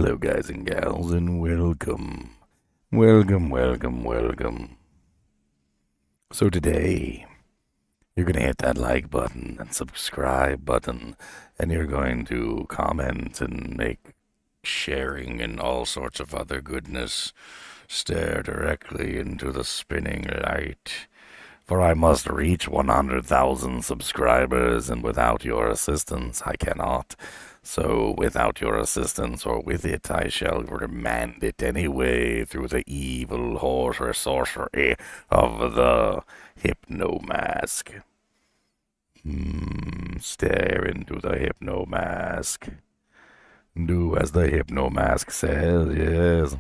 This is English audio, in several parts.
Hello, guys and gals, and welcome. Welcome. So, today, you're going to hit that like button and subscribe button, and you're going to comment and make sharing and all sorts of other goodness stare directly into the spinning light. For I must reach 100,000 subscribers, and without your assistance, I cannot. So, without your assistance, or with it, I shall remand it anyway through the evil horror sorcery of the Hypnomask. Stare into the Hypnomask. Do as the Hypnomask says, yes.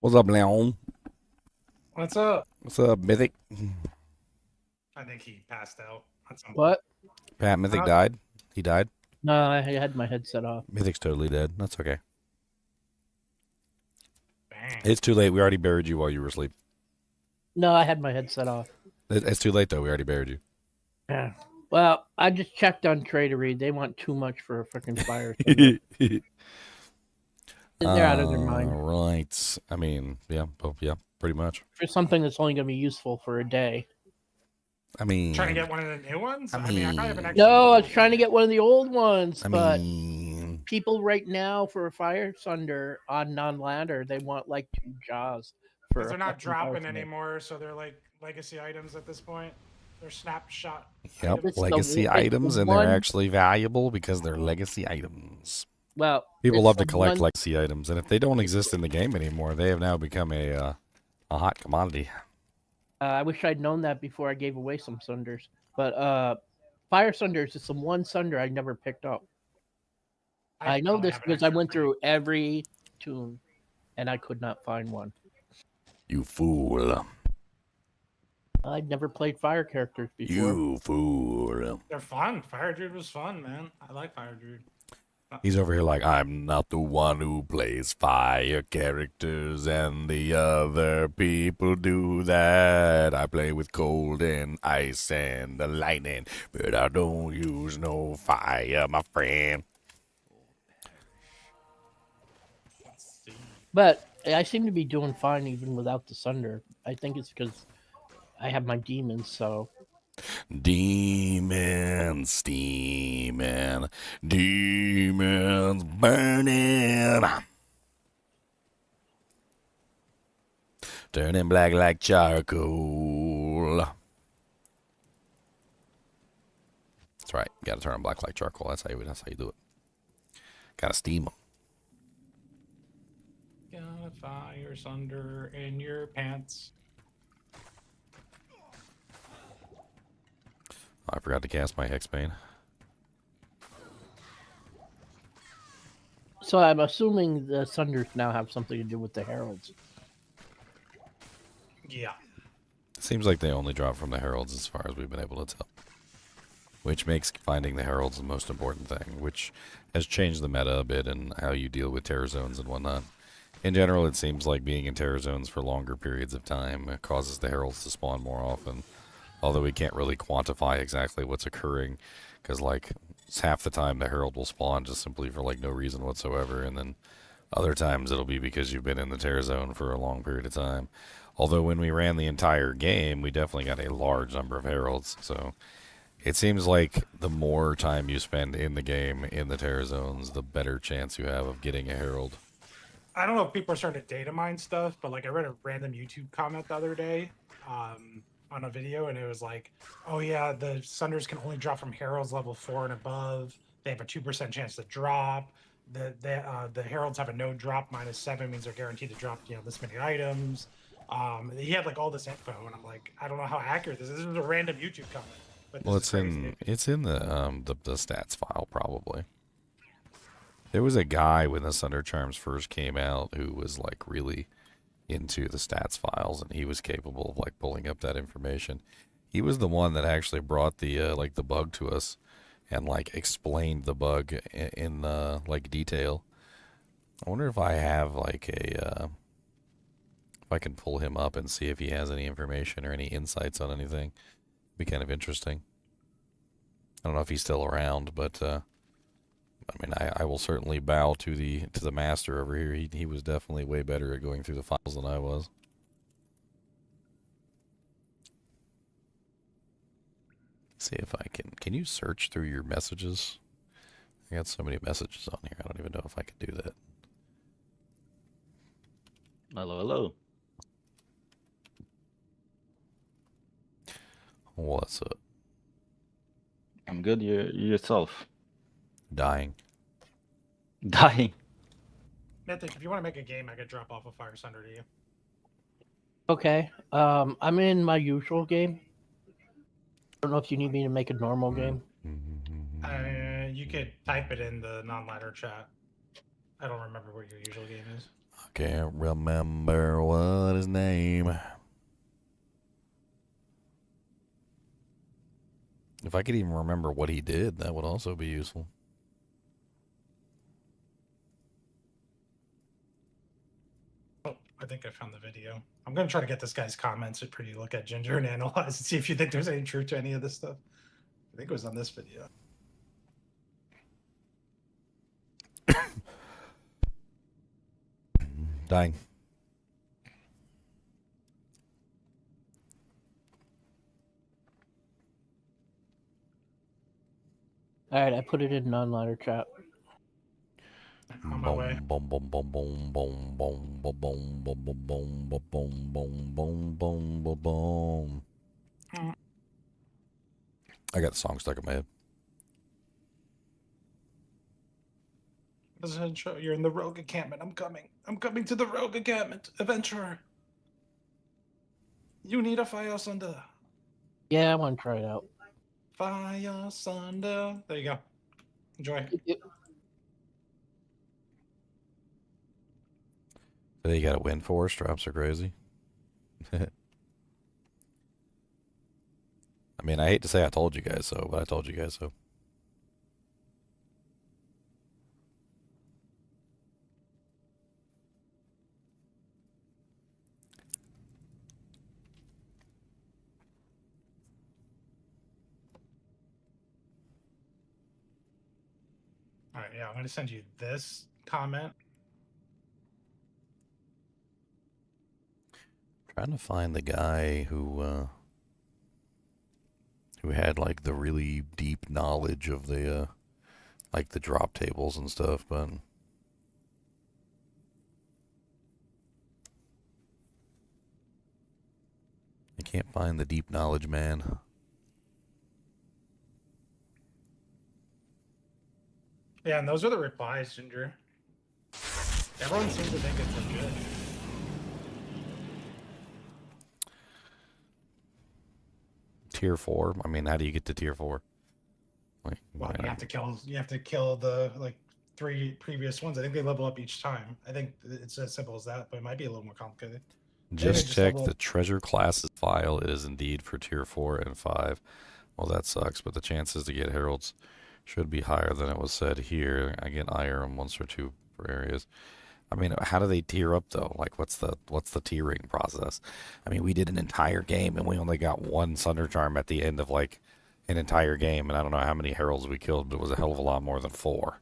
What's up, Leon? What's up? What's up, Mythic? I think he passed out at some point. What? Pat, Mythic died? He died? No, I had my headset off. Mythic's totally dead. That's okay. Bang. It's too late. We already buried you while you were asleep. No, I had my headset off. It's too late, though. We already buried you. Yeah. Well, I just checked on Tradery. They want too much for a freaking fire. They're out of their mind. Right. I mean, yeah, pretty much. For something that's only going to be useful for a day. I mean, Trying to get one of the new ones? I mean, I probably have an extra. No, I was trying to get one of the old ones, but mean, people right now for a Fire Sunder on non-lander, they want like 2 jaws. Because they're not dropping anymore, so they're like legacy items at this point. They're snapshot. Yep, items. legacy items, and they're actually valuable because they're legacy items. Well, people love to collect legacy items, and if they don't exist in the game anymore, they have now become a hot commodity. I wish I'd known that before I gave away some Sunders. But Fire Sunders is some one Sunder I never picked up. I know this because I went through every tune, and I could not find one. You fool. I'd never played fire characters before. You fool. They're fun. Fire Druid was fun, man. I like Fire Druid. He's over here like, I'm not the one who plays fire characters, and the other people do that. I play with cold and ice and the lightning, but I don't use no fire, my friend. But I seem to be doing fine even without the Sunder. I think it's because I have my demons, so... Demons steaming, demons burning, turning black like charcoal. That's right, you gotta turn them black like charcoal. That's how you do it. Gotta steam them. Got a Fire Sunder in your pants. I forgot to cast my Hexbane. So I'm assuming the Sunders now have something to do with the Heralds. Yeah. It seems like they only drop from the Heralds as far as we've been able to tell. Which makes finding the Heralds the most important thing, which has changed the meta a bit and how you deal with terror zones and whatnot. In general, it seems like being in terror zones for longer periods of time causes the Heralds to spawn more often. Although we can't really quantify exactly what's occurring, because like half the time the Herald will spawn just simply for like no reason whatsoever, and then other times it'll be because you've been in the terror zone for a long period of time. Although when we ran the entire game, we definitely got a large number of Heralds, so it seems like the more time you spend in the game in the terror zones, the better chance you have of getting a Herald. I don't know if people are starting to data mine stuff, but like I read a random YouTube comment the other day. On a video, and it was like, oh yeah, the Sunders can only drop from Heralds level 4 and above. They have a 2% chance to drop. The Heralds have a no drop, -7 means they're guaranteed to drop, this many items. He had like all this info, and I'm like, I don't know how accurate this is. This was a random YouTube comment. But well, it's in the stats file probably. There was a guy when the Sunder Charms first came out who was like really into the stats files, and he was capable of like pulling up that information. He was the one that actually brought the like the bug to us and like explained the bug in like detail. I wonder if I have like a if I can pull him up and see if he has any information or any insights on anything. Be kind of interesting. I don't know if he's still around, but I mean, I will certainly bow to the master over here. He was definitely way better at going through the files than I was. See if I can you search through your messages? I got so many messages on here. I don't even know if I can do that. Hello, hello. What's up? I'm good. You yourself? Dying. Dying. Mythic, if you want to make a game, I could drop off a Fire Sunder to you. Okay. I'm in my usual game. I don't know if you need me to make a normal game. You could type it in the non-ladder chat. I don't remember what your usual game is. I can't remember what his name. If I could even remember what he did, that would also be useful. Oh, I think I found the video. I'm going to try to get this guy's comments and pretty look at Ginger and analyze and see if you think there's any truth to any of this stuff. I think it was on this video. Dying. All right, I put it in non-ladder chat. On my way. Boom, boom, boom, boom, boom, boom, boom, boom, boom, boom, boom, boom, boom, boom, boom, boom, boom. I got the song stuck in my head. Doesn't show you're in the rogue encampment. I'm coming. I'm coming to the rogue encampment. Adventurer. You need a Fire Sunder. Yeah, I want to try it out. Fire Sunder. There you go. Enjoy. You got a win for us. Drops are crazy. I mean, I hate to say I told you guys so, but I told you guys so. All right, yeah, I'm going to send you this comment. Trying to find the guy who had like the really deep knowledge of the like the drop tables and stuff, but I can't find the deep knowledge man. Yeah, and those are the replies, Ginger. Everyone seems to think it's legit. Tier 4? I mean, how do you get to tier 4? Like, Well, you have to kill the like 3 previous ones. I think they level up each time. I think it's as simple as that, but it might be a little more complicated. just check the treasure classes file. It is indeed for tier 4 and 5. Well, that sucks, but the chances to get heralds should be higher than it was said here. I get iron once or two per areas. I mean, how do they tier up though? Like, what's the tiering process? I mean, we did an entire game and we only got 1 Sunder Charm at the end of like an entire game, and I don't know how many heralds we killed, but it was a hell of a lot more than 4.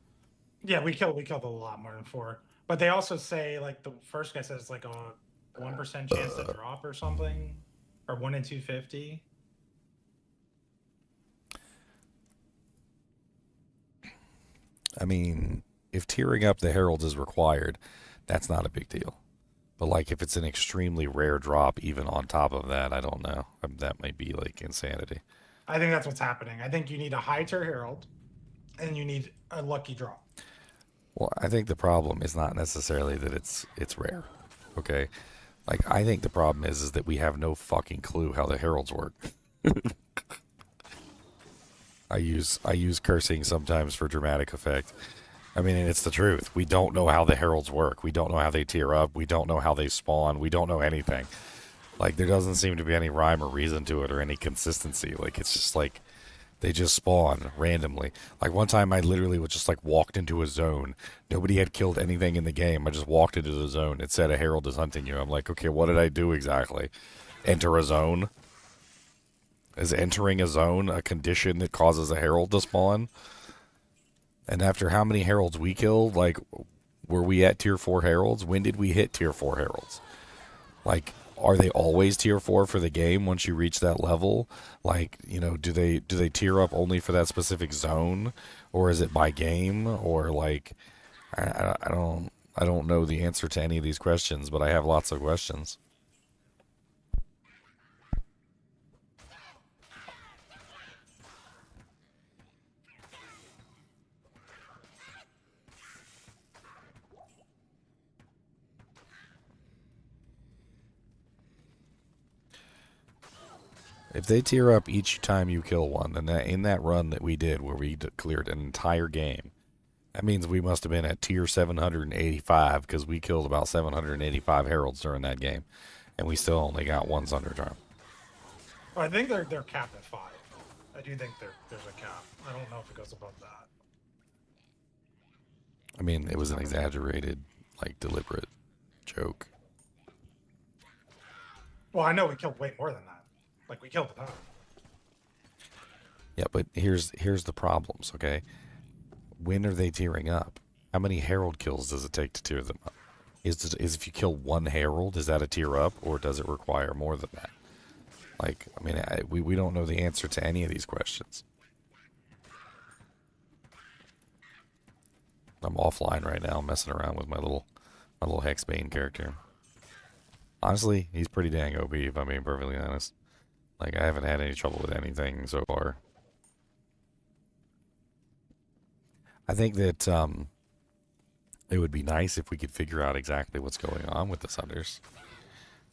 Yeah, we killed a lot more than 4. But they also say like the first guy says like a 1% chance to drop or something, or 1 in 250. I mean, if tiering up the heralds is required, that's not a big deal. But like if it's an extremely rare drop, even on top of that, I don't know. That might be like insanity. I think that's what's happening. I think you need a high tier herald, and you need a lucky drop. Well, I think the problem is not necessarily that it's rare. Okay? Like, I think the problem is that we have no fucking clue how the heralds work. I use cursing sometimes for dramatic effect. I mean, it's the truth. We don't know how the heralds work. We don't know how they tier up. We don't know how they spawn. We don't know anything. Like, there doesn't seem to be any rhyme or reason to it or any consistency. Like, it's just like they just spawn randomly. Like, one time I literally was just like walked into a zone. Nobody had killed anything in the game. I just walked into the zone. It said a herald is hunting you. I'm like, okay, what did I do exactly? Enter a zone? Is entering a zone a condition that causes a herald to spawn? And after how many heralds we killed, like, were we at tier 4 heralds? When did we hit tier 4 heralds? Like, are they always tier 4 for the game once you reach that level? Like, you know, do they tier up only for that specific zone, or is it by game, or like, I don't know the answer to any of these questions, but I have lots of questions. If they tier up each time you kill one, then in that run that we did where we cleared an entire game, that means we must have been at tier 785 because we killed about 785 heralds during that game, and we still only got one Sunder charm. Well, I think they're capped at 5. I do think there's a cap. I don't know if it goes above that. I mean, it was an exaggerated, like, deliberate joke. Well, I know we killed way more than that. Like, we killed a ton. Yeah, but here's the problems, okay? When are they tiering up? How many herald kills does it take to tier them up? Is if you kill one herald, is that a tier up, or does it require more than that? Like, I mean, we don't know the answer to any of these questions. I'm offline right now, messing around with my little Hexbane character. Honestly, he's pretty dang OP, if I'm being perfectly honest. Like, I haven't had any trouble with anything so far. I think that it would be nice if we could figure out exactly what's going on with the Sunders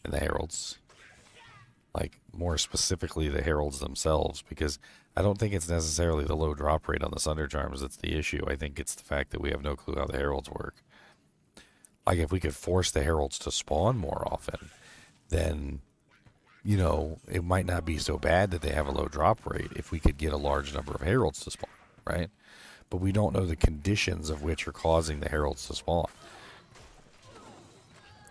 and the Heralds. Like, more specifically, the Heralds themselves, because I don't think it's necessarily the low drop rate on the Sunder Charms that's the issue. I think it's the fact that we have no clue how the Heralds work. Like, if we could force the Heralds to spawn more often, then, you know, it might not be so bad that they have a low drop rate if we could get a large number of Heralds to spawn, right? But we don't know the conditions of which are causing the Heralds to spawn.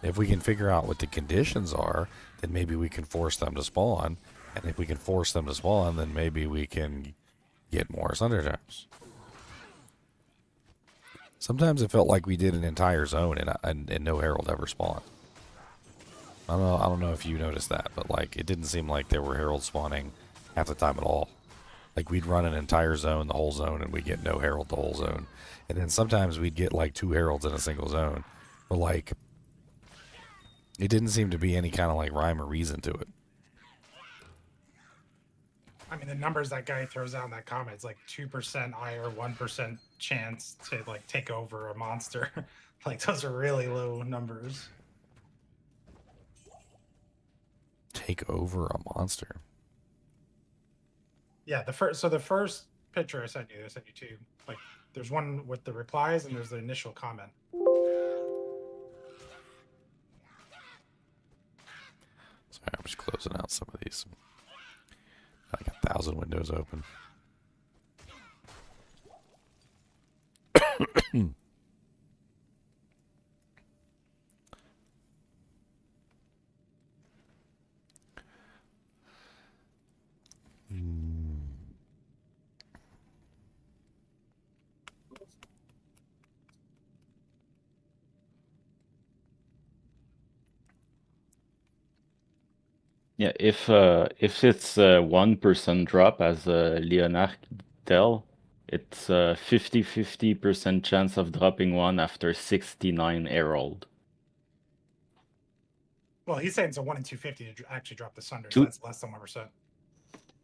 If we can figure out what the conditions are, then maybe we can force them to spawn. And if we can force them to spawn, then maybe we can get more Sunder Charms. Sometimes it felt like we did an entire zone and no Herald ever spawned. I don't know if you noticed that, but like, it didn't seem like there were Heralds spawning half the time at all. Like, we'd run an entire zone, the whole zone, and we'd get no Herald the whole zone. And then sometimes we'd get like 2 Heralds in a single zone. But like, it didn't seem to be any kind of like rhyme or reason to it. I mean, the numbers that guy throws out in that comment, it's like 2% IR, 1% chance to like take over a monster. Like, those are really low numbers. Take over a monster. Yeah, the first picture I sent you two. Like, there's one with the replies and there's the initial comment. Sorry, I'm just closing out some of these. Like 1,000 windows open. Yeah, if it's 1% drop, as Leonard tell, it's a 50% chance of dropping one after 69 Herald. Well, he's saying it's a 1 in 250 to actually drop the Sunder, so Two- that's less than 1%.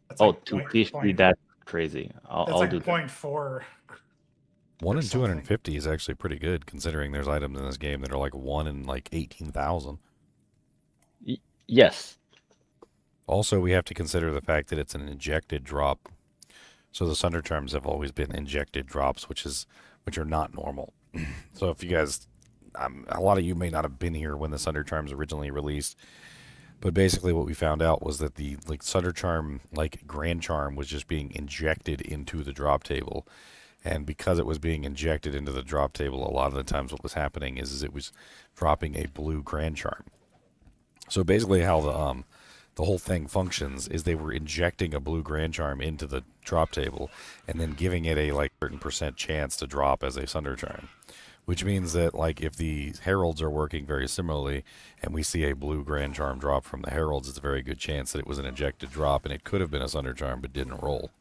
That's Oh, like 250, that's crazy. That's I'll like do that. 0.4. 1 in something. 250 is actually pretty good, considering there's items in this game that are like 1 in like 18,000. Yes. Also, we have to consider the fact that it's an injected drop. So the Sunder Charms have always been injected drops, which which are not normal. So if you guys, a lot of you may not have been here when the Sunder Charms originally released, but basically what we found out was that the Sunder Charm, Grand Charm, was just being injected into the drop table. And because it was being injected into the drop table, a lot of the times what was happening is it was dropping a blue Grand Charm. So basically how the whole thing functions is they were injecting a blue Grand Charm into the drop table and then giving it a certain percent chance to drop as a Sunder Charm. Which means that if the Heralds are working very similarly and we see a blue Grand Charm drop from the Heralds, it's a very good chance that it was an injected drop and it could have been a Sunder Charm but didn't roll.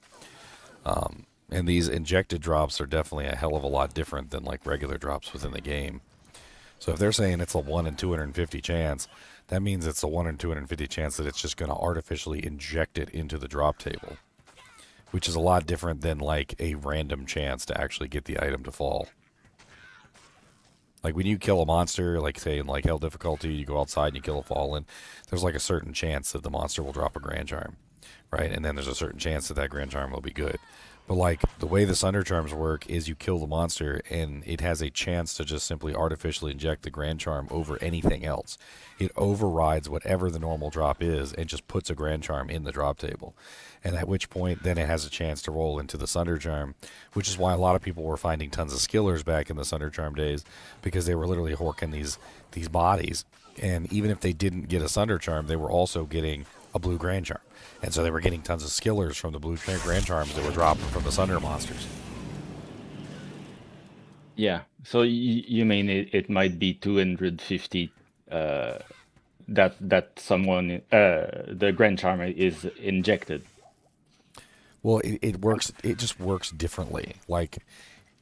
And these injected drops are definitely a hell of a lot different than regular drops within the game. So if they're saying it's a 1 in 250 chance, that means it's a 1 in 250 chance that it's just going to artificially inject it into the drop table, which is a lot different than a random chance to actually get the item to fall. When you kill a monster, say in hell difficulty, you go outside and you kill a fallen, there's a certain chance that the monster will drop a Grand Charm, right? And then there's a certain chance that that Grand Charm will be good. But the way the Sunder Charms work is you kill the monster and it has a chance to just simply artificially inject the Grand Charm over anything else. It overrides whatever the normal drop is and just puts a Grand Charm in the drop table. And at which point then it has a chance to roll into the Sunder Charm, which is why a lot of people were finding tons of skillers back in the Sunder Charm days, because they were literally horking these bodies. And even if they didn't get a Sunder Charm, they were also getting a blue Grand Charm. And so they were getting tons of skillers from the blue Grand Charms that were dropping from the Sunder monsters. Yeah, so you mean it might be 250 that someone the Grand Charm is injected. Well, it works. It just works differently.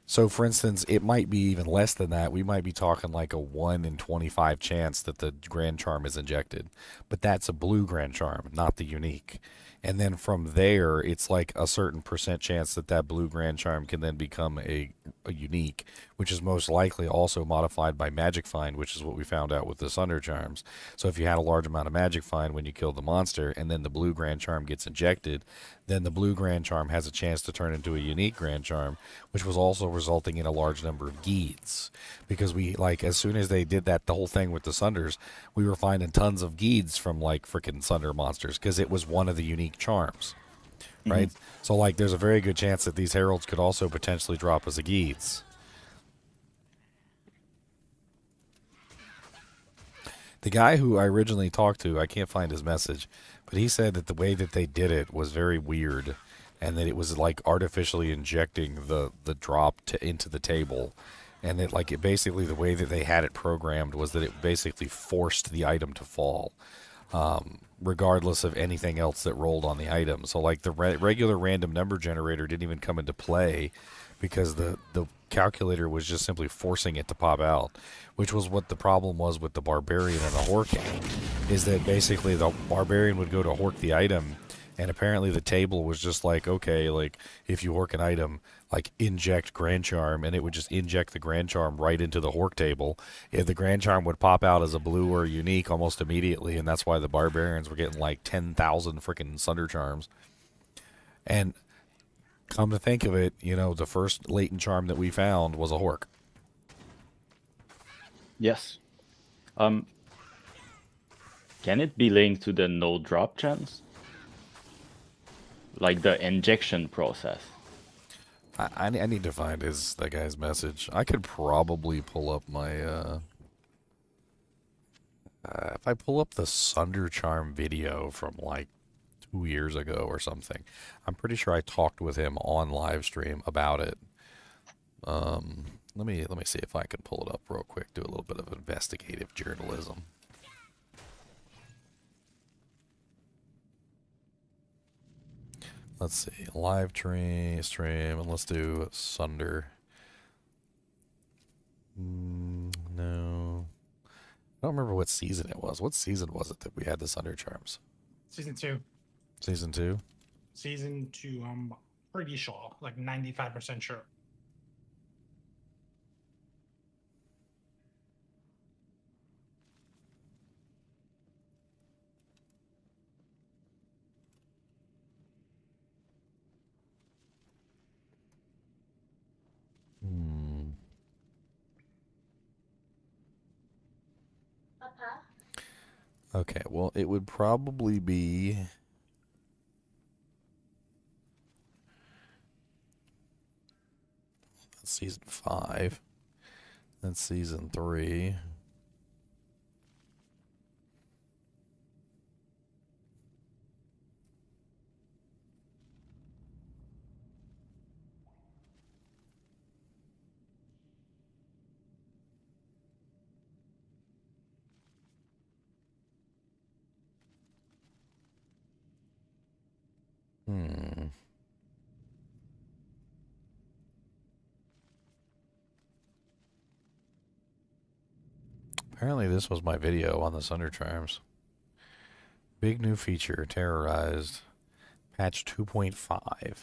So for instance, it might be even less than that. We might be talking a 1 in 25 chance that the Grand Charm is injected. But that's a blue Grand Charm, not the unique. And then from there, it's a certain percent chance that that blue Grand Charm can then become a unique, which is most likely also modified by Magic Find, which is what we found out with the Sunder Charms. So if you had a large amount of Magic Find when you kill the monster, and then the blue Grand Charm gets injected, then the blue Grand Charm has a chance to turn into a unique Grand Charm, which was also resulting in a large number of Geeds. Because we, as soon as they did that, the whole thing with the Sunders, we were finding tons of Geeds from, freaking Sunder monsters, because it was one of the unique charms, right? So, there's a very good chance that these Heralds could also potentially drop as a Geeds. The guy who I originally talked to, I can't find his message, but he said that the way that they did it was very weird, and that it was artificially injecting the drop into the table, and that it basically the way that they had it programmed was that it basically forced the item to fall, regardless of anything else that rolled on the item. So the regular random number generator didn't even come into play, because the calculator was just simply forcing it to pop out, which was what the problem was with the Barbarian and the Horking, is that basically the Barbarian would go to Hork the item, and apparently the table was just okay, if you Hork an item, inject Grand Charm, and it would just inject the Grand Charm right into the Hork table. If the Grand Charm would pop out as a blue or unique almost immediately, and that's why the Barbarians were getting 10,000 freaking Sunder Charms. And come to think of it, the first latent charm that we found was a Hork. Yes. Can it be linked to the no drop chance? The injection process? I need to find that guy's message. I could probably pull up my if I pull up the Sunder Charm video from 2 years ago or something. I'm pretty sure I talked with him on live stream about it. Let me see if I can pull it up real quick. Do a little bit of investigative journalism. Let's see, live stream, and let's do Sunder. No, I don't remember what season it was. What season was it that we had the Sunder Charms? Season 2. Season 2? Season 2, I'm pretty sure, 95% sure. Okay, well, it would probably be... That's season 5. That's season 3. Hmm. Apparently this was my video on the Sunder Charms. Big new feature, terrorized, patch 2.5.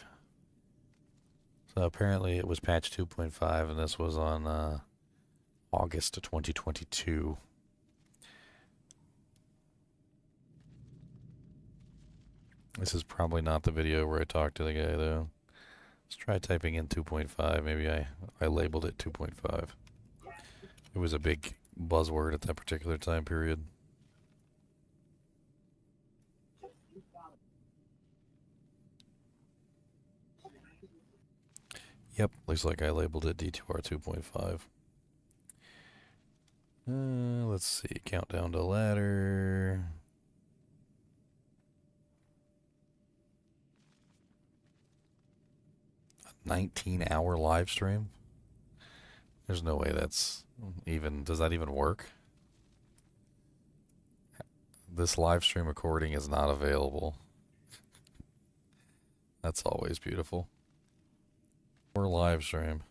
So apparently it was patch 2.5, and this was on August of 2022. This is probably not the video where I talked to the guy, though. Let's try typing in 2.5. Maybe I labeled it 2.5. It was a big buzzword at that particular time period. Yep, looks like I labeled it D2R 2.5. Let's see. Countdown to ladder. 19-hour live stream? There's no way that's even... Does that even work? This live stream recording is not available. That's always beautiful. Or live stream.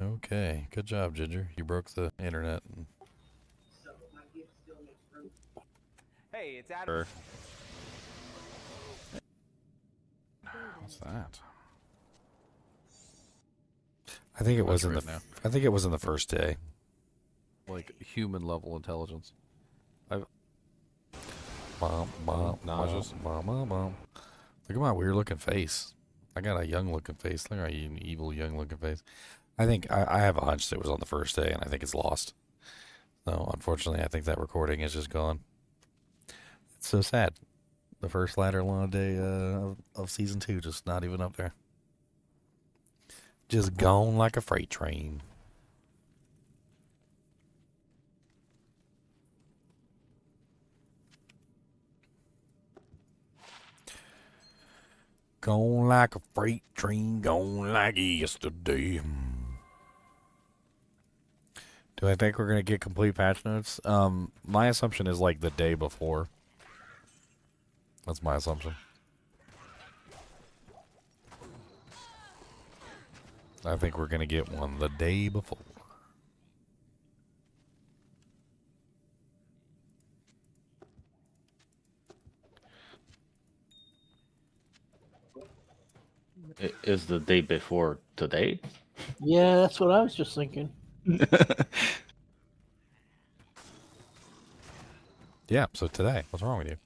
Okay, good job, Ginger. You broke the internet. Hey, it's Adam. What's that? I think it was in Right the. now. I think it was in the first day. Like human level intelligence. Nauseous. Look at my weird looking face. I got a young looking face. Look at my evil young looking face. I think I have a hunch that it was on the first day, and I think it's lost. So unfortunately, I think that recording is just gone. It's so sad. The first ladder long day of season 2, just not even up there. Just gone like a freight train. Gone like a freight train, gone like yesterday. Do I think we're going to get complete patch notes? My assumption is like the day before. That's my assumption. I think we're going to get one the day before. Is the day before today? Yeah, that's what I was just thinking. Yeah, so today. What's wrong with you?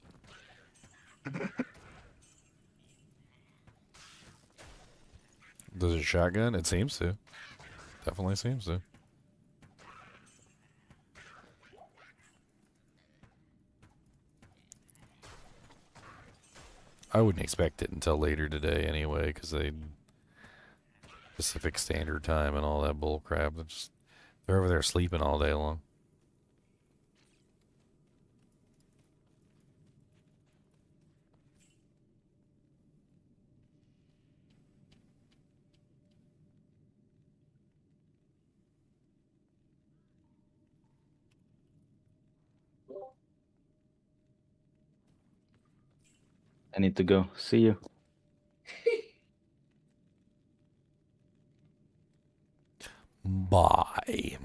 Does it shotgun? It seems to. Definitely seems to. I wouldn't expect it until later today anyway, because they Pacific Standard Time and all that bull crap. They're over there sleeping all day long. I need to go. See you. Bye.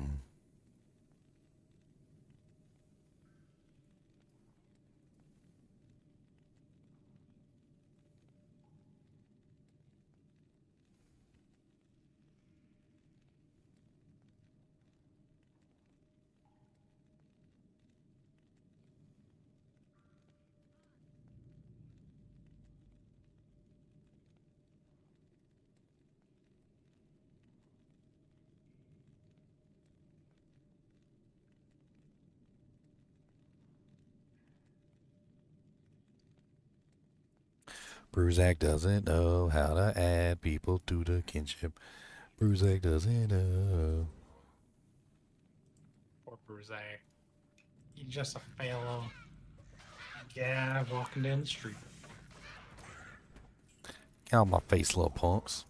Bruzak doesn't know how to add people to the kinship. Bruzak doesn't know. Poor Bruze. He's just a fellow. Yeah, walking down the street. Get out my face, little punks.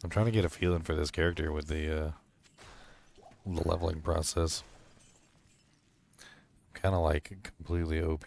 I'm trying to get a feeling for this character with the leveling process. Kind of like completely OP.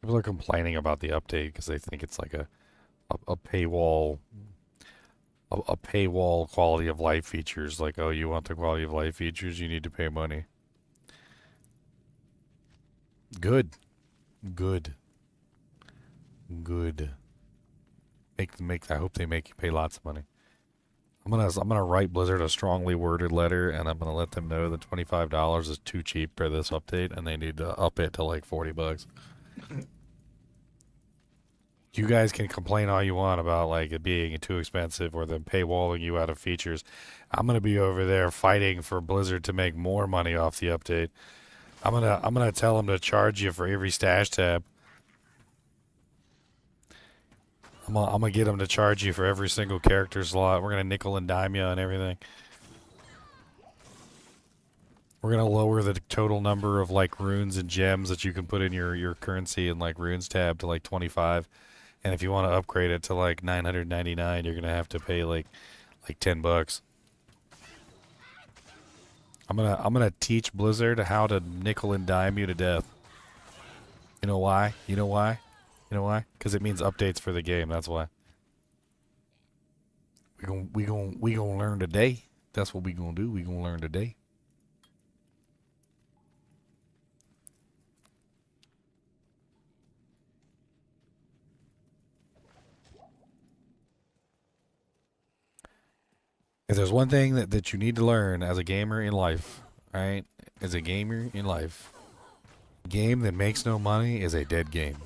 People are complaining about the update because they think it's like a paywall, a paywall quality of life features. Like, oh, you want the quality of life features? You need to pay money. Good, good, good. Make. I hope they make you pay lots of money. I'm gonna write Blizzard a strongly worded letter, and I'm gonna let them know that $25 is too cheap for this update, and they need to up it to like $40. You guys can complain all you want about like it being too expensive or them paywalling you out of features. I'm gonna be over there fighting for Blizzard to make more money off the update. I'm gonna tell them to charge you for every stash tab. I'm gonna get them to charge you for every single character slot. We're gonna nickel and dime you on everything. We're gonna lower the total number of like runes and gems that you can put in your currency and like runes tab to like 25. And if you want to upgrade it to like 999, you're gonna have to pay like $10. I'm gonna teach Blizzard how to nickel and dime you to death. You know why? You know why? You know why? Because it means updates for the game. That's why. We gonna learn today. That's what we gonna do. We gonna learn today. If there's one thing that you need to learn as a gamer in life, right? As a gamer in life, a game that makes no money is a dead game.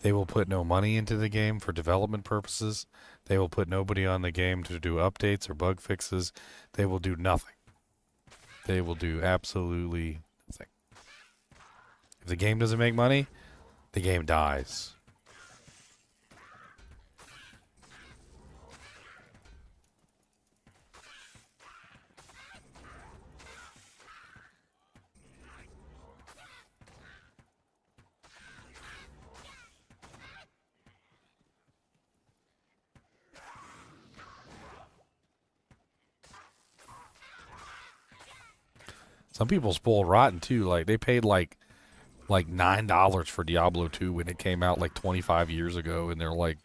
They will put no money into the game for development purposes. They will put nobody on the game to do updates or bug fixes. They will do nothing. They will do absolutely nothing. If the game doesn't make money, the game dies. Some people spoiled rotten too. Like they paid like $9 for Diablo 2 when it came out like 25 years ago, and they're like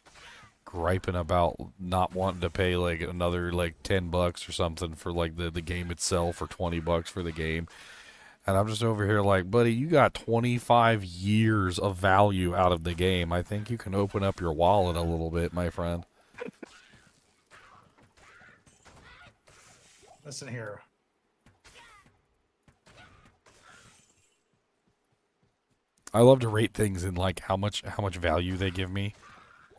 griping about not wanting to pay like another like $10 or something for like the game itself, or $20 for the game. And I'm just over here like, buddy, you got 25 years of value out of the game. I think you can open up your wallet a little bit, my friend. Listen here. I love to rate things in like how much value they give me,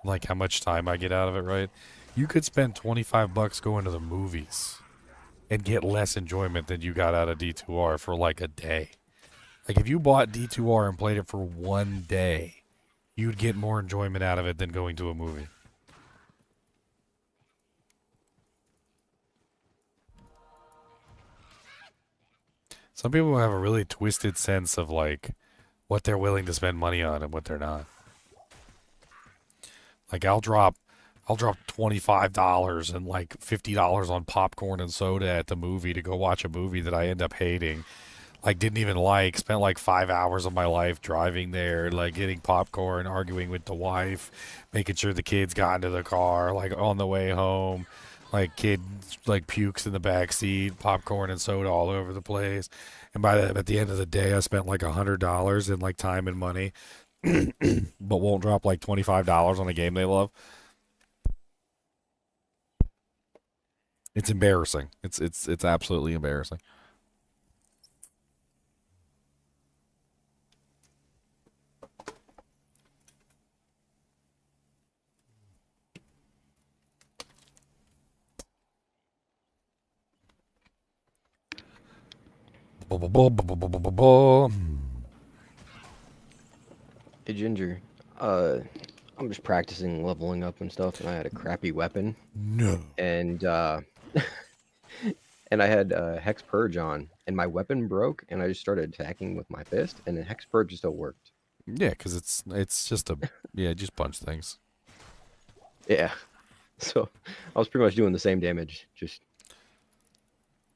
like how much time I get out of it, right? You could spend $25 going to the movies and get less enjoyment than you got out of D2R for like a day. Like if you bought D2R and played it for one day, you'd get more enjoyment out of it than going to a movie. Some people have a really twisted sense of like what they're willing to spend money on and what they're not. Like I'll drop $25 and like $50 on popcorn and soda at the movie to go watch a movie that I end up hating. Like didn't even like, spent like 5 hours of my life driving there, like getting popcorn, arguing with the wife, making sure the kids got into the car, like on the way home, like kid like pukes in the back seat, popcorn and soda all over the place. And at the end of the day, I spent like $100 in like time and money, but won't drop like $25 on a game they love. It's embarrassing. It's absolutely embarrassing. Hey Ginger, I'm just practicing leveling up and stuff, and I had a crappy weapon, No. and and I had Hex Purge on, and my weapon broke, and I just started attacking with my fist, and then Hex Purge still worked. Yeah, because it's just just punch things. Yeah, so I was pretty much doing the same damage, just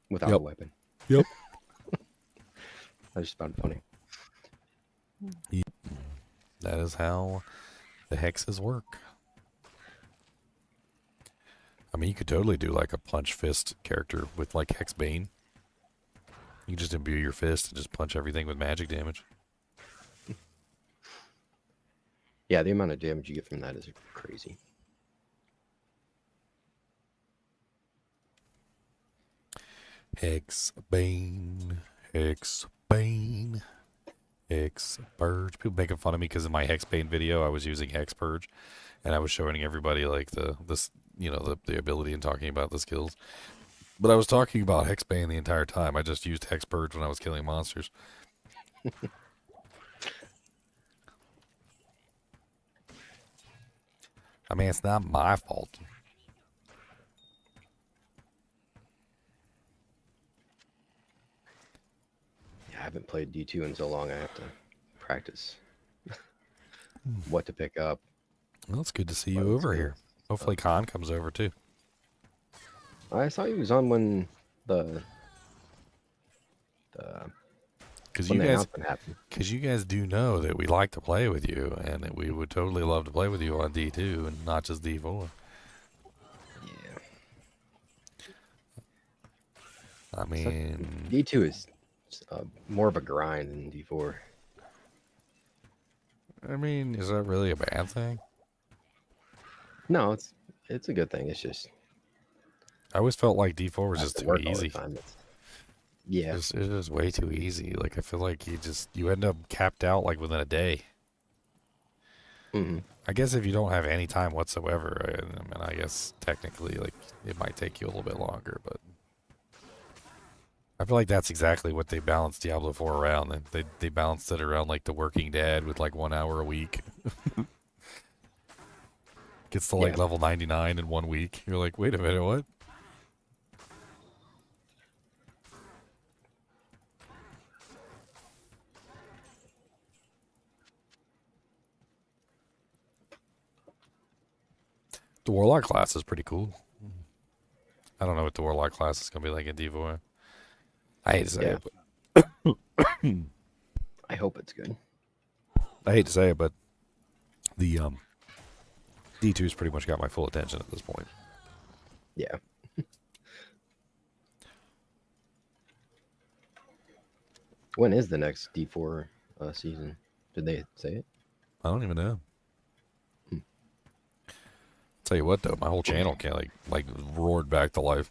without a weapon. Yep. I just found it funny. That is how the hexes work. I mean, you could totally do like a punch fist character with like Hex Bane. You just imbue your fist and just punch everything with magic damage. Yeah, the amount of damage you get from that is crazy. Hex Bane, Hex Bane, Hex Purge. People making fun of me because in my Hex Bane video I was using Hex Purge, and I was showing everybody like the ability and talking about the skills. But I was talking about Hex Bane the entire time. I just used Hex Purge when I was killing monsters. I mean, it's not my fault. Yeah, I haven't played D2 in so long. I have to practice what to pick up. Well, it's good to see you over here. Hopefully Khan comes over too. I saw he was on when the Because when you the guys, announcement happened. because you guys do know that we like to play with you, and that we would totally love to play with you on D2 and not just D4. Yeah. I mean, D2 is more of a grind than D4. is that really a bad thing? No, it's a good thing. It's just I always felt like D4 was I have just to too work all the easy. time. Yeah. It's just way too easy. Like I feel like you end up capped out like within a day. Mm-hmm. I guess if you don't have any time whatsoever, I guess technically like it might take you a little bit longer, but I feel like that's exactly what they balanced Diablo 4 around. They balanced it around like the working dad with like 1 hour a week. Gets to like level 99 in 1 week. You're like, wait a minute, what? The Warlock class is pretty cool. I don't know what the Warlock class is going to be like in D4. I hate to say it, but I hope it's good. I hate to say it, but the D2's pretty much got my full attention at this point. Yeah. When is the next D4 season? Did they say it? I don't even know. Tell you what, though, my whole channel can't like roared back to life.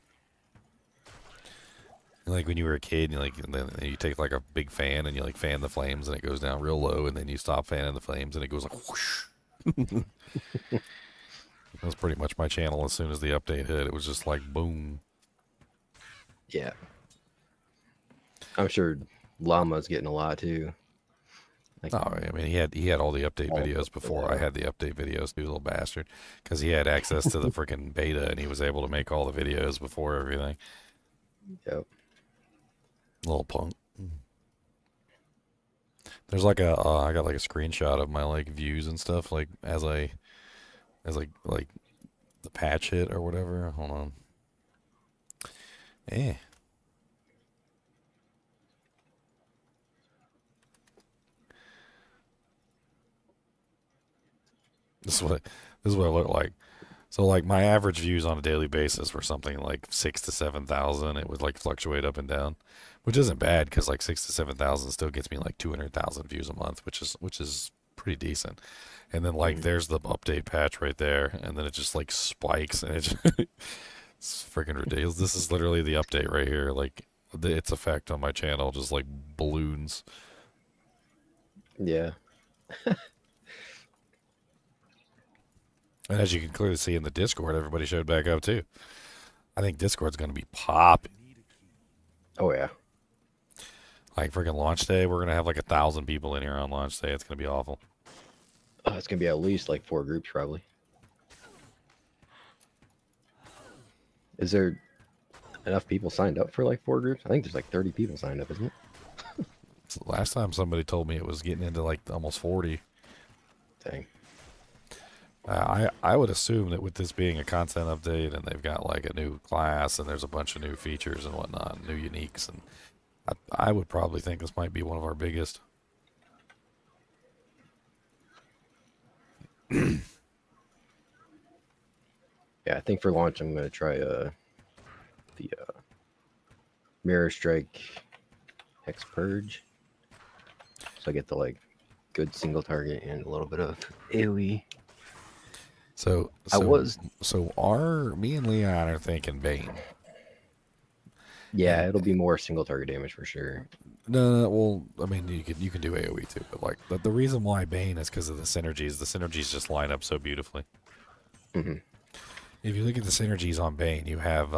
Like when you were a kid, and then you take like a big fan and you like fan the flames and it goes down real low, and then you stop fanning the flames and it goes like whoosh. That was pretty much my channel as soon as the update hit. It was just like boom. Yeah. I'm sure Llama's getting a lot too. Like, Oh, I mean, he had all the update videos before I had the update videos, too, little bastard, because he had access to the freaking beta and he was able to make all the videos before everything. Yep. Little punk. There's like I got like a screenshot of my like views and stuff, like as I as like the patch hit or whatever. Hold on. This is what it looked like. So like my average views on a daily basis were something like 6,000 to 7,000. It would like fluctuate up and down, which isn't bad because like 6,000 to 7,000 still gets me like 200,000 views a month, which is pretty decent. And then like there's the update patch right there, and then it just like spikes, and it's freaking ridiculous. This is literally the update right here. Like its effect on my channel just like balloons. Yeah. And as you can clearly see in the Discord, everybody showed back up too. I think Discord's going to be popping. Oh yeah. Like freaking launch day, we're going to have like 1,000 people in here on launch day. It's going to be awful. It's gonna be at least like 4 groups probably. Is there enough people signed up for like 4 groups? I think there's like 30 people signed up, isn't it? So last time somebody told me it was getting into like almost 40. Dang. I would assume that with this being a content update and they've got like a new class and there's a bunch of new features and whatnot, new uniques, and I would probably think this might be one of our biggest. Yeah, I think for launch I'm gonna try the Mirror Strike Hex Purge, so I get the like good single target and a little bit of AoE. So me and Leon are thinking Bane. Yeah, it'll be more single target damage for sure. No, well, I mean, you can do AoE too, but like the reason why Bane is because of the synergies. The synergies just line up so beautifully. Mm-hmm. If you look at the synergies on Bane, you have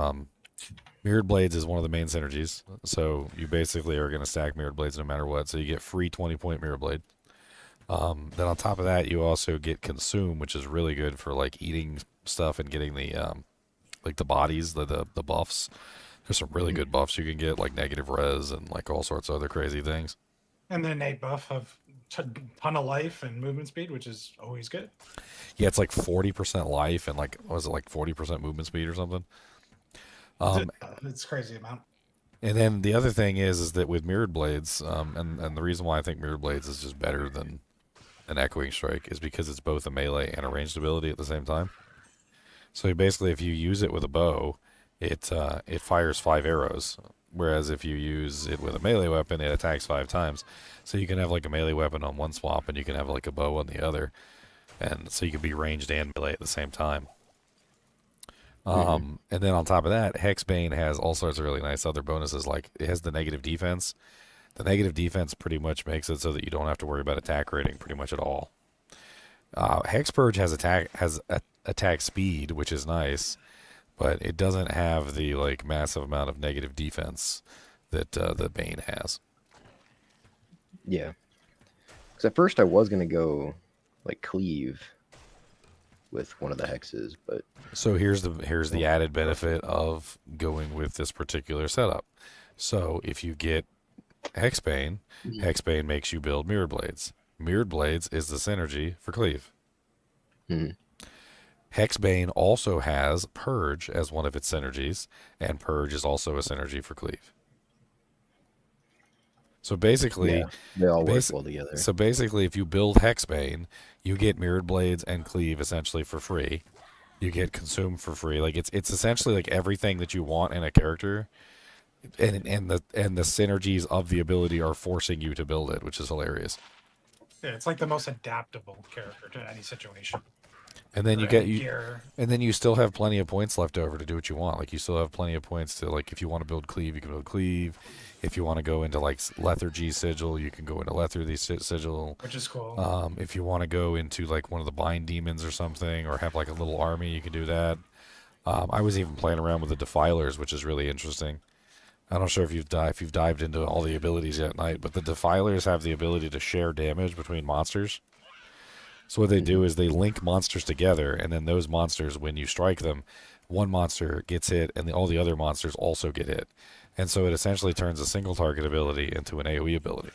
Mirrored Blades is one of the main synergies. So you basically are going to stack Mirrored Blades no matter what. So you get free 20-point Mirror Blade. Then on top of that, you also get Consume, which is really good for like eating stuff and getting the like the bodies, the buffs. There's some really good buffs you can get, like negative res and like all sorts of other crazy things. And then a buff of ton of life and movement speed, which is always good. Yeah, it's like 40% life and like, was it like 40% movement speed or something? It's a crazy amount. And then the other thing is that with Mirrored Blades, and the reason why I think Mirrored Blades is just better than an Echoing Strike is because it's both a melee and a ranged ability at the same time. So basically, if you use it with a bow, it fires 5 arrows, whereas if you use it with a melee weapon, it attacks 5 times. So you can have like a melee weapon on one swap, and you can have like a bow on the other, and so you can be ranged and melee at the same time. And then on top of that, Hexbane has all sorts of really nice other bonuses, like it has the negative defense. The negative defense pretty much makes it so that you don't have to worry about attack rating pretty much at all. Hex Purge has attack speed, which is nice, but it doesn't have the like massive amount of negative defense that the Bane has. Yeah, because at first I was gonna go like cleave with one of the hexes, but so here's the added benefit of going with this particular setup. So if you get Hexbane, Hexbane makes you build Mirrored Blades. Mirrored Blades is the synergy for cleave. Hexbane also has Purge as one of its synergies, and Purge is also a synergy for cleave. So basically, they all work well together. So basically, if you build Hexbane, you get Mirrored Blades and Cleave essentially for free. You get Consume for free. Like it's essentially like everything that you want in a character, and the synergies of the ability are forcing you to build it, which is hilarious. Yeah, it's like the most adaptable character to any situation. And then and then you still have plenty of points left over to do what you want. Like you still have plenty of points to like if you want to build Cleave, you can build Cleave. If you want to go into like Lethargy Sigil, you can go into Lethargy Sigil, which is cool. If you want to go into like one of the Bind Demons or something, or have like a little army, you can do that. I was even playing around with the Defilers, which is really interesting. I'm not sure if you've dived into all the abilities yet, Night, but the Defilers have the ability to share damage between monsters. So what they do is they link monsters together, and then those monsters, when you strike them, one monster gets hit, and all the other monsters also get hit. And so it essentially turns a single target ability into an AoE ability.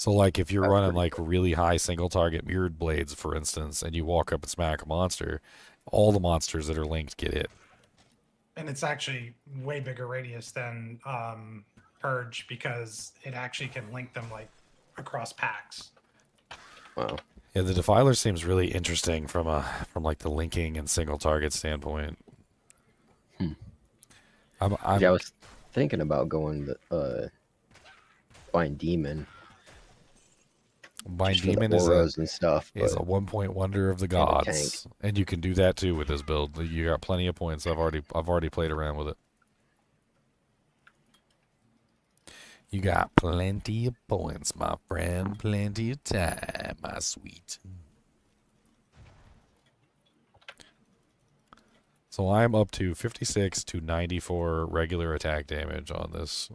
So, like, if you're That's running, pretty like, really high single-target mirrored blades, for instance, and you walk up and smack a monster, all the monsters that are linked get hit. And it's actually way bigger radius than Purge because it actually can link them, like, across packs. Wow. Yeah, the Defiler seems really interesting from like the linking and single target standpoint. Hmm. I'm Yeah, I was thinking about going buying Demon. Bind Just for the Demon is auras and stuff. a But 1-point wonder of the and a tank. gods, and you can do that too with this build. You got plenty of points. I've already played around with it. You got plenty of points, my friend. Plenty of time, my sweet. So I'm up to 56 to 94 regular attack damage on this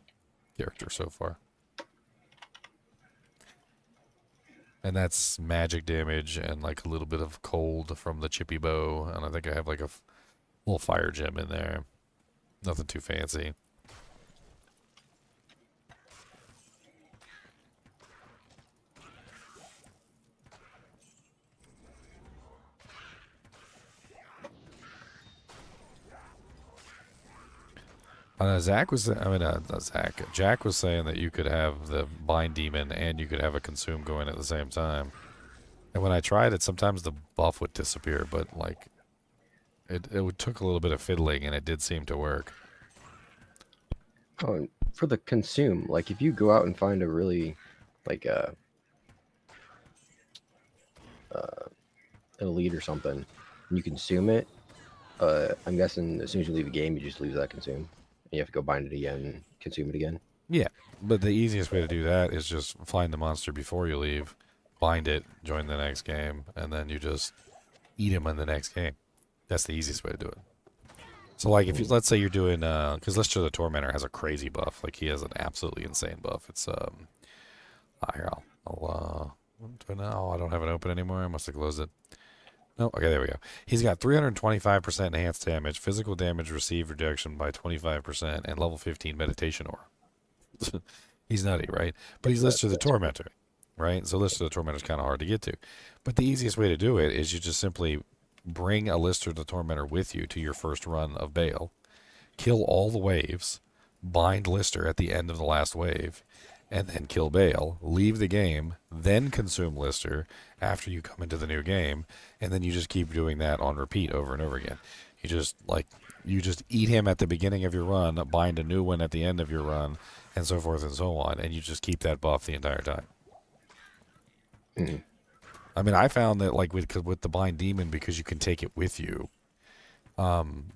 character so far. And that's magic damage and like a little bit of cold from the chippy bow. And I think I have like a little fire gem in there. Nothing too fancy. Jack was saying that you could have the Bind Demon and you could have a Consume going at the same time. And when I tried it, sometimes the buff would disappear, but like it took a little bit of fiddling and it did seem to work. Oh, and for the Consume, like if you go out and find a really like elite or something, and you consume it, I'm guessing as soon as you leave the game, you just lose that Consume. And you have to go bind it again and consume it again. Yeah, but the easiest way to do that is just find the monster before you leave, bind it, join the next game, and then you just eat him in the next game. That's the easiest way to do it. So, like, if you, let's say you're doing, because Lister the Tormentor has a crazy buff. Like, he has an absolutely insane buff. It's, here, I'll do it now. I don't have it open anymore. I must have closed it. No, okay, there we go. He's got 325% enhanced damage, physical damage received reduction by 25%, and level 15 meditation aura. He's nutty, right? But he's Lister the Tormentor, right? So Lister the Tormentor is kind of hard to get to. But the easiest way to do it is you just simply bring a Lister the Tormentor with you to your first run of Bale, kill all the waves, bind Lister at the end of the last wave, and then kill Bale, leave the game, then consume Lister after you come into the new game, and then you just keep doing that on repeat over and over again. You just eat him at the beginning of your run, bind a new one at the end of your run, and so forth and so on, and you just keep that buff the entire time. Mm-hmm. I mean, I found that like with the Bind Demon, because you can take it with you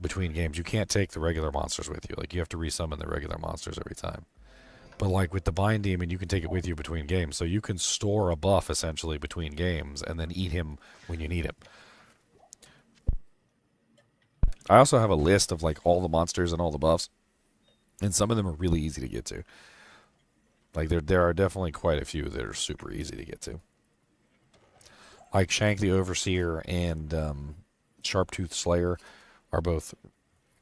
between games, you can't take the regular monsters with you. Like, you have to resummon the regular monsters every time. But like with the Bind Demon, you can take it with you between games. So you can store a buff essentially between games and then eat him when you need him. I also have a list of like all the monsters and all the buffs. And some of them are really easy to get to. Like there are definitely quite a few that are super easy to get to. Like Shank the Overseer and Sharptooth Slayer are both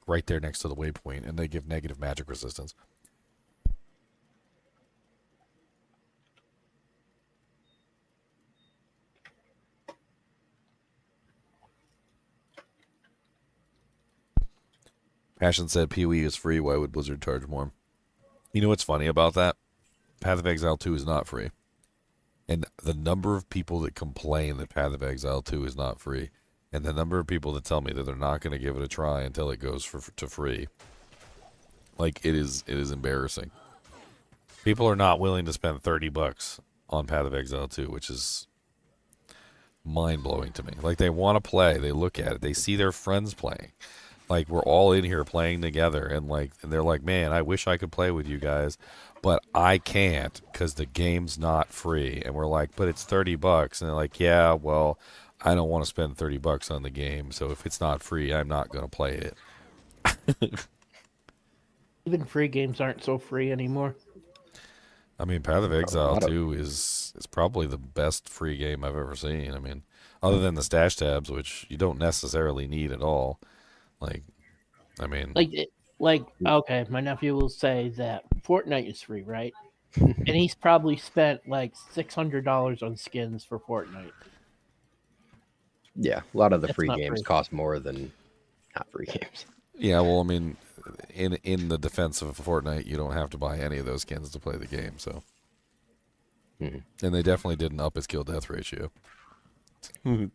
right there next to the waypoint, and they give negative magic resistance. Passion said PoE is free. Why would Blizzard charge more? You know what's funny about that? Path of Exile 2 is not free. And the number of people that complain that Path of Exile 2 is not free, and the number of people that tell me that they're not going to give it a try until it goes to free, like, it is embarrassing. People are not willing to spend $30 on Path of Exile 2, which is mind-blowing to me. Like, they want to play, they look at it, they see their friends playing. Like, we're all in here playing together, and they're like, man, I wish I could play with you guys, but I can't because the game's not free. And we're like, but it's $30, and they're like, yeah, well, I don't want to spend $30 on the game, so if it's not free, I'm not going to play it. Even free games aren't so free anymore. I mean, Path of Exile 2 is probably the best free game I've ever seen. I mean, other than the stash tabs, which you don't necessarily need at all. Like, I mean... okay, my nephew will say that Fortnite is free, right? And he's probably spent like $600 on skins for Fortnite. Yeah, a lot of the That's free not games free. cost more than not free games. Yeah, well, I mean, in the defense of Fortnite, you don't have to buy any of those skins to play the game. So, Mhm. and they definitely didn't up his kill death ratio. The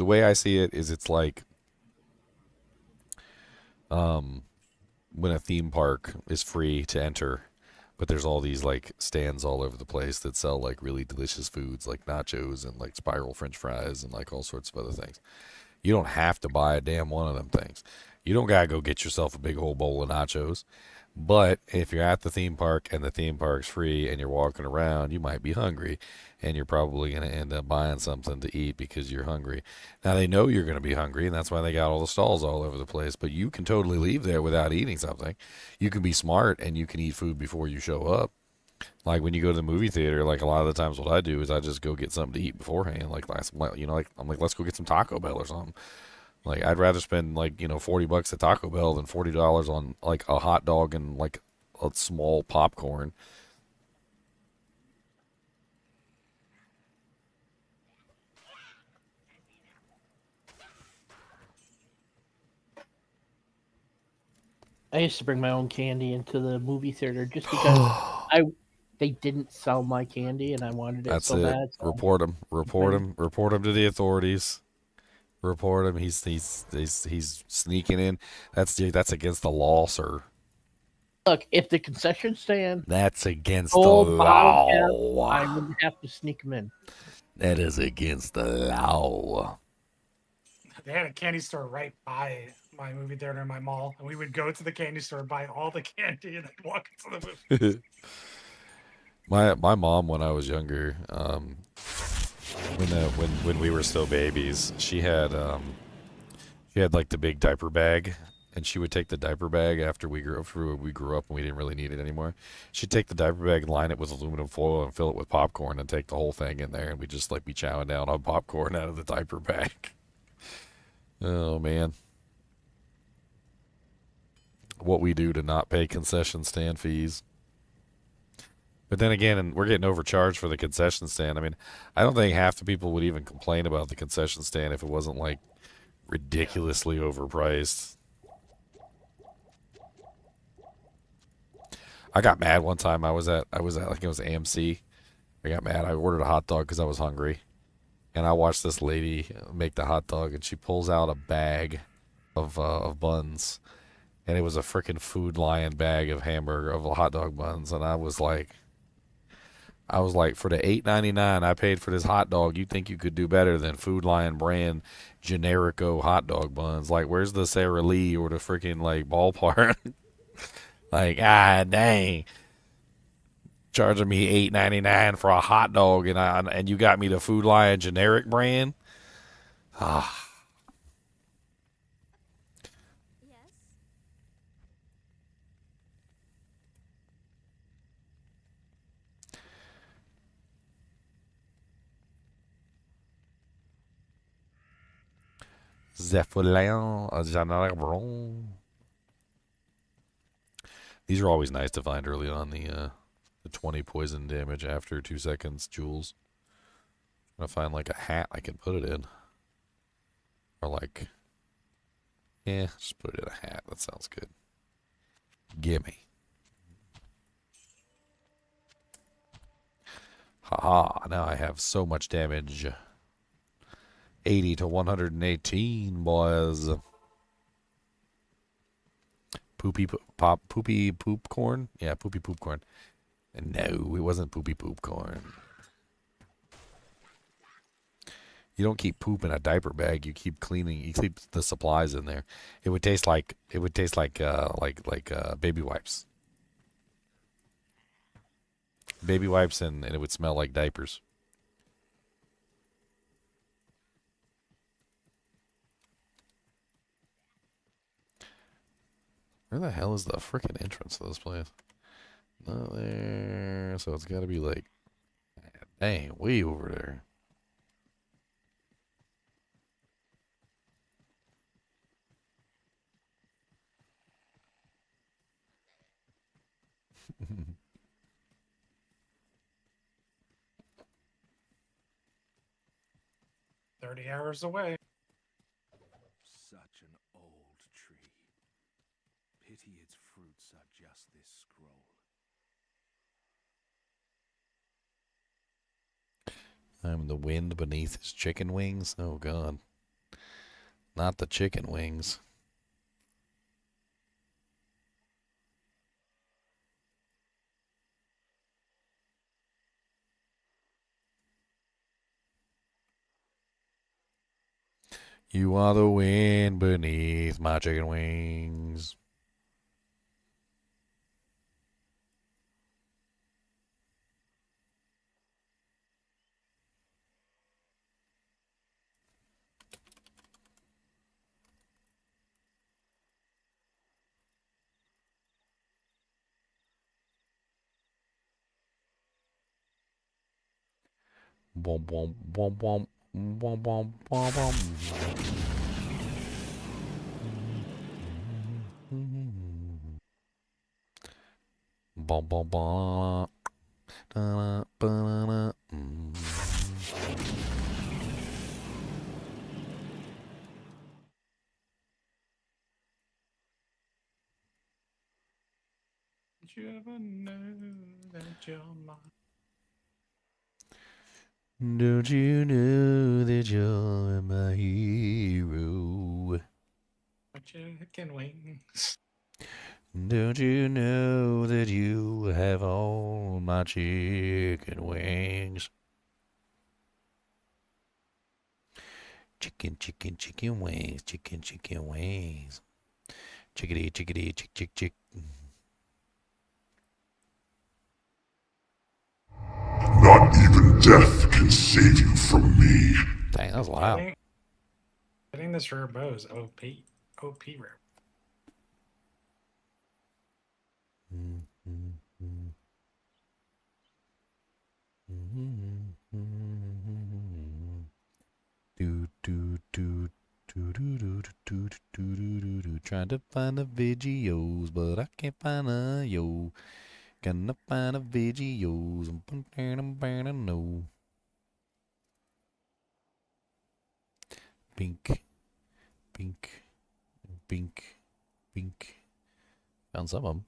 way I see it is, it's like, when a theme park is free to enter, but there's all these like stands all over the place that sell like really delicious foods like nachos and like spiral French fries and like all sorts of other things. You don't have to buy a damn one of them things. You don't gotta go get yourself a big old bowl of nachos. But if you're at the theme park and the theme park's free and you're walking around, you might be hungry, and you're probably going to end up buying something to eat because you're hungry. Now, they know you're going to be hungry, and that's why they got all the stalls all over the place, but you can totally leave there without eating something. You can be smart, and you can eat food before you show up. Like when you go to the movie theater, like a lot of the times what I do is I just go get something to eat beforehand. Like last, you know, like I'm like, let's go get some Taco Bell or something. Like I'd rather spend like, you know, $40 at Taco Bell than $40 on like a hot dog and like a small popcorn. I used to bring my own candy into the movie theater just because they didn't sell my candy and I wanted it That's so it. bad. So Report him. Report him. Report him to the authorities. Report him. He's sneaking in. That's against the law, sir. look, if the concession stand That's against the sold bottled cap, law. I wouldn't have to sneak them in. That is against the law. They had a candy store right by my movie theater in my mall, and we would go to the candy store, buy all the candy, and then walk into the movie. My mom, when I was younger, when we were still babies, she had like the big diaper bag, and she would take the diaper bag after we grew up and we didn't really need it anymore. She'd take the diaper bag and line it with aluminum foil and fill it with popcorn and take the whole thing in there, and we'd just like be chowing down on popcorn out of the diaper bag. Oh man. What we do to not pay concession stand fees. But then again, and we're getting overcharged for the concession stand. I mean, I don't think half the people would even complain about the concession stand if it wasn't like ridiculously overpriced. I got mad one time. I was at like it was AMC. I got mad. I ordered a hot dog because I was hungry, and I watched this lady make the hot dog, and she pulls out a bag of buns, and it was a freaking Food Lion bag of hot dog buns, and I was like, for the $8.99 I paid for this hot dog, you think you could do better than Food Lion brand generico hot dog buns? Like, where's the Sara Lee or the freaking like ballpark? Like, dang, charging me $8.99 for a hot dog, and you got me the Food Lion generic brand. These are always nice to find early on, the 20 poison damage after 2 seconds jewels. I'm gonna find like a hat I can put it in. Or like, yeah, just put it in a hat. That sounds good. Gimme. Haha, now I have so much damage. 80 to 118, boys. Poopy poop corn? Yeah, poopy poop corn. And no, it wasn't poopy poop corn. You don't keep poop in a diaper bag. You keep cleaning. You keep the supplies in there. It would taste like baby wipes. Baby wipes, and it would smell like diapers. Where the hell is the frickin' entrance to this place? Not there. So it's got to be like, dang, way over there. $30 away. Such an old tree. Pity its fruits are just this scroll. I'm the wind beneath his chicken wings. Oh, God. Not the chicken wings. You are the wind beneath my chicken wings. Bom bom bom bom bom bom bom bom. Bom bom bom. Da, da, da, Did you ever know that you're mine? Don't you know that you're my hero? My chicken wings. Don't you know that you have all my chicken wings? Chicken, chicken, chicken wings. Chicken, chicken wings. Chickadee, chickadee, chick, chick, chick. Not even death can save you from me. Dang, that was loud. Getting this rare bow is OP. OP rare. Do do do do do do do do do do. Trying to find the videos, but I can't find a yo. Gonna find the videos. No. Bink, bink, bink, bink. Found some of them.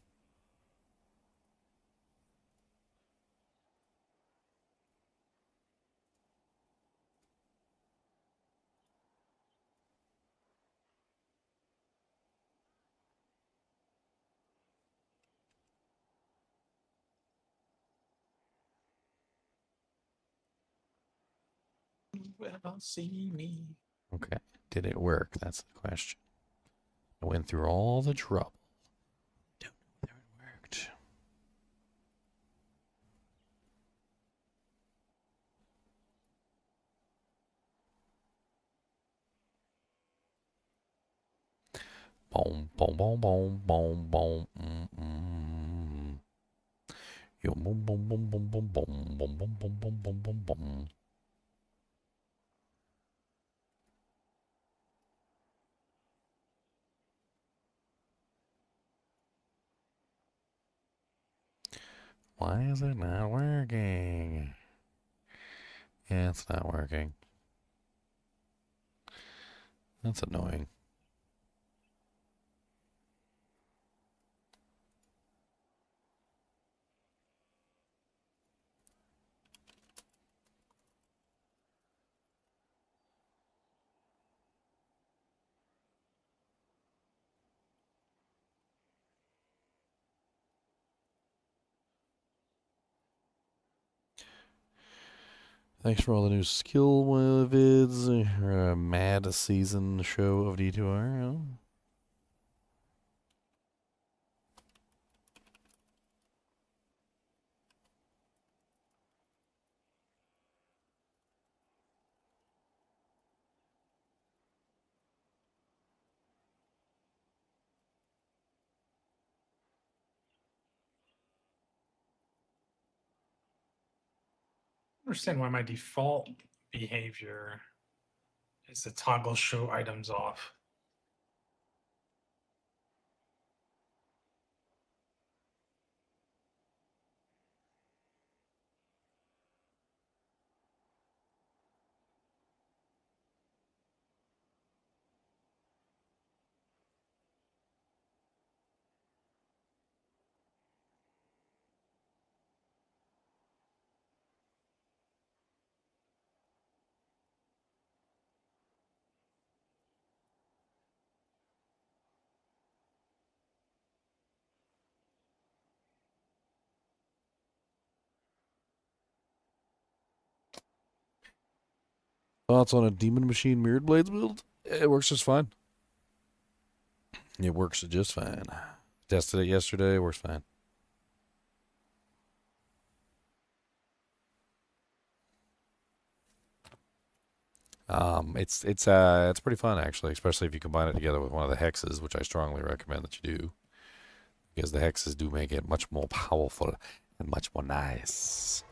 Ever see me? Okay. Did it work? That's the question. I went through all the trouble. Don't know whether it worked. Boom, boom, boom, boom, boom, boom. Yo, boom, boom, boom, boom, boom, boom, boom, boom, boom, boom, boom, boom, boom. Why is it not working? Yeah, it's not working. That's annoying. Thanks for all the new skill vids. Mad season show of D2R. Oh. Understand why my default behavior is to toggle show items off. Thoughts on a Demon Machine Mirrored Blades build? It works just fine. It works just fine. Tested it yesterday. It works fine. It's pretty fun actually, especially if you combine it together with one of the hexes, which I strongly recommend that you do, because the hexes do make it much more powerful and much more nice.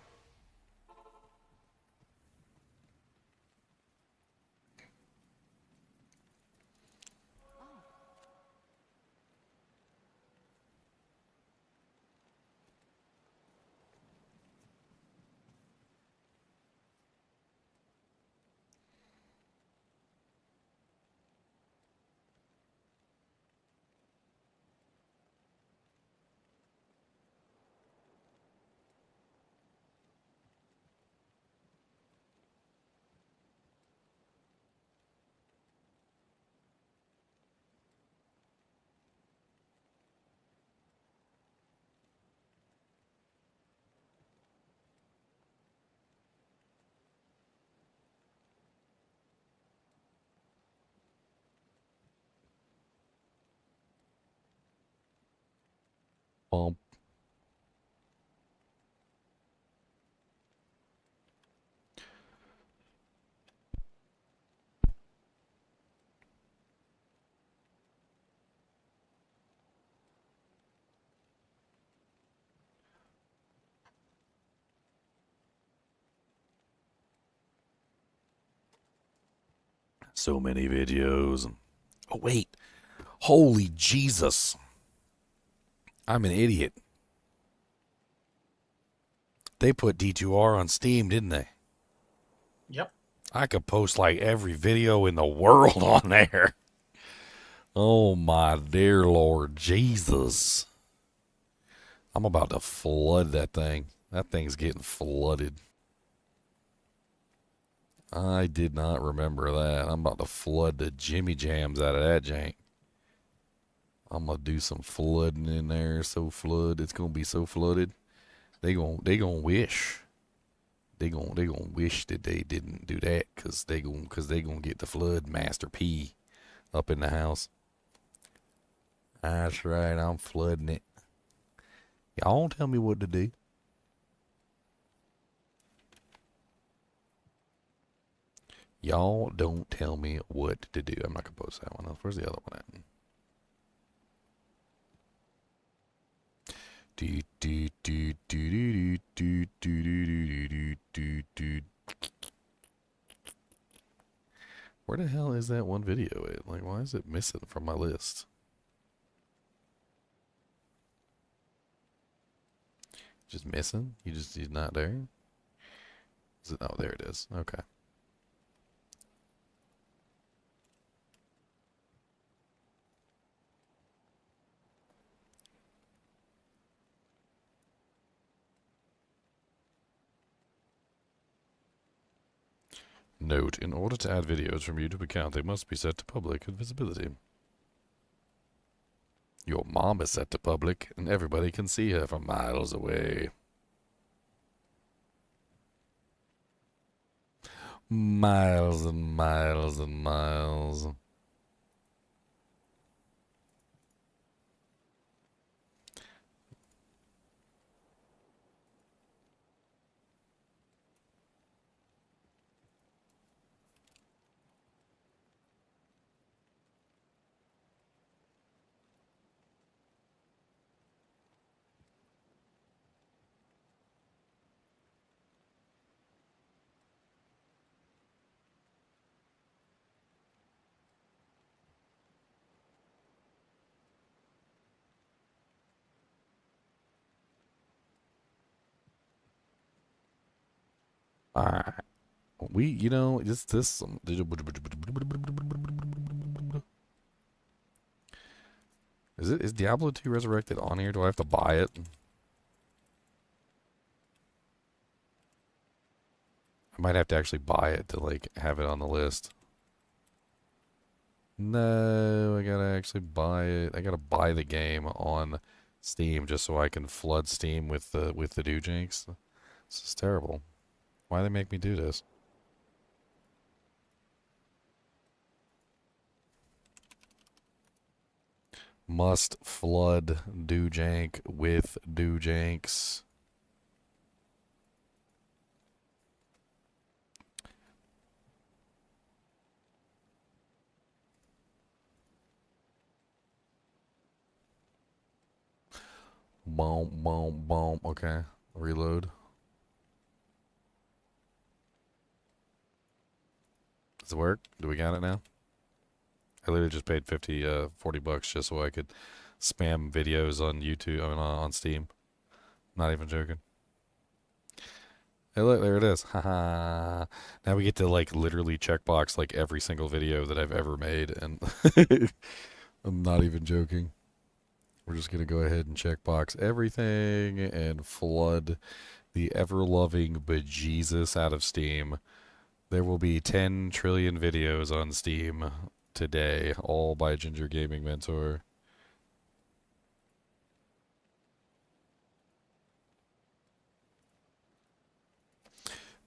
Bump. So many videos. Oh, wait. Holy Jesus. I'm an idiot. They put D2R on Steam, didn't they? Yep. I could post like every video in the world on there. Oh, my dear Lord Jesus. I'm about to flood that thing. That thing's getting flooded. I did not remember that. I'm about to flood the Jimmy Jams out of that jank. I'm gonna do some flooding in there. So flood, it's gonna be so flooded. They gonna wish. They gonna wish that they didn't do that, cause they gonna get the flood master P up in the house. That's right. I'm flooding it. Y'all don't tell me what to do. Y'all don't tell me what to do. I'm not gonna post that one. Where's the other one at? Do do do do do do do do do do do. Where the hell is that one video at? Like, why is it missing from my list? Just missing? He's not there? Is it? Oh, there it is. Okay. Note, in order to add videos from YouTube account, they must be set to public visibility. Your mom is set to public, and everybody can see her from miles away. Miles and miles and miles. Alright. You know, this, is Diablo 2 Resurrected on here? Do I have to buy it? I might have to actually buy it to, like, have it on the list. No, I gotta actually buy it. I gotta buy the game on Steam just so I can flood Steam with the doojinks. This is terrible. Why do they make me do this? Must flood Doojank with Doojanks. Boom, boom, boom. Okay. Reload. Does it work? Do we got it now? I literally just paid 40 bucks just so I could spam videos on YouTube, I mean, on Steam. Not even joking. Hey, look, there it is. Haha. Now we get to, like, literally checkbox, like, every single video that I've ever made, and I'm not even joking. We're just going to go ahead and checkbox everything and flood the ever-loving bejesus out of Steam. There will be 10 trillion videos on Steam today, all by Ginger Gaming Mentor.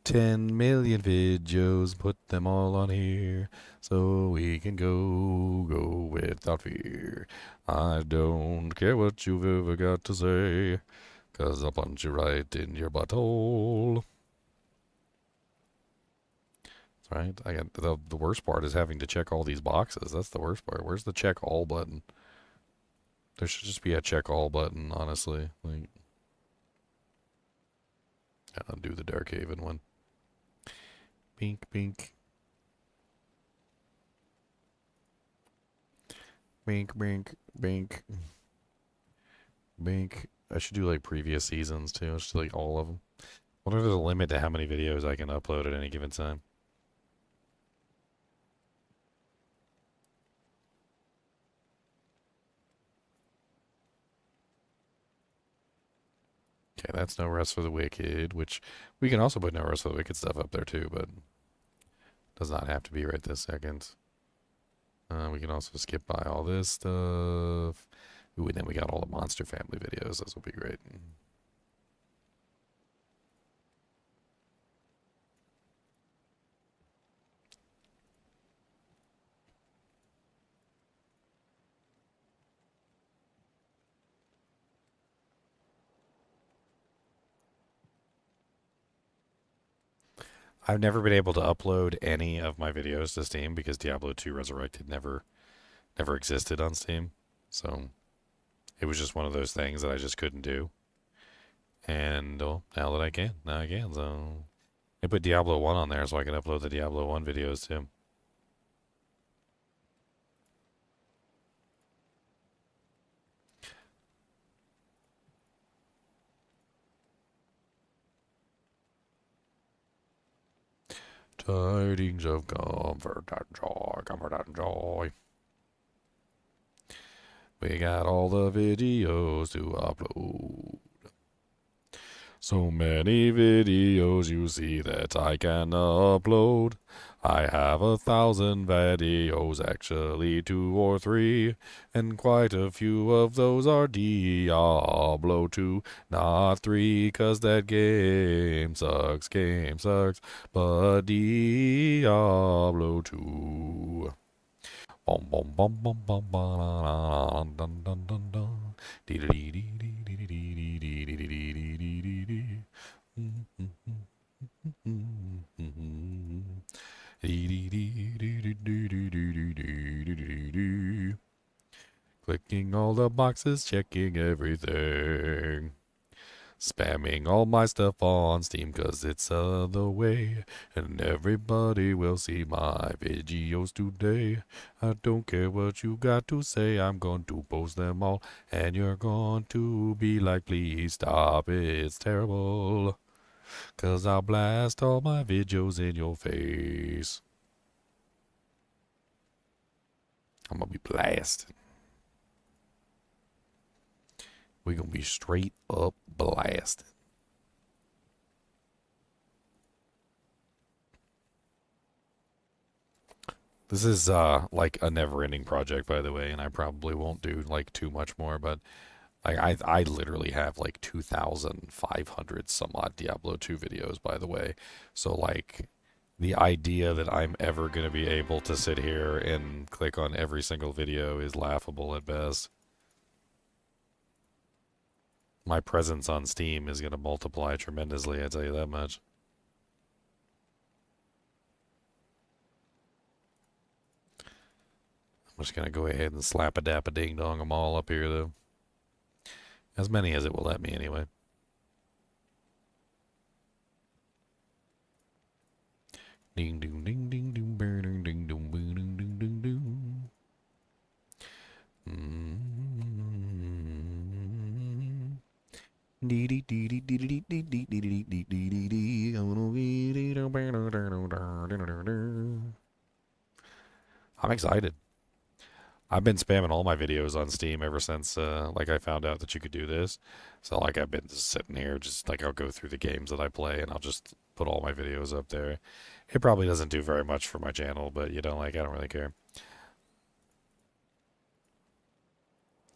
$10 million videos, put them all on here, so we can go without fear. I don't care what you've ever got to say, 'cause I'll punch you right in your butthole. Right? I got the worst part is having to check all these boxes. That's the worst part. Where's the check all button? There should just be a check all button, honestly. Like, I'll do the Darkhaven one. Bink, bink. Bink, bink, bink. Bink. I should do like previous seasons too. Just like all of them. I wonder if there's a limit to how many videos I can upload at any given time. Okay, that's No Rest for the Wicked, which we can also put No Rest for the Wicked stuff up there too, but does not have to be right this second. We can also skip by all this stuff. Ooh, and then we got all the Monster Family videos. Those will be great. I've never been able to upload any of my videos to Steam because Diablo II Resurrected never existed on Steam. So it was just one of those things that I just couldn't do. And well, now that I can, now I can. So I put Diablo 1 on there so I can upload the Diablo 1 videos too. Tidings of comfort and joy. We got all the videos to upload. So many videos you see that I can upload. I have 1,000 videos, actually 2 or 3, and quite a few of those are Diablo 2, not 3, 'cause that game sucks, but Diablo 2. Bum bum bum bum bum bum dun dun dun dun. Dee dee dee dee dee dee dee dee dee dee dee dee dee dee. Clicking all the boxes, checking everything. Spamming all my stuff on Steam 'cause it's the way. And everybody will see my videos today. I don't care what you got to say, I'm going to post them all. And you're going to be like, please stop, it's terrible. 'Cause I'll blast all my videos in your face. I'm gonna be blasted. We're gonna be straight up blasted. This is like a never-ending project, by the way, and I probably won't do like too much more, but I literally have like 2,500 some odd Diablo 2 videos, by the way. So like the idea that I'm ever going to be able to sit here and click on every single video is laughable at best. my presence on Steam is going to multiply tremendously, I tell you that much. I'm just going to go ahead and slap a dap a ding dong them all up here, though. As many as it will let me, anyway. Ding ding ding ding ding ding ding ding ding ding ding ding. I'm excited. I've been spamming all my videos on Steam ever since, like, I found out that you could do this. So, like, I've been just sitting here, just, like, I'll go through the games that I play, and I'll just put all my videos up there. It probably doesn't do very much for my channel, but, you know, like, I don't really care.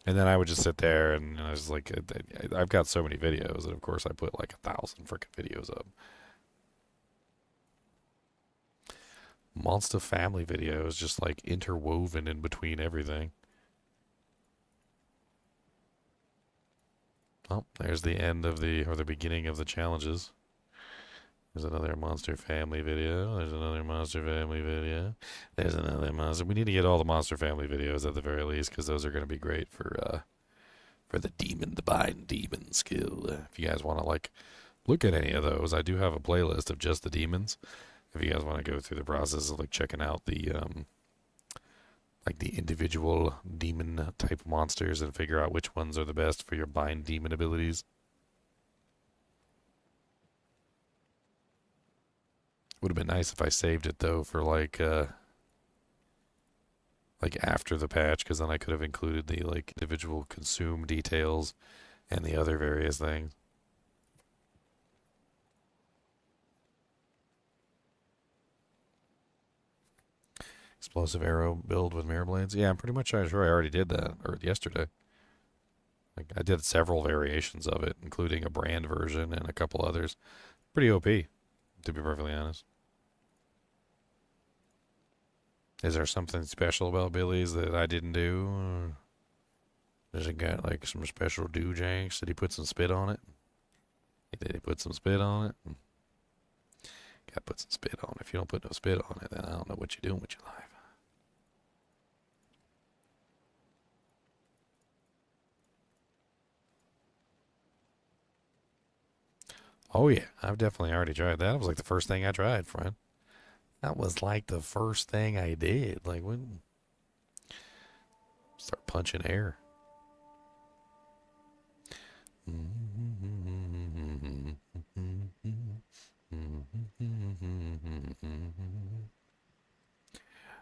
And then I would just sit there, and I was like, I've got so many videos, and of course I put, like, 1,000 freaking videos up. Monster Family videos, just, like, interwoven in between everything. Oh, there's the end of the, or the beginning of the challenges. There's another Monster Family video. There's another Monster Family video. There's another Monster. We need to get all the Monster Family videos at the very least, because those are going to be great for the demon, the bind demon skill. If you guys want to, like, look at any of those, I do have a playlist of just the demons. If you guys want to go through the process of, like, checking out the like the individual demon type monsters and figure out which ones are the best for your bind demon abilities. Would have been nice if I saved it though for like after the patch, because then I could have included the like individual consume details and the other various things. Explosive arrow build with mirror blades. Yeah, I'm pretty much sure I already did that, or yesterday. Like, I did several variations of it, including a brand version and a couple others. Pretty OP, to be perfectly honest. Is there something special about Billy's that I didn't do? Or does it got like some special do-janks? Did he put some spit on it? Did he put some spit on it? Gotta put some spit on it. If you don't put no spit on it, then I don't know what you're doing with your life. Oh yeah, I've definitely already tried that. It was like the first thing I tried, friend. That was like the first thing I did. Like, when start punching air.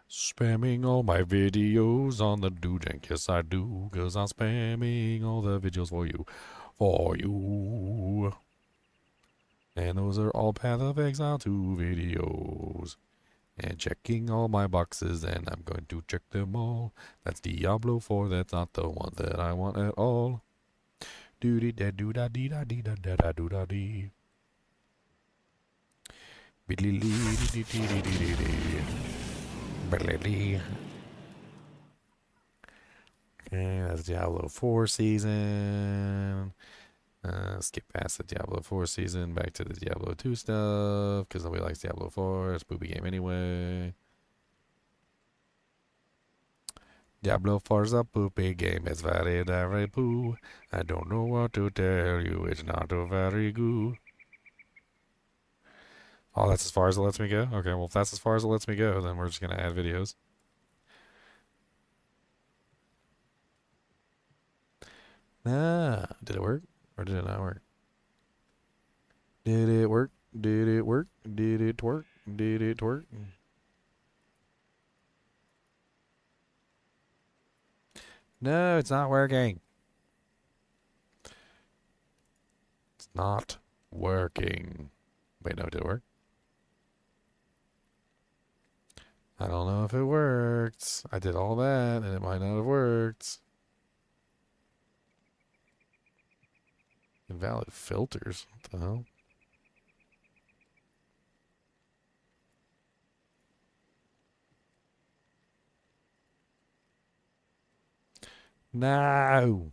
Spamming all my videos on the do-jank. Yes, I do, because I'm spamming all the videos for you. For you. And those are all Path of Exile 2 videos. And checking all my boxes, and I'm going to check them all. That's Diablo 4, that's not the one that I want at all. Doody da doo da dee da dee da da da doo da dee. Biddly dee dee dee dee dee dee. Biddly. Okay, that's Diablo 4 season. Skip past the Diablo 4 season, back to the Diablo 2 stuff, because nobody likes Diablo 4. It's a poopy game anyway. Diablo 4's a poopy game. It's very, very poo. I don't know what to tell you. It's not a very good. Oh, that's as far as it lets me go? Okay, well, if that's as far as it lets me go, then we're just going to add videos. Ah, did it work? Or did it not work? Did it work? Did it work? Did it work? Did it work? No, it's not working. It's not working. Wait, no, did it work? I don't know if it worked. I did all that, and it might not have worked. Invalid filters. What the hell? No!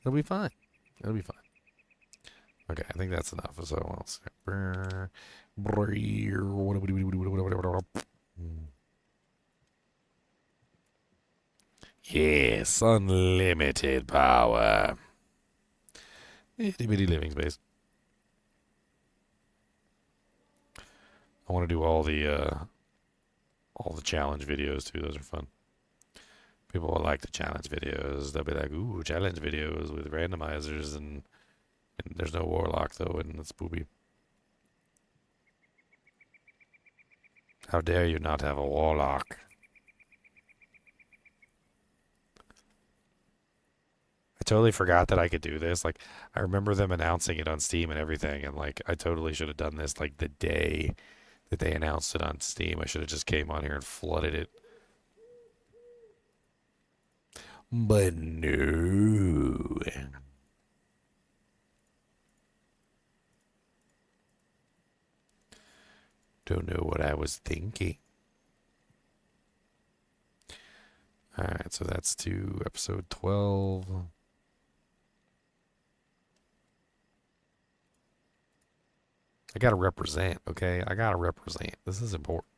It'll be fine. It'll be fine. Okay, I think that's enough. So let's yes, unlimited power. Itty bitty living space. I want to do all the challenge videos too. Those are fun. People will like the challenge videos. They'll be like, "Ooh, challenge videos with randomizers," and there's no Warlock though, and it's booby. How dare you not have a Warlock? I totally forgot that I could do this. Like, I remember them announcing it on Steam and everything, and like, I totally should have done this like the day that they announced it on Steam. I should have just came on here and flooded it. But no. Don't know what I was thinking. Alright, so that's to episode 12. I gotta represent, okay? I gotta represent. This is important.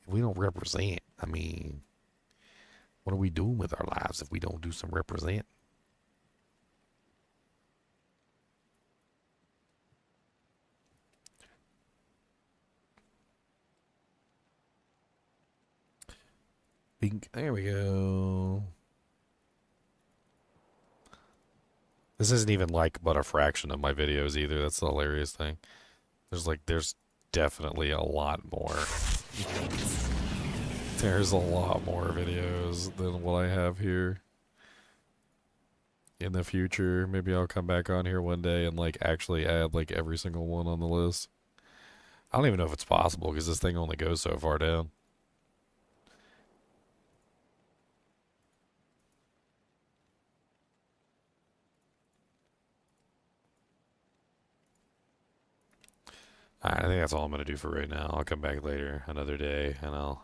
If we don't represent, I mean, what are we doing with our lives if we don't do some represent? Bink. There we go. This isn't even like but a fraction of my videos either. That's the hilarious thing. There's definitely a lot more. There's a lot more videos than what I have here. In the future, maybe I'll come back on here one day and like actually add like every single one on the list. I don't even know if it's possible because this thing only goes so far down. Alright, I think that's all I'm gonna do for right now. I'll come back later, another day, and I'll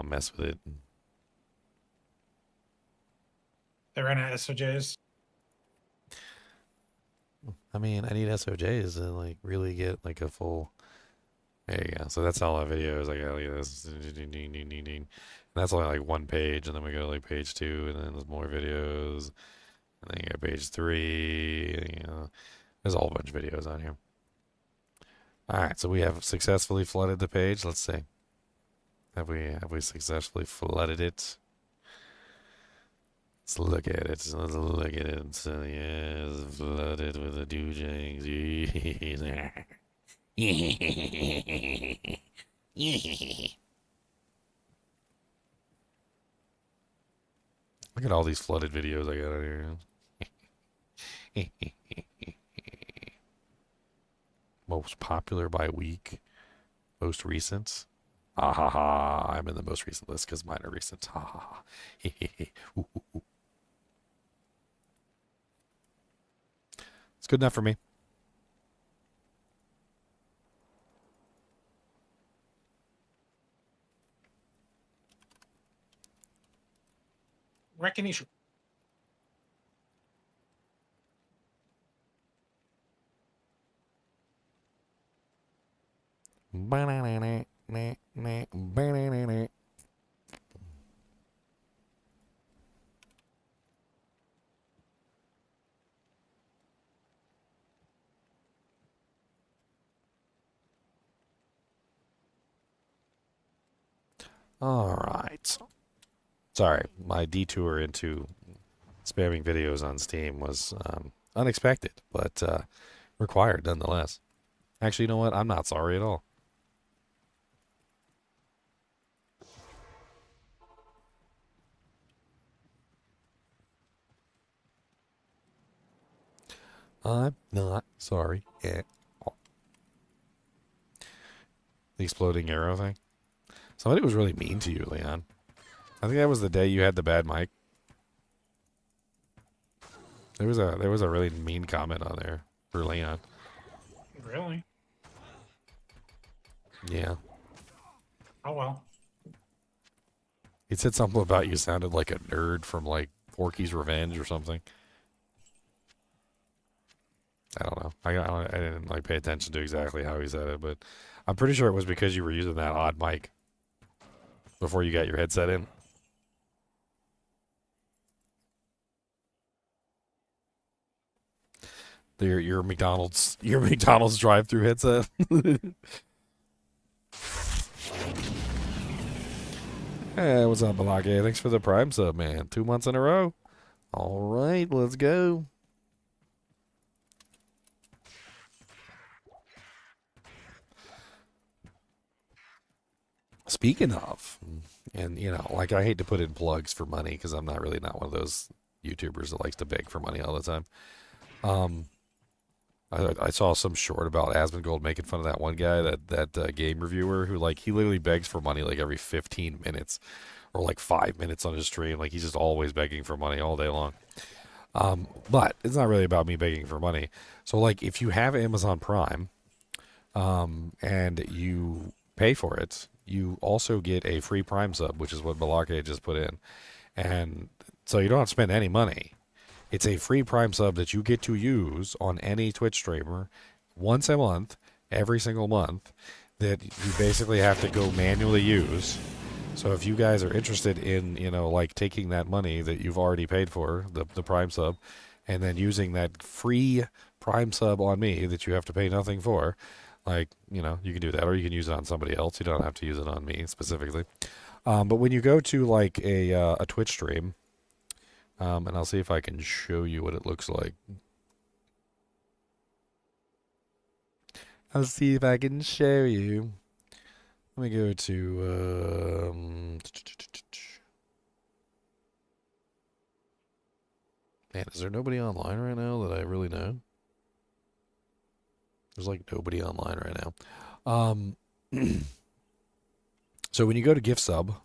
mess with it. They ran out of SOJs. I mean, I need SOJs to like really get like a full. There you go. So that's all my videos. I got like this, and that's only like one page, and then we go to like page 2, and then there's more videos, and then you got page 3. And, you know, there's a whole bunch of videos on here. All right, so we have successfully flooded the page. Let's see. Have we successfully flooded it? Let's look at it. Let's look at it. So yeah, it's flooded with the doojangs. Look at all these flooded videos I got out here. Most popular by week. Most recent. Ah ha ha. I'm in the most recent list because mine are recent. Ha ha ha. It's good enough for me. Recognition. All right. Sorry, my detour into spamming videos on Steam was unexpected, but required nonetheless. Actually, you know what? I'm not sorry at all. I'm not sorry at all. The exploding arrow thing. Somebody was really mean to you, Leon. I think that was the day you had the bad mic. There was a really mean comment on there for Leon. Really? Yeah. Oh well. He said something about you sounded like a nerd from like Porky's Revenge or something. I don't know. I didn't like pay attention to exactly how he said it, but I'm pretty sure it was because you were using that odd mic before you got your headset in. Your McDonald's drive-through headset. Hey, what's up, Balake? Thanks for the Prime sub, man. 2 months in a row. All right, let's go. Speaking of, and you know, like I hate to put in plugs for money because I'm not one of those YouTubers that likes to beg for money all the time. I saw some short about Asmongold making fun of that one guy, that game reviewer who like he literally begs for money like every 15 minutes or like 5 minutes on his stream. Like he's just always begging for money all day long. But it's not really about me begging for money. So like if you have Amazon Prime, and you pay for it, you also get a free Prime sub, which is what Balake just put in. And so you don't have to spend any money. It's a free Prime sub that you get to use on any Twitch streamer once a month, every single month, that you basically have to go manually use. So if you guys are interested in, you know, like taking that money that you've already paid for, the Prime sub, and then using that free Prime sub on me that you have to pay nothing for, like, you know, you can do that, or you can use it on somebody else. You don't have to use it on me specifically. But when you go to like a Twitch stream, and I'll see if I can show you what it looks like. I'll see if I can show you. Let me go to man, is there nobody online right now that I really know? There's like nobody online right now. So when you go to gift sub,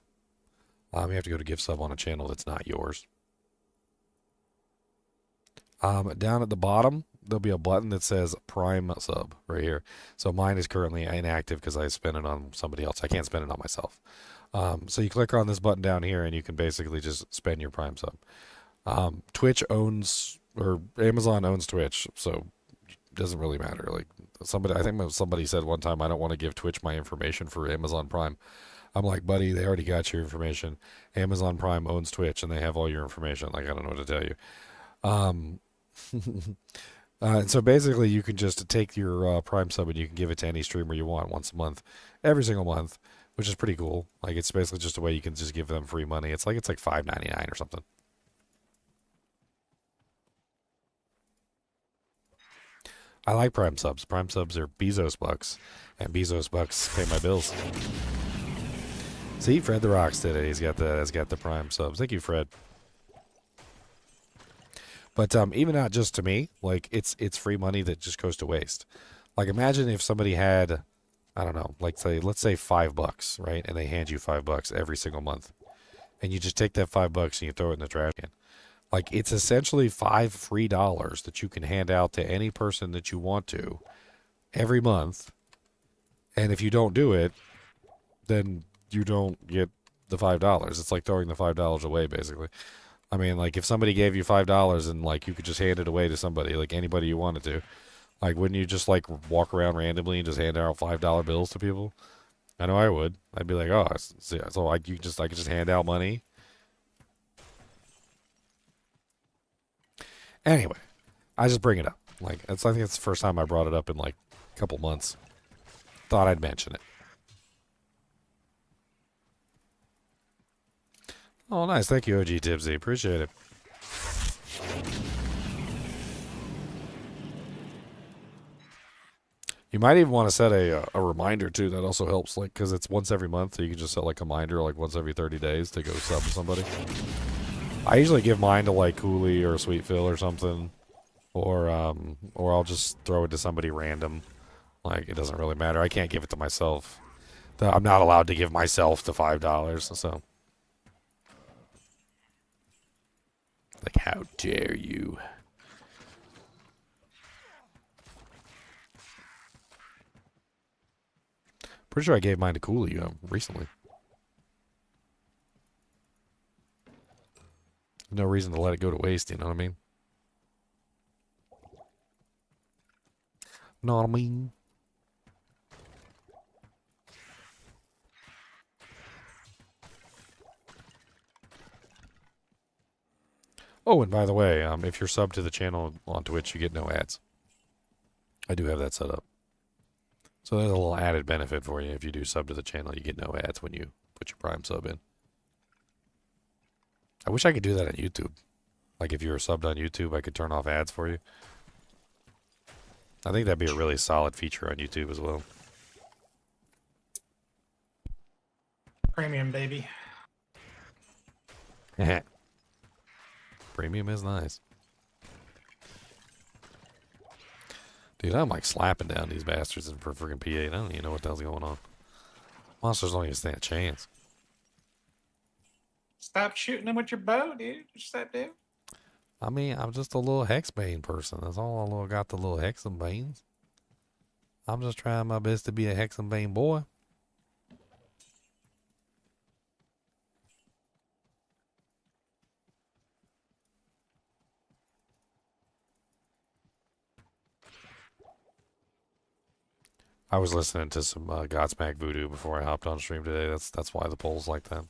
you have to go to gift sub on a channel that's not yours. Down at the bottom, there'll be a button that says Prime sub right here. So mine is currently inactive because I spent it on somebody else. I can't spend it on myself. So you click on this button down here and you can basically just spend your Prime sub. Twitch owns, or Amazon owns Twitch, so it doesn't really matter. Like I think somebody said one time, I don't want to give Twitch my information for Amazon Prime. I'm like, buddy, they already got your information. Amazon Prime owns Twitch and they have all your information. Like, I don't know what to tell you. And so basically you can just take your Prime sub and you can give it to any streamer you want once a month, every single month, which is pretty cool. Like, it's basically just a way you can just give them free money. It's like $5.99 or something. I like Prime subs. Prime subs are Bezos bucks, and Bezos bucks pay my bills. See, Fred the Rocks did it. He's got the Prime subs. Thank you, Fred. But even not just to me, like it's free money that just goes to waste. Like, imagine if somebody had, I don't know, like let's say $5, right? And they hand you $5 every single month, and you just take that $5 and you throw it in the trash can. Like, it's essentially $5 free that you can hand out to any person that you want to every month. And if you don't do it, then you don't get the $5. It's like throwing the $5 away, basically. I mean, like, if somebody gave you $5 and, like, you could just hand it away to somebody, like anybody you wanted to, like, wouldn't you just, like, walk around randomly and just hand out $5 bills to people? I know I would. I'd be like, oh, so I could just hand out money. Anyway, I just bring it up. Like, I think it's the first time I brought it up in, like, a couple months. Thought I'd mention it. Oh, nice. Thank you, OG Tipsy. Appreciate it. You might even want to set a reminder, too. That also helps, like, because it's once every month, so you can just set, like, a reminder, like, once every 30 days to go sub to somebody. I usually give mine to, like, Cooley or Sweet Phil or something. Or I'll just throw it to somebody random. Like, it doesn't really matter. I can't give it to myself. I'm not allowed to give myself the $5, so... Like, how dare you? Pretty sure I gave mine to Cooley recently. No reason to let it go to waste, you know what I mean? Know what I mean? Oh, and by the way, if you're subbed to the channel on Twitch, you get no ads. I do have that set up. So there's a little added benefit for you. If you do sub to the channel, you get no ads when you put your Prime sub in. I wish I could do that on YouTube. Like if you were subbed on YouTube, I could turn off ads for you. I think that'd be a really solid feature on YouTube as well. Premium, baby. Premium is nice. Dude, I'm like slapping down these bastards for freaking P8. I don't even know what the hell's going on. Monsters don't even stand a chance. Stop shooting them with your bow, dude. What's that do? I mean, I'm just a little hexbane person. That's all I got, the little hexabanes. I'm just trying my best to be a hexabane boy. I was listening to some Godsmack Voodoo before I hopped on stream today. That's why the poll's like that.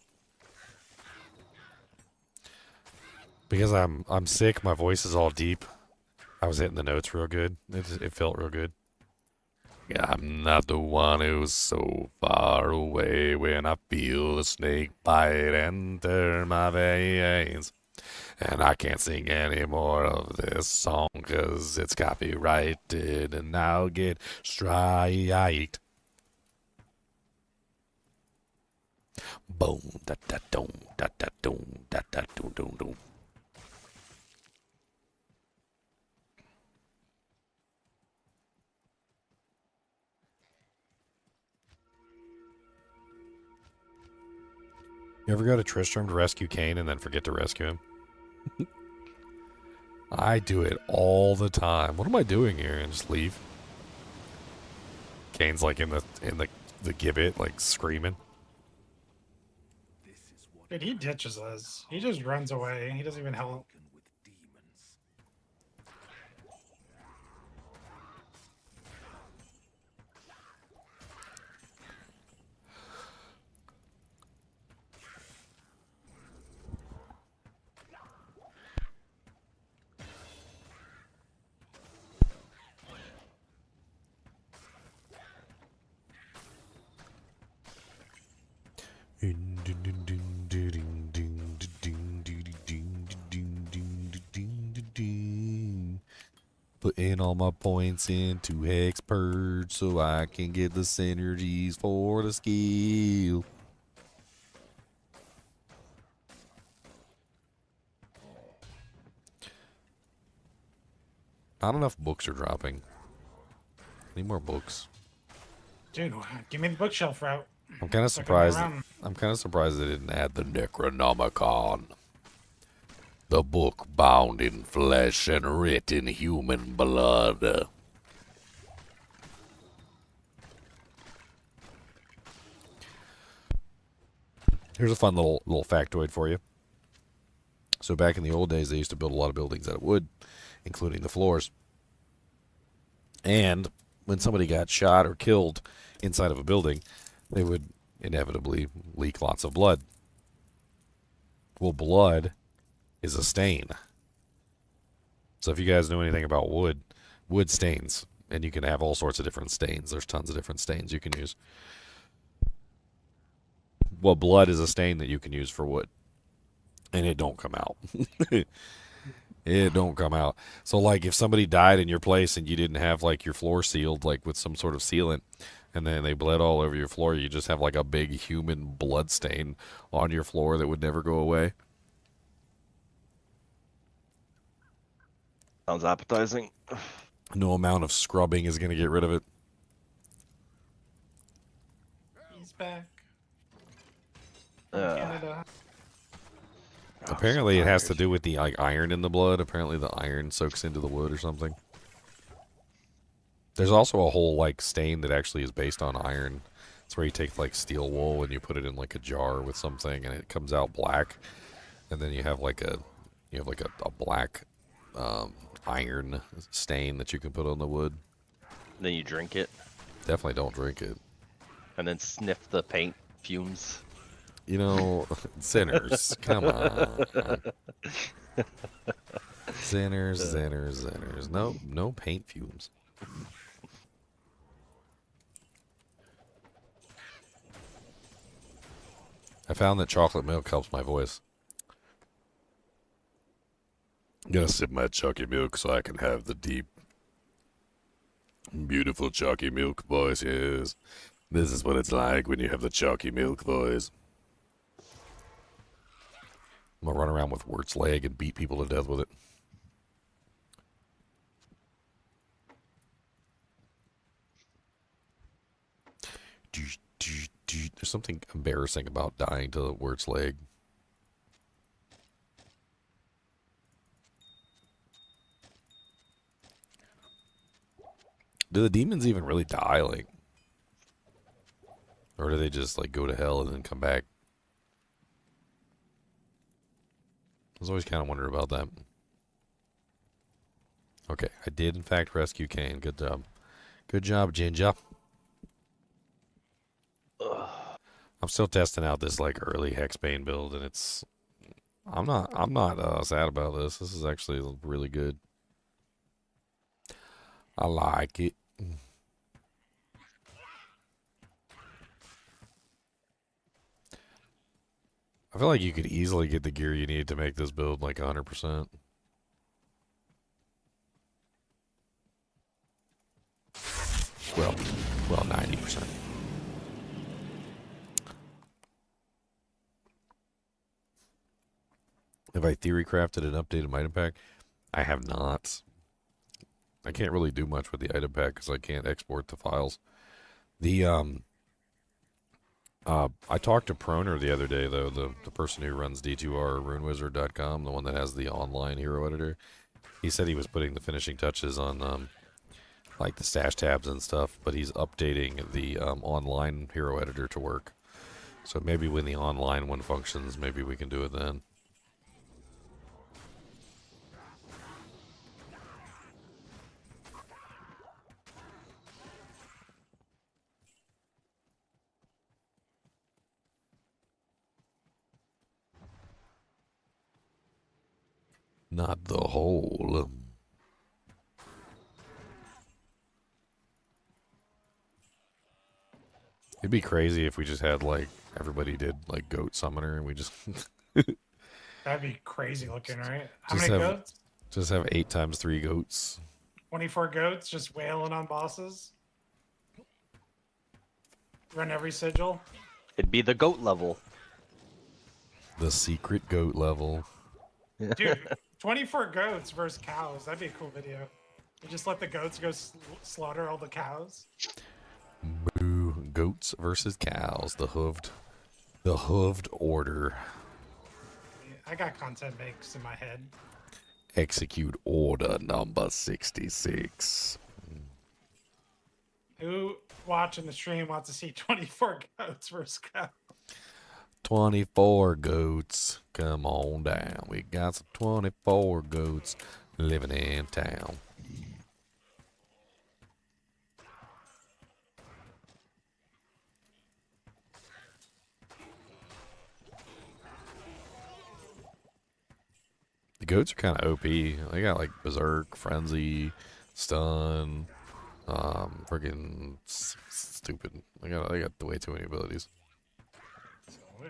Because I'm sick, my voice is all deep. I was hitting the notes real good. It felt real good. Yeah, I'm not the one who's so far away when I feel a snake bite enter my veins. And I can't sing any more of this song because it's copyrighted and I'll get striked. Boom, da da dum, da da dum, da da dum dum dum. You ever go to Tristram to rescue Cain and then forget to rescue him? I do it all the time. What am I doing here? And just leave. Cain's like in the gibbet, like screaming. Dude, he ditches us. He just runs away. He doesn't even help. Putting all my points into Hex Purge so I can get the synergies for the skill. Not enough books are dropping. Need more books. Dude, give me the bookshelf route. I'm kind of surprised. I'm kind of surprised they didn't add the Necronomicon. The book bound in flesh and writ in human blood. Here's a fun little factoid for you. So back in the old days, they used to build a lot of buildings out of wood, including the floors. And when somebody got shot or killed inside of a building, they would inevitably leak lots of blood. Well, blood is a stain. So if you guys know anything about wood stains, and you can have all sorts of different stains. There's tons of different stains you can use. Well, blood is a stain that you can use for wood. And it don't come out. It don't come out. So, like, if somebody died in your place and you didn't have, like, your floor sealed, like, with some sort of sealant, and then they bled all over your floor, you just have, like, a big human blood stain on your floor that would never go away. Sounds appetizing. No amount of scrubbing is going to get rid of it. He's back. Canada. Apparently, it has to do with the iron in the blood. Apparently, the iron soaks into the wood or something. There's also a whole stain that actually is based on iron. It's where you take steel wool and you put it in a jar with something, and it comes out black. And then you have a black iron stain that you can put on the wood. Then you drink it. Definitely don't drink it. And then sniff the paint fumes. You know, sinners, come on. Sinners. No paint fumes. I found that chocolate milk helps my voice. I'm gonna sip my chalky milk so I can have the deep, beautiful chalky milk voice. Yes, this is what it's like when you have the chalky milk voice. I'm gonna run around with Wirt's leg and beat people to death with it. There's something embarrassing about dying to Wirt's leg. Do the demons even really die, like? Or do they just, like, go to hell and then come back? I was always kind of wondering about that. Okay, I did, in fact, rescue Kane. Good job. Good job, Ginger. I'm still testing out this, like, early Hexbane build, and it's... I'm not sad about this. This is actually really good. I like it. I feel like you could easily get the gear you need to make this build like 100%. Well, 90%. Have I theory crafted an updated item pack? I have not. I can't really do much with the item pack because I can't export the files. I talked to Proner the other day, though, the person who runs D2R, runewizard.com, the one that has the online hero editor. He said he was putting the finishing touches on, like, the stash tabs and stuff, but he's updating the online hero editor to work. So maybe when the online one functions, maybe we can do it then. Not the whole. It'd be crazy if we just had, like, everybody did, like, goat summoner and we just... That'd be crazy looking, right? How Just many have- goats? Just have 8 times 3 goats. 24 goats just wailing on bosses. Run every sigil. It'd be the goat level. The secret goat level. Dude, 24 goats versus cows. That'd be a cool video. You just let the goats go slaughter all the cows. Moo. Goats versus cows. The hooved order. I got content makes in my head. Execute order number 66. Who watching the stream wants to see 24 goats versus cows? 24 goats. Come on down. We got some 24 goats living in town. The goats are kind of OP. They got like Berserk, Frenzy, Stun, freaking stupid. They got way too many abilities. We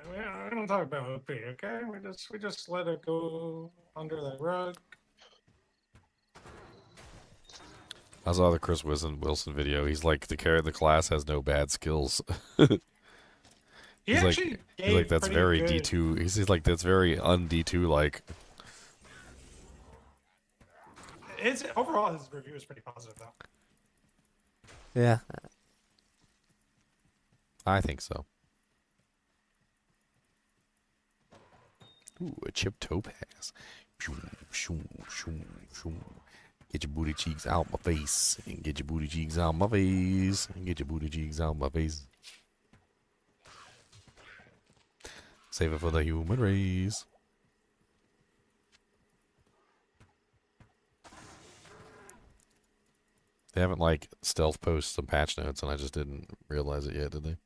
don't talk about OP, okay? We just let it go under the rug. I saw the Chris Wilson video. He's like, the class has no bad skills. He's like that's very good. D2. He's like that's very un-D2 like. Overall, his review is pretty positive, though. Yeah. I think so. Ooh, a chip topaz. Get your booty cheeks out my face. And get your booty cheeks out my face. And get your booty cheeks out my face. Save it for the human race. They haven't like stealth posted some patch notes, and I just didn't realize it yet, did they?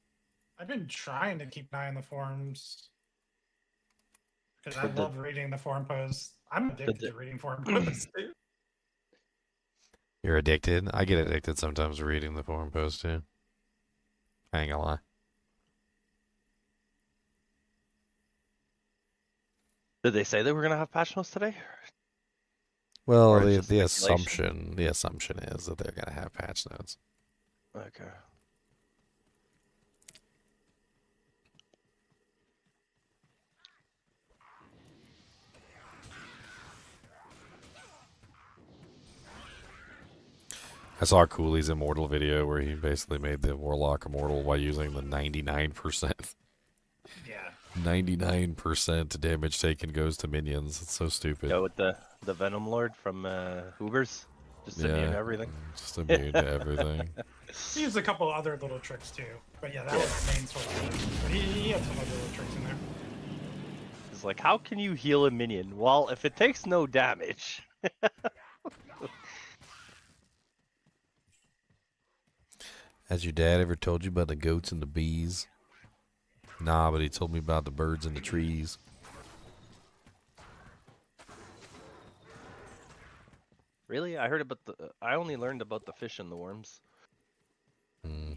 I've been trying to keep an eye on the forums because I But the- love reading the forum posts. I'm addicted to reading forum posts. Dude. You're addicted? I get addicted sometimes to reading the forum posts too. I ain't gonna lie. Did they say they were gonna have patch notes today? Well, Or it's the just assumption is that they're gonna have patch notes. Okay. I saw Cooley's Immortal video where he basically made the Warlock immortal by using the 99%. Yeah. 99% damage taken goes to minions. It's so stupid. Yeah, with the Venom Lord from Hoovers, just immune to everything. Just immune to everything. He used a couple other little tricks too, but yeah, that was the main source. But he had some other little tricks in there. It's like, how can you heal a minion? Well, if it takes no damage. Has your dad ever told you about the goats and the bees? Nah, but he told me about the birds and the trees. Really? I heard about the. I only learned about the fish and the worms. I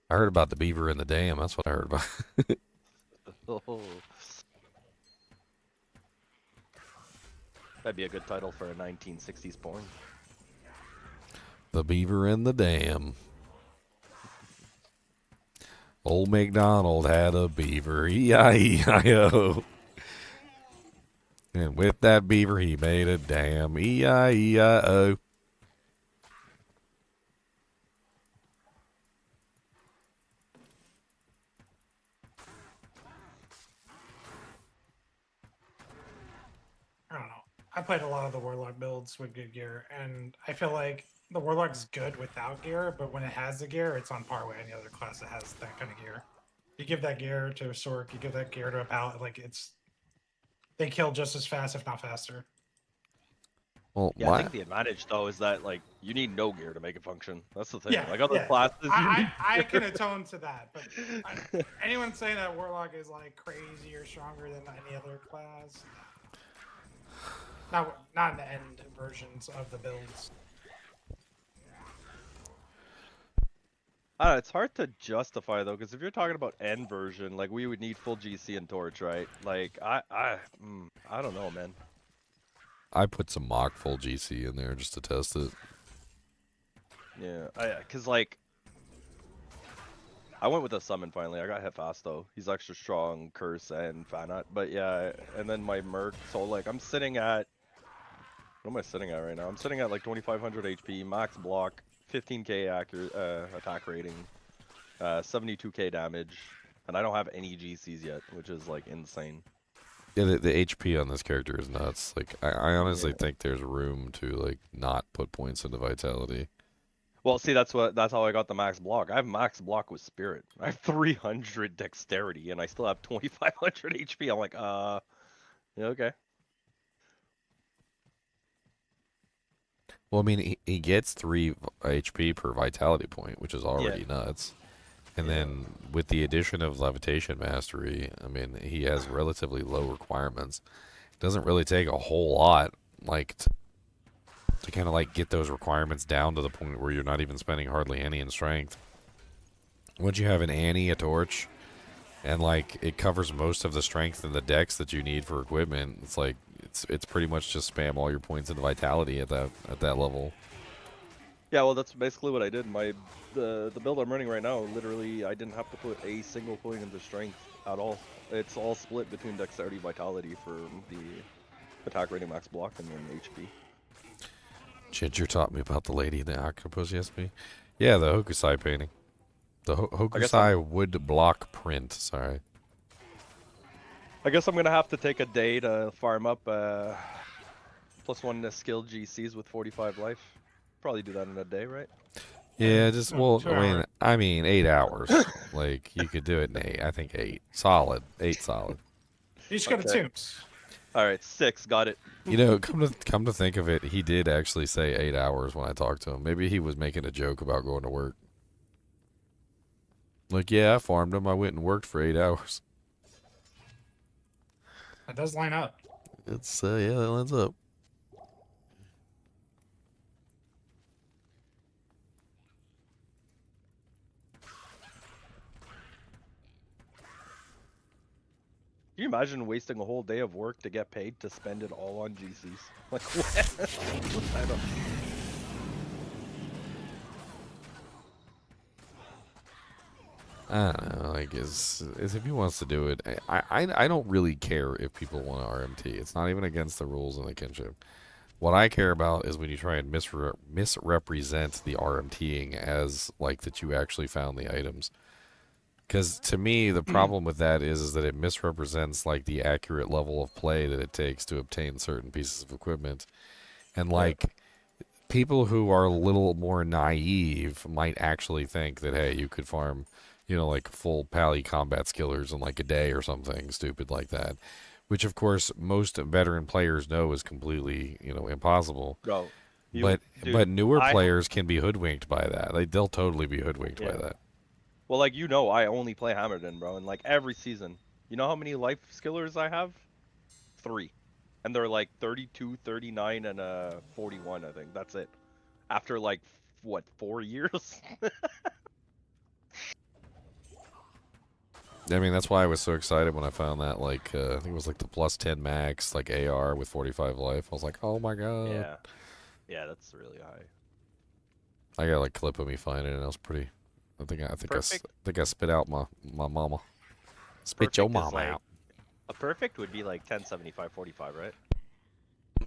heard about the beaver and the dam. That's what I heard about. Oh. That'd be a good title for a 1960s porn. The beaver and the dam. Old MacDonald had a beaver, E-I-E-I-O. And with that beaver, he made a dam, E-I-E-I-O. I don't know. I played a lot of the Warlock builds with good gear, and I feel like the Warlock's good without gear, but when it has the gear, it's on par with any other class that has that kind of gear. You give that gear to a Sork, you give that gear to a Pallet, like they kill just as fast, if not faster. Well, Yeah, I think the advantage though is that like you need no gear to make it function. That's the thing. Yeah, like other yeah. classes, I can atone to that, but anyone saying that Warlock is like crazy or stronger than any other class, not in the end versions of the builds. It's hard to justify though, because if you're talking about end version, like we would need full GC and torch, right? Like I don't know, man. I put some mock full GC in there just to test it. Yeah, cause like I went with a summon finally. I got hit fast though. He's extra strong, curse and fanat. But yeah, and then my merc. So like I'm sitting at, what am I sitting at right now? I'm sitting at like 2500 HP, max block, 15k accurate attack rating, 72k damage, and I don't have any GCs yet, which is like insane. Yeah, the HP on this character is nuts. Like I honestly think there's room to like not put points into vitality. Well, see, that's how I got the max block. I have max block with spirit. I have 300 dexterity, and I still have 2500 HP. I'm like, yeah, okay. Well, I mean, he gets 3 HP per vitality point, which is already nuts. And then with the addition of Levitation Mastery, I mean, he has relatively low requirements. It doesn't really take a whole lot, like, to kind of like get those requirements down to the point where you're not even spending hardly any in strength. Once you have an Annie, a torch, and like it covers most of the strength and the dex that you need for equipment, it's like it's pretty much just spam all your points into vitality at that level. Yeah, well, that's basically what I did. The build I'm running right now, literally, I didn't have to put a single point into strength at all. It's all split between dexterity, vitality for the attack rating, max block, and then HP. Ginger taught me about the lady in the octopus yesterday. Yeah, the Hokusai painting. The Hokusai wood block print, sorry. I guess I'm going to have to take a day to farm up +1 skill GCs with 45 life. Probably do that in a day, right? Yeah, just, well, I mean 8 hours. Like, you could do it in 8. I think 8. Solid. 8 solid. You just go to tombs. All right, 6. Got it. You know, come to think of it, he did actually say 8 hours when I talked to him. Maybe he was making a joke about going to work. Like, yeah, I farmed him. I went and worked for 8 hours. That does line up. It's yeah, that lines up. Can you imagine wasting a whole day of work to get paid to spend it all on GCs? Like, what? I don't... I don't know, like, is if he wants to do it, I don't really care if people want to RMT. It's not even against the rules in the kinship. What I care about is when you try and misrepresent the RMTing as, like, that you actually found the items. Because to me, the problem with that is that it misrepresents, like, the accurate level of play that it takes to obtain certain pieces of equipment. And, like, people who are a little more naive might actually think that, hey, you could farm, you know, like, full pally combat skillers in, like, a day or something stupid like that. Which, of course, most veteran players know is completely, you know, impossible. Bro, But newer players can be hoodwinked by that. They'll totally be hoodwinked by that. Well, like, you know, I only play Hammerden, bro, and, like, every season. You know how many life skillers I have? 3. And they're, like, 32, 39, and 41, I think. That's it. After, like, what, 4 years? I mean, that's why I was so excited when I found that, like, I think it was, like, the plus 10 max, like, AR with 45 life. I was like, oh, my God. Yeah. Yeah, that's really high. I got, like, a clip of me finding it, and I was pretty... I think I spit out my mama. Spit your mama out. A perfect would be like 1075 45, right?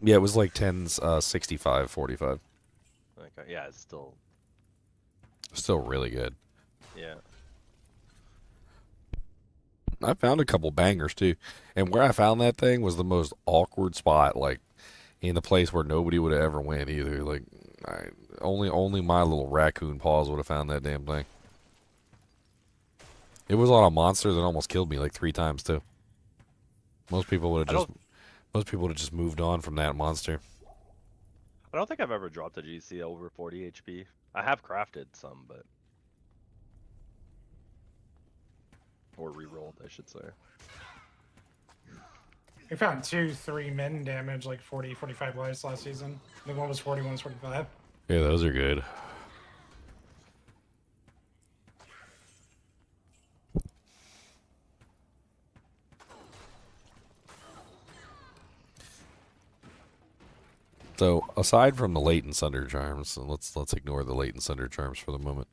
Yeah, it was like 65 45. Okay, yeah, it's still really good. Yeah. I found a couple bangers too, and where I found that thing was the most awkward spot, like in the place where nobody would have ever went either. Like, only my little raccoon paws would have found that damn thing. It was on a monster that almost killed me like 3 times too. Most people would have just moved on from that monster. I don't think I've ever dropped a GC over 40 HP. I have crafted some, but or rerolled, I should say. We found 2-3 min damage, like 40, 45 lives last season. The one was 40, one was 45. Yeah, those are good. So, aside from the latent Sunder charms, and let's ignore the latent Sunder charms for the moment.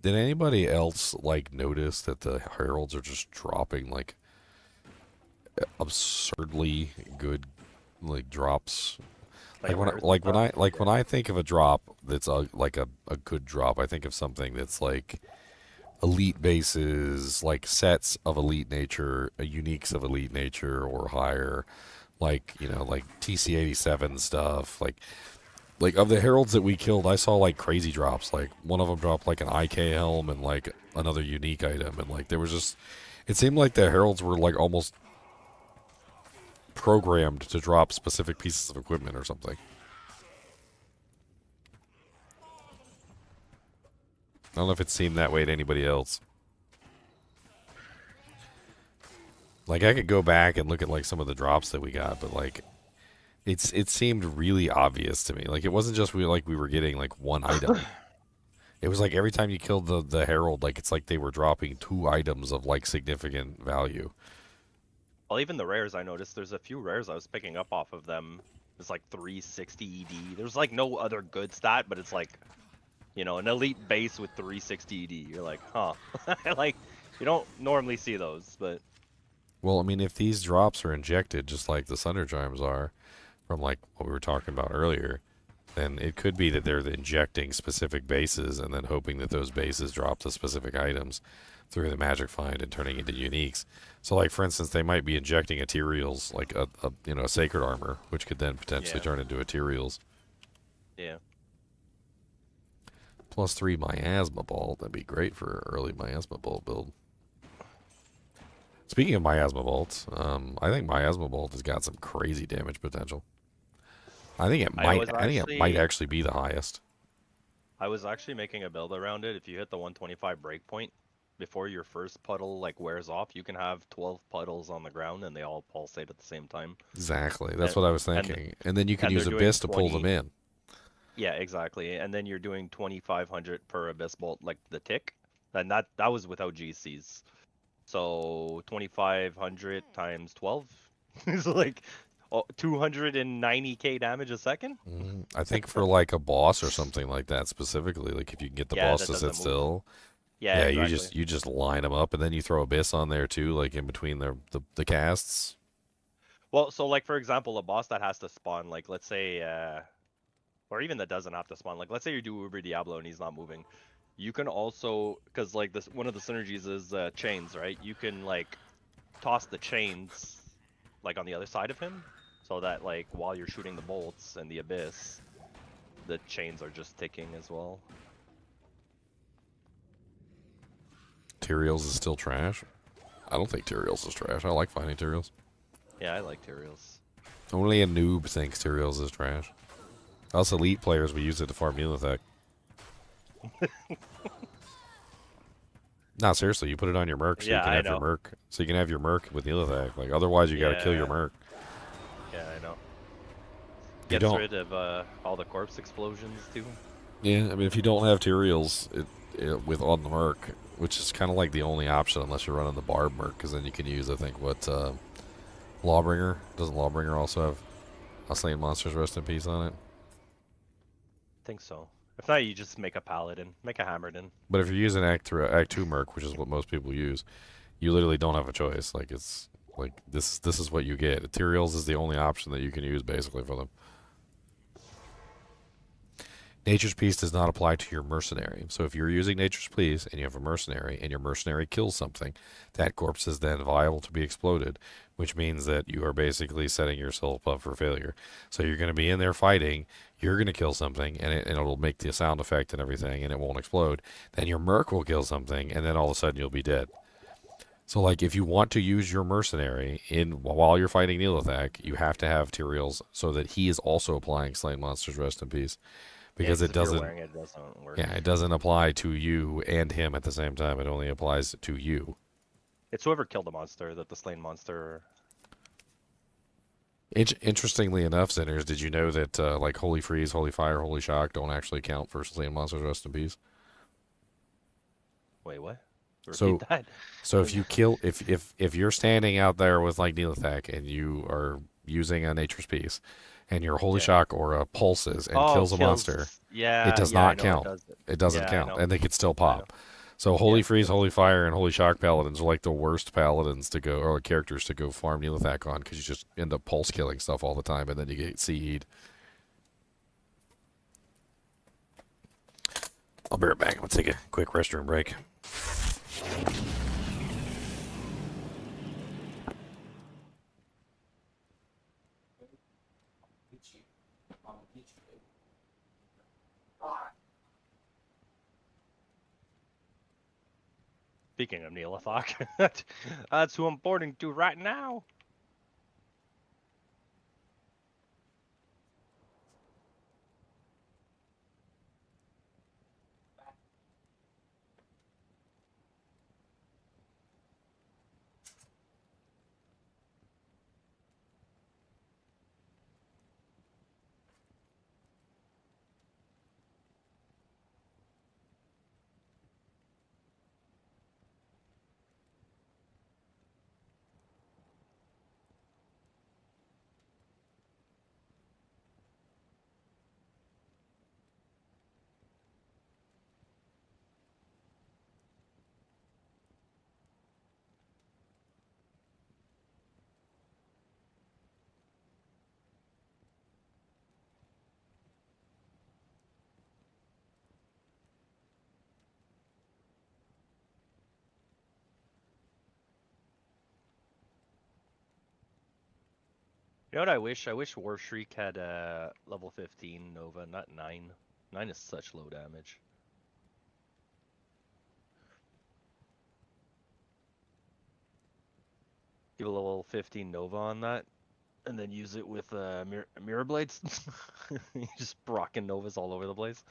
Did anybody else like notice that the heralds are just dropping like absurdly good like drops? Like when I think of a drop that's like a good drop, I think of something that's like elite bases, like sets of elite nature, uniques of elite nature or higher. Like, you know, like TC-87 stuff. Like of the heralds that we killed, I saw like crazy drops. Like one of them dropped like an IK helm and like another unique item, and like there was just, it seemed like the heralds were like almost programmed to drop specific pieces of equipment or something. I don't know if it seemed that way to anybody else. Like, I could go back and look at, like, some of the drops that we got, but, like, it seemed really obvious to me. Like, it wasn't just we were getting, like, one item. It was like every time you killed the Herald, like, it's like they were dropping 2 items of, like, significant value. Well, even the rares I noticed, there's a few rares I was picking up off of them. It's like 360 ED. There's, like, no other good stat, but it's like, you know, an elite base with 360 ED. You're like, huh. Like, you don't normally see those, but... Well, I mean, if these drops are injected just like the Sunder Charms are, from like what we were talking about earlier, then it could be that they're injecting specific bases and then hoping that those bases drop the specific items through the magic find and turning into uniques. So, like, for instance, they might be injecting ethereals, like a sacred armor, which could then potentially turn into ethereals. Yeah. +3 miasma ball. That'd be great for early miasma ball build. Speaking of Miasma Bolt, I think Miasma Bolt has got some crazy damage potential. I think it might actually be the highest. I was actually making a build around it. If you hit the 125 breakpoint before your first puddle like wears off, you can have 12 puddles on the ground and they all pulsate at the same time. Exactly. That's what I was thinking. And then you can use Abyss to pull them in. Yeah, exactly. And then you're doing 2,500 per Abyss Bolt, like the tick. And that was without GCs. So 2,500 times 12 is like 290k damage a second. I think for like a boss or something like that specifically, like if you can get the boss to sit still. Yeah, exactly. you just line them up, and then you throw Abyss on there too, like in between the casts. Well, so like for example, a boss that has to spawn, like let's say, or even that doesn't have to spawn, like let's say you do Uber Diablo and he's not moving. You can also, because like this, one of the synergies is chains, right? You can like toss the chains like on the other side of him, so that like while you're shooting the bolts and the Abyss, the chains are just ticking as well. Tyraels is still trash. I don't think Tyraels is trash. I like finding Tyraels. Yeah, I like Tyraels. Only a noob thinks Tyraels is trash. Us elite players, we use it to farm Neolithek. No, seriously, you put it on your Merc so you can have your Merc. So you can have your Merc with Neolithek. Like otherwise, you gotta kill your Merc. Yeah, I know. Gets rid of all the corpse explosions too. Yeah, I mean, if you don't have Tyraels with on the Merc, which is kind of like the only option unless you're running the Barb Merc, because then you can use, I think, what Lawbringer. Doesn't Lawbringer also have a Slain Monsters Rest in Peace on it? I think so. If not, you just make a Paladin, make a Hammerden. But if you're using Act 2 Merc, which is what most people use, you literally don't have a choice. Like it's like this is what you get. Tyraels is the only option that you can use basically for them. Nature's Peace does not apply to your mercenary. So if you're using Nature's Peace and you have a mercenary and your mercenary kills something, that corpse is then viable to be exploded, which means that you are basically setting yourself up for failure. So you're going to be in there fighting, you're going to kill something, and it'll make the sound effect and everything, and it won't explode. Then your merc will kill something, and then all of a sudden you'll be dead. So like if you want to use your mercenary while you're fighting Neolithek, you have to have Tyraels so that he is also applying Slain Monsters Rest in Peace. Because it doesn't work. Yeah, it doesn't apply to you and him at the same time. It only applies to you. It's whoever killed the monster that the slain monster. Interestingly enough, Sinners, did you know that like Holy Freeze, Holy Fire, Holy Shock don't actually count for Slain Monsters Rest in Peace? Wait, what? Repeat that. So if you kill, if you're standing out there with like Neolithek and you are using a Nature's Peace, and your Holy Shock or pulses and kills a monster, it does not count. It doesn't count, and they could still pop. So Holy Freeze, Holy Fire, and Holy Shock Paladins are like the worst paladins to go, or characters to go farm Neolithek on, because you just end up pulse killing stuff all the time, and then you get CE'd. I'll be right back. I'm going to take a quick restroom break. Speaking of Neolithek, that's who I'm boarding to right now. You know what I wish? I wish War Shriek had level 15 Nova, not 9. 9 is such low damage. Give a level 15 Nova on that, and then use it with mirror blades. You just rocking Novas all over the place.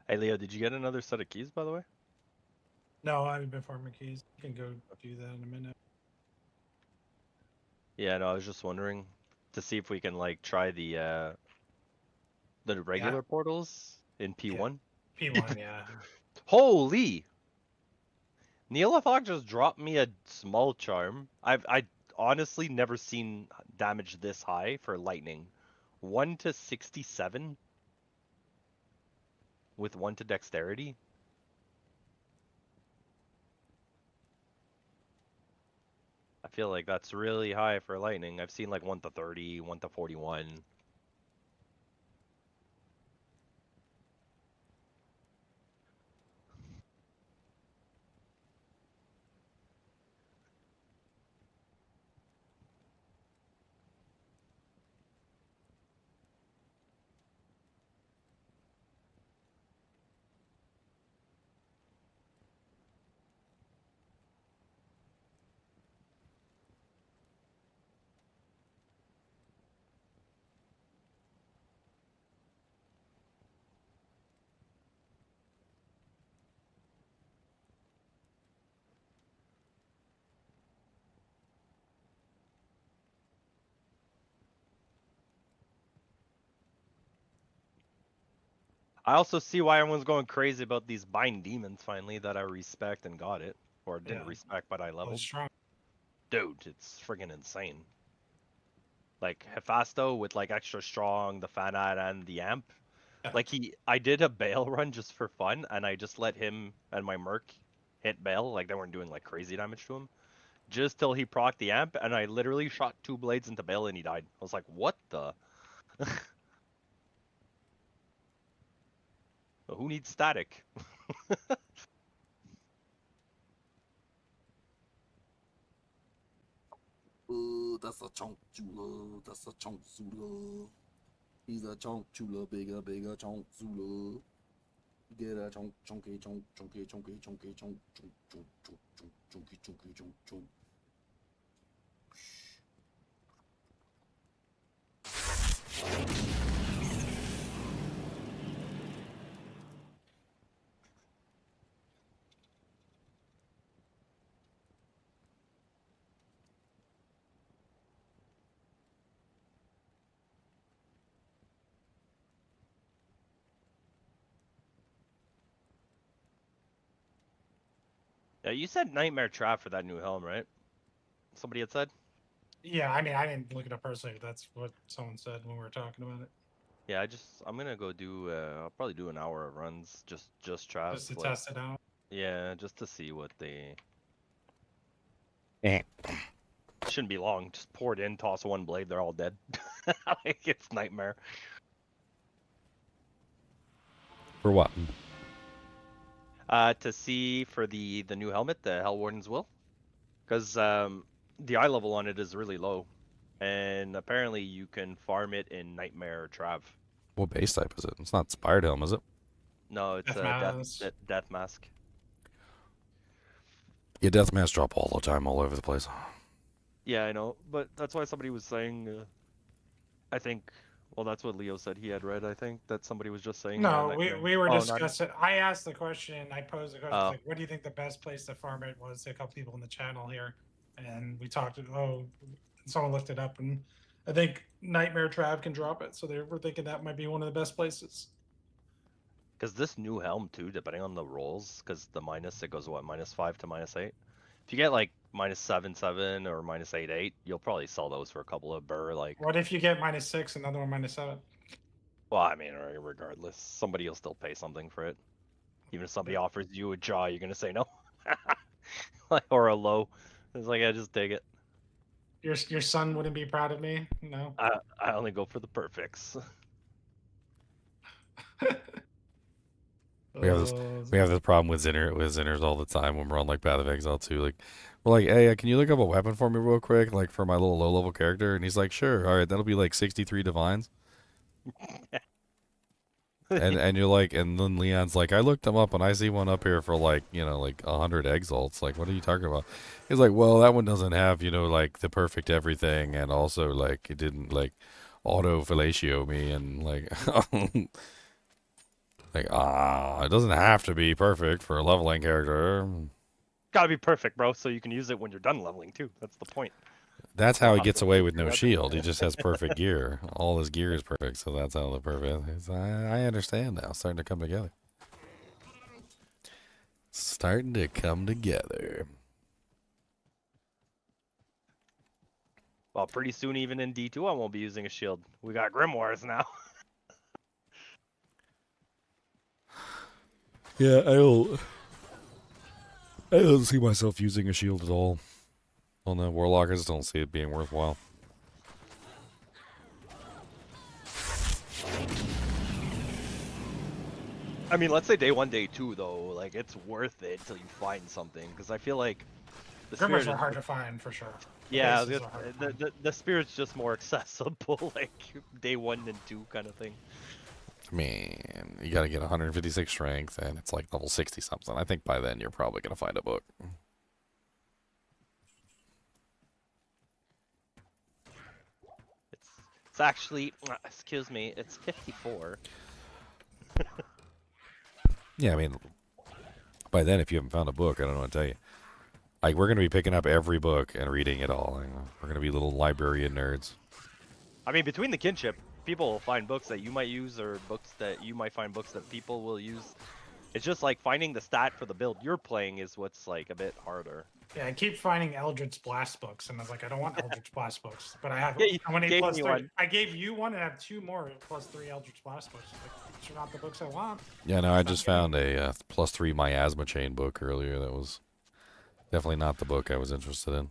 Hey Leo, did you get another set of keys, by the way? No, I haven't been farming keys. You can go do that in a minute. Yeah, no, I was just wondering to see if we can like try the regular portals in P1. P1, yeah. Holy! Neolithog just dropped me a small charm. I honestly never seen damage this high for lightning. 1 to 67 with 1 to dexterity. I feel like that's really high for lightning. I've seen like 1 to 30, 1 to 41. I also see why everyone's going crazy about these bind demons finally that I respect and got it. Or didn't respect, but I leveled. Strong. Dude, it's friggin' insane. Like Hephasto with like extra strong, the Fanat and the Amp. Like I did a Bale run just for fun, and I just let him and my Merc hit Bale. Like they weren't doing like crazy damage to him. Just till he procced the Amp, and I literally shot 2 blades into Bale and he died. I was like, what the? Who needs static? That's a chunk chula. That's a chunk zula. He's a chunk chula, bigger chunk zula. Get a chunk, chunky, chunk, chunky, chunky, chunky, chunk, chunk, chunk, chunk, chunk, chunky, chunky, chunk, chunk. Yeah, you said Nightmare Trap for that new helm, right? Somebody had said? Yeah, I mean, I didn't look it up personally. But that's what someone said when we were talking about it. Yeah, I'm gonna go do I'll probably do an hour of runs, just Trav. Just to like, test it out. Yeah, just to see what they Eh. shouldn't be long. Just pour it in, toss 1 blade, they're all dead. Like it's Nightmare. For what? To see for the new helmet, the Hell Warden's Will. Because the eye level on it is really low. And apparently you can farm it in Nightmare or Trav. What base type is it? It's not Spired Helm, is it? No, it's Death Mask. Yeah, Death Mask drop all the time, all over the place. Yeah, I know. But that's why somebody was saying, I think Well, that's what Leo said he had read. I think that somebody was just saying. No, Nightmare. we were Oh, discussing. I asked the question. I posed the question. Oh. Like, what do you think the best place to farm it was? To a couple people in the channel here, and we talked. Someone looked it up, and I think Nightmare Trav can drop it. So they were thinking that might be one of the best places. Because this new helm too, depending on the rolls, because the minus it goes what -5 to -8. If you get like -7/7 or -8/8, you'll probably sell those for a couple of burr. Like, What if you get -6, another one -7? well, I mean, regardless, somebody will still pay something for it. Even if somebody offers you a jaw, you're gonna say no, or a low. It's like, yeah, just take it. Your son wouldn't be proud of me. No. I only go for the perfects. We have this problem with Zinners all the time when we're on like Path of Exile too. Like, we're like, hey, can you look up a weapon for me real quick, like for my little low level character? And he's like, sure. All right, that'll be like 63 divines. and you're like, and then Leon's like, I looked them up and I see one up here for like, like 100 exalts. Like, what are you talking about? He's like, well, that one doesn't have, like the perfect everything, and also like it didn't like auto fellatio me, and like. Like, it doesn't have to be perfect for a leveling character. Gotta be perfect, bro, so you can use it when you're done leveling too. That's the point. That's how he gets away with no shield. He just has perfect gear. All his gear is perfect, so that's how the perfect is. I understand now. It's starting to come together. Starting to come together. Well, pretty soon, even in D2, I won't be using a shield. We got grimoires now. Yeah, I don't see myself using a shield at all. On the Warlock, I just don't see it being worthwhile. I mean, let's say day 1, day 2, though. Like, it's worth it till you find something. Because I feel like the Grimoires are hard to find for sure. Yeah, the spirit's just more accessible, like day 1 and 2 kind of thing. I mean, you gotta get 156 strength, and it's like level 60 something. I think by then you're probably gonna find a book. It's actually, excuse me, it's 54. Yeah, I mean, by then if you haven't found a book, I don't know what to tell you. Like, we're gonna be picking up every book and reading it all. We're gonna be little librarian nerds. I mean, between the kinship, people will find books that you might use, or books that you might find books that people will use. It's just like finding the stat for the build you're playing is what's like a bit harder. Yeah, I keep finding Eldritch Blast books, and I was like, I don't want Eldritch Blast books, but I have. Yeah, you I want gave me 3. one. I gave you one, and I have 2 more +3 Eldritch Blast books. Like, these are not the books I want. Yeah, no, I just found a +3 miasma chain book earlier. That was definitely not the book I was interested in.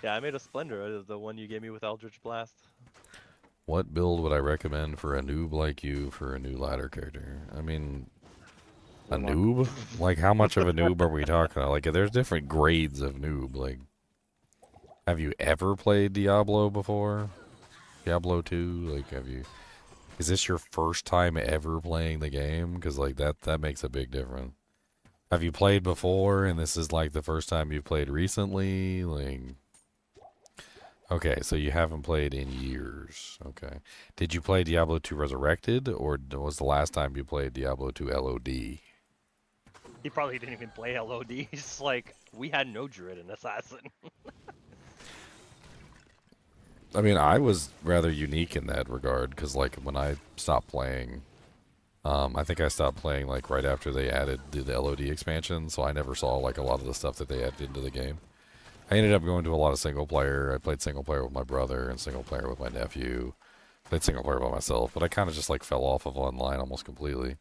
Yeah, I made a Splendor out of the one you gave me with Eldritch Blast. What build would I recommend for a noob like you for a new ladder character? I mean, a noob? Like, how much of a noob are we talking about? Like, there's different grades of noob. Like, have you ever played Diablo before? Diablo 2? Like, is this your first time ever playing the game? Because, like, that makes a big difference. Have you played before and this is, like, the first time you've played recently? Like, okay, so you haven't played in years. Okay. Did you play Diablo 2 Resurrected, or was the last time you played Diablo 2 LOD? He probably didn't even play LOD. He's like, we had no druid and assassin. I mean, I was rather unique in that regard, because, like, when I stopped playing, I think I stopped playing, like, right after they added the LOD expansion, so I never saw, like, a lot of the stuff that they added into the game. I ended up going to a lot of single player. I played single player with my brother and single player with my nephew. Played single player by myself, but I kind of just, like, fell off of online almost completely.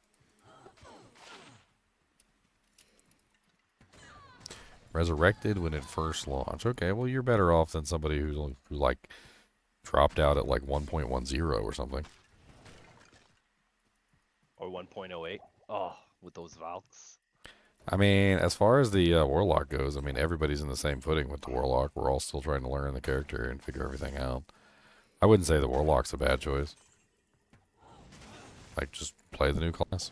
Resurrected when it first launched. Okay, well, you're better off than somebody who like, dropped out at, like, 1.10 or something. Or 1.08. Oh, with those Valks. I mean, as far as the Warlock goes, I mean, everybody's in the same footing with the Warlock. We're all still trying to learn the character and figure everything out. I wouldn't say the Warlock's a bad choice. Like, just play the new class.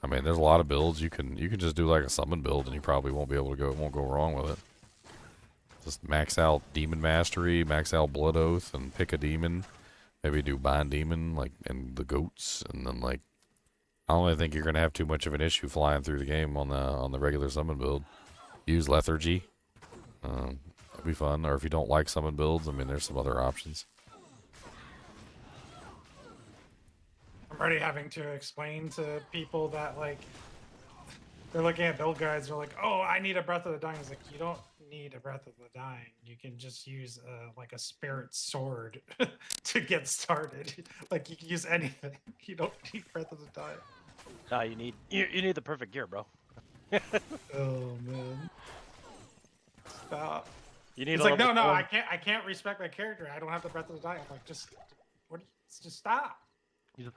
I mean, there's a lot of builds. You can just do like a summon build, and you probably won't be able to go. It won't go wrong with it. Just max out Demon Mastery, max out Blood Oath, and pick a demon. Maybe do Bond Demon, like, and the goats, and then, like, I don't really think you're going to have too much of an issue flying through the game on the regular summon build. Use Lethargy. That'd be fun. Or if you don't like summon builds, I mean, there's some other options. I'm already having to explain to people that, like, they're looking at build guides, they're like, oh, I need a Breath of the Dying. It's like, you don't need a Breath of the Dying. You can just use, like, a Spirit Sword to get started. Like, you can use anything. You don't need Breath of the Dying. Nah, you need the perfect gear, bro. Oh, man. Stop. You need It's a like, no, level no, 4. I can't respect my character. I don't have the Breath of the Dying. I'm like, just stop.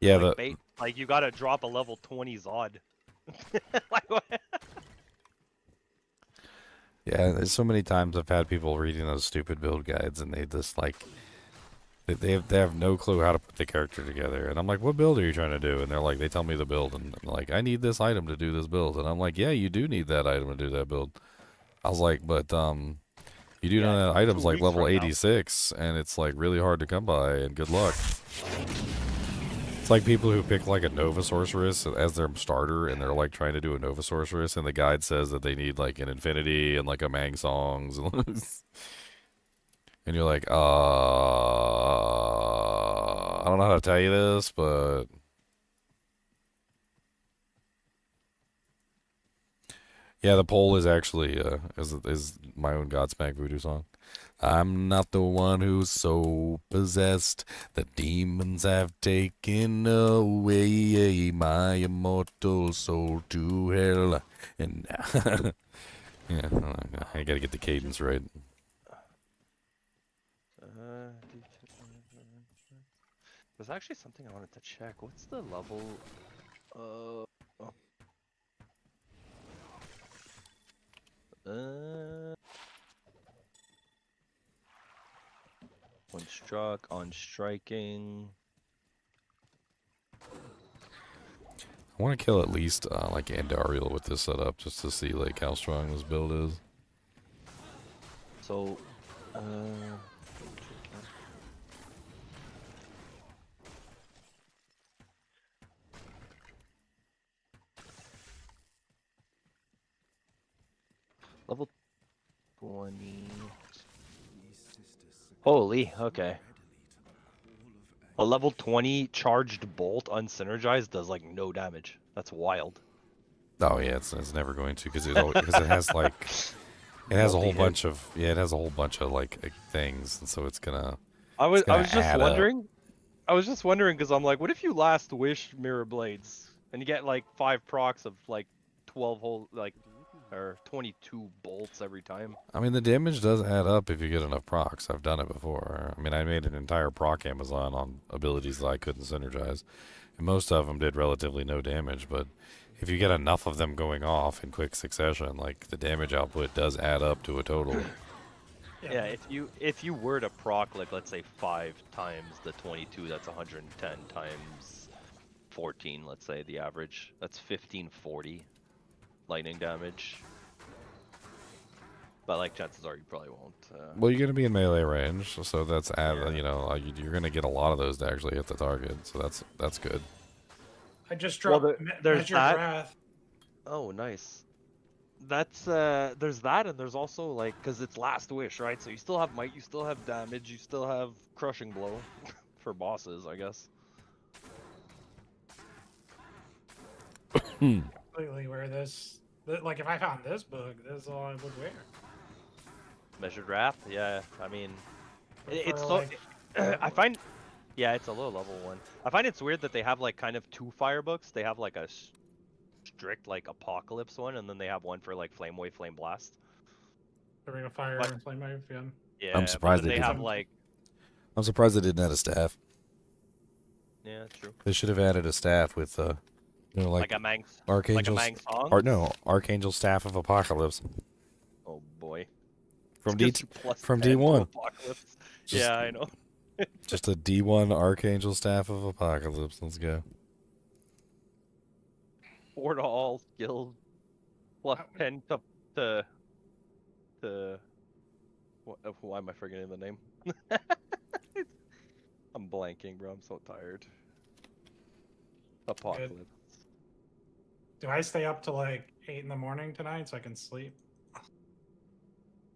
Yeah, like, like you gotta drop a level 20 Zod. Like, what? Yeah, there's so many times I've had people reading those stupid build guides, and they just, like, they have no clue how to put the character together. And I'm like, what build are you trying to do? And they're like, they tell me the build, and I'm like, I need this item to do this build. And I'm like, yeah, you do need that item to do that build. I was like, but you do know that item's like level 86, and it's like really hard to come by, and good luck. It's like people who pick like a Nova Sorceress as their starter, and they're like trying to do a Nova Sorceress, and the guide says that they need like an Infinity and like a Mang Songs. And you're like, I don't know how to tell you this, but yeah, the poll is actually is my own Godsmack Voodoo song. I'm not the one who's so possessed. The demons have taken away my immortal soul to hell. And yeah, I gotta get the cadence right. There's actually something I wanted to check. What's the level? One struck, on striking. I want to kill at least like Andariel with this setup, just to see like how strong this build is. So, level 20. Holy, okay. A level 20 charged bolt unsynergized does like no damage. That's wild. Oh yeah, it's never going to because it has like it has a whole bunch of like things, and so it's gonna. I was just wondering. Up. I was just wondering because I'm like, what if you last wish Mirror Blades and you get like 5 procs of like 12 whole like or 22 bolts every time? I mean, the damage does add up if you get enough procs. I've done it before. I mean, I made an entire proc Amazon on abilities that I couldn't synergize, and most of them did relatively no damage. But if you get enough of them going off in quick succession, like the damage output does add up to a total. Yeah, if you were to proc like let's say 5 times the 22, that's 110 times 14. Let's say the average. That's 1540 lightning damage. But like chances are you probably won't. Well, you're gonna be in melee range, so that's you know you're gonna get a lot of those to actually hit the target. So that's good. I just dropped there's that. Wrath. Oh, nice. That's there's that, and there's also like because it's last wish, right? So you still have might, you still have damage, you still have crushing blow for bosses, I guess. Completely wear this. Like if I found this book, this is all I would wear. Measured Raft, yeah. I mean, it's so. Like, I find, yeah, it's a low level one. I find it's weird that they have like kind of 2 fire books. They have like a strict like apocalypse one, and then they have one for like flame wave, flame blast. Ring of fire and flame wave, yeah. Yeah, I'm surprised they have like. I'm surprised they didn't add a staff. Yeah, true. They should have added a staff with you know, like a Mang, Archangel, like a Mang song? or no, Archangel Staff of Apocalypse. Oh boy. From from D1. Yeah, I know. Just a D1 Archangel Staff of Apocalypse. Let's go. 4 to all skills, plus 10 to why am I forgetting the name? I'm blanking, bro. I'm so tired. Apocalypse. Do I stay up till like 8 in the morning tonight so I can sleep?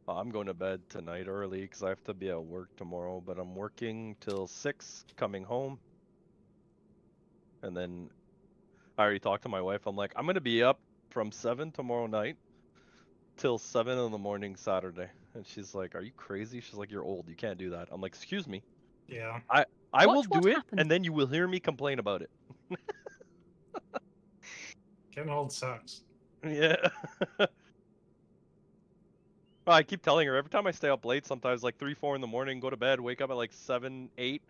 I'm going to bed tonight early because I have to be at work tomorrow, but I'm working till 6, coming home. And then I already talked to my wife. I'm like, I'm going to be up from 7 tomorrow night till 7 in the morning Saturday. And she's like, are you crazy? She's like, you're old. You can't do that. I'm like, excuse me. Yeah. I will Watch what do it, happens. and then you will hear me complain about it. Getting old sucks. Yeah. Well, I keep telling her every time I stay up late, sometimes like 3, 4 in the morning, go to bed, wake up at like 7, 8.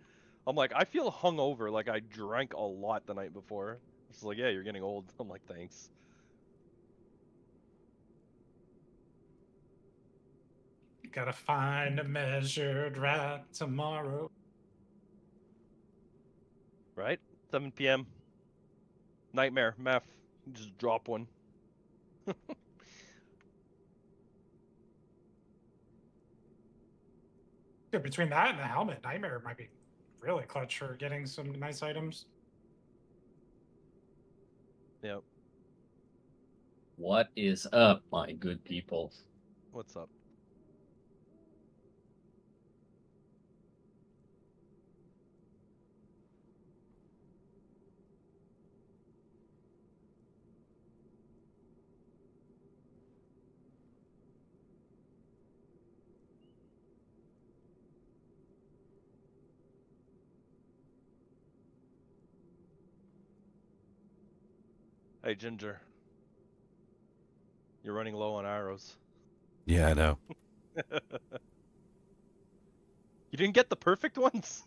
I'm like, I feel hungover, like I drank a lot the night before. She's like, yeah, you're getting old. I'm like, thanks. Gotta find a measured right tomorrow. Right? 7 p.m. Nightmare, meth. Just drop one. Dude, between that and the helmet, Nightmare might be really clutch for getting some nice items. Yep. What is up, my good people? What's up? Hey, Ginger. You're running low on arrows. Yeah, I know. You didn't get the perfect ones?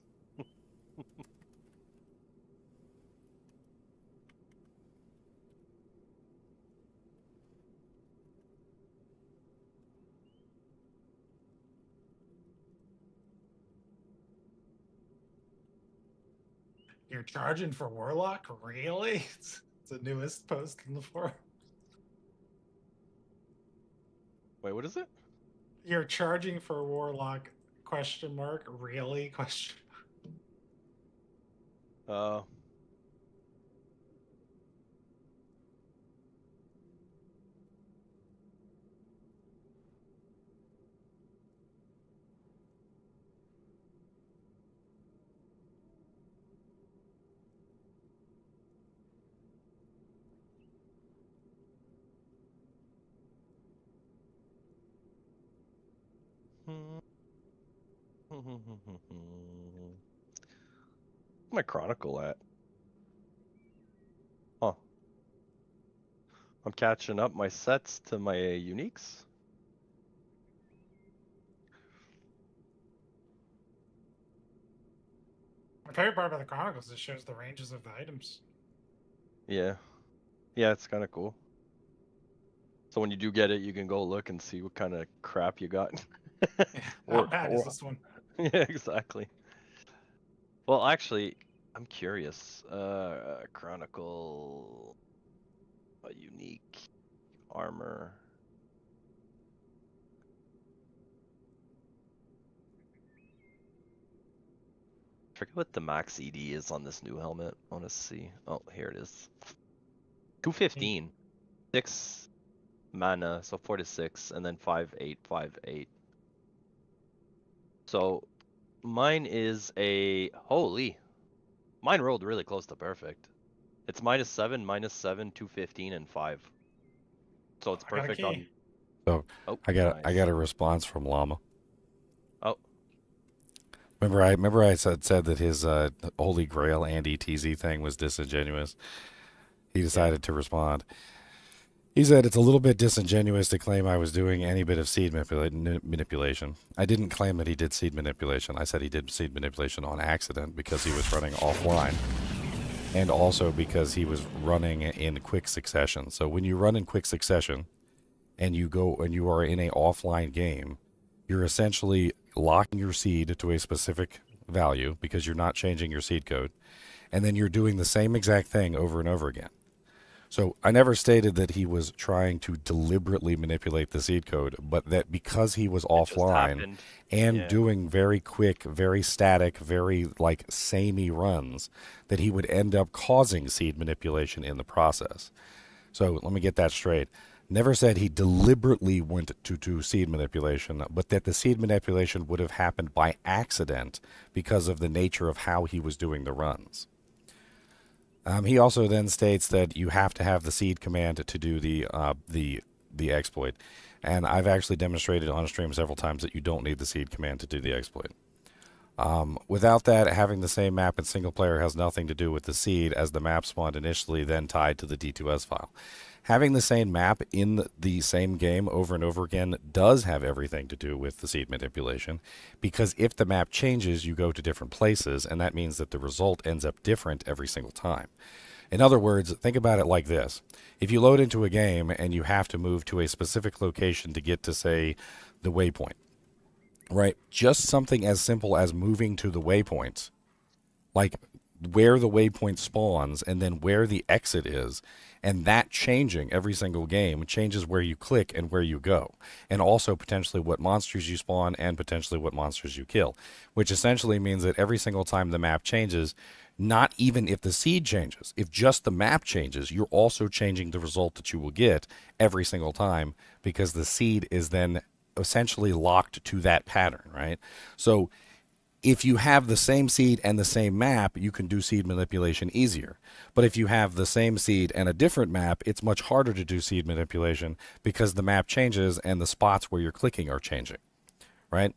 You're charging for Warlock? Really? It's the newest post in the forum. Wait, what is it? You're charging for Warlock? Question mark. Really? Question. My Chronicle at? Huh. I'm catching up my sets to my uniques. My favorite part about the Chronicles is it shows the ranges of the items. Yeah. Yeah, it's kind of cool. So when you do get it, you can go look and see what kind of crap you got. How bad is this one? Yeah, exactly. Well, actually, I'm curious. Chronicle, a unique armor. I forget what the max ED is on this new helmet. I want to see. Oh, here it is. 215. 6 mana, so 4 to 6, and then 5, 8, 5, 8. So mine is a holy. Mine rolled really close to perfect. It's -7, -7, 215, and 5. So it's perfect on. So Oh, I got nice. a response from Llama. Oh. Remember I said that his Holy Grail Andy TZ thing was disingenuous. He decided to respond. He said it's a little bit disingenuous to claim I was doing any bit of seed manipulation. I didn't claim that he did seed manipulation. I said he did seed manipulation on accident because he was running offline. And also because he was running in quick succession. So when you run in quick succession and you are in a offline game, you're essentially locking your seed to a specific value because you're not changing your seed code. And then you're doing the same exact thing over and over again. So I never stated that he was trying to deliberately manipulate the seed code, but that because he was offline happened. and Yeah. doing very quick, very static, very like samey runs, that he would end up causing seed manipulation in the process. So let me get that straight. Never said he deliberately went to do seed manipulation, but that the seed manipulation would have happened by accident because of the nature of how he was doing the runs. He also then states that you have to have the seed command to do the exploit, and I've actually demonstrated on stream several times that you don't need the seed command to do the exploit. Without that, having the same map in single player has nothing to do with the seed, as the map spawned initially, then tied to the D2S file. Having the same map in the same game over and over again does have everything to do with the seed manipulation, because if the map changes, you go to different places, and that means that the result ends up different every single time. In other words, think about it like this. If you load into a game and you have to move to a specific location to get to, say, the waypoint, right? Just something as simple as moving to the waypoints, like where the waypoint spawns and then where the exit is, and that changing every single game changes where you click and where you go, and also potentially what monsters you spawn and potentially what monsters you kill, which essentially means that every single time the map changes, not even if the seed changes, if just the map changes, you're also changing the result that you will get every single time, because the seed is then essentially locked to that pattern, right? So if you have the same seed and the same map, you can do seed manipulation easier. But if you have the same seed and a different map, it's much harder to do seed manipulation because the map changes and the spots where you're clicking are changing, right?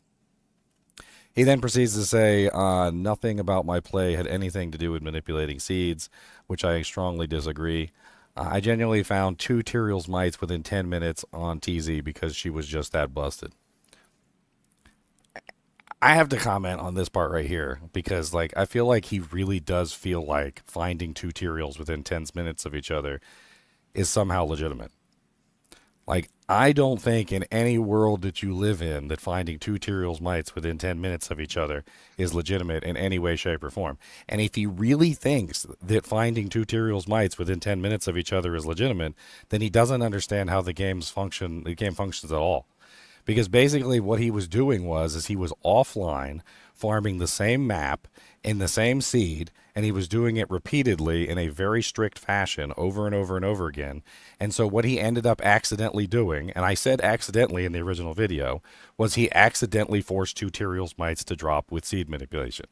He then proceeds to say, nothing about my play had anything to do with manipulating seeds, which I strongly disagree. I genuinely found 2 Tyrael's mites within 10 minutes on TZ because she was just that busted. I have to comment on this part right here because, like, I feel like he really does feel like finding 2 Tyraels within 10 minutes of each other is somehow legitimate. Like, I don't think in any world that you live in that finding 2 Tyrael's mites within 10 minutes of each other is legitimate in any way, shape, or form. And if he really thinks that finding 2 Tyrael's mites within 10 minutes of each other is legitimate, then he doesn't understand how the game functions at all. Because basically what he was doing is he was offline farming the same map in the same seed, and he was doing it repeatedly in a very strict fashion over and over and over again. And so what he ended up accidentally doing, and I said accidentally in the original video, was he accidentally forced 2 Tyrael's mites to drop with seed manipulation.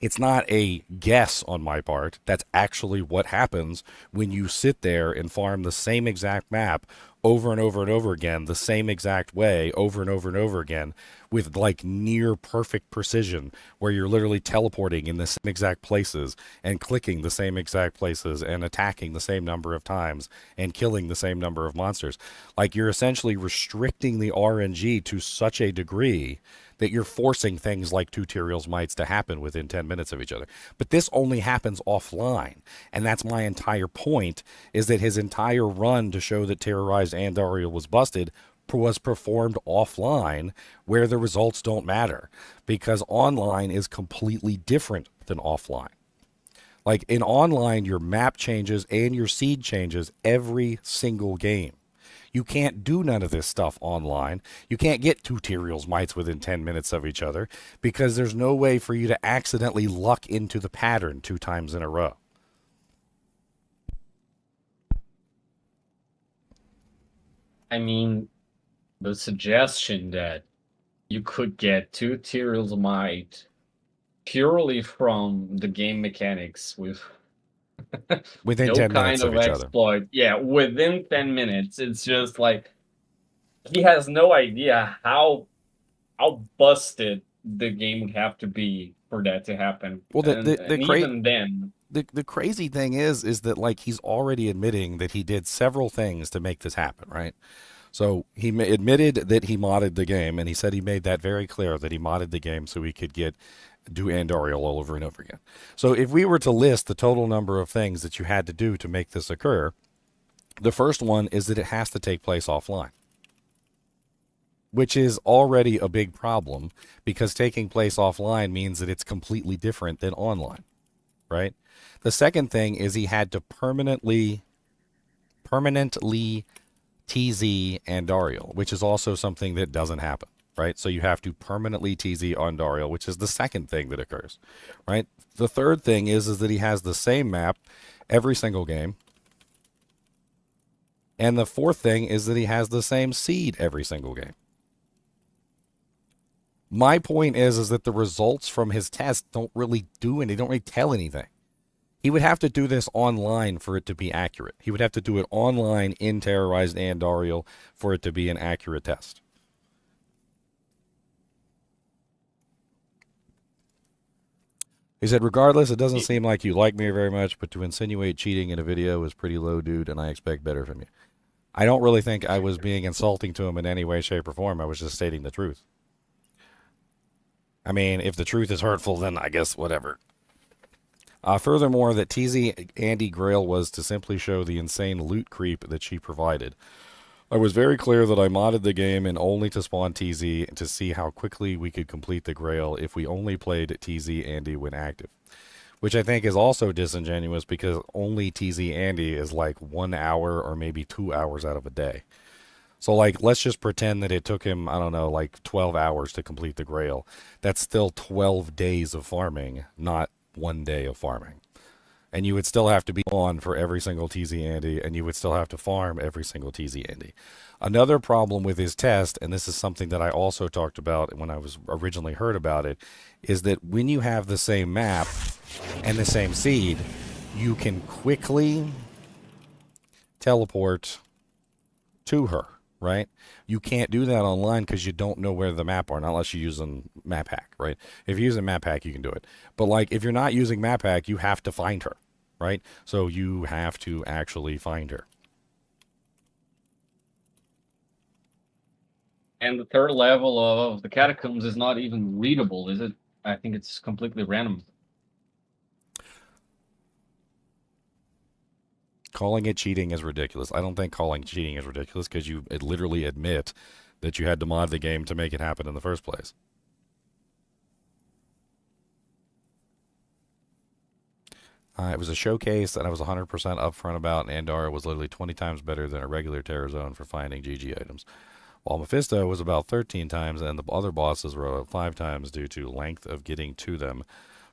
It's not a guess on my part. That's actually what happens when you sit there and farm the same exact map over and over and over again, the same exact way, over and over and over again, with like near perfect precision, where you're literally teleporting in the same exact places and clicking the same exact places and attacking the same number of times and killing the same number of monsters. Like, you're essentially restricting the RNG to such a degree that you're forcing things like 2 Tyrael's mites to happen within 10 minutes of each other. But this only happens offline, and that's my entire point, is that his entire run to show that terrorized Andariel was busted was performed offline, where the results don't matter, because online is completely different than offline. Like, in online, your map changes and your seed changes every single game. You can't do none of this stuff online. You can't get 2 Tyrael's mites within 10 minutes of each other because there's no way for you to accidentally luck into the pattern 2 times in a row. I mean, the suggestion that you could get 2 Tyrael's mite purely from the game mechanics with within no 10 kind minutes of of each exploit. Other. Yeah, within 10 minutes. It's just like he has no idea how busted the game would have to be for that to happen. Well, even then, the crazy thing is that, like, he's already admitting that he did several things to make this happen, right? So he admitted that he modded the game, and he said he made that very clear, that he modded the game so he could do Andariel all over and over again. So if we were to list the total number of things that you had to do to make this occur, the first one is that it has to take place offline, which is already a big problem, because taking place offline means that it's completely different than online, right? The second thing is he had to permanently permanently TZ Andariel, which is also something that doesn't happen, right? So you have to permanently TZ Andariel, which is the second thing that occurs, right? The third thing is that he has the same map every single game. And the fourth thing is that he has the same seed every single game. My point is that the results from his test don't really do anything. They don't really tell anything. He would have to do this online for it to be accurate. He would have to do it online in Terrorized Andariel for it to be an accurate test. He said, regardless, it doesn't seem like you like me very much, but to insinuate cheating in a video is pretty low, dude, and I expect better from you. I don't really think I was being insulting to him in any way, shape, or form. I was just stating the truth. I mean, if the truth is hurtful, then I guess whatever. Furthermore, that TZ Andy Grail was to simply show the insane loot creep that she provided. I was very clear that I modded the game and only to spawn TZ to see how quickly we could complete the Grail if we only played TZ Andy when active. Which I think is also disingenuous because only TZ Andy is like 1 hour or maybe 2 hours out of a day. So, like, let's just pretend that it took him, I don't know, like 12 hours to complete the Grail. That's still 12 days of farming, not 1 day of farming. And you would still have to be on for every single TZ Andy, and you would still have to farm every single TZ Andy. Another problem with his test, and this is something that I also talked about when I was originally heard about it, is that when you have the same map and the same seed, you can quickly teleport to her, right? You can't do that online because you don't know where the map are, not unless you're using map hack, right? If you're using map hack, you can do it. But like if you're not using map hack, you have to find her, right? So you have to actually find her. And the third level of the catacombs is not even readable, is it? I think it's completely random. Calling it cheating is ridiculous. I don't think calling cheating is ridiculous because you literally admit that you had to mod the game to make it happen in the first place. It was a showcase that I was 100% upfront about, and Andara was literally 20 times better than a regular Terror Zone for finding GG items. While Mephisto was about 13 times, and the other bosses were about 5 times due to length of getting to them,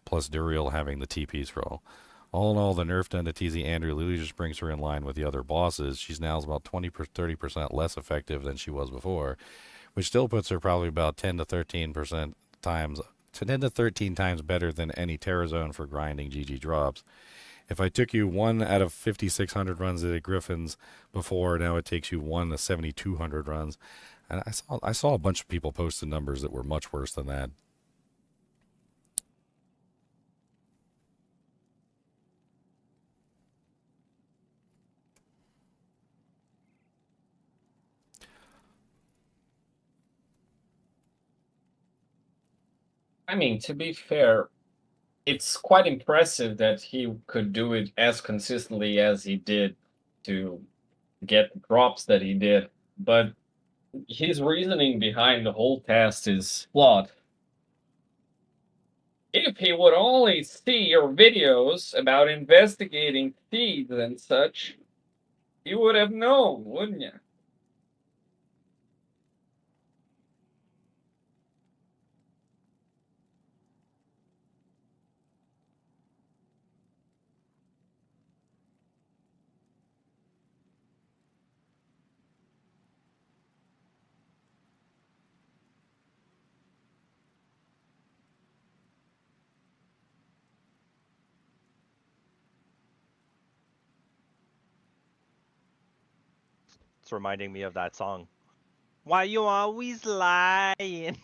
plus Duriel having the TP throw. All in all, the nerf done to TZ Andrew really just brings her in line with the other bosses. She's now about 20-30% less effective than she was before, which still puts her probably about 10 to 13% times, 10 to 13 times better than any Terror Zone for grinding GG drops. If I took you 1 out of 5,600 runs at Griffins before, now it takes you 1 to 7,200 runs. And I saw a bunch of people post the numbers that were much worse than that. I mean, to be fair, it's quite impressive that he could do it as consistently as he did to get the drops that he did. But his reasoning behind the whole test is flawed. If he would only see your videos about investigating thieves and such, he would have known, wouldn't you? It's reminding me of that song. Why you always lying?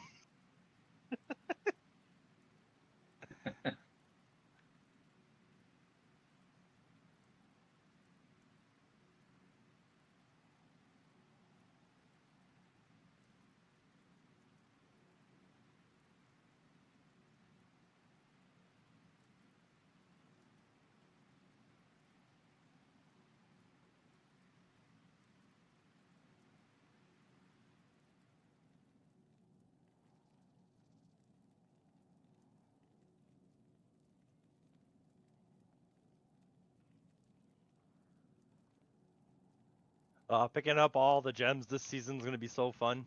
Picking up all the gems this season's gonna be so fun.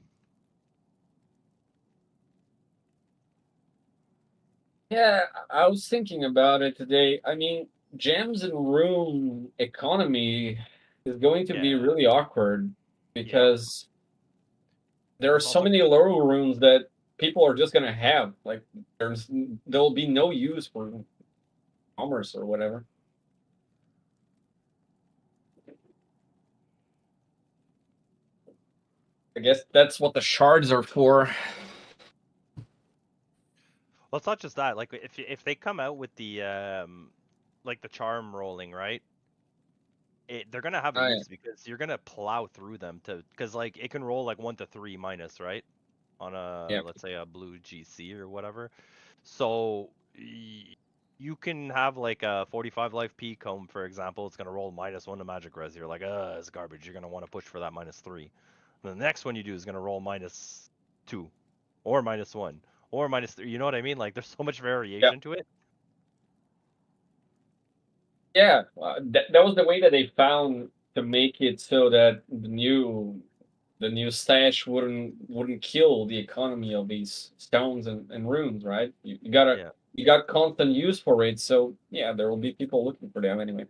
Yeah, I was thinking about it today. I mean, gems and room economy is going to be really awkward because there are so many lower rooms that people are just gonna have. Like, there'll be no use for commerce or whatever. I guess that's what the shards are for. Well, it's not just that. Like, if they come out with the like the charm rolling, right? They're gonna have a use because you're gonna plow through them because like it can roll like 1 to 3 minus, right? On a let's say a blue GC or whatever. So you can have like a 45 life P comb, for example. It's gonna roll -1 to magic res. You're like, it's garbage. You're gonna want to push for that -3. And the next one you do is gonna roll -2, or -1, or -3. You know what I mean? Like, there's so much variation to it. Yeah, that was the way that they found to make it so that the new stash wouldn't kill the economy of these stones and runes, right? You got constant use for it, so yeah, there will be people looking for them anyway.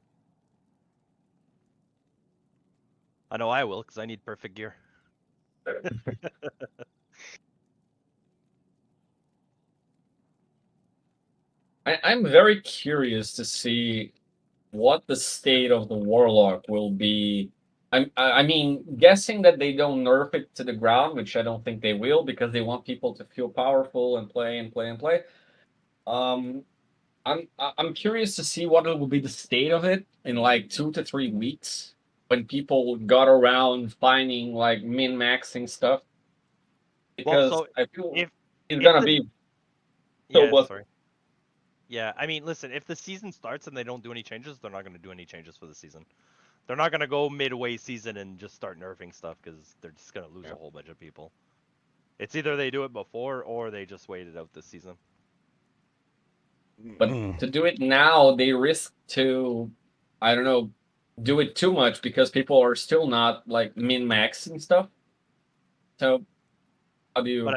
I know I will, because I need perfect gear. I'm very curious to see what the state of the Warlock will be. I mean, guessing that they don't nerf it to the ground, which I don't think they will, because they want people to feel powerful and play and play and play. I'm curious to see what will be the state of it in like 2 to 3 weeks when people got around finding like min-maxing stuff. Because I feel it's gonna be so busted. Yeah, I mean, listen, if the season starts and they don't do any changes, they're not going to do any changes for the season. They're not going to go midway season and just start nerfing stuff because they're just going to lose a whole bunch of people. It's either they do it before or they just wait it out this season. But to do it now, they risk to, I don't know, do it too much because people are still not like min-maxing stuff. So, how do you?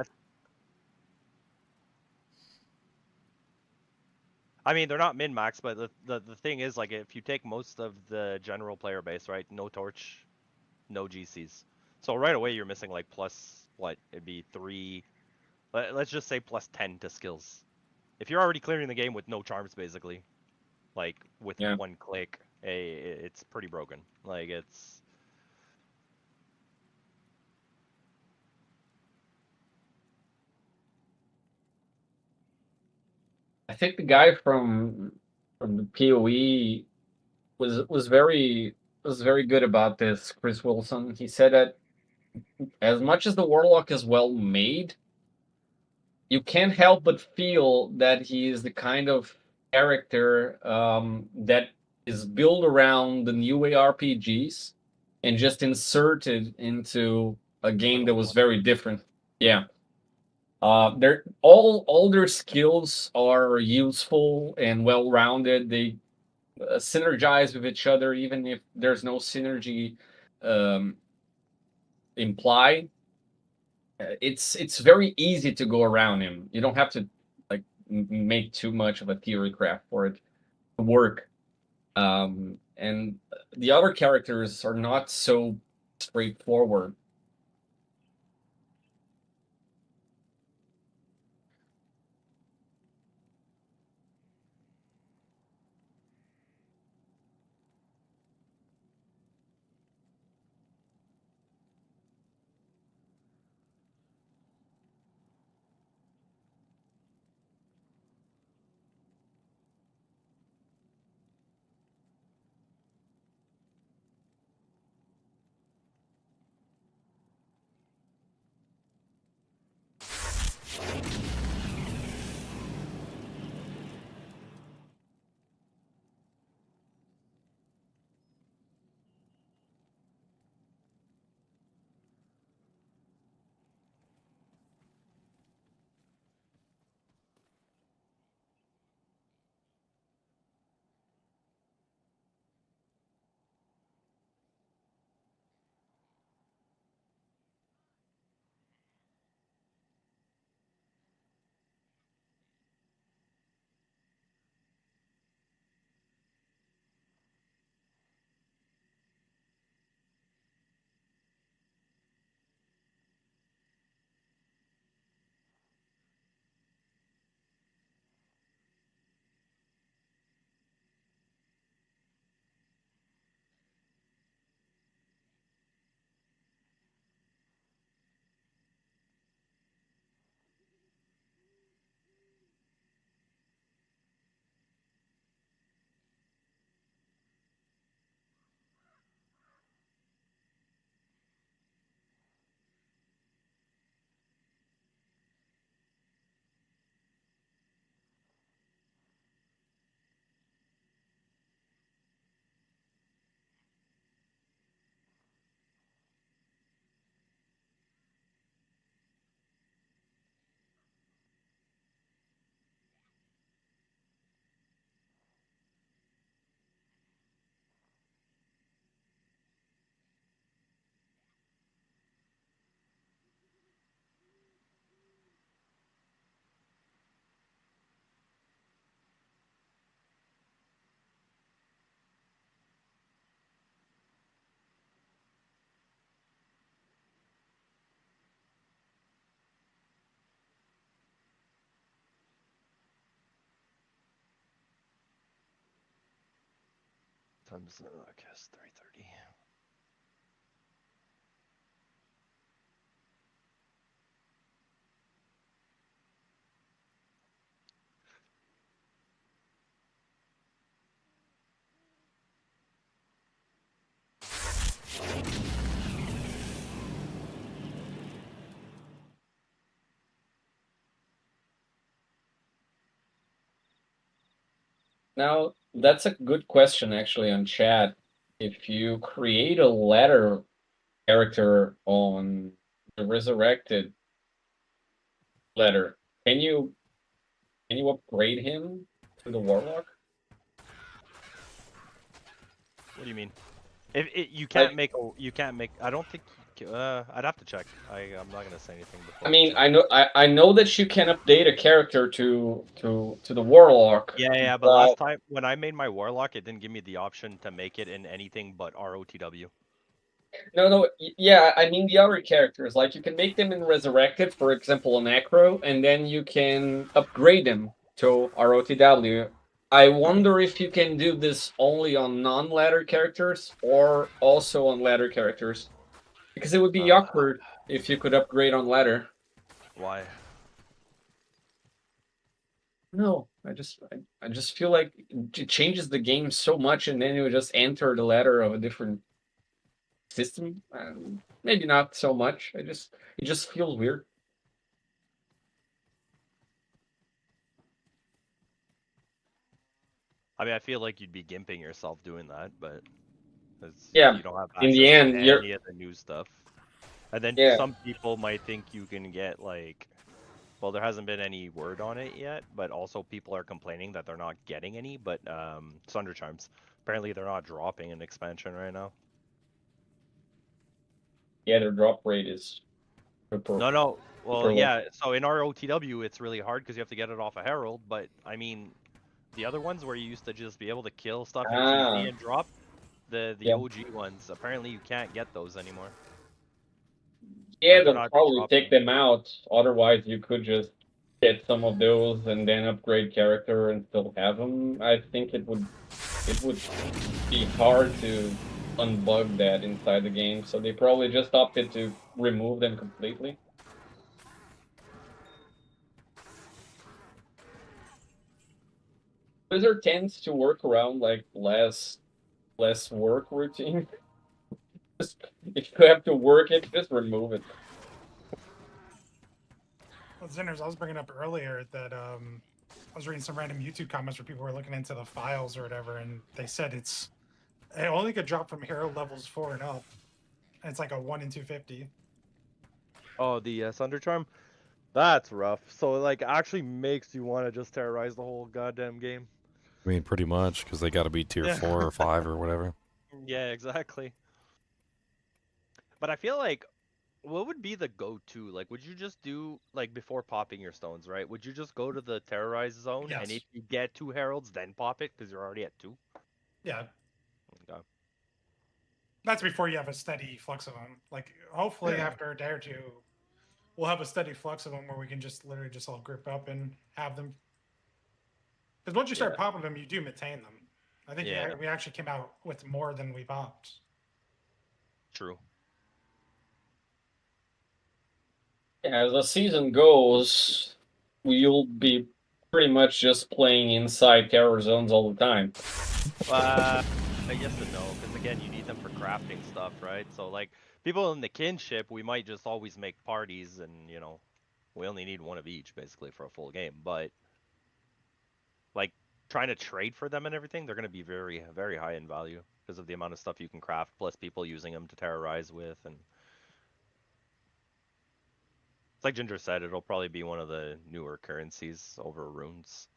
I mean, they're not min-max, but the thing is, like, if you take most of the general player base, right? No torch, no GCs. So right away you're missing like plus, what, it'd be 3, let's just say plus 10 to skills. If you're already clearing the game with no charms, basically, like with 1 click, it's pretty broken. Like, it's... I think the guy from the PoE was very good about this, Chris Wilson. He said that as much as the Warlock is well made, you can't help but feel that he is the kind of character that is built around the new ARPGs and just inserted into a game that was very different. Yeah. They're all their skills are useful and well-rounded. They synergize with each other, even if there's no synergy implied. It's very easy to go around him. You don't have to like make too much of a theory craft for it to work. And the other characters are not so straightforward. times I guess 330. Now, that's a good question actually on chat. If you create a ladder character on the Resurrected ladder, can you upgrade him to the Warlock? What do you mean? If you can't make I don't think I'd have to check. I'm not gonna say anything before. I mean, I know that you can update a character to the Warlock. Yeah, but last time when I made my Warlock, it didn't give me the option to make it in anything but ROTW. No, yeah, I mean the other characters, like you can make them in Resurrected, for example, on Acro, and then you can upgrade them to ROTW. I wonder if you can do this only on non-ladder characters or also on ladder characters, because it would be awkward if you could upgrade on ladder. Why? No, I just feel like it changes the game so much, and then you just enter the ladder of a different system. Maybe not so much. It just feels weird. I mean, I feel like you'd be gimping yourself doing that, but Yeah, you don't have in the access end, to you're any of the new stuff. And then Yeah. some people might think you can get like, well, there hasn't been any word on it yet, but also people are complaining that they're not getting any. But Sunder Charms, apparently they're not dropping an expansion right now. Yeah, their drop rate is No. Well, super low. yeah. So in ROTW, it's really hard because you have to get it off a Herald. But I mean, the other ones where you used to just be able to kill stuff in TC and drop, the Yeah. OG ones, apparently you can't get those anymore. Yeah, They're they'll not probably dropping. take them out. Otherwise, you could just get some of those and then upgrade character and still have them. I think it would be hard to unbug that inside the game. So they probably just opted to remove them completely. Blizzard tends to work around like less work routine. Just, if you have to work it, just remove it. Well, Zinners, I was bringing up earlier that I was reading some random YouTube comments where people were looking into the files or whatever, and they said it only could drop from Herald levels 4 and up. And it's like a 1 in 250. Oh, the Sunder Charm? That's rough. So it like actually makes you want to just terrorize the whole goddamn game. I mean, pretty much, because they got to be tier 4 or 5 or whatever. Yeah, exactly. But I feel like, what would be the go-to? Like, would you just do, like, before popping your stones, right? Would you just go to the terrorize zone, and if you get 2 heralds, then pop it, because you're already at 2? Yeah. Okay. That's before you have a steady flux of them. Like, hopefully after a day or two, we'll have a steady flux of them where we can just literally just all group up and have them. Because once you start popping them, you do maintain them. I think we actually came out with more than we popped. True. Yeah, as the season goes, you'll be pretty much just playing inside terror zones all the time. I guess and no, because again, you need them for crafting stuff, right? So like people in the kinship, we might just always make parties, and you know, we only need one of each basically for a full game. But like trying to trade for them and everything, they're going to be very, very high in value because of the amount of stuff you can craft, plus people using them to terrorize with, and it's like Ginger said, it'll probably be one of the newer currencies over runes.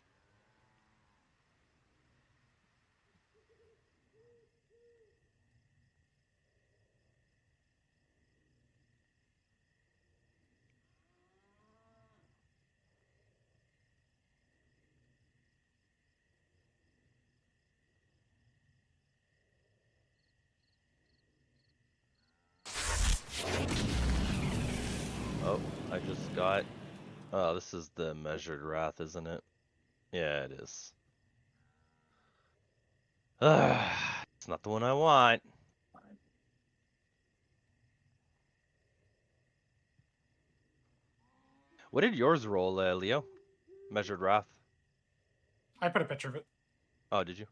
Oh, I just got... Oh, this is the measured wrath, isn't it? Yeah, it is. It's not the one I want. What did yours roll, Leo? Measured Wrath. I put a picture of it. Oh, did you?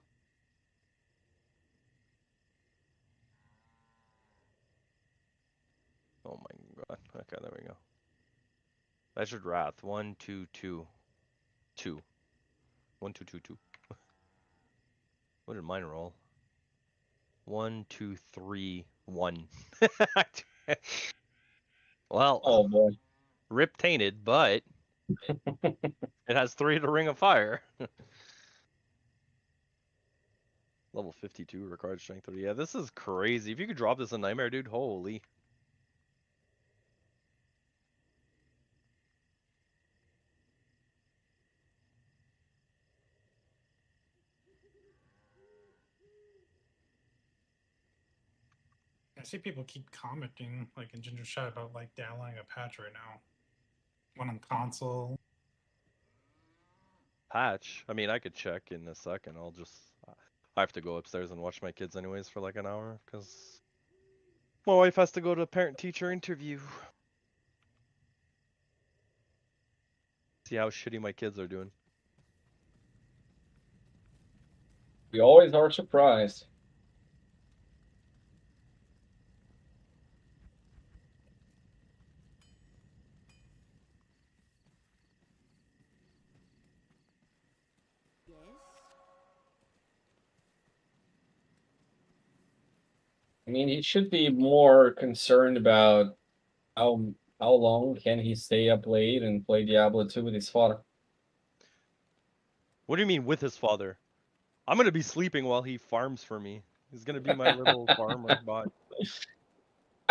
Oh my god. Okay, there we go. Measured Wrath. 1, 2, 2. 2. 1, 2, 2, 2. What did mine roll? 1, 2, 3, 1. Well, Oh boy. Rip tainted, but it has 3 to Ring of Fire. Level 52 required strength 30. Yeah, this is crazy. If you could drop this in Nightmare, dude, holy. I see people keep commenting, like in Ginger's chat, about like downloading a patch right now. One on console. Patch? I mean, I could check in a second. I have to go upstairs and watch my kids anyways for like an hour, because my wife has to go to a parent-teacher interview. See how shitty my kids are doing. We always are surprised. I mean, he should be more concerned about how long can he stay up late and play Diablo 2 with his father. What do you mean with his father? I'm gonna be sleeping while he farms for me. He's gonna be my little farmer bot.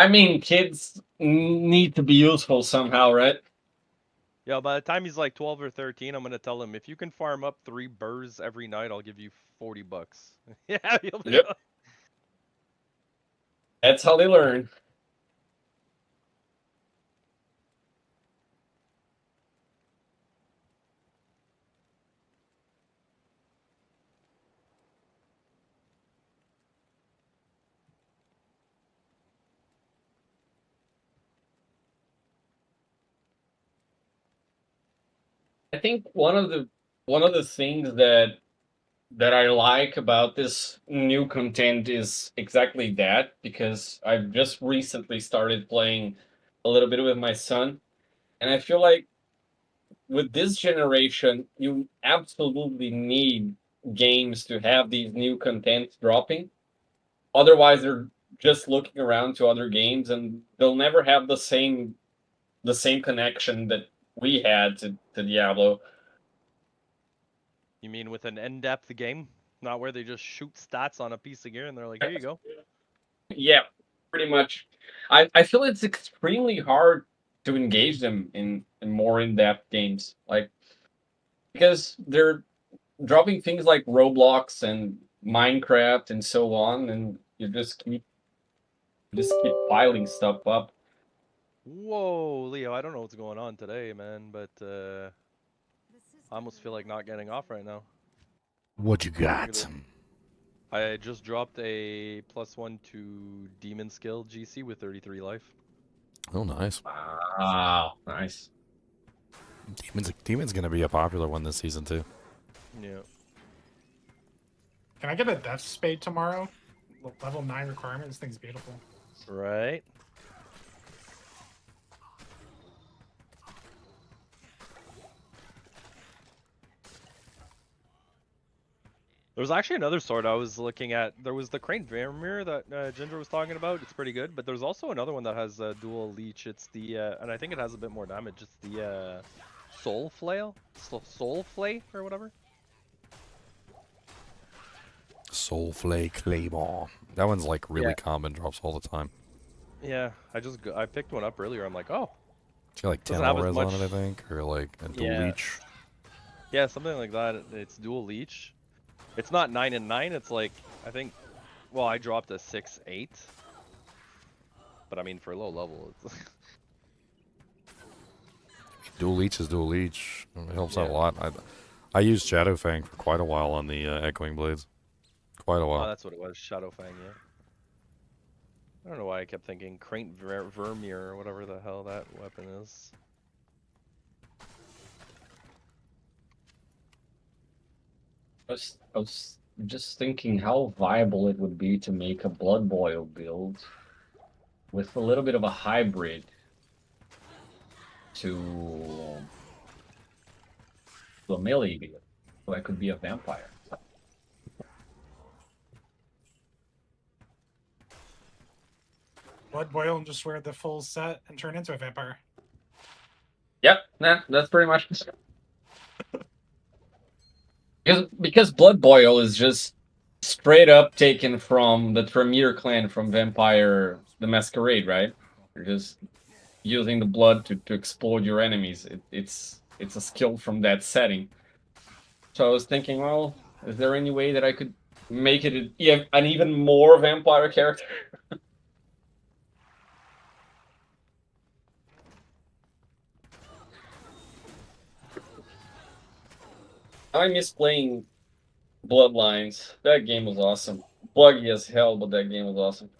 I mean, kids need to be useful somehow, right? Yeah, by the time he's like 12 or 13, I'm gonna tell him, if you can farm up 3 burrs every night, I'll give you $40. Yeah, he'll be Yep. That's how they learn. I think one of the things that I like about this new content is exactly that, because I've just recently started playing a little bit with my son, and I feel like with this generation, you absolutely need games to have these new content dropping. Otherwise, they're just looking around to other games, and they'll never have the same connection that we had to Diablo. You mean with an in-depth game? Not where they just shoot stats on a piece of gear and they're like, here you go. Yeah, pretty much. I feel it's extremely hard to engage them in more in-depth games, like, because they're dropping things like Roblox and Minecraft and so on, and you just keep piling stuff up. Whoa, Leo, I don't know what's going on today, man, but I almost feel like not getting off right now. What you got? I just dropped a +1 to Demon Skill GC with 33 life. Oh, nice. Wow, nice. Demon's gonna be a popular one this season too. Yeah. Can I get a Death Spade tomorrow? Level 9 requirement. This thing's beautiful. Right. There was actually another sword I was looking at. There was the Crane Vermeer that Ginger was talking about. It's pretty good, but there's also another one that has dual leech. It's the and I think it has a bit more damage. It's the Soul Flail, Soul Flay or whatever. Soul Flay Claymore. That one's like really common, drops all the time. Yeah, I picked one up earlier. I'm like, oh. It's got like 10 res on it, I think, or like a dual leech. Yeah, something like that. It's dual leech. It's not 9 and 9. It's like, I think, well, I dropped a 6/8. But I mean, for low level, it's Dual leech is dual leech. It helps out a lot. I used Shadowfang for quite a while on the Echoing Blades. quite a Oh, while. that's what it was. Shadowfang, yeah. I don't know why I kept thinking Craint Vermeer or whatever the hell that weapon is. I was just thinking how viable it would be to make a Blood Boil build with a little bit of a hybrid to a melee build. So I could be a vampire. Blood boil and just wear the full set and turn into a vampire. Yep, that's pretty much because Blood Boil is just straight up taken from the Tremere clan from Vampire the Masquerade, right? You're just using the blood to explode your enemies. It's a skill from that setting. So I was thinking, well, is there any way that I could make it an even more vampire character? I miss playing Bloodlines. That game was awesome. Buggy as hell, but that game was awesome.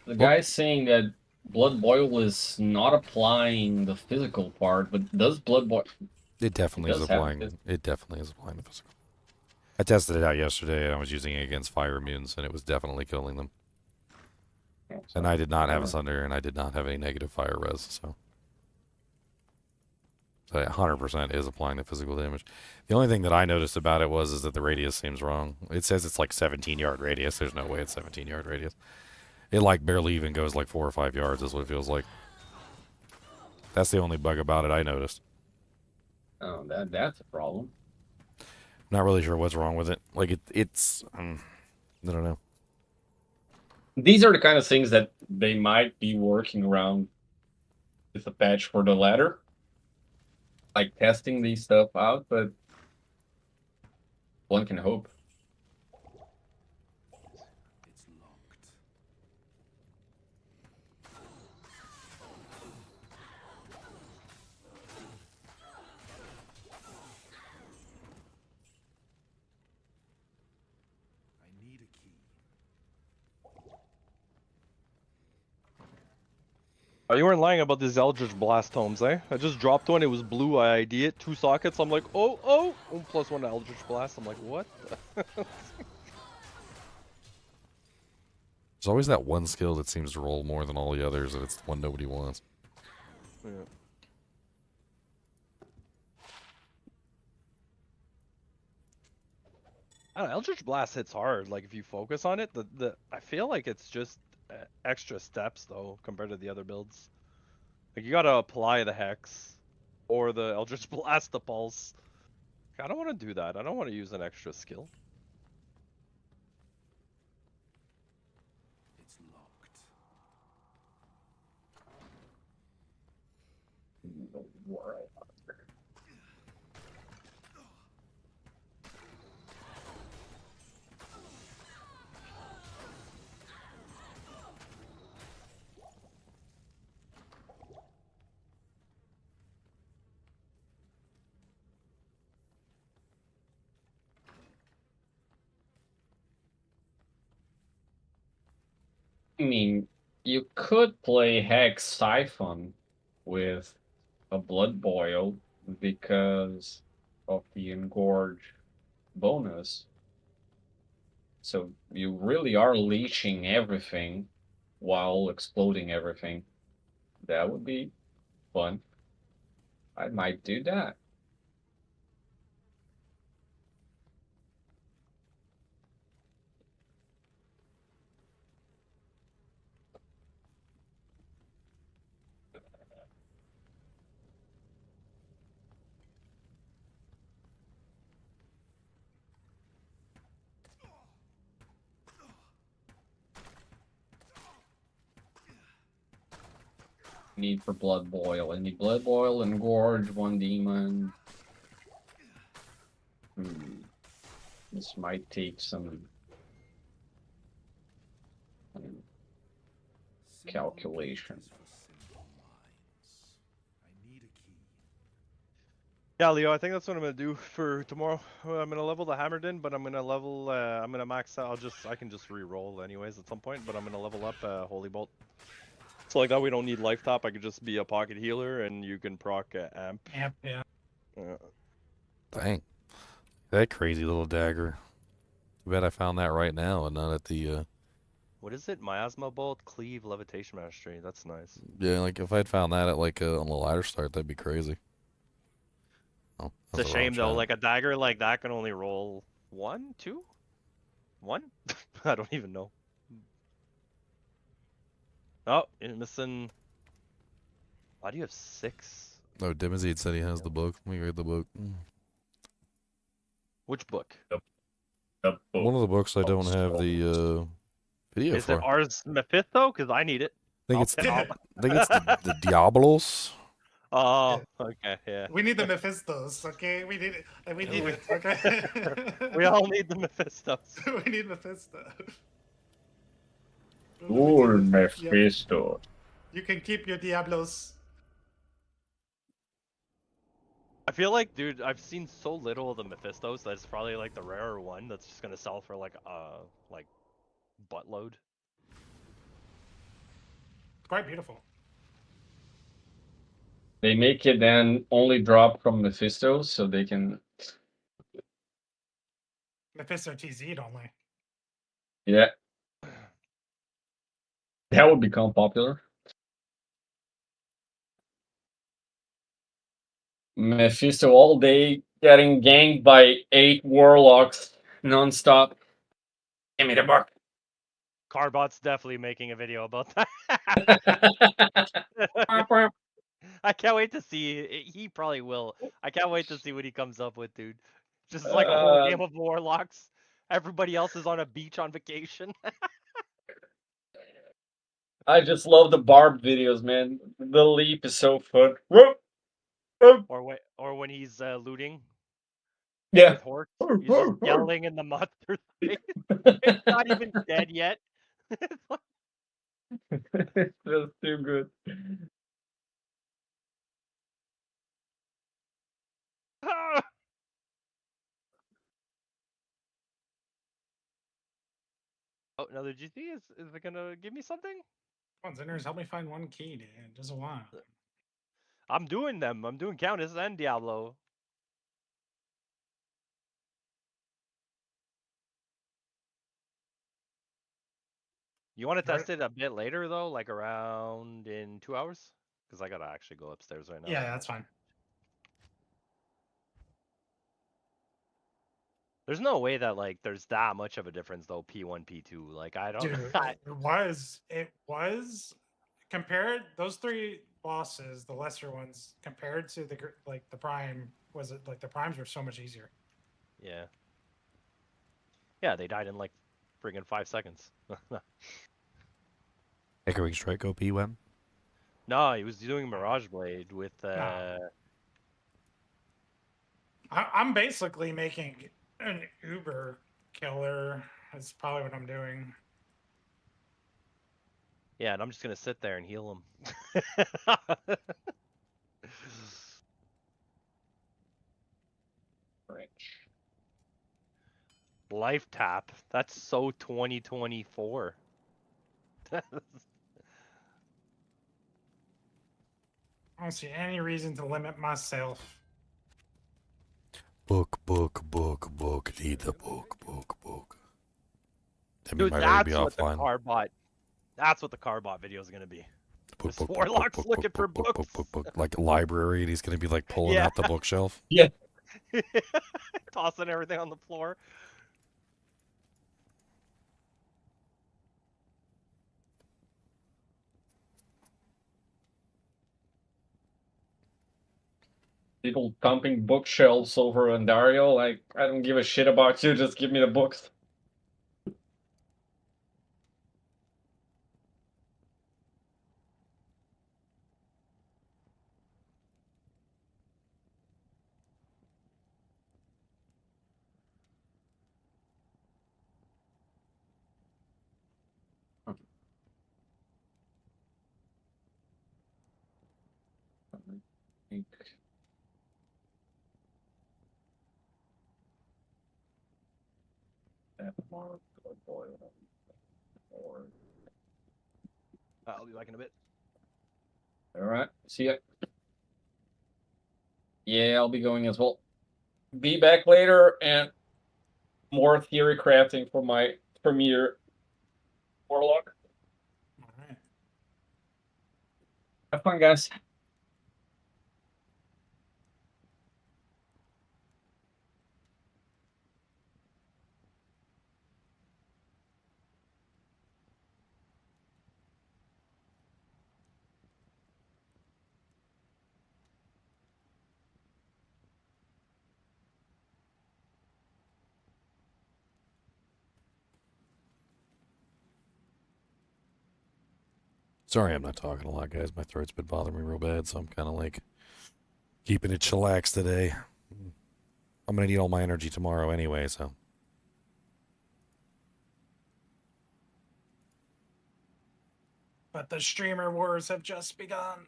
The guy's saying that Blood Boil is not applying the physical part, but does Blood Boil? It definitely is applying. It definitely is applying the physical. I tested it out yesterday, and I was using it against fire immunes, and it was definitely killing them. And I did not have a Sunder, and I did not have any negative fire res, so it 100% is applying the physical damage. The only thing that I noticed about it is that the radius seems wrong. It says it's like 17-yard radius. There's no way it's 17-yard radius. It like barely even goes like 4 or 5 yards is what it feels like. That's the only bug about it I noticed. Oh, that's a problem. Not really sure what's wrong with it. Like it's I don't know. These are the kind of things that they might be working around with a patch for the ladder. Like testing these stuff out, but one can hope. It's locked. I need a key. Oh, you weren't lying about these Eldritch Blast tomes, eh? I just dropped one, it was blue, I ID it, 2 sockets, I'm like, oh, plus 1 Eldritch Blast, I'm like, what the There's always that one skill that seems to roll more than all the others, and it's the one nobody wants. Yeah. I don't know, Eldritch Blast hits hard, like if you focus on it, I feel like it's just extra steps though, compared to the other builds. Like you gotta apply the Hex, or the Eldritch Blast to Pulse. I don't want to do that, I don't want to use an extra skill. It's locked. I mean, you could play Hex Siphon with a Blood Boil because of the Engorge bonus. So you really are leeching everything while exploding everything. That would be fun. I might do that. need for Blood Boil? I need Blood Boil and Gorge, one demon. This might take some calculation. Yeah, Leo, I think that's what I'm gonna do for tomorrow. I'm gonna level the Hammerden, but I'm gonna level. I'm gonna max out. I can just re-roll anyways at some point, but I'm gonna level up Holy Bolt. So like that, we don't need life tap. I could just be a pocket healer, and you can proc amp. Amp, yeah. Dang. That crazy little dagger. Too bad I found that right now and not at the, What is it? Miasma Bolt, Cleave, Levitation Mastery. That's nice. Yeah, like if I'd found that at like on the ladder start, that'd be crazy. Oh, It's a shame though. Like a dagger like that can only roll 1, 2, 1. I don't even know. Oh, you're missing. Why do you have 6? No, Dimazeed said he has the book. Let me read the book. Which book? One of the books I don't have the video Is for. it Ars Mephisto? Because I need it. I think it's the Diablos. Oh, okay, yeah. We need the Mephistos, okay? We need it. We need it, okay? We all need the Mephistos. We need Mephisto. Mephisto. You can keep your Diablos. I feel like, dude, I've seen so little of the Mephistos that it's probably like the rarer one that's just gonna sell for like buttload. Quite beautiful. They make it then only drop from Mephisto, so they can. Mephisto TZ'd only. Yeah. That would become popular. Mephisto all day getting ganked by 8 Warlocks non-stop. Give me the book. Carbot's definitely making a video about that. I can't wait to see. He probably will. I can't wait to see what he comes up with, dude. Just like a whole game of Warlocks. Everybody else is on a beach on vacation. I just love the Barb videos, man. The leap is so fun. Or when he's looting. Yeah. With Hork, he's just yelling in the monster's face. It's not even dead yet. It's just too good. Oh, another GC? Is it gonna give me something? Come on, Zinners, help me find one key, dude. Just one. I'm doing them. I'm doing Countess and Diablo. You want to test it a bit later though, like around in 2 hours? Because I gotta actually go upstairs right now. Yeah, that's fine. There's no way that like there's that much of a difference though. P1, P2. Like I don't. Dude, it was compared those 3 bosses, the lesser ones, compared to the prime. Was it like the primes were so much easier? Yeah. Yeah, they died in like friggin' 5 seconds. Echoing Strike OP when? No, he was doing Mirage Blade with. I'm basically making an Uber killer. That's probably what I'm doing. Yeah, and I'm just gonna sit there and heal him. Life tap. That's so 2024. I don't see any reason to limit myself. Book. Need the book. Dude, that's what the Carbot. That's what the Carbot video is gonna be. This Warlock's looking for books. Like a library, and he's gonna be like pulling out the bookshelf. Yeah. Tossing everything on the floor. People dumping bookshelves over Ontario, like, I don't give a shit about you, just give me the books. think. That mark or boil or I'll be back in a bit. all right. See ya. Yeah, I'll be going as well. Be back later and more theory crafting for my premiere Warlock. All right. Have fun, guys. Sorry I'm not talking a lot, guys. My throat's been bothering me real bad, so I'm kind of like keeping it chillaxed today. I'm going to need all my energy tomorrow anyway, so. But the streamer wars have just begun.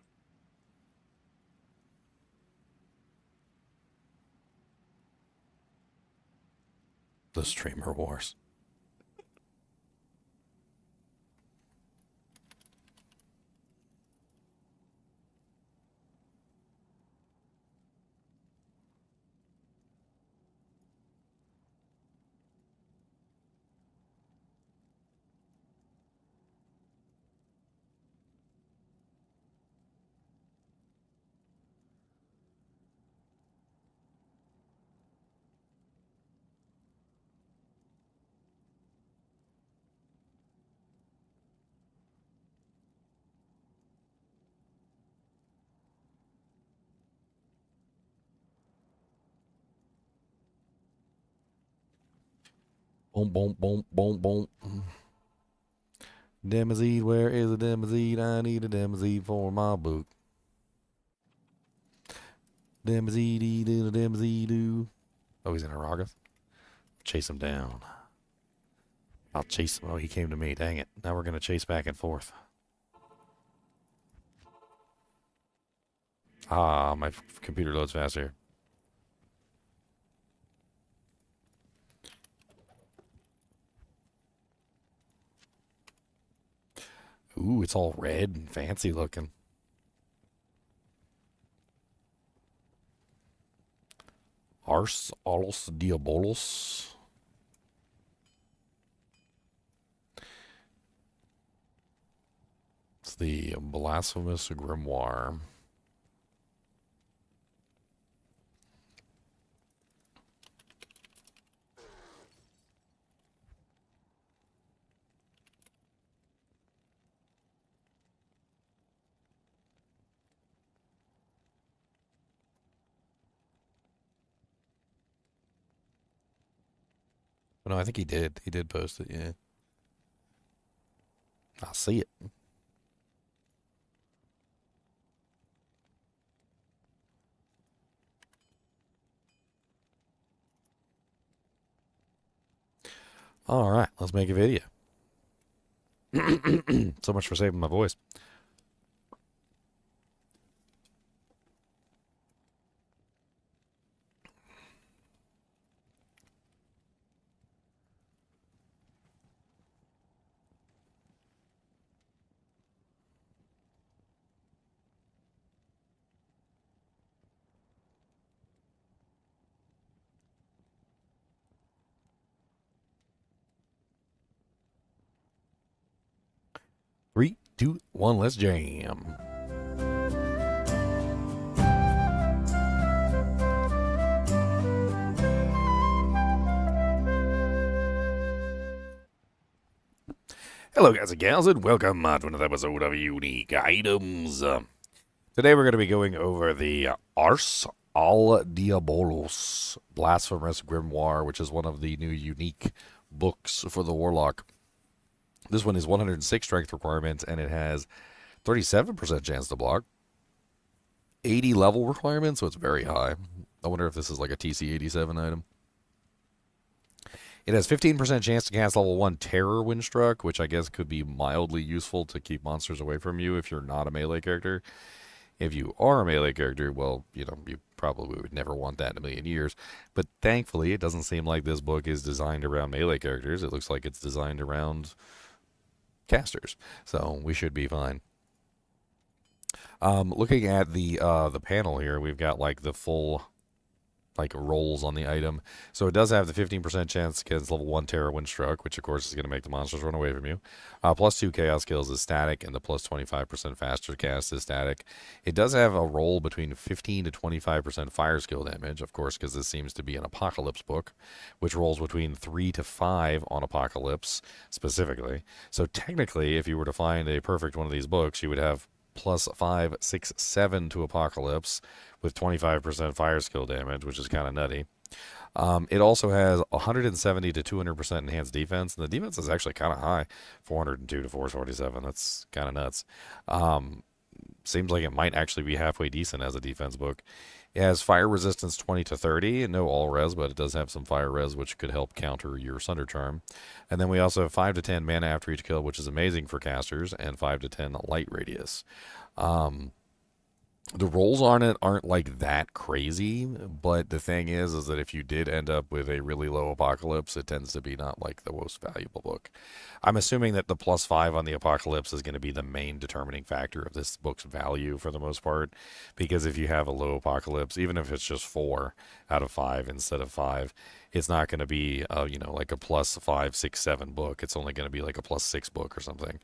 The streamer wars. Boom, boom, boom, boom, boom. Demoseed, where is a Demoseed? I need a Demoseed for my book. Demoseed, do a Demoseed, do. Oh, he's in Aragoth? Chase him down. I'll chase him. Oh, he came to me. Dang it. Now we're going to chase back and forth. Ah, my computer loads faster. Ooh, it's all red and fancy looking. Ars Alos Diabolos. It's the blasphemous grimoire. No, I think he did. He did post it, yeah. I see it. All right, let's make a video. So much for saving my voice. Three, two, one, let's jam. Hello, guys and gals, and welcome to another episode of Unique Items. Today we're going to be going over the Ars al Diabolos Blasphemous Grimoire, which is one of the new unique books for the Warlock. This one is 106 strength requirements, and it has 37% chance to block. 80 level requirements, so it's very high. I wonder if this is like a TC87 item. It has 15% chance to cast level 1 Terror when struck, which I guess could be mildly useful to keep monsters away from you if you're not a melee character. If you are a melee character, well, you know, you probably would never want that in a million years. But thankfully, it doesn't seem like this book is designed around melee characters. It looks like it's designed around casters. So we should be fine. Looking at the panel here, we've got like the full like rolls on the item. So it does have the 15% chance against level 1 Terror when struck, which of course is going to make the monsters run away from you. +2 Chaos Kills is static, and the +25% faster cast is static. It does have a roll between 15 to 25% fire skill damage, of course, because this seems to be an Apocalypse book, which rolls between 3 to 5 on Apocalypse specifically. So technically, if you were to find a perfect one of these books, you would have +5, 6, 7 to Apocalypse with 25% fire skill damage, which is kind of nutty. It also has 170 to 200% enhanced defense, and the defense is actually kind of high, 402 to 447. That's kind of nuts. Seems like it might actually be halfway decent as a defense book. It has fire resistance 20 to 30, no all res, but it does have some fire res, which could help counter your Sunder Charm. And then we also have 5 to 10 mana after each kill, which is amazing for casters, and 5 to 10 light radius. The rolls on it aren't like that crazy, but the thing is that if you did end up with a really low Apocalypse, it tends to be not like the most valuable book. I'm assuming that the +5 on the Apocalypse is going to be the main determining factor of this book's value for the most part, because if you have a low Apocalypse, even if it's just 4 out of 5 instead of 5, it's not going to be, you know, like a +5, 6, 7 book. It's only going to be like a +6 book or something.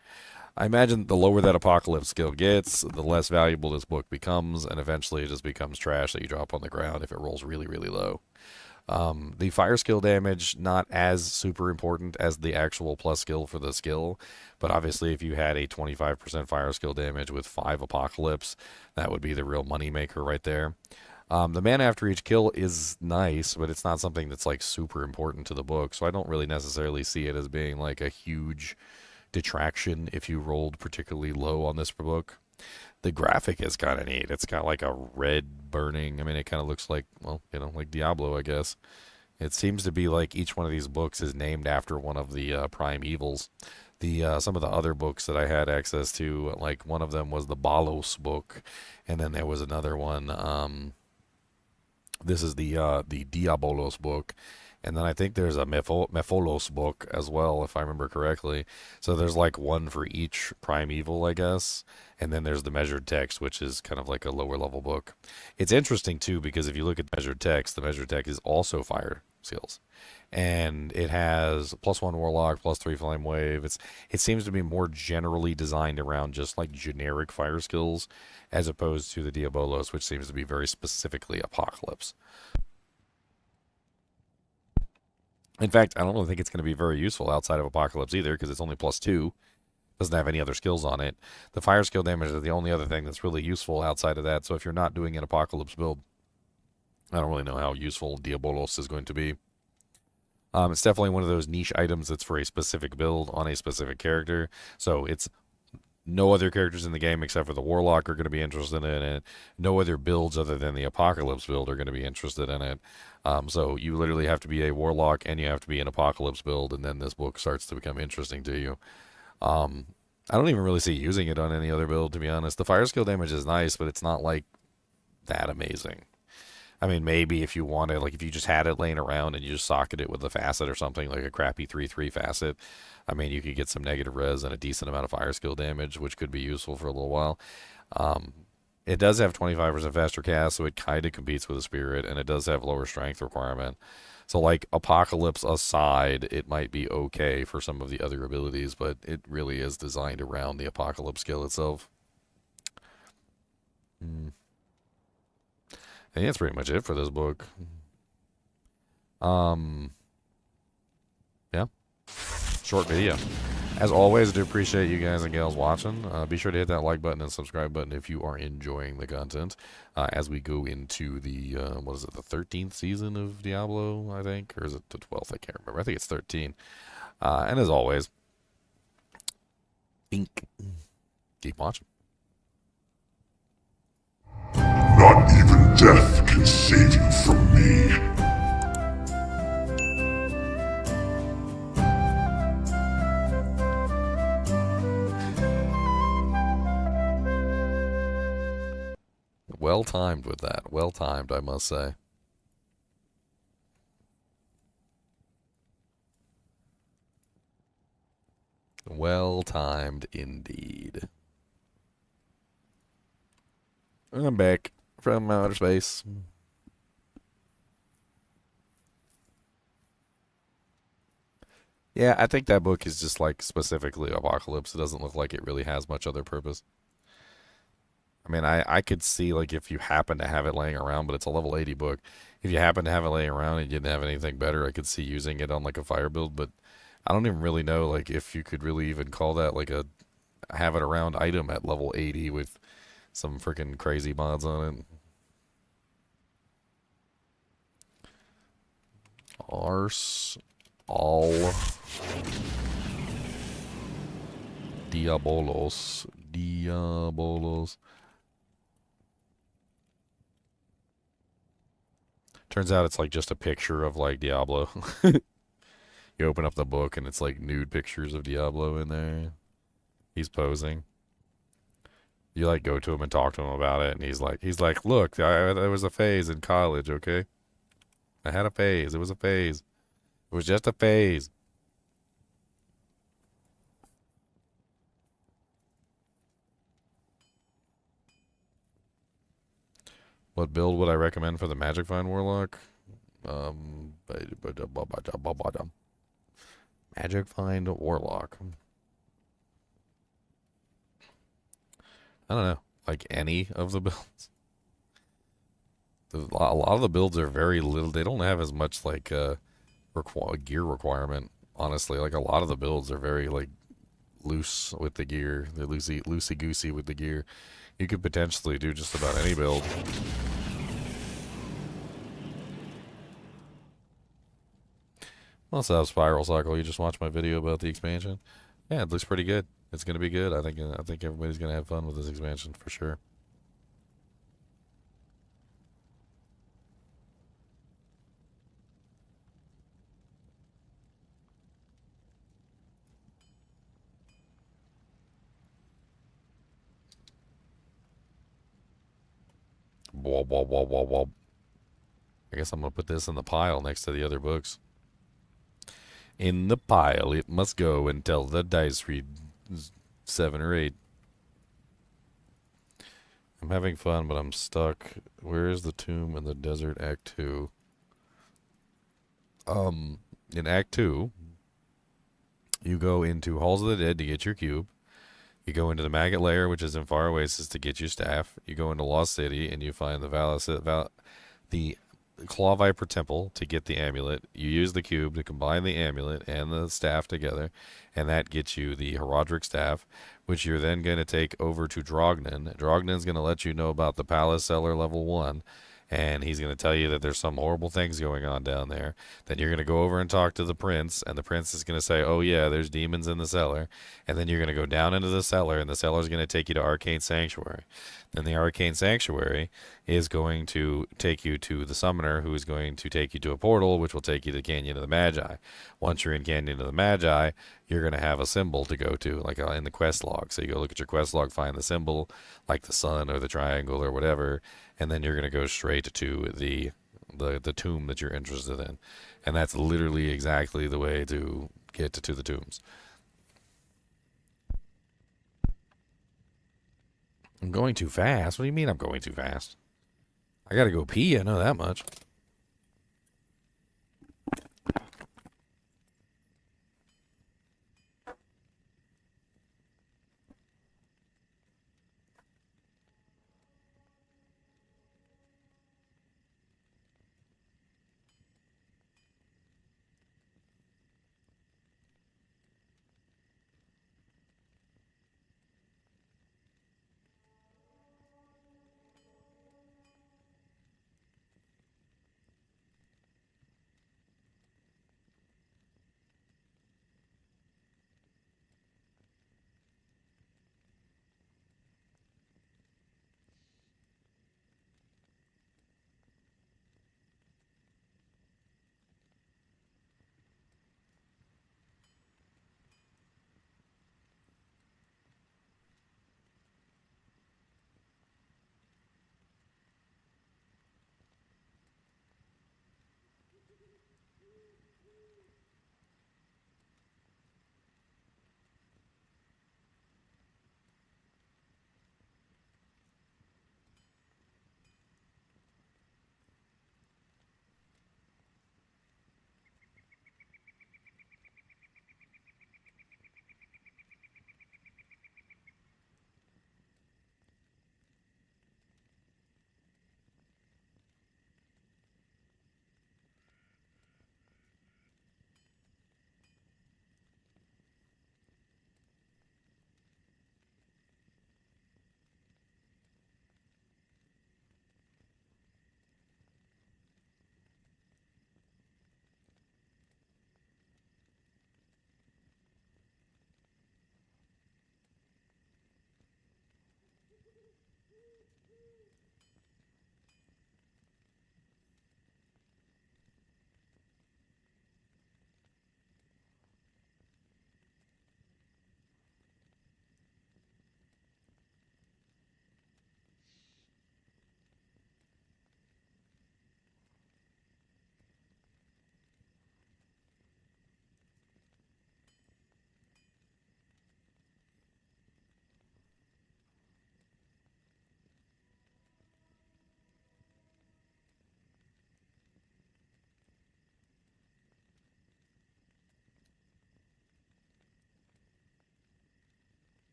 I imagine the lower that Apocalypse skill gets, the less valuable this book becomes, and eventually it just becomes trash that you drop on the ground if it rolls really, really low. The fire skill damage, not as super important as the actual plus skill for the skill, but obviously if you had a 25% fire skill damage with 5 Apocalypse, that would be the real money maker right there. The mana after each kill is nice, but it's not something that's like super important to the book, so I don't really necessarily see it as being like a huge detraction if you rolled particularly low on this book. The graphic is kind of neat. It's got like a red burning. I mean, it kind of looks like, well, you know, like Diablo, I guess. It seems to be like each one of these books is named after one of the prime evils. Some of the other books that I had access to, like one of them was the Balos book, and then there was another one. This is the Diabolos book. And then I think there's a Mepholos book as well, if I remember correctly. So there's like one for each prime evil, I guess. And then there's the measured text, which is kind of like a lower level book. It's interesting too, because if you look at measured text, the measured text is also fire skills. And it has +1 Warlock, +3 Flame Wave. It seems to be more generally designed around just like generic fire skills, as opposed to the Diabolos, which seems to be very specifically Apocalypse. In fact, I don't really think it's going to be very useful outside of Apocalypse either, because it's only +2. Doesn't have any other skills on it. The fire skill damage is the only other thing that's really useful outside of that. So if you're not doing an Apocalypse build, I don't really know how useful Diabolos is going to be. It's definitely one of those niche items that's for a specific build on a specific character. So it's no other characters in the game except for the Warlock are going to be interested in it. No other builds other than the Apocalypse build are going to be interested in it. So you literally have to be a Warlock and you have to be an Apocalypse build, and then this book starts to become interesting to you. I don't even really see using it on any other build, to be honest. The fire skill damage is nice, but it's not like that amazing. I mean, maybe if you wanted, like if you just had it laying around and you just socket it with a facet or something, like a crappy 3/3 facet, I mean, you could get some negative res and a decent amount of fire skill damage, which could be useful for a little while. It does have 25% faster cast, so it kind of competes with a spirit, and it does have lower strength requirement. So, like, Apocalypse aside, it might be okay for some of the other abilities, but it really is designed around the Apocalypse skill itself. I think that's pretty much it for this book. Yeah. Short video. As always, I do appreciate you guys and gals watching. Be sure to hit that like button and subscribe button if you are enjoying the content. As we go into the, what is it, the 13th season of Diablo, I think? Or is it the 12th? I can't remember. I think it's 13. And as always, keep watching. Not even death can save you from me. Well timed with that. Well timed, I must say. Well timed indeed. I'm back from outer space. Yeah, I think that book is just like specifically Apocalypse. It doesn't look like it really has much other purpose. I mean, I could see like if you happen to have it laying around, but it's a level 80 book. If you happen to have it laying around and you didn't have anything better, I could see using it on like a fire build, but I don't even really know like if you could really even call that like a have it around item at level 80 with some freaking crazy mods on it. Arse all Diabolos. Turns out it's like just a picture of like Diablo. You open up the book and it's like nude pictures of Diablo in there. He's posing. You like go to him and talk to him about it, and he's like, look, there was a phase in college, okay? I had a phase. It was a phase. It was just a phase. What build would I recommend for the Magic Find Warlock? Magic Find Warlock. I don't know. Like any of the builds. A lot of the builds are very little. They don't have as much like gear requirement. Honestly, like a lot of the builds are very like loose with the gear. They're loosey goosey with the gear. You could potentially do just about any build. What's up, Spiral Cycle? You just watched my video about the expansion. Yeah, it looks pretty good. It's gonna be good. I think everybody's gonna have fun with this expansion for sure. Wob, wob, wob, wob, wob. I guess I'm gonna put this in the pile next to the other books. In the pile it must go until the dice read 7 or 8. I'm having fun, but I'm stuck. Where is the tomb in the desert Act 2? In Act 2, you go into Halls of the Dead to get your cube. You go into the Maggot Lair, which is in Far Oasis, to get your staff. You go into Lost City, and you find the Claw Viper Temple to get the amulet. You use the cube to combine the amulet and the staff together, and that gets you the Herodric Staff, which you're then going to take over to Drognan. Drognan's going to let you know about the Palace Cellar Level 1, and he's going to tell you that there's some horrible things going on down there. Then you're going to go over and talk to the prince, and the prince is going to say, oh yeah, there's demons in the cellar. And then you're going to go down into the cellar, and the cellar is going to take you to Arcane Sanctuary. Then the Arcane Sanctuary is going to take you to the summoner, who is going to take you to a portal, which will take you to Canyon of the Magi. Once you're in Canyon of the Magi, you're going to have a symbol to go to, like in the quest log. So you go look at your quest log, find the symbol, like the sun or the triangle or whatever, and then you're going to go straight to the tomb that you're interested in. And that's literally exactly the way to get to the tombs. I'm going too fast? What do you mean I'm going too fast? I gotta go pee, I know that much.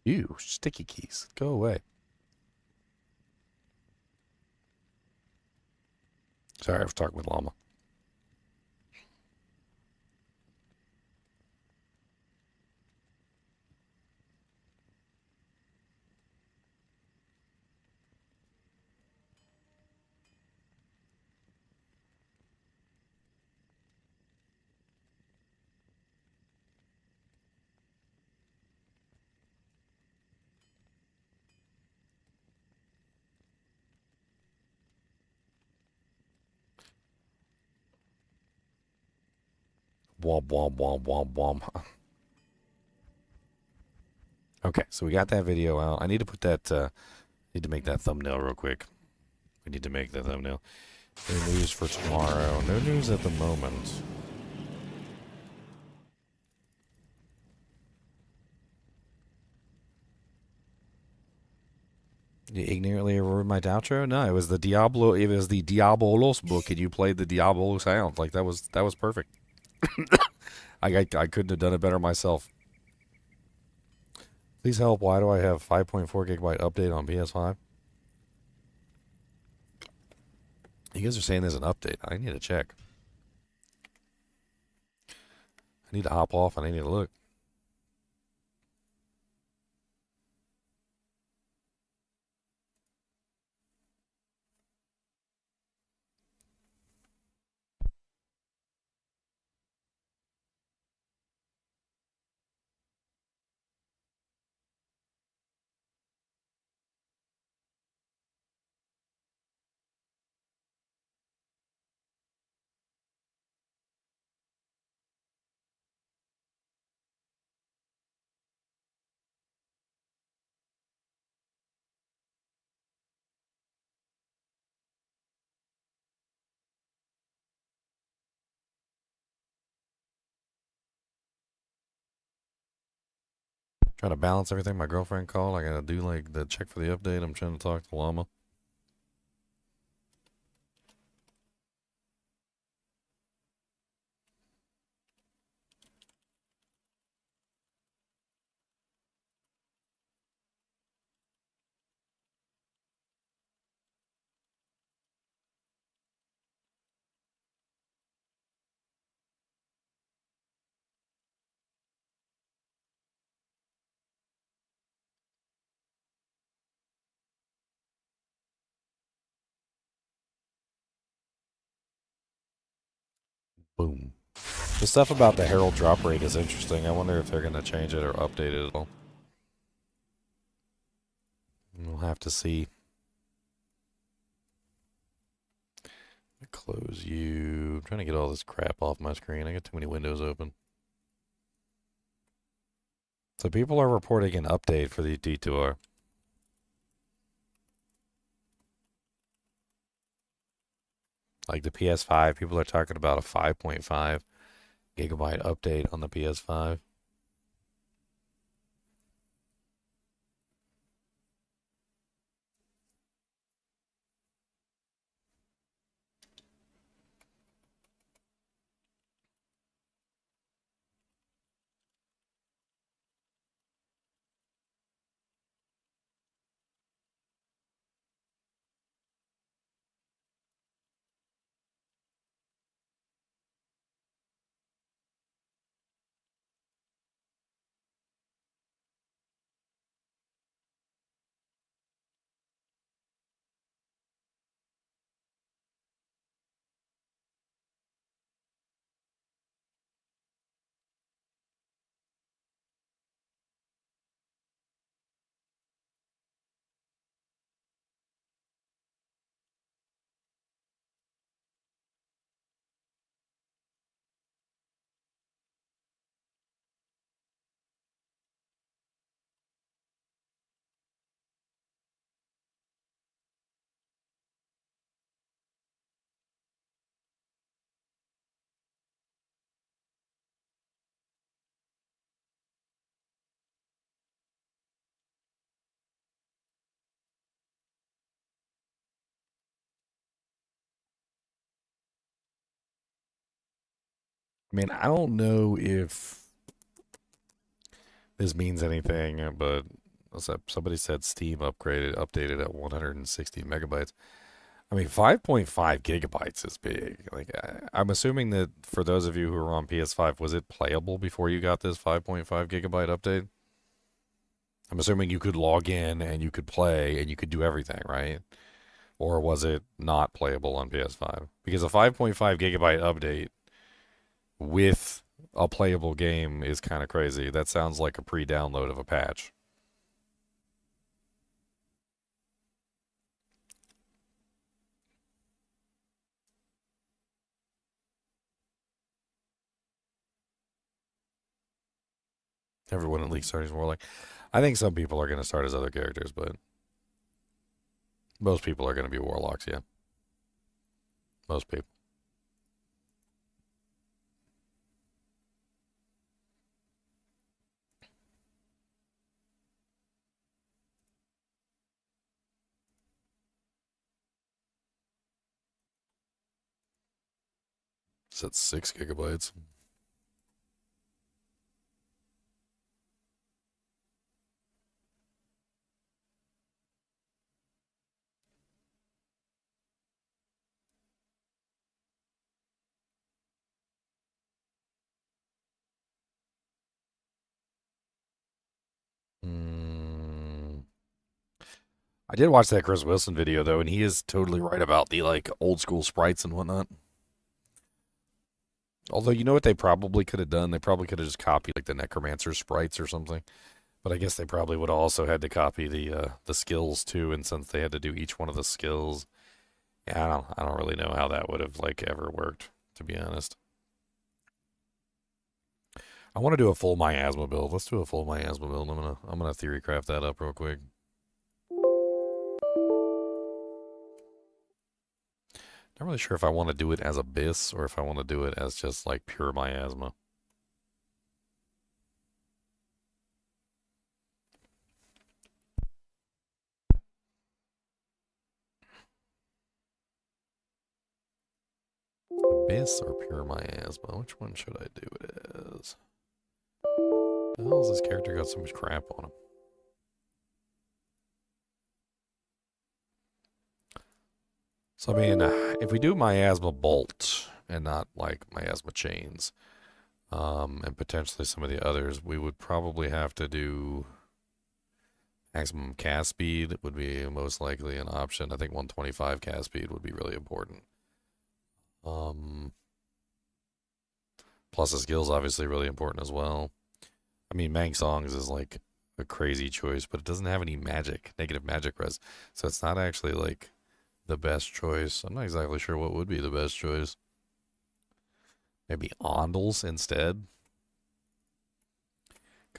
You sticky keys. Go away. Sorry, I was talking with Llama. Womp, womp, womp, womp, womp. Okay, so we got that video out. I need to put that, need to make that thumbnail real quick. We need to make the thumbnail. No news for tomorrow. No news at the moment. You ignorantly ruined my outro? No, it was the Diabolos book, and you played the Diablo sound. Like that was perfect. I couldn't have done it better myself. Please help. Why do I have 5.4 gigabyte update on PS5? You guys are saying there's an update. I need to check. I need to hop off and I need to look. Trying to balance everything. My girlfriend called. I gotta do like the check for the update. I'm trying to talk to Llama. Boom. The stuff about the Herald drop rate is interesting. I wonder if they're going to change it or update it at all. We'll have to see. Close you. I'm trying to get all this crap off my screen. I got too many windows open. So people are reporting an update for the D2R. Like the PS5, people are talking about a 5.5 gigabyte update on the PS5. I mean, I don't know if this means anything, but Somebody said Steam updated at 160 megabytes. I mean, 5.5 gigabytes is big. Like, I'm assuming that for those of you who are on PS5, was it playable before you got this 5.5 gigabyte update? I'm assuming you could log in and you could play and you could do everything, right? Or was it not playable on PS5? Because a 5.5 gigabyte update with a playable game is kind of crazy. That sounds like a pre-download of a patch. Everyone at least starting as Warlock. I think some people are going to start as other characters, but most people are going to be Warlocks, yeah. Most people. So that's 6 gigabytes. I did watch that Chris Wilson video, though, and he is totally right about the, like, old school sprites and whatnot. Although, you know what they probably could have done? They probably could have just copied, like, the Necromancer sprites or something. But I guess they probably would have also had to copy the skills, too, and since they had to do each one of the skills, yeah, I don't really know how that would have, like, ever worked, to be honest. I want to do a full miasma build. Let's do a full miasma build. I'm gonna theorycraft that up real quick. Not really sure if I want to do it as Abyss or if I want to do it as just like pure miasma. Abyss or pure miasma? Which one should I do it as? The hell has this character got so much crap on him? So, I mean, if we do miasma bolt and not like miasma chains, and potentially some of the others, we would probably have to do maximum cast speed would be most likely an option. I think 125 cast speed would be really important. Plus the skills obviously really important as well. I mean, Mang Songs is like a crazy choice, but it doesn't have any magic, negative magic res, so it's not actually like the best choice. I'm not exactly sure what would be the best choice. Maybe Ondals instead.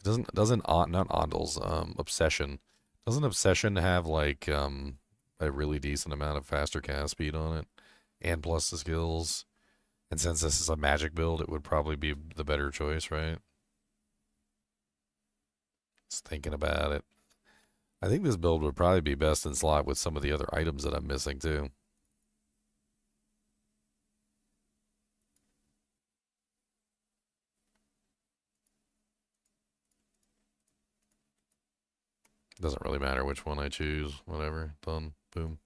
Doesn't not Ondals, Obsession. Doesn't Obsession have like a really decent amount of faster cast speed on it? And plus the skills. And since this is a magic build, it would probably be the better choice, right? Just thinking about it. I think this build would probably be best in slot with some of the other items that I'm missing too. Doesn't really matter which one I choose. Whatever. Done. Boom.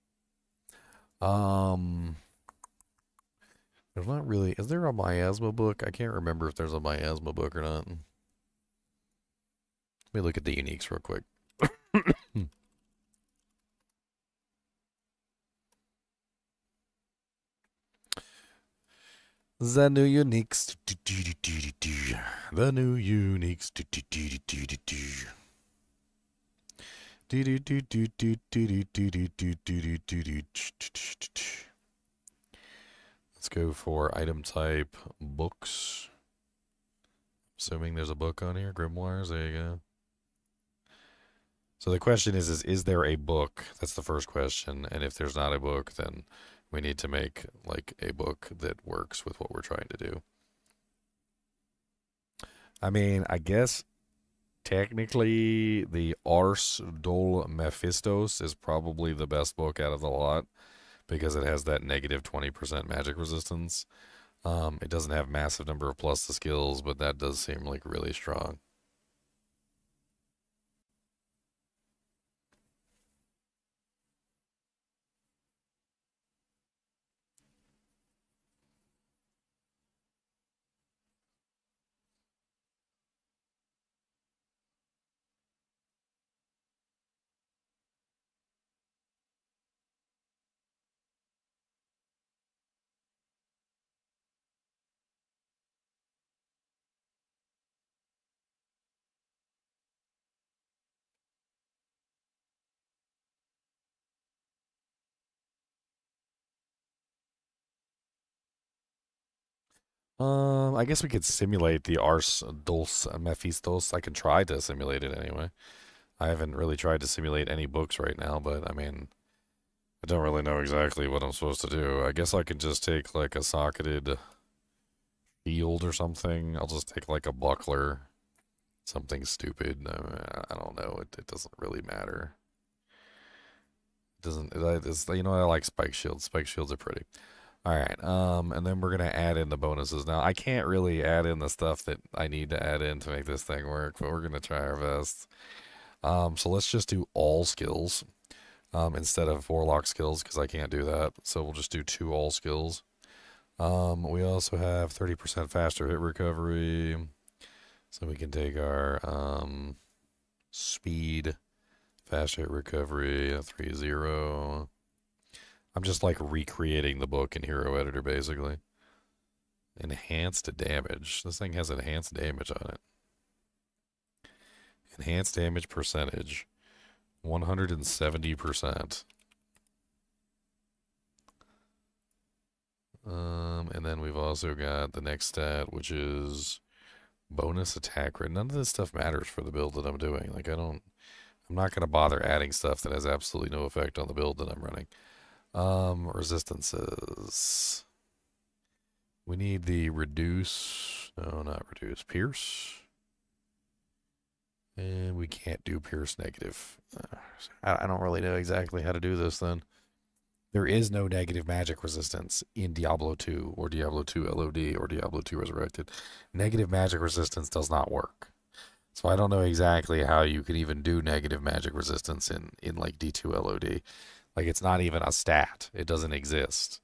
There's not really... Is there a miasma book? I can't remember if there's a miasma book or not. Let me look at the uniques real quick. The new uniques. The new uniques. Let's go for item type books. Assuming there's a book on here. Grimoires, there you go. So the question is there a book? That's the first question. And if there's not a book, then we need to make like a book that works with what we're trying to do. I mean, I guess technically the Ars Dol Mephistos is probably the best book out of the lot because it has that negative 20% magic resistance. It doesn't have massive number of plus the skills, but that does seem like really strong. I guess we could simulate the Ars Dulce Mephistos. I can try to simulate it anyway. I haven't really tried to simulate any books right now, but I mean, I don't really know exactly what I'm supposed to do. I guess I could just take like a socketed shield or something. I'll just take like a buckler. Something stupid. I don't know. It doesn't really matter. It doesn't. It's, you know, I like spike shields. Spike shields are pretty. All right. And then we're gonna add in the bonuses. Now I can't really add in the stuff that I need to add in to make this thing work, but we're gonna try our best. So let's just do all skills, instead of Warlock skills because I can't do that. So we'll just do 2 all skills. We also have 30% faster hit recovery, so we can take our speed, fast hit recovery, 3-0. I'm just like recreating the book in Hero Editor, basically. Enhanced damage. This thing has enhanced damage on it. Enhanced damage percentage, 170%. And then we've also got the next stat, which is bonus attack rate. None of this stuff matters for the build that I'm doing. Like, I'm not going to bother adding stuff that has absolutely no effect on the build that I'm running. Resistances. We need the reduce. No, not reduce. Pierce. And we can't do pierce negative. I don't really know exactly how to do this then. There is no negative magic resistance in Diablo 2 or Diablo 2 LOD or Diablo 2 Resurrected. Negative magic resistance does not work. So I don't know exactly how you can even do negative magic resistance in like D2 LOD. Like, it's not even a stat. It doesn't exist.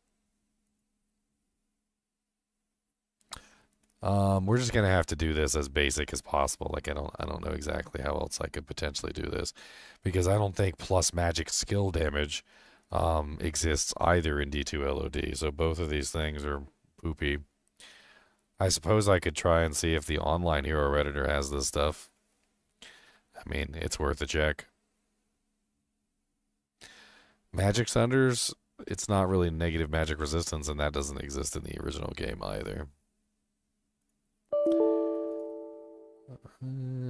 We're just gonna have to do this as basic as possible. Like, I don't know exactly how else I could potentially do this, because I don't think plus magic skill damage exists either in D2 LOD. So both of these things are poopy. I suppose I could try and see if the online hero editor has this stuff. I mean, it's worth a check. Magic Sunders, it's not really negative magic resistance, and that doesn't exist in the original game either.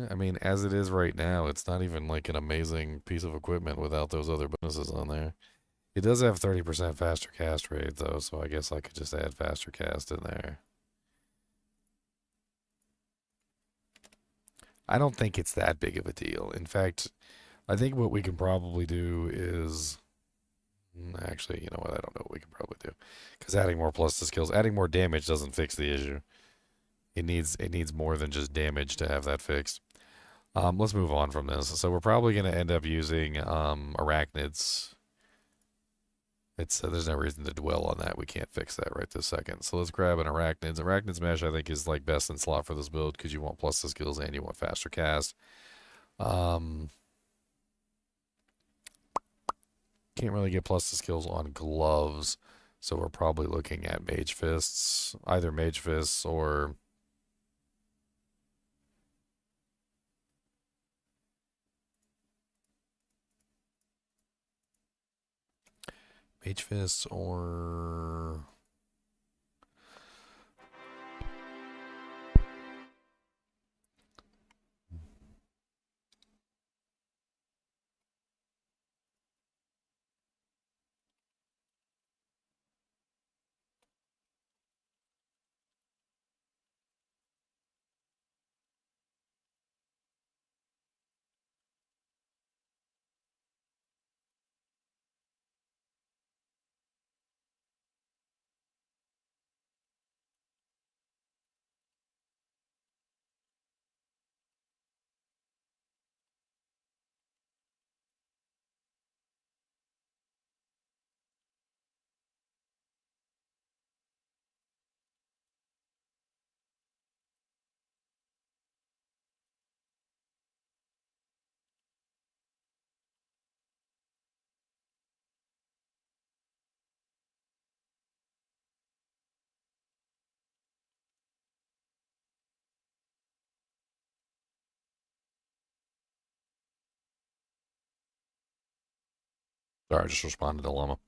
I mean, as it is right now, it's not even like an amazing piece of equipment without those other bonuses on there. It does have 30% faster cast rate, though, so I guess I could just add faster cast in there. I don't think it's that big of a deal. In fact, I think what we can probably do is... Actually, you know what? I don't know what we can probably do. Because adding more plus to skills, adding more damage doesn't fix the issue. It needs more than just damage to have that fixed. Let's move on from this. So we're probably going to end up using arachnids. There's no reason to dwell on that. We can't fix that right this second. So let's grab an arachnids. Arachnids mesh, I think, is like best in slot for this build because you want plus the skills and you want faster cast. Can't really get plus the skills on gloves, so we're probably looking at mage fists, either mage fists or mage fists or sorry, I just responded to Llama.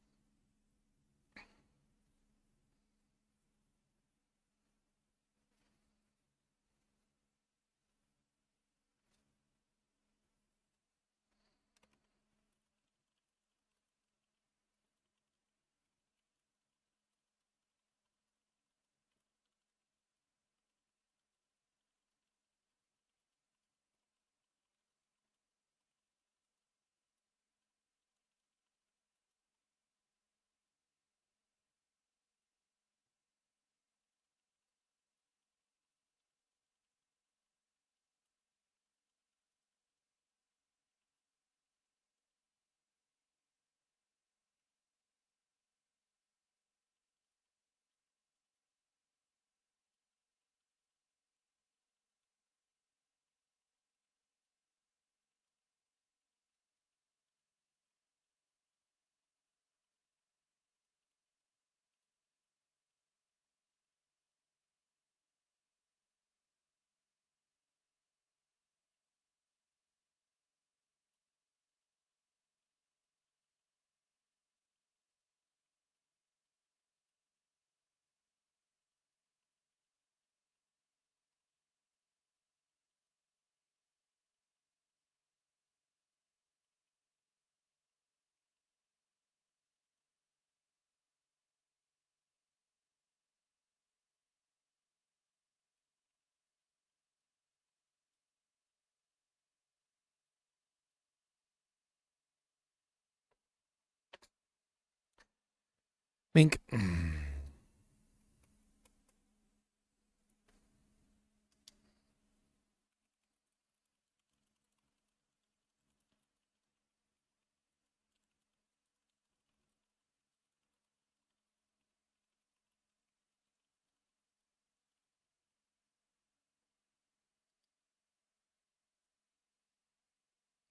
Mink.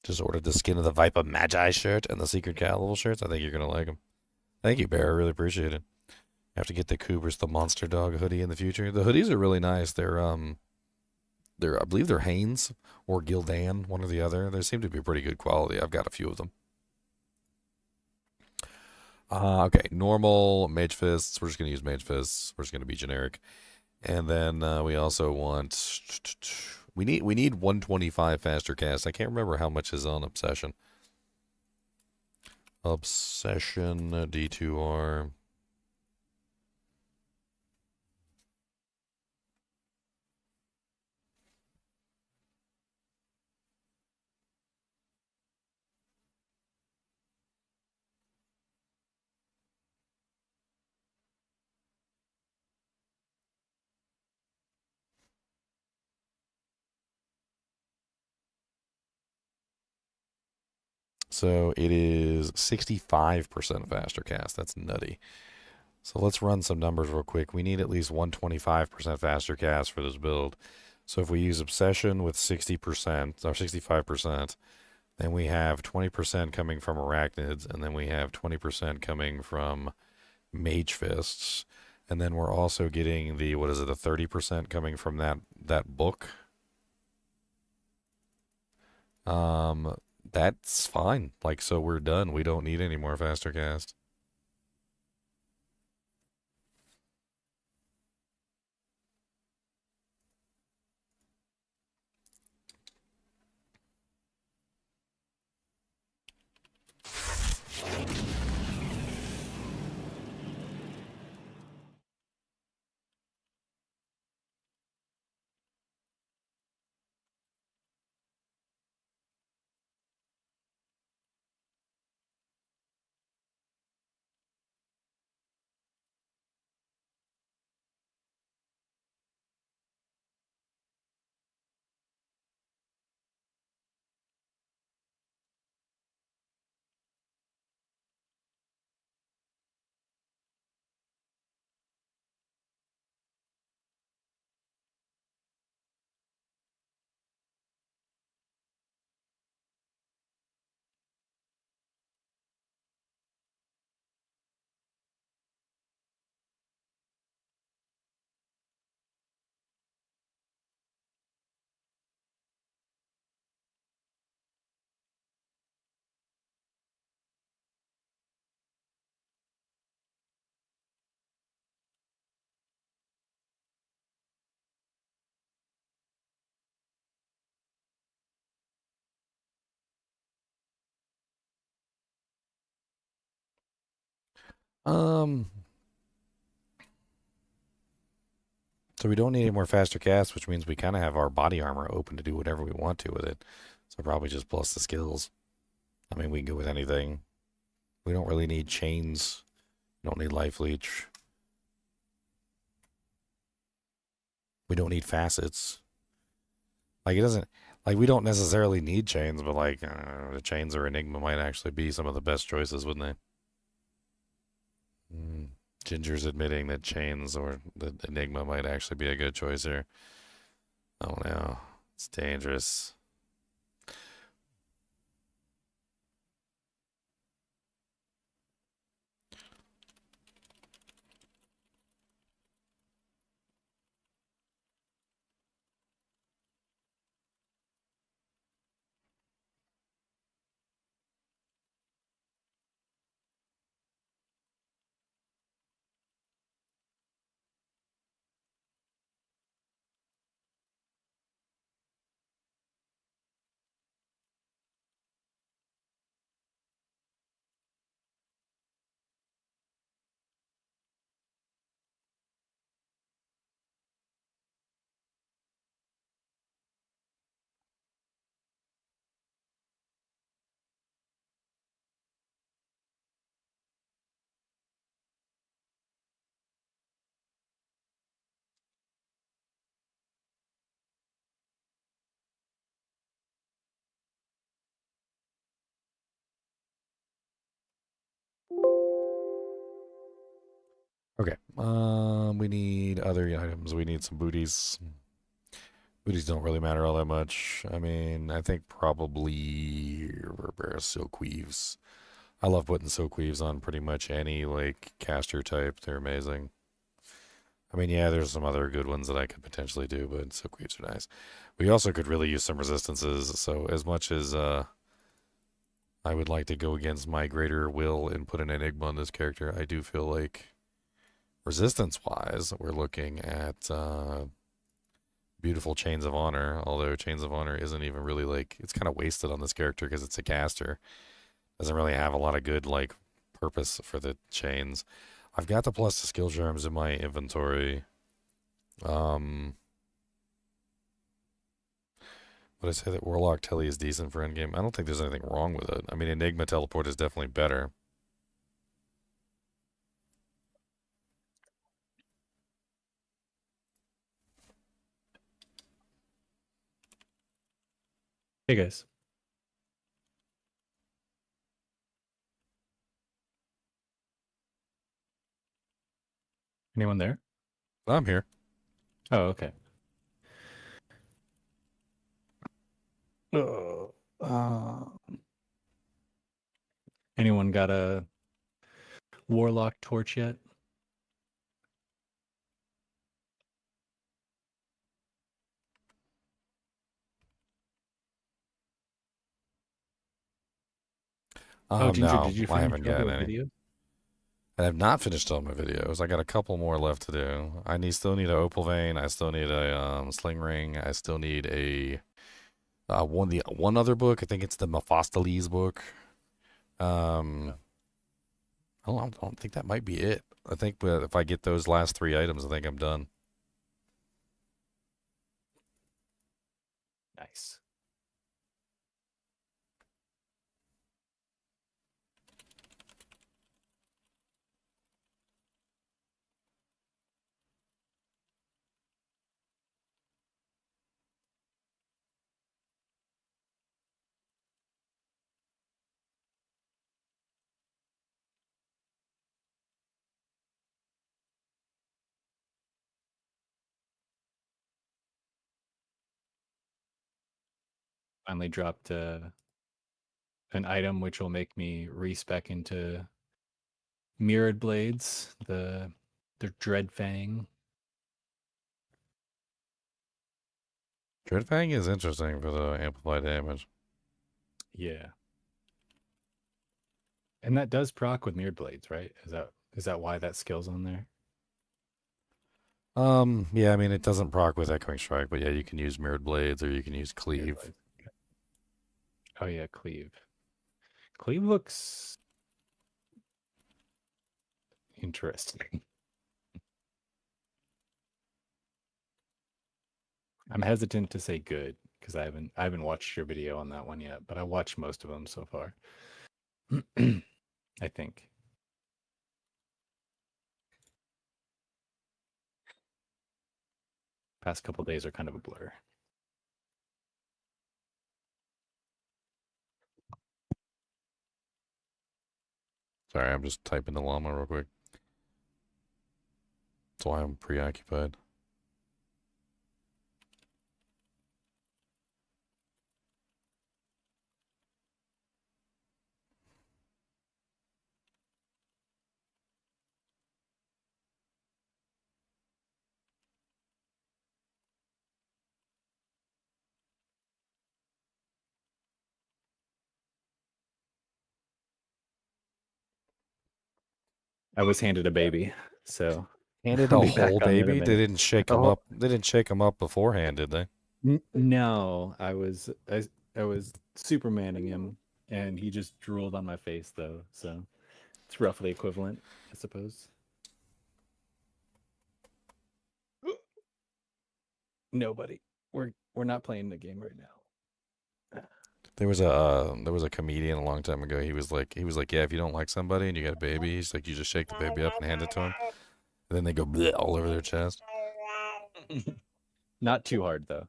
Just ordered the Skin of the Viper Magi shirt and the Secret Caliber shirts. I think you're going to like them. Thank you, Bear. I really appreciate it. I have to get the Coopers the Monster Dog hoodie in the future. The hoodies are really nice. They're I believe they're Hanes or Gildan, one or the other. They seem to be pretty good quality. I've got a few of them. Okay, normal Mage Fists. We're just going to use Mage Fists. We're just going to be generic. And then we also want... We need 125 faster cast. I can't remember how much is on Obsession. Obsession, D2R. So it is 65% faster cast. That's nutty. So let's run some numbers real quick. We need at least 125% faster cast for this build. So if we use Obsession with 60% or 65%, then we have 20% coming from Arachnids, and then we have 20% coming from Mage Fists. And then we're also getting the, what is it, the 30% coming from that book. That's fine. Like, so we're done. We don't need any more faster cast. So we don't need any more faster cast, which means we kind of have our body armor open to do whatever we want to with it. So probably just plus the skills. I mean, we can go with anything. We don't really need chains. We don't need life leech. We don't need facets. Like, it doesn't... Like, we don't necessarily need chains, but, like, the chains or Enigma might actually be some of the best choices, wouldn't they? Ginger's admitting that chains or the Enigma might actually be a good choice here. Oh, no. It's dangerous. Okay. We need other items. We need some booties. Booties don't really matter all that much. I mean, I think probably silk weaves. I love putting silk weaves on pretty much any like caster type. They're amazing. I mean, yeah, there's some other good ones that I could potentially do, but silk weaves are nice. We also could really use some resistances. So as much as I would like to go against my greater will and put an enigma on this character, I do feel like resistance-wise, we're looking at beautiful Chains of Honor, although Chains of Honor isn't even really like, it's kind of wasted on this character because it's a caster. Doesn't really have a lot of good like purpose for the chains. I've got the plus to skill germs in my inventory. Would I say that Warlock Telly is decent for endgame? I don't think there's anything wrong with it. I mean, Enigma Teleport is definitely better. Hey guys. Anyone there? I'm here. Oh, okay. Anyone got a Warlock torch yet? Ginger, No, did you I finish haven't all got the any. videos? I have not finished all my videos. I got a couple more left to do. Still need a opal vein. I still need a sling ring. I still need a one other book. I think it's the Mephistopheles book. I don't think that might be it. I think if I get those last 3 items, I think I'm done. Nice. Finally dropped an item which will make me respec into mirrored blades, the Dread Fang. Dreadfang is interesting for the amplified damage. Yeah. And that does proc with mirrored blades, right? Is that why that skill's on there? Yeah, I mean it doesn't proc with Echoing Strike, but yeah, you can use mirrored blades or you can use cleave. Okay. Oh yeah, cleave. Cleave looks interesting. I'm hesitant to say good because I haven't watched your video on that one yet, but I watched most of them so far. I think. Past couple days are kind of a blur. Sorry, I'm just typing the llama real quick. That's why I'm preoccupied. I was handed a baby, so Handed I'll a be back whole on in a baby? They minute. didn't shake him Oh. up. They didn't shake him up beforehand, did they? No, I was Supermaning him, and he just drooled on my face though, so it's roughly equivalent, I suppose. Nobody. We're not playing the game right now. There was a comedian a long time ago. He was like, yeah, if you don't like somebody and you got a baby, he's like, you just shake the baby up and hand it to him, and then they go bleh all over their chest. Not too hard though.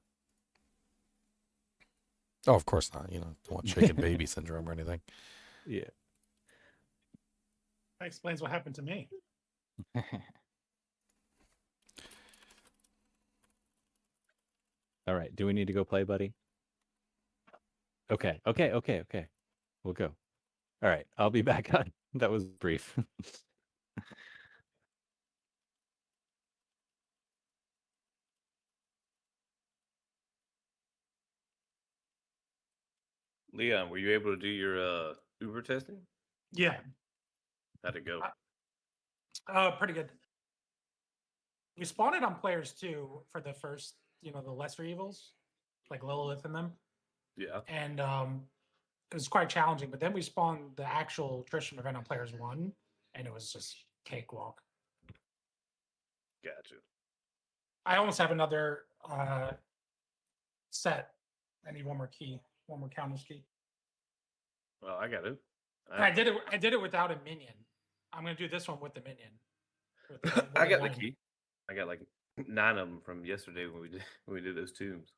Oh, of course not. You know, don't want shaken baby syndrome or anything. Yeah. That explains what happened to me. All right. Do we need to go play, buddy? Okay. We'll go. All right. I'll be back on. That was brief. Leon, were you able to do your Uber testing? Yeah. How'd it go? Pretty good. We spawned it on players too for the first, the lesser evils, like Lilith and them. Yeah. And it was quite challenging. But then we spawned the actual attrition event on players 1, and it was just cakewalk. Gotcha. I almost have another set. I need one more key, one more counters key. Well, I got it. I did it without a minion. I'm gonna do this one with the minion. I got the key. I got like 9 of them from yesterday when we did those tombs.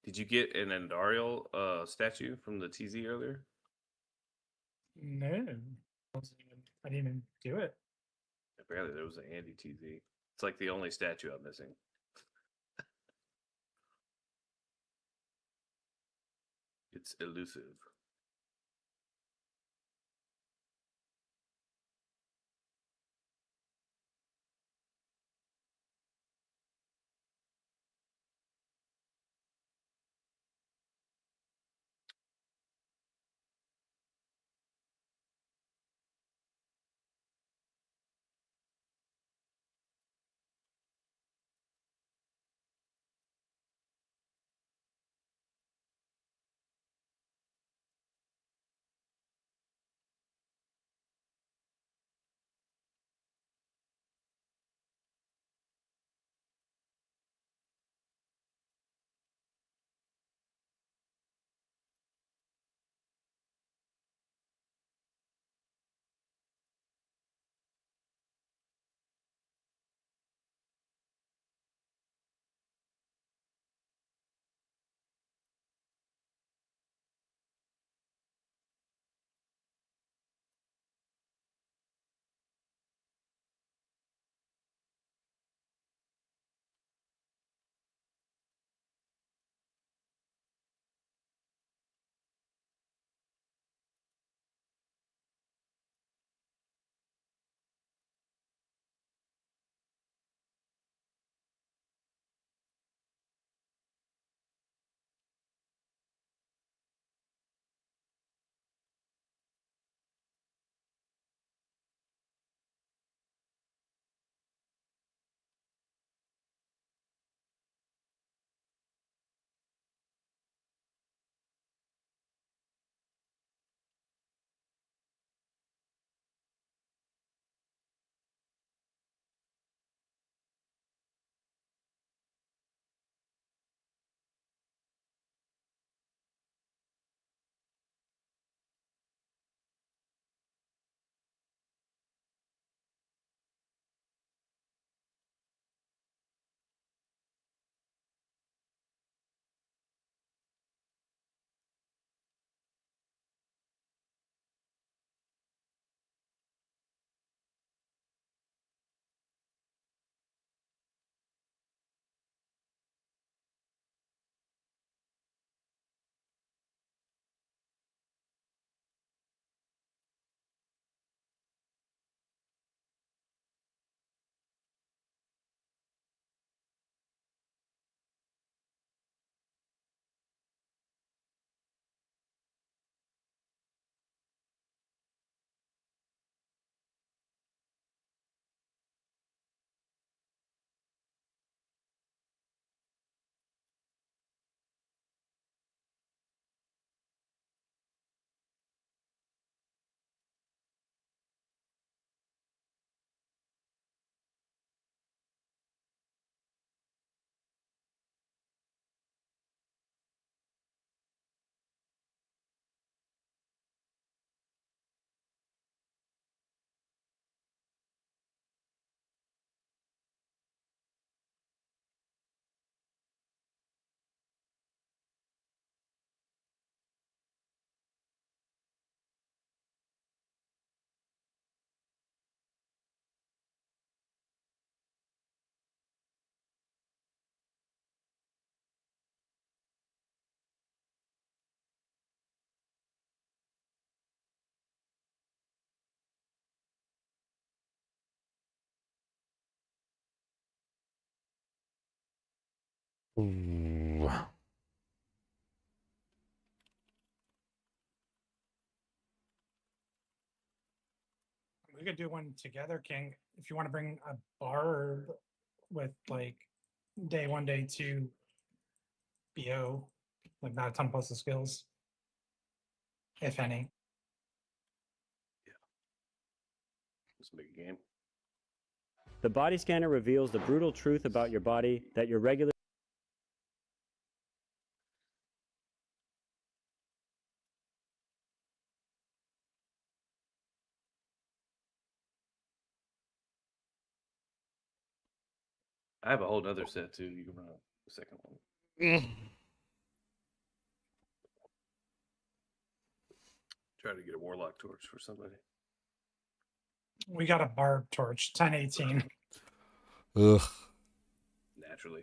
Did you get an Andariel statue from the TZ earlier? No, I didn't even do it. Apparently there was an Andy TZ. It's like the only statue I'm missing. It's elusive. Ooh. We could do one together, King, if you want to bring a bard with like day 1, day 2 BO, like not a ton plus of skills, if any. It's a big game. The body scanner reveals the brutal truth about your body that your regular. I have a whole other set too. You can run the second one. Try to get a Warlock torch for somebody. We got a bard torch, 1018. Ugh. Naturally.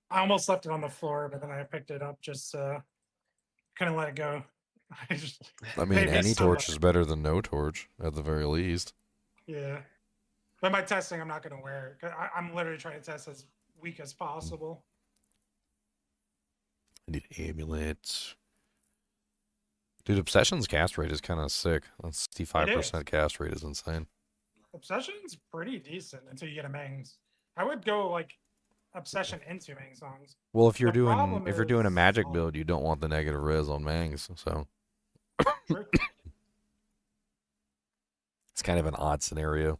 I almost left it on the floor, but then I picked it up, just couldn't let it go. I mean, any torch is better than no torch, at the very least. Yeah. But my testing, I'm not going to wear it. I'm literally trying to test as weak as possible. I need amulets. Dude, Obsession's cast rate is kind of sick. That 65% cast rate is insane. Obsession's pretty decent until you get a Mangs. I would go like Obsession into Mang songs. Well, if you're doing a magic build, you don't want the negative res on Mangs, so it's kind of an odd scenario.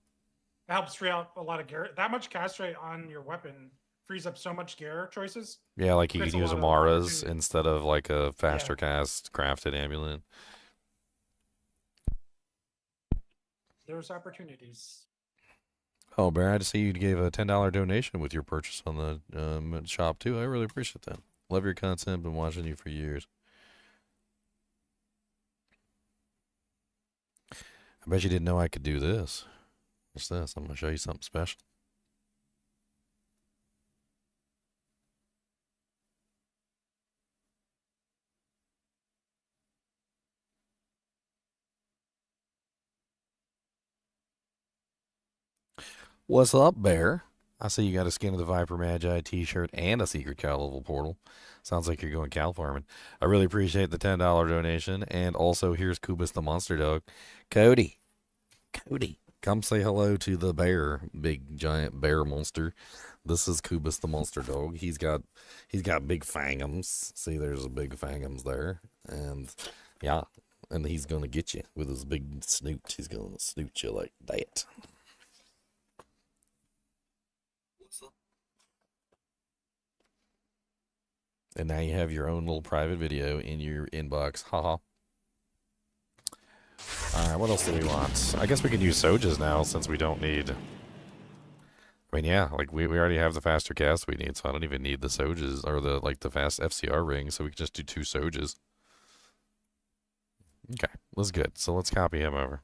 It helps free out a lot of gear. That much cast rate on your weapon frees up so much gear choices. Yeah, like you can use Amaras instead of like a faster cast crafted amulet. There's opportunities. Oh, Bear, I just see you gave a $10 donation with your purchase on the shop too. I really appreciate that. Love your content. Been watching you for years. I bet you didn't know I could do this. What's this? I'm going to show you something special. What's up, Bear? I see you got a Skin of the Viper Magi t-shirt and a secret cow level portal. Sounds like you're going cow farming. I really appreciate the $10 donation. And also, here's Kubus the Monster Dog. Cody, come say hello to the bear, big giant bear monster. This is Kubus the Monster Dog. He's got big fangums. See, there's a big fangums there. And yeah, and he's going to get you with his big snoot. He's going to snoot you like that. And now you have your own little private video in your inbox. Haha. Alright, what else do we want? I guess we can use Sojas now since we don't need... I mean, yeah, like we already have the faster cast we need, so I don't even need the Sojas or the fast FCR ring, so we can just do 2 Sojas. Okay, that's good. So let's copy him over.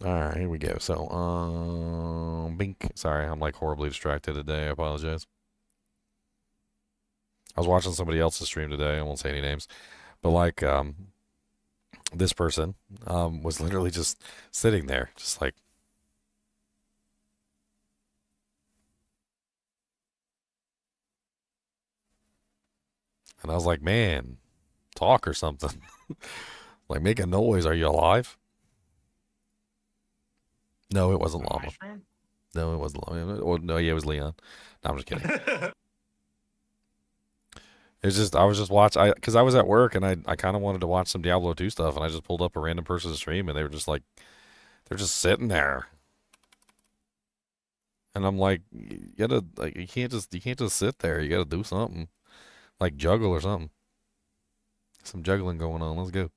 Alright, here we go. So, Bink. Sorry, I'm like horribly distracted today. I apologize. I was watching somebody else's stream today. I won't say any names. But like, this person was literally just sitting there, just like... And I was like, man, talk or something. Like, make a noise. Are you alive? No, it wasn't Llama. No, it wasn't Llama. Oh, no, yeah, it was Leon. No, I'm just kidding. It's just, I was just watching, because I was at work and I kind of wanted to watch some Diablo 2 stuff, and I just pulled up a random person's stream and they were just like, they're just sitting there. And I'm like, you gotta, like, you can't just sit there. You gotta do something. Like juggle or something. Some juggling going on. Let's go.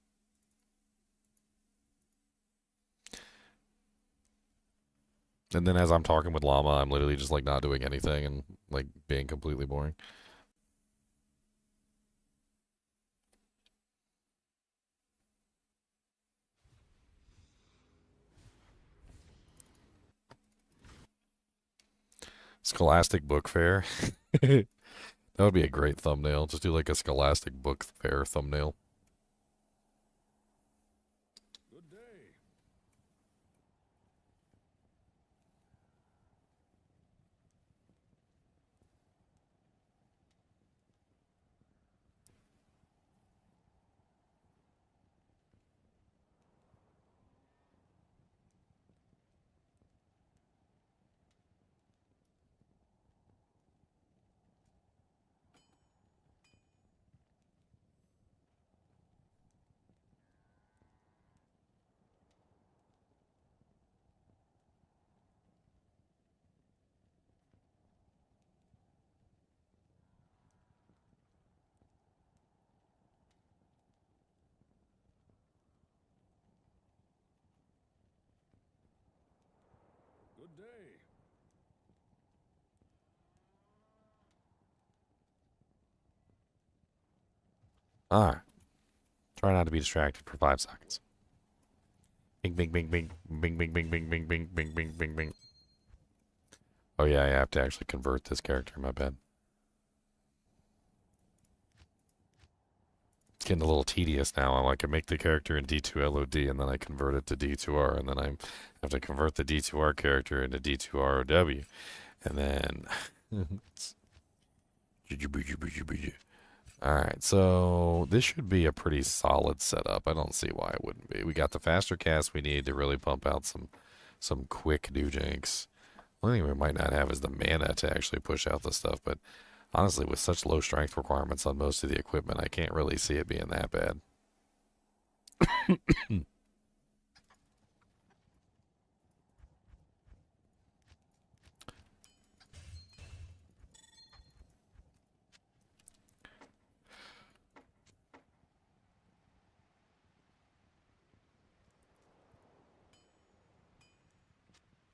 And then as I'm talking with Llama, I'm literally just like not doing anything and like being completely boring. Scholastic Book Fair. That would be a great thumbnail. Just do like a Scholastic Book Fair thumbnail. Good day. Alright. Try not to be distracted for 5 seconds. Bing, bing, bing, bing, bing, bing, bing, bing, bing, bing, bing, bing, bing, bing. Oh yeah, I have to actually convert this character, my bad. It's getting a little tedious now. I like I make the character in D2 LOD and then I convert it to D2R and then I have to convert the D2R character into D2 ROW. And then Alright, so this should be a pretty solid setup. I don't see why it wouldn't be. We got the faster cast we need to really pump out some quick do-janks. One thing we might not have is the mana to actually push out the stuff, but honestly, with such low strength requirements on most of the equipment, I can't really see it being that bad.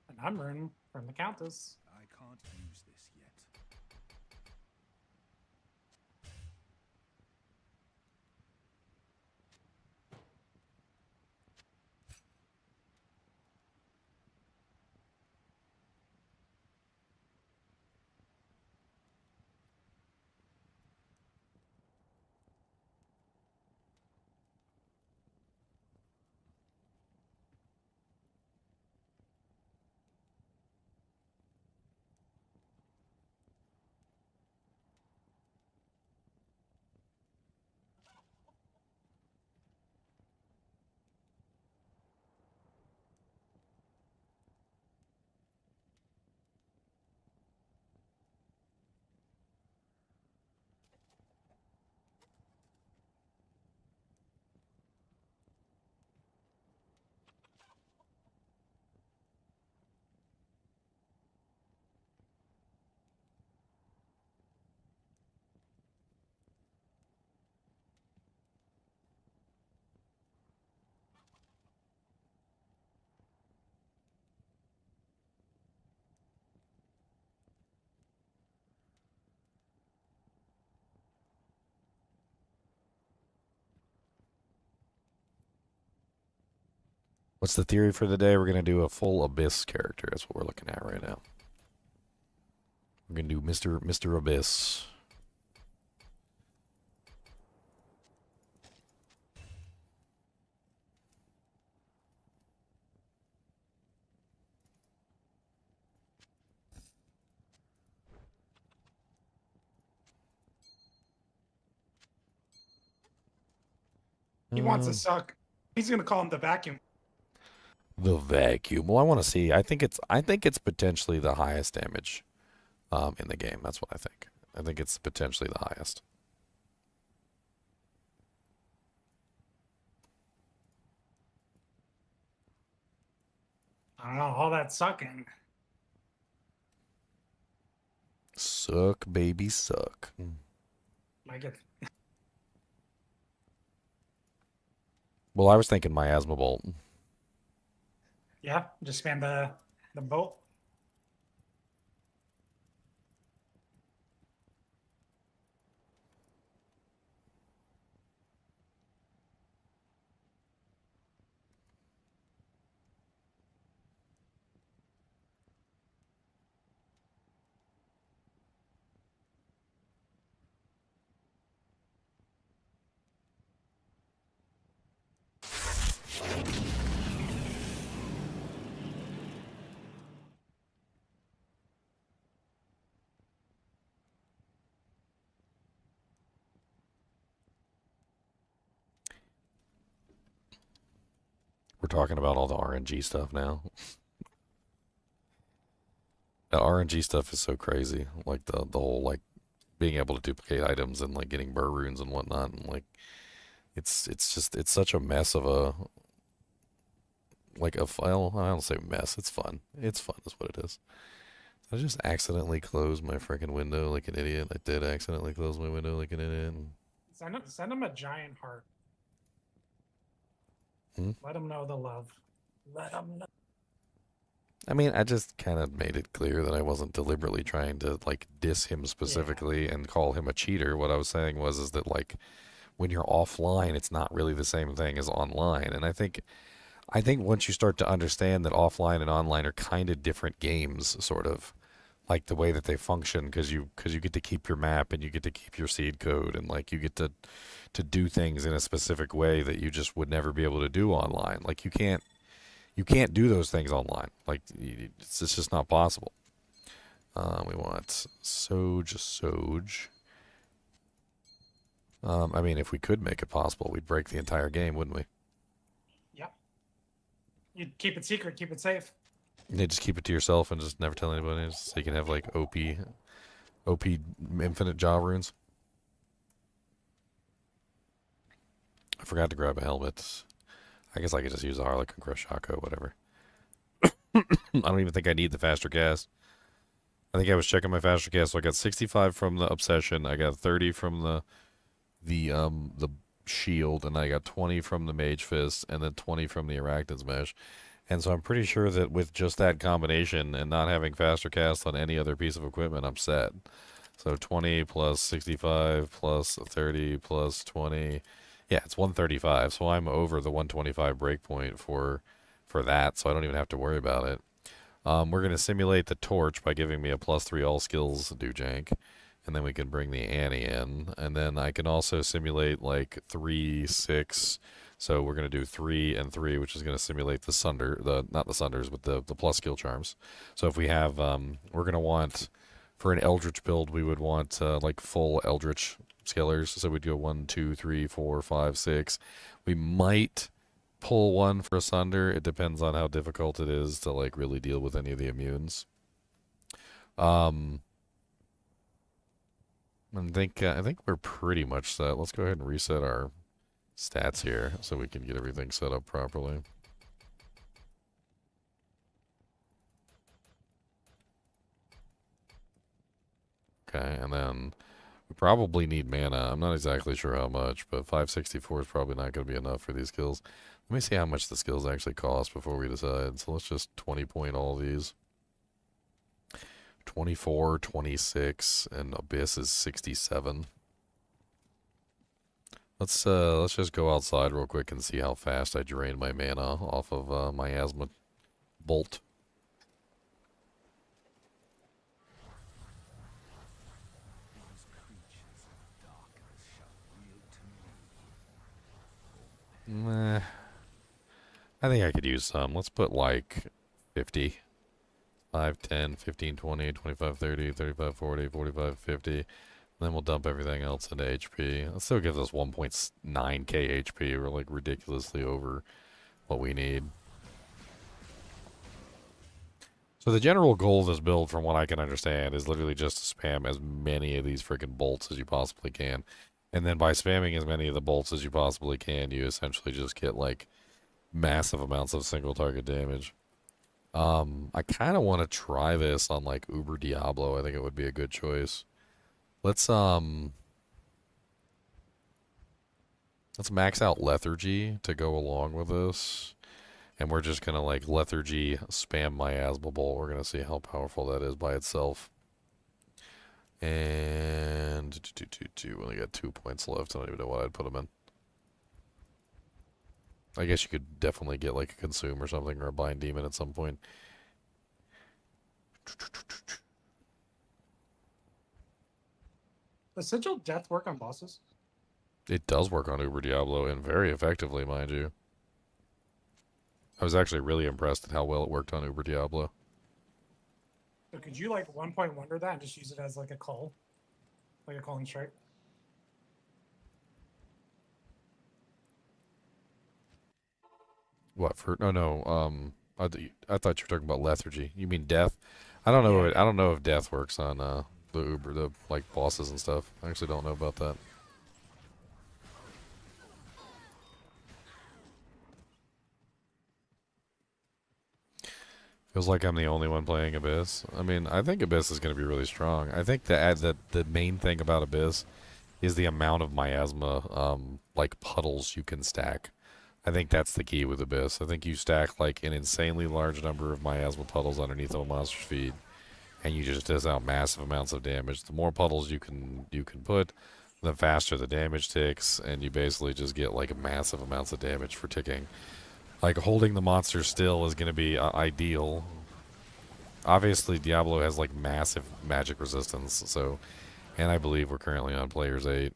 And I'm running from the Countess. I can't use this yet. What's the theory for the day? We're going to do a full Abyss character. That's what we're looking at right now. We're going to do Mr. Abyss. He wants to suck. He's gonna call him the vacuum. The vacuum. Well, I want to see. I think it's potentially the highest damage in the game. That's what I think. I think it's potentially the highest. I don't know, all that sucking. Suck, baby, suck. Might get. Well, I was thinking Miasma Bolt. Yeah, just spam the bolt. We're talking about all the RNG stuff now. The RNG stuff is so crazy. Like the whole like being able to duplicate items and like getting burr runes and whatnot, and like it's such a mess of a file. I don't say mess. It's fun. It's fun is what it is. I just accidentally closed my freaking window like an idiot. I did accidentally close my window like an idiot. Send him a giant heart. Let him know the love. Let him know. I mean, I just kind of made it clear that I wasn't deliberately trying to like diss him specifically and call him a cheater. What I was saying is that like when you're offline, it's not really the same thing as online. And I think once you start to understand that offline and online are kind of different games, sort of like the way that they function, because you get to keep your map and you get to keep your seed code and like you get to do things in a specific way that you just would never be able to do online. Like you can't do those things online. Like it's just not possible. We want Soj. I mean, if we could make it possible, we'd break the entire game, wouldn't we? Yep. You'd keep it secret, keep it safe. Yeah, just keep it to yourself and just never tell anybody, so you can have like OP infinite jaw runes. I forgot to grab a helmet. I guess I could just use a Harlequin Crush Shako, whatever. I don't even think I need the faster cast. I think I was checking my faster cast, so I got 65 from the Obsession, I got 30 from the shield, and I got 20 from the Mage Fist, and then 20 from the Arachnid's Mesh. And so I'm pretty sure that with just that combination and not having faster cast on any other piece of equipment, I'm set. So 20 plus 65 plus 30 plus 20. Yeah, it's 135. So I'm over the 125 breakpoint for that, so I don't even have to worry about it. We're going to simulate the torch by giving me a +3 all skills Jank. And then we can bring the Annie in. And then I can also simulate like 3, 6. So we're going to do 3 and 3, which is going to simulate the Sunder, not the Sunders, but the plus skill charms. So if we have, we're going to want, for an Eldritch build, we would want like full Eldritch scalers. So we'd go 1, 2, 3, 4, 5, 6. We might pull one for a Sunder. It depends on how difficult it is to like really deal with any of the immunes. I think we're pretty much set. Let's go ahead and reset our stats here so we can get everything set up properly. Okay, and then we probably need mana. I'm not exactly sure how much, but 564 is probably not going to be enough for these skills. Let me see how much the skills actually cost before we decide. So let's just 20 point all these. 24, 26, and Abyss is 67. Let's just go outside real quick and see how fast I drain my mana off of my Asthma Bolt. Nah. I think I could use some. Let's put like 50. 5, 10, 15, 20, 25, 30, 35, 40, 45, 50. Then we'll dump everything else into HP. That still gives us 1.9k HP. We're like ridiculously over what we need. So the general goal of this build, from what I can understand, is literally just to spam as many of these freaking bolts as you possibly can. And then by spamming as many of the bolts as you possibly can, you essentially just get like massive amounts of single target damage. I kind of want to try this on like Uber Diablo. I think it would be a good choice. Let's max out Lethargy to go along with this. And we're just going to like Lethargy spam Miasma Bolt. We're going to see how powerful that is by itself. And we only got 2 points left. I don't even know what I'd put them in. I guess you could definitely get like a Consume or something, or a Bind Demon at some point. Does Sigil Death work on bosses? It does work on Uber Diablo, and very effectively, mind you. I was actually really impressed at how well it worked on Uber Diablo. So could you like 1.1 wonder that and just use it as like a call? Like a calling strike? What for? No. I thought you were talking about lethargy. You mean death? I don't know. I don't know if death works on the Uber, the like bosses and stuff. I actually don't know about that. Feels like I'm the only one playing Abyss. I mean, I think Abyss is going to be really strong. I think the main thing about Abyss is the amount of miasma, like puddles you can stack. I think that's the key with Abyss. I think you stack like an insanely large number of miasma puddles underneath a monster's feet, and you just dish out massive amounts of damage. The more puddles you can put, the faster the damage ticks, and you basically just get like massive amounts of damage for ticking. Like, holding the monster still is going to be ideal. Obviously, Diablo has, like, massive magic resistance, so... And I believe we're currently on players 8.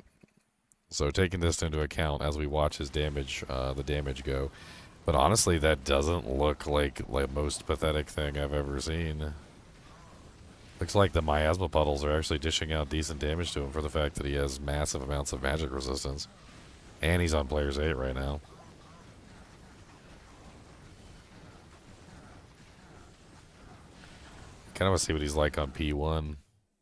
So, taking this into account as we watch his damage, the damage go. But honestly, that doesn't look like the most pathetic thing I've ever seen. Looks like the miasma puddles are actually dishing out decent damage to him for the fact that he has massive amounts of magic resistance. And he's on players 8 right now. Kind of want to see what he's like on P1.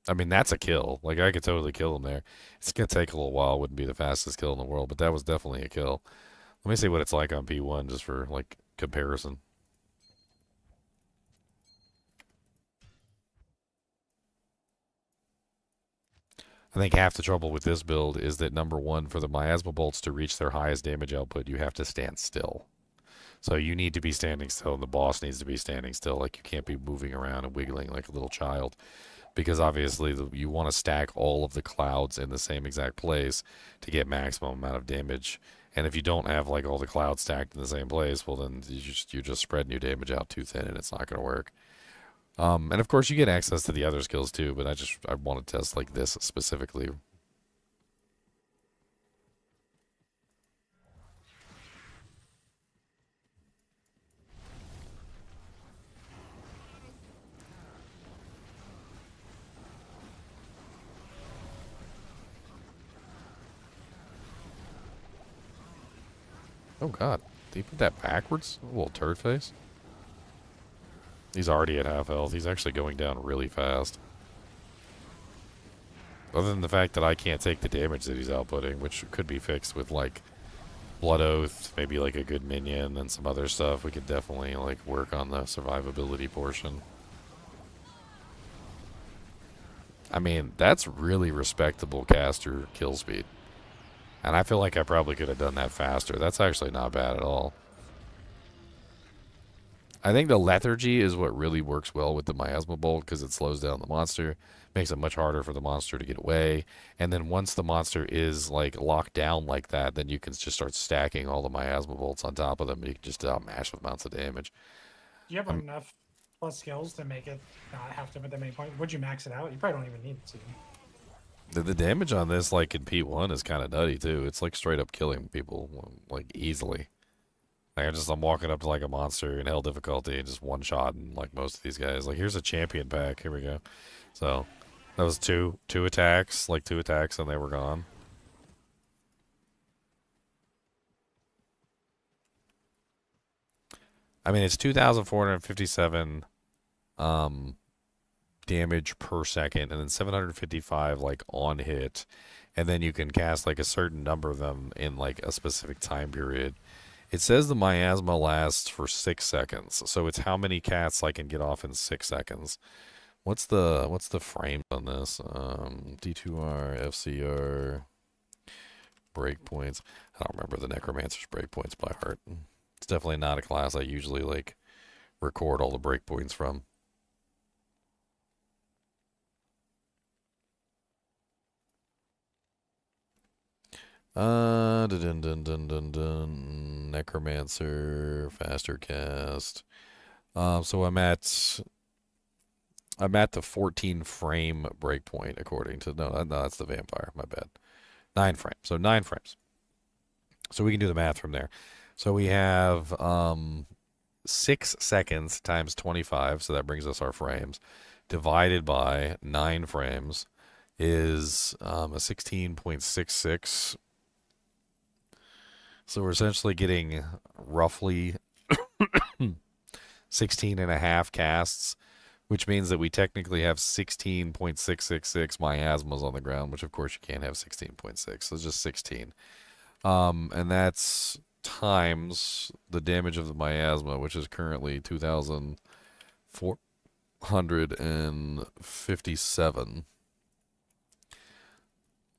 I mean, that's a kill. Like, I could totally kill him there. It's going to take a little while. Wouldn't be the fastest kill in the world, but that was definitely a kill. Let me see what it's like on P1 just for, like, comparison. I think half the trouble with this build is that, number one, for the miasma bolts to reach their highest damage output, you have to stand still. So you need to be standing still, and the boss needs to be standing still. Like, you can't be moving around and wiggling like a little child. Because obviously you want to stack all of the clouds in the same exact place to get maximum amount of damage. And if you don't have like all the clouds stacked in the same place, well then you're just spreading your damage out too thin, and it's not going to work. And of course you get access to the other skills too, but I want to test like this specifically. Oh god, did he put that backwards? A little turd face. He's already at half health. He's actually going down really fast. Other than the fact that I can't take the damage that he's outputting, which could be fixed with like Blood Oath, maybe like a good minion and some other stuff. We could definitely like work on the survivability portion. I mean, that's really respectable caster kill speed. And I feel like I probably could have done that faster. That's actually not bad at all. I think the lethargy is what really works well with the miasma bolt because it slows down the monster, makes it much harder for the monster to get away. And then once the monster is like locked down like that, then you can just start stacking all the miasma bolts on top of them. You can just outmash with amounts of damage. Do you have enough plus skills to make it not have to put that many points? Would you max it out? You probably don't even need to. The damage on this, like in P1, is kind of nutty too. It's like straight up killing people, like easily. Like I'm walking up to like a monster in hell difficulty and just one shot and like most of these guys. Like here's a champion pack. Here we go. So that was two attacks, like 2 attacks, and they were gone. I mean, it's 2,457 damage per second, and then 755 like on hit, and then you can cast like a certain number of them in like a specific time period. It says the miasma lasts for 6 seconds, so it's how many casts I can get off in 6 seconds. What's the frame on this? D2R, FCR, breakpoints. I don't remember the Necromancer's breakpoints by heart. It's definitely not a class I usually like record all the breakpoints from. Dun, dun, dun, dun, dun. Necromancer, faster cast. So I'm at the 14 frame breakpoint according to no, that's the vampire. My bad. 9 frames. So 9 frames. So we can do the math from there. So we have 6 seconds times 25, so that brings us our frames, divided by 9 frames is a 16.66. So we're essentially getting roughly 16 and a half casts, which means that we technically have 16.666 miasmas on the ground, which of course you can't have 16.6, so it's just 16. And that's times the damage of the miasma, which is currently 2,457.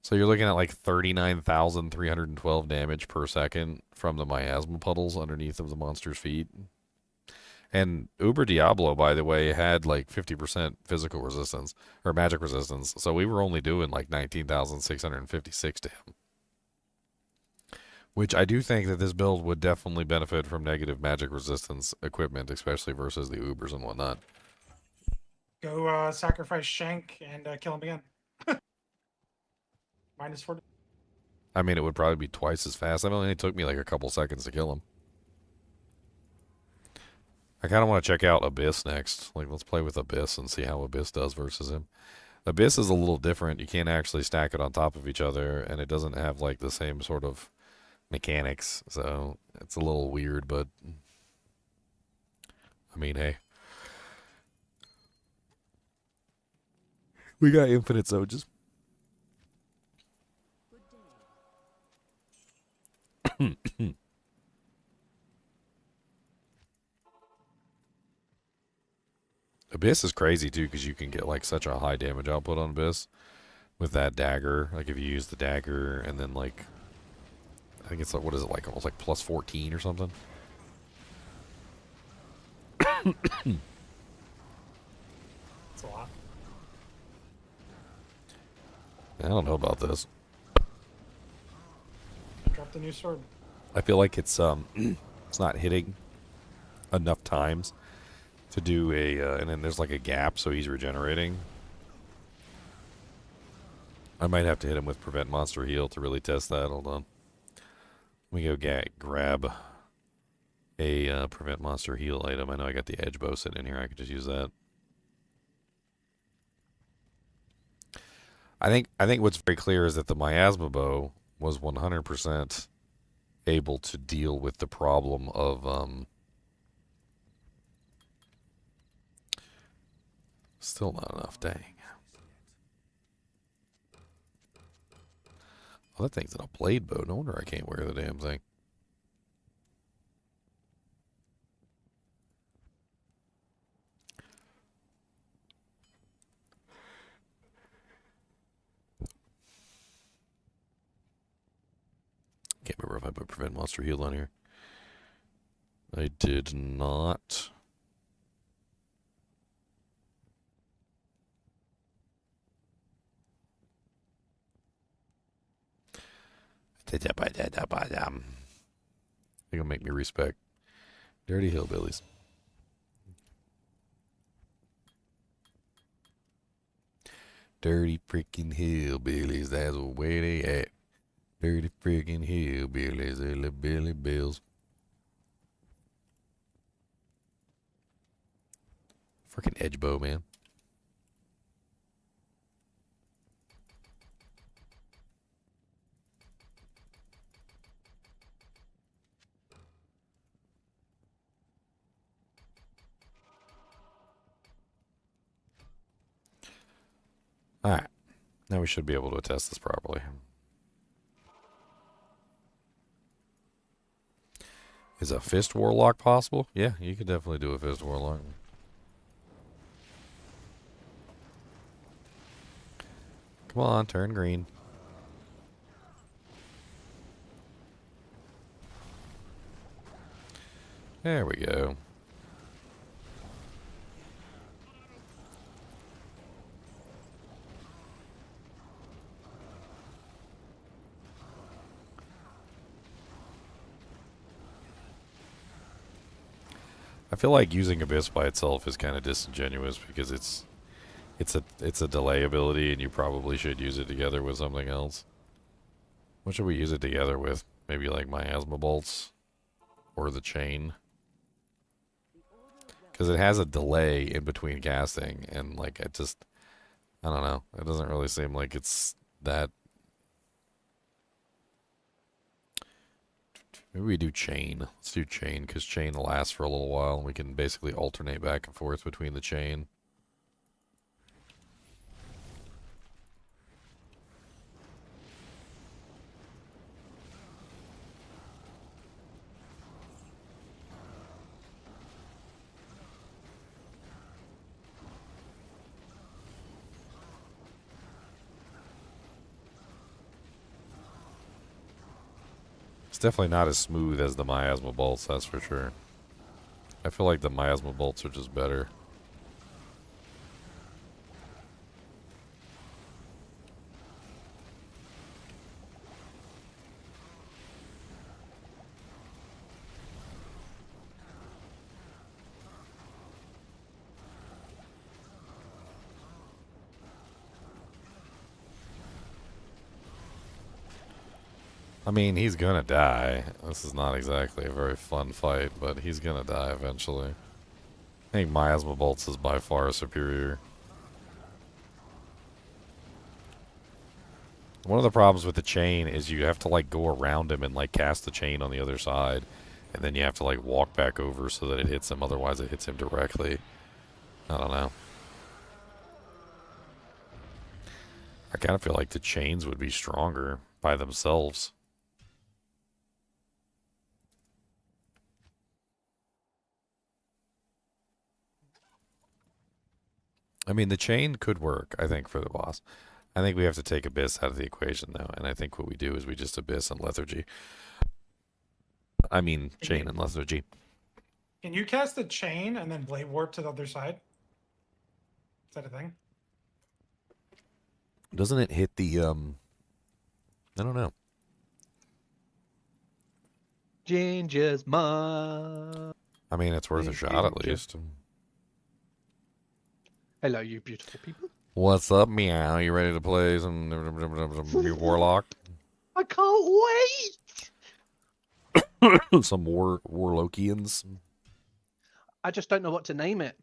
So you're looking at like 39,312 damage per second from the miasma puddles underneath of the monster's feet. And Uber Diablo, by the way, had like 50% physical resistance, or magic resistance, so we were only doing like 19,656 to him. Which I do think that this build would definitely benefit from negative magic resistance equipment, especially versus the Ubers and whatnot. Go sacrifice Shank and kill him again. -4. I mean, it would probably be twice as fast. I mean, it only took me like a couple seconds to kill him. I kind of want to check out Abyss next. Like, let's play with Abyss and see how Abyss does versus him. Abyss is a little different. You can't actually stack it on top of each other, and it doesn't have like the same sort of mechanics. So it's a little weird, but I mean, hey. We got infinite Zojas. Abyss is crazy too, because you can get like such a high damage output on Abyss with that dagger. Like if you use the dagger and then like, I think it's like, what is it, like almost like plus 14 or something? That's a lot. I don't know about this. Drop the new sword. I feel like it's it's not hitting enough times to do a and then there's like a gap, so he's regenerating. I might have to hit him with prevent monster heal to really test that. Hold on. Let me go grab a prevent monster heal item. I know I got the edge bow sitting in here. I could just use that. I think what's very clear is that the miasma bow was 100% able to deal with the problem of still not enough, dang. Oh, that thing's in a blade bow. No wonder I can't wear the damn thing. Can't remember if I put prevent monster heal on here. I did not. They're gonna make me respect dirty hillbillies. Dirty freaking hillbillies, that's the way they act. Dirty freaking hillbillies, they're little Billy Bills. Freaking edge bow, man. Alright. Now we should be able to test this properly. Is a fist warlock possible? Yeah, you could definitely do a fist warlock. Come on, turn green. There we go. I feel like using Abyss by itself is kind of disingenuous because it's a delay ability and you probably should use it together with something else. What should we use it together with? Maybe like miasma bolts or the chain. Because it has a delay in between casting and like it just, I don't know. It doesn't really seem like it's that. Maybe we do chain. Let's do chain, because chain lasts for a little while, and we can basically alternate back and forth between the chain. It's definitely not as smooth as the miasma bolts, that's for sure. I feel like the miasma bolts are just better. I mean, he's gonna die. This is not exactly a very fun fight, but he's gonna die eventually. I think Miasma Bolts is by far superior. One of the problems with the chain is you have to, like, go around him and, like, cast the chain on the other side. And then you have to, like, walk back over so that it hits him. Otherwise, it hits him directly. I don't know. I kind of feel like the chains would be stronger by themselves. I mean, the chain could work, I think, for the boss. I think we have to take Abyss out of the equation, though. And I think what we do is we just Abyss and Lethargy. I mean, chain and Lethargy. Can you cast the chain and then blade warp to the other side? Is that a thing? Doesn't it hit the, I don't know. Ginger's mom. I mean, it's worth a shot at least. Hello, you beautiful people. What's up, meow? You ready to play some new Warlock? I can't wait. Some Warlockians. I just don't know what to name it.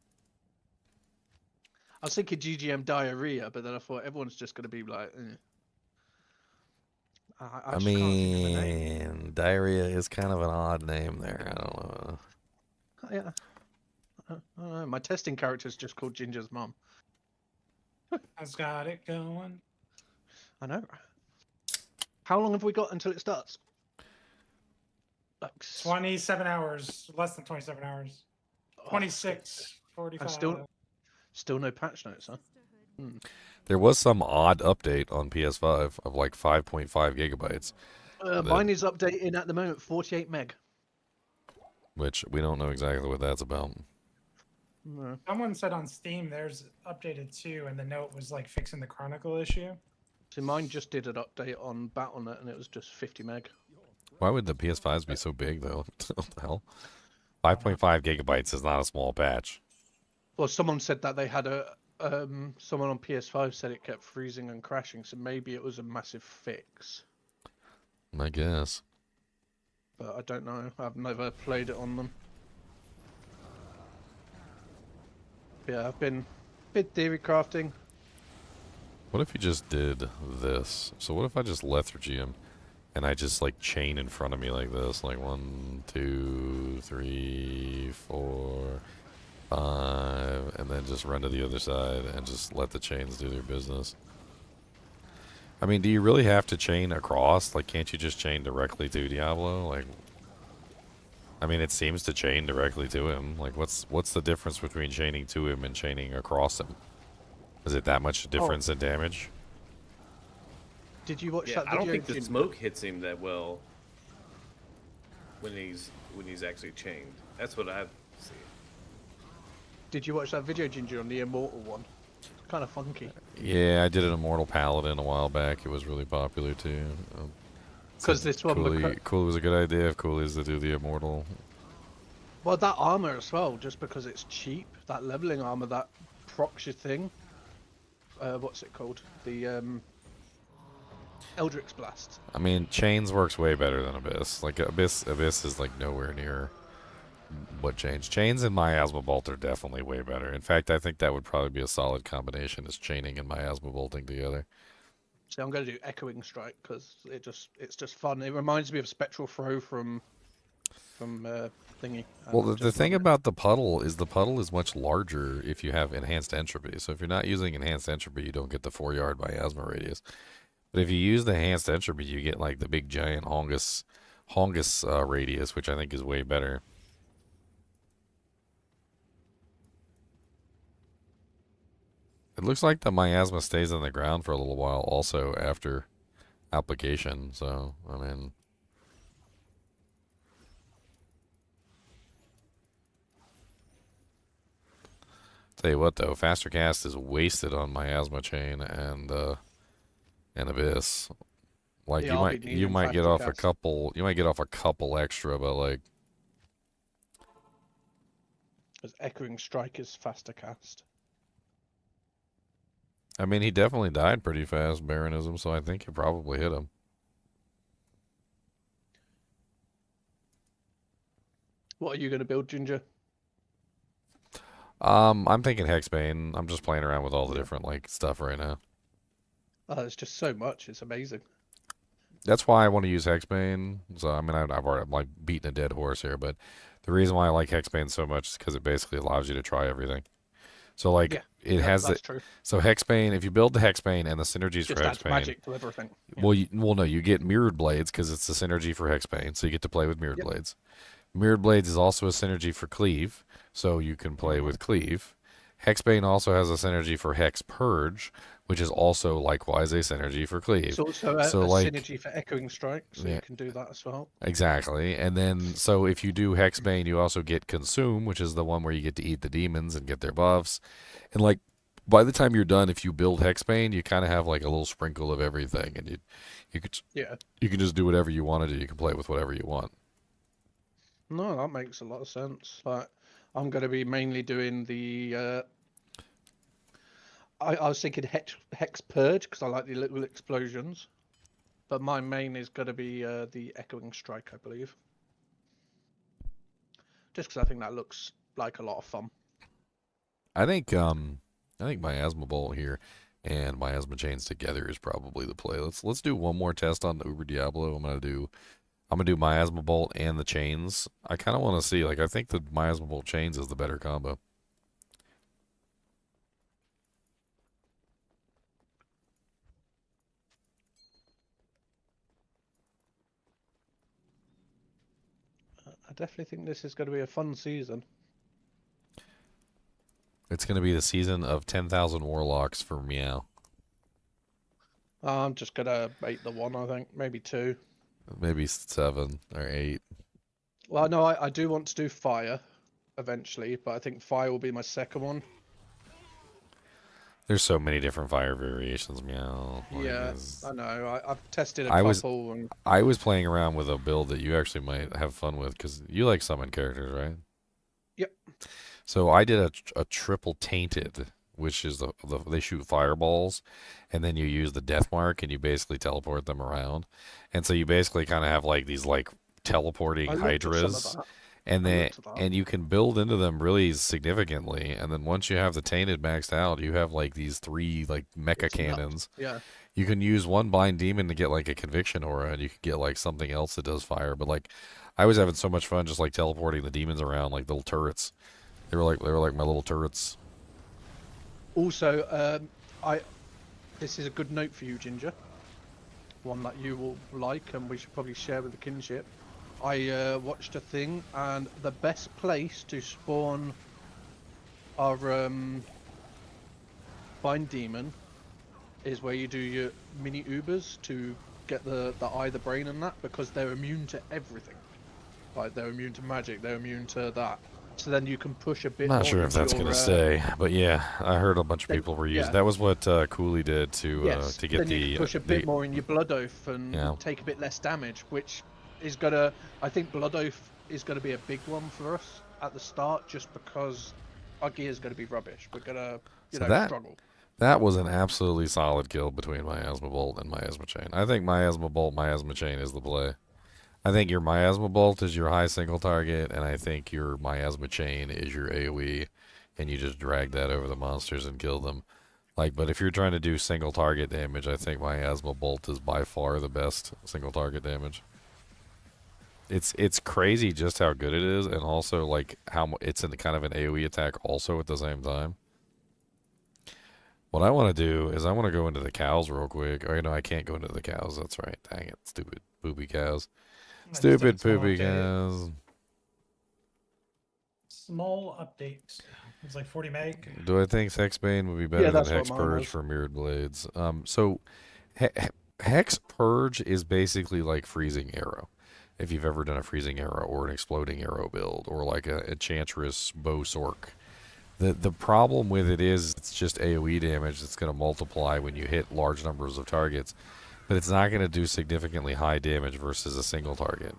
I was thinking GGM diarrhea, but then I thought everyone's just going to be like. I mean, diarrhea is kind of an odd name there. I don't know. Yeah. I don't know. My testing character is just called Ginger's mom. I've got it going. I know. How long have we got until it starts? Like 27 hours. Less than 27 hours. 26, 45. Still no patch notes, huh? There was some odd update on PS5 of like 5.5 gigabytes. Mine is updating at the moment, 48 meg. Which we don't know exactly what that's about. No. Someone said on Steam there's updated too, and the note was like fixing the Chronicle issue. So mine just did an update on Battle.net, and it was just 50 meg. Why would the PS5s be so big, though? What the hell? 5.5 gigabytes is not a small patch. Well, someone said that they had a... someone on PS5 said it kept freezing and crashing, so maybe it was a massive fix. I guess. But I don't know. I've never played it on them. Yeah, I've been theory crafting. What if you just did this? So what if I just lethargy him, and I just like chain in front of me like this, like 1, 2, 3, 4, 5, and then just run to the other side and just let the chains do their business. I mean, do you really have to chain across? Like, can't you just chain directly to Diablo? Like, I mean, it seems to chain directly to him. Like, what's the difference between chaining to him and chaining across him? Is it that much difference in damage? Did you watch that I video? don't think the smoke hits him that well when he's actually chained. That's what I've seen. Did you watch that video, Ginger, on the immortal one? It's kind of funky. Yeah, I did an immortal paladin a while back. It was really popular too. Because this one... Cool was a good idea if Cool is to do the immortal. Well, that armor as well, just because it's cheap. That leveling armor, that procs your thing. What's it called? The Eldritch Blast. I mean, chains works way better than Abyss. Like Abyss is like nowhere near what chains. Chains and Miasma Bolt are definitely way better. In fact, I think that would probably be a solid combination, is chaining and Miasma Bolting together. So I'm going to do Echoing Strike because it's just fun. It reminds me of Spectral Throw from from thingy. Well, and the just thing run it. about the puddle is much larger if you have enhanced entropy. So if you're not using enhanced entropy, you don't get the 4-yard miasma radius. But if you use the enhanced entropy, you get like the big giant hongus radius, which I think is way better. It looks like the miasma stays on the ground for a little while also after application. So, I mean... Tell you what though, faster cast is wasted on miasma chain and abyss. Like Yeah, you I'll be might needing get faster off a cast. couple extra, but like Because Echoing Strike is faster cast. I mean he definitely died pretty fast, Baronism, so I think you probably hit him. What are you going to build, Ginger? I'm thinking Hexbane. I'm just playing around with all the different like stuff right now. It's just so much. It's amazing. That's why I want to use Hexbane. So I mean, I'm like beating a dead horse here, but the reason why I like Hexbane so much is because it basically allows you to try everything. So like it has that's the true. so Hexbane. If you build the Hexbane and the synergies Just for adds Hexbane, magic to everything. well, no, you get mirrored blades because it's the synergy for Hexbane, so you get to play with mirrored blades. Mirrored blades is also a synergy for cleave, so you can play with cleave. Hexbane also has a synergy for Hex Purge, which is also likewise a synergy for cleave. It's also a synergy for Echoing Strike, so you can do that as well. Exactly. And then, so if you do Hexbane, you also get Consume, which is the one where you get to eat the demons and get their buffs. And like, by the time you're done, if you build Hexbane, you kind of have like a little sprinkle of everything, and you can just do whatever you want to do. You can play with whatever you want. No, that makes a lot of sense. Like, I'm going to be mainly doing the. I was thinking Hex Purge because I like the little explosions, but my main is going to be the Echoing Strike, I believe. Just because I think that looks like a lot of fun. I think Miasma Bolt here and Miasma Chains together is probably the play. Let's do one more test on the Uber Diablo. I'm gonna do Miasma Bolt and the chains. I kind of want to see, like, I think the Miasma Bolt chains is the better combo. I definitely think this is going to be a fun season. It's going to be the season of 10,000 Warlocks for Meow. I'm just going to bait the one, I think. Maybe two. Maybe 7 or 8. Well, no, I do want to do fire eventually, but I think fire will be my second one. There's so many different fire variations, Meow. Yeah, I know. I've tested a I couple. I was playing around with a build that you actually might have fun with, because you like summon characters, right? Yep. So I did a triple tainted, which is they shoot fireballs, and then you use the death mark, and you basically teleport them around. And so you basically kind of have like these like teleporting hydras. And you can build into them really significantly, and then once you have the tainted maxed out, you have like these 3 like mecha cannons. Yeah. You can use one blind demon to get like a conviction aura, and you can get like something else that does fire. But like, I was having so much fun just like teleporting the demons around like little turrets. They were like my little turrets. Also, this is a good note for you, Ginger. One that you will like, and we should probably share with the kinship. I watched a thing, and the best place to spawn our Bind Demon is where you do your mini Ubers to get the eye, the brain, and that, because they're immune to everything. Like, they're immune to magic, they're immune to that. So then you can push a bit more. Not sure if that's going to stay, but yeah, I heard a bunch of people were using. That was what Cooley did to get then the. You can push a bit more in your Blood Oath and take a bit less damage, which is gonna. I think Blood Oath is going to be a big one for us at the start, just because our gear is going to be rubbish. We're gonna, struggle. That was an absolutely solid kill between Miasma Bolt and Miasma Chain. I think Miasma Bolt, Miasma Chain is the play. I think your Miasma Bolt is your high single target, and I think your Miasma Chain is your AoE, and you just drag that over the monsters and kill them. Like, but if you're trying to do single target damage, I think Miasma Bolt is by far the best single target damage. It's crazy just how good it is, and also like how it's in the kind of an AoE attack also at the same time. What I want to do is I want to go into the cows real quick. Oh, you know, I can't go into the cows. That's right. Dang it, stupid poopy cows. Stupid poopy cows. Small update. It's like 40 meg. Do I think Hexbane would be better than that's what Hex mine Purge was. for Mirrored Blades? So Hex Purge is basically like Freezing Arrow. If you've ever done a Freezing Arrow or an Exploding Arrow build, or like a Enchantress Bow Sork. The problem with it is it's just AoE damage that's going to multiply when you hit large numbers of targets, but it's not going to do significantly high damage versus a single target.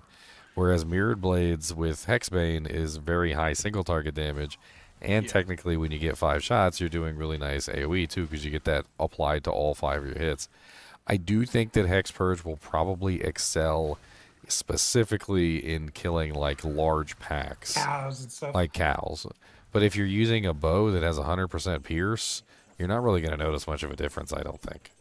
Whereas Mirrored Blades with Hexbane is very high single target damage, and technically when you get 5 shots, you're doing really nice AoE too, because you get that applied to all 5 of your hits. I do think that Hex Purge will probably excel specifically in killing like large packs. Cows and stuff. Like cows. But if you're using a bow that has 100% pierce, you're not really going to notice much of a difference, I don't think.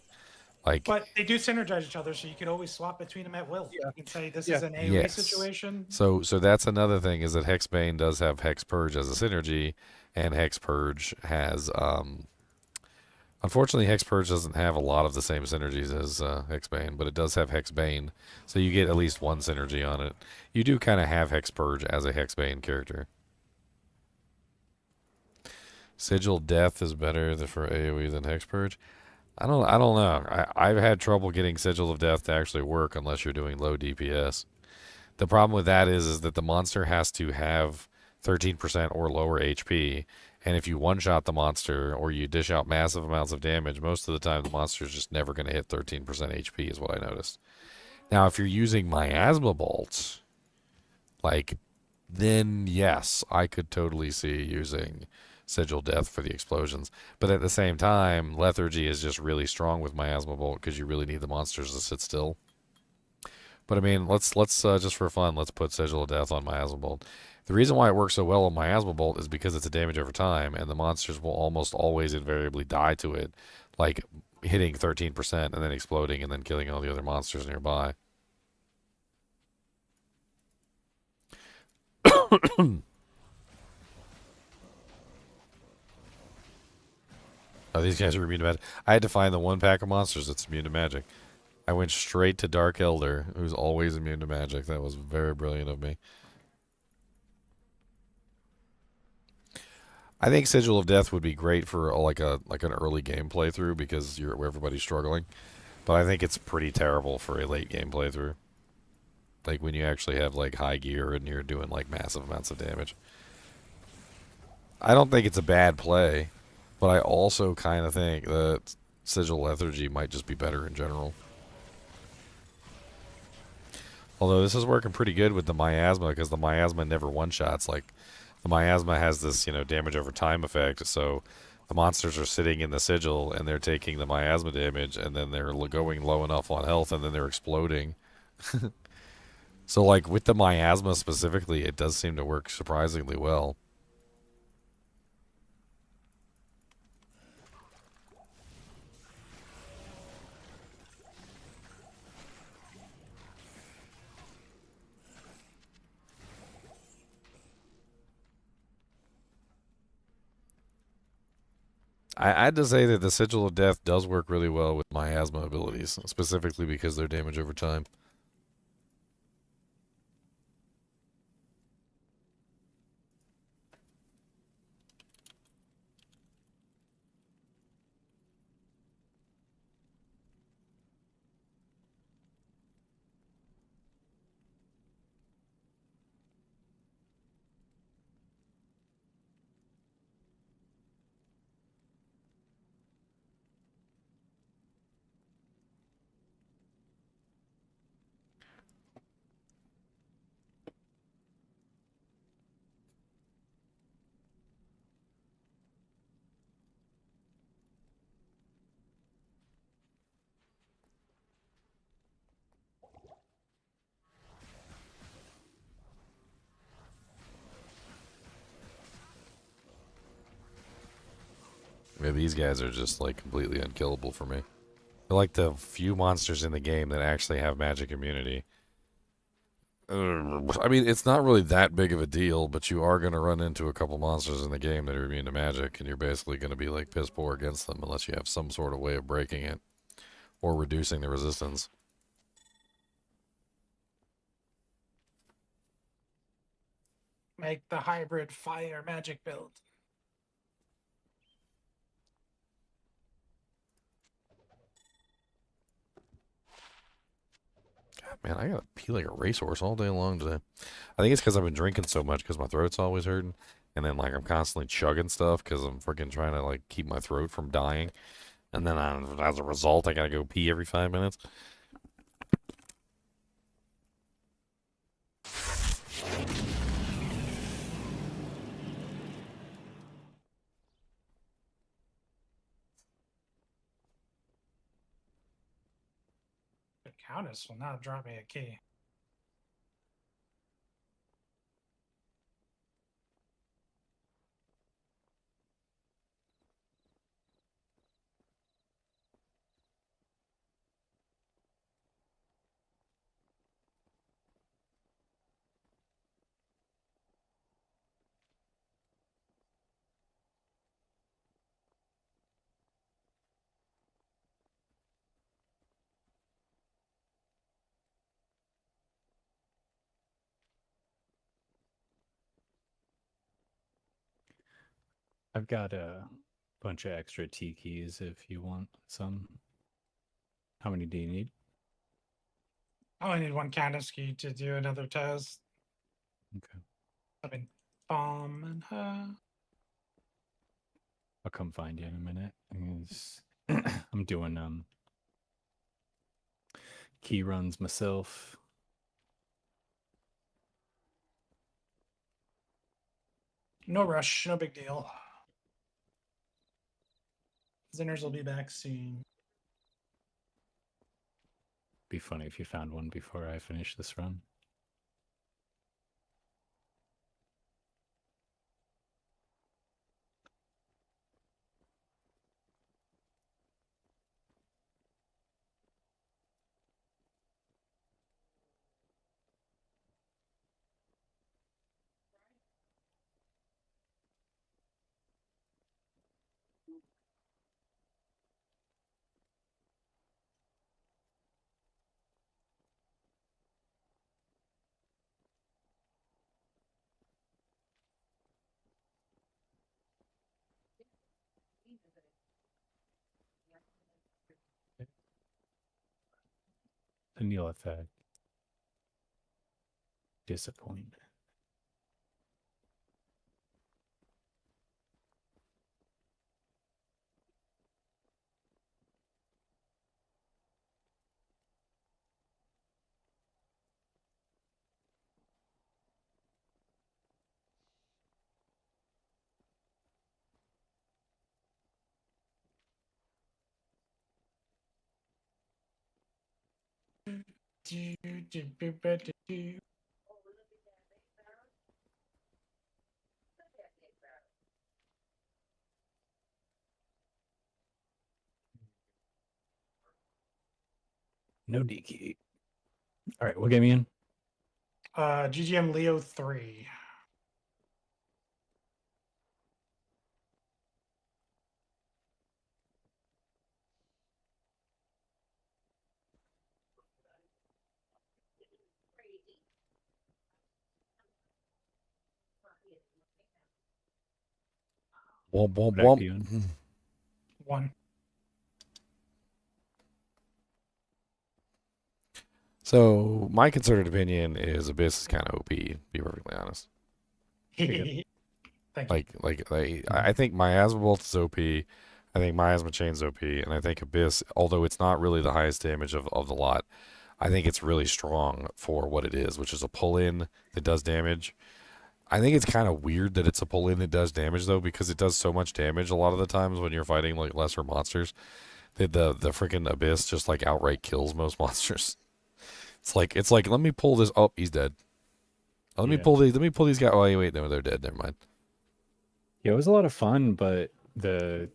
Like, But they do synergize each other, so you can always swap between them at will. You can say this is an AoE yes. situation. So that's another thing, is that Hexbane does have Hex Purge as a synergy, and Hex Purge has unfortunately Hex Purge doesn't have a lot of the same synergies as Hexbane, but it does have Hexbane, so you get at least one synergy on it. You do kind of have Hex Purge as a Hexbane character. Sigil Death is better for AoE than Hex Purge. I don't know. I've had trouble getting Sigil of Death to actually work unless you're doing low DPS. The problem with that is that the monster has to have 13% or lower HP, and if you one-shot the monster or you dish out massive amounts of damage, most of the time the monster's just never going to hit 13% HP is what I noticed. Now, if you're using Miasma Bolts, like, then yes, I could totally see using Sigil Death for the explosions. But at the same time, Lethargy is just really strong with Miasma Bolt because you really need the monsters to sit still. But I mean, let's just for fun, let's put Sigil of Death on Miasma Bolt. The reason why it works so well on Miasma Bolt is because it's a damage over time, and the monsters will almost always invariably die to it, like hitting 13% and then exploding and then killing all the other monsters nearby. Oh, these guys are immune to magic. I had to find the one pack of monsters that's immune to magic. I went straight to Dark Elder, who's always immune to magic. That was very brilliant of me. I think Sigil of Death would be great for like an early game playthrough because everybody's struggling. But I think it's pretty terrible for a late game playthrough. Like when you actually have like high gear and you're doing like massive amounts of damage. I don't think it's a bad play. But I also kind of think that Sigil Lethargy might just be better in general. Although this is working pretty good with the Miasma, because the Miasma never one-shots. Like, the Miasma has this, damage over time effect, so the monsters are sitting in the Sigil, and they're taking the Miasma damage, and then they're going low enough on health, and then they're exploding. So, like, with the Miasma specifically, it does seem to work surprisingly well. I had to say that the Sigil of Death does work really well with Miasma abilities, specifically because they're damage over time. Yeah, these guys are just like completely unkillable for me. They're like the few monsters in the game that actually have magic immunity. I mean, it's not really that big of a deal, but you are going to run into a couple monsters in the game that are immune to magic, and you're basically going to be like piss poor against them unless you have some sort of way of breaking it or reducing the resistance. Make the hybrid fire magic build. God, man, I gotta pee like a racehorse all day long today. I think it's because I've been drinking so much because my throat's always hurting, and then like I'm constantly chugging stuff because I'm freaking trying to like keep my throat from dying, and then as a result, I gotta go pee every 5 minutes. The Countess will not drop me a key. I've got a bunch of extra T keys if you want some. How many do you need? I only need one Countess key to do another test. Okay. I've been bombing her. I'll come find you in a minute. I'm doing key runs myself. No rush, no big deal. Zinners will be back soon. Be funny if you found one before I finish this run. The Neil effect. Disappoint. No D key. All right, what game are you in? GGM Leo 3. Womp womp What act are you womp. in? 1. So my considered opinion is Abyss is kind of OP. To be perfectly honest. Thank you. I think Miasma Bolt is OP. I think Miasma Chain's OP, and I think Abyss, although it's not really the highest damage of the lot, I think it's really strong for what it is, which is a pull-in that does damage. I think it's kind of weird that it's a pull-in that does damage, though, because it does so much damage a lot of the times when you're fighting like lesser monsters that the freaking Abyss just like outright kills most monsters. It's like let me pull this. Oh, he's dead. Let me pull these guys. Oh wait, no, they're dead. Never mind. Yeah, it was a lot of fun, but the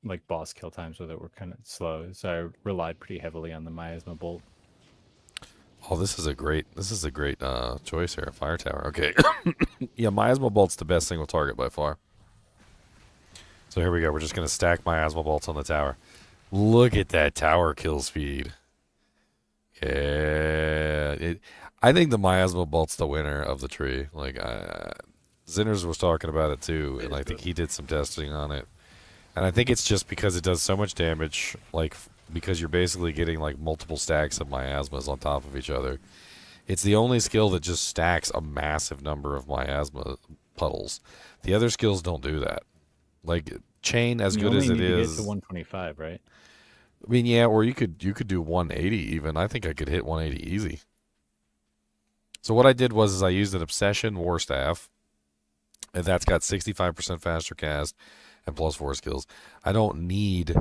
like boss kill times with it were kind of slow, so I relied pretty heavily on the miasma bolt. Oh, this is a great choice here. Fire tower. Okay. Yeah, miasma bolt's the best single target by far. So here we go. We're just gonna stack miasma bolts on the tower. Look at that tower kill speed. Yeah, I think the miasma bolt's the winner of the tree. Like, Zinners was talking about it too, and I think he did some testing on it. And I think it's just because it does so much damage, like, because you're basically getting, like, multiple stacks of miasmas on top of each other. It's the only skill that just stacks a massive number of miasma puddles. The other skills don't do that. Like, chain, as good as it is... You get to 125, right? I mean, yeah, or you could do 180 even. I think I could hit 180 easy. So what I did was I used an Obsession War Staff, and that's got 65% faster cast and +4 skills. I don't need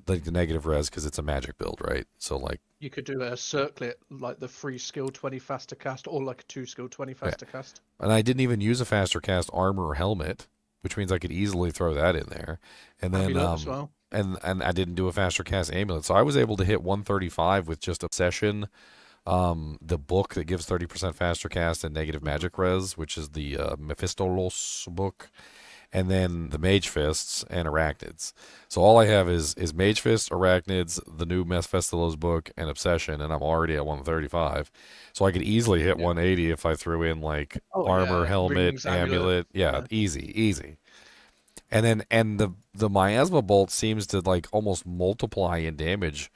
the negative res because it's a magic build, right? So like you could do a circlet like the 3 skill 20 faster cast, or like a 2 skill 20 faster cast. And I didn't even use a faster cast armor or helmet, which means I could easily throw that in there. And then as well. and I didn't do a faster cast amulet, so I was able to hit 135 with just Obsession, the book that gives 30% faster cast and negative magic res, which is the Mephistolos book, and then the Mage Fists and Arachnids. So all I have is Mage Fists, Arachnids, the new Mephistolos book, and Obsession, and I'm already at 135. So I could easily hit 180 if I threw in like armor, helmet, Rings, amulet. Yeah, easy. And then the miasma bolt seems to like almost multiply in damage,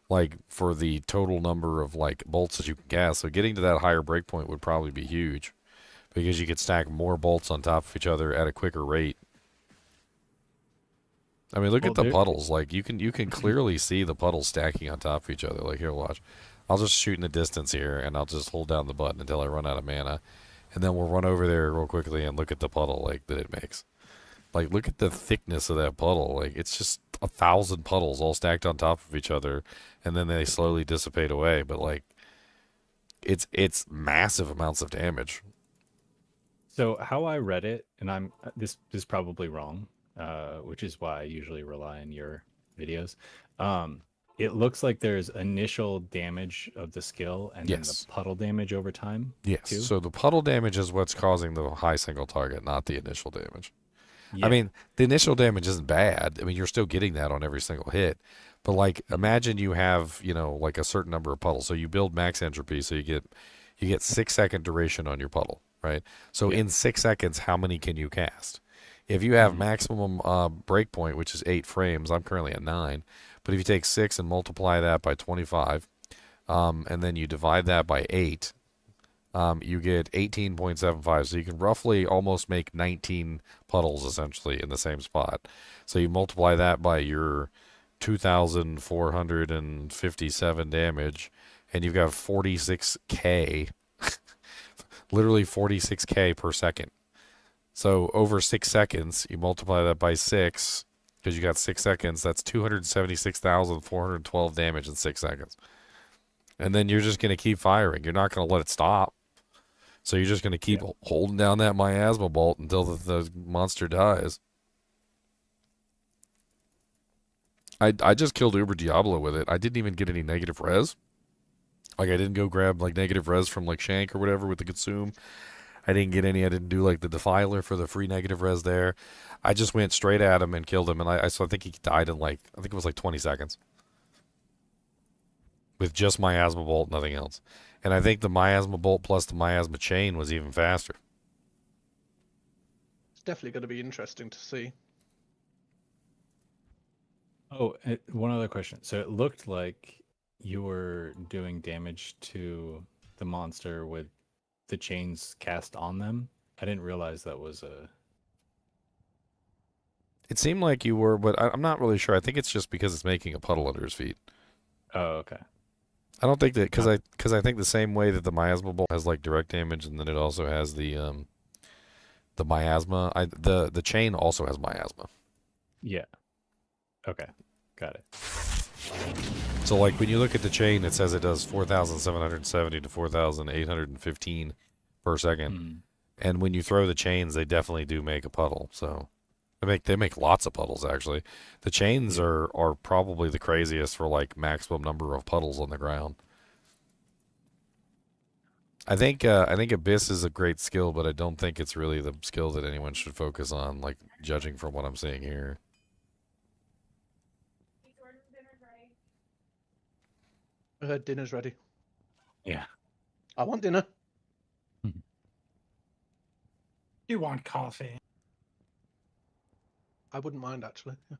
like for the total number of like bolts that you can cast. So getting to that higher breakpoint would probably be huge, because you could stack more bolts on top of each other at a quicker rate. I mean, look at the puddles. Like you can clearly see the puddles stacking on top of each other. Like, here, watch. I'll just shoot in the distance here, and I'll just hold down the button until I run out of mana, and then we'll run over there real quickly and look at the puddle like that it makes. Like, look at the thickness of that puddle. Like, it's just 1,000 puddles all stacked on top of each other, and then they slowly dissipate away. But like, it's massive amounts of damage. So how I read it, and I'm this is probably wrong, which is why I usually rely on your videos. It looks like there's initial damage of the skill and then the puddle damage over time. Yes. Too? So the puddle damage is what's causing the high single target, not the initial damage. Yeah. I mean, the initial damage isn't bad. I mean, you're still getting that on every single hit. But like, imagine you have, like a certain number of puddles. So you build max entropy, so you get 6-second duration on your puddle, right? So in 6 seconds, how many can you cast? If you have maximum breakpoint, which is 8 frames, I'm currently at 9. But if you take 6 and multiply that by 25, and then you divide that by 8, you get 18.75. So you can roughly almost make 19 puddles essentially in the same spot. So you multiply that by your 2,457 damage, and you've got 46k, literally 46k per second. So over 6 seconds, you multiply that by 6, because you got 6 seconds, that's 276,412 damage in 6 seconds. And then you're just going to keep firing. You're not going to let it stop. So you're just going to keep holding down that miasma bolt until the monster dies. I just killed Uber Diablo with it. I didn't even get any negative res. Like, I didn't go grab like negative res from like Shank or whatever with the consume. I didn't get any. I didn't do like the Defiler for the free negative res there. I just went straight at him and killed him. And so I think he died in like, I think it was like 20 seconds. With just miasma bolt, nothing else. And I think the miasma bolt plus the miasma chain was even faster. It's definitely going to be interesting to see. Oh, one other question. So it looked like you were doing damage to the monster with the chains cast on them. I didn't realize that was a... It seemed like you were, but I'm not really sure. I think it's just because it's making a puddle under his feet. Oh, okay. I don't think that, because I think the same way that the miasma bolt has like direct damage, and then it also has the miasma. The chain also has miasma. Yeah. Okay. Got it. So like when you look at the chain, it says it does 4,770 to 4,815 per second. And when you throw the chains, they definitely do make a puddle. So They make lots of puddles actually. The chains are probably the craziest for like maximum number of puddles on the ground. I think Abyss is a great skill, but I don't think it's really the skill that anyone should focus on, like judging from what I'm seeing here. Dinner's ready. Yeah. I want dinner. You want coffee? I wouldn't mind actually. Yeah.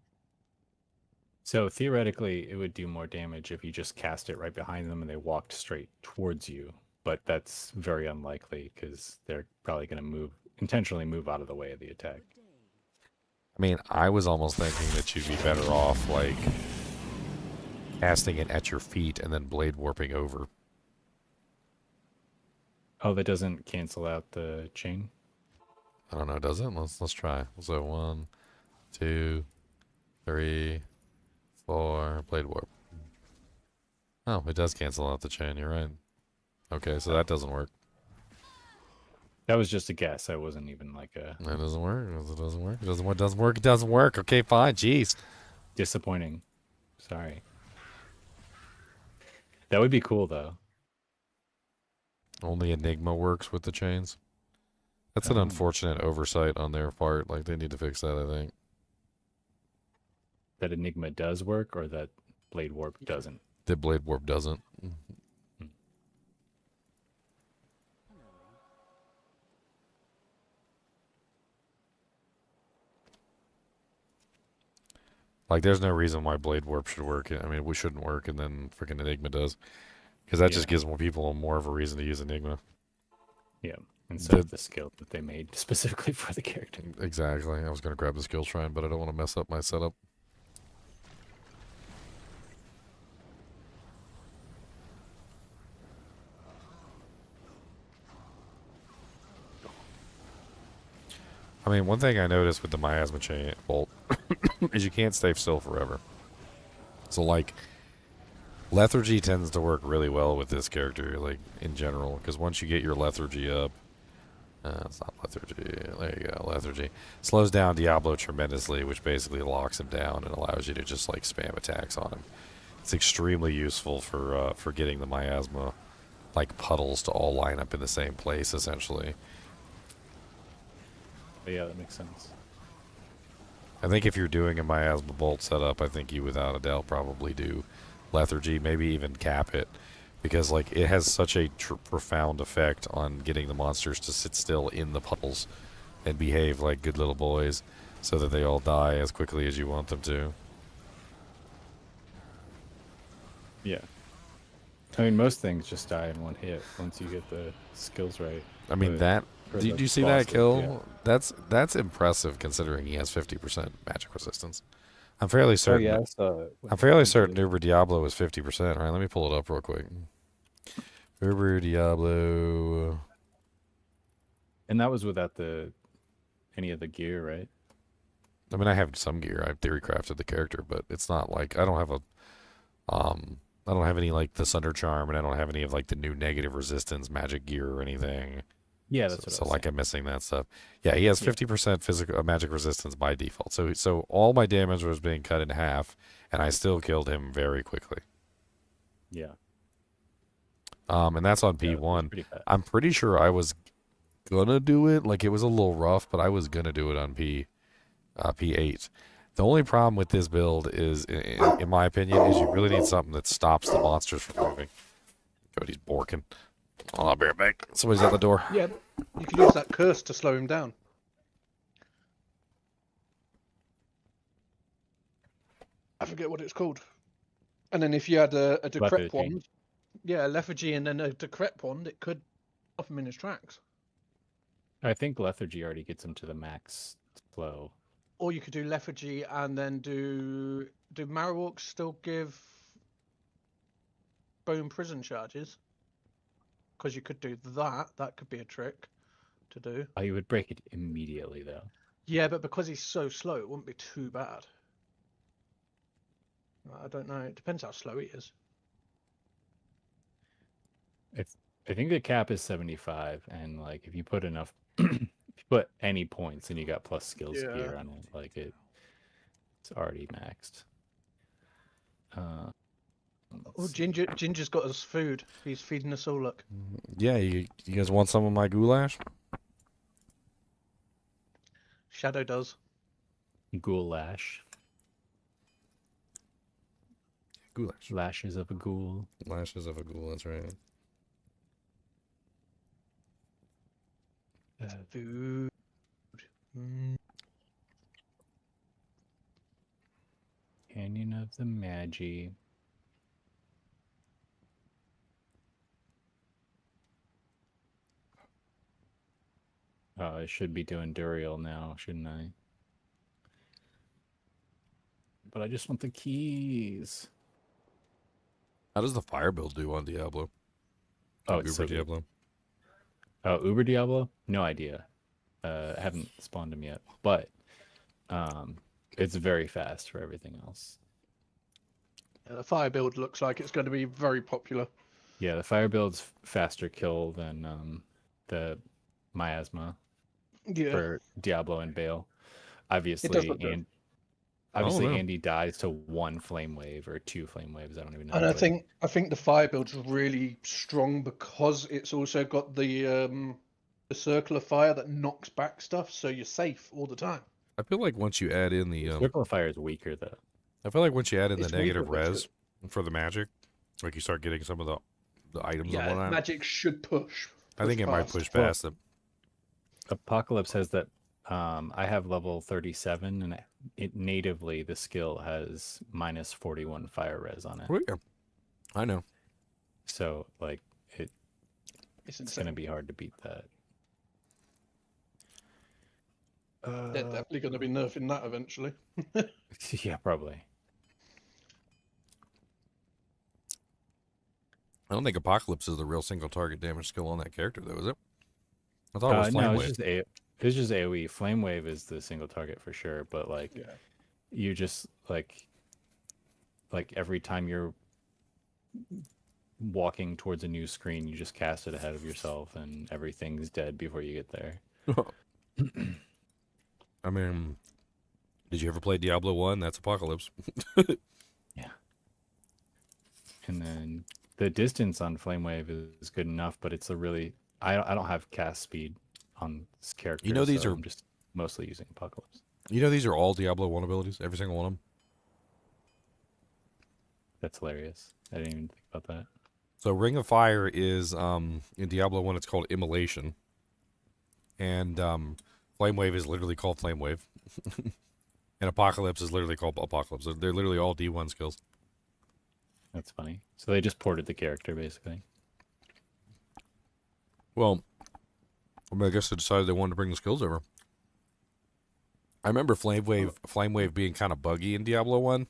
So theoretically, it would do more damage if you just cast it right behind them and they walked straight towards you. But that's very unlikely because they're probably going to intentionally move out of the way of the attack. I mean, I was almost thinking that you'd be better off like casting it at your feet and then blade warping over. Oh, that doesn't cancel out the chain? I don't know, does it? Let's try. So 1, 2, 3, 4, blade warp. Oh, it does cancel out the chain, you're right. Okay, so that doesn't work. That was just a guess. I wasn't even like a... That doesn't work. It doesn't work. It doesn't work. It doesn't work. Okay, fine. Jeez. Disappointing. Sorry. That would be cool, though. Only Enigma works with the chains. That's an unfortunate oversight on their part. Like, they need to fix that, I think. That Enigma does work, or that Blade Warp doesn't? The Blade Warp doesn't. Like, there's no reason why Blade Warp should work. I mean, we shouldn't work, and then freaking Enigma does. Because that just gives more people more of a reason to use Enigma. Yeah, instead of the skill that they made specifically for the character. Exactly. I was going to grab the skill shrine, but I don't want to mess up my setup. I mean, one thing I noticed with the miasma chain bolt is you can't stay still forever. So, like, lethargy tends to work really well with this character, like, in general, because once you get your lethargy up, it's not lethargy, there you go, lethargy, slows down Diablo tremendously, which basically locks him down and allows you to just, like, spam attacks on him. It's extremely useful for getting the miasma, like, puddles to all line up in the same place, essentially. But yeah, that makes sense. I think if you're doing a miasma bolt setup, I think you without a doubt probably do lethargy, maybe even cap it, because like it has such a profound effect on getting the monsters to sit still in the puddles and behave like good little boys, so that they all die as quickly as you want them to. Yeah. I mean, most things just die in one hit once you get the skills right. I mean, did you see that kill? Yeah. That's impressive considering he has 50% magic resistance. I'm fairly certain. Oh, yeah, I'm fairly certain Uber Diablo is 50%. All right, let me pull it up real quick. Uber Diablo. And that was without any of the gear, right? I mean, I have some gear. I've theory crafted the character, but it's not like I don't have I don't have any like the Sunder charm, and I don't have any of like the new negative resistance magic gear or anything. Yeah, that's so like I'm missing that stuff. Yeah, he has 50% physical magic resistance by default. So all my damage was being cut in half, and I still killed him very quickly. Yeah. And that's on P1. I'm pretty sure I was gonna do it. Like it was a little rough, but I was gonna do it on P8. The only problem with this build is, in my opinion, is you really need something that stops the monsters from moving. Cody's borking. Oh, I'll be right back. Somebody's at the door. Yeah, you can use that curse to slow him down. I forget what it's called. And then if you had a decrep wand, yeah, lethargy, and then a decrep wand, it could stop him in his tracks. I think lethargy already gets him to the max flow. Or you could do lethargy and then do Marowalks still give bone prison charges? Because you could do that. That could be a trick to do. Oh, you would break it immediately, though. Yeah, but because he's so slow, it wouldn't be too bad. I don't know. It depends how slow he is. I think the cap is 75, and like if you put enough put any points and you got plus skills Yeah. gear on it. Like it's already maxed. Oh, Ginger's got us food. He's feeding us all. Look. Yeah, you guys want some of my goulash? Shadow does. Goulash. Goulash. Lashes of a ghoul. Lashes of a ghoul, that's right. Food. Canyon of the Magi. Oh, I should be doing Duriel now, shouldn't I? But I just want the keys. How does the fire build do on Diablo? Oh, Uber it's so good. Diablo. Oh, Uber Diablo? No idea. I haven't spawned him yet, but it's very fast for everything else. Yeah, the fire build looks like it's going to be very popular. Yeah, the fire build's faster kill than the miasma for Diablo and Bale. Obviously, and obviously Andy dies to one flame wave or two flame waves. I don't even know. And I think the fire build's really strong because it's also got the circle of fire that knocks back stuff, so you're safe all the time. I feel like once you add in the circle of fire is weaker though. I feel like once you add in It's the negative weaker, but res for the magic, like you start getting some of the items and Yeah, whatnot. magic should push. I think it might push past it. Apocalypse has that. I have level 37, and it natively the skill has minus 41 fire res on it. Oh, yeah. I know. So like it's gonna be hard to beat that. They're definitely going to be nerfing that eventually. Yeah, probably. I don't think Apocalypse is the real single target damage skill on that character, though, is it? I thought it was Flame no, Wave. It's just AoE. Flame Wave is the single target for sure, but like you just like every time you're walking towards a new screen, you just cast it ahead of yourself, and everything's dead before you get there. I mean, did you ever play Diablo 1? That's Apocalypse. Yeah. And then the distance on Flame Wave is good enough, but it's a really I don't have cast speed on this character. You know, these so are I'm just mostly using Apocalypse. You know, these are all Diablo 1 abilities, every single one of them. That's hilarious. I didn't even think about that. So Ring of Fire is in Diablo 1 it's called Immolation. And Flame Wave is literally called Flame Wave. And Apocalypse is literally called Apocalypse. They're literally all D1 skills. That's funny. So they just ported the character basically. Well, I guess they decided they wanted to bring the skills over. I remember Flame Wave being kind of buggy in Diablo 1.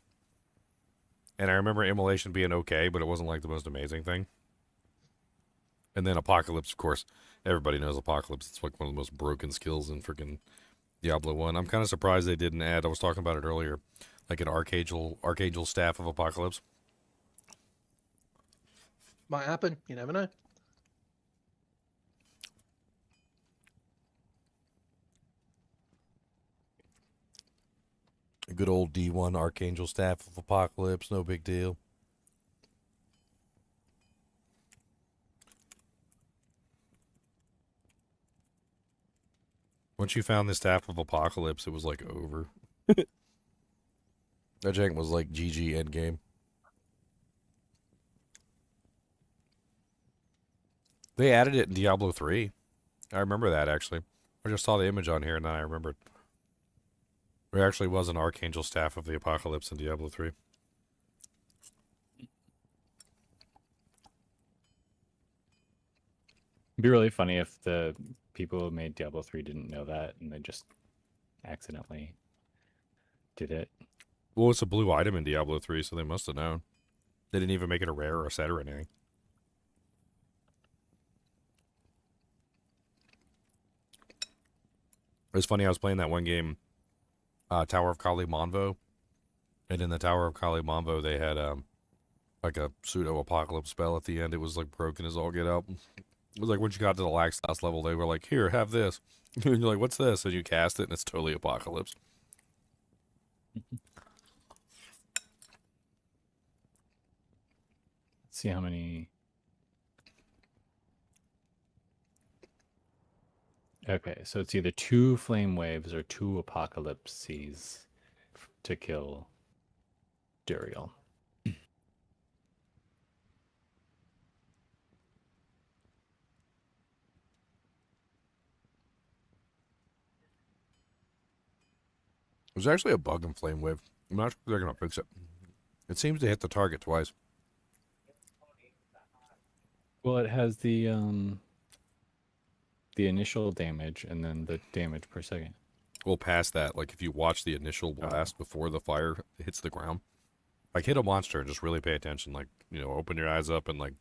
And I remember Immolation being okay, but it wasn't like the most amazing thing. And then Apocalypse, of course, everybody knows Apocalypse. It's like one of the most broken skills in freaking Diablo 1. I'm kind of surprised they didn't add, I was talking about it earlier, like an Archangel staff of Apocalypse. Might happen. You never know. A good old D1 Archangel staff of Apocalypse, no big deal. Once you found the staff of Apocalypse, it was like over. That jank was like GG endgame. They added it in Diablo 3. I remember that, actually. I just saw the image on here, and then I remembered. There actually was an Archangel staff of the Apocalypse in Diablo 3. It'd be really funny if the people who made Diablo 3 didn't know that, and they just accidentally did it. Well, it's a blue item in Diablo 3, so they must have known. They didn't even make it a rare or a set or anything. It was funny, I was playing that one game, Tower of Kali Monvo, and in the Tower of Kali Monvo, they had like a pseudo-apocalypse spell at the end. It was like broken as all get out. It was like when you got to the last level, they were like, "Here, have this." And you're like, "What's this?" And you cast it, and it's totally apocalypse. Let's see how many. Okay, so it's either 2 flame waves or 2 apocalypses to kill Duriel. There's actually a bug in Flame Wave. I'm not sure if they're gonna fix it. It seems to hit the target twice. Well, it has the initial damage and then the damage per second. Well, past that, like if you watch the initial blast before the fire hits the ground, like hit a monster and just really pay attention. Like, you know, open your eyes up and like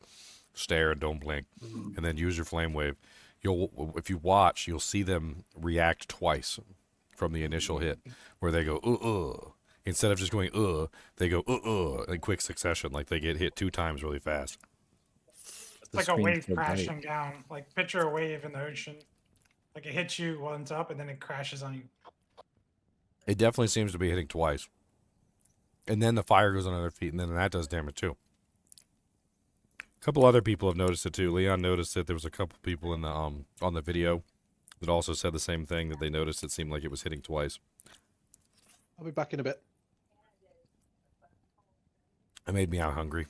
stare and don't blink, and then use your Flame Wave. If you watch, you'll see them react twice from the initial hit, where they go instead of just going they go in quick succession. Like they get hit 2 times really fast. It's like a wave crashing down. Like picture a wave in the ocean. Like it hits you once up and then it crashes on you. It definitely seems to be hitting twice. And then the fire goes on their feet, and then that does damage too. A couple other people have noticed it too. Leon noticed it. There was a couple people in the on the video that also said the same thing, that they noticed it seemed like it was hitting twice. I'll be back in a bit. It made me out hungry.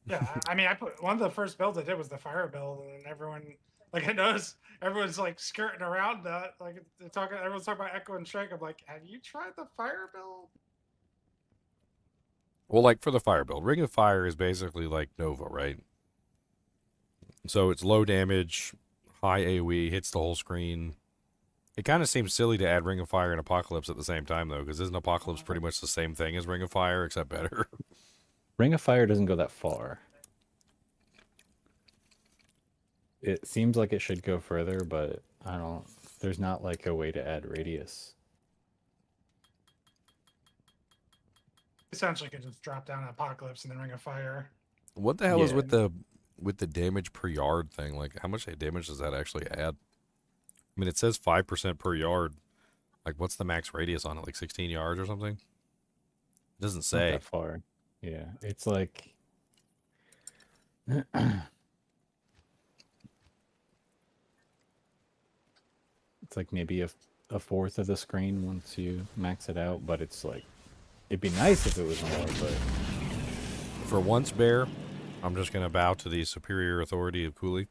Yeah, I mean, I put one of the first builds I did was the fire build, and everyone, like, I noticed everyone's like skirting around that. Like, everyone's talking about Echo and Strike. I'm like, have you tried the fire build? Well, like for the fire build, Ring of Fire is basically like Nova, right? So it's low damage, high AoE, hits the whole screen. It kind of seems silly to add Ring of Fire and Apocalypse at the same time, though, because isn't Apocalypse pretty much the same thing as Ring of Fire, except better? Ring of Fire doesn't go that far. It seems like it should go further, but I don't. There's not like a way to add radius. Essentially, could just drop down Apocalypse and then Ring of Fire. What the hell is with the damage per yard thing? Like, how much damage does that actually add? I mean, it says 5% per yard. Like, what's the max radius on it? Like 16 yards or something? It doesn't say. Not that far. Yeah, it's like it's like maybe a fourth of the screen once you max it out, but it's like it'd be nice if it was more, but for once, Bear, I'm just gonna bow to the superior authority of Cooley.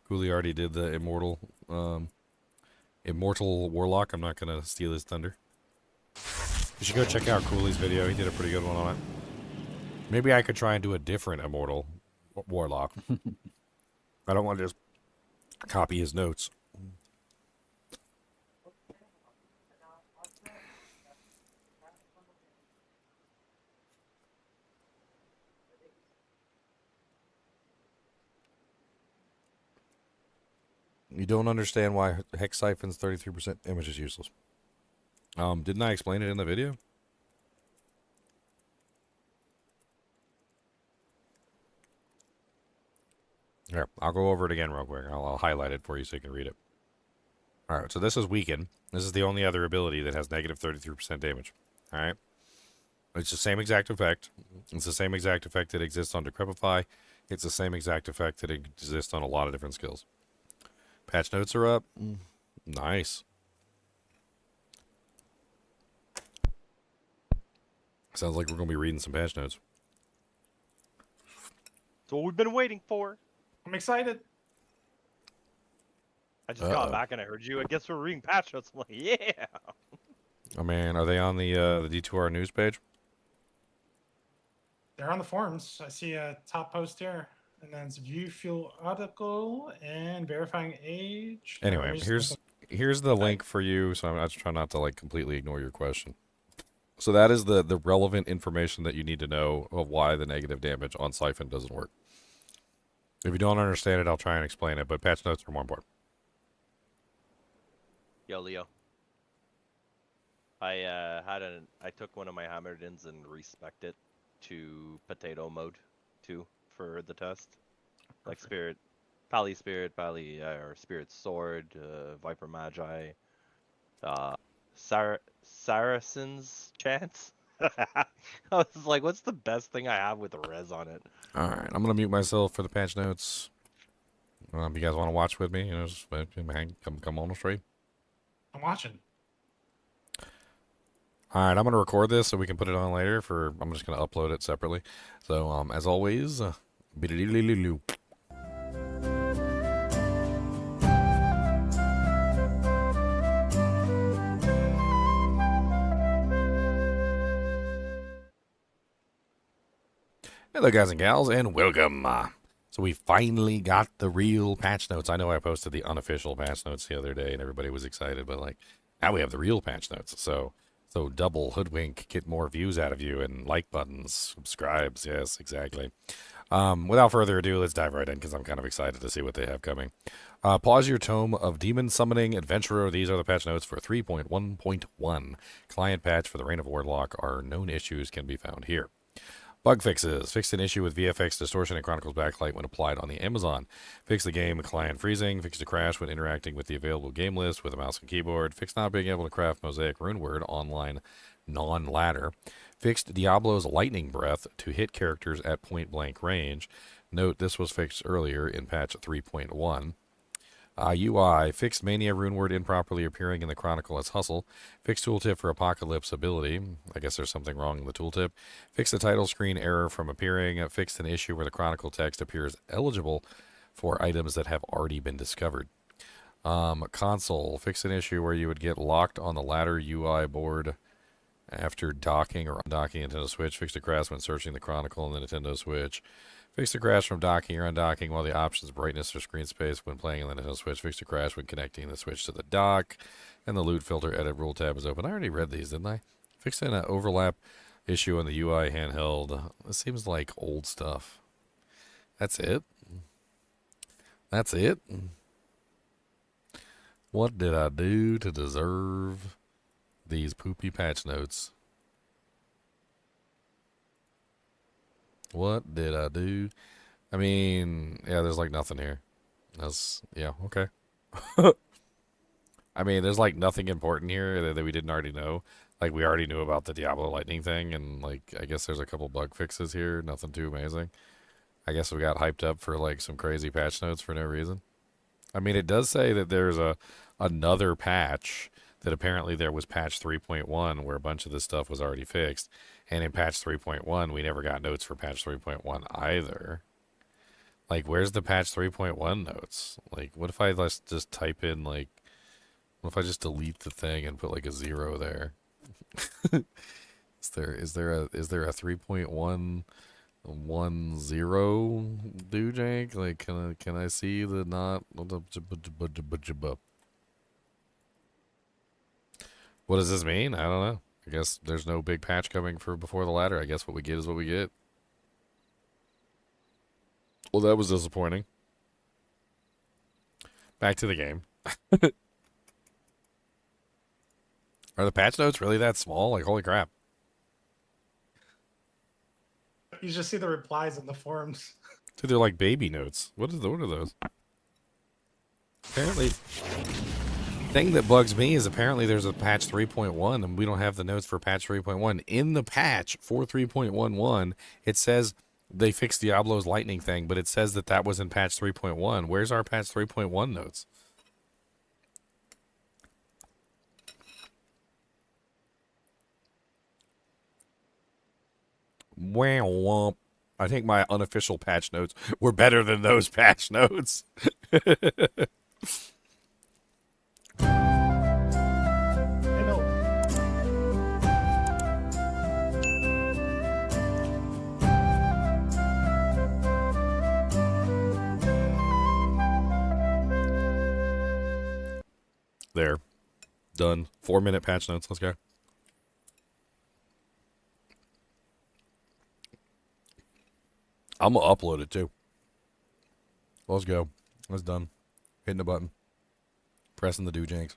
Cooley already did the immortal Warlock. I'm not gonna steal his thunder. You should go check out Cooley's video. He did a pretty good one on it. Maybe I could try and do a different immortal Warlock. I don't want to just copy his notes. You don't understand why Hex Siphon's 33% damage is useless. Didn't I explain it in the video? Here, I'll go over it again real quick. I'll highlight it for you so you can read it. Alright, so this is Weaken. This is the only other ability that has negative 33% damage. Alright? It's the same exact effect. It's the same exact effect that exists on Decrepify. It's the same exact effect that exists on a lot of different skills. Patch notes are up. Nice. Sounds like we're going to be reading some patch notes. That's what we've been waiting for. I'm excited. I just got back and I heard you. I guess we're reading patch notes. I'm like, yeah. Oh man, are they on the D2R news page? They're on the forums. I see a top post here. And then it's view fuel article and verifying age. Anyway, here's the link for you. So I'm just trying not to like completely ignore your question. So that is the relevant information that you need to know of why the negative damage on Siphon doesn't work. If you don't understand it, I'll try and explain it, but patch notes are more important. Yo, Leo. I took one of my Hammerdins and respec'd it to potato mode too for the test. Like Spirit Pally Spirit, Pally or Spirit Sword, Viper Magi, Saracen's Chance. I was like, what's the best thing I have with res on it? All right, I'm gonna mute myself for the patch notes. If you guys want to watch with me, just come on the stream. I'm watching. All right, I'm gonna record this so we can put it on later. I'm just gonna upload it separately. So as always, be-de-de-de-de-de-de. Hello, guys and gals, and welcome. So we finally got the real patch notes. I know I posted the unofficial patch notes the other day, and everybody was excited, but like now we have the real patch notes. So double hoodwink, get more views out of you, and like buttons, subscribes. Yes, exactly. Without further ado, let's dive right in because I'm kind of excited to see what they have coming. Pause your tome of demon summoning adventurer. These are the patch notes for 3.1.1. Client patch for the Reign of Warlock. Our known issues can be found here. Bug fixes. Fixed an issue with VFX distortion and Chronicles backlight when applied on the Amazon. Fixed the game client freezing. Fixed a crash when interacting with the available game list with a mouse and keyboard. Fixed not being able to craft Mosaic Runeword online non-ladder. Fixed Diablo's lightning breath to hit characters at point-blank range. Note this was fixed earlier in patch 3.1. UI, fixed Mania Runeword improperly appearing in the Chronicle as Hustle. Fixed tooltip for Apocalypse ability. I guess there's something wrong in the tooltip. Fixed the title screen error from appearing. Fixed an issue where the Chronicle text appears eligible for items that have already been discovered. Console, fixed an issue where you would get locked on the ladder UI board after docking or undocking Nintendo Switch. Fixed a crash when searching the Chronicle on the Nintendo Switch. Fixed a crash from docking or undocking while the options brightness or screen space when playing on the Nintendo Switch. Fixed a crash when connecting the Switch to the dock. And the loot filter edit rule tab is open. I already read these, didn't I? Fixed an overlap issue on the UI handheld. This seems like old stuff. That's it? That's it? What did I do to deserve these poopy patch notes? What did I do? I mean, yeah, there's like nothing here. Yeah, okay. I mean, there's like nothing important here that we didn't already know. Like, we already knew about the Diablo lightning thing, and like, I guess there's a couple bug fixes here. Nothing too amazing. I guess we got hyped up for like some crazy patch notes for no reason. I mean, it does say that there's another patch that apparently there was patch 3.1 where a bunch of this stuff was already fixed. And in patch 3.1, we never got notes for patch 3.1 either. Like, where's the patch 3.1 notes? Like, what if I just type in, like, what if I just delete the thing and put, like, a 0 there? Is there a 3.110 do, Jake? Like, can I see the not? What does this mean? I don't know. I guess there's no big patch coming for before the ladder. I guess what we get is what we get. Well, that was disappointing. Back to the game. Are the patch notes really that small? Like, holy crap. You just see the replies in the forums. Dude, they're like baby notes. What are those? Apparently, thing that bugs me is apparently there's a patch 3.1 and we don't have the notes for patch 3.1. In the patch for 3.11, it says they fixed Diablo's lightning thing, but it says that was in patch 3.1. Where's our patch 3.1 notes? Wow. I think my unofficial patch notes were better than those patch notes. There. Done. 4-minute patch notes. Let's go. I'm going to upload it too. Let's go. That's done. Hitting the button. Pressing the do-janks.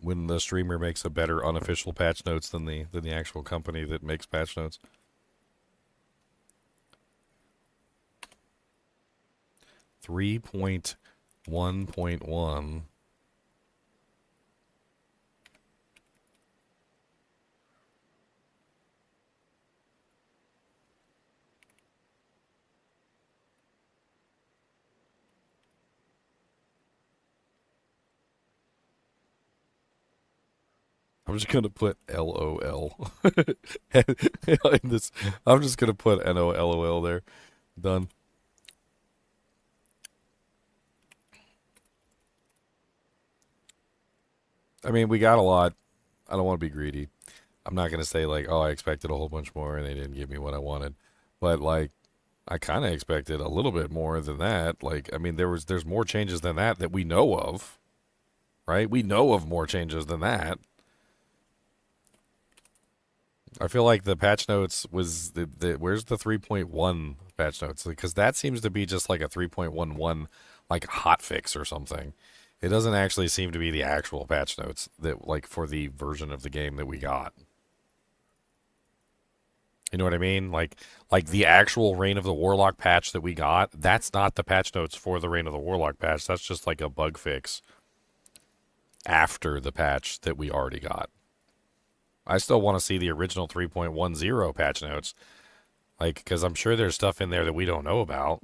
when the streamer makes a better unofficial patch notes than the actual company that makes patch notes. Three 1.1. I'm just gonna put LOL in this. I'm just gonna put NOLOL there. Done. I mean, we got a lot. I don't want to be greedy. I'm not gonna say like, oh, I expected a whole bunch more and they didn't give me what I wanted. But like, I kind of expected a little bit more than that. Like, I mean, there's more changes than that we know of, right? We know of more changes than that. I feel like the patch notes was where's the 3.1 patch notes? Because that seems to be just like a 3.11 like hot fix or something. It doesn't actually seem to be the actual patch notes that like for the version of the game that we got. You know what I mean? Like the actual Reign of the Warlock patch that we got, that's not the patch notes for the Reign of the Warlock patch. That's just like a bug fix after the patch that we already got. I still want to see the original 3.10 patch notes. Like, because I'm sure there's stuff in there that we don't know about.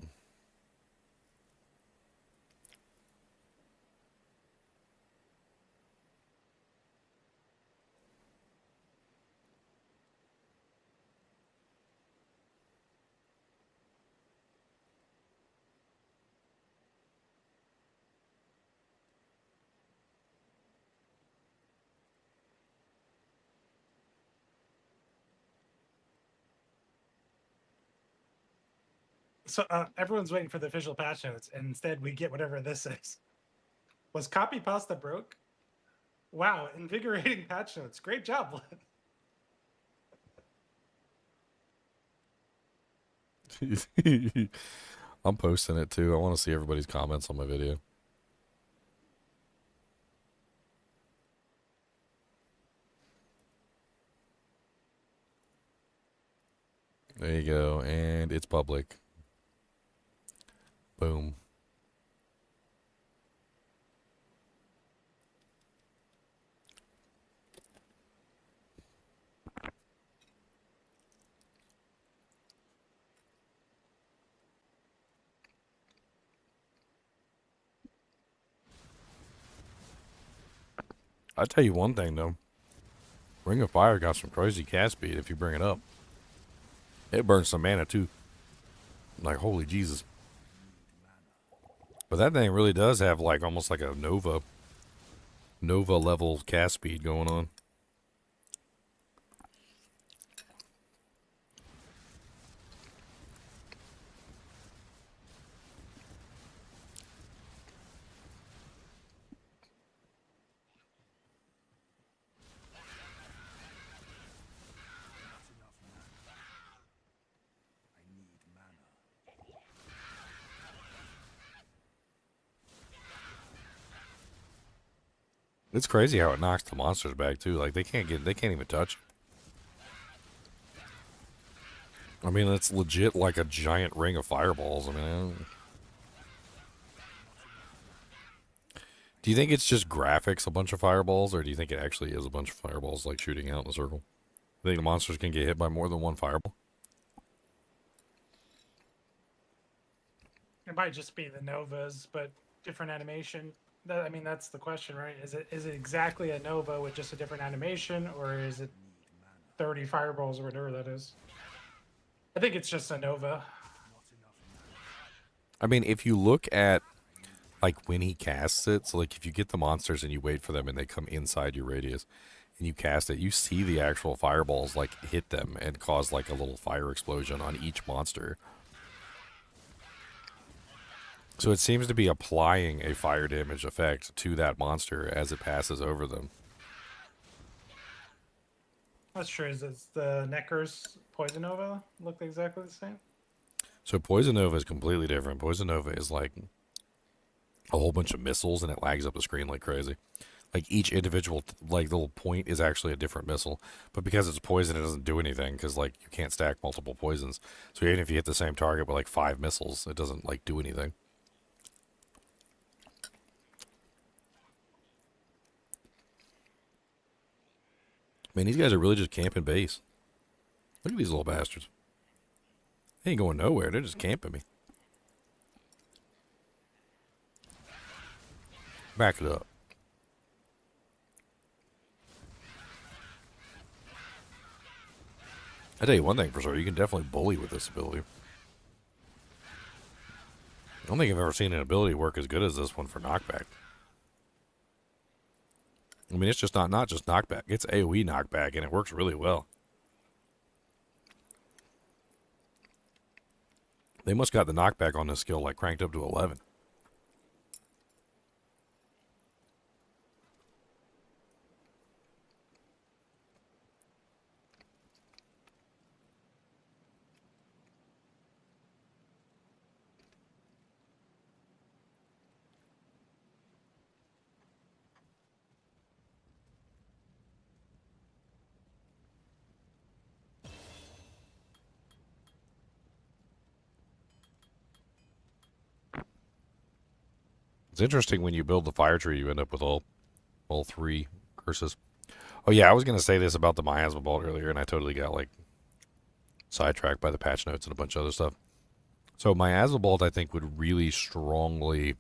So everyone's waiting for the official patch notes, and instead we get whatever this is. Was copy pasta broke? Wow, invigorating patch notes. Great job, Lynn. I'm posting it too. I want to see everybody's comments on my video. There you go, and it's public. Boom. I'll tell you one thing though. Ring of Fire got some crazy cast speed if you bring it up. It burns some mana too. Like holy Jesus. But that thing really does have like almost like a Nova level cast speed going on. It's crazy how it knocks the monsters back too. Like they can't even touch. I mean, it's legit like a giant ring of fireballs. I mean, do you think it's just graphics, a bunch of fireballs, or do you think it actually is a bunch of fireballs like shooting out in a circle? I think the monsters can get hit by more than one fireball. It might just be the Novas, but different animation. I mean, that's the question, right? Is it exactly a Nova with just a different animation, or is it 30 fireballs or whatever that is? I think it's just a Nova. I mean, if you look at like when he casts it, so like if you get the monsters and you wait for them and they come inside your radius and you cast it, you see the actual fireballs like hit them and cause like a little fire explosion on each monster. So it seems to be applying a fire damage effect to that monster as it passes over them. That's true. Is the Necker's Poison Nova look exactly the same? So Poison Nova is completely different. Poison Nova is like a whole bunch of missiles and it lags up the screen like crazy. Like each individual like little point is actually a different missile, but because it's poison, it doesn't do anything because like you can't stack multiple poisons. So even if you hit the same target with like 5 missiles, it doesn't like do anything. Man, these guys are really just camping base. Look at these little bastards. They ain't going nowhere. They're just camping me. Back it up. I tell you one thing for sure, you can definitely bully with this ability. I don't think I've ever seen an ability work as good as this one for knockback. I mean, it's just not just knockback. It's AoE knockback, and it works really well. They must got the knockback on this skill like cranked up to 11. It's interesting when you build the fire tree, you end up with all 3 curses. Oh yeah, I was going to say this about the miasma bolt earlier, and I totally got like sidetracked by the patch notes and a bunch of other stuff. So miasma bolt, I think, would really strongly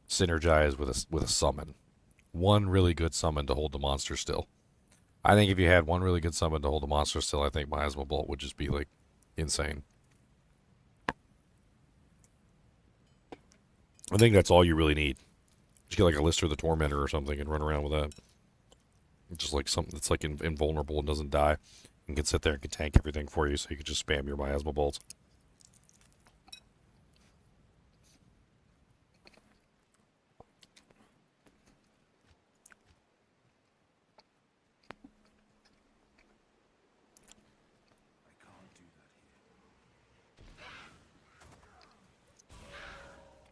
synergize with a summon. One really good summon to hold the monster still. I think if you had one really good summon to hold the monster still, I think miasma bolt would just be like insane. I think that's all you really need. Just get like a Lister the Tormentor or something and run around with that. Just like something that's like invulnerable and doesn't die. And can sit there and can tank everything for you so you can just spam your miasma bolts.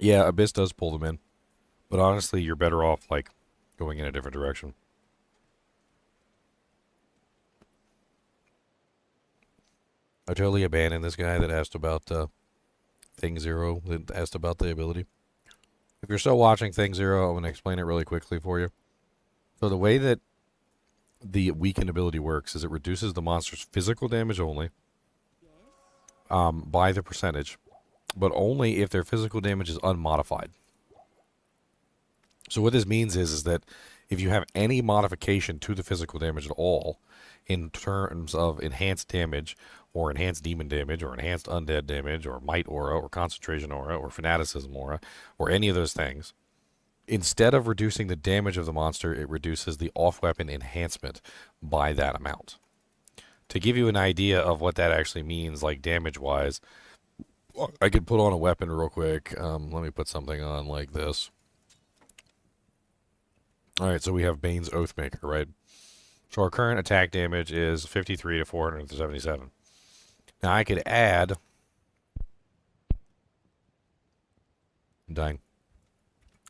Yeah, Abyss does pull them in. But honestly, you're better off, like, going in a different direction. I totally abandoned this guy that asked about Thing Zero, that asked about the ability. If you're still watching Thing Zero, I'm going to explain it really quickly for you. So the way that the weakened ability works is it reduces the monster's physical damage only by the percentage, but only if their physical damage is unmodified. So what this means is that if you have any modification to the physical damage at all, in terms of enhanced damage, or enhanced demon damage, or enhanced undead damage, or might aura, or concentration aura, or fanaticism aura, or any of those things, instead of reducing the damage of the monster, it reduces the off-weapon enhancement by that amount. To give you an idea of what that actually means, like damage-wise, I could put on a weapon real quick. Let me put something on like this. Alright, so we have Bane's Oathmaker, right? So our current attack damage is 53 to 477. Now I could add... I'm dying.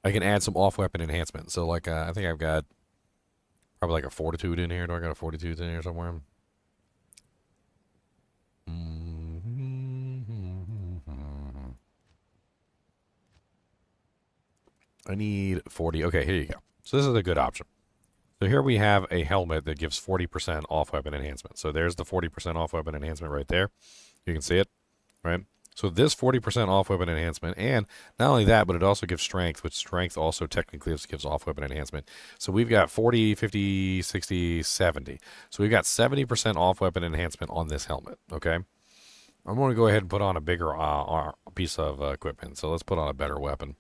I can add some off-weapon enhancement. So like, I think I've got probably like a Fortitude in here. Do I got a Fortitude in here somewhere? I need 40. Okay, here you go. So this is a good option. So here we have a helmet that gives 40% off-weapon enhancement. So there's the 40% off-weapon enhancement right there. You can see it, right? So this 40% off-weapon enhancement, and not only that, but it also gives strength, which strength also technically gives off-weapon enhancement. So we've got 40, 50, 60, 70. So we've got 70% off-weapon enhancement on this helmet, okay? I'm going to go ahead and put on a bigger piece of equipment. So let's put on a better weapon.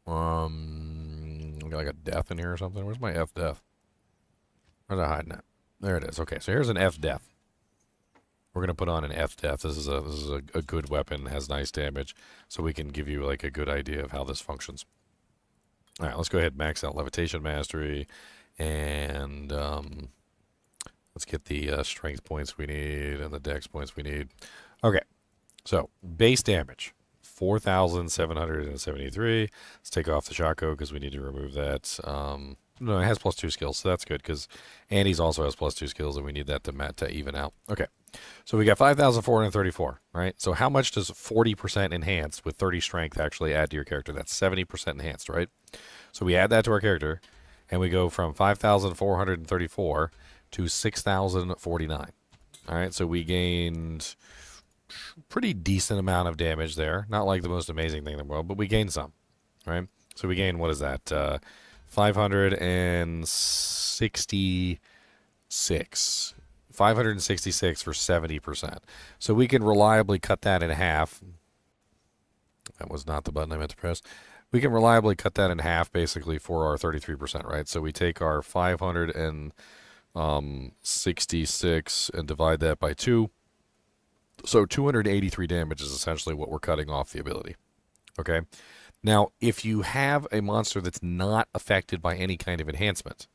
I got like a death in here or something. Where's my F death? Where's I hiding at? There it is. Okay, so here's an F death. We're gonna put on an F death. This is a good weapon, has nice damage, so we can give you like a good idea of how this functions. All right, let's go ahead and max out levitation mastery, and let's get the strength points we need and the dex points we need. Okay, so base damage 4,773. Let's take off the Shaco because we need to remove that. No, it has +2 skills, so that's good because Andy's also has +2 skills, and we need that to even out. Okay, so we got 5,434, right? So how much does 40% enhanced with 30 strength actually add to your character? That's 70% enhanced, right? So we add that to our character, and we go from 5,434 to 6,049. All right, so we gained pretty decent amount of damage there. Not like the most amazing thing in the world, but we gained some, right? So we gained, what is that? 566. 566 for 70%. So we can reliably cut that in half. That was not the button I meant to press. We can reliably cut that in half basically for our 33%, right? So we take our 566 and divide that by 2. So 283 damage is essentially what we're cutting off the ability. Okay? Now, if you have a monster that's not affected by any kind of enhancement,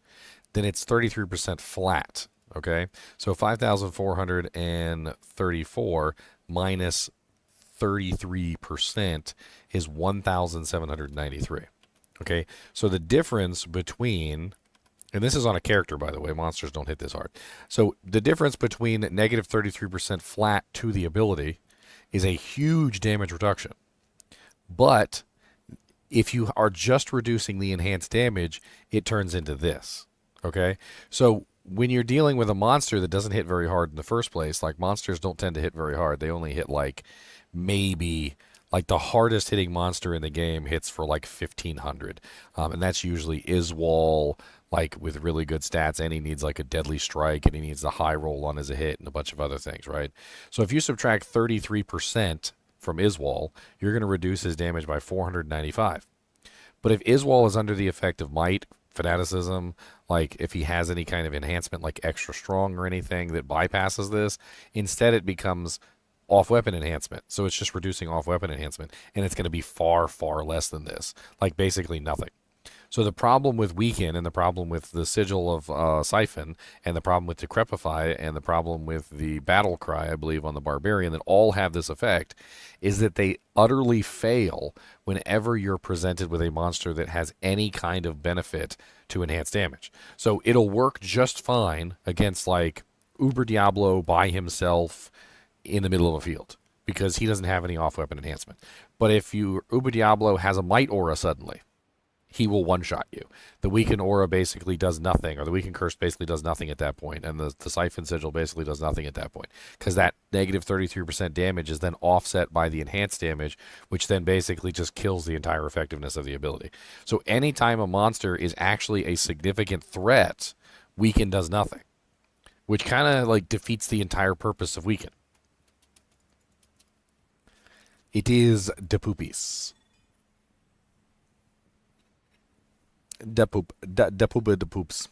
then it's 33% flat. Okay? So 5,434 minus 33% is 1,793. Okay? So the difference between, and this is on a character, by the way, monsters don't hit this hard. So the difference between negative 33% flat to the ability is a huge damage reduction. But if you are just reducing the enhanced damage, it turns into this. Okay? So when you're dealing with a monster that doesn't hit very hard in the first place, like monsters don't tend to hit very hard. They only hit like maybe, like the hardest hitting monster in the game hits for like 1,500. And that's usually Iswal, like with really good stats, and he needs like a deadly strike, and he needs the high roll on as a hit, and a bunch of other things, right? So if you subtract 33% from Iswal, you're going to reduce his damage by 495. But if Iswal is under the effect of might, fanaticism, like if he has any kind of enhancement like extra strong or anything that bypasses this, instead it becomes off-weapon enhancement. So it's just reducing off-weapon enhancement, and it's going to be far, far less than this, like basically nothing. So the problem with Weaken, and the problem with the Sigil of Siphon, and the problem with Decrepify, and the problem with the Battle Cry, I believe, on the Barbarian, that all have this effect, is that they utterly fail whenever you're presented with a monster that has any kind of benefit to enhance damage. So it'll work just fine against, like, Uber Diablo by himself in the middle of a field, because he doesn't have any off-weapon enhancement. But if you Uber Diablo has a Might Aura suddenly, he will one-shot you. The Weaken Aura basically does nothing, or the Weaken Curse basically does nothing at that point, and the Siphon Sigil basically does nothing at that point, because that negative 33% damage is then offset by the enhanced damage, which then basically just kills the entire effectiveness of the ability. So anytime a monster is actually a significant threat, Weaken does nothing, which kind of like defeats the entire purpose of Weaken. It is de poopies. De poops. De poops.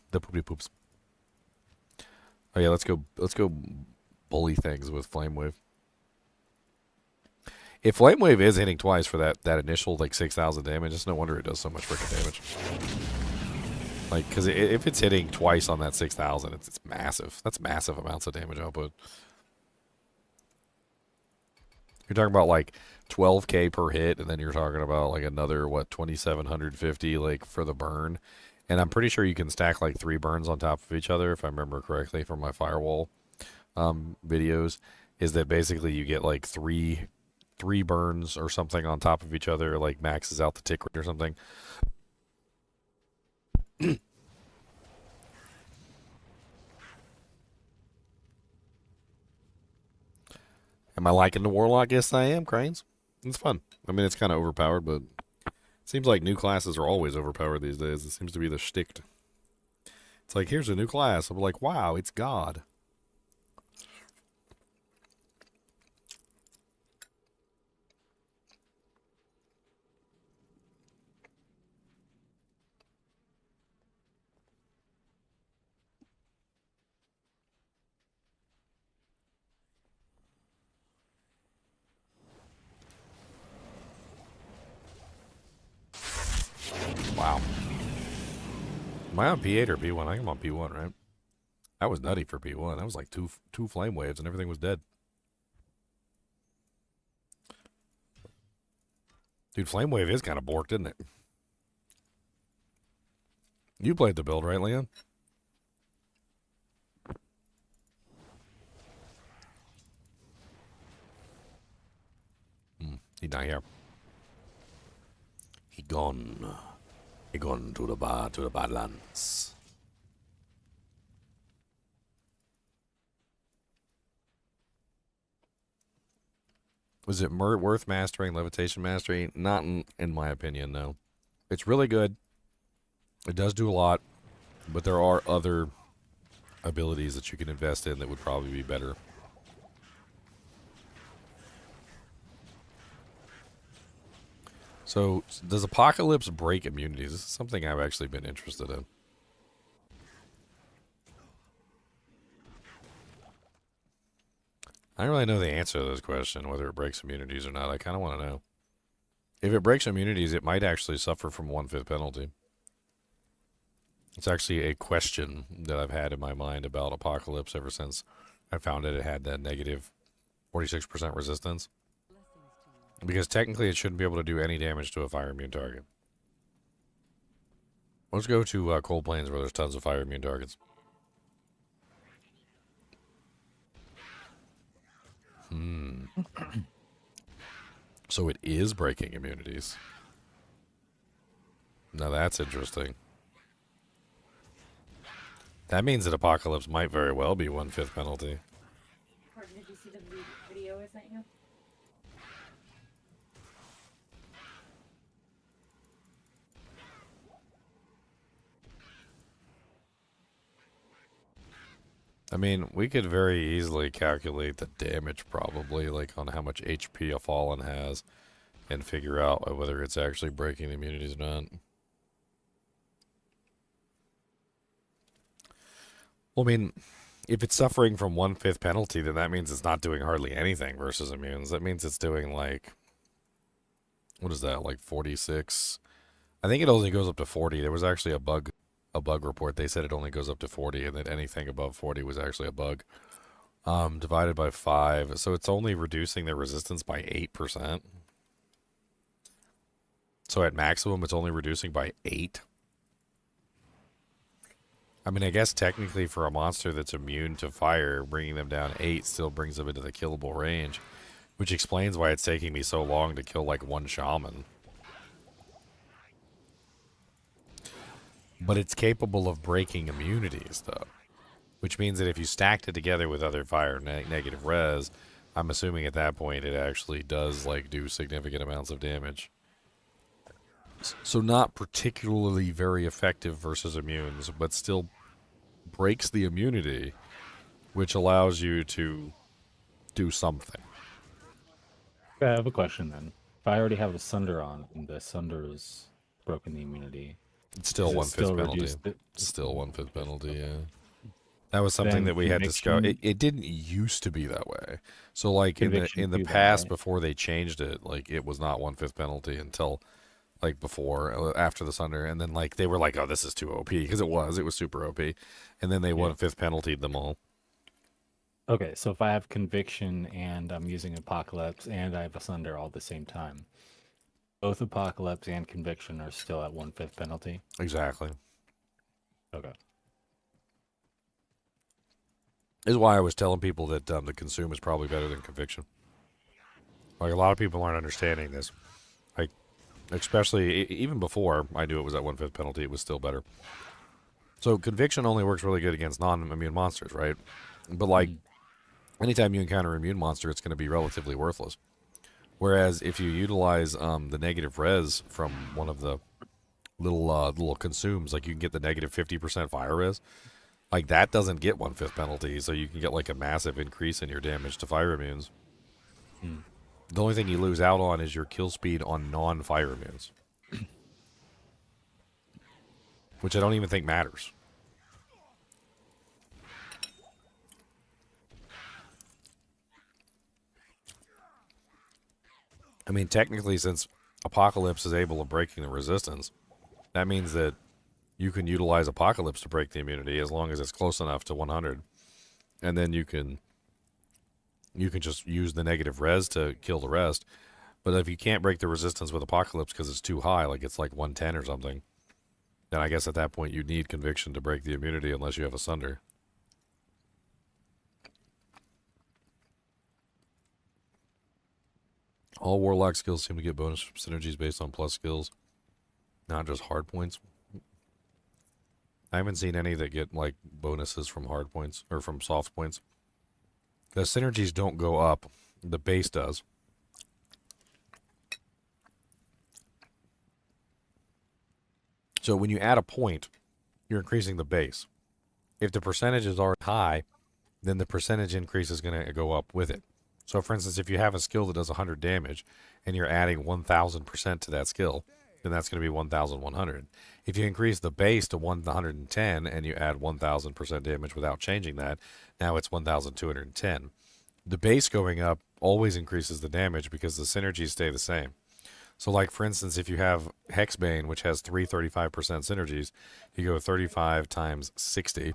Oh yeah, let's go bully things with Flame Wave. If Flame Wave is hitting twice for that initial like 6,000 damage, it's no wonder it does so much freaking damage. Like, because if it's hitting twice on that 6,000, it's massive. That's massive amounts of damage output. You're talking about like 12k per hit, and then you're talking about like another, what, 2,750 like for the burn. And I'm pretty sure you can stack like 3 burns on top of each other, if I remember correctly from my firewall videos, is that basically you get like three burns or something on top of each other, like maxes out the tick rate or something. Am I liking the Warlock? Yes, I am, Cranes. It's fun. I mean, it's kind of overpowered, but it seems like new classes are always overpowered these days. It seems to be the shtick. It's like, here's a new class. I'm like, wow, it's God. Wow. Am I on P8 or P1? I think I'm on P1, right? That was nutty for P1. That was like two flame waves and everything was dead. Dude, Flame Wave is kind of borked, isn't it? You played the build, right, Leon? He's not here. He gone. He gone to the Badlands. Was it worth mastering Levitation Mastery? Not in my opinion, no. It's really good. It does do a lot, but there are other abilities that you can invest in that would probably be better. So, does Apocalypse break immunities? This is something I've actually been interested in. I don't really know the answer to this question, whether it breaks immunities or not. I kind of want to know. If it breaks immunities, it might actually suffer from 1/5 penalty. It's actually a question that I've had in my mind about Apocalypse ever since I found it had that negative 46% resistance. Because technically it shouldn't be able to do any damage to a fire immune target. Let's go to Cold Plains where there's tons of fire immune targets. So it is breaking immunities. Now that's interesting. That means that Apocalypse might very well be 1/5 penalty. Did you see the video I sent you? I mean, we could very easily calculate the damage probably, like on how much HP a Fallen has, and figure out whether it's actually breaking the immunities or not. Well, I mean, if it's suffering from 1/5 penalty, then that means it's not doing hardly anything versus immunes. That means it's doing like, what is that, like 46? I think it only goes up to 40. There was actually a bug report. They said it only goes up to 40, and that anything above 40 was actually a bug. Divided by 5, so it's only reducing their resistance by 8%. So at maximum, it's only reducing by 8. I mean, I guess technically for a monster that's immune to fire, bringing them down 8 still brings them into the killable range, which explains why it's taking me so long to kill like one shaman. But it's capable of breaking immunities, though. Which means that if you stacked it together with other fire negative res, I'm assuming at that point it actually does, like, do significant amounts of damage. So not particularly very effective versus immunes, but still breaks the immunity, which allows you to do something. I have a question then. If I already have a Sunder on, and the Sunder is broken the immunity, it's still 1/5 penalty. Still 1/5 penalty, yeah. That was something that we had discussed. It didn't used to be that way. So, like, in the past, before they changed it, like, it was not 1/5 penalty until, like, after the Sunder. And then, like, they were like, oh, this is too OP. Because it was super OP. And then they 1/5 penalty'd them all. Okay, so if I have Conviction and I'm using Apocalypse and I have a Sunder all at the same time, both Apocalypse and Conviction are still at 1/5 penalty? Exactly. Okay. This is why I was telling people that the Consume is probably better than Conviction. Like, a lot of people aren't understanding this. Like, especially, even before I knew it was at 1/5 penalty, it was still better. So, Conviction only works really good against non-immune monsters, right? But, like, anytime you encounter an immune monster, it's going to be relatively worthless. Whereas, if you utilize the negative res from one of the little consumes, like, you can get the negative 50% fire res. Like, that doesn't get 1/5 penalty, so you can get, like, a massive increase in your damage to fire immunes. The only thing you lose out on is your kill speed on non-fire immunes. Which I don't even think matters. I mean, technically, since Apocalypse is able of breaking the resistance, that means that you can utilize Apocalypse to break the immunity as long as it's close enough to 100. And then you can just use the negative res to kill the rest. But if you can't break the resistance with Apocalypse because it's too high, like it's like 110 or something, then I guess at that point you need Conviction to break the immunity unless you have a Sunder. All Warlock skills seem to get bonus synergies based on plus skills, not just hard points. I haven't seen any that get like bonuses from hard points or from soft points. The synergies don't go up, the base does. So when you add a point, you're increasing the base. If the percentage is already high, then the percentage increase is going to go up with it. So for instance, if you have a skill that does 100 damage and you're adding 1000% to that skill, then that's going to be 1100. If you increase the base to 110 and you add 1000% damage without changing that, now it's 1210. The base going up always increases the damage because the synergies stay the same. So like for instance, if you have Hexbane, which has 335% synergies, you go 35 times 60,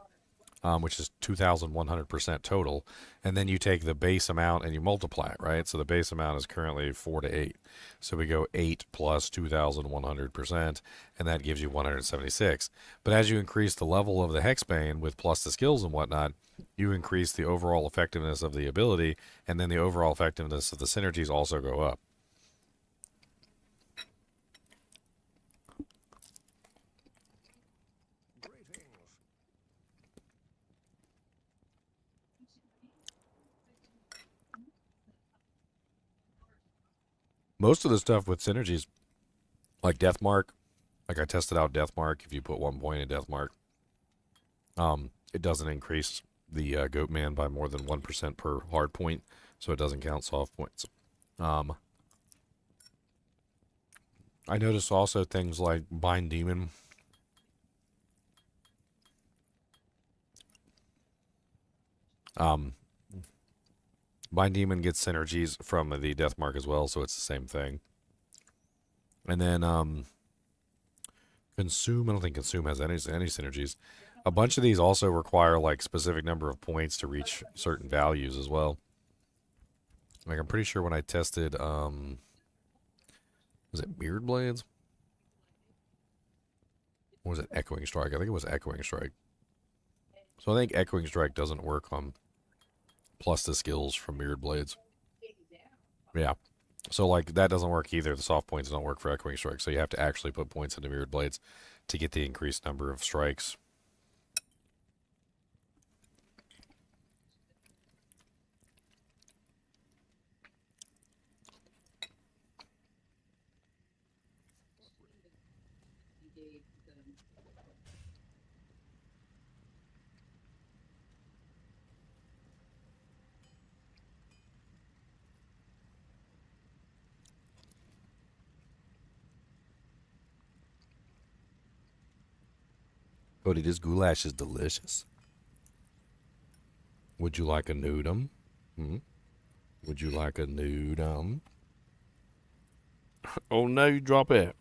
which is 2,100% total, and then you take the base amount and you multiply it, right? So the base amount is currently 4 to 8. So we go 8 plus 2,100%, and that gives you 176. But as you increase the level of the Hexbane with plus the skills and whatnot, you increase the overall effectiveness of the ability, and then the overall effectiveness of the synergies also go up. Most of the stuff with synergies, like Deathmark, like I tested out Deathmark, if you put 1 point in Deathmark, it doesn't increase the Goatman by more than 1% per hard point, so it doesn't count soft points. I noticed also things like Bind Demon. Bind Demon gets synergies from the Deathmark as well, so it's the same thing. And then Consume, I don't think Consume has any synergies. A bunch of these also require like specific number of points to reach certain values as well. Like I'm pretty sure when I tested, was it Beard Blades? Or was it Echoing Strike? I think it was Echoing Strike. So I think Echoing Strike doesn't work on plus the skills from Mirrored Blades. Yeah. So, like, that doesn't work either. The soft points don't work for Echoing Strike, so you have to actually put points into Mirrored Blades to get the increased number of strikes. Cody, this goulash is delicious. Would you like a noodum? Hmm? Would you like a noodum? Oh no, you drop it.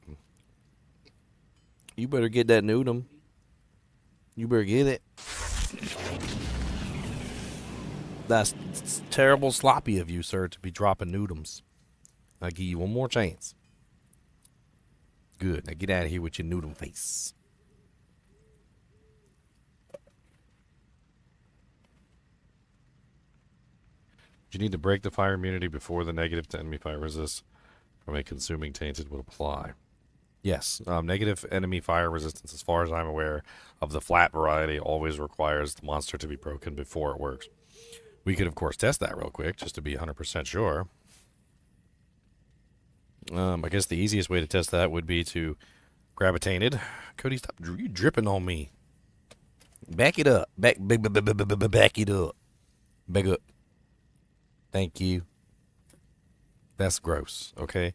You better get that noodum. You better get it. That's terrible sloppy of you, sir, to be dropping noodums. I'll give you one more chance. Good. Now get out of here with your noodle face. You need to break the fire immunity before the negative to enemy fire resist from a consuming tainted would apply. Yes, negative enemy fire resistance, as far as I'm aware, of the flat variety always requires the monster to be broken before it works. We could, of course, test that real quick just to be 100% sure. I guess the easiest way to test that would be to grab a tainted. Cody, stop you dripping on me. Back it up. Back it up. Back up. Thank you. That's gross, okay?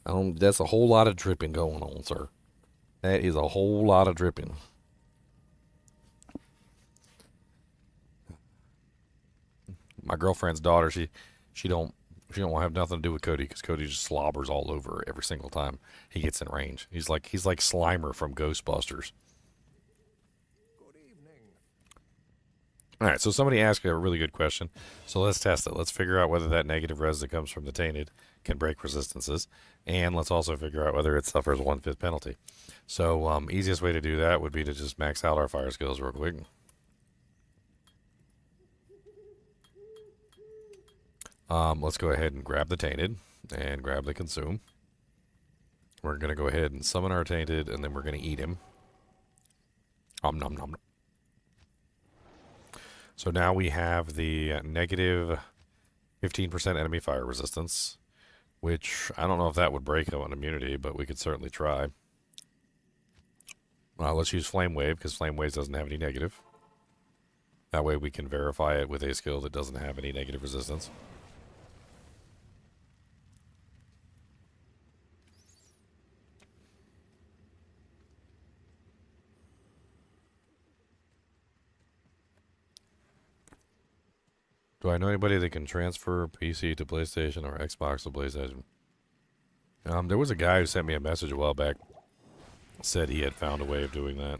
That's a whole lot of dripping going on, sir. That is a whole lot of dripping. My girlfriend's daughter, she don't want to have nothing to do with Cody because Cody just slobbers all over her every single time he gets in range. He's like Slimer from Ghostbusters. All right, so somebody asked a really good question. So let's test it. Let's figure out whether that negative res that comes from the tainted can break resistances. And let's also figure out whether it suffers 1/5 penalty. So easiest way to do that would be to just max out our fire skills real quick. Let's go ahead and grab the tainted and grab the consume. We're going to go ahead and summon our tainted, and then we're going to eat him. Nom nom nom. So now we have the negative 15% enemy fire resistance, which I don't know if that would break on immunity, but we could certainly try. Let's use Flame Wave, because Flame Wave doesn't have any negative. That way we can verify it with a skill that doesn't have any negative resistance. Do I know anybody that can transfer PC to PlayStation or Xbox to PlayStation? There was a guy who sent me a message a while back. Said he had found a way of doing that.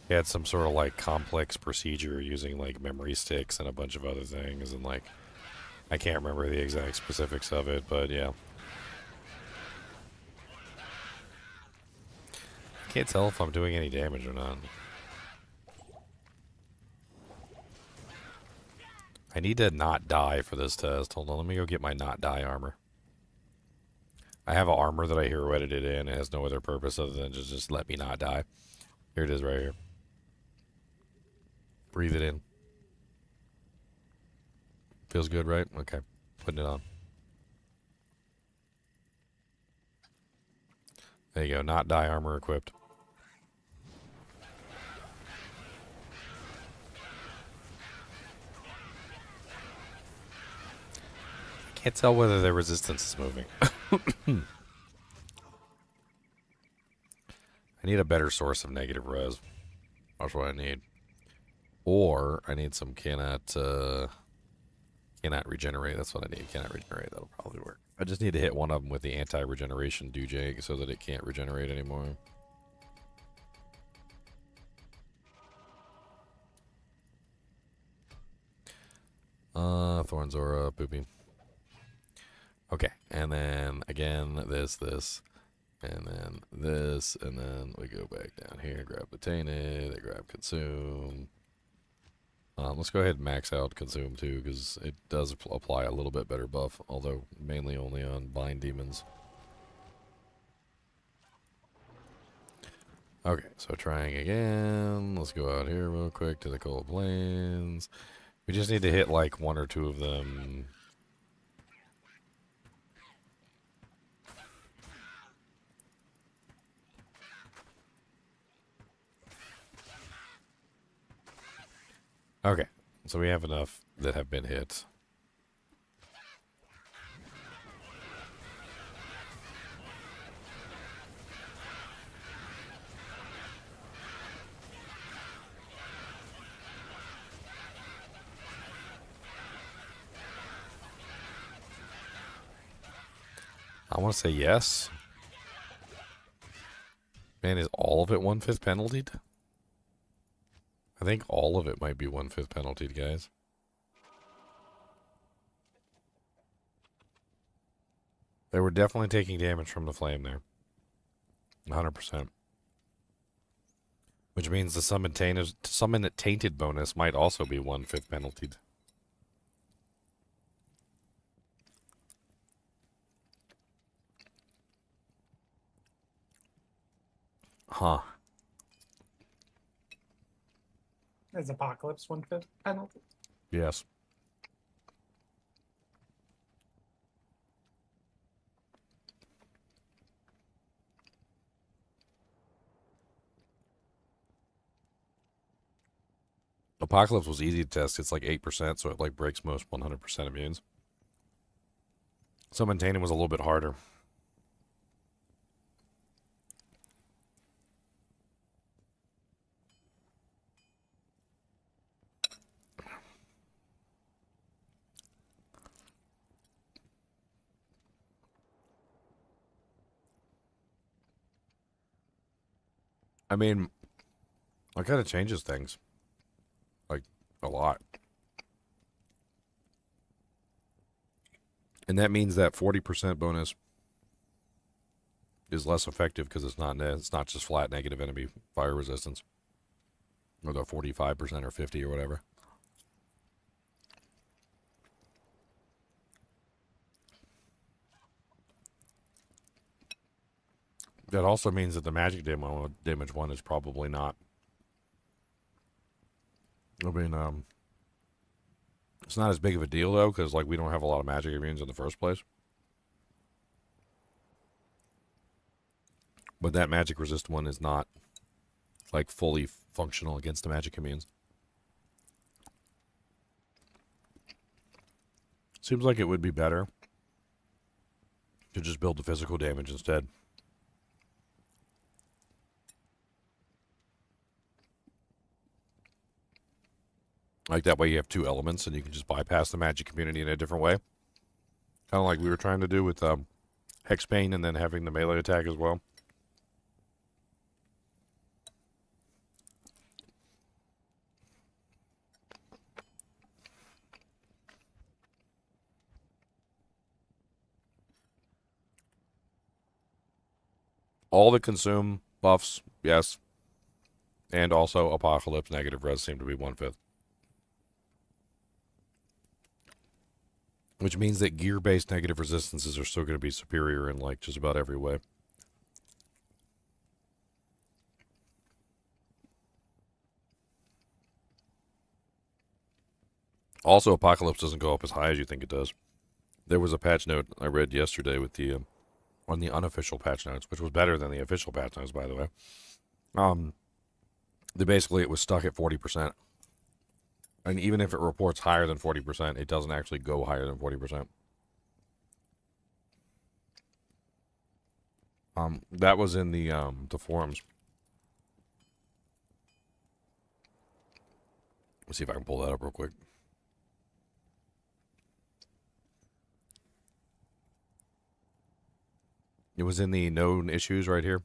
He had some sort of like complex procedure using like memory sticks and a bunch of other things, and like I can't remember the exact specifics of it, but yeah. I can't tell if I'm doing any damage or not. I need to not die for this test. Hold on, let me go get my not die armor. I have an armor that I hero edited in. It has no other purpose other than just let me not die. Here it is right here. Breathe it in. Feels good, right? Okay, putting it on. There you go, not die armor equipped. Can't tell whether their resistance is moving. I need a better source of negative res. That's what I need. Or I need some cannot regenerate. That's what I need. Cannot regenerate. That'll probably work. I just need to hit one of them with the anti-regeneration dewjag so that it can't regenerate anymore. Thorns Aura, poopy. Okay, and then again, this, and then this, and then we go back down here, grab the tainted, they grab consume. Let's go ahead and max out consume too, because it does apply a little bit better buff, although mainly only on bind demons. Okay, so trying again. Let's go out here real quick to the cold plains. We just need to hit like one or two of them. Okay, so we have enough that have been hit. I want to say yes. Man, is all of it 1/5 penaltied? I think all of it might be 1/5 penaltied, guys. They were definitely taking damage from the flame there. 100%. Which means the summon tainted bonus might also be 1/5 penaltied. Huh. Is Apocalypse 1/5 penalty? Yes. Apocalypse was easy to test. It's like 8%, so it like breaks most 100% immunes. Summon Tainted was a little bit harder. I mean, it kind of changes things. a lot. And that means that 40% bonus is less effective because it's not just flat negative enemy fire resistance. Or the 45% or 50 or whatever. That also means that the magic damage one is probably not. I mean, it's not as big of a deal though, because like we don't have a lot of magic immunes in the first place. But that magic resist one is not like fully functional against the magic immunes. Seems like it would be better to just build the physical damage instead. Like that way you have two elements and you can just bypass the magic community in a different way. Kind of like we were trying to do with Hexbane and then having the melee attack as well. All the consume buffs, yes. And also Apocalypse negative res seem to be 1/5. Which means that gear-based negative resistances are still going to be superior in like just about every way. Also, Apocalypse doesn't go up as high as you think it does. There was a patch note I read yesterday with the on the unofficial patch notes, which was better than the official patch notes, by the way. Basically it was stuck at 40%. And even if it reports higher than 40%, it doesn't actually go higher than 40%. That was in the forums. Let's see if I can pull that up real quick. It was in the known issues right here.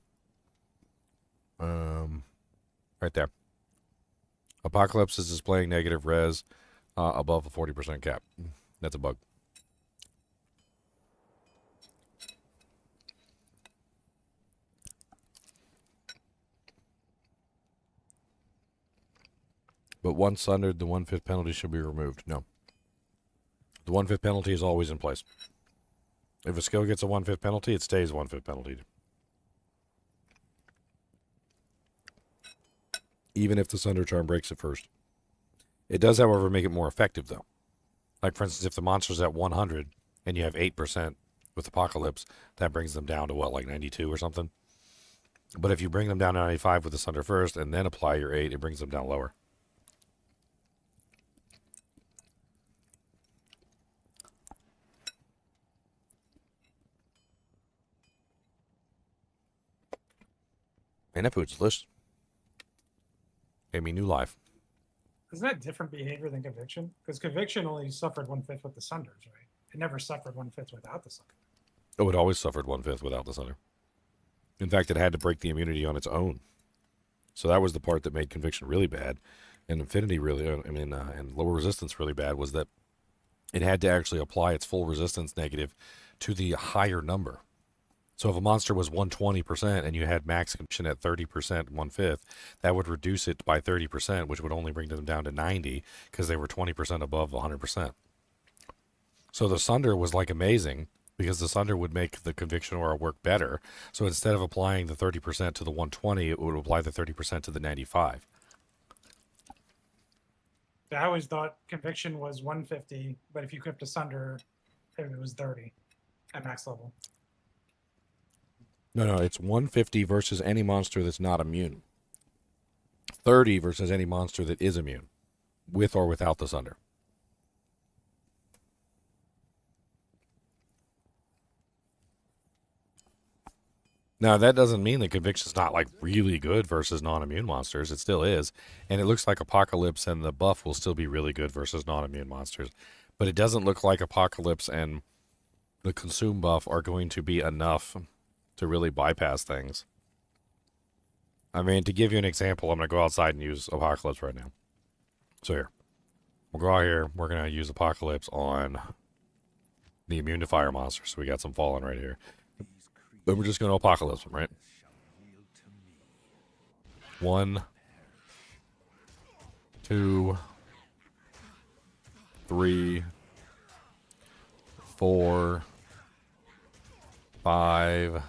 Right there. Apocalypse is displaying negative res above the 40% cap. That's a bug. But once sundered, the 1/5 penalty should be removed. No. The 1/5 penalty is always in place. If a skill gets a 1/5 penalty, it stays 1/5 penalty. Even if the Sunder Charm breaks it first. It does, however, make it more effective, though. Like, for instance, if the monster's at 100 and you have 8% with Apocalypse, that brings them down to, what, like 92 or something? But if you bring them down to 95 with the Sunder first and then apply your 8, it brings them down lower. And that food's delicious. Gave me new life. Isn't that different behavior than Conviction? Because Conviction only suffered 1/5 with the Sunders, right? It never suffered 1/5 without the Sunder. Oh, it always suffered 1/5 without the Sunder. In fact, it had to break the immunity on its own. So that was the part that made Conviction really bad. And Infinity really, and lower resistance really bad, was that it had to actually apply its full resistance negative to the higher number. So if a monster was 120% and you had max condition at 30% 1/5, that would reduce it by 30%, which would only bring them down to 90 because they were 20% above 100%. So the Sunder was like amazing because the Sunder would make the Conviction aura work better. So instead of applying the 30% to the 120, it would apply the 30% to the 95. I always thought Conviction was 150, but if you equipped a Sunder, it was 30 at max level. No, it's 150 versus any monster that's not immune. 30 versus any monster that is immune, with or without the Sunder. Now, that doesn't mean that Conviction's not, like, really good versus non-immune monsters. It still is. And it looks like Apocalypse and the buff will still be really good versus non-immune monsters. But it doesn't look like Apocalypse and the Consume buff are going to be enough to really bypass things. I mean, to give you an example, I'm going to go outside and use Apocalypse right now. So here. We'll go out here. We're going to use Apocalypse on the immune to fire monster. So we got some fallen right here. Then we're just going to Apocalypse them, right? 1, 2, 3, 4, 5,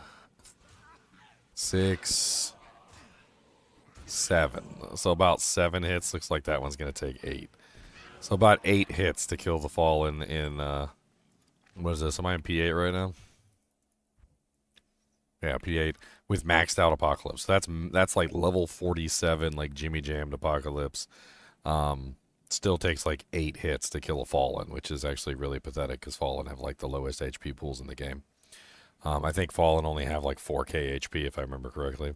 6, 7. So about 7 hits. Looks like that one's going to take 8. So about 8 hits to kill the fallen in, what is this? Am I in P8 right now? Yeah, P8 with maxed out Apocalypse. That's like level 47, like Jimmy Jammed Apocalypse. Still takes like 8 hits to kill a fallen, which is actually really pathetic because fallen have like the lowest HP pools in the game. I think fallen only have like 4k HP if I remember correctly.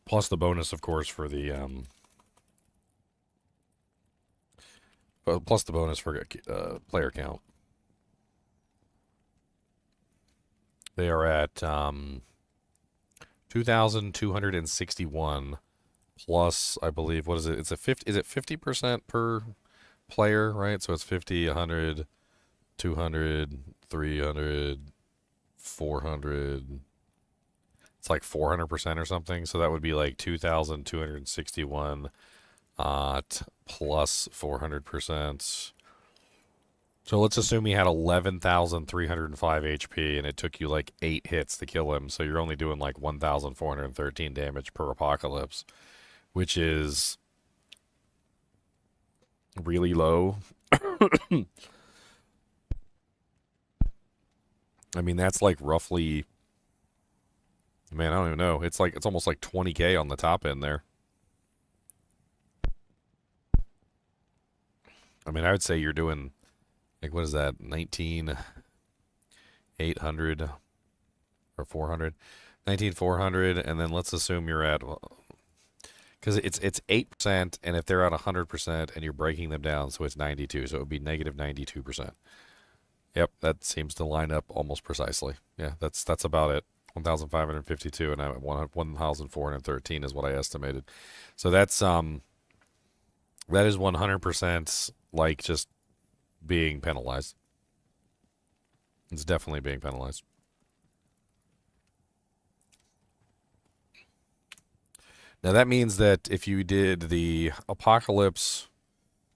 Plus the bonus, of course, for the plus the bonus for player count. They are at 2,261 plus, I believe, what is it? It's a 50. Is it 50% per player, right? So it's 50, 100, 200, 300, 400. It's like 400% or something. So that would be like 2,261 plus 400%. So let's assume he had 11,305 HP and it took you like 8 hits to kill him. So you're only doing like 1,413 damage per Apocalypse, which is really low. I mean, that's like roughly, man, I don't even know. It's almost like 20k on the top end there. I mean, I would say you're doing, like, what is that? 19,800 or 400, 19,400, and then let's assume you're at, because it's 8%, and if they're at 100%, and you're breaking them down, so it's 92, so it would be negative 92%. Yep, that seems to line up almost precisely. Yeah, that's about it. 1,552, and I'm at 1,413 is what I estimated. So that is 100% like just being penalized. It's definitely being penalized. Now that means that if you did the Apocalypse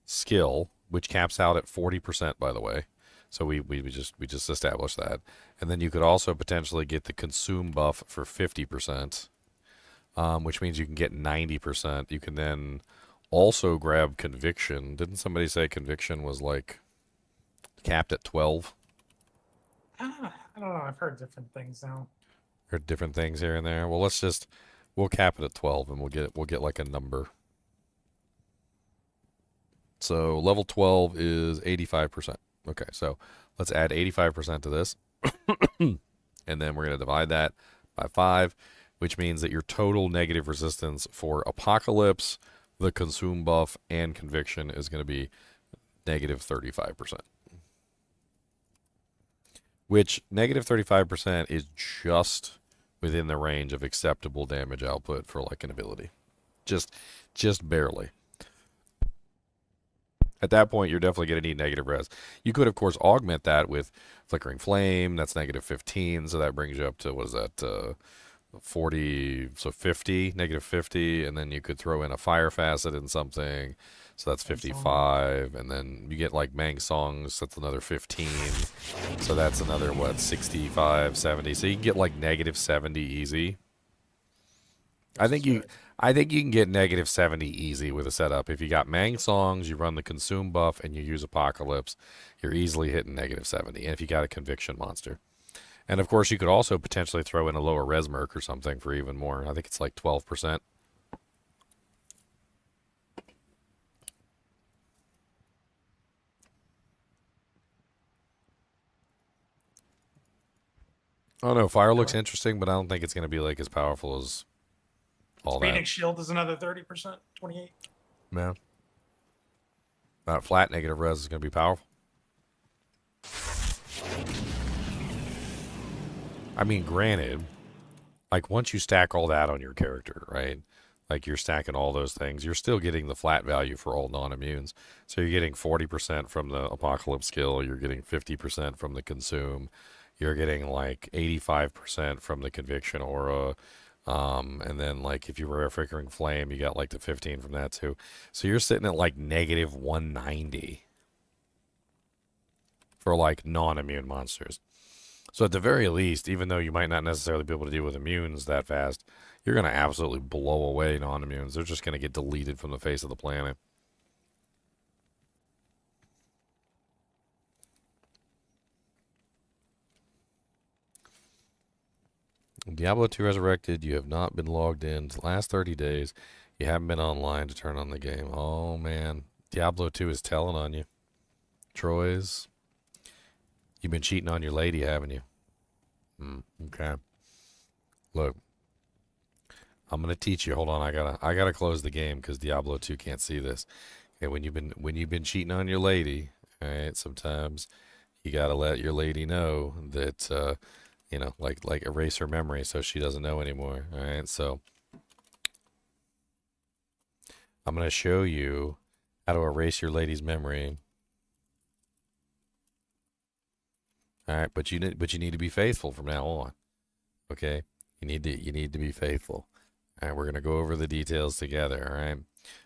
skill, which caps out at 40%, by the way, so we just established that, and then you could also potentially get the consume buff for 50%, which means you can get 90%. You can then also grab conviction. Didn't somebody say conviction was like capped at 12? I don't know. I've heard different things now. Heard different things here and there. Well, we'll cap it at 12, and we'll get like a number. So level 12 is 85%. Okay, so let's add 85% to this, and then we're going to divide that by 5, which means that your total negative resistance for Apocalypse, the consume buff, and conviction is going to be negative 35%. Which negative 35% is just within the range of acceptable damage output for like an ability. Just barely. At that point, you're definitely going to need negative res. You could, of course, augment that with Flickering Flame. That's negative 15, so that brings you up to, what is that, 40, so 50, negative 50, and then you could throw in a Fire Facet in something, so that's 55, and then you get, like, Mang Songs, that's another 15, so that's another, what, 65, 70, so you can get, like, negative 70 easy. I think you can get negative 70 easy with a setup. If you got Mang Songs, you run the consume buff, and you use Apocalypse, you're easily hitting negative 70. And if you got a conviction monster. And of course, you could also potentially throw in a lower res merc or something for even more. I think it's like 12%. I don't know. Fire looks interesting, but I don't think it's going to be like as powerful as all that. Phoenix Shield is another 30%, 28. Yeah. That flat negative res is going to be powerful. I mean, granted, like once you stack all that on your character, right? like you're stacking all those things, you're still getting the flat value for all non-immunes. So you're getting 40% from the Apocalypse skill, you're getting 50% from the Consume, you're getting like 85% from the Conviction aura, and then like if you were a Flickering Flame, you got like the 15 from that too. So you're sitting at like negative 190 for like non-immune monsters. So at the very least, even though you might not necessarily be able to deal with immunes that fast, you're going to absolutely blow away non-immunes. They're just going to get deleted from the face of the planet. Diablo 2 Resurrected, you have not been logged in the last 30 days. You haven't been online to turn on the game. Oh, man. Diablo 2 is telling on you. Troy's. You've been cheating on your lady, haven't you? Okay. Look. I'm gonna teach you. Hold on, I gotta close the game because Diablo 2 can't see this. Okay, when you've been cheating on your lady, all right, sometimes you gotta let your lady know that you know, like erase her memory so she doesn't know anymore. All right, so I'm gonna show you how to erase your lady's memory. All right, but you need to be faithful from now on. Okay, you need to be faithful. All right, we're going to go over the details together, all right?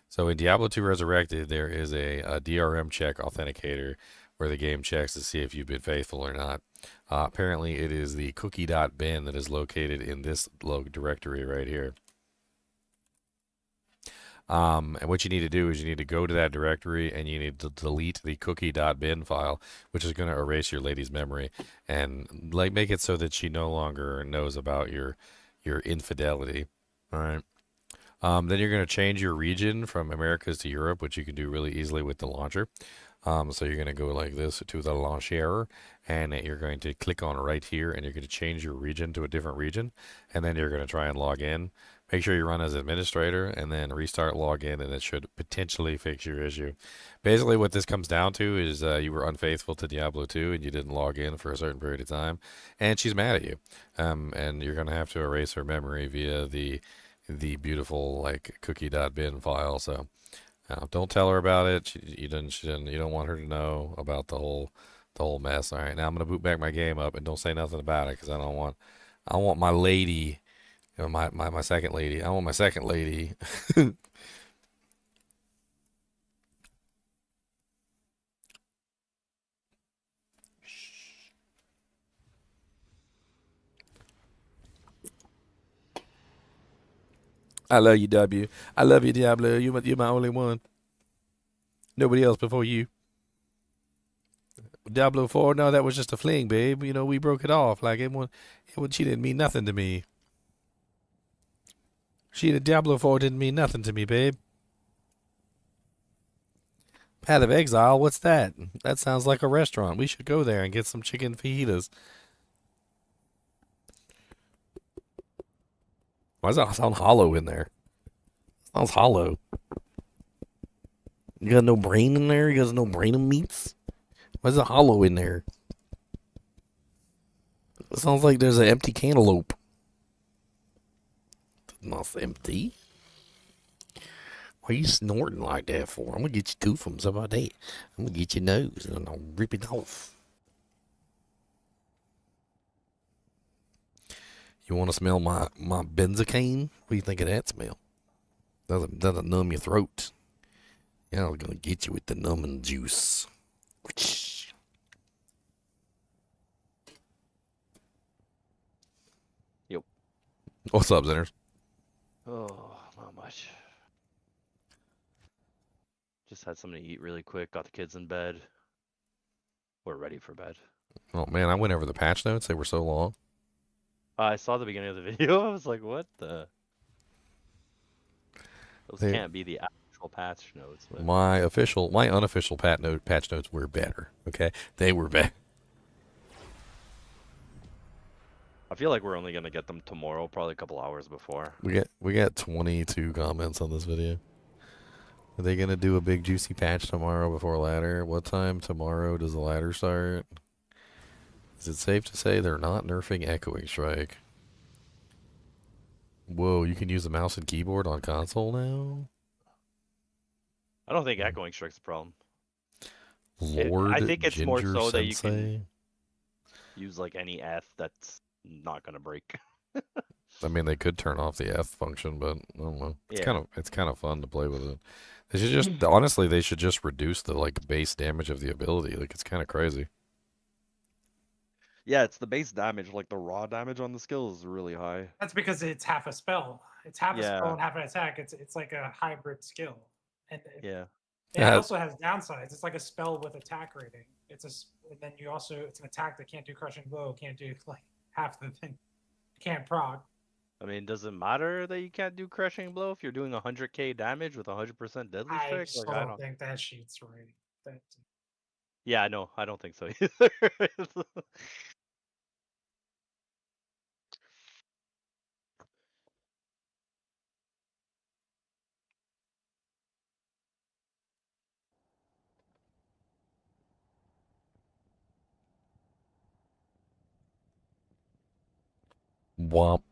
So in Diablo 2 Resurrected, there is a DRM check authenticator where the game checks to see if you've been faithful or not. Apparently, it is the cookie.bin that is located in this directory right here. And what you need to do is you need to go to that directory and you need to delete the cookie.bin file, which is going to erase your lady's memory and like make it so that she no longer knows about your infidelity. All right. Then you're going to change your region from Americas to Europe, which you can do really easily with the launcher. So you're going to go like this to the launcher, and you're going to click on right here, and you're going to change your region to a different region, and then you're going to try and log in. Make sure you run as administrator, and then restart login, and it should potentially fix your issue. Basically, what this comes down to is you were unfaithful to Diablo 2, and you didn't log in for a certain period of time, and she's mad at you. And you're going to have to erase her memory via the beautiful like cookie.bin file. So don't tell her about it. You don't want her to know about the whole mess. All right, now I'm gonna boot back my game up and don't say nothing about it because I want my lady, you know, my second lady. I want my second lady. I love you, W. I love you, Diablo. You're my only one. Nobody else before you. Diablo 4, no, that was just a fling, babe. You know, we broke it off. Like, she didn't mean nothing to me. Diablo 4 didn't mean nothing to me, babe. Path of Exile, what's that? That sounds like a restaurant. We should go there and get some chicken fajitas. Why does that sound hollow in there? Sounds hollow. You got no brain in there? You got no brain in meats? Why is it hollow in there? It sounds like there's an empty cantaloupe. It's not empty. Why are you snorting like that for? I'm gonna get you two from some of that. I'm gonna get your nose and I'll rip it off. You want to smell my benzocaine? What do you think of that smell? Doesn't numb your throat. Yeah, I'm gonna get you with the numbing juice. Yep. What's up, Zeners? Oh, not much. Just had something to eat really quick. Got the kids in bed. We're ready for bed. Oh man, I went over the patch notes. They were so long. I saw the beginning of the video. I was like, what the? Those can't be the actual patch notes. But... My unofficial patch notes were better. Okay, they were better. I feel like we're only gonna get them tomorrow, probably a couple hours before. We got 22 comments on this video. Are they gonna do a big juicy patch tomorrow before ladder? What time tomorrow does the ladder start? Is it safe to say they're not nerfing Echoing Strike? Whoa, you can use the mouse and keyboard on console now? I don't think echoing strike's a problem. Lord I think it's more Ginger so that you Sensei? can use like any F that's not gonna break. I mean, they could turn off the F function, but I don't know. It's Yeah. kind of fun to play with it. They should just honestly, they should just reduce the like base damage of the ability. Like it's kind of crazy. Yeah, it's the base damage. Like the raw damage on the skill is really high. That's because it's half a spell. It's half a spell Yeah. and half an attack. It's like a hybrid skill, and Yeah. it also has downsides. It's like a spell with attack rating. And then you also it's an attack that can't do crushing blow, can't do like half the thing, can't proc. I mean, does it matter that you can't do crushing blow if you're doing 100k damage with 100% deadly I strike? just Like, I don't don't. think that sheet's right. That Yeah, no, I don't think so either. Womp.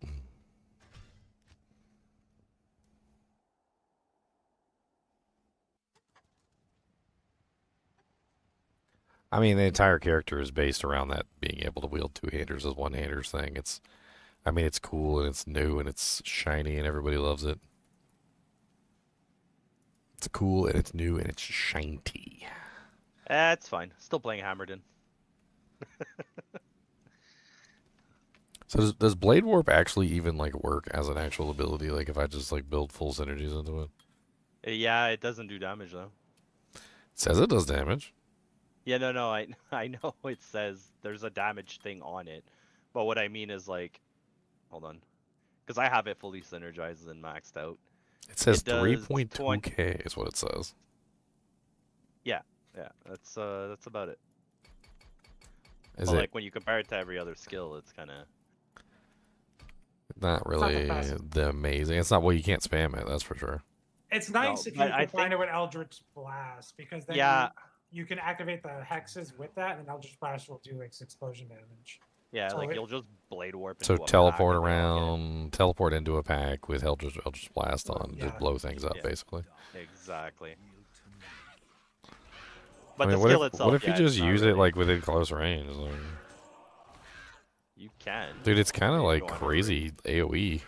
I mean, the entire character is based around that being able to wield two-handers as one-handers thing. I mean, it's cool and it's new and it's shiny and everybody loves it. It's cool and it's new and it's shiny. It's fine. Still playing Hammerden. So does Blade Warp actually even like work as an actual ability? Like if I just like build full synergies into it? Yeah, it doesn't do damage though. It says it does damage. Yeah, no, I know it says there's a damage thing on it, but what I mean is like, hold on, because I have it fully synergized and maxed out. It says does 3.2k is what it says. Yeah, that's about it. Is But it like when you compare it to every other skill, it's kind of not really the amazing? It's not, well, you can't spam it, that's for sure. it's nice if you but I combine it with Eldritch Blast because then Yeah. you can activate the hexes with that, and Eldritch Blast will do like explosion damage. yeah, So like it- you'll just blade warp. So into a teleport pack and they'll all around, teleport into a pack with Eldritch Blast on to Yeah. blow things up, Yeah. basically. get- Exactly. But I mean, the what skill if, itself, what if yeah, you just it's not use it really- like within close range? Like, You can. dude, it's kind of You like don't wanna crazy AOE.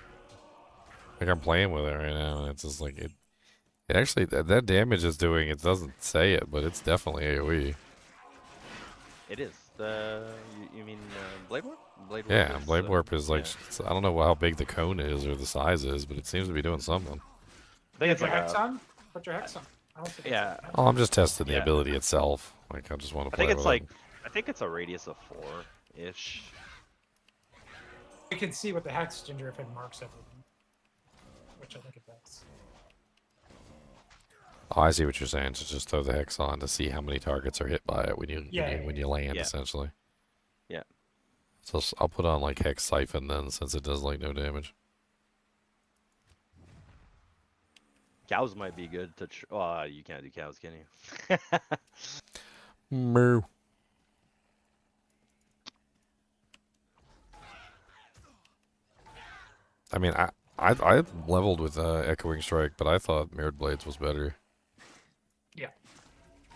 Like I'm playing with it right now, and it's just like it actually that damage is doing. It doesn't say it, but it's definitely AOE. It is. You mean blade warp? Blade warp. Yeah, is, Blade Warp is like yeah. I don't know how big the cone is or the size is, but it seems to be doing something. I think it's Put your like hex on. Put your hex on. I don't think Yeah. Oh, I'm just testing the Yeah. ability itself. Like I just want to I play think it's with like it. I think it's a radius of 4-ish. You can see with the hex ginger if it marks everything, which I think it does. Oh, I see what you're saying. So just throw the hex on to see how many targets are hit by it when you land, Yeah. essentially. Yeah. So I'll put on like Hex Siphon then, since it does like no damage. Cows might be good to. You can't do cows, can you? Moo. I mean, I leveled with Echoing Strike, but I thought Mirrored Blades was better. Yeah,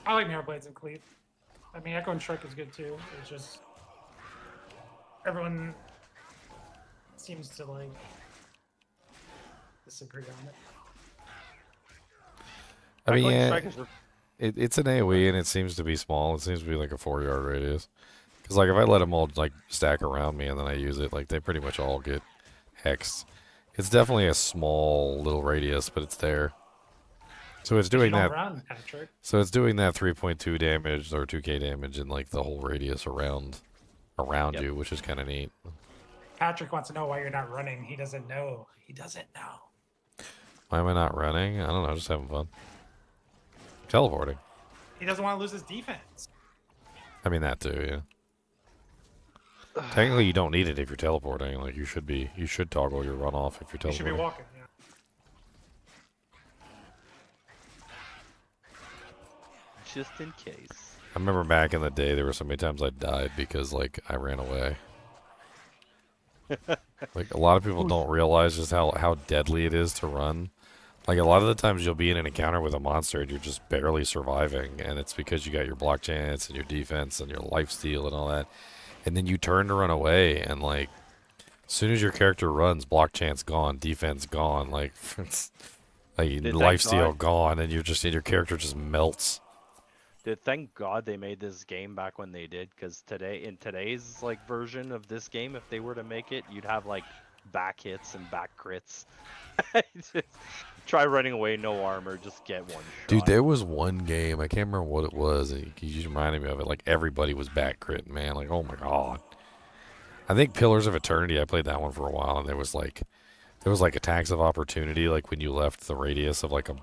I like Mirror Blades and Cleave. I mean, Echo and Strike is good too. It's just everyone seems to like disagree on it. I mean, Echoing yeah, Strike is just- it's an AoE and it seems to be small. It seems to be like a 4-yard radius. Because like if I let them all like stack around me and then I use it, like they pretty much all get hexed. It's definitely a small little radius, but it's there. So it's doing You don't that. run, Patrick. So it's doing that 3.2 damage or 2k damage in like the whole radius around Yep. you, which is kind of neat. Patrick wants to know why you're not running. He doesn't know. He doesn't know. Why am I not running? I don't know, just having fun. Teleporting. He doesn't want to lose his defense. I mean that too, yeah. Technically, you don't need it if you're teleporting. Like you should toggle your runoff if you're He should be teleporting. walking. Yeah. just in case. I remember back in the day, there were so many times I died because like I ran away. Like, a lot of people don't realize just how deadly it is to run. Like, a lot of the times you'll be in an encounter with a monster and you're just barely surviving, and it's because you got your block chance and your defense and your lifesteal and all that. And then you turn to run away, and, like, as soon as your character runs, block chance gone, defense gone, like, it's, like lifesteal gone, and your character just melts. Dude, thank God they made this game back when they did, because in today's like version of this game, if they were to make it, you'd have like back hits and back crits. Try running away, no armor, just get one shot. Dude, there was one game, I can't remember what it was, and you just reminded me of it, like, everybody was back crit, man, like, oh my god. I think Pillars of Eternity, I played that one for a while, and there was like attacks of opportunity, like when you left the radius of like a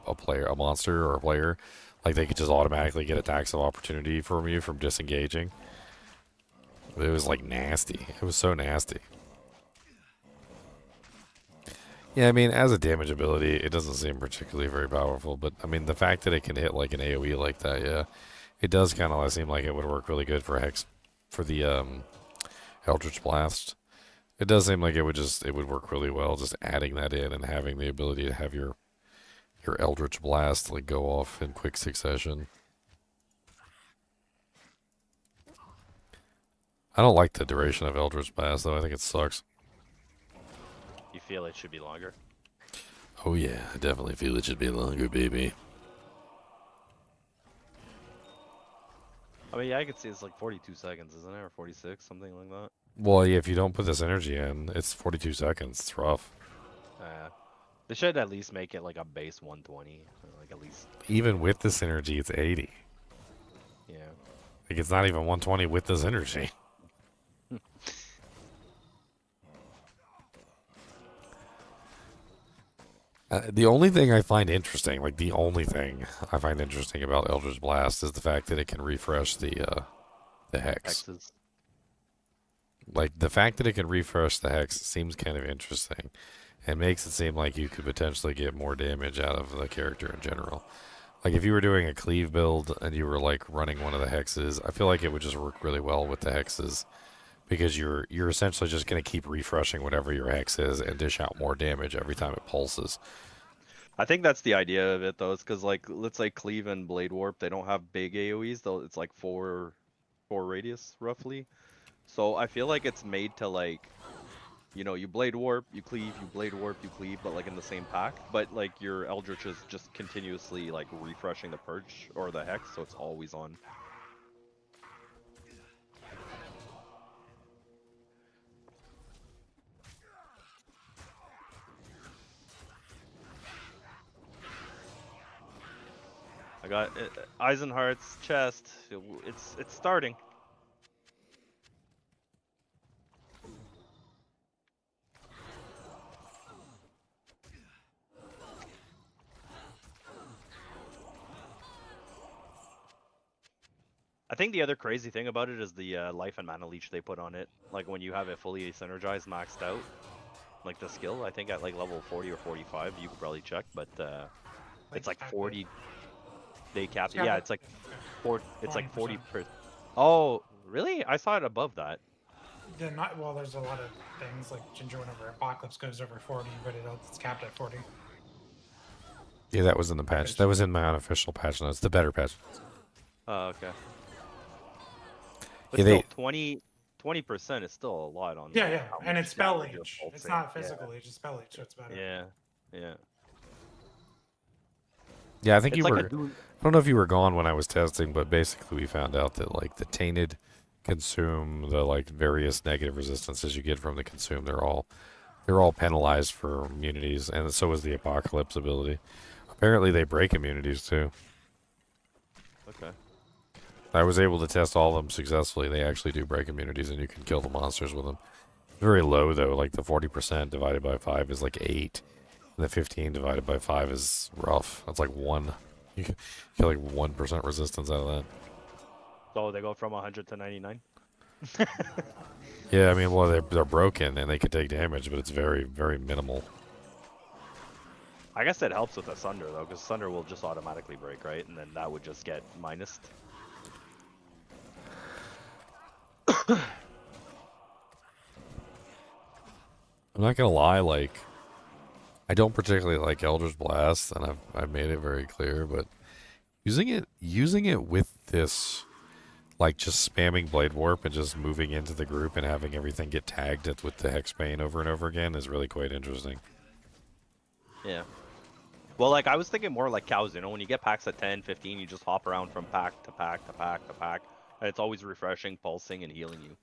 monster or a player, like they could just automatically get attacks of opportunity from you from disengaging. It was like nasty. It was so nasty. Yeah, I mean, as a damage ability, it doesn't seem particularly very powerful, but I mean, the fact that it can hit like an AoE like that, yeah, it does kind of seem like it would work really good for the Eldritch Blast. It does seem like it would work really well, just adding that in and having the ability to have your Eldritch Blast like go off in quick succession. I don't like the duration of Eldritch Blast though. I think it sucks. You feel it should be longer? Oh yeah, I definitely feel it should be longer, baby. I mean, yeah, I could see it's like 42 seconds, isn't it? Or 46, something like that. Well, yeah, if you don't put this energy in, it's 42 seconds. It's rough. They should at least make it like a base 120, like at least. Even with this energy, it's 80. Yeah. Like, it's not even 120 with this energy. The only thing I find interesting, like the only thing I find interesting about Eldritch Blast is the fact that it can refresh the hex. Hexes. Like, the fact that it can refresh the hex seems kind of interesting and makes it seem like you could potentially get more damage out of the character in general. Like, if you were doing a cleave build and you were, like, running one of the hexes, I feel like it would just work really well with the hexes because you're essentially just going to keep refreshing whatever your hex is and dish out more damage every time it pulses. I think that's the idea of it, though. It's because, like, let's say Cleave and Blade Warp, they don't have big AoEs, though. It's like four radius, roughly. So I feel like it's made to, like, you know, you Blade Warp, you Cleave, you Blade Warp, you Cleave, but, like, in the same pack. But, like, your Eldritch is just continuously, like, refreshing the Purge or the Hex, so it's always on. I got Eisenhart's chest. It's starting. I think the other crazy thing about it is the life and mana leech they put on it. Like when you have it fully synergized, maxed out, like the skill. I think at like level 40 or 45, you could probably check, but it's like 40. They cap. Yeah, it's like 4. It's like 40 per. Oh, really? I saw it above that. Yeah, well, there's a lot of things like Ginger whenever Apocalypse goes over 40, but it's capped at 40. Yeah, that was in the patch. That was in my unofficial patch notes. The better patch notes. Oh, okay. But Yeah, still, 20% is still a lot on. Yeah, and it's spell damage you're age. It's pulsing. not physical age, it's spell age, so it's better. Yeah. Yeah, I think It's you like were. I don't know if you were gone when I was testing, but basically we found out that like the Tainted consume, the like various negative resistances you get from the consume, they're all penalized for immunities, and so is the Apocalypse ability. Apparently they break immunities too. Okay. I was able to test all of them successfully. They actually do break immunities, and you can kill the monsters with them. Very low though, like the 40% divided by 5 is like 8. And the 15 divided by 5 is rough. That's like 1. You can get like 1% resistance out of that. So they go from 100 to 99. Yeah, I mean, well, they're broken and they can take damage, but it's very, very minimal. I guess that helps with the Sunder though, because Sunder will just automatically break, right? And then that would just get minused. I'm not gonna lie, like, I don't particularly like Eldritch Blast, and I've made it very clear, but using it with this, like, just spamming Blade Warp and just moving into the group and having everything get tagged with the Hexbane over and over again is really quite interesting. Yeah. Well, like, I was thinking more like cows, you know, when you get packs at 10, 15, you just hop around from pack to pack to pack to pack, and it's always refreshing, pulsing, and healing you.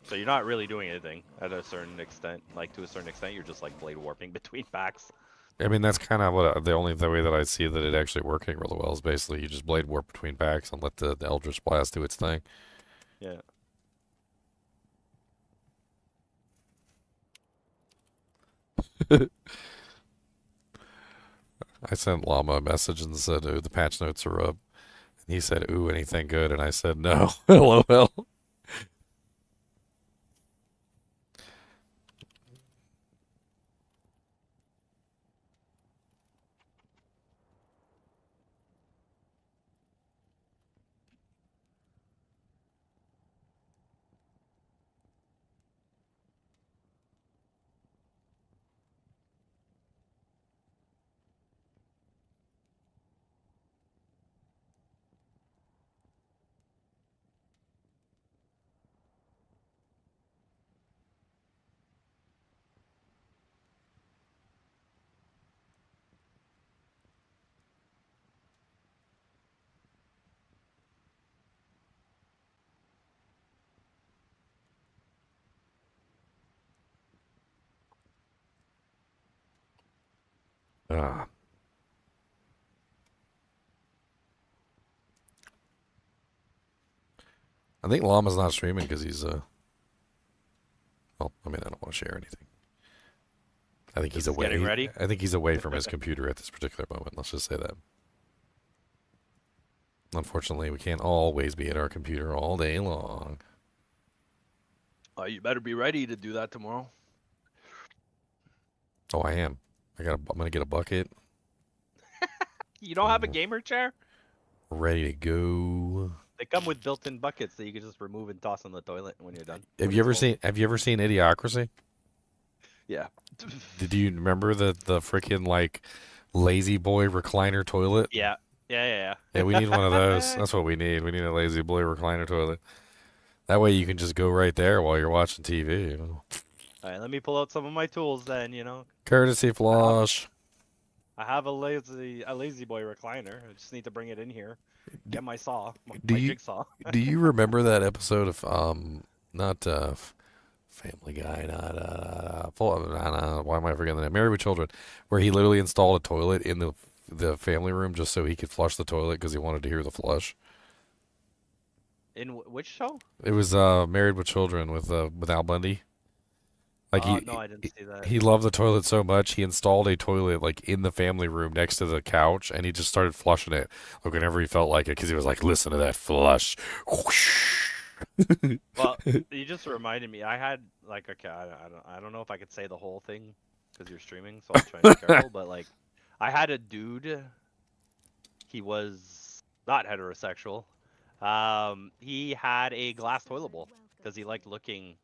So you're not really doing anything at a certain extent. Like, to a certain extent, you're just, like, blade warping between packs. I mean, that's kind of what the way that I see that it actually working really well is basically you just Blade Warp between packs and let the Eldritch Blast do its thing. Yeah. I sent Llama a message and said, "Ooh, the patch notes are up." And he said, "Ooh, anything good?" And I said, "No." LOL. Ah. I think Llama's not streaming because he's well, I mean, I don't want to share anything. I think he's away. Getting ready? I think he's away from his computer at this particular moment. Let's just say that. Unfortunately, we can't always be at our computer all day long. You better be ready to do that tomorrow. Oh, I am. I'm gonna get a bucket. You don't have a gamer chair? Ready to go. They come with built-in buckets that you can just remove and toss in the toilet when you're done. Have you ever seen Idiocracy? Yeah. Did you remember the freaking like lazy boy recliner toilet? Yeah. Yeah. Yeah, we need one of those. That's what we need. We need a lazy boy recliner toilet. That way you can just go right there while you're watching TV. You know. All right, let me pull out some of my tools then. You know. Courtesy flush. I have a lazy boy recliner. I just need to bring it in here. Get my saw, my jigsaw. Do you remember that episode of not Family Guy, not why am I forgetting the name? Married with Children, where he literally installed a toilet in the family room just so he could flush the toilet because he wanted to hear the flush. In which show? It was Married with Children with Al Bundy. Like no, I didn't see that. He loved the toilet so much he installed a toilet like in the family room next to the couch, and he just started flushing it like whenever he felt like it, because he was like, "Listen to that flush." Well, you just reminded me. I had like, okay, I don't know if I could say the whole thing because you're streaming, so I'll try and be careful. But like, I had a dude. He was not heterosexual. He had a glass toilet bowl because he liked looking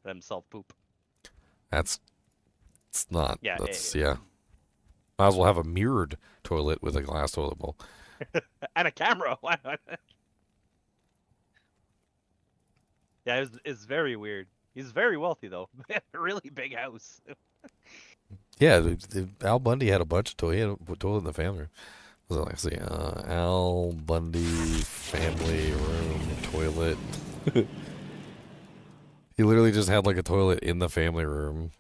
at himself poop. It's not. Yeah. Yeah. Might as well have a mirrored toilet with a glass toilet bowl. And a camera. Why not? Yeah, it's very weird. He's very wealthy though. A really big house. Yeah, Al Bundy had a bunch of toilets. He had a toilet in the family room. Was it like, see, Al Bundy family room toilet. He literally just had like a toilet in the family room.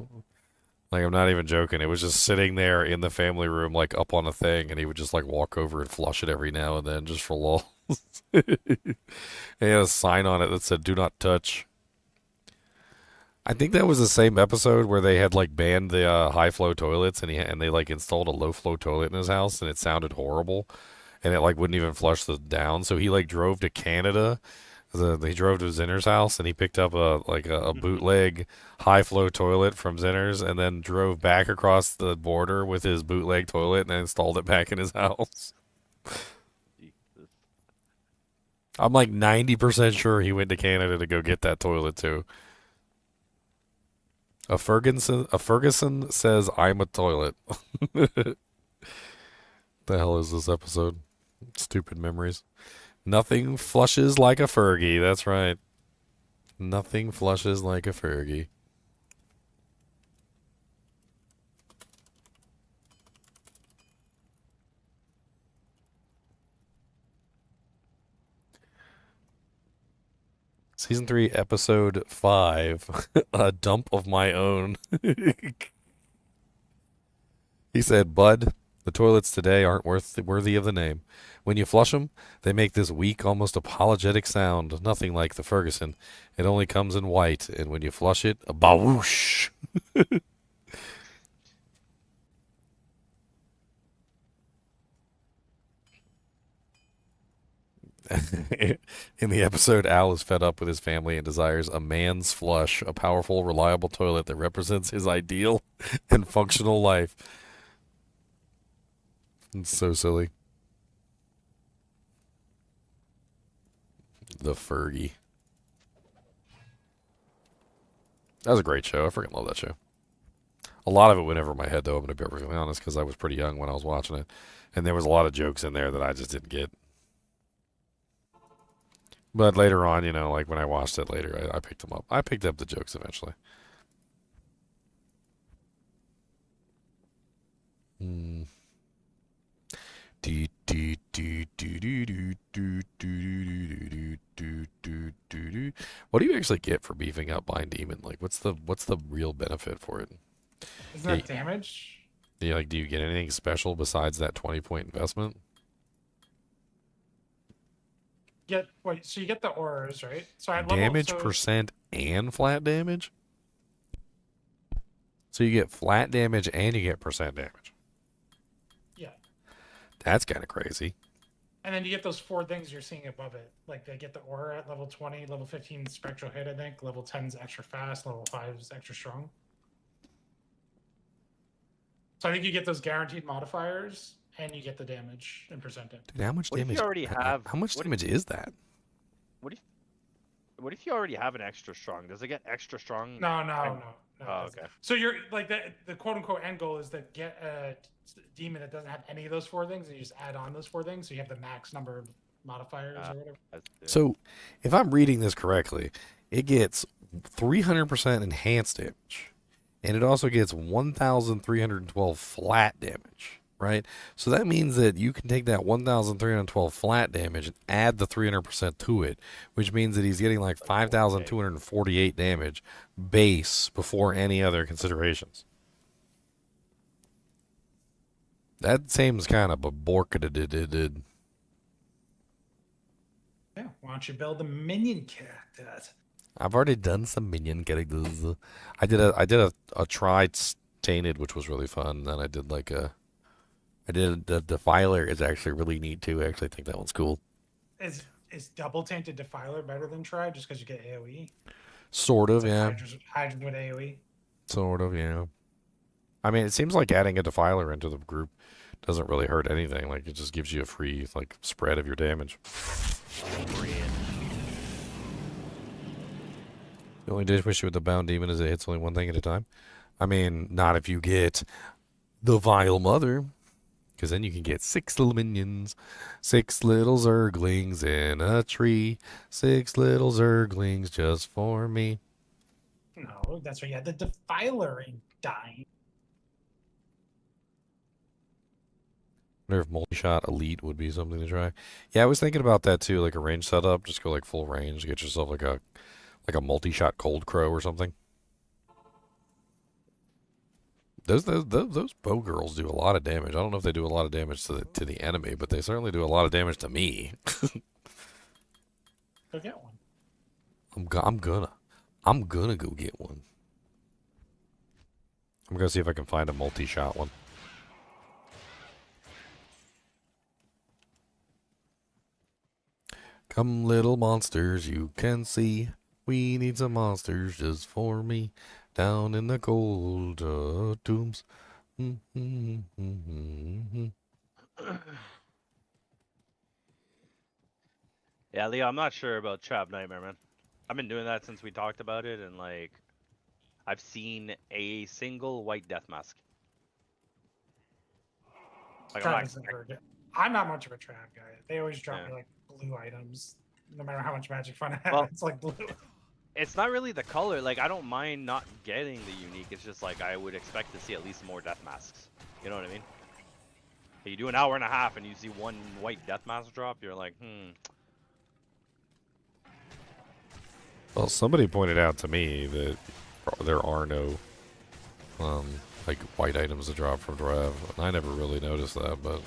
Like, I'm not even joking. It was just sitting there in the family room, like up on a thing, and he would just like walk over and flush it every now and then just for lulz. And he had a sign on it that said, "Do not touch." I think that was the same episode where they had like banned the high flow toilets, and they like installed a low flow toilet in his house, and it sounded horrible, and it like wouldn't even flush the down. So he like drove to Canada. He drove to Zinner's house, and he picked up a bootleg high flow toilet from Zinner's, and then drove back across the border with his bootleg toilet and installed it back in his house. I'm like 90% sure he went to Canada to go get that toilet too. A Ferguson says I'm a toilet. The hell is this episode? Stupid memories. Nothing flushes like a Fergie. That's right. Nothing flushes like a Fergie. Season 3, episode 5. A dump of my own. He said, Bud, the toilets today aren't worthy of the name. When you flush them, they make this weak, almost apologetic sound. Nothing like the Ferguson. It only comes in white, and when you flush it, a bawoosh. In the episode, Al is fed up with his family and desires a man's flush, a powerful, reliable toilet that represents his ideal and functional life. It's so silly. The Fergie. That was a great show. I freaking love that show. A lot of it went over my head, though, I'm going to be perfectly honest, because I was pretty young when I was watching it. And there was a lot of jokes in there that I just didn't get. But later on, you know, like when I watched it later, I picked them up. I picked up the jokes eventually. What do you actually get for beefing up Blind Demon? Like, what's the real benefit for it? Isn't that damage? Do you get anything special besides that 20-point investment? So you get the auras, right? So I Damage percent and flat damage? So you get flat damage and you get percent damage. Yeah. That's kind of crazy. And then you get those 4 things you're seeing above it. Like they get the aura at level 20, level 15 spectral hit, I think. Level 10 is extra fast, level 5 is extra strong. So I think you get those guaranteed modifiers and you get the damage and percentage. Dude, how much What if damage? you already have? How much damage is that? What if you already have an extra strong? Does it get extra strong? No. Oh, okay. So you're like the quote unquote end goal is to get a demon that doesn't have any of those 4 things, and you just add on those 4 things, so you have the max number of modifiers or whatever. So, if I'm reading this correctly, it gets 300% enhanced damage, and it also gets 1,312 flat damage, right? So that means that you can take that 1,312 flat damage and add the 300% to it, which means that he's getting like 5,248 damage base before any other considerations. That seems kind of a borkadididid. Yeah, why don't you build a minion character? I've already done some minion characters. I did a tried tainted, which was really fun. Then I did the defiler is actually really neat too. I actually think that one's cool. Is double tainted defiler better than try just because you get AoE? Sort of, yeah. Hydra with AoE. Sort of, yeah. I mean, it seems like adding a defiler into the group doesn't really hurt anything. Like, it just gives you a free spread of your damage. The only issue with the bound demon is it hits only one thing at a time. I mean, not if you get the Vile Mother, because then you can get 6 little minions, 6 little zerglings in a tree, 6 little zerglings just for me. No, that's right. Yeah, the defiler ain't dying. I wonder if multi-shot elite would be something to try. Yeah, I was thinking about that too, like a range setup. Just go like full range, get yourself like a multi-shot cold crow or something. Those bow girls do a lot of damage. I don't know if they do a lot of damage to the enemy, but they certainly do a lot of damage to me. Go get one. I'm gonna go get one. I'm gonna see if I can find a multi-shot one. Come, little monsters, you can see. We need some monsters just for me. Down in the cold tombs. Yeah, Leo, I'm not sure about Trap Nightmare, man. I've been doing that since we talked about it, and I've seen a single white death mask. Like, Trap is never good. I'm not much of a trap guy. They always drop Yeah. me like blue items, no matter how much magic fun I have. Well, it's like blue. it's not really the color. Like, I don't mind not getting the unique. It's just like I would expect to see at least more death masks. You know what I mean? You do an hour and a half and you see one white death mask drop, you're like, Well, somebody pointed out to me that there are no like white items to drop from Drav, and I never really noticed that, but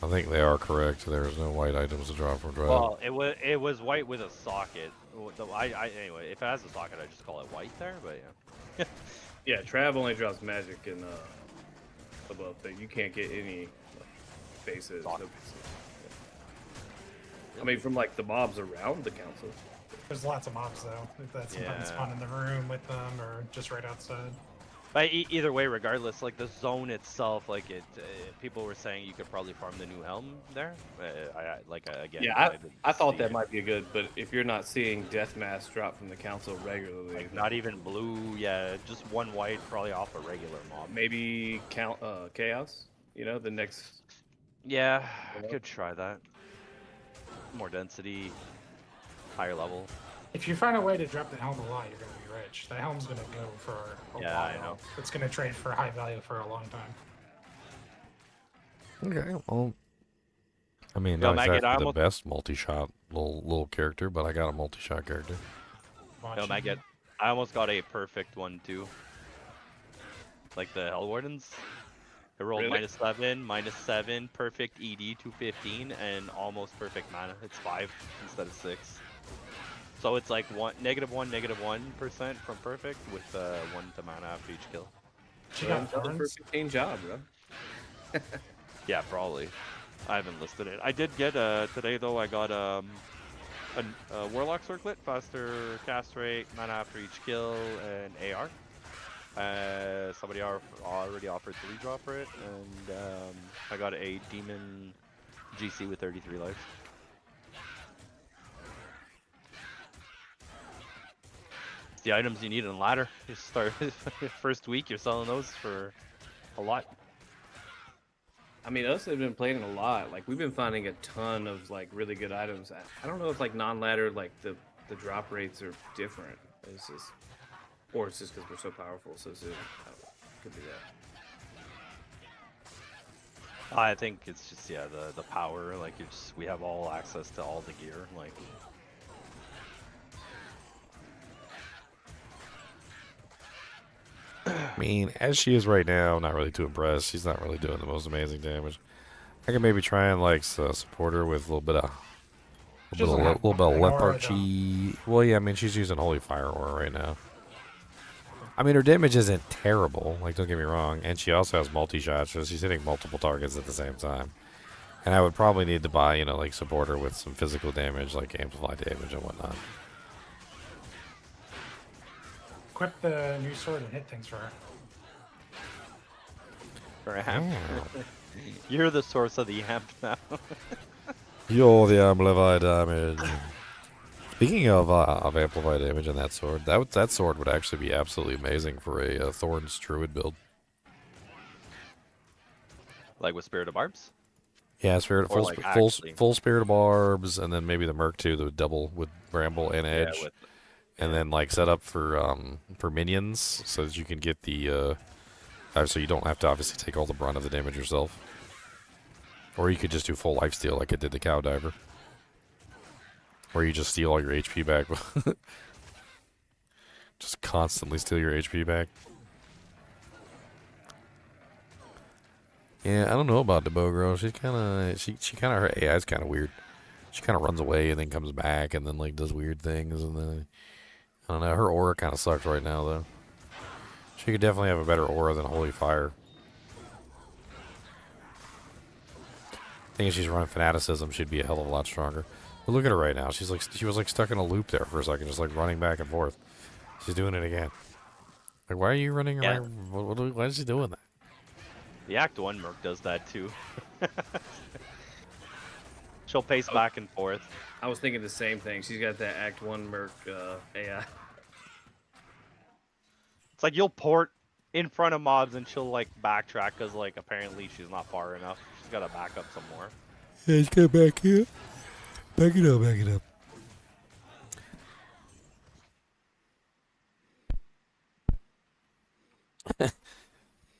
I think they are correct. There's no white items to drop from Drav. Well, it was white with a socket. Anyway, if it has a socket, I just call it white there. But yeah. Yeah, Trav only drops magic in above thing. You can't get any bases. No bases. Yeah. I mean, from like the mobs around the council. There's lots of mobs though. If that's sometimes fun in the room with them or just right outside. But either way, regardless, like the zone itself, like people were saying you could probably farm the new helm there. Again. Yeah, I thought that might be good, but if you're not seeing death mass drop from the council regularly, like not even blue, yeah, just one white, probably off a regular mob. Maybe chaos. You know, the next. Yeah, I could try that. More density, higher level. If you find a way to drop the helm a lot, you're gonna be rich. The helm's gonna go for a while. I know. It's gonna trade for high value for a long time. Okay, well, I mean, Yo, not Maggot, exactly the best multi-shot little character, but I got a multi-shot character. No, Maggot, I almost got a perfect one too. Like the Hell Wardens. It rolled Really? -7, -7, perfect ED 215, and almost perfect mana. It's 5 instead of 6. So it's like -1% from perfect with 1 to mana after each kill. She got another perfect team job, bro. Yeah, probably. I haven't listed it. I did get today though. I got a Warlock circlet, faster cast rate, mana after each kill, and AR. Somebody already offered 3 draw for it, and I got a demon GC with 33 life. The items you need in ladder. You start first week, you're selling those for a lot. I mean, us have been playing a lot. Like we've been finding a ton of like really good items. I don't know if like non-ladder, like the drop rates are different. It's just, or it's just because we're so powerful so soon. Could be that. I think it's just the power. Like we have all access to all the gear. Like. I mean, as she is right now, not really too impressed. She's not really doing the most amazing damage. I can maybe try and like support her with a little bit of lethargy. Well, yeah, I mean she's using Holy Fire Aura right now. I mean her damage isn't terrible. Like don't get me wrong, and she also has multi-shots, so she's hitting multiple targets at the same time. And I would probably need to buy, like support her with some physical damage, like amplify damage and whatnot. Equip the new sword and hit things for her. For a amp. You're the source of the amp now. You're the amplified damage. Speaking of amplified damage and that sword, that sword would actually be absolutely amazing for a Thorns Druid build. Like with Spirit of Barbs? Yeah, full Spirit of Barbs, and then maybe the Merc too, the double with Bramble and Edge. And then like set up for minions so that you can get the so you don't have to obviously take all the brunt of the damage yourself. Or you could just do full lifesteal like it did the Cow Diver. Or you just steal all your HP back. Just constantly steal your HP back. Yeah, I don't know about Debogro. She's kinda her AI is kinda weird. She kinda runs away and then comes back and then like does weird things and then I don't know, her aura kinda sucks right now though. She could definitely have a better aura than Holy Fire. I think if she's running Fanaticism, she'd be a hell of a lot stronger. But look at her right now. She was like stuck in a loop there for a second, just like running back and forth. She's doing it again. Like, why are you running around? Why is she doing that? The Act 1 Merc does that too. She'll pace back and forth. I was thinking the same thing. She's got that Act 1 Merc AI. It's like you'll port in front of mobs and she'll like backtrack because like apparently she's not far enough. She's got to back up some more. Yeah, just get back here. Back it up, back it up.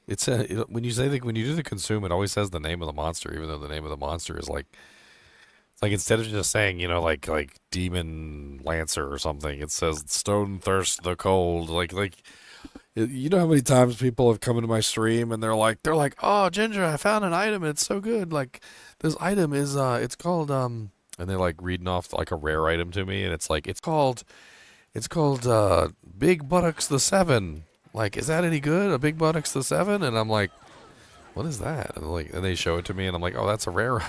It's when you say when you do the consume, it always says the name of the monster, even though the name of the monster is like, it's like instead of just saying, you know, like demon lancer or something, it says stone thirst the cold. You know how many times people have come into my stream and they're like, oh Ginger, I found an item and it's so good. Like this item is it's called and they're like reading off like a rare item to me, and it's like it's called Big Buttocks the 7. Like, is that any good? A Big Buttocks the 7? And I'm like, what is that? And they show it to me, and I'm like, oh, that's a rare.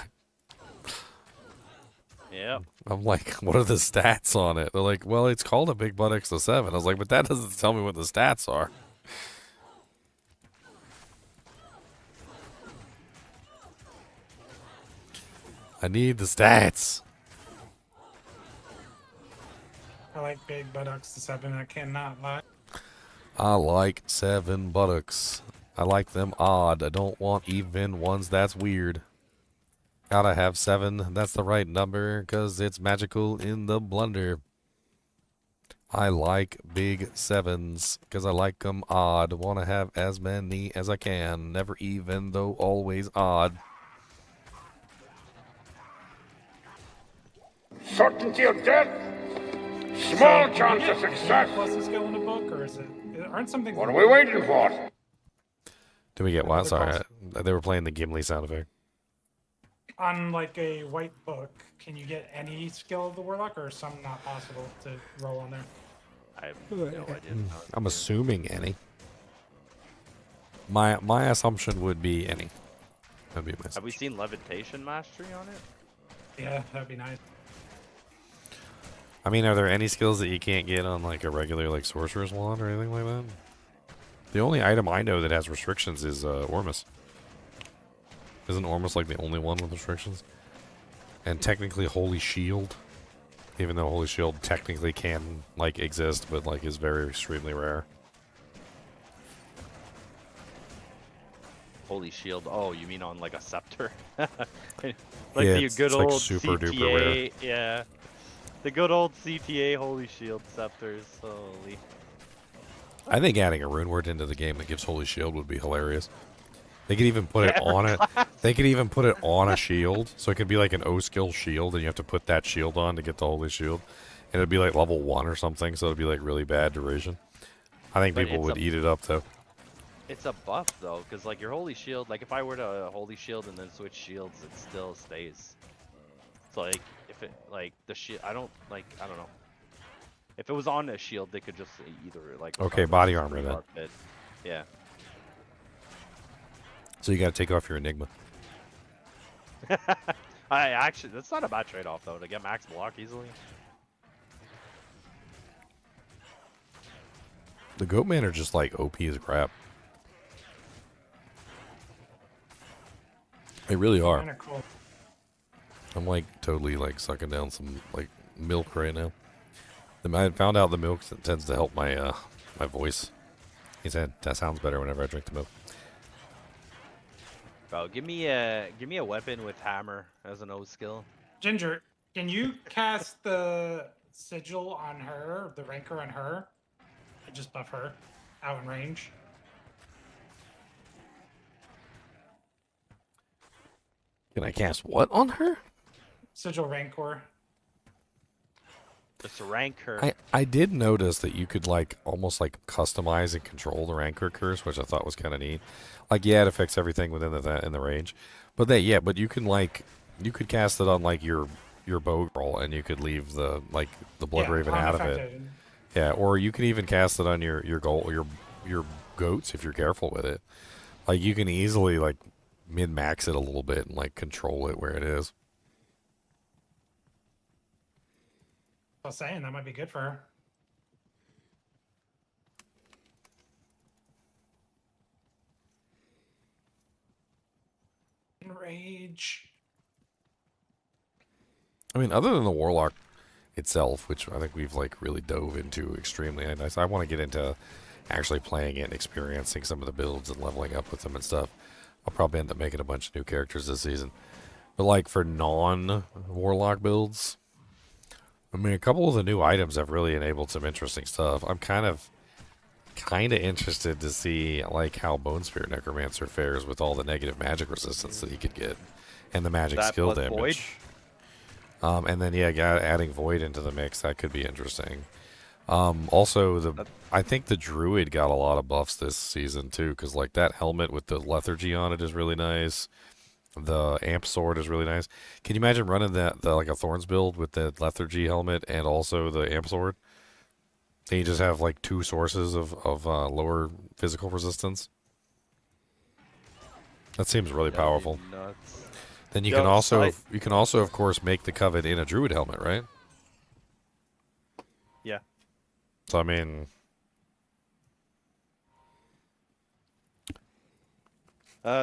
Yeah. I'm like, what are the stats on it? They're like, well, it's called a Big Buttocks the 7. I was like, but that doesn't tell me what the stats are. I need the stats. I like Big Buttocks the 7. I cannot lie. I like 7 buttocks. I like them odd. I don't want even ones that's weird. Gotta have 7. That's the right number, 'cause it's magical in the blunder. I like big 7s, 'cause I like them odd. Want to have as many as I can. Never even, though always odd. Certainty of death, small chance of success. Plus a skill in a book, or is it? Aren't something? What are we waiting for? Do we get what? Sorry, they were playing the Gimli sound effect. On like a white book, can you get any skill of the Warlock, or some not possible to roll on there? I have no idea. I'm assuming any. My assumption would be any. That'd be my assumption. Have we seen levitation mastery on it? Yeah, that'd be nice. I mean, are there any skills that you can't get on like a regular like sorcerer's wand or anything like that? The only item I know that has restrictions is Ormus. Isn't Ormus like the only one with restrictions? And technically Holy Shield, even though Holy Shield technically can like exist, but like is very extremely rare. Holy shield. Oh, you mean on like a scepter? like Yeah, the it's good like old super CTA. duper rare. Yeah. The good old CTA Holy Shield scepters. Holy. I think adding a rune word into the game that gives Holy Shield would be hilarious. They could even put it on it. They could even put it on a shield, so it could be like an O skill shield, and you have to put that shield on to get the Holy Shield, and it'd be like level 1 or something, so it'd be like really bad duration. I think But people it's would a- eat it up though. It's a buff though, because like your Holy Shield, like if I were to Holy Shield and then switch shields, it still stays. So like if it like the shield, I don't know. If it was on a shield, they could just either like. Okay, body armor then. It. Yeah. So you got to take off your Enigma. I actually, that's not a bad trade-off though to get max block easily. The Goatmen are just like OP as crap. They really are. Kinda cool. I'm like totally like sucking down some like milk right now. I found out the milk tends to help my my voice. He said that sounds better whenever I drink the milk. Bro, give me a weapon with hammer as an O skill. Ginger, can you cast the sigil on her, the rancor on her, and just buff her out in range? Can I cast what on her? Sigil rancor. Just rank her. I did notice that you could like almost like customize and control the rancor curse, which I thought was kind of neat. Like, yeah, it affects everything within in the range, but but you can like you could cast it on like your bow roll, and you could leave the blood raven out of it. unaffected. Yeah, or you can even cast it on your goats if you're careful with it. Like you can easily like min-max it a little bit and like control it where it is. I was saying that might be good for her. Enrage. I mean, other than the Warlock itself, which I think we've like really dove into extremely nice. I want to get into actually playing it and experiencing some of the builds and leveling up with them and stuff, I'll probably end up making a bunch of new characters this season. But like for non-Warlock builds, I mean, a couple of the new items have really enabled some interesting stuff. I'm kind of interested to see like how Bone Spirit Necromancer fares with all the negative magic resistance that he could get and the magic That skill plus Void? damage. And then yeah, adding Void into the mix, that could be interesting. Also, I think the Druid got a lot of buffs this season too, because like that helmet with the lethargy on it is really nice. The Amp Sword is really nice. Can you imagine running the like a Thorns build with the lethargy helmet and also the Amp Sword? And you just have like two sources of lower physical resistance. That seems really powerful. Nuts. Then you can also of course make the Covet in a Druid helmet, right? Yeah. So I mean,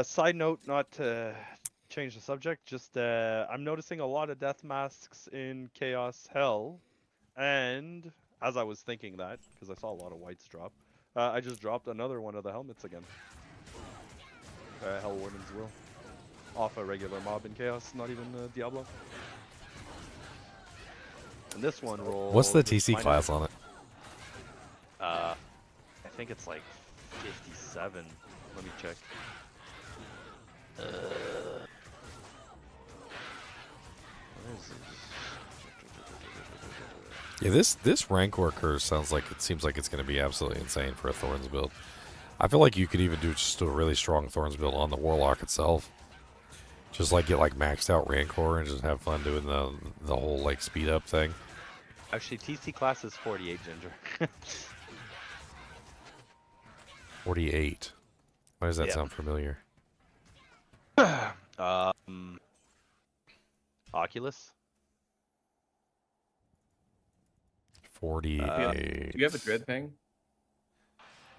side note, not to change the subject, just I'm noticing a lot of death masks in Chaos Hell, and as I was thinking that, because I saw a lot of whites drop, I just dropped another one of the helmets again. Hell Warden's Will. Off a regular mob in Chaos, not even Diablo. And this one rolls... What's the TC class on it? I think it's like 57. Let me check. Yeah, this Rancor curse seems like it's going to be absolutely insane for a Thorns build. I feel like you could even do just a really strong Thorns build on the Warlock itself. Just like get like maxed out Rancor and just have fun doing the whole like speed up thing. Actually, TC class is 48, Ginger. 48. Why does that Yeah. sound familiar? Oculus? 48. Do you have a Dread Pang?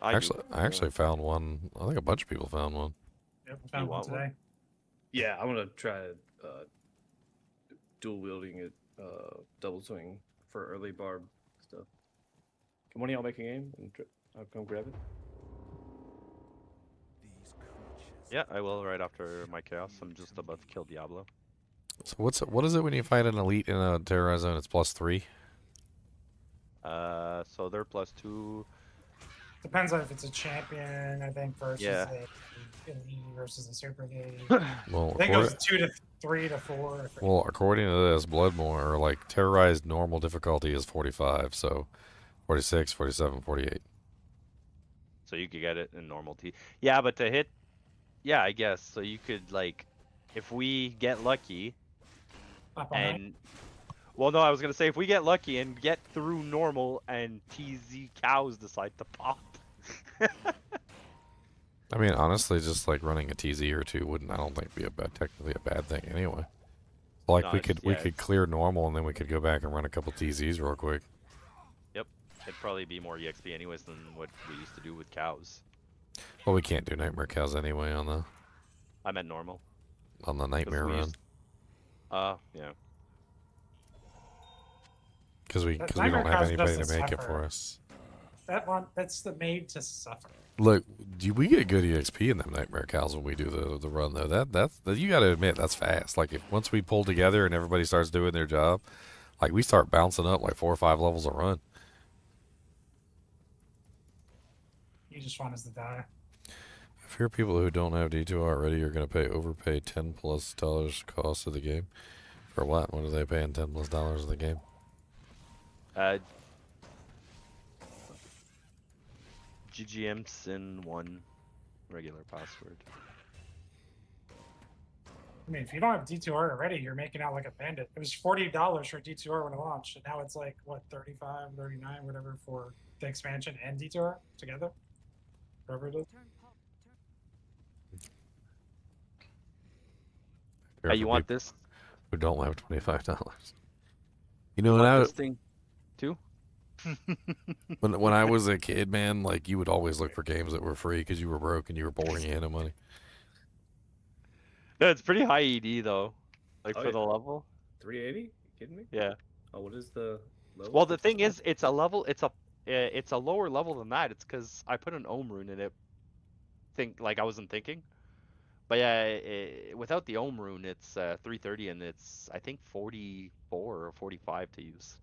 I actually found one. I think a bunch of people found one. Yep, I found one today. Yeah, I want to try dual wielding it, double swing for early barb stuff. Can one of y'all make a game and I'll come grab it? Yeah, I will right after my chaos. I'm just about to kill Diablo. So what is it when you fight an elite in a terrorized zone? It's +3. So they're +2. Depends on if it's a champion, I think, versus Yeah. a elite versus a super elite. Well, I think it goes 2 to 3 to 4. I forget. Well, according to this, Bloodmore, or like terrorized normal difficulty is 45, so 46, 47, 48. So you could get it in normal T. Yeah, but to hit, yeah, I guess. So you could like, if we get lucky, Up all and night. well, no, I was gonna say if we get lucky and get through normal, and TZ cows decide to pop. I mean, honestly, just like running a TZ or two I don't think be technically a bad thing anyway. Like No, we it's- could clear normal and then we could go back and run a couple TZs real quick. Yep, it'd probably be more EXP anyways than what we used to do with cows. Well, we can't do Nightmare Cows anyway on the I meant normal. Nightmare we run used- yeah. because we That don't Nightmare have Cows anybody to doesn't make it suffer. for us. That's the made to suffer. Look, we get good EXP in them Nightmare Cows when we do the run though. That you got to admit that's fast. Like if once we pull together and everybody starts doing their job, like we start bouncing up like 4 or 5 levels a run. You just want us to die. I fear people who don't have D2R already are going to overpay $10+ cost of the game. For what? What are they paying $10+ of the game? GGMs in one regular password. I mean, if you don't have D2R already, you're making out like a bandit. It was $40 for D2R when it launched, and now it's like, what, 35, 39, whatever, for the expansion and D2R together? Whatever it is. Hey, you want this? Who don't have $25? You know, You when want I this thing too? when I was a kid, man, like you would always look for games that were free because you were broke and you were poor and you had no money. Yeah, it's pretty high ED though, like Oh, for yeah. the level. 380? You kidding me? Yeah. Oh, what is the level? Well, the thing is, it's a level. It's a it's a lower level than that. It's because I put an Ohm rune in it. I wasn't thinking. But yeah, without the Ohm rune, it's 330 and it's I think 44 or 45 to use.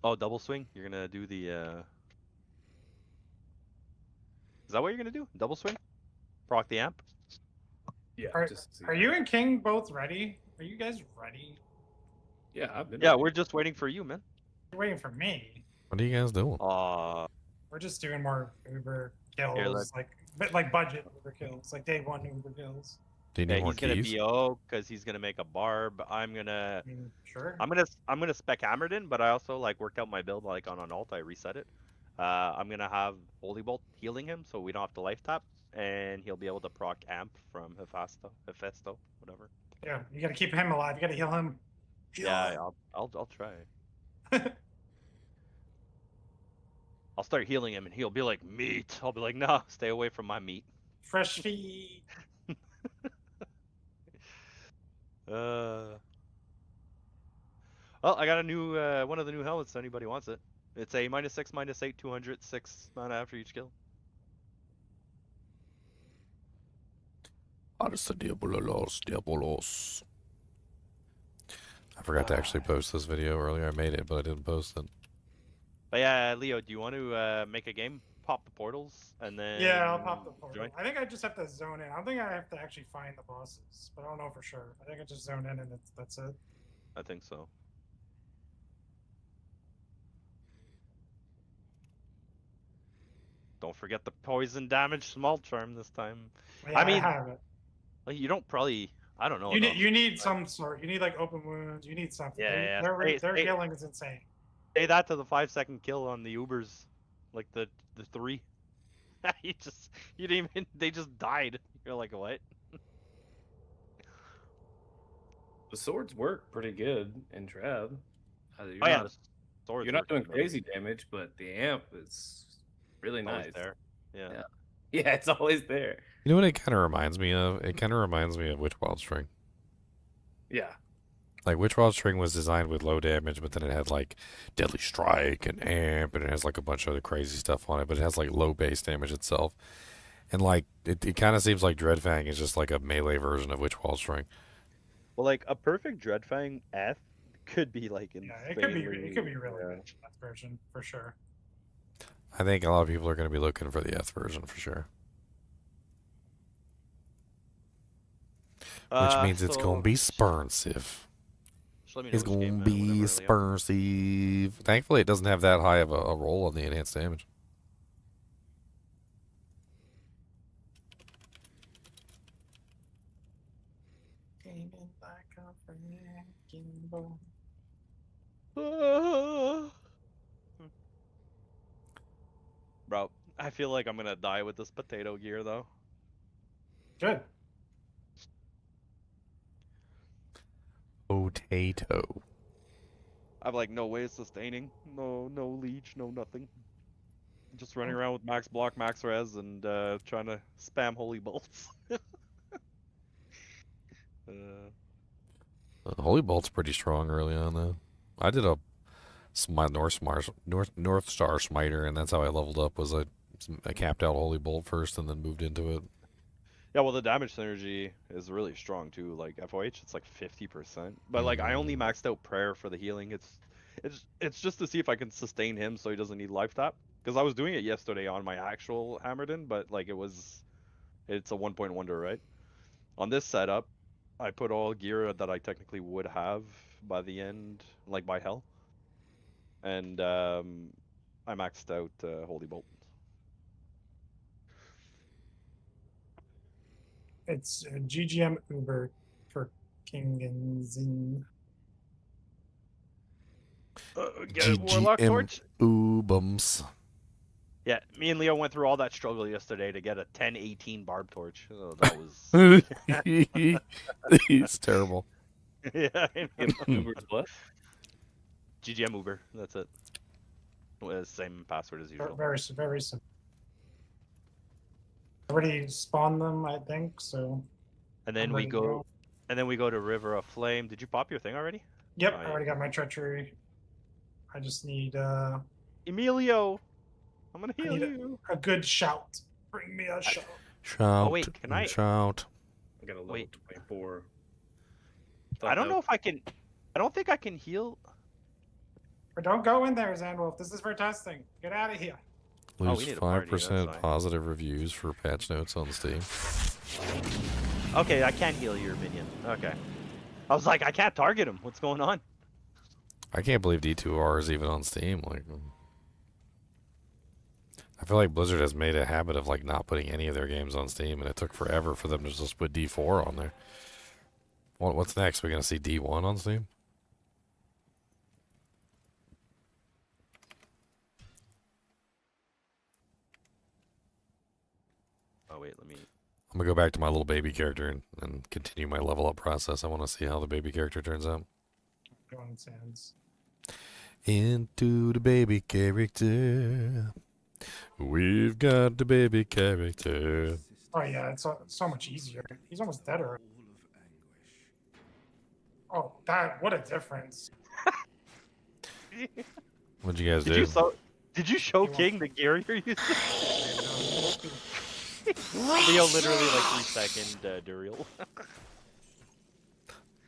Oh, double swing? You're gonna do the Is that what you're gonna do? Double swing? Proc the amp? Yeah. Are you and King both ready? Are you guys ready? Yeah, I've been. Yeah, we're just waiting for you, man. You're waiting for me. What are you guys doing? We're just doing more Uber kills, Here, look. like budget Uber kills, like day one Uber kills. Do you need Yeah, more he's gonna keys? BO because he's gonna make a barb. I'm gonna Sure. I'm gonna spec hammered in, but I also like worked out my build like on an alt. I reset it. I'm gonna have Holy Bolt healing him, so we don't have to life tap, and he'll be able to proc amp from Hephaestus, whatever. Yeah, you gotta keep him alive. You gotta heal him. Yeah, I'll try. I'll start healing him, and he'll be like meat. I'll be like, no, stay away from my meat. Fresh feed. Well, I got a new one of the new helmets. If anybody wants it, it's a -6, -8, 206 mana after each kill. Diabolos. I forgot to actually post this video earlier. I made it, but I didn't post it. But yeah, Leo, do you want to make a game? Pop the portals, and then Yeah, I'll pop the portal. join? I think I just have to zone in. I don't think I have to actually find the bosses, but I don't know for sure. I think I just zone in and that's it. I think so. Don't forget the poison damage small charm this time. Yeah, I mean, I have it. like, you don't probably. I don't know. You need some sort. You need like open wounds. You need something. Yeah, Their healing is insane. Say that to the 5-second kill on the Ubers, like the 3. you didn't even. They just died. You're like, what? The swords work pretty good in Trab. You're Yeah, not, the swords you're not work doing amazing. crazy damage, but the amp is really Always nice. there. Yeah. Yeah, it's always there. You know what it kind of reminds me of? It kind of reminds me of Witch Wild String. Yeah. Like, Witch Wild String was designed with low damage, but then it had, like, Deadly Strike and Amp, and it has, like, a bunch of other crazy stuff on it, but it has, like, low base damage itself. And, like, it kind of seems like Dreadfang is just, like, a melee version of Witch Wild String. Well, like, a perfect Dreadfang F could be, like, insanely... Yeah, it could be really good that version for sure. I think a lot of people are going to be looking for the F version for sure. Which means it's going to be expensive. It's going to be expensive. Thankfully, it doesn't have that high of a roll on the enhanced damage. Bro, I feel like I'm gonna die with this potato gear, though. Good. Potato. I've like no way of sustaining, no leech, no nothing. Just running around with max block, max res, and trying to spam holy bolts. Holy Bolt's pretty strong early on, though. I did a North Star Smiter, and that's how I leveled up. Was I capped out Holy Bolt first, and then moved into it. Yeah, well, the damage synergy is really strong too. Like FOH, it's like 50%. But like I only maxed out prayer for the healing. It's just to see if I can sustain him so he doesn't need life tap. Because I was doing it yesterday on my actual Hammerden, but like it's a 1-point wonder, right? On this setup, I put all gear that I technically would have by the end, like by hell. And I maxed out Holy Bolt. It's GGM Uber for King and Zin. Get a Warlock torch? Oobums. Yeah, me and Leo went through all that struggle yesterday to get a 10-18 barb torch. Oh, that was... It's terrible. Yeah, I know. Uber's what? GGM Uber, that's it. Same password as usual. Very simple. Already spawned them, I think, so... And then I'm we ready to go And then we go to River of Flame. Did you pop your thing already? Yep, Oh, I yeah. already got my treachery. I just need Emilio, I'm gonna heal need you. a good shout. Bring me a shout. Shout. Oh wait, can I Shout. I got a level 24. I don't know if I can. I don't think I can heal. But don't go in there, Zanwolf. This is for testing. Get out of here. Oh, Lose we need a party, that's 5% fine. positive reviews for patch notes on Steam. Okay, I can heal your minion. Okay. I was like, I can't target him. What's going on? I can't believe D2R is even on Steam. Like, I feel like Blizzard has made a habit of like not putting any of their games on Steam, and it took forever for them to just put D4 on there. What's next? We're gonna see D1 on Steam? Oh wait, let me. I'm gonna go back to my little baby character and continue my level up process. I want to see how the baby character turns out. Go on sands. Into the baby character. We've got the baby character. Oh yeah, it's so much easier. He's almost dead already. Oh, what a difference. What'd you guys do? Did you show King the gear you're using? Leo literally like 3-second Duriel.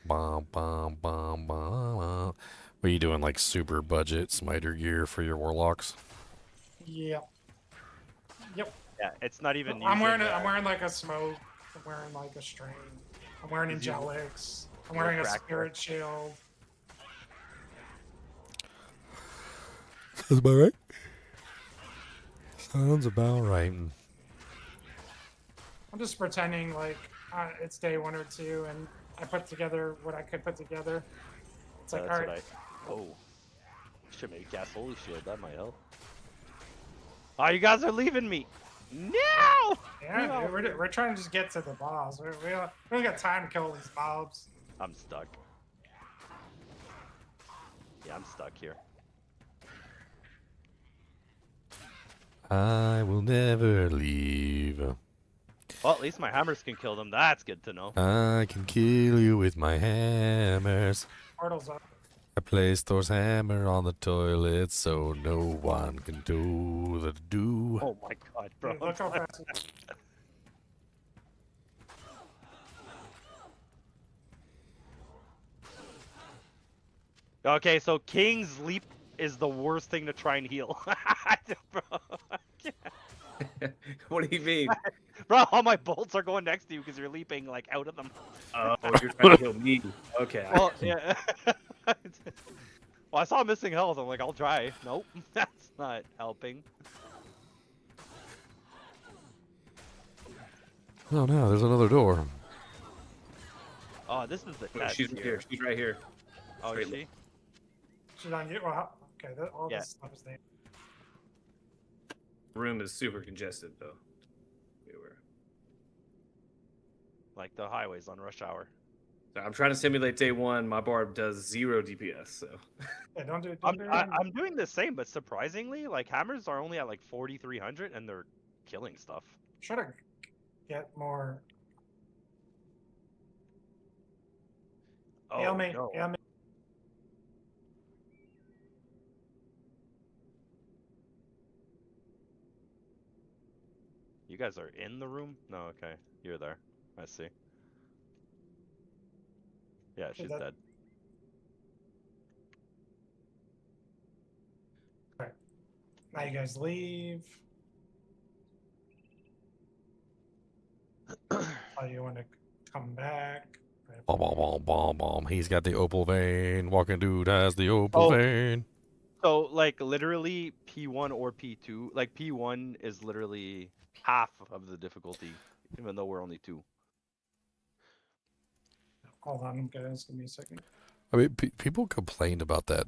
Bum, bum, bum, bum. What are you doing, like super budget smiter gear for your warlocks? Yep. Yep. Yeah, it's not even. I'm wearing using, I'm wearing like a smoke. I'm wearing like a strain. I'm wearing angelics. I'm wearing a spirit shield. Sounds about right. Sounds about right. I'm just pretending like it's day 1 or 2, and I put together what I could put together. It's like, that's all what right. Oh. Should maybe cast Holy Shield. That might help. Oh, you guys are leaving me. No! Yeah, No. dude, we're trying to just get to the boss. We don't got time to kill all these mobs. I'm stuck. Yeah, I'm stuck here. I will never leave. Well, at least my hammers can kill them. That's good to know. I can kill you with my hammers. Portal's up. I place Thor's hammer on the toilet so no one can do the do. Oh my god, bro. Dude, look how fast. Okay, so King's Leap is the worst thing to try and heal. Bro, What do you mean? Bro, all my bolts are going next to you because you're leaping like out of them. Oh, you're trying to kill me. Okay. Well, yeah. Well, I saw missing health. I'm like, I'll try. Nope, that's not helping. Oh no, there's another door. Oh, this is the test. She's right here. She's right here. Oh, is she? Should I get? Well, okay, all Yeah. this stuff is there. Room is super congested though. Beware. Like the highways on rush hour. So I'm trying to simulate day 1. My barb does 0 DPS, so. Yeah, don't do it. I'm doing the same, but surprisingly, like hammers are only at like 4,300 and they're killing stuff. Should I get more? Oh, Hail me! no. Hail me! You guys are in the room? No, okay. You're there. I see. Yeah, she's dead. Alright. Now you guys leave. Oh, you want to come back? Bom, bom, bom, bom, bom. He's got the opal vein. Walking dude has the opal vein. So, like, literally P1 or P2. Like, P1 is literally half of the difficulty, even though we're only 2. Hold on, guys. Give me a second. I mean, people complained about that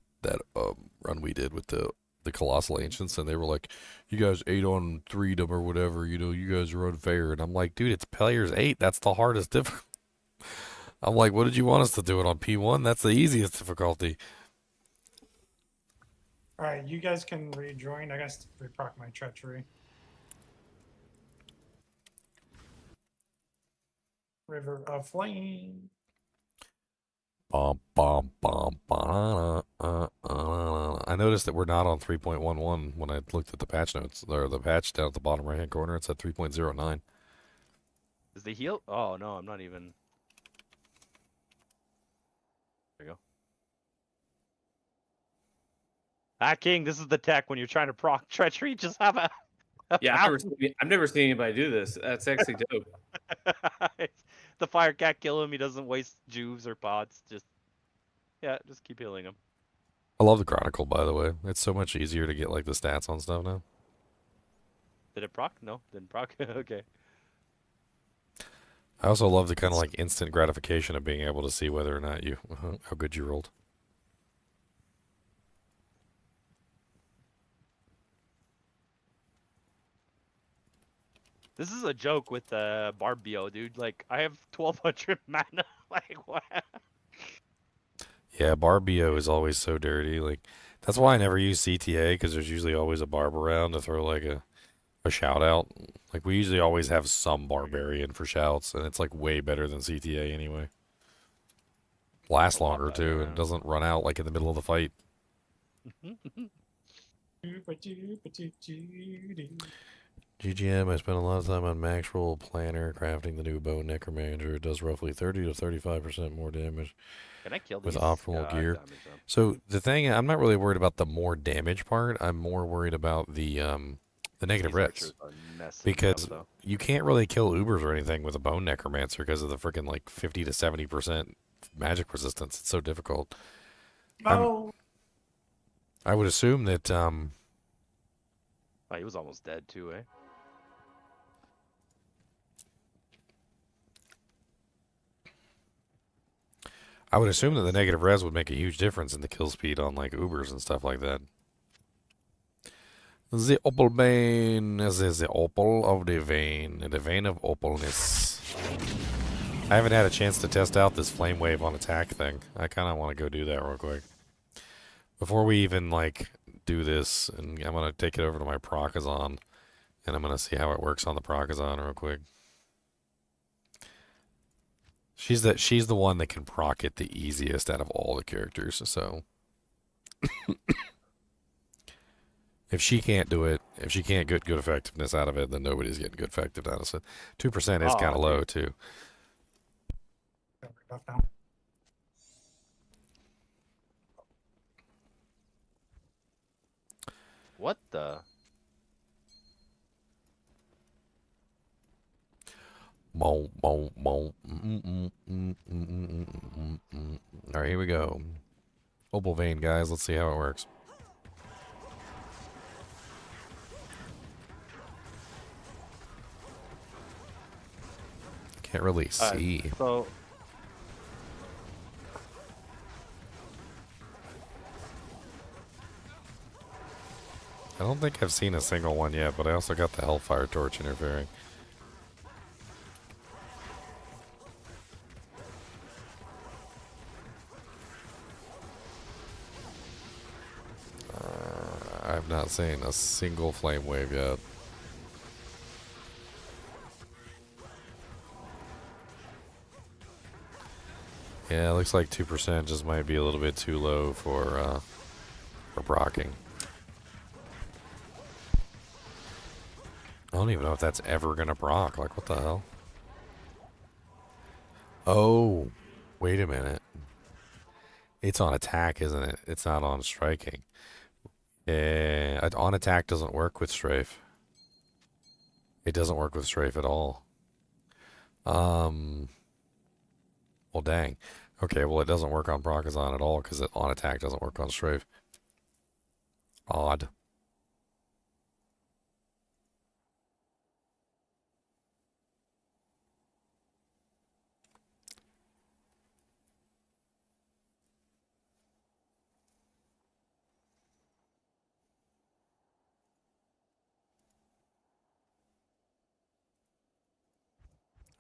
run we did with the Colossal Ancients, and they were like, you guys 8 on 3'd them or whatever, you know, you guys are unfair. And I'm like, dude, it's players 8. That's the hardest difficulty. I'm like, what did you want us to do it on P1? That's the easiest difficulty. Alright, you guys can rejoin. I guess reproc my treachery. River of Flame. I noticed that we're not on 3.11 when I looked at the patch notes, or the patch down at the bottom right hand corner. It said 3.09. Is the heal? Oh no, I'm not even. There you go. Ah, King, this is the tech when you're trying to proc treachery. Just have a. Yeah, I've never seen anybody do this. That's actually dope. The fire can't kill him. He doesn't waste juves or pots. Just keep healing him. I love the Chronicle, by the way. It's so much easier to get like the stats on stuff now. Did it proc? No, didn't proc. Okay. I also love the kind of like instant gratification of being able to see whether or not you how good you rolled. This is a joke with Barbio, dude. Like, I have 1200 mana. Like, what? Yeah, Barbio is always so dirty. Like, that's why I never use CTA, because there's usually always a barb around to throw like a shout out. Like, we usually always have some barbarian for shouts, and it's like way better than CTA anyway. Lasts longer too, and doesn't run out like in the middle of the fight. GGM, I spent a lot of time on Max Roll Planner crafting the new Bone Necromancer. It does roughly 30 to 35% more damage. Can I kill with these? optimal Yeah, gear? So the thing, I'm not really worried about the more damage part. I'm more worried about the negative res, because you can't really kill Ubers or anything with a Bone Necromancer because of the freaking like 50 to 70% magic resistance. It's so difficult. No. I would assume that Oh, he was almost dead too, eh? I would assume that the negative res would make a huge difference in the kill speed on like Ubers and stuff like that. The opal vein is the opal of the vein of opalness. I haven't had a chance to test out this flame wave on attack thing. I kind of want to go do that real quick before we even like do this. And I'm gonna take it over to my Procazon, and I'm gonna see how it works on the Procazon real quick. She's the one that can proc it the easiest out of all the characters, so if she can't do it, if she can't get good effectiveness out of it, then nobody's getting good effectiveness out of it. 2% is kind of low too. What the? Boom, boom, boom. All right, here we go. Opal vein, guys. Let's see how it works. Can't really see. So I don't think I've seen a single one yet, but I also got the Hellfire Torch interfering. I've not seen a single flame wave yet. Yeah, it looks like 2% just might be a little bit too low for brocking. I don't even know if that's ever gonna proc. Like, what the hell? Oh, wait a minute. It's on attack, isn't it? It's not on striking. Yeah, on attack doesn't work with strafe. It doesn't work with strafe at all. Well, dang. Okay, well, it doesn't work on Procazon at all because on attack doesn't work on strafe. Odd.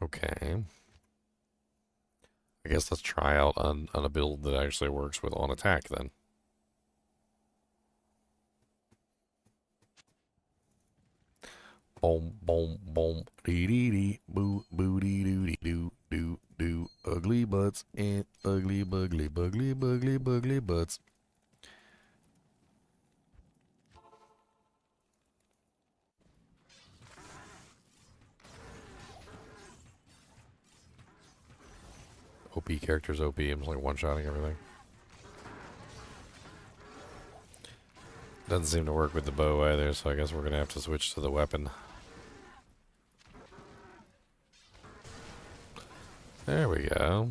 Okay. I guess let's try out on a build that actually works with on attack then. Boom, boom, boom, dee dee dee, boo, boo dee doo dee doo doo do ugly butts and ugly bugly bugly bugly bugly butts. OP characters, OP. I'm just like one-shotting everything. Doesn't seem to work with the bow either, so I guess we're going to have to switch to the weapon. There we go.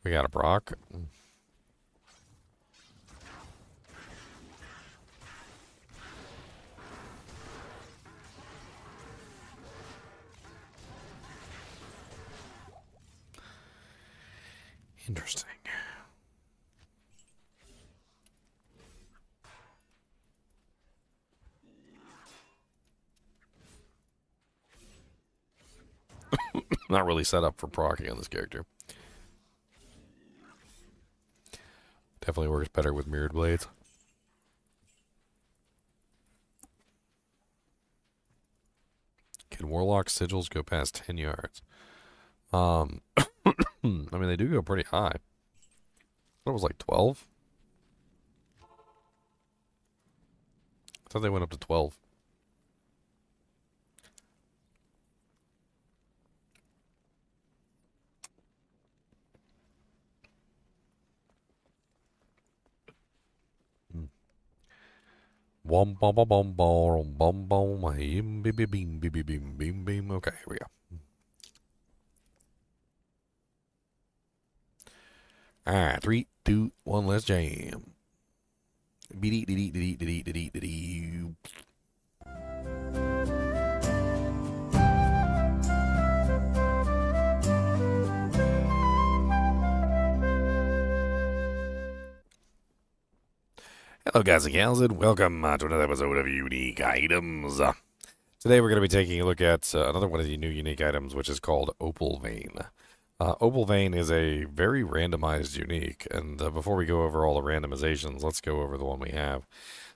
We got a Brock. Interesting. Not really set up for proccing on this character. Definitely works better with mirrored blades. Can Warlock sigils go past 10 yards? I mean, they do go pretty high. I thought it was like 12. I thought they went up to 12. Bom bom bom bom bom bom bom beam beam beam beam beam beam beam. Okay, here we go. Alright, 3, 2, 1, let's jam. Hello guys and gals, and welcome to another episode of Unique Items. Today we're going to be taking a look at another one of the new unique items, which is called Opal Vein. Opal Vein is a very randomized unique, and before we go over all the randomizations, let's go over the one we have.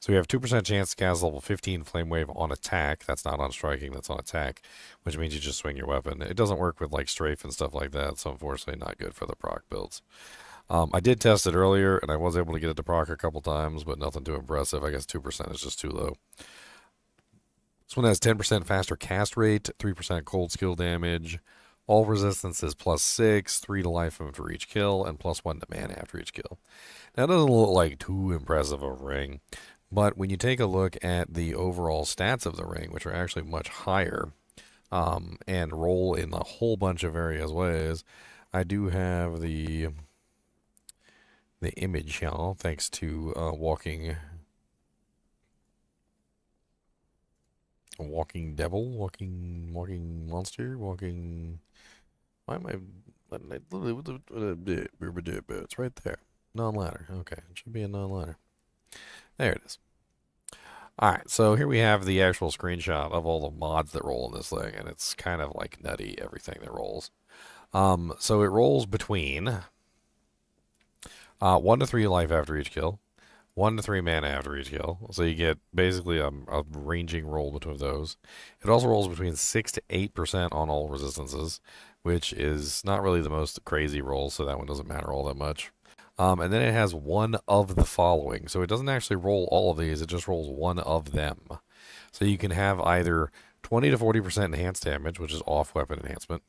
So we have 2% chance to cast level 15 Flame Wave on attack. That's not on striking, that's on attack, which means you just swing your weapon. It doesn't work with like strafe and stuff like that, so unfortunately not good for the proc builds. I did test it earlier, and I was able to get it to proc a couple times, but nothing too impressive. I guess 2% is just too low. This one has 10% faster cast rate, 3% cold skill damage. All resistance is +6, 3 to life after each kill, and +1 to mana after each kill. Now, it doesn't look like too impressive of a ring, but when you take a look at the overall stats of the ring, which are actually much higher, and roll in a whole bunch of various ways, I do have the image here, thanks to walking devil, walking monster, walking. Why am I? It's right there. Non-ladder. Okay, it should be a non-ladder. There it is. All right, so here we have the actual screenshot of all the mods that roll in this thing, and it's kind of like nutty, everything that rolls. So it rolls between 1 to 3 life after each kill, 1 to 3 mana after each kill. So you get basically a ranging roll between those. It also rolls between 6 to 8% on all resistances, which is not really the most crazy roll, so that one doesn't matter all that much. And then it has one of the following. So it doesn't actually roll all of these, it just rolls one of them. So you can have either 20 to 40% enhanced damage, which is off weapon enhancement.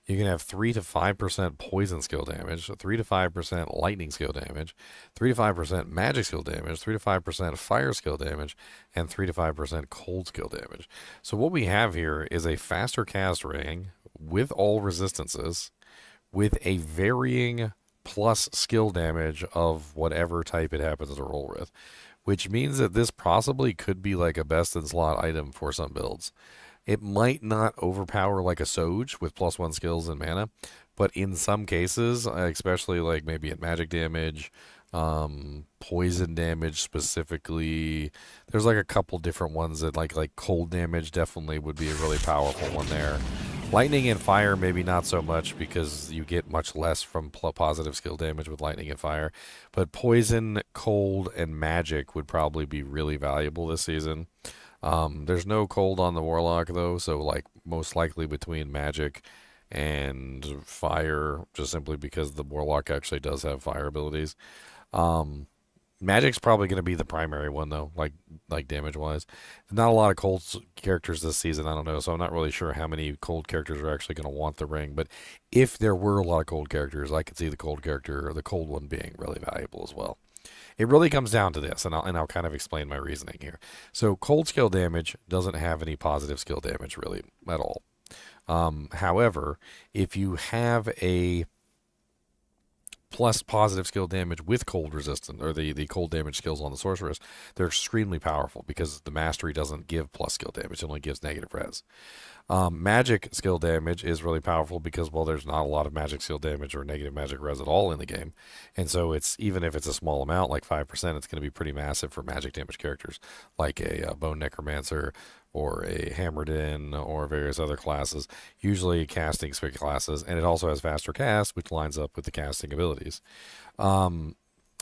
You can have 3 to 5% poison skill damage, 3 to 5% lightning skill damage, 3 to 5% magic skill damage, 3 to 5% fire skill damage, and 3 to 5% cold skill damage. So what we have here is a faster cast ring with all resistances, with a varying plus skill damage of whatever type it happens to roll with, which means that this possibly could be like a best in slot item for some builds. It might not overpower like a Soj with +1 skills and mana, but in some cases, especially like maybe in magic damage, poison damage specifically, there's like a couple different ones that like cold damage definitely would be a really powerful one there. Lightning and fire maybe not so much because you get much less from positive skill damage with lightning and fire, but poison, cold, and magic would probably be really valuable this season. There's no cold on the Warlock though, so like most likely between magic and fire, just simply because the Warlock actually does have fire abilities. Magic's probably going to be the primary one though, like damage wise. Not a lot of cold characters this season, I don't know, so I'm not really sure how many cold characters are actually going to want the ring. But if there were a lot of cold characters, I could see the cold character or the cold one being really valuable as well. It really comes down to this, and I'll kind of explain my reasoning here. So cold skill damage doesn't have any positive skill damage really at all. However, if you have a plus positive skill damage with cold resistance, or the cold damage skills on the sorceress, they're extremely powerful because the mastery doesn't give plus skill damage, it only gives negative res. Magic skill damage is really powerful because, well, there's not a lot of magic skill damage or negative magic res at all in the game. And so it's, even if it's a small amount, like 5%, it's going to be pretty massive for magic damage characters, like a Bone Necromancer or a Hammered In or various other classes, usually casting classes. And it also has faster cast, which lines up with the casting abilities.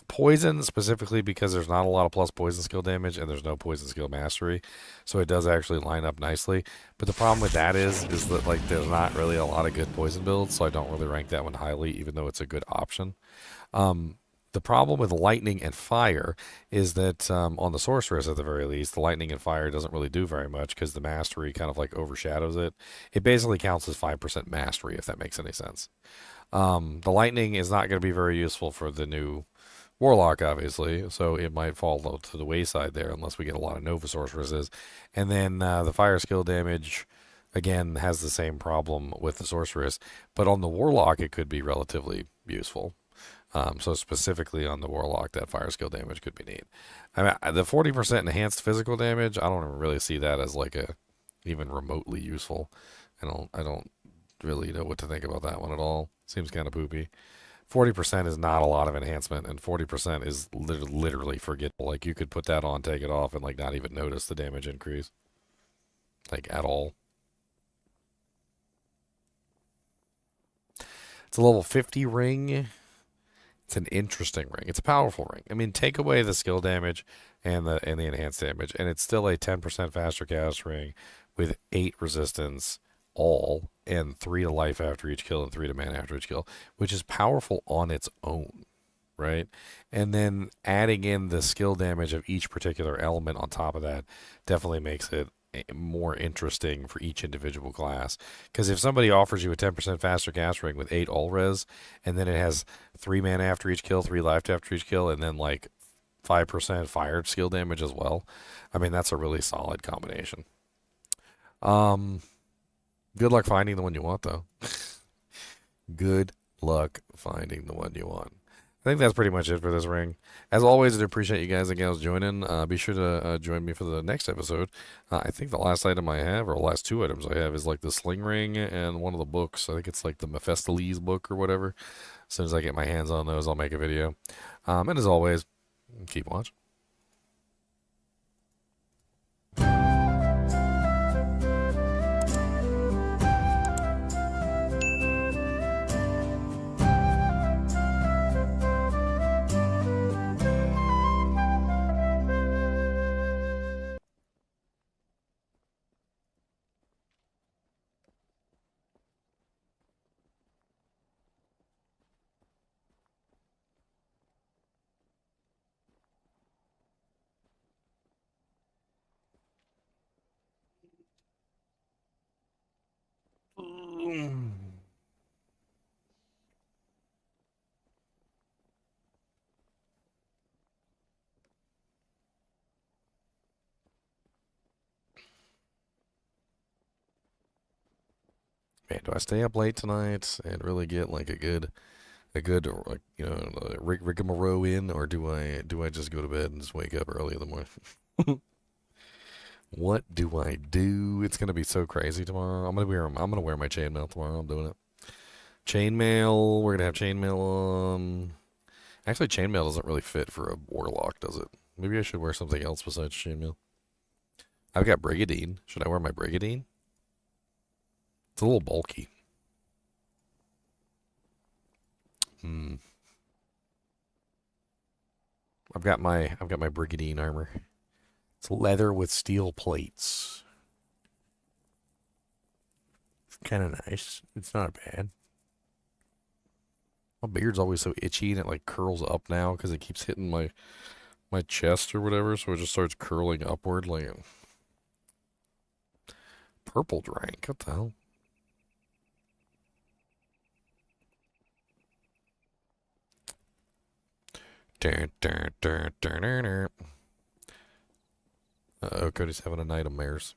Poison, specifically because there's not a lot of plus poison skill damage and there's no poison skill mastery, so it does actually line up nicely. But the problem with that is that, like, there's not really a lot of good poison builds, so I don't really rank that one highly, even though it's a good option. The problem with lightning and fire is that on the sorceress, at the very least, the lightning and fire doesn't really do very much because the mastery kind of like overshadows it. It basically counts as 5% mastery, if that makes any sense. The lightning is not going to be very useful for the new Warlock, obviously, so it might fall to the wayside there unless we get a lot of Nova Sorceresses. And then the fire skill damage, again, has the same problem with the Sorceress, but on the Warlock it could be relatively useful. So specifically on the Warlock, that fire skill damage could be neat. I mean, the 40% enhanced physical damage, I don't really see that as like a even remotely useful. I don't really know what to think about that one at all. Seems kind of poopy. 40% is not a lot of enhancement, and 40% is literally forgettable. Like, you could put that on, take it off, and like not even notice the damage increase, like, at all. It's a level 50 ring. It's an interesting ring. It's a powerful ring. I mean, take away the skill damage and the enhanced damage, and it's still a 10% faster cast ring with 8 resistance all, and 3 to life after each kill and 3 to mana after each kill, which is powerful on its own, right? And then adding in the skill damage of each particular element on top of that definitely makes it more interesting for each individual class. Because if somebody offers you a 10% faster cast ring with 8 all res, and then it has 3 mana after each kill, 3 life after each kill, and then like 5% fire skill damage as well, I mean, that's a really solid combination. Good luck finding the one you want, though. Good luck finding the one you want. I think that's pretty much it for this ring. As always, I appreciate you guys and gals joining. Be sure to join me for the next episode. I think the last item I have, or the last 2 items I have, is like the sling ring and one of the books. I think it's like the Mephistopheles book or whatever. As soon as I get my hands on those, I'll make a video. And as always, keep watching. Man, do I stay up late tonight and really get like a good, like, you know, rigmarole in, or do I just go to bed and just wake up early in the morning? What do I do? It's gonna be so crazy tomorrow. I'm gonna wear my chainmail tomorrow. I'm doing it. Chainmail. We're gonna have chainmail on. Actually, chainmail doesn't really fit for a warlock, does it? Maybe I should wear something else besides chainmail. I've got Brigadine. Should I wear my Brigadine? It's a little bulky. I've got my Brigadine armor. It's leather with steel plates. kind of nice. It's not bad. My beard's always so itchy and it like curls up now because it keeps hitting my chest or whatever, so it just starts curling upward like purple drank. What the hell? Uh-oh, Cody's having a night of mares.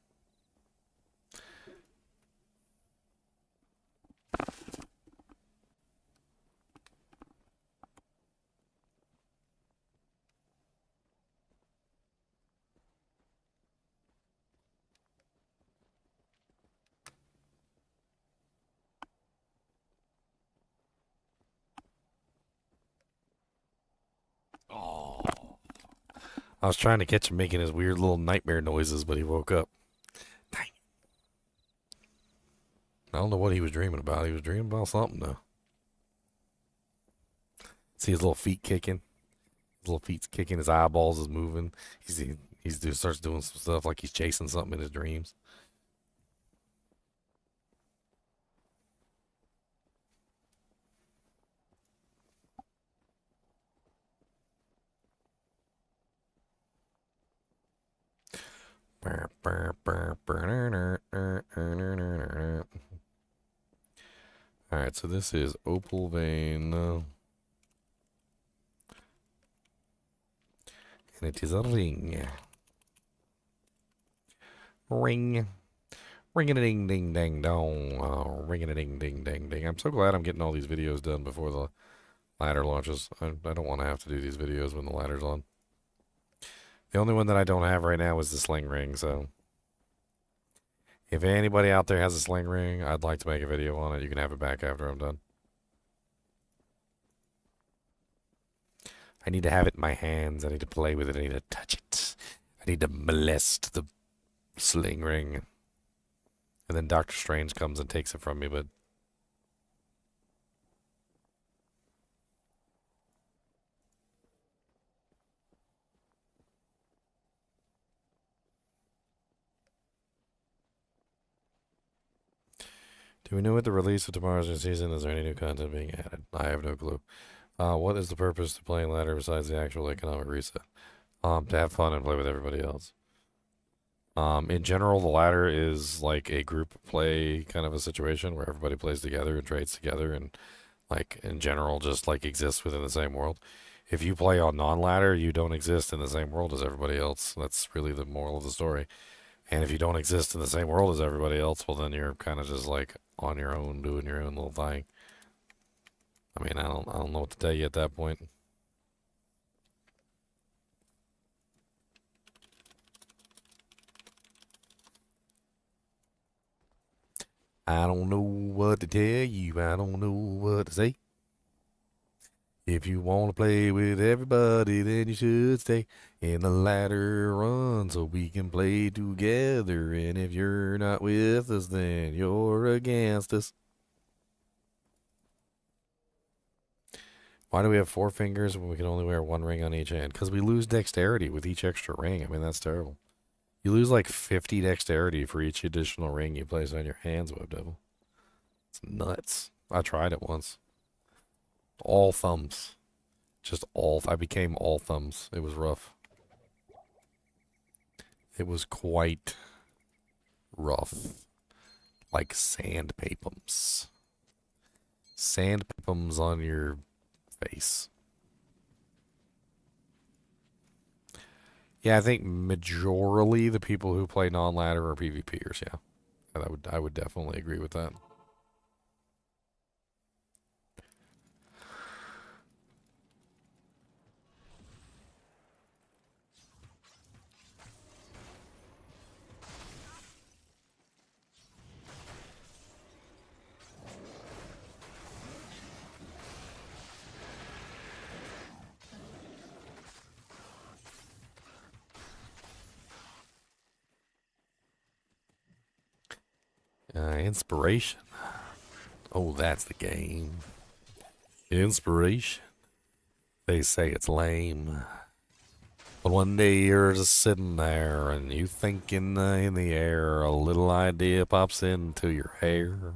Oh. I was trying to catch him making his weird little nightmare noises, but he woke up. Dang. I don't know what he was dreaming about. He was dreaming about something, though. See his little feet kicking? His little feet's kicking. His eyeballs is moving. Starts doing some stuff like he's chasing something in his dreams. Alright, so this is opal vein. And it is a ring. Ring. Ring-a-ding ding dang dong. Ring-a-ding ding dang ding. I'm so glad I'm getting all these videos done before the ladder launches. I don't want to have to do these videos when the ladder's on. The only one that I don't have right now is the sling ring, so if anybody out there has a sling ring, I'd like to make a video on it. You can have it back after I'm done. I need to have it in my hands. I need to play with it. I need to touch it. I need to molest the sling ring. And then Doctor Strange comes and takes it from me, but do we know what the release of tomorrow's new season? Is there any new content being added? I have no clue. What is the purpose to playing ladder besides the actual economic reset? To have fun and play with everybody else. In general, the ladder is like a group play kind of a situation where everybody plays together and trades together and like in general just like exists within the same world. If you play on non-ladder, you don't exist in the same world as everybody else. That's really the moral of the story. And if you don't exist in the same world as everybody else, well then you're kind of just like on your own doing your own little thing. I mean, I don't know what to tell you at that point. I don't know what to tell you. I don't know what to say. If you want to play with everybody, then you should stay in the ladder run so we can play together. And if you're not with us, then you're against us. Why do we have 4 fingers when we can only wear 1 ring on each hand? Because we lose dexterity with each extra ring. I mean, that's terrible. You lose like 50 dexterity for each additional ring you place on your hands, Web Devil. It's nuts. I tried it once. All thumbs. I became all thumbs. It was rough. It was quite rough. Like sandpapums. Sandpapums on your face. Yeah, I think majorly the people who play non-ladder are PvPers, yeah. I would definitely agree with that. Inspiration. Oh, that's the game. Inspiration. They say it's lame. But one day you're just sitting there and you think in the air, a little idea pops into your hair.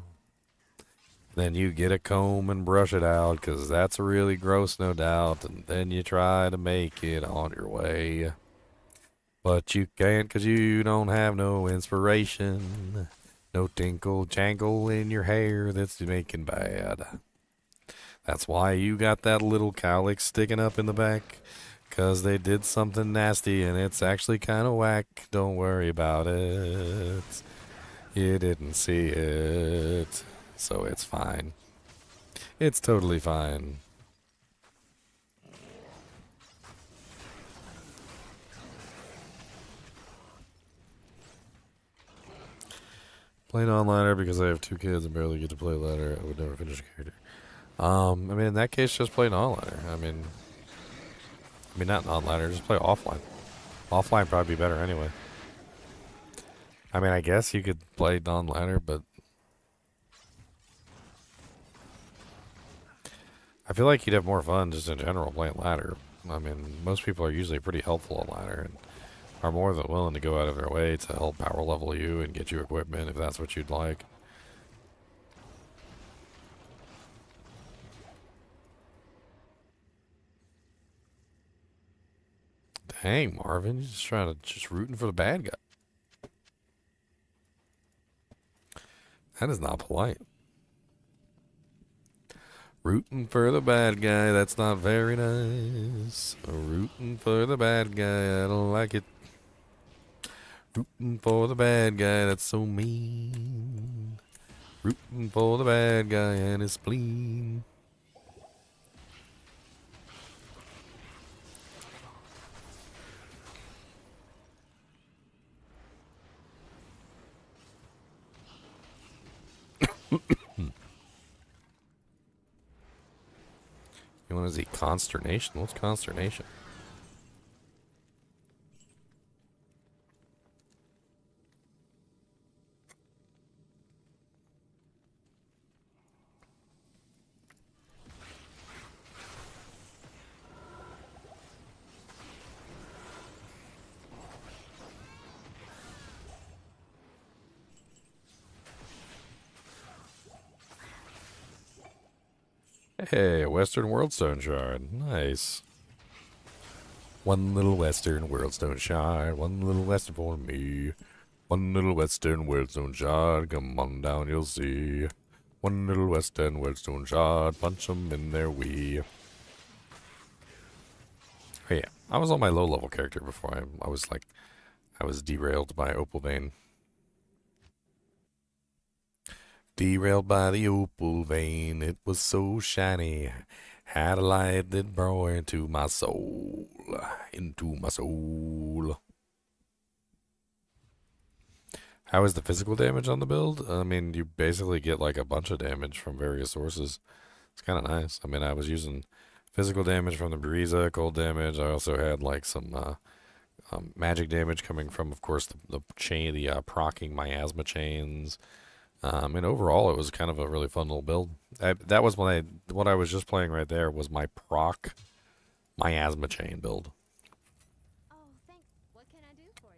Then you get a comb and brush it out, 'cause that's really gross, no doubt. And then you try to make it on your way. But you can't, 'cause you don't have no inspiration. No tinkle jangle in your hair that's making bad. That's why you got that little cowlick sticking up in the back. 'Cause they did something nasty and it's actually kind of whack. Don't worry about it. You didn't see it. So it's fine. It's totally fine. Playing on ladder because I have 2 kids and barely get to play ladder. I would never finish a character. I mean, in that case, just play non-ladder. I mean, not non-ladder, just play offline. Offline probably be better anyway. I mean, I guess you could play non-ladder, but I feel like you'd have more fun just in general playing ladder. I mean, most people are usually pretty helpful on ladder and are more than willing to go out of their way to help power level you and get you equipment if that's what you'd like. Dang, Marvin, you're just rooting for the bad guy. That is not polite. Rooting for the bad guy, that's not very nice. Rooting for the bad guy, I don't like it. Rooting for the bad guy, that's so mean. Rooting for the bad guy and his spleen. You want to see consternation? What's consternation? Hey, a Western Worldstone Shard. Nice. One little Western Worldstone Shard. One little Western for me. One little Western Worldstone Shard. Come on down, you'll see. One little Western Worldstone Shard. Punch 'em in their wee. Oh yeah, I was on my low-level character before I was derailed by Opal Vein. Derailed by the opal vein, it was so shiny. Had a light that brought into my soul. Into my soul. How is the physical damage on the build? I mean, you basically get like a bunch of damage from various sources. It's kind of nice. I mean, I was using physical damage from the Breeza, cold damage. I also had like some magic damage coming from, of course, the procking miasma chains. And overall, it was kind of a really fun little build. That was what I was just playing right there was my proc miasma chain build. Oh, thanks. What can I do for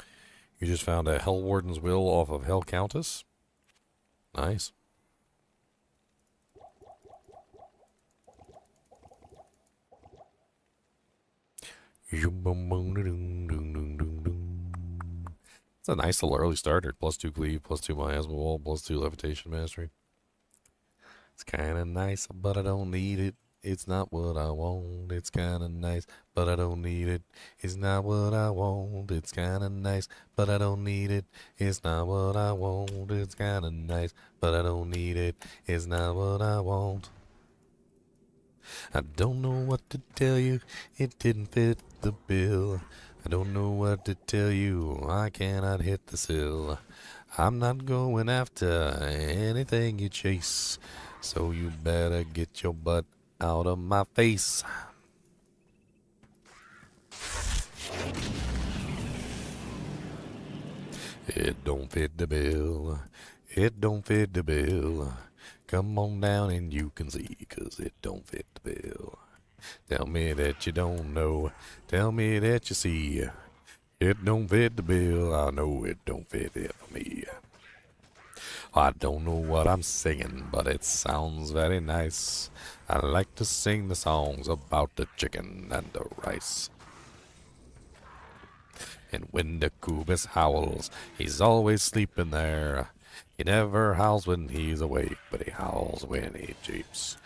you? You just found a Hell Warden's Will off of Hell Countess. Nice. It's a nice little early starter. +2 cleave, +2 miasma wall, +2 levitation mastery. It's kind of nice, but I don't need it. It's not what I want. It's kind of nice, but I don't need it. It's not what I want. It's kind of nice, but I don't need it. It's not what I want. It's kind of nice, but I don't need it. It's not what I want. I don't know what to tell you, it didn't fit the bill. I don't know what to tell you, I cannot hit the sill. I'm not going after anything you chase, so you better get your butt out of my face. It don't fit the bill, it don't fit the bill. Come on down and you can see, 'cause it don't fit the bill. Tell me that you don't know. Tell me that you see. It don't fit the bill. I know it don't fit it for me. I don't know what I'm singing, but it sounds very nice. I like to sing the songs about the chicken and the rice. And when the Kubis howls, he's always sleeping there. He never howls when he's awake, but he howls when he sleeps.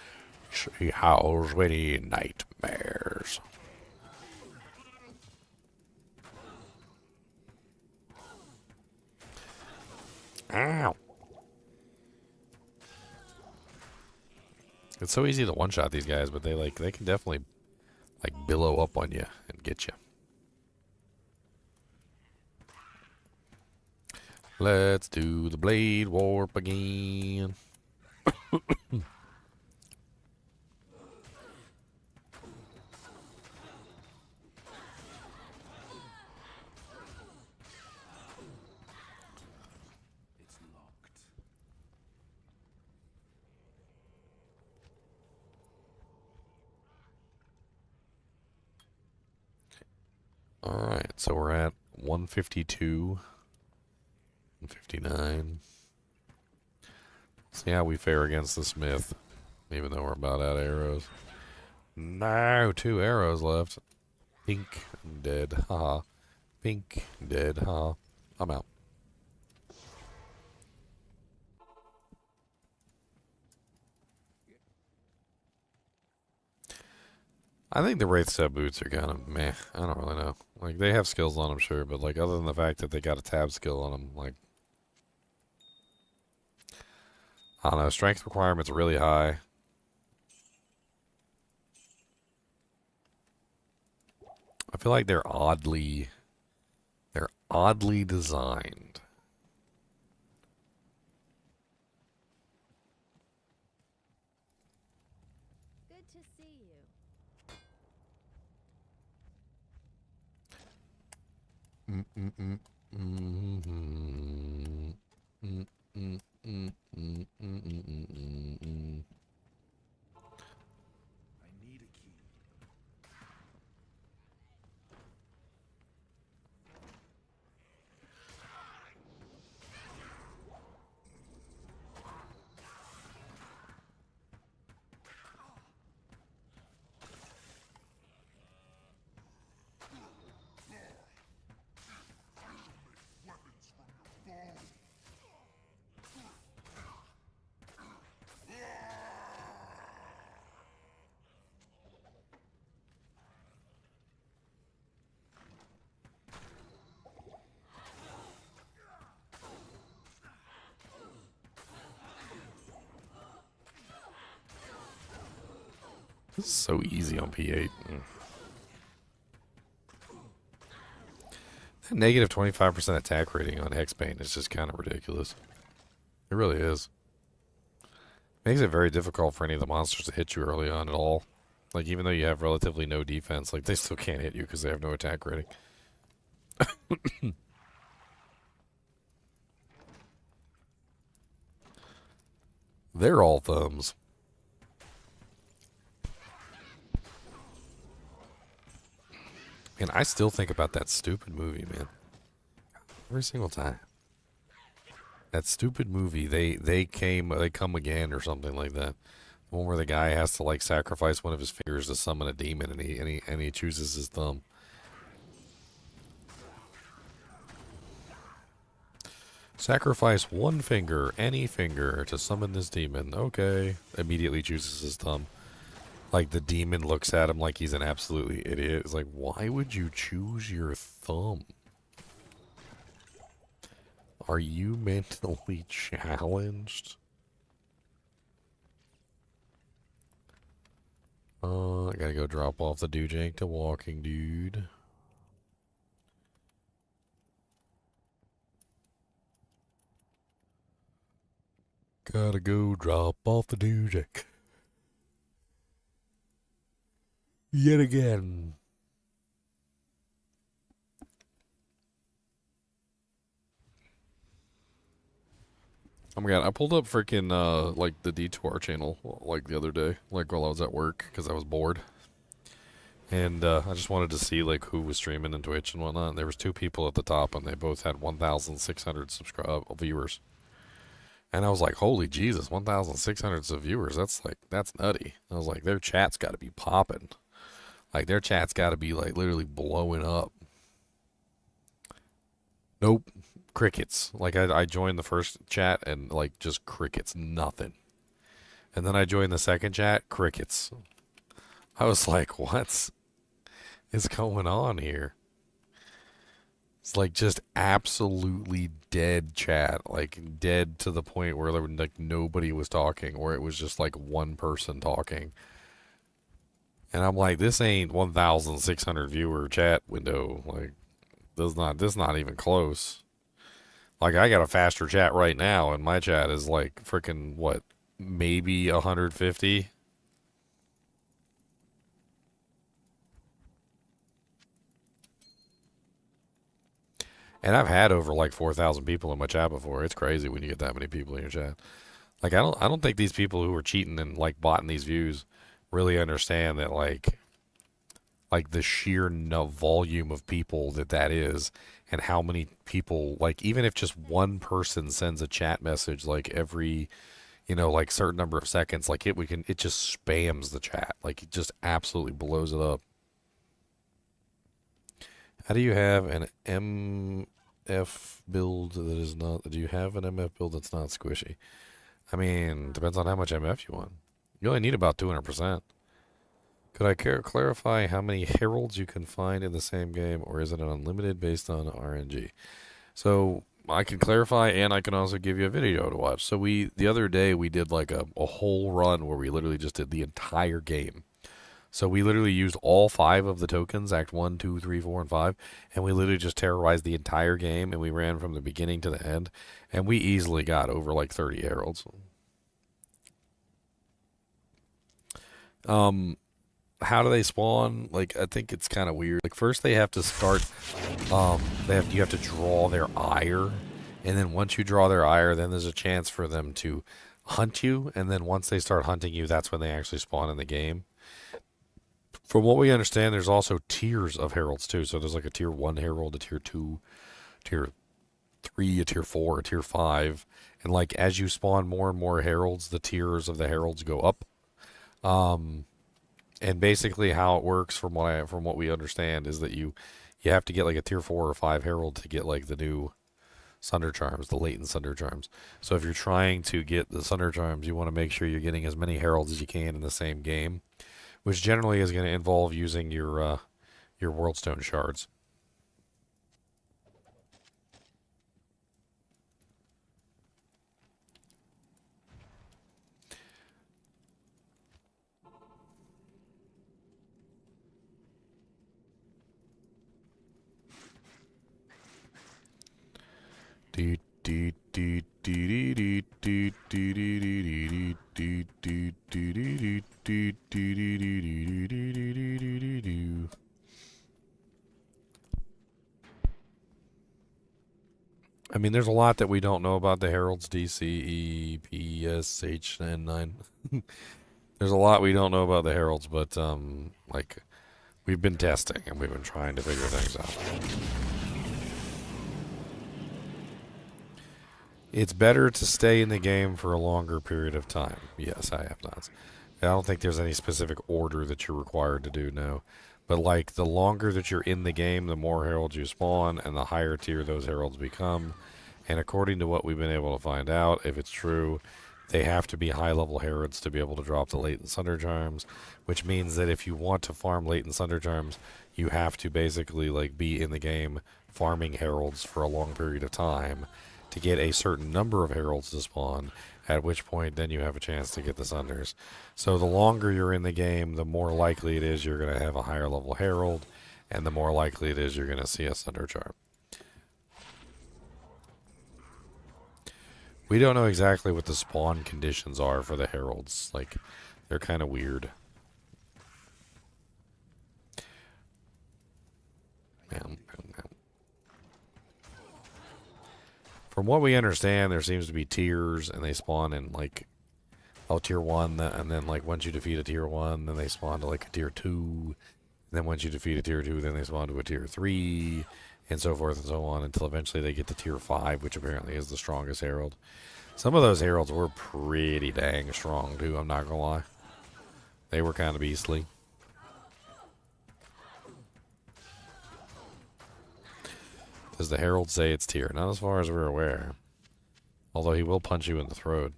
He howls when he nightmares. Ow. It's so easy to one-shot these guys, but they can definitely billow up on you and get you. Let's do the blade warp again. Alright, so we're at 152. 159. See how we fare against the smith, even though we're about out of arrows. No, 2 arrows left. Pink, dead, haha. Pink, dead, haha. I'm out. I think the Wraith Set boots are kind of meh. I don't really know. Like, they have skills on them, sure, but, like, other than the fact that they got a tab skill on them, like, I don't know. Strength requirements are really high. I feel like they're oddly designed. Good to see you. This is so easy on P8. That negative 25% attack rating on Hexbane is just kind of ridiculous. It really is. Makes it very difficult for any of the monsters to hit you early on at all. Like, even though you have relatively no defense, like, they still can't hit you because they have no attack rating. They're all thumbs. And I still think about that stupid movie, man. Every single time. That stupid movie, they come again or something like that. One where the guy has to like sacrifice one of his fingers to summon a demon, and he chooses his thumb. Sacrifice one finger, any finger, to summon this demon. Okay. Immediately chooses his thumb. Like, the demon looks at him like he's an absolutely idiot. It's like, why would you choose your thumb? Are you mentally challenged? I gotta go drop off the Dujank to Walking Dude. Gotta go drop off the Dujank. Yet again. Oh my god, I pulled up freaking like the D2R channel like the other day, like while I was at work because I was bored, and I just wanted to see like who was streaming in Twitch and whatnot. And there was 2 people at the top, and they both had 1,600 viewers. And I was like, holy Jesus, 1,600 viewers. That's nutty. I was like, their chat's got to be popping. Like, their chat's got to be, like, literally blowing up. Nope. Crickets. Like, I joined the first chat and, like, just crickets. Nothing. And then I joined the second chat. Crickets. I was like, what is going on here? It's like just absolutely dead chat, like dead to the point where there, like nobody was talking, or it was just like one person talking. And I'm like, this ain't 1,600 viewer chat window. Like, this not even close. Like, I got a faster chat right now, and my chat is like freaking what, maybe 150. And I've had over like 4,000 people in my chat before. It's crazy when you get that many people in your chat. Like, I don't think these people who are cheating and like botting these views really understand that like the sheer volume of people that is, and how many people, like, even if just one person sends a chat message like every, like certain number of seconds, like it just spams the chat. Like, it just absolutely blows it up. How do you have an MF build that is not... Do you have an MF build that's not squishy? I mean, depends on how much MF you want. You only need about 200%. Could I clarify how many heralds you can find in the same game, or is it an unlimited based on RNG? So I can clarify, and I can also give you a video to watch. So the other day we did like a whole run where we literally just did the entire game. So we literally used all 5 of the tokens, Act 1, 2, 3, 4, and 5, and we literally just terrorized the entire game, and we ran from the beginning to the end, and we easily got over like 30 heralds. How do they spawn? Like, I think it's kind of weird. Like, first they have to start, you have to draw their ire, and then once you draw their ire, then there's a chance for them to hunt you, and then once they start hunting you, that's when they actually spawn in the game. From what we understand, there's also tiers of heralds too. So there's like a tier 1 herald, a tier 2, tier 3, a tier 4, a tier 5. And like as you spawn more and more heralds, the tiers of the heralds go up. And basically how it works from what we understand is that you have to get like a tier 4 or 5 herald to get like the new Sunder charms, the latent Sunder charms. So if you're trying to get the Sunder charms, you want to make sure you're getting as many heralds as you can in the same game, which generally is going to involve using your Worldstone shards. I mean, there's a lot that we don't know about the heralds. D, C, E, P, S, H, and 9. There's a lot we don't know about the heralds, but like, we've been testing and we've been trying to figure things out. It's better to stay in the game for a longer period of time. Yes, I have not. I don't think there's any specific order that you're required to do, no. But like, the longer that you're in the game, the more heralds you spawn, and the higher tier those heralds become. And according to what we've been able to find out, if it's true, they have to be high-level heralds to be able to drop the latent Sunder charms, which means that if you want to farm latent Sunder charms, you have to basically like be in the game farming heralds for a long period of time to get a certain number of heralds to spawn, at which point then you have a chance to get the Sunders. So the longer you're in the game, the more likely it is you're going to have a higher level herald, and the more likely it is you're going to see a Sunder charm. We don't know exactly what the spawn conditions are for the heralds. Like, they're kind of weird. From what we understand, there seems to be tiers, and they spawn in like, tier 1, and then like once you defeat a tier 1, then they spawn to like a tier 2, and then once you defeat a tier 2, then they spawn to a tier 3, and so forth and so on, until eventually they get to tier 5, which apparently is the strongest Herald. Some of those Heralds were pretty dang strong too, I'm not gonna lie. They were kind of beastly. Does the Herald say it's tier? Not as far as we're aware. Although he will punch you in the throat.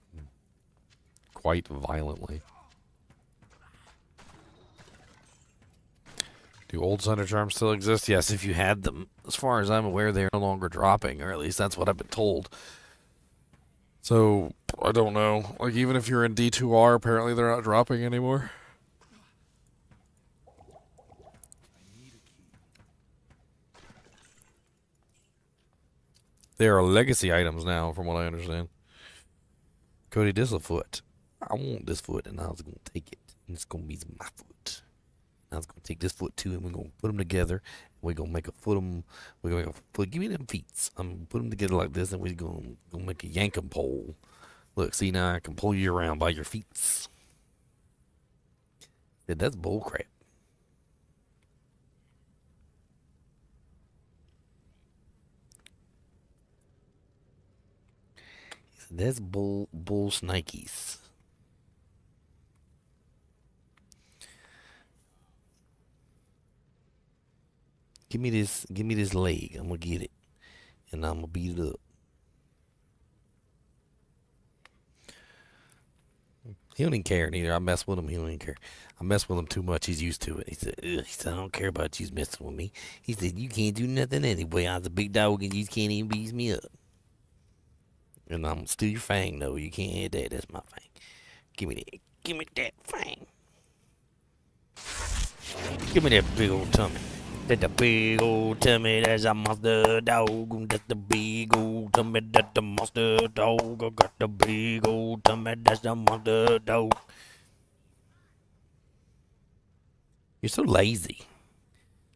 Quite violently. Do old Sunder Charms still exist? Yes, if you had them. As far as I'm aware, they're no longer dropping, or at least that's what I've been told. So, I don't know. Like, even if you're in D2R, apparently they're not dropping anymore. They are legacy items now, from what I understand. Cody, this a foot. I want this foot, and I was going to take it. And it's going to be my foot. I was going to take this foot, too, and we're going to put them together. We're going to make a foot them. We're going to make a foot. Give me them feet. I'm going to put them together like this, and we're going to make a yankum pole. Look, see, now I can pull you around by your feet. Yeah, that's bull crap. That's bull snikes. Give me this leg. I'm gonna get it. And I'm gonna beat it up. He don't even care neither. I mess with him, he don't even care. I mess with him too much, he's used to it. He said, I don't care about you messing with me. He said, you can't do nothing anyway. I was a big dog and you can't even beat me up. And I'm still your fang, though. You can't have that. That's my fang. Give me that. Give me that fang. Give me that big old tummy. That's the big old tummy. That's a monster dog. That's the big old tummy. That's the monster dog. I got the big old tummy. That's the monster dog. You're so lazy.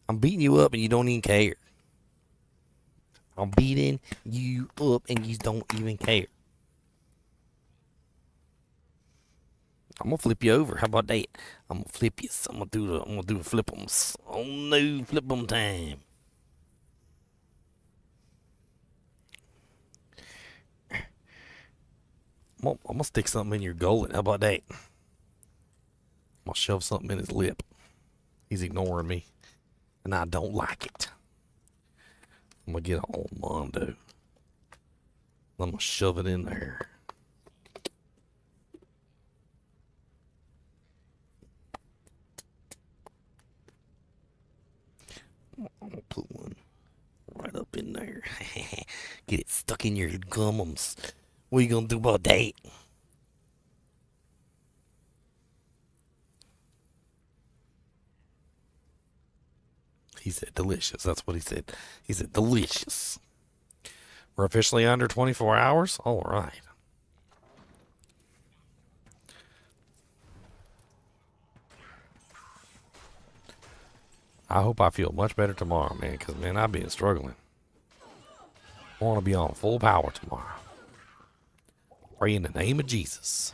I'm beating you up and you don't even care. I'm beating you up and you don't even care. I'm gonna flip you over. How about that? I'm gonna flip you. I'm gonna do a flip 'ems. Oh no, flip 'em time. I'm gonna stick something in your gullet. How about that? I'm gonna shove something in his lip. He's ignoring me, and I don't like it. I'm gonna get all Mondo. I'm gonna shove it in there. I'm gonna put one right up in there. Get it stuck in your gums. What are you gonna do about that? He said delicious. That's what he said. He said delicious. We're officially under 24 hours? All right. I hope I feel much better tomorrow, man, because, man, I've been struggling. I want to be on full power tomorrow. Pray in the name of Jesus.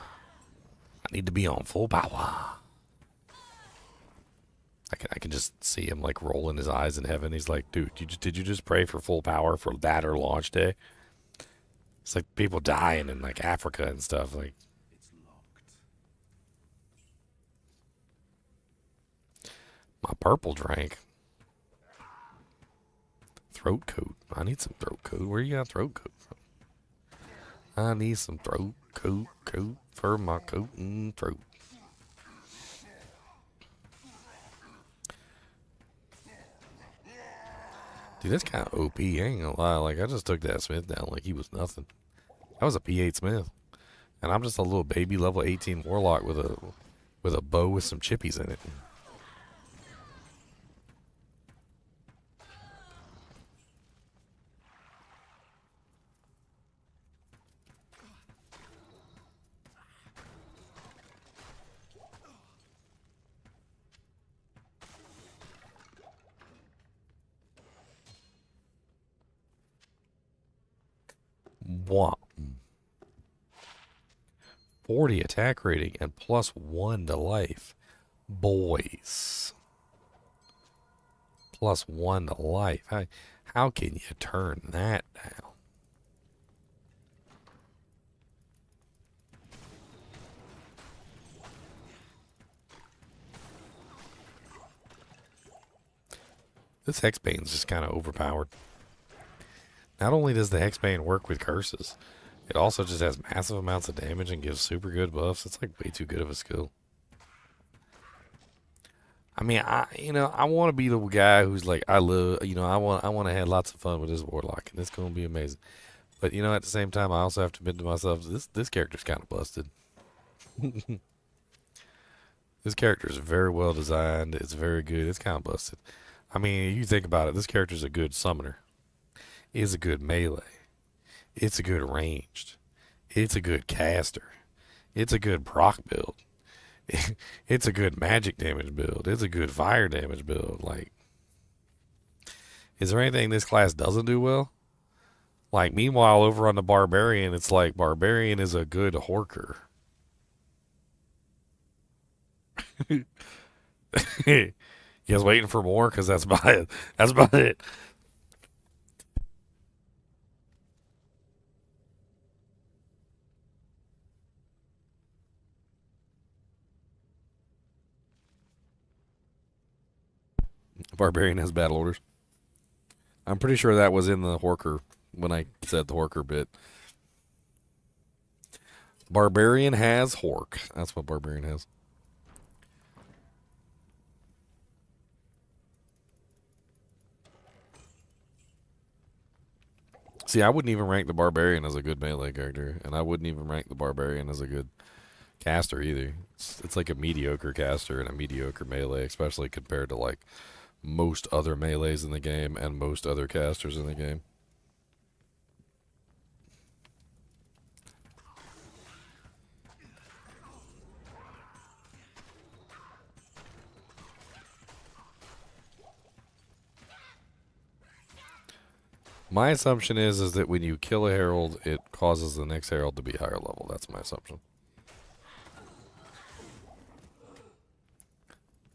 I need to be on full power. I can just see him, like, rolling his eyes in heaven. He's like, dude, did you just pray for full power for that or launch day? It's like people dying in, like, Africa and stuff. Like, my purple drink. Throat coat. I need some throat coat. Where you got throat coat from? I need some throat coat for my coat and throat. Dude, that's kind of OP. I ain't gonna lie. Like, I just took that Smith down like he was nothing. That was a P8 Smith. And I'm just a little baby level 18 Warlock with a bow with some chippies in it. Wow. 40 attack rating and +1 to life. Boys. +1 to life. How can you turn that down? This Hexbane's just kind of overpowered. Not only does the Hexbane work with curses, it also just has massive amounts of damage and gives super good buffs. It's like way too good of a skill. I mean, I want to be the guy who's like, I want to have lots of fun with this Warlock, and it's going to be amazing. But, at the same time, I also have to admit to myself, this character's kind of busted. This character is very well designed. It's very good. It's kind of busted. I mean, you think about it. This character's a good summoner. It's a good melee. It's a good ranged. It's a good caster. It's a good proc build. It's a good magic damage build. It's a good fire damage build. Like, is there anything this class doesn't do well? Like, meanwhile, over on the Barbarian, it's like Barbarian is a good Horker. You guys waiting for more? Because that's about it. That's about it. Barbarian has battle orders. I'm pretty sure that was in the Horker when I said the Horker bit. Barbarian has Hork. That's what Barbarian has. See, I wouldn't even rank the Barbarian as a good melee character, and I wouldn't even rank the Barbarian as a good caster either. It's like a mediocre caster and a mediocre melee, especially compared to like most other melees in the game and most other casters in the game. My assumption is that when you kill a Herald, it causes the next Herald to be higher level. That's my assumption.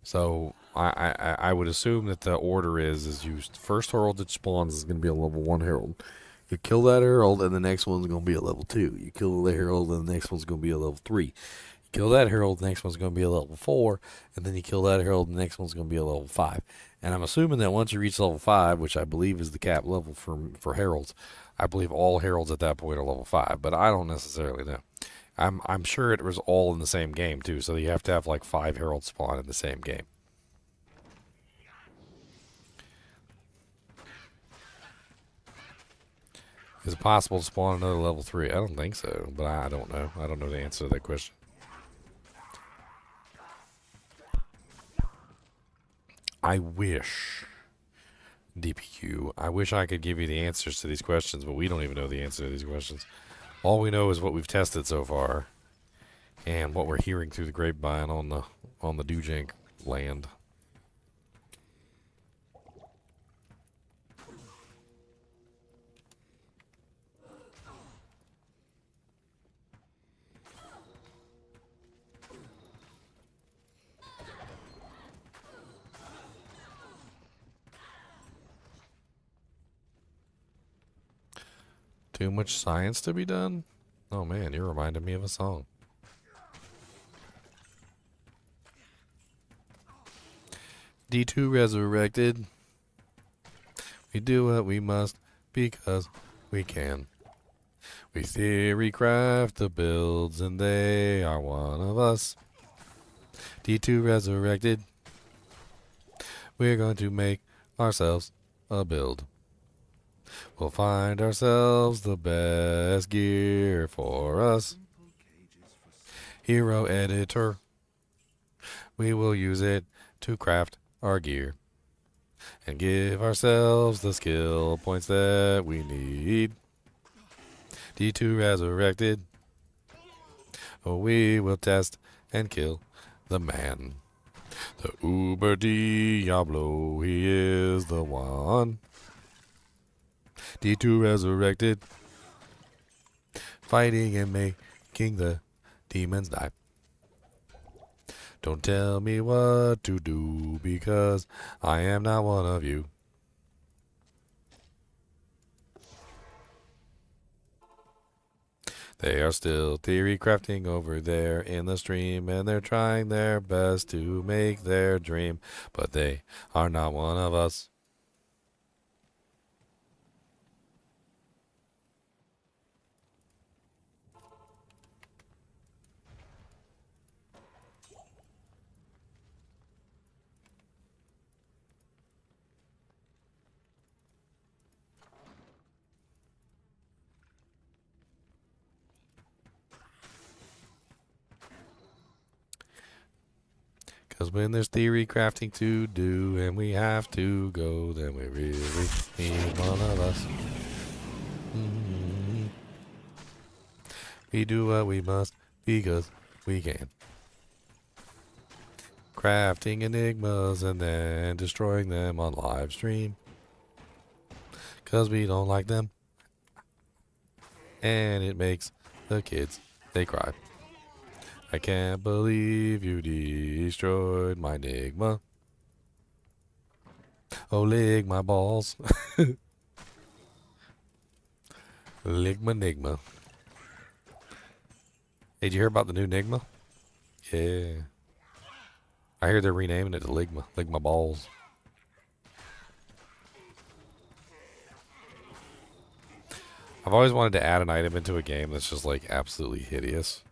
So I would assume that the order is you first Herald that spawns is going to be a level 1 Herald. You kill that Herald and the next one's going to be a level 2. You kill the Herald and the next one's going to be a level 3. You kill that Herald, the next one's going to be a level 4, and then you kill that Herald, the next one's going to be a level 5. And I'm assuming that once you reach level 5, which I believe is the cap level for Heralds, I believe all Heralds at that point are level 5, but I don't necessarily know. I'm sure it was all in the same game too, so you have to have like 5 Heralds spawn in the same game. Is it possible to spawn another level 3? I don't think so, but I don't know. I don't know the answer to that question. I wish, DPQ, I wish I could give you the answers to these questions, but we don't even know the answer to these questions. All we know is what we've tested so far and what we're hearing through the grapevine on the Dujank land. Too much science to be done? Oh man, you're reminding me of a song. D2 Resurrected. We do what we must because we can. We theorycraft the builds and they are one of us. D2 Resurrected. We're going to make ourselves a build. We'll find ourselves the best gear for us. Hero editor. We will use it to craft our gear and give ourselves the skill points that we need. D2 Resurrected. Oh, we will test and kill the man. The Uber Diablo, he is the one. D2 Resurrected. fighting and making the demons die. Don't tell me what to do, because I am not one of you. They are still theory crafting over there in the stream, and they're trying their best to make their dream, but they are not one of us. Because when there's theory crafting to do and we have to go, then we really need one of us. We do what we must because we can. Crafting enigmas and then destroying them on live stream. Because we don't like them. And it makes the kids, they cry. I can't believe you destroyed my enigma. Oh, lick my balls. Ligma Nigma. Hey, did you hear about the new Nigma? Yeah. I hear they're renaming it to Ligma. Ligma balls. I've always wanted to add an item into a game that's just like absolutely hideous.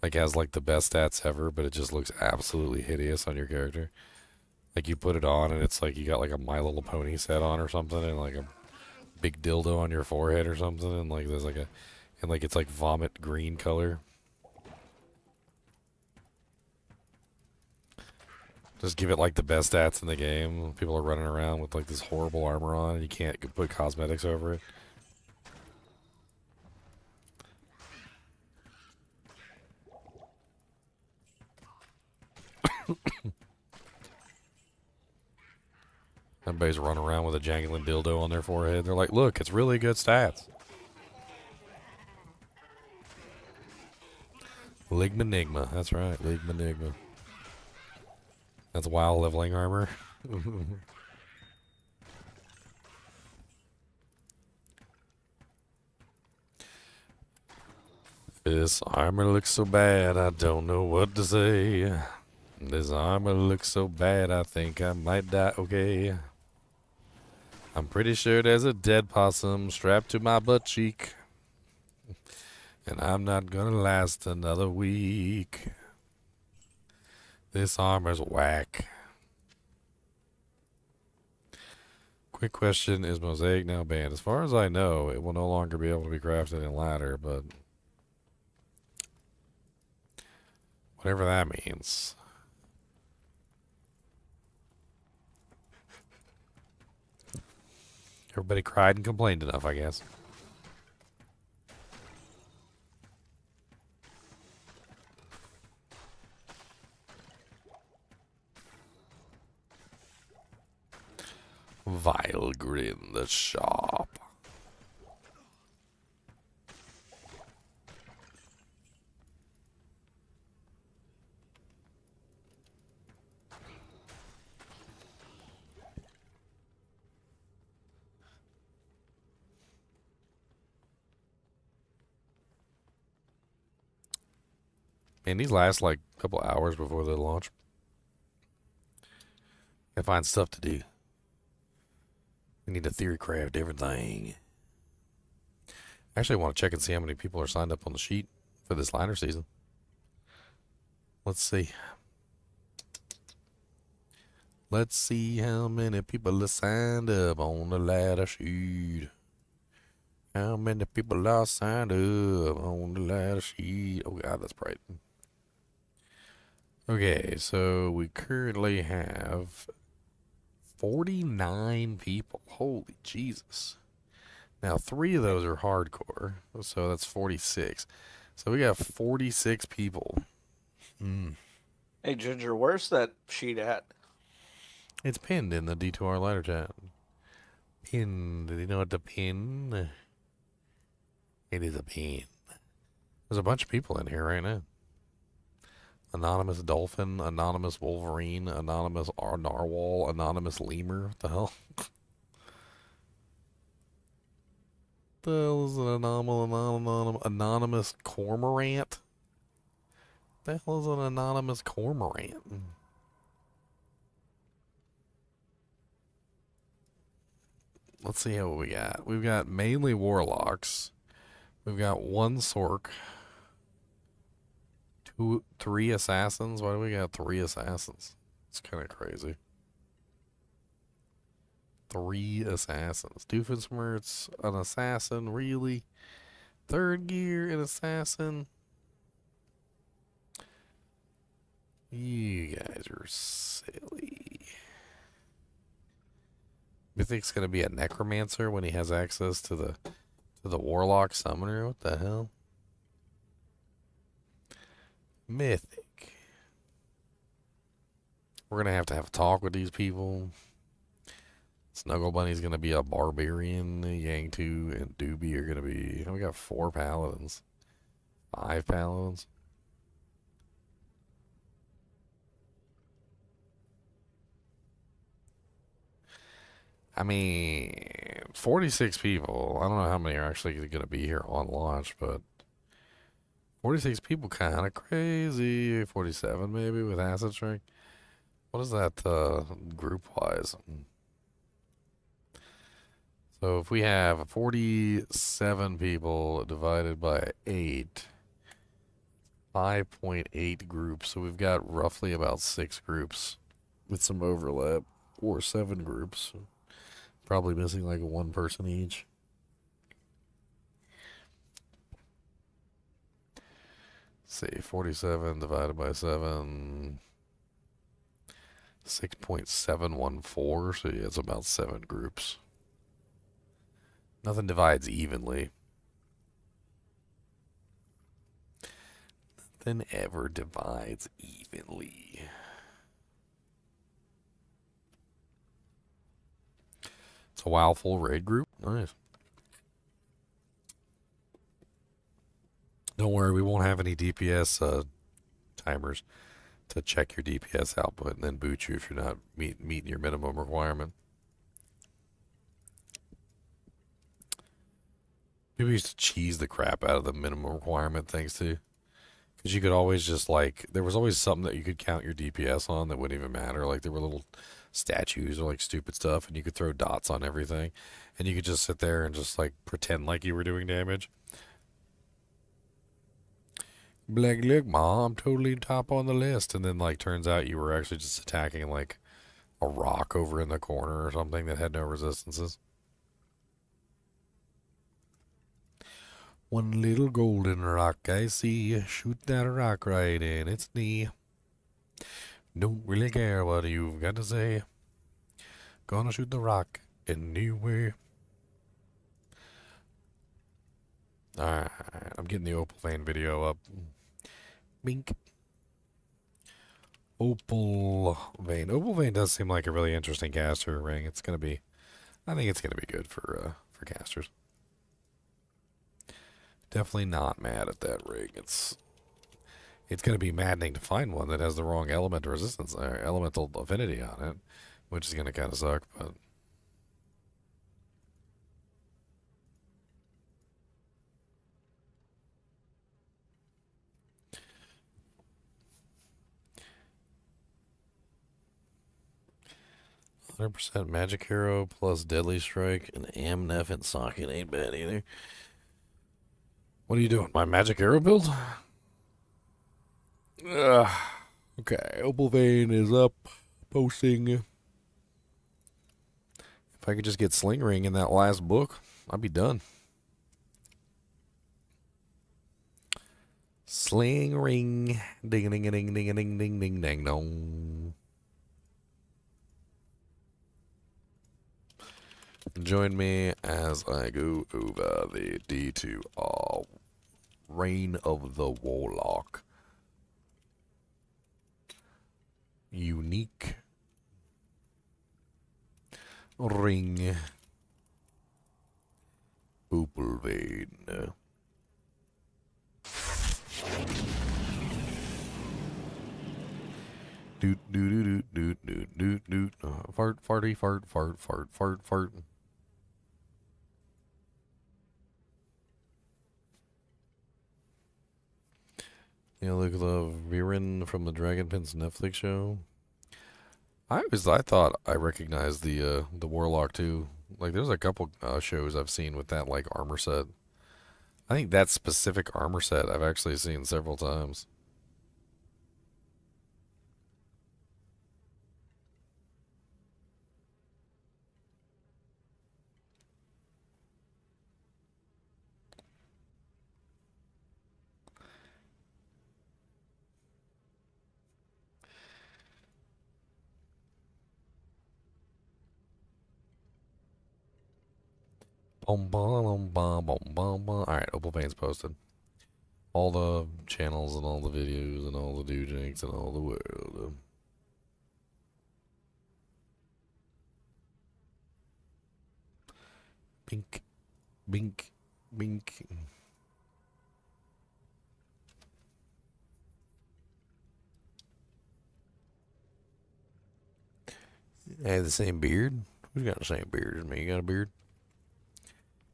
Like has like the best stats ever, but it just looks absolutely hideous on your character. Like you put it on and it's like you got like a My Little Pony set on or something, and like a big dildo on your forehead or something, and like there's like a, and like it's like vomit green color. Just give it like the best stats in the game. People are running around with like this horrible armor on, and you can't put cosmetics over it. Everybody's running around with a jangling dildo on their forehead. They're like, look, it's really good stats. Ligma Nigma. That's right, Ligma Nigma. That's WoW leveling armor. This armor looks so bad, I don't know what to say. This armor looks so bad, I think I might die. Okay. I'm pretty sure there's a dead possum strapped to my butt cheek. And I'm not gonna last another week. This armor's whack. Quick question, is Mosaic now banned? As far as I know, it will no longer be able to be crafted in ladder, but whatever that means. Everybody cried and complained enough, I guess. Vile grin the shop. Man, these last like a couple hours before the launch. I find stuff to do. We need to theory craft everything. Actually, I want to check and see how many people are signed up on the sheet for this ladder season. Let's see. Let's see how many people are signed up on the ladder sheet. How many people are signed up on the ladder sheet? Oh God, that's bright. Okay, so we currently have 49 people. Holy Jesus. Now, 3 of those are hardcore, so that's 46. So we got 46 people. Hey, Ginger, where's that sheet at? It's pinned in the D2R ladder chat. Pinned. Do you know what the pin? It is a pin. There's a bunch of people in here right now. Anonymous Dolphin, Anonymous Wolverine, Anonymous Narwhal, Anonymous Lemur. What the hell? The hell is an anonymous cormorant? The hell is an anonymous cormorant? Let's see what we got. We've got mainly warlocks. We've got one sork. Three assassins. Why do we got 3 assassins? It's kind of crazy. 3 assassins. Doofenshmirtz, an assassin, really? Third gear, an assassin. You guys are silly. Mythic's gonna be a necromancer when he has access to the warlock summoner. What the hell? Mythic. We're gonna have a talk with these people. Snuggle Bunny's gonna be a barbarian. Yang 2 and Doobie are gonna be. We got 4 paladins. 5 paladins. I mean, 46 people. I don't know how many are actually going to be here on launch, but 46 people kind of crazy. 47 maybe with acid shrink. What is that group-wise? So if we have 47 people divided by 8, 5.8 groups. So we've got roughly about 6 groups with some overlap, or 7 groups. Probably missing like 1 person each. Let's see, 47 divided by 7, 6.714. So yeah, it's about 7 groups. Nothing divides evenly. Nothing ever divides evenly. It's a WoW full raid group. Nice. Don't worry, we won't have any DPS timers to check your DPS output and then boot you if you're not meeting your minimum requirement. People used to cheese the crap out of the minimum requirement things too. Because you could always just like, there was always something that you could count your DPS on that wouldn't even matter. Like there were little statues or like stupid stuff and you could throw dots on everything. And you could just sit there and just like pretend like you were doing damage. Like, look, Mom, I'm totally top on the list. And then like turns out you were actually just attacking like a rock over in the corner or something that had no resistances. One little golden rock I see. Shoot that rock right in its knee. Don't really care what you've got to say. Gonna shoot the rock anyway. Alright, I'm getting the Opal Vein video up. Bink. Opal Vein. Opal Vein does seem like a really interesting caster ring. It's gonna be, I think it's gonna be good for casters. Definitely not mad at that ring. It's going to be maddening to find one that has the wrong element resistance or elemental affinity on it, which is going to kind of suck, but 100% magic hero plus deadly strike and amnef and socket ain't bad either. What are you doing? My magic arrow build? Okay, Opal Vein is up, posting. If I could just get Sling Ring in that last book, I'd be done. Sling Ring, ding ding ding ding ding ding ding ding dong. Join me as I go over the D2R Reign of the Warlock. Unique ring. Opal Vein. Doot doot doot doot doot doot doot. Fart farty fart fart fart fart fart. Yeah, look at the Viren from the Dragon Prince Netflix show. I thought I recognized the Warlock too. Like there's a couple shows I've seen with that like armor set. I think that specific armor set I've actually seen several times. Boom, boom, boom, boom, boom, boom. All right, Opal Veins posted all the channels and all the videos and all the dujinks and all the world. Bink, bink, bink. I have the same beard. Who's got the same beard as me? You got a beard?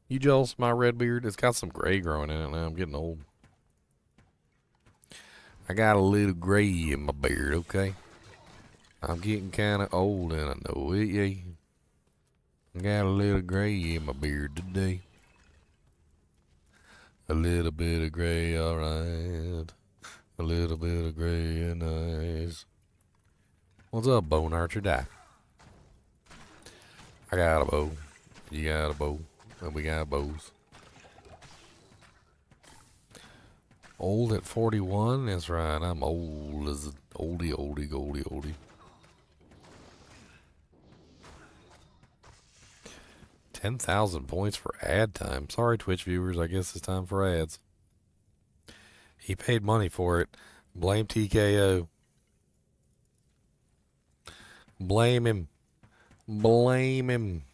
You jealous of my red beard? It's got some gray growing in it now. I'm getting old. I got a little gray in my beard, okay? I'm getting kind of old and I know it, yeah. I got a little gray in my beard today. A little bit of gray, alright. A little bit of gray and nice. What's up, Bone Archer? Die. I got a bow. You got a bow. And we got bows. Old at 41? That's right. I'm old as an oldie, oldie, goldie, oldie. 10,000 points for ad time. Sorry, Twitch viewers. I guess it's time for ads. He paid money for it. Blame TKO. Blame him. Blame him.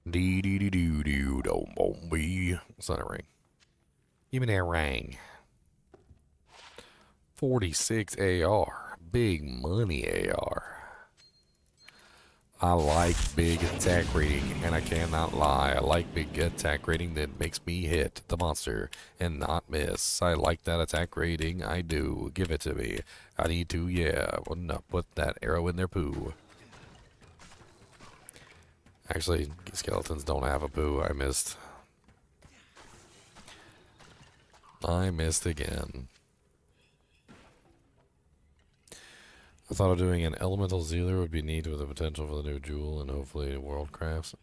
Dee dee dee doo doo don't be. It's not a ring. Give me that ring. 46 AR. Big money AR. I like big attack rating, and I cannot lie. I like big attack rating that makes me hit the monster and not miss. I like that attack rating. I do. Give it to me. I need to, yeah. Wouldn't I put that arrow in their poo? Actually, skeletons don't have a poo. I missed. I missed again. I thought of doing an elemental zealer would be neat with the potential for the new jewel and hopefully world crafts.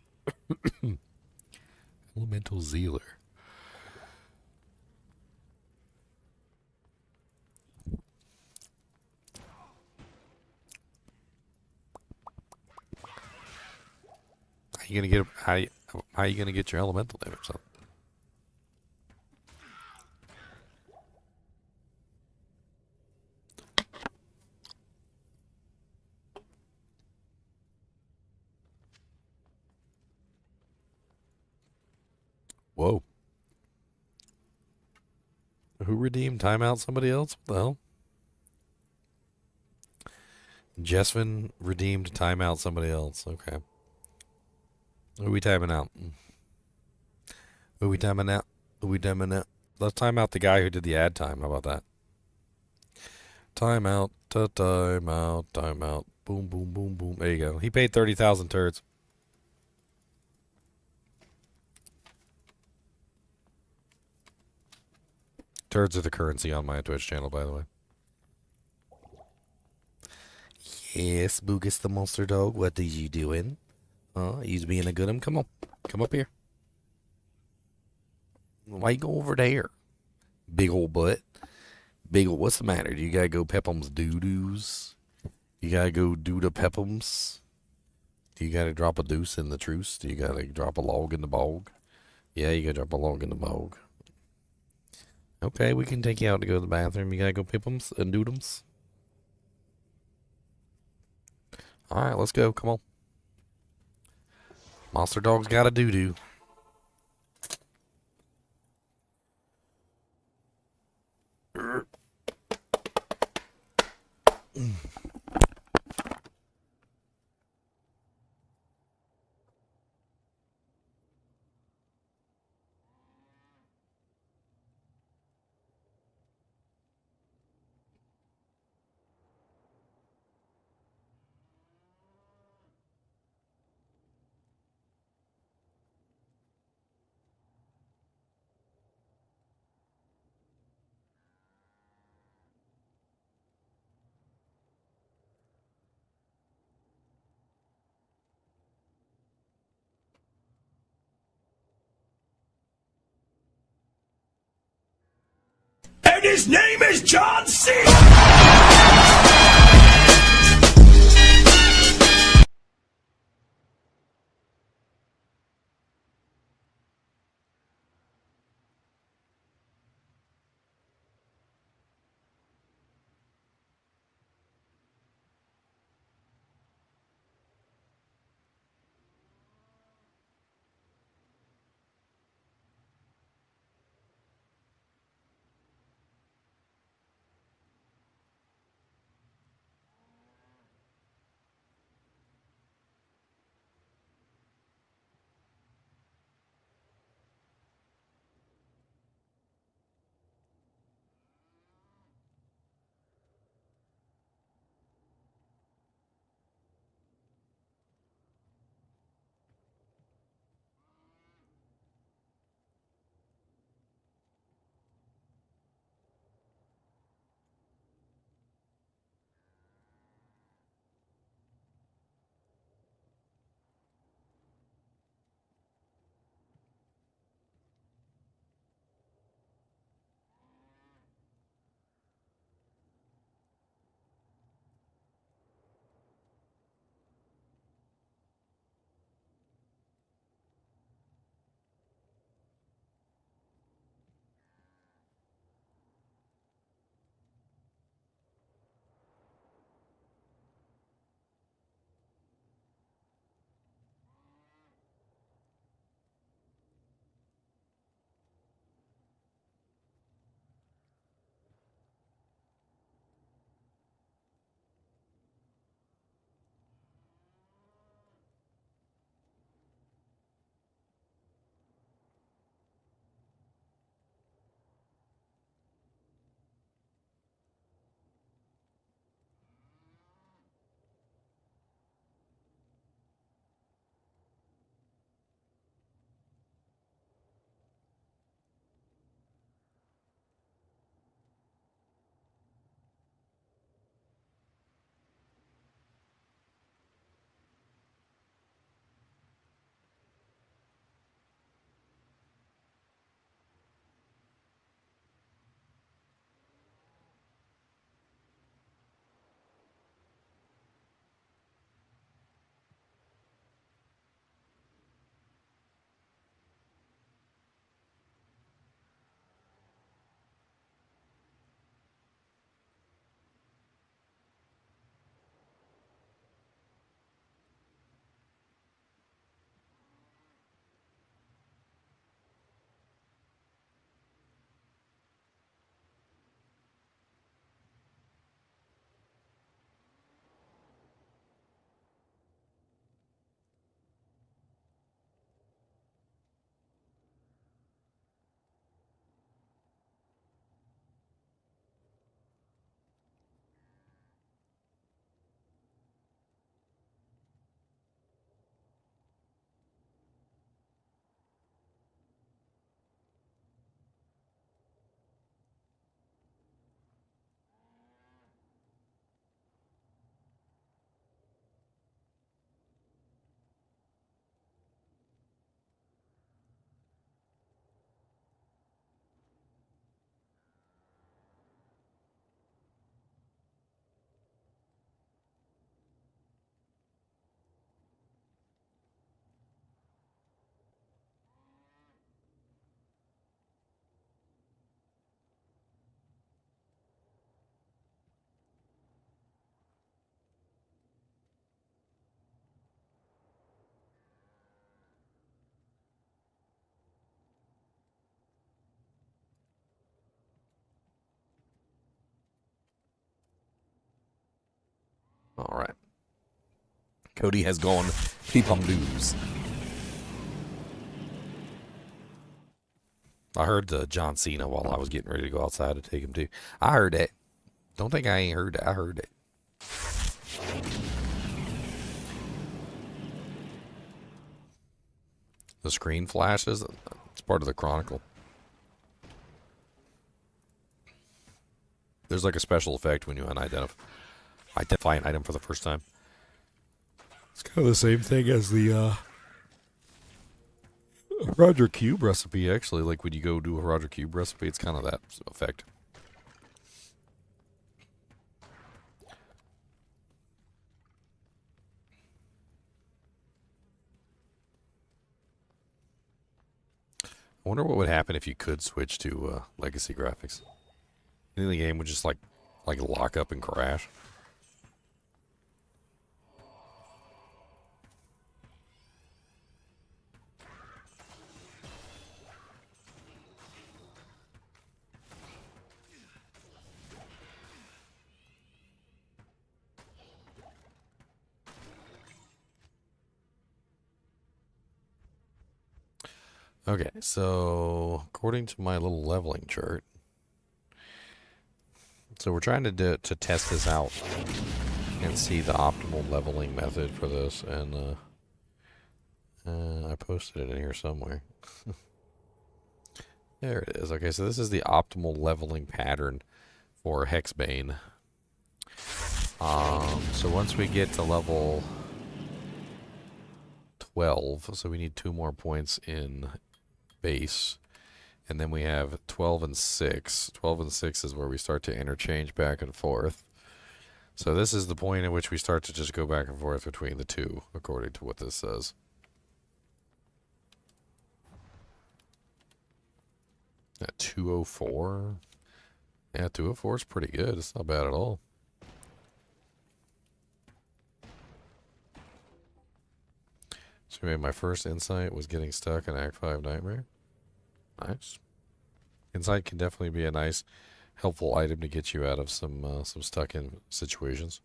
Elemental zealer. How you gonna get how you gonna get your elemental damage up? Whoa. Who redeemed timeout somebody else? What the hell? Jesvin redeemed timeout somebody else. Okay. Who are we timing out? Who are we timing out? Who are we timing out? Let's time out the guy who did the ad time. How about that? Time out. Time out. Time out. Boom, boom, boom, boom. There you go. He paid 30,000 turds. Turds are the currency on my Twitch channel, by the way. Yes, Boogus the monster dog. What are you doing? He's being a good one. Come on. Come up here. Why you go over there? Big old butt. Big old, what's the matter? Do you gotta go Pepham's doo-doos? You gotta go do the Pepham's? Do you gotta drop a deuce in the truce? Do you gotta drop a log in the bog? Yeah, you gotta drop a log in the bog. Okay, we can take you out to go to the bathroom. You gotta go pip-ems and doodums. Alright, let's go. Come on. Monster dog's got a doo-doo. And his name is John C. All right. Cody has gone peepum-doos. I heard John Cena while I was getting ready to go outside to take him to. I heard that. Don't think I ain't heard that. I heard that. The screen flashes. It's part of the Chronicle. There's like a special effect when you identify an item for the first time. It's kind of the same thing as the Roger Cube recipe, actually. Like when you go do a Roger Cube recipe, it's kind of that effect. I wonder what would happen if you could switch to legacy graphics. I think the game would just like lock up and crash. Okay, so according to my little leveling chart, so we're trying to test this out and see the optimal leveling method for this, and I posted it in here somewhere. There it is. Okay, so this is the optimal leveling pattern for Hexbane. So once we get to level 12, so we need 2 more points in base, and then we have 12 and 6. 12 and 6 is where we start to interchange back and forth. So this is the point at which we start to just go back and forth between the two, according to what this says. At 204? Yeah, 204 is pretty good. It's not bad at all. So my first insight was getting stuck in Act 5 Nightmare. Nice. Insight can definitely be a nice, helpful item to get you out of some stuck-in situations.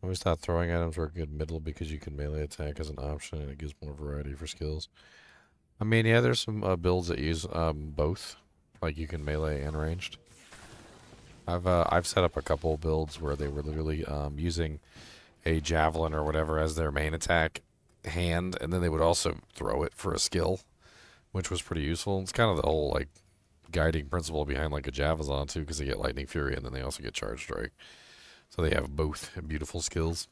I always thought throwing items were a good middle because you can melee attack as an option and it gives more variety for skills. I mean, yeah, there's some builds that use both, like you can melee and ranged. I've set up a couple of builds where they were literally using a javelin or whatever as their main attack hand, and then they would also throw it for a skill, which was pretty useful. It's kind of the whole like guiding principle behind like a Javazon too, because they get lightning fury and then they also get charge strike. So they have both beautiful skills.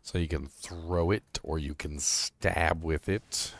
So you can throw it or you can stab with it.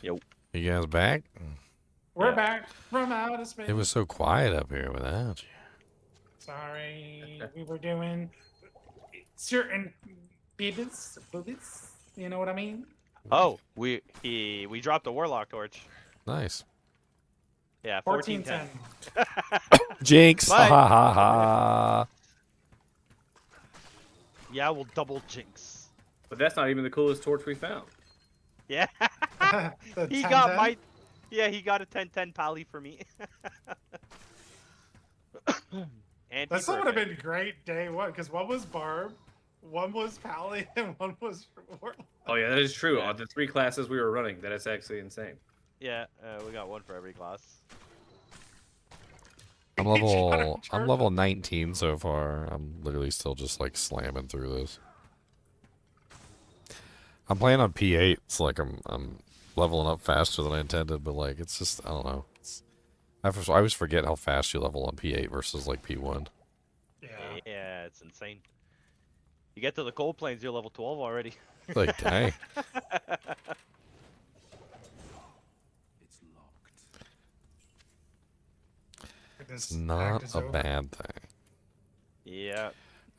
Yo. You guys back? We're back from outer space. It was so quiet up here without you. Sorry, we were doing certain boobies. You know what I mean? Oh, we dropped a Warlock torch. Nice. Yeah, 14-10. Jinx. Ha Bye. ha ha ha. Yeah, we'll double jinx. But that's not even the coolest torch we found. Yeah. The He 10-10? got my. Yeah, he got a 10-10 pally for me. That still would have been great day one, because one was Barb, one was Pally, and one was Warlock. Oh yeah, that is true. On the 3 classes we were running, that is actually insane. Yeah, we got one for every class. I'm level 19 so far. I'm literally still just like slamming through this. I'm playing on P8, so like I'm leveling up faster than I intended, but like it's just I don't know. I always forget how fast you level on P8 versus like P1. Yeah, it's insane. You get to the cold plains, you're level 12 already. Like, dang. It's not a bad thing. Yeah.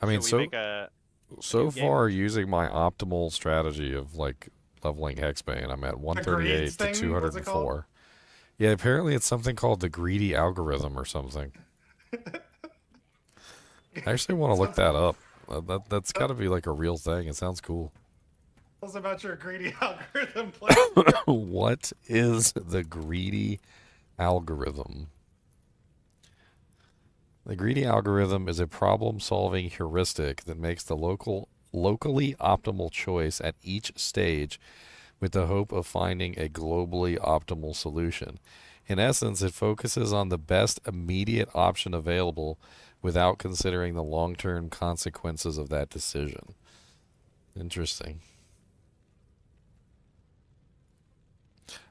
I mean, Should we make a so new game? far using my optimal strategy of like leveling Hexbane, I'm at 138 to 204. Yeah, apparently it's something called the greedy algorithm or something. I actually want to look that up. That's got to be like a real thing. It sounds cool. Tell us about your greedy algorithm play. What is the greedy algorithm? The greedy algorithm is a problem-solving heuristic that makes the locally optimal choice at each stage with the hope of finding a globally optimal solution. In essence, it focuses on the best immediate option available without considering the long-term consequences of that decision. Interesting.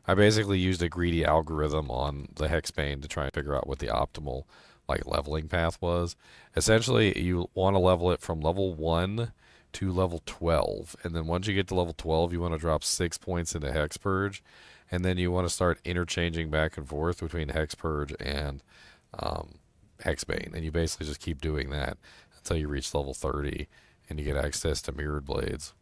I basically used a greedy algorithm on the Hexbane to try and figure out what the optimal like leveling path was. Essentially, you want to level it from level 1 to level 12, and then once you get to level 12, you want to drop 6 points into Hex Purge, and then you want to start interchanging back and forth between Hex Purge and Hexbane, and you basically just keep doing that until you reach level 30, and you get access to Mirrored Blades.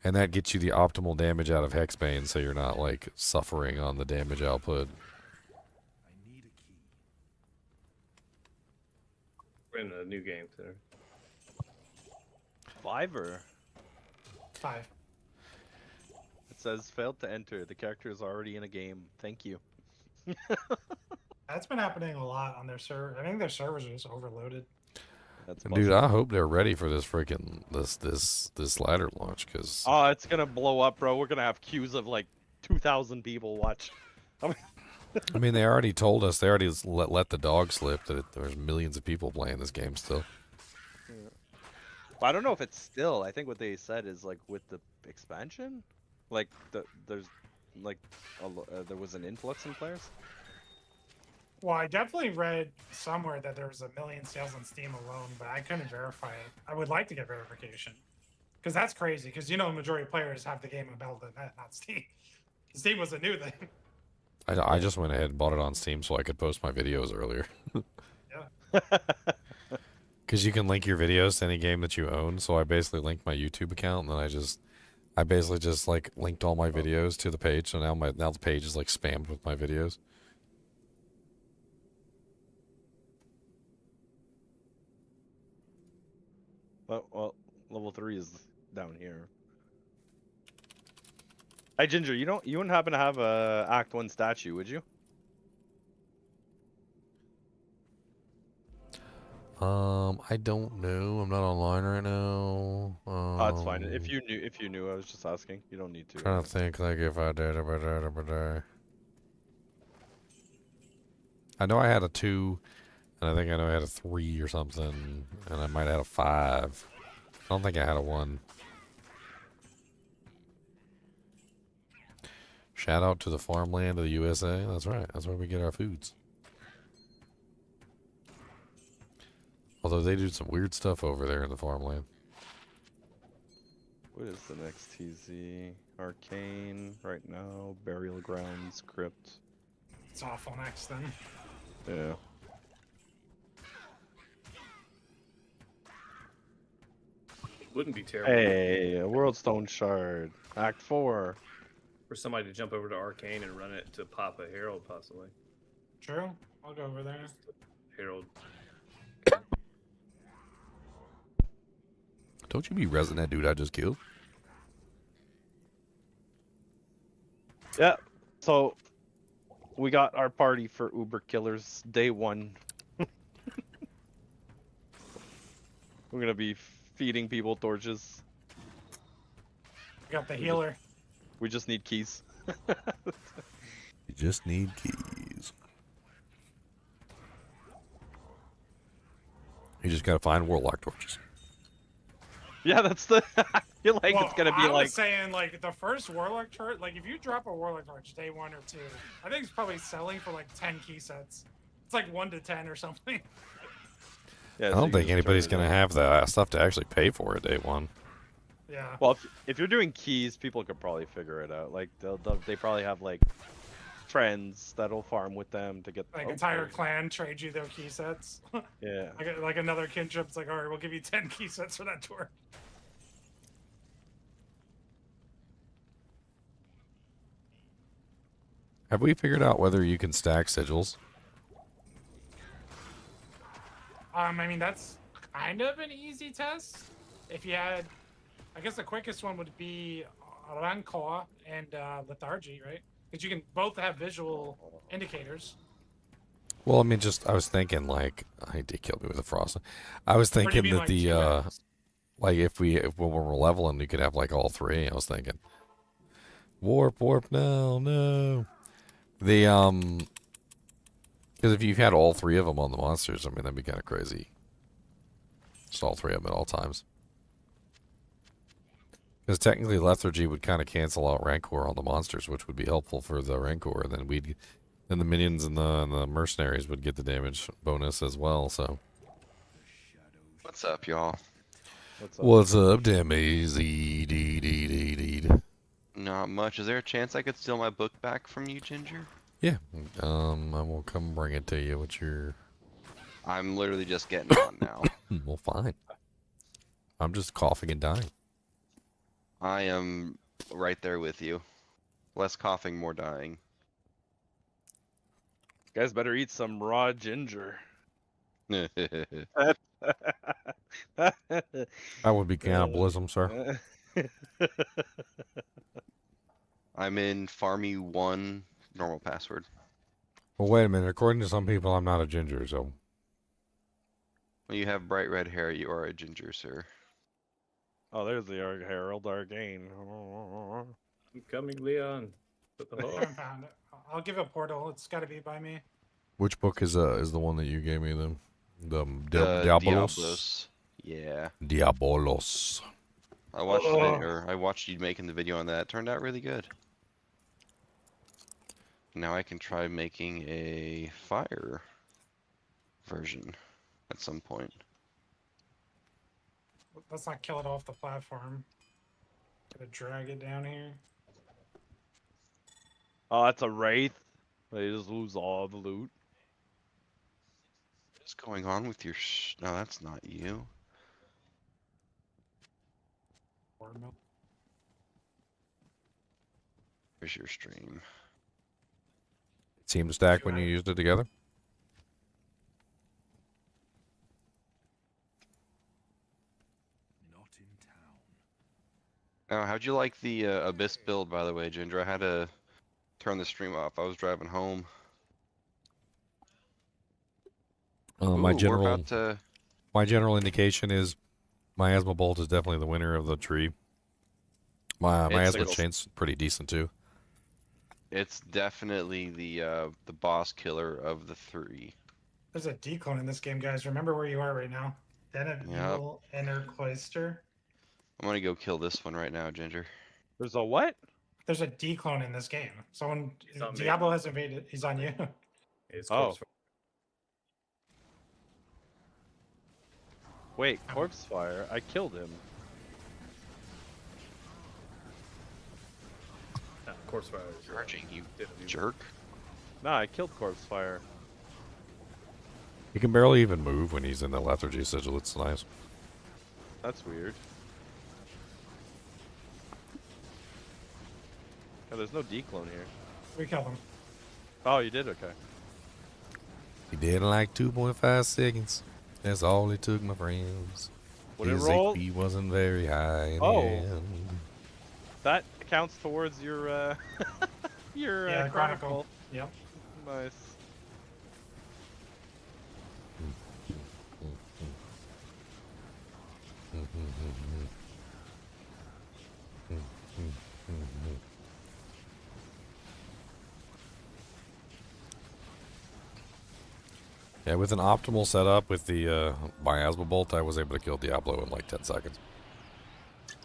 And that gets you the optimal damage out of Hexbane, so you're not like suffering on the damage output. We're in a new game, sir. 5 or 5. It says failed to enter. The character is already in a game. Thank you. That's been happening a lot on their server. I think their servers are just overloaded. That's Dude, I hope they're ready for this freaking this ladder launch, because Oh, it's gonna blow up, bro. We're gonna have queues of like 2,000 people watch. I mean, they already told us, they already let the dog slip that there's millions of people playing this game still. Well, I don't know if it's still. I think what they said is like with the expansion, like there's like there was an influx in players. Well, I definitely read somewhere that there was 1 million sales on Steam alone, but I couldn't verify it. I would like to get verification, because that's crazy. Because the majority of players have the game on Battle.net, not Steam. Steam was a new thing. I just went ahead and bought it on Steam so I could post my videos earlier. Yeah. Because you can link your videos to any game that you own, so I basically linked my YouTube account, and then I basically just like linked all my videos to the page, so now the page is like spammed with my videos. Well, level 3 is down here. Hey Ginger, you wouldn't happen to have a Act 1 statue, would you? I don't know. I'm not online right now. Oh, it's fine. If you knew, I was just asking. You don't need to. Trying to think like if I did. I know I had a 2, and I think I know I had a 3 or something, and I might have had a 5. I don't think I had a 1. Shout out to the farmland of the USA. That's right. That's where we get our foods. Although they do some weird stuff over there in the farmland. What is the next TZ? Arcane right now. Burial Grounds, Crypt. It's awful next then. Yeah. Wouldn't be terrible. Hey, a World Stone Shard. Act 4. For somebody to jump over to Arcane and run it to pop a Herald, possibly. True. I'll go over there. Herald. Don't you be resin that dude I just killed? Yeah. So we got our party for Uber Killers day 1. We're gonna be feeding people torches. We got the healer. We just need keys. You just need keys. You just gotta find Warlock torches. Yeah, that's the. I feel like it's gonna be I like. was saying, like, the first Warlock chart, like, if you drop a Warlock torch day 1 or 2, I think it's probably selling for like 10 key sets. It's like 1 to 10 or something. Yeah, I so don't you think just anybody's turn it gonna on. have the stuff to actually pay for it day 1. Yeah. Well, if you're doing keys, people could probably figure it out. Like they probably have like friends that'll farm with them to get Like entire clan trade you their key sets. Yeah. Like another kinship's like, all right, we'll give you 10 key sets for that tour. Have we figured out whether you can stack sigils? I mean, that's kind of an easy test. If you had, I guess the quickest one would be Rancor and Lethargy, right? Because you can both have visual indicators. Well, I mean, I was thinking, like, he did kill me with a frost. I was Or do you thinking mean, that like, the, 2 hours? like, if when we're leveling, you could have, like, all 3. I was thinking. Warp, no. The, because if you've had all 3 of them on the monsters, I mean, that'd be kind of crazy. Just all 3 of them at all times. Because technically Lethargy would kind of cancel out Rancor on the monsters, which would be helpful for the Rancor, and then the minions and the mercenaries would get the damage bonus as well. So, What's up, y'all? what's up, Demazy? Not much. Is there a chance I could steal my book back from you, Ginger? Yeah, I will come bring it to you. What's your? I'm literally just getting on now. Well, fine. I'm just coughing and dying. I am right there with you. Less coughing, more dying. Guys better eat some raw ginger. That would be cannibalism, sir. I'm in Farmy 1 normal password. Well, wait a minute. According to some people, I'm not a ginger, so. When you have bright red hair, you are a ginger, sir. Oh, there's the Herald Arcane. I'm coming, Leon. I haven't found it. I'll give a portal. It's got to be by me. Which book is the one that you gave me then? The Diablos. Yeah. Diabolos. I watched you making the video on that. It turned out really good. Now I can try making a fire version at some point. Let's not kill it off the platform. Gotta drag it down here. Oh, that's a wraith. They just lose all the loot. What's going on with your no, that's not you. Here's your stream. It seemed to stack when you used it together. Oh, how'd you like the Abyss build, by the way, Ginger? I had to turn the stream off. I was driving home. My Ooh, general we're about to... my general indication is Miasma Bolt is definitely the winner of the tree. Miasma Chain's pretty decent too. It's definitely the boss killer of the 3. There's a declone in this game, guys. Remember where you are right now. Den of Yep. Evil, Inner Cloister. I'm gonna go kill this one right now, Ginger. There's a what? There's a declone in this game. Someone, on me. Diablo has invaded. He's on you. It's Oh. Wait, corpse fire. I killed him. Corpse fire. Charging, you jerk. Nah, I killed corpse fire. He can barely even move when he's in the lethargy sigil. It's nice. That's weird. Oh, there's no declone here. We killed him. Oh, you did? Okay. He did in like 2.5 seconds. That's all it took, my friends. Would it His roll? HP wasn't very high. In Oh. the end. That counts towards your your Yeah, chronicle. Chronicle. Yep. Nice. Yeah, with an optimal setup with the miasma bolt, I was able to kill Diablo in like 10 seconds.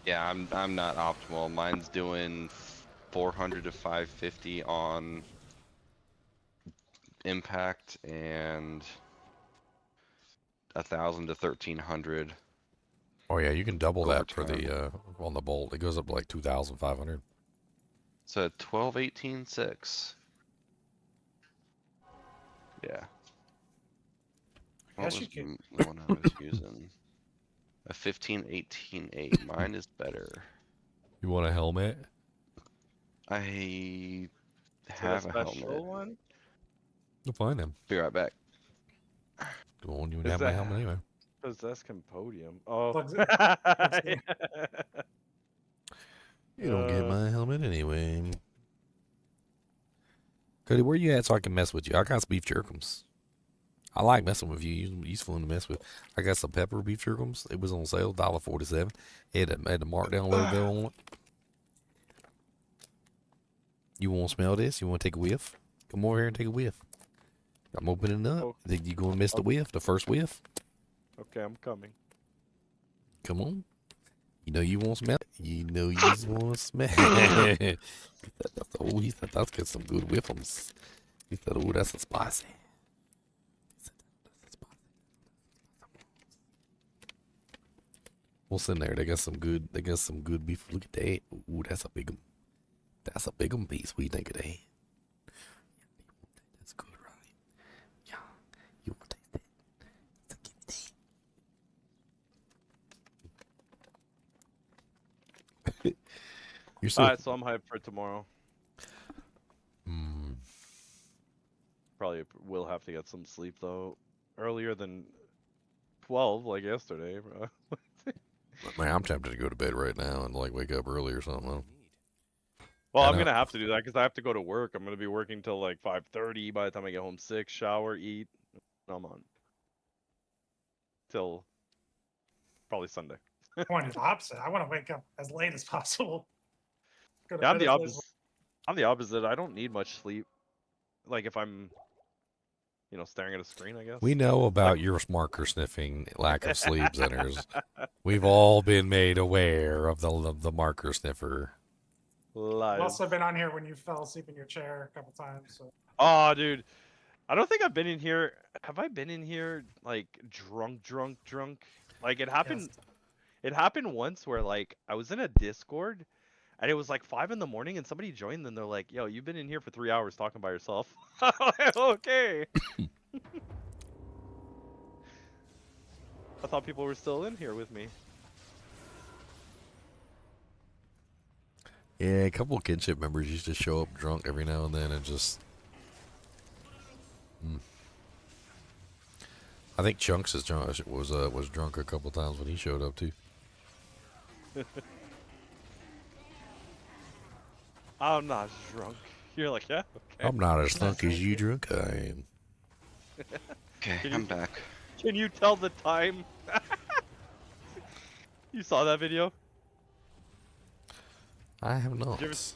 Yeah, I'm not optimal. Mine's doing 400 to 550 on impact and 1,000 to 1,300. Oh yeah, you can double over that for time. the on the bolt. It goes up to like 2,500. So 12, 18, 6. Yeah. What Guess was you could- the one I was using? A 15, 18, 8. Mine is better. You want a helmet? I Is it have a special helmet. one? You'll find him. Be right back. Go on, you would Is have my that- helmet anyway. Possess Compodium. Oh. Plugs it. You don't get my helmet anyway. Cody, where you at so I can mess with you? I got some beef jerkums. I like messing with you. You're fun to mess with. I got some pepper beef jerkums. It was on sale, $1.47. It had the markdown logo on it. You want to smell this? You want to take a whiff? Come over here and take a whiff. I'm opening it up. Oh. Think you gonna miss the whiff? The first whiff? Okay, I'm coming. Come on. You know you want to smell it. You know you just want to smell it. Oh, he said, that's get some good whiffums. He said, oh, that's a spicy. What's in there? They got some good beef. Look at that. Ooh, that's a big one. That's a big one piece. What do you think of that? That's good, right? Yeah. You want to taste that? So give me that. You're so Alright, so I'm hyped for tomorrow. Probably will have to get some sleep though. Earlier than 12, like yesterday, bro. Man, I'm tempted to go to bed right now and like wake up early or something. Well, I I'm know. gonna have to do that because I have to go to work. I'm gonna be working till like 5:30. By the time I get home, 6, shower, eat, I'm on till probably Sunday. I want to do the opposite. I want to wake up as late as possible. Go to Yeah, I'm bed the as late as- opposite. I'm the opposite. I don't need much sleep. Like if I'm, staring at a screen, I guess. We know about your marker sniffing lack of sleep, Zeners. We've all been made aware of the marker sniffer. I've Live. also been on here when you fell asleep in your chair a couple times. So. Oh, dude. I don't think I've been in here. Have I been in here like drunk? Like it happened. Yes. It happened once where like I was in a Discord, and it was like 5 in the morning, and somebody joined, and they're like, "Yo, you've been in here for 3 hours talking by yourself." Okay. I thought people were still in here with me. Yeah, a couple of kinship members used to show up drunk every now and then and just. I think Chunks was drunk a couple times when he showed up too. I'm not drunk. You're like, yeah, okay. I'm not as drunk as you drunk I am. Okay, Can I'm you- back. Can you tell the time? You saw that video? I have not. It's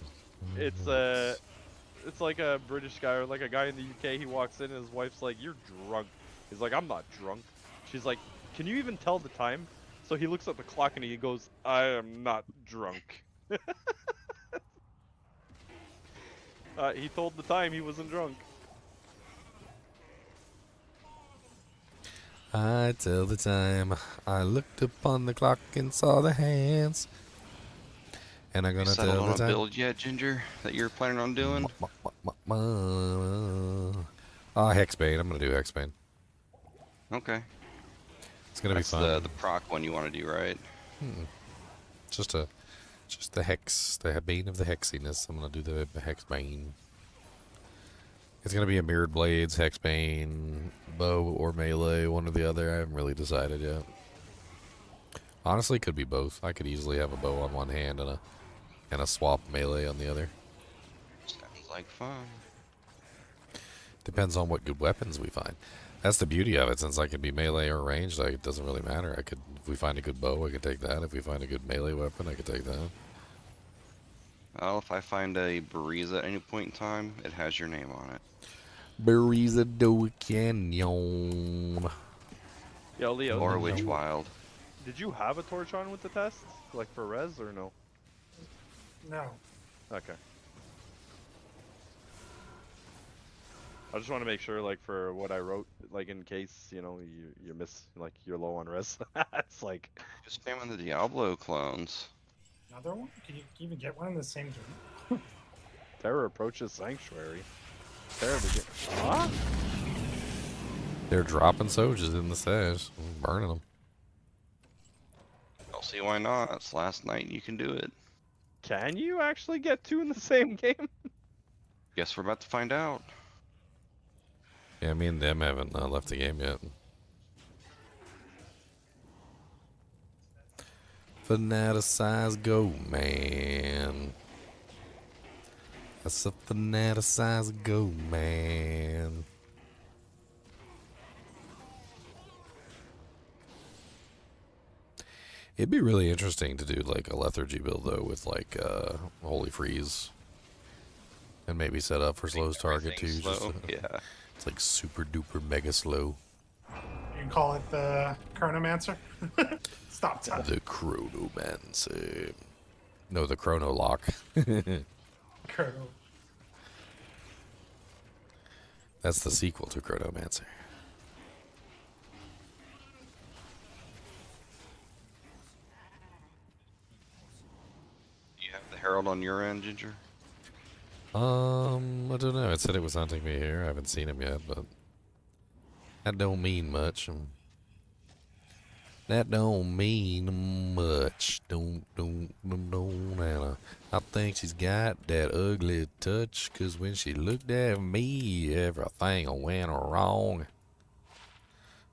like a British guy or like a guy in the UK. He walks in and his wife's like, "You're drunk." He's like, "I'm not drunk." She's like, "Can you even tell the time?" So he looks at the clock and he goes, "I am not drunk." He told the time he wasn't drunk. I tell the time. I looked upon the clock and saw the hands. And I'm You gonna settled tell on the a time. build yet, Ginger? That you're planning on doing? Hexbane. I'm gonna do Hexbane. Okay. It's gonna be That's fun. the proc one you want to do, right? Just a Just the hex, the bane of the hexiness. I'm gonna do the hex bane. It's gonna be a mirrored blades, hex bane, bow or melee, one or the other. I haven't really decided yet. Honestly, could be both. I could easily have a bow on one hand and a swap melee on the other. Sounds like fun. Depends on what good weapons we find. That's the beauty of it. Since I can be melee or ranged, it doesn't really matter. I could, if we find a good bow, I could take that. If we find a good melee weapon, I could take that. Well, if I find a Breeze at any point in time, it has your name on it. Breeza do Canyon. Yo, Leo. Or Witch Wild. Did you have a torch on with the test? Like for res or no? No. Okay. I just want to make sure, like, for what I wrote, like, in case, you know, you miss, like, you're low on res. It's like... Just spam on the Diablo clones. Another one? Can you even get one in the same game? Terror approaches Sanctuary. Terror begin... Huh? They're dropping soldiers in the stash. Burning them. I'll see why not. It's last night and you can do it. Can you actually get two in the same game? Guess we're about to find out. Yeah, me and them haven't left the game yet. Fanaticize go, man. That's a fanaticize go, man. It'd be really interesting to do like a lethargy build though with like Holy Freeze. And maybe set up for slow's target too. Slow. Yeah. It's like super duper mega slow. You can call it the Chronomancer. Stop time. The Chronomancer. No, the Chrono Lock. Chrono. That's the sequel to Chronomancer. You have the Herald on your end, Ginger? I don't know. It said it was hunting me here. I haven't seen him yet, but that don't mean much. That don't mean much. Don't, Anna. I think she's got that ugly touch, 'cause when she looked at me, everything went wrong.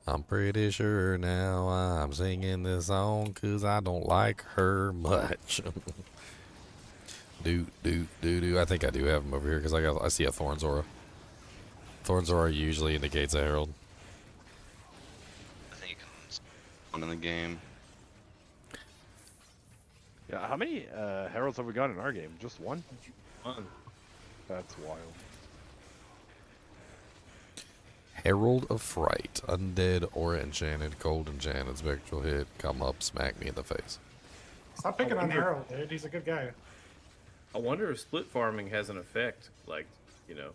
I'm pretty sure now I'm singing this song 'cause I don't like her much. I think I do have him over here because I see a Thorn's Aura. Thorn's Aura usually indicates a Herald. I think it comes on in the game. Yeah, how many Heralds have we got in our game? Just one? One. That's wild. Herald of Fright. Undead, Aura Enchanted, Cold Enchanted, Spectral Hit. Come up, smack me in the face. Stop picking on Herald, dude. He's a good guy. I wonder if split farming has an effect, like, you know.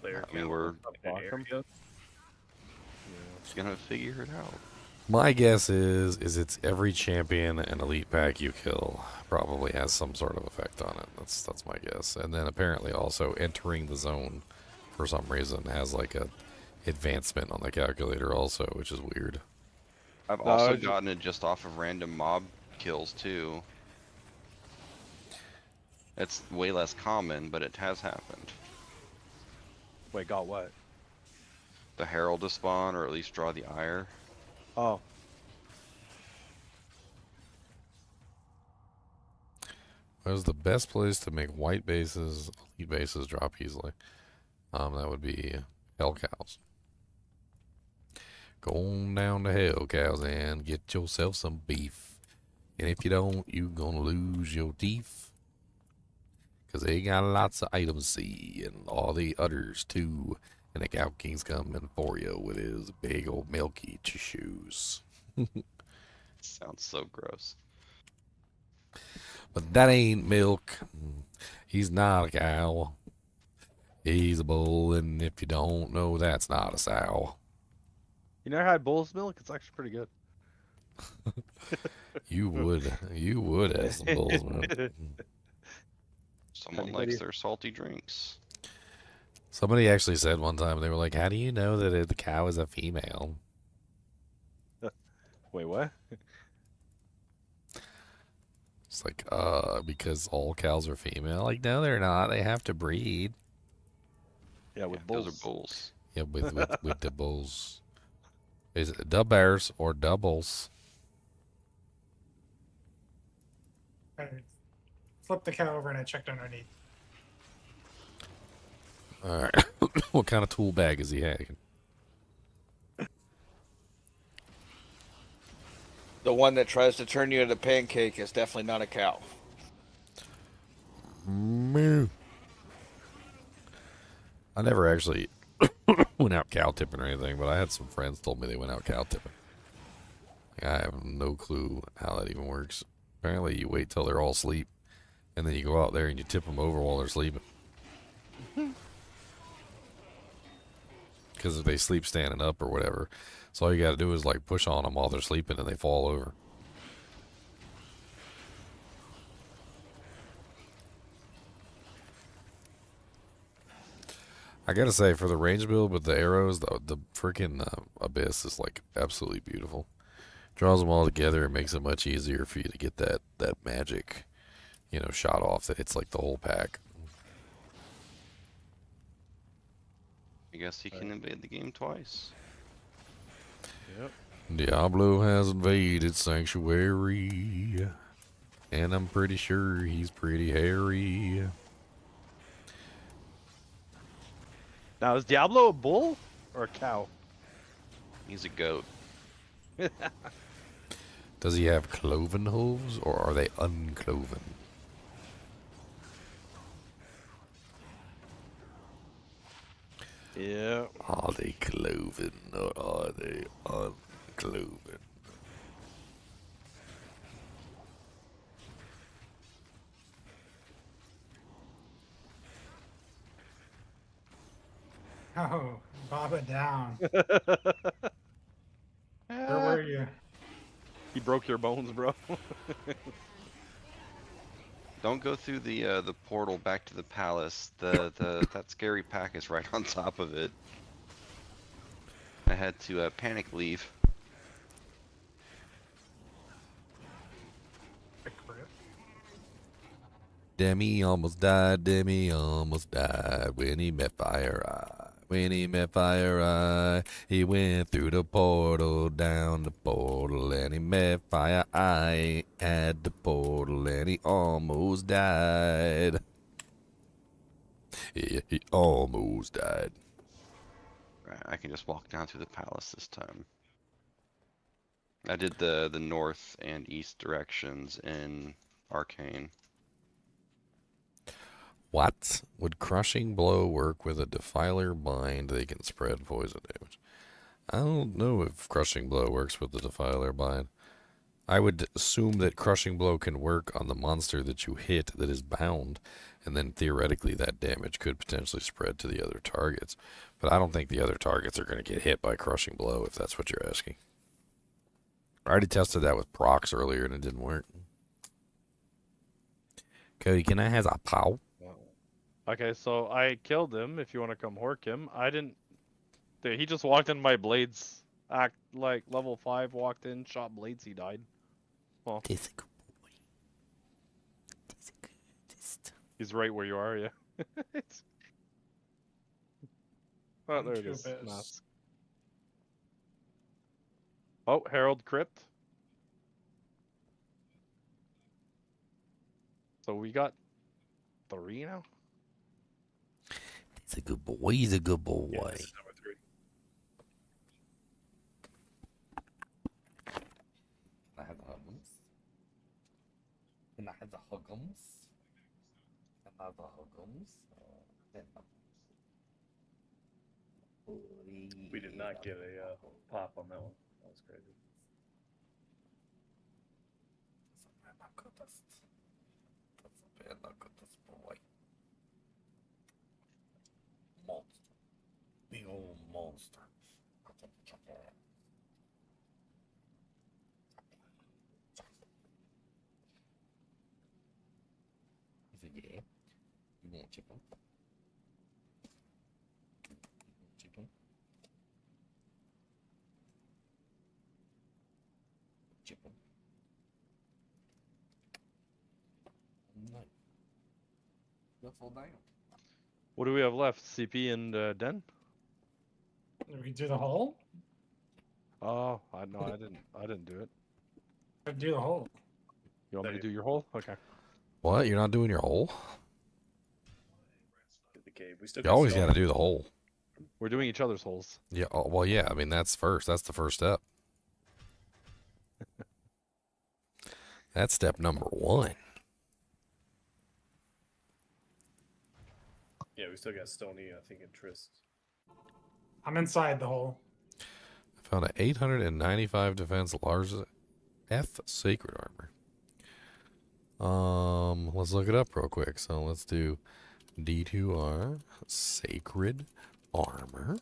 Player I mean, we're area. gonna figure it out. My guess is it's every champion and elite pack you kill probably has some sort of effect on it. That's my guess. And then apparently also entering the zone for some reason has like a advancement on the calculator also, which is weird. I've also gotten it just off of random mob kills too. It's way less common, but it has happened. Wait, got what? The Herald to spawn, or at least draw the ire. Oh. Where's the best place to make white bases, elite bases drop easily? That would be Hell Cows. Go on down to Hell Cows and get yourself some beef. And if you don't, you gonna lose your teeth. 'Cause they got lots of items, see, and all the others too. And the Cow King's coming for you with his big old milky shoes. Sounds so gross. But that ain't milk. He's not a cow. He's a bull, and if you don't know, that's not a sow. You never had bull's milk? It's actually pretty good. You would have some bull's milk. Someone likes their salty drinks. Somebody actually said one time, they were like, how do you know that the cow is a female? Wait, what? It's like, because all cows are female. Like, no, they're not. They have to breed. Yeah, with Those bulls. are bulls. Yeah, with the bulls. Is it dub bears or doubles? I flipped the cow over and I checked underneath. All right. What kind of tool bag is he having? The one that tries to turn you into a pancake is definitely not a cow. Moo. I never actually went out cow tipping or anything, but I had some friends told me they went out cow tipping. Like, I have no clue how that even works. Apparently, you wait till they're all asleep, and then you go out there and you tip them over while they're sleeping. Because if they sleep standing up or whatever, so all you got to do is like push on them while they're sleeping and they fall over. I gotta say, for the range build with the arrows, the freaking Abyss is like absolutely beautiful. Draws them all together and makes it much easier for you to get that magic, shot off that hits like the whole pack. I guess he can invade the game twice. Yep. Diablo has invaded Sanctuary, and I'm pretty sure he's pretty hairy. Now, is Diablo a bull or a cow? He's a goat. Does he have cloven hooves, or are they uncloven? Yeah. Are they cloven, or are they uncloven? Oh, Baba down. Where were you? He broke your bones, bro. Don't go through the portal back to the palace. That scary pack is right on top of it. I had to panic leave. Demi almost died when he met Fire Eye. When he met Fire Eye, he went through the portal, down the portal, and he met Fire Eye at the portal, and he almost died. Yeah, he almost died. Right, I can just walk down through the palace this time. I did the north and east directions in Arcane. What? Would Crushing Blow work with a Defiler bind? They can spread poison damage. I don't know if Crushing Blow works with the Defiler bind. I would assume that Crushing Blow can work on the monster that you hit that is bound, and then theoretically that damage could potentially spread to the other targets. But I don't think the other targets are going to get hit by Crushing Blow, if that's what you're asking. I already tested that with procs earlier and it didn't work. Cody, can I have a pow? Okay, so I killed him. If you want to come hork him, I didn't. Dude, he just walked in my blades. Act like level 5, walked in, shot blades, he died. Well, he's a good boy. He's right where you are, yeah. Oh, there it is. Mask. Oh, Herald Crypt. So we got 3 now? He's a good boy. He's a good boy. Yeah, this is number 3. Can I have the huggums? Can I have the huggums? Can I have the huggums? We did not get a pop on that one. That was crazy. That's a bad luck with this boy. Monster. Big old monster. He said, yeah. You want chicken? Chicken? Chicken? fall down. What do we have left? CP and Den? We can do the hole. Oh, I didn't do it. Do the hole. You want me to do your hole? Okay. What? You're not doing your hole? The cave. We still You always got to do the hole. We're doing each other's holes. Yeah. Oh, well, yeah. I mean, that's first. That's the first step. That's step number 1. Yeah, we still got Stony, I think, and Trist. I'm inside the hole. I found an 895 defense Lars F sacred armor. Let's look it up real quick. So let's do D2R sacred armor.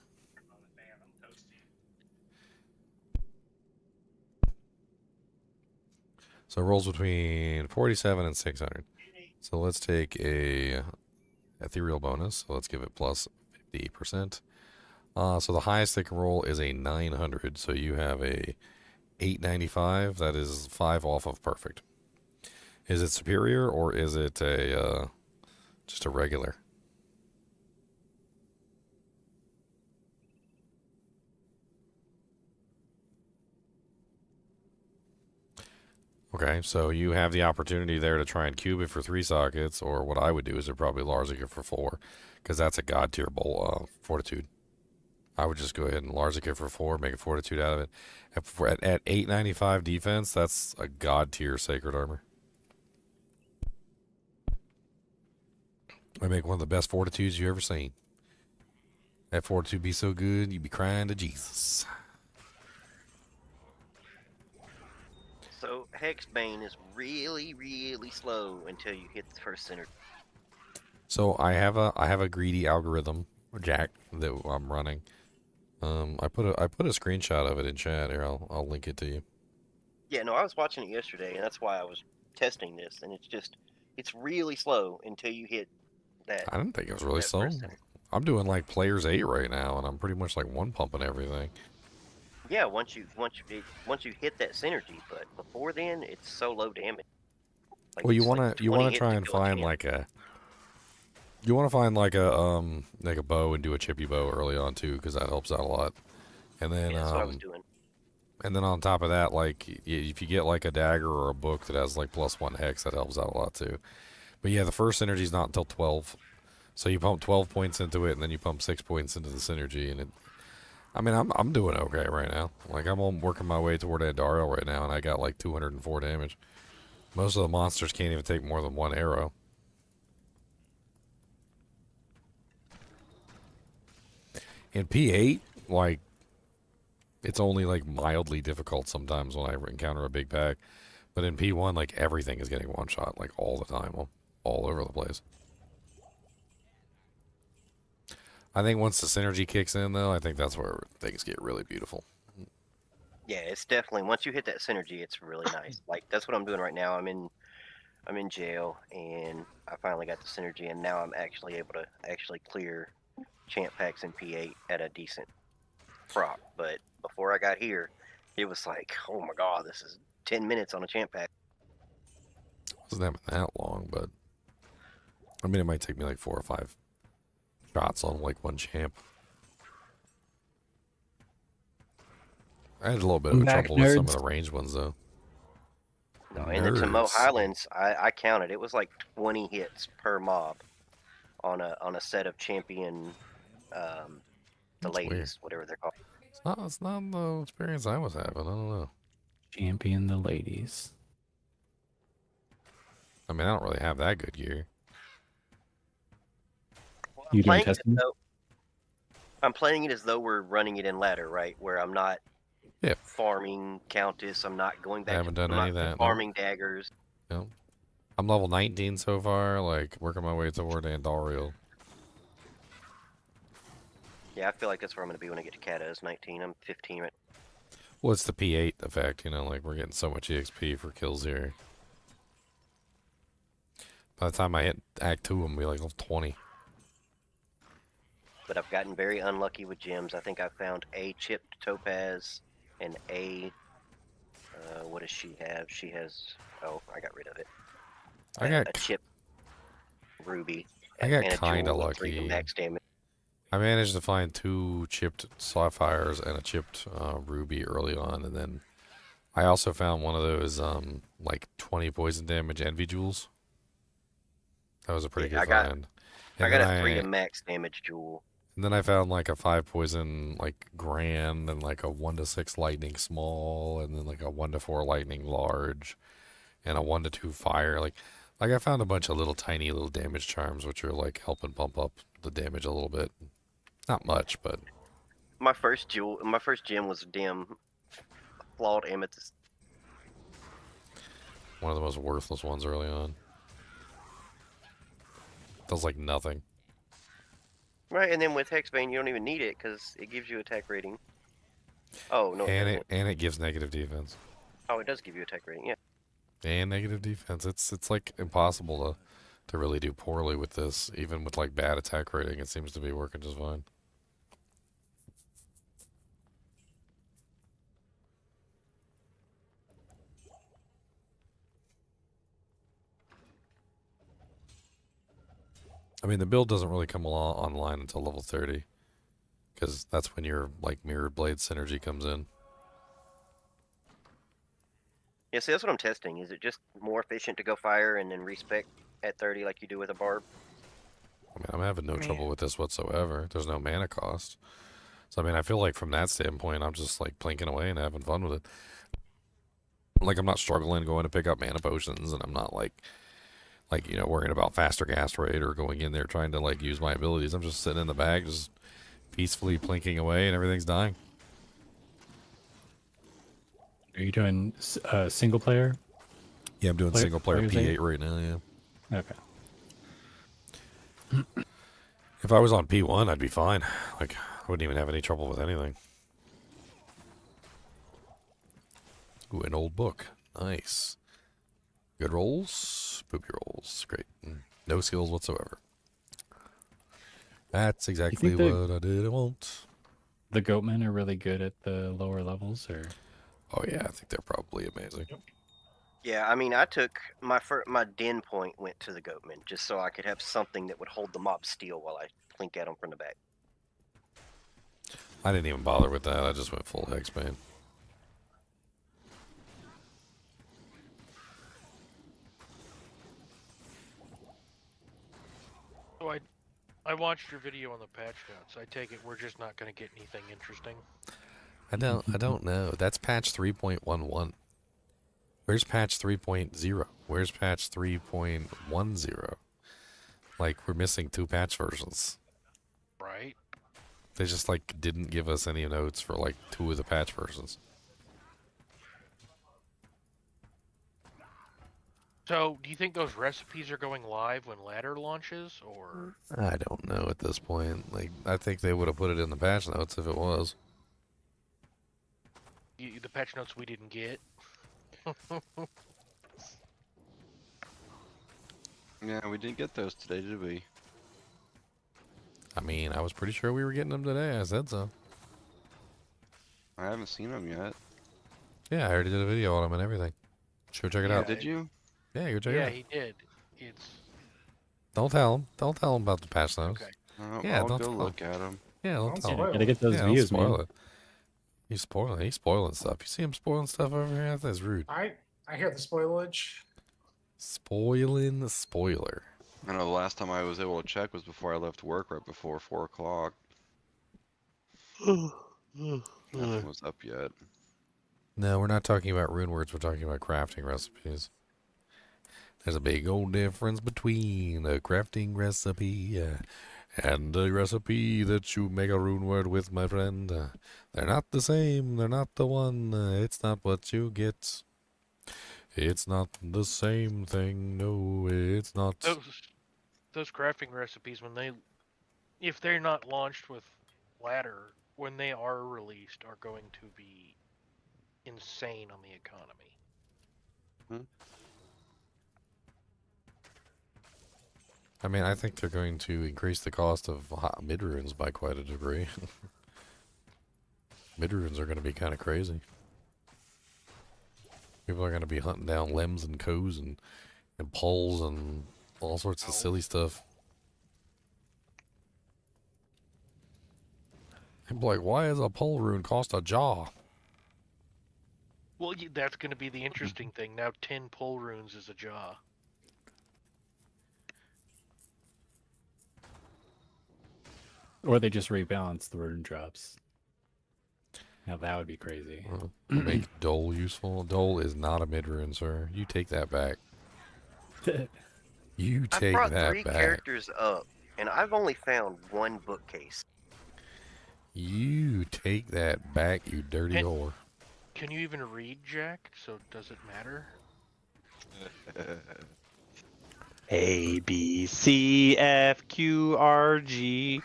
So it rolls between 47 and 600. So let's take a ethereal bonus. So let's give it plus 50%. So the highest they can roll is a 900. So you have a 895. That is 5 off of perfect. Is it superior or is it a just a regular? Okay, so you have the opportunity there to try and cube it for 3 sockets, or what I would do is I'd probably Larzik it for 4, because that's a god tier bowl fortitude. I would just go ahead and Larzik it for 4, make a fortitude out of it. At 895 defense, that's a god tier sacred armor. I make one of the best fortitudes you ever seen. That fortitude be so good, you'd be crying to Jesus. So Hexbane is really, really slow until you hit the first synergy. So I have a greedy algorithm, Jack, that I'm running. I put a screenshot of it in chat here. I'll link it to you. Yeah, no, I was watching it yesterday, and that's why I was testing this. And it's really slow until you hit that. I didn't think it was really slow. I'm doing like players 8 right now, and I'm pretty much like one pumping everything. Yeah, once you hit that synergy, but before then, it's so low damage. Like, Well, you it's wanna like 20 try hits and to kill a find champ. like a bow and do a chippy bow early on too, because that helps out a lot. And then Yeah, that's what I was doing. And then on top of that, like if you get like a dagger or a book that has like +1 hex, that helps out a lot too. But yeah, the first synergy is not until 12, so you pump 12 points into it, and then you pump 6 points into the synergy, and it. I mean, I'm doing okay right now. Like, I'm working my way toward Andariel right now, and I got like 204 damage. Most of the monsters can't even take more than 1 arrow. In P8, like, it's only like mildly difficult sometimes when I encounter a big pack. But in P1, like, everything is getting one shot, like, all the time, all over the place. I think once the synergy kicks in, though, I think that's where things get really beautiful. Yeah, it's definitely once you hit that synergy, it's really nice. Like that's what I'm doing right now. I'm in jail, and I finally got the synergy, and now I'm actually able to clear champ packs in P8 at a decent proc. But before I got here, it was like, oh my god, this is 10 minutes on a champ pack. It wasn't having that long, but I mean, it might take me like 4 or 5 shots on like one champ. I had a little bit of trouble with some of the ranged ones though. No, in the Tomo Highlands, I counted. It was like 20 hits per mob on a set of champion, the ladies, weird. whatever they're called. It's not the experience I was having. I don't know. Champion the ladies. I mean, I don't really have that good gear. You doing Playing it testing? I'm playing it as though we're running it in ladder, right? Where I'm not farming Countess. I'm not going back. I haven't done I'm any of not that. farming daggers. No. I'm level 19 so far, like working my way toward Andariel. Yeah, I feel like that's where I'm going to be when I get to Katos 19. I'm 15 right. Well, it's the P8 effect, you know, like we're getting so much EXP for kills here. By the time I hit Act 2, I'm going to be like level 20. But I've gotten very unlucky with gems. I think I found a chipped topaz and a what does she have? She has, oh, I got rid of it. I got a chipped ruby I got and a kind of jewel with 3 lucky. max damage. I managed to find 2 chipped sapphires and a chipped ruby early on, and then I also found one of those like 20 poison damage envy jewels. That was a pretty good find. I And got then a 3 to max damage jewel. And then I found like a 5 poison like grand, and like a 1 to 6 lightning small, and then like a 1 to 4 lightning large, and a 1 to 2 fire. Like I found a bunch of little tiny little damage charms, which are like helping bump up the damage a little bit. Not much, but My first gem was a damn flawed amethyst. one of the most worthless ones early on. Does like nothing. Right, and then with Hexbane, you don't even need it because it gives you attack rating. Oh no! And it gives negative defense. Oh, it does give you attack rating, yeah. And negative defense. It's like impossible to really do poorly with this, even with like bad attack rating. It seems to be working just fine. I mean, the build doesn't really come along online until level 30, because that's when your like mirrored blade synergy comes in. Yeah, see, that's what I'm testing. Is it just more efficient to go fire and then respec at 30 like you do with a barb? I mean, I'm having no trouble with this whatsoever. There's no mana cost. So, I mean, I feel like from that standpoint, I'm just like plinking away and having fun with it. Like, I'm not struggling going to pick up mana potions, and I'm not like, you know, worrying about faster gas rate or going in there trying to like use my abilities. I'm just sitting in the bag, just peacefully plinking away, and everything's dying. Are you doing single player? Yeah, I'm doing single player P8 right now, yeah. Okay. If I was on P1, I'd be fine. Like, I wouldn't even have any trouble with anything. Ooh, an old book. Nice. Good rolls, poopy rolls. Great. No skills whatsoever. That's exactly what I didn't want. The goatmen are really good at the lower levels, or? Oh yeah, I think they're probably amazing. Yeah, I mean, I took my den point went to the goatman just so I could have something that would hold the mob still while I plink at them from the back. I didn't even bother with that. I just went full Hexbane. So I watched your video on the patch notes. I take it we're just not going to get anything interesting. I don't know. That's patch 3.11. Where's patch 3.0? Where's patch 3.10? Like, we're missing 2 patch versions. Right. They just like didn't give us any notes for like 2 of the patch versions. So, do you think those recipes are going live when ladder launches, or? I don't know at this point. Like, I think they would have put it in the patch notes if it was. The patch notes we didn't get. Yeah, we didn't get those today, did we? I mean, I was pretty sure we were getting them today. I said so. I haven't seen them yet. Yeah, I already did a video on them and everything. Go check it out. Did you? Yeah, go check it out. Yeah, he did. It's. Don't tell him. Don't tell him about the patch notes. Okay. Yeah, I'll don't go tell look him. at them. Yeah, don't tell him. Gotta get those don't views, spoil man. it. He's spoiling stuff. You see him spoiling stuff over here? That's rude. I hear the spoilage. Spoiling the spoiler. I know the last time I was able to check was before I left work, right before 4 o'clock. Nothing was up yet. No, we're not talking about rune words. We're talking about crafting recipes. There's a big old difference between a crafting recipe and a recipe that you make a rune word with, my friend. They're not the same. They're not the one. It's not what you get. It's not the same thing. No, it's not. Those crafting recipes, if they're not launched with ladder, when they are released, are going to be insane on the economy. I mean, I think they're going to increase the cost of mid runes by quite a degree. Mid runes are going to be kind of crazy. People are going to be hunting down limbs and coos and poles and all sorts of silly stuff. I'm like, why is a pole rune cost a jaw? Well, that's going to be the interesting thing. Now 10 pull runes is a jaw. Or they just rebalance the rune drops. Now that would be crazy. Make Dole useful. Dole is not a mid rune, sir. You take that back. You I take brought that 3 back. characters up, and I've only found 1 bookcase. You take that back, you dirty whore. Can you even read, Jack? So does it matter? A, B, C, F, Q, R, G.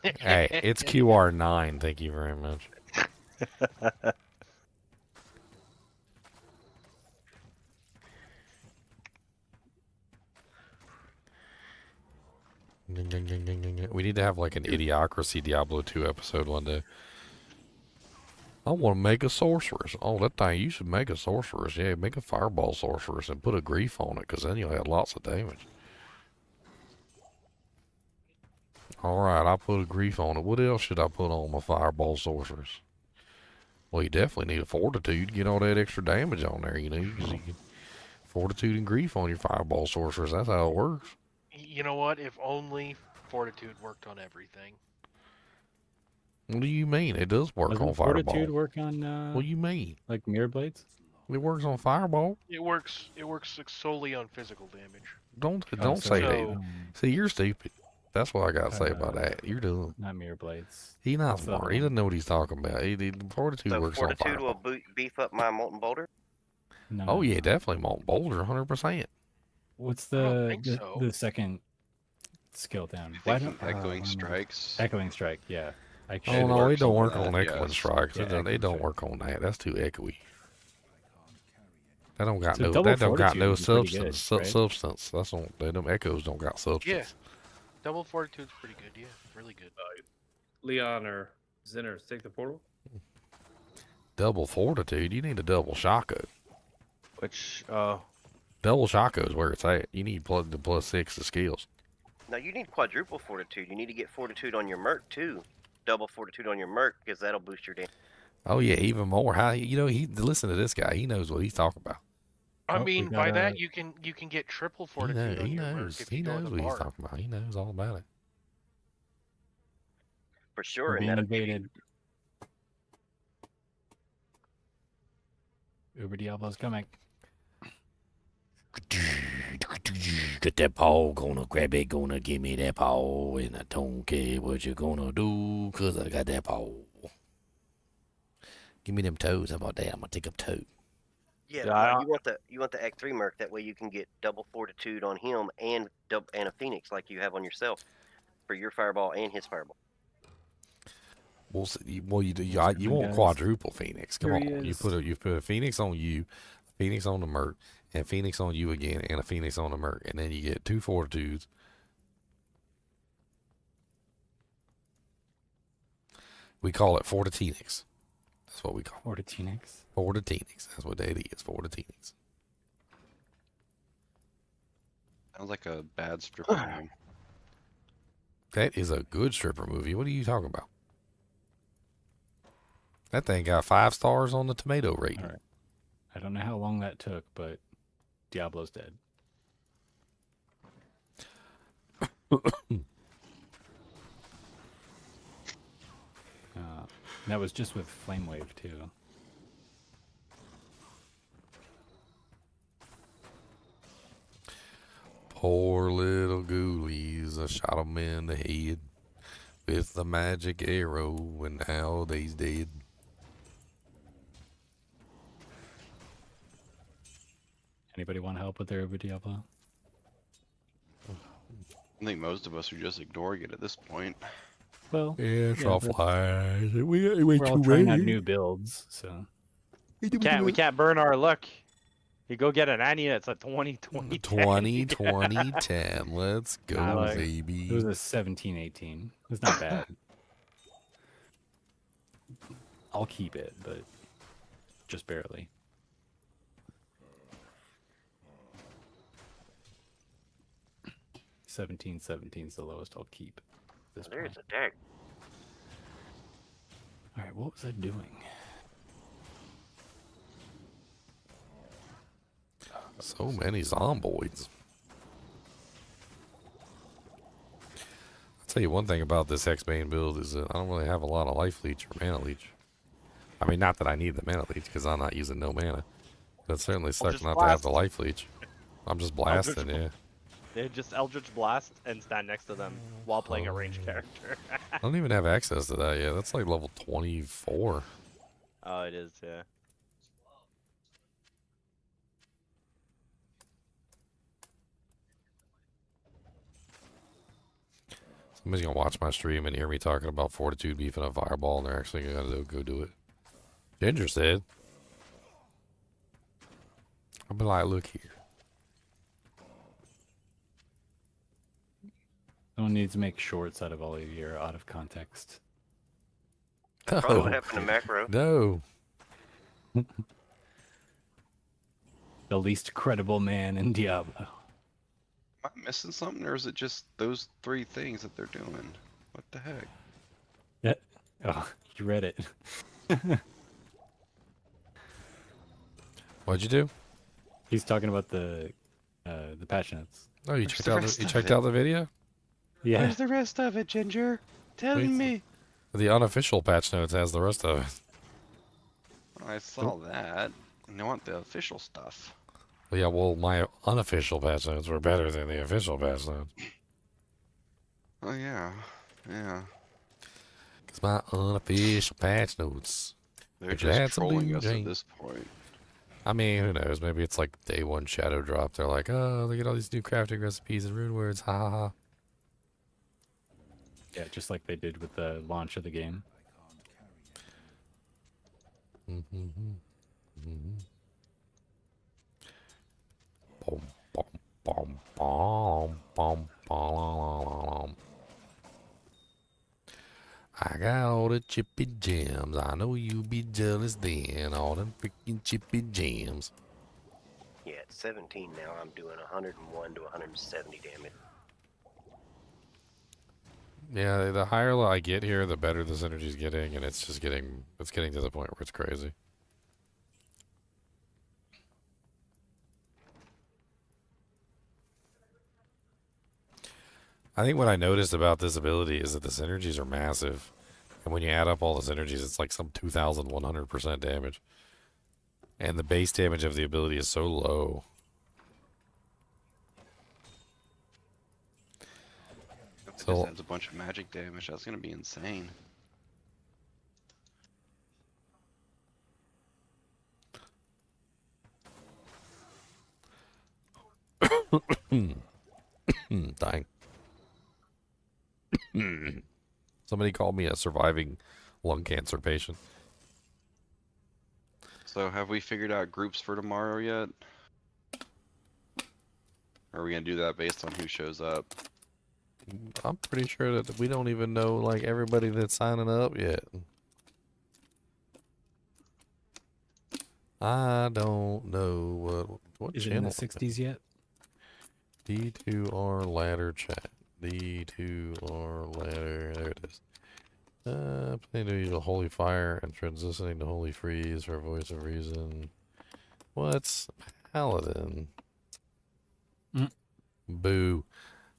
Hey, it's QR9. Thank you very much. We need to have like an Idiocracy Diablo 2 episode one day. I want to make a sorceress. Oh, that thing, you should make a sorceress. Yeah, make a fireball sorceress and put a grief on it, because then you'll have lots of damage. Alright, I put a grief on it. What else should I put on my fireball sorceress? Well, you definitely need a fortitude to get all that extra damage on there, you know. Because you can fortitude and grief on your fireball sorceress. That's how it works. You know what? If only Fortitude worked on everything. What do you mean? It does work Doesn't on fireball. Fortitude work on What do you mean? Like mirror blades? It works on fireball. It works solely on physical damage. Don't Oh, say so, that. See, you're stupid. That's what I got to say about that. You're dumb. Not mirror blades. He's not What's the smart. other He one? doesn't know what he's talking about. Fortitude So works on Fortitude fireball. will beef up my molten boulder. No. Oh yeah, definitely Molten Boulder, 100%. What's don't think so. the second skill down? Thinking echoing strikes. Echoing strike, yeah. Oh no, it don't work on on that, echoing yes. strikes. Yeah, It echoing don't strike. work on that. That's too echoey. That don't got So no. double That don't got fortitude no would be pretty good, substance. right? Substance. That's on. Them echoes don't got substance. Yeah. Double Fortitude's pretty good, yeah. Really good. Leon or Zinner, take the portal. Double fortitude. You need a double shotgun. Which, Double shotgun is where it's at. You need the +6 to skills. Now you need quadruple fortitude. You need to get fortitude on your merc too. Double fortitude on your merc because that'll boost your damage. Oh yeah, even more. How he listen to this guy. He knows what he's talking about. I Oh, mean, we by got that you can get triple Fortitude on He your knows. merc if He you go knows to what the he's bar. talking about. He knows all about it. For sure, We're and being that'll give you invaded. Uber Diablo's coming. Get that paw, gonna grab it, gonna give me that paw, and I don't care what you're gonna do, cause I got that paw. Give me them toes, how about that? I'm gonna take up toe. Yeah, Yeah, no, you want the Act 3 merc. That way you can get double fortitude on him and a phoenix like you have on yourself for your fireball and his fireball. Well, you want guys. quadruple phoenix. Come Here he on, you is. put a phoenix on you, a phoenix on the merc, and a phoenix on you again, and a phoenix on the merc, and then you get 2 fortitudes. We call it Fortitenix. That's what we call it. Fortitenix. Fortitenix. That's what that is. Fortitenix. Sounds like a bad stripper movie. That is a good stripper movie. What are you talking about? That thing got 5 stars on the tomato rating. All right. I don't know how long that took, but Diablo's dead. That was just with Flame Wave too. Poor little ghoulies, I shot 'em in the head with the magic arrow, and now they's dead. Anybody want help with their Uber Diablo? I think most of us are just ignoring it at this point. Well, yeah, it's all but flies. we're all trying out new builds, so we can't burn our luck. You go get an Anya, it's a 2020. 20-20-10. Let's go, baby. It was a 17-18. It's not bad. I'll keep it, but just barely. 17-17 is the lowest I'll keep. There's a deck. All right, what was I doing? So many zomboids. I'll tell you one thing about this Hexbane build is that I don't really have a lot of life leech or mana leech. I mean, not that I need the mana leech because I'm not using no mana. But it certainly sucks just not to have the blast. life leech. I'm just blasting, yeah. They just Eldritch Blast and stand next to them while playing a ranged character. I don't even have access to that yet. That's like level 24. Oh, it is, yeah. Somebody's gonna watch my stream and hear me talking about Fortitude beefing a fireball, and they're actually gonna go do it. Ginger said. I'll be like, look here. Someone needs to make shorts out of all of your out of context. Probably what happened to Macro. No. The least credible man in Diablo. Am I missing something, or is it just those 3 things that they're doing? What the heck? Yeah. Oh, you read it. What'd you do? He's talking about the patch notes. Oh, you checked out the video? Yeah. Where's the rest of it, Ginger? Tell me. The unofficial patch notes has the rest of it. I saw that. And I want the official stuff. Well, yeah, well, my unofficial patch notes were better than the official patch notes. Oh, yeah. Yeah. Because my unofficial patch notes. They're just trolling us at this point. I mean, who knows? Maybe it's like day 1 shadow drop. They're like, oh, look at all these new crafting recipes and rune words. Ha ha ha. Yeah, just like they did with the launch of the game. Boom, boom, boom, boom, boom, boom. I got all the chippy gems. I know you be jealous then. All them freaking chippy gems. Yeah, at 17 now, I'm doing 101 to 170 damage. Yeah, the higher I get here, the better the synergy's getting, and it's getting to the point where it's crazy. I think what I noticed about this ability is that the synergies are massive. And when you add up all the synergies, it's like some 2,100% damage. And the base damage of the ability is so low. If it just adds a bunch of magic damage, that's going to be insane. Dying. Somebody called me a surviving lung cancer patient. So have we figured out groups for tomorrow yet? Or are we going to do that based on who shows up? I'm pretty sure that we don't even know like everybody that's signing up yet. I don't know what Is it channel in the 60s yet? D2R ladder chat. D2R ladder. There it is. Planning to use a holy fire and transitioning to holy freeze for voice of reason. What's paladin? Boo.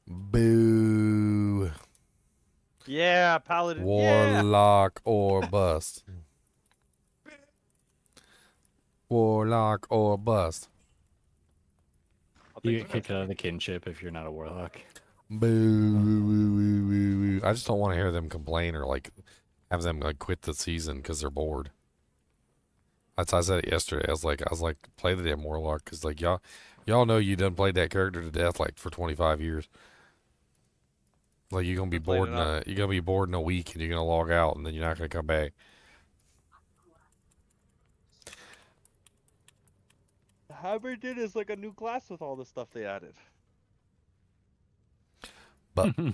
Boo. Yeah, paladin. Warlock or bust. Warlock or bust. You get kicked out of the kinship if you're not a warlock. Boo. I just don't want to hear them complain or like have them like quit the season because they're bored. I said it yesterday. I was like, play the damn warlock because like y'all know you done played that character to death like for 25 years. Like you're gonna be bored in a week and you're gonna log out and then you're not gonna come back. Hybrid is like a new class with all the stuff they added. Boo boo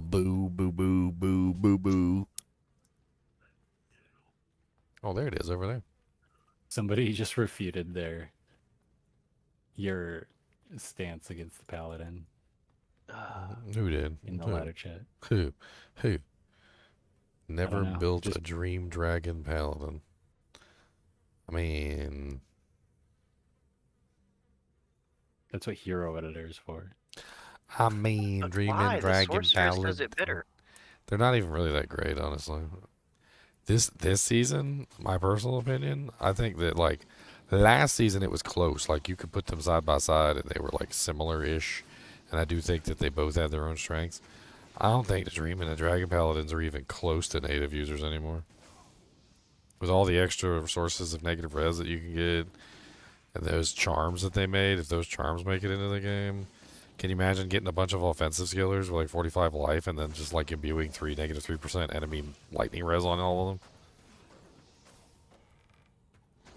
boo boo boo boo. Oh, there it is over there. Somebody just refuted your stance against the paladin. Who did? In the ladder chat. Who? Never know, built just- a dream dragon paladin. I mean, That's what hero editor is for. Dreaming Why? The Dragon sorceress Paladin. does it better. They're not even really that great, honestly. This season, my personal opinion, I think that like last season it was close. Like you could put them side by side and they were like similar-ish. And I do think that they both had their own strengths. I don't think the Dream and the Dragon Paladins are even close to native users anymore. With all the extra sources of negative res that you can get and those charms that they made, if those charms make it into the game, can you imagine getting a bunch of offensive skillers with like 45 life and then just like imbuing negative 3% enemy lightning res on all of them?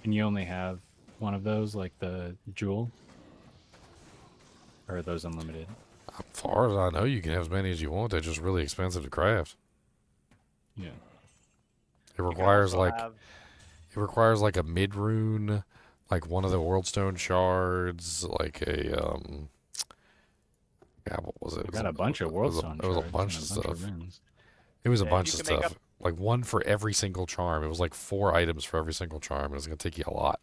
And you only have one of those, like the jewel? Or are those unlimited? As far as I know, you can have as many as you want. They're just really expensive to craft. Yeah. It requires also like have- it requires like a mid rune, like one of the worldstone shards, like a yeah, what was it? I got a bunch of worldstone It was a shards bunch and of a bunch of stuff. runes. It was a Yeah, bunch you of can make stuff. Like one for every single charm. It was like 4 items for every single charm, and it's gonna take you a lot.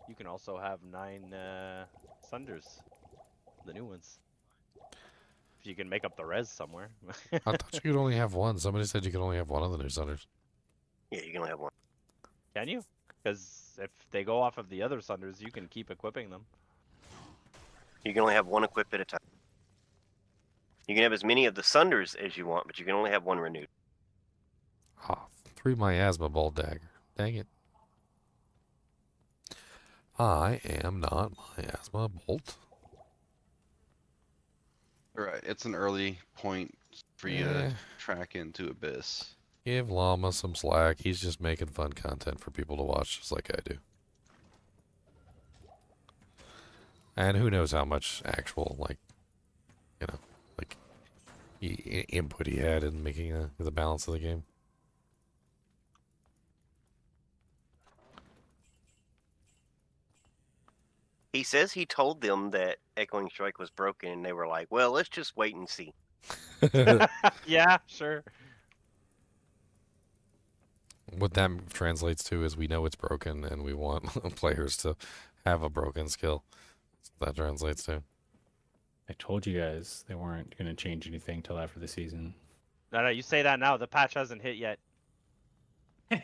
You can also have 9 Sunders, the new ones. If you can make up the res somewhere. I thought you could only have one. Somebody said you could only have one of the new Sunders. Yeah, you can only have one. Can you? Because if they go off of the other Sunders, you can keep equipping them. You can only have one equipped at a time. You can have as many of the Sunders as you want, but you can only have one renewed. Ah, 3 miasma ball dagger. Dang it. I am not miasma bolt. Right, it's an early point for you Eh. to track into Abyss. Give Llama some slack. He's just making fun content for people to watch, just like I do. And who knows how much actual, like, you know, like, input he had in making the balance of the game. He says he told them that Echoing Strike was broken, and they were like, well, let's just wait and see. Yeah, sure. What that translates to is we know it's broken and we want players to have a broken skill. That's what that translates to. I told you guys they weren't going to change anything till after the season. No, you say that now. The patch hasn't hit yet. We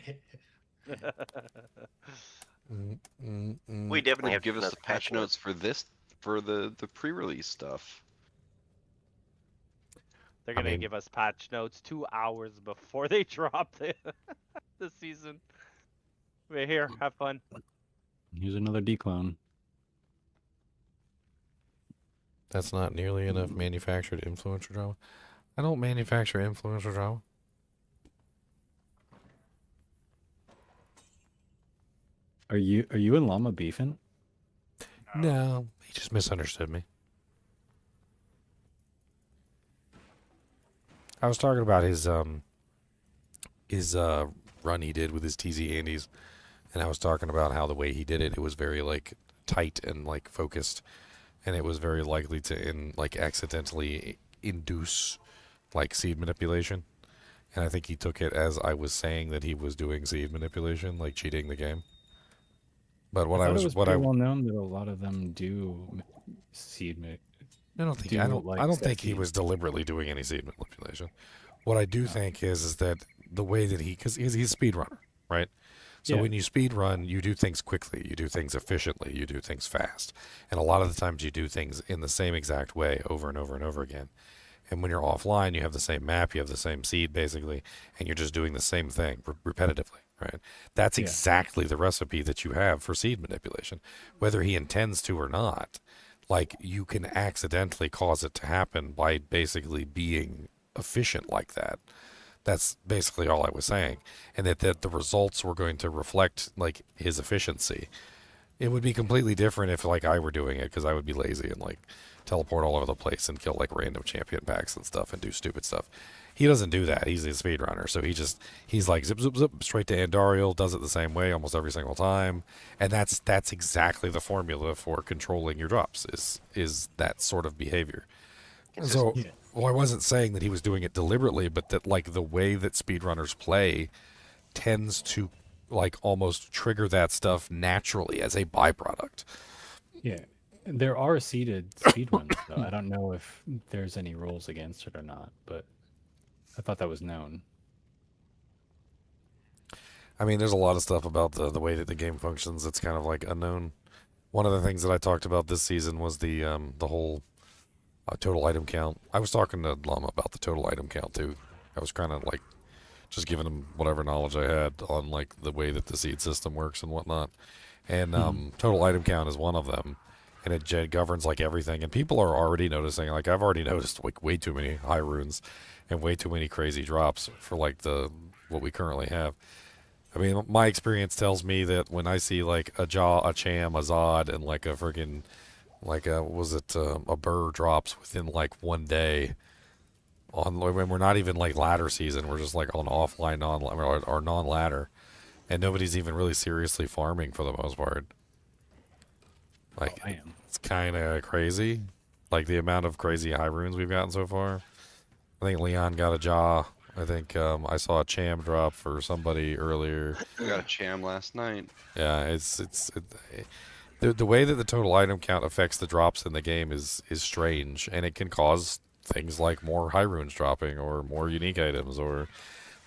definitely Or have to give do us the another patch one. notes for this, for the pre-release stuff. They're gonna give us patch notes 2 hours before they drop the season. We're here. Have fun. Here's another declone. That's not nearly enough manufactured influencer drama. I don't manufacture influencer drama. Are you and Llama beefing? No, he just misunderstood me. I was talking about his run he did with his TZ Andes, and I was talking about how the way he did it, it was very like tight and like focused, and it was very likely to accidentally induce like seed manipulation. And I think he took it as I was saying that he was doing seed manipulation, like cheating the game. But what I I thought was it was what I pretty well known that a lot of them do seed I don't think I don't think he was deliberately doing any seed manipulation. What I do think is that the way that because he's a speedrunner, right? So Yeah. when you speed run, you do things quickly, you do things efficiently, you do things fast, and a lot of the times you do things in the same exact way over and over and over again. And when you're offline, you have the same map, you have the same seed basically, and you're just doing the same thing repetitively, right? That's Yeah. exactly the recipe that you have for seed manipulation, whether he intends to or not. Like, you can accidentally cause it to happen by basically being efficient like that. That's basically all I was saying. And that the results were going to reflect, like, his efficiency. It would be completely different if, like, I were doing it, because I would be lazy and, like, teleport all over the place and kill, like, random champion packs and stuff and do stupid stuff. He doesn't do that. He's a speedrunner. So he's like zip, zip, zip, straight to Andariel, does it the same way almost every single time. And that's exactly the formula for controlling your drops is that sort of behavior. So, Consistency. well, I wasn't saying that he was doing it deliberately, but that like the way that speedrunners play tends to like almost trigger that stuff naturally as a byproduct. Yeah, there are seeded speedruns, though. I don't know if there's any rules against it or not, but I thought that was known. I mean, there's a lot of stuff about the way that the game functions that's kind of like unknown. One of the things that I talked about this season was the whole total item count. I was talking to Llama about the total item count too. I was kind of like just giving him whatever knowledge I had on like the way that the seed system works and whatnot. And total item count is one of them, and it governs like everything. And people are already noticing. Like I've already noticed like way too many high runes and way too many crazy drops for like what we currently have. I mean, my experience tells me that when I see like a Jaw, a Cham, a Zod, and like a friggin' like a Burr drops within like one day. On when we're not even like ladder season, we're just like on offline or non-ladder, and nobody's even really seriously farming for the most part. Like I am. It's kind of crazy, like the amount of crazy high runes we've gotten so far. I think Leon got a Jaw. I think I saw a Cham drop for somebody earlier. I got a Cham last night. Yeah, the way that the total item count affects the drops in the game is strange, and it can cause things like more high runes dropping or more unique items, or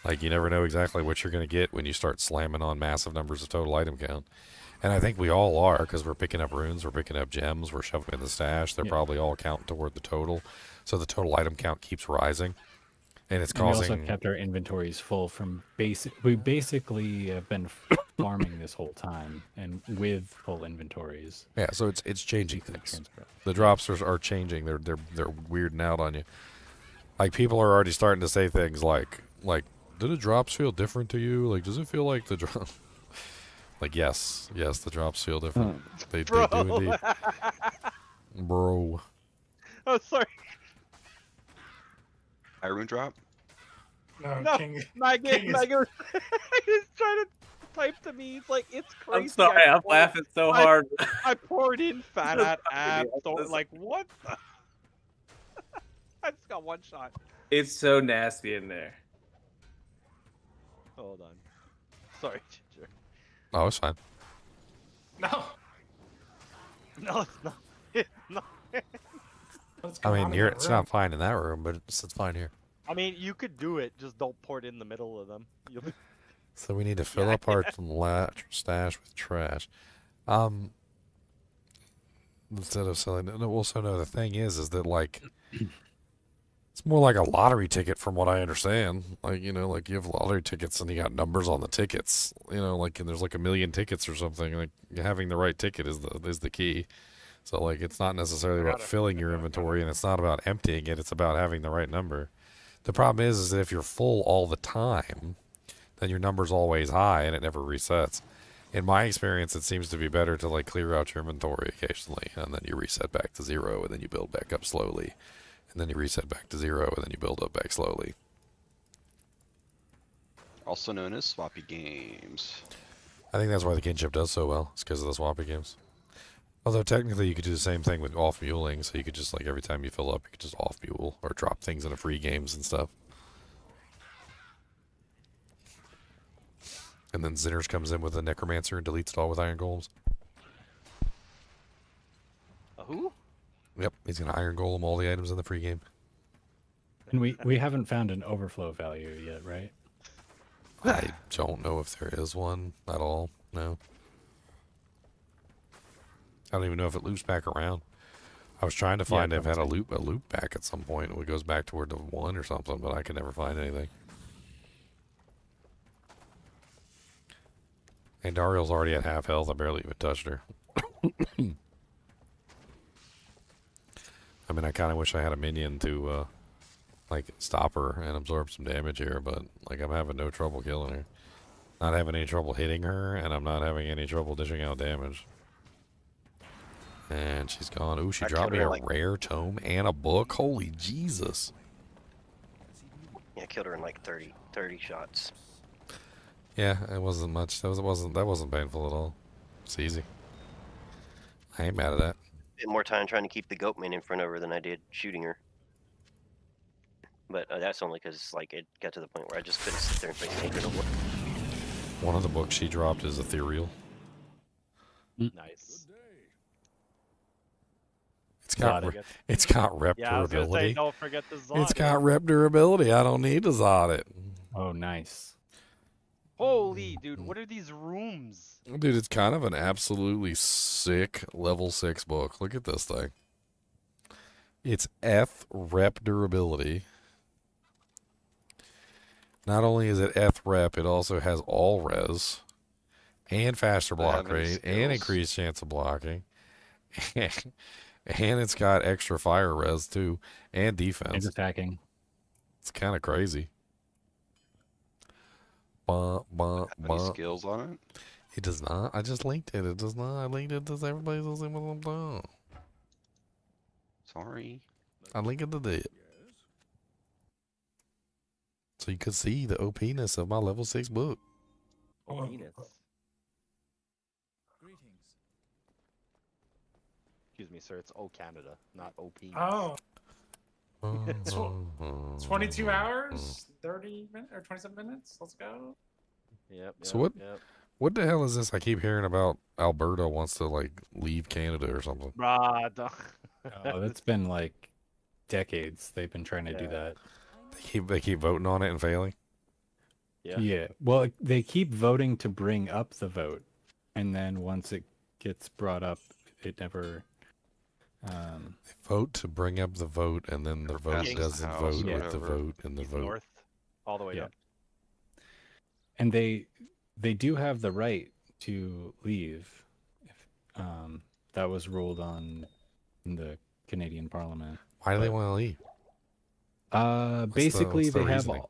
like you never know exactly what you're going to get when you start slamming on massive numbers of total item count. And I think we all are, because we're picking up runes, we're picking up gems, we're shoving them in the stash. They're probably all counting toward the total, so the total item count keeps rising. And it's causing. We also kept our inventories full from basic. We basically have been farming this whole time, and with full inventories. Yeah, so it's changing things. The drops are changing. They're weirding out on you. Like people are already starting to say things like, do the drops feel different to you? Like, does it feel like the drop? Like, yes, the drops feel different. They do indeed. Bro. Oh, sorry. Iron drop? No, King. King was he's trying to type to me. He's like, it's crazy. I'm sorry, I'm laughing so hard. I poured in fat at abs. So like, what the? I just got one shot. It's so nasty in there. Hold on. Sorry, Ginger. Oh, it's fine. No. No, it's not. It's not. I mean, it's not fine in that room, but it's fine here. I mean, you could do it. Just don't pour it in the middle of them. So we need to fill up our stash with trash. Instead of selling it. Also, no, the thing is that like it's more like a lottery ticket from what I understand. Like, you know, like you have lottery tickets and you got numbers on the tickets. You know, like and there's like 1 million tickets or something. Like having the right ticket is the key. So like it's not necessarily about filling your inventory, and it's not about emptying it. It's about having the right number. The problem is that if you're full all the time, then your number's always high and it never resets. In my experience, it seems to be better to like clear out your inventory occasionally, and then you reset back to 0, and then you build back up slowly, and then you reset back to 0, and then you build up back slowly. Also known as swappy games. I think that's why the kinship does so well. It's because of the swappy games. Although technically you could do the same thing with off muling, so you could just like every time you fill up, you could just off mule or drop things into free games and stuff. And then Zinners comes in with a necromancer and deletes it all with iron golems. Who? Yep, he's gonna iron golem all the items in the free game. And we haven't found an overflow value yet, right? I don't know if there is one at all. No. I don't even know if it loops back around. I was trying to find if it had a loop back at some point. It goes back toward the 1 or something, but I could never find anything. And Dariel's already at half health. I barely even touched her. I mean, I kind of wish I had a minion to, like, stop her and absorb some damage here, but, like, I'm having no trouble killing her. Not having any trouble hitting her, and I'm not having any trouble dishing out damage. And she's gone. Ooh, she dropped me a rare tome and a book. Holy Jesus. Yeah, I killed her in like 30 shots. Yeah, it wasn't much. That wasn't painful at all. It's easy. I ain't mad at that. Spent more time trying to keep the goatman in front of her than I did shooting her. But that's only because like it got to the point where I just couldn't sit there and play Sacred no more. One of the books she dropped is Ethereal. Nice. It's got rep Yeah, I was gonna say, durability. don't forget the It's Zod. got rep durability. I don't need to Zod it. Oh, nice. Holy dude, what are these rooms? Dude, it's kind of an absolutely sick level 6 book. Look at this thing. It's F rep durability. Not only is it F rep, it also has all res and faster block rate and increased chance of blocking. And it's got extra fire res too and defense. And attacking. It's kind of crazy. Any skills on it? It does not. I just linked it. It does not. I linked it to everybody. Sorry. I linked it to it. So you could see the OP-ness of my level 6 book. Venus. Excuse me, sir. It's O Canada, not OP. Oh. 22 hours, 30 minutes, or 27 minutes. Let's go. Yep. So what the hell is this? I keep hearing about Alberta wants to like leave Canada or something. Bruh, Oh, that's been like decades. They've been trying to do that. They keep voting on it and failing. Yeah. Well, they keep voting to bring up the vote, and then once it gets brought up, it never. They vote to bring up the vote, and then the vote doesn't vote with the vote and the vote. North, all the way up. And they do have the right to leave. If, that was ruled on in the Canadian Parliament. Why do they want to leave? Basically, what's the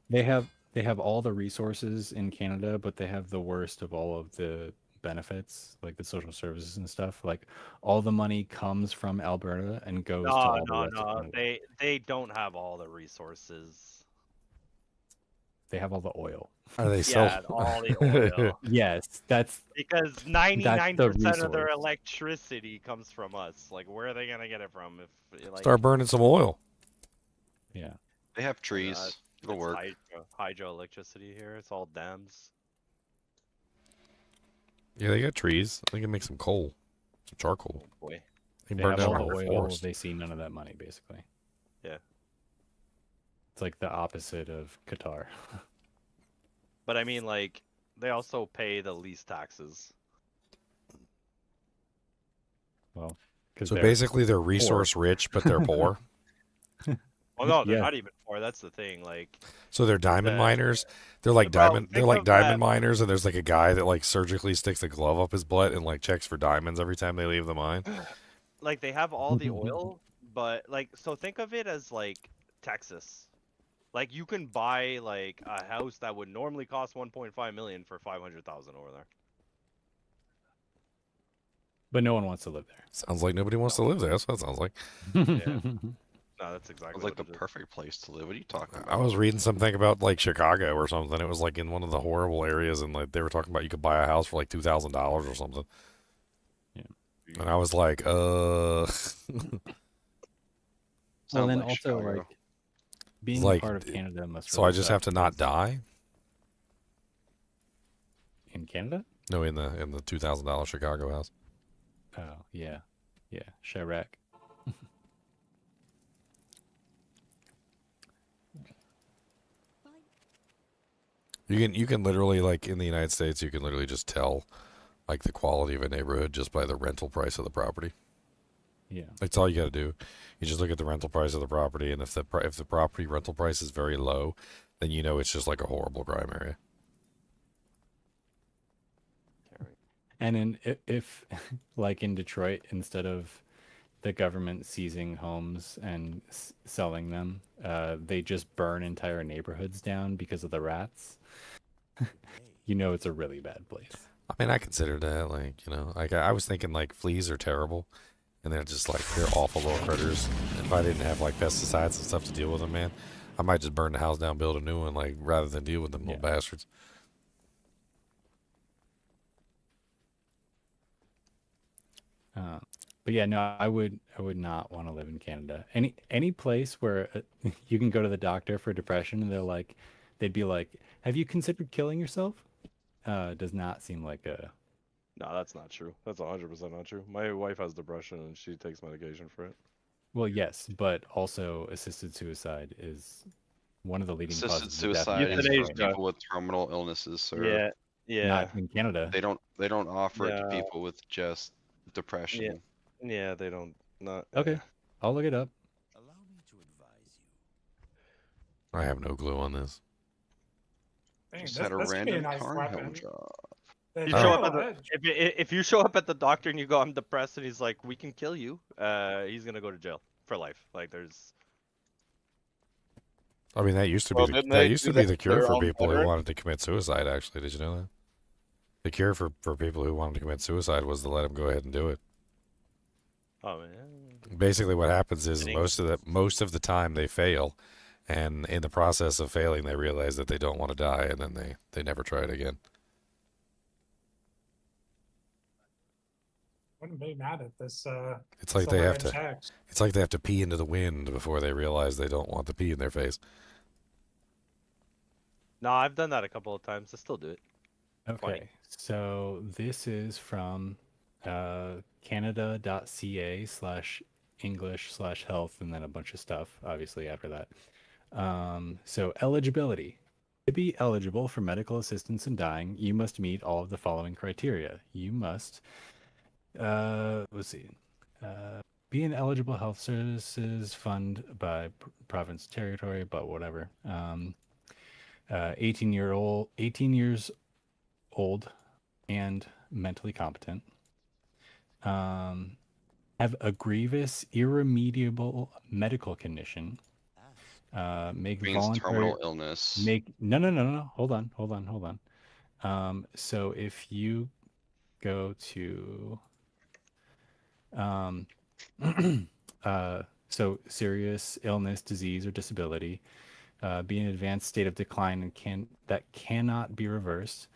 they reasoning? have all the resources in Canada, but they have the worst of all of the benefits, like the social services and stuff. Like all the money comes from Alberta and goes to all the rest of Canada. They don't have all the resources. They have all the oil. Are they all the oil? Yes, that's because 99% of their electricity comes from us. Like, where are they gonna get it from? If like, Start burning some oil. Yeah. They have trees. It'll work. Hydroelectricity here. It's all dams. Yeah, they got trees. They can make some coal, some charcoal. Oh, boy. They They burn have down all our the oil. forest. They see none of that money, basically. Yeah. It's like the opposite of Qatar. But I mean, like, they also pay the least taxes. Well, So basically, they're resource rich, but they're poor. Well, no, they're Yeah. not even poor. That's the thing. Like, So they're diamond miners. They're like Bro, diamond. They're think like of diamond that. miners, and there's like a guy that like surgically sticks a glove up his butt and like checks for diamonds every time they leave the mine. like they have all the oil, but like, so think of it as like Texas. Like, you can buy like a house that would normally cost 1.5 million for 500,000 over there. But no one wants to live there. Sounds like nobody wants to live there. That's what it sounds like. Yeah. No, that's exactly Sounds like what the it is. perfect place to live. What are you talking about? I was reading something about like Chicago or something. It was like in one of the horrible areas, and like they were talking about you could buy a house for like $2,000 or something. Yeah. And I was like, Well, then like also Chicago. like being like, part of Canada must. so I really just suck have to not die? in Canada. No, in the $2,000 Chicago house. Oh yeah, Chirac. You can literally, like, in the United States, you can literally just tell like the quality of a neighborhood just by the rental price of the property. Yeah. That's all you got to do. You just look at the rental price of the property, and if the property rental price is very low, then you know it's just like a horrible crime area. And if like in Detroit, instead of the government seizing homes and selling them, they just burn entire neighborhoods down because of the rats. You know, it's a really bad place. I mean, I considered that, like, you know, like I was thinking like fleas are terrible, and they're just like they're awful little critters. If I didn't have like pesticides and stuff to deal with them, man, I might just burn the house down, build a new one, like rather than deal with them little bastards. But yeah, no, I would not want to live in Canada. Any place where you can go to the doctor for depression and they'd be like, "Have you considered killing yourself?" Does not seem like a. No, that's not true. That's 100% not true. My wife has depression and she takes medication for it. Well, yes, but also assisted suicide is one of the leading Assisted causes of death. suicide is for people with terminal illnesses, sir. Not in Canada. They don't offer it to No. people with just depression. Yeah, they don't. Not. Okay, I'll look it up. I have no clue on this. Dang, Just this, had a this could be a random nice car weapon. helm job. The You show up General at Edge. if you show up at the doctor and you go, I'm depressed, and he's like, we can kill you. He's gonna go to jail for life. Like there's. I mean, that used to Well, be didn't that they used do to be that the to cure their for own people who veteran? wanted to commit suicide. Actually, did you know that? The cure for people who wanted to commit suicide was to let them go ahead and do it. Oh man. Basically, what happens is Kidding. most of the time they fail, and in the process of failing, they realize that they don't want to die, and then they never try it again. Wouldn't be mad at this. It's like they have Silver to. Edge axe. It's like they have to pee into the wind before they realize they don't want the pee in their face. No, I've done that a couple of times. I still do it. Okay, so this is from canada.ca/English/health and then a bunch of stuff, obviously, after that. So eligibility. To be eligible for medical assistance in dying, you must meet all of the following criteria. You must, let's see, be an eligible health services fund by province, territory, but whatever. 18 years old and mentally competent. Have a grievous, irremediable medical condition. Make Means voluntary terminal illness. No. Hold on. So if you go to so serious illness, disease, or disability, be in an advanced state of decline and that cannot be reversed,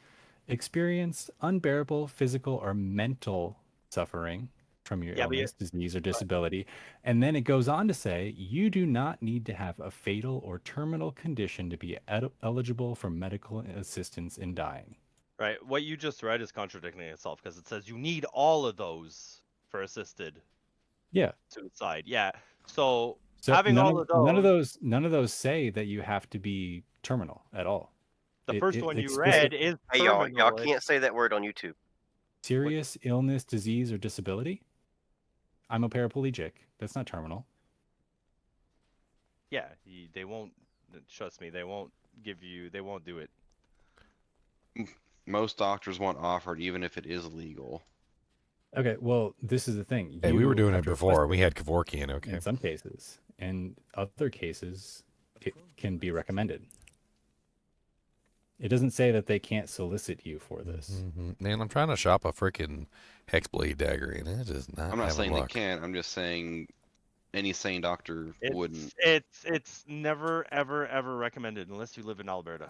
experience unbearable physical or mental suffering from your illness, disease, or disability. And then it goes on to say, you do not need to have a fatal or terminal condition to be eligible for medical assistance in dying. Right. What you just read is contradicting itself because it says you need all of those for assisted suicide. Yeah. So having all of those. None of those say that you have to be terminal at all. The first one you read is Hey y'all can't say that word on YouTube. Serious illness, disease, or disability. I'm a paraplegic. That's not terminal. Yeah, they won't. Trust me, they won't give you. They won't do it. Most doctors won't offer it, even if it is legal. Okay, well, this is the thing. Hey, we were doing have it to before. request We it had Kevorkian, okay. in some cases. In other cases, it can be recommended. It doesn't say that they can't solicit you for this. Man, I'm trying to shop a freaking hexblade dagger, and it is not. I'm not saying luck. they can't. I'm just saying any sane doctor wouldn't. It's never ever recommended unless you live in Alberta.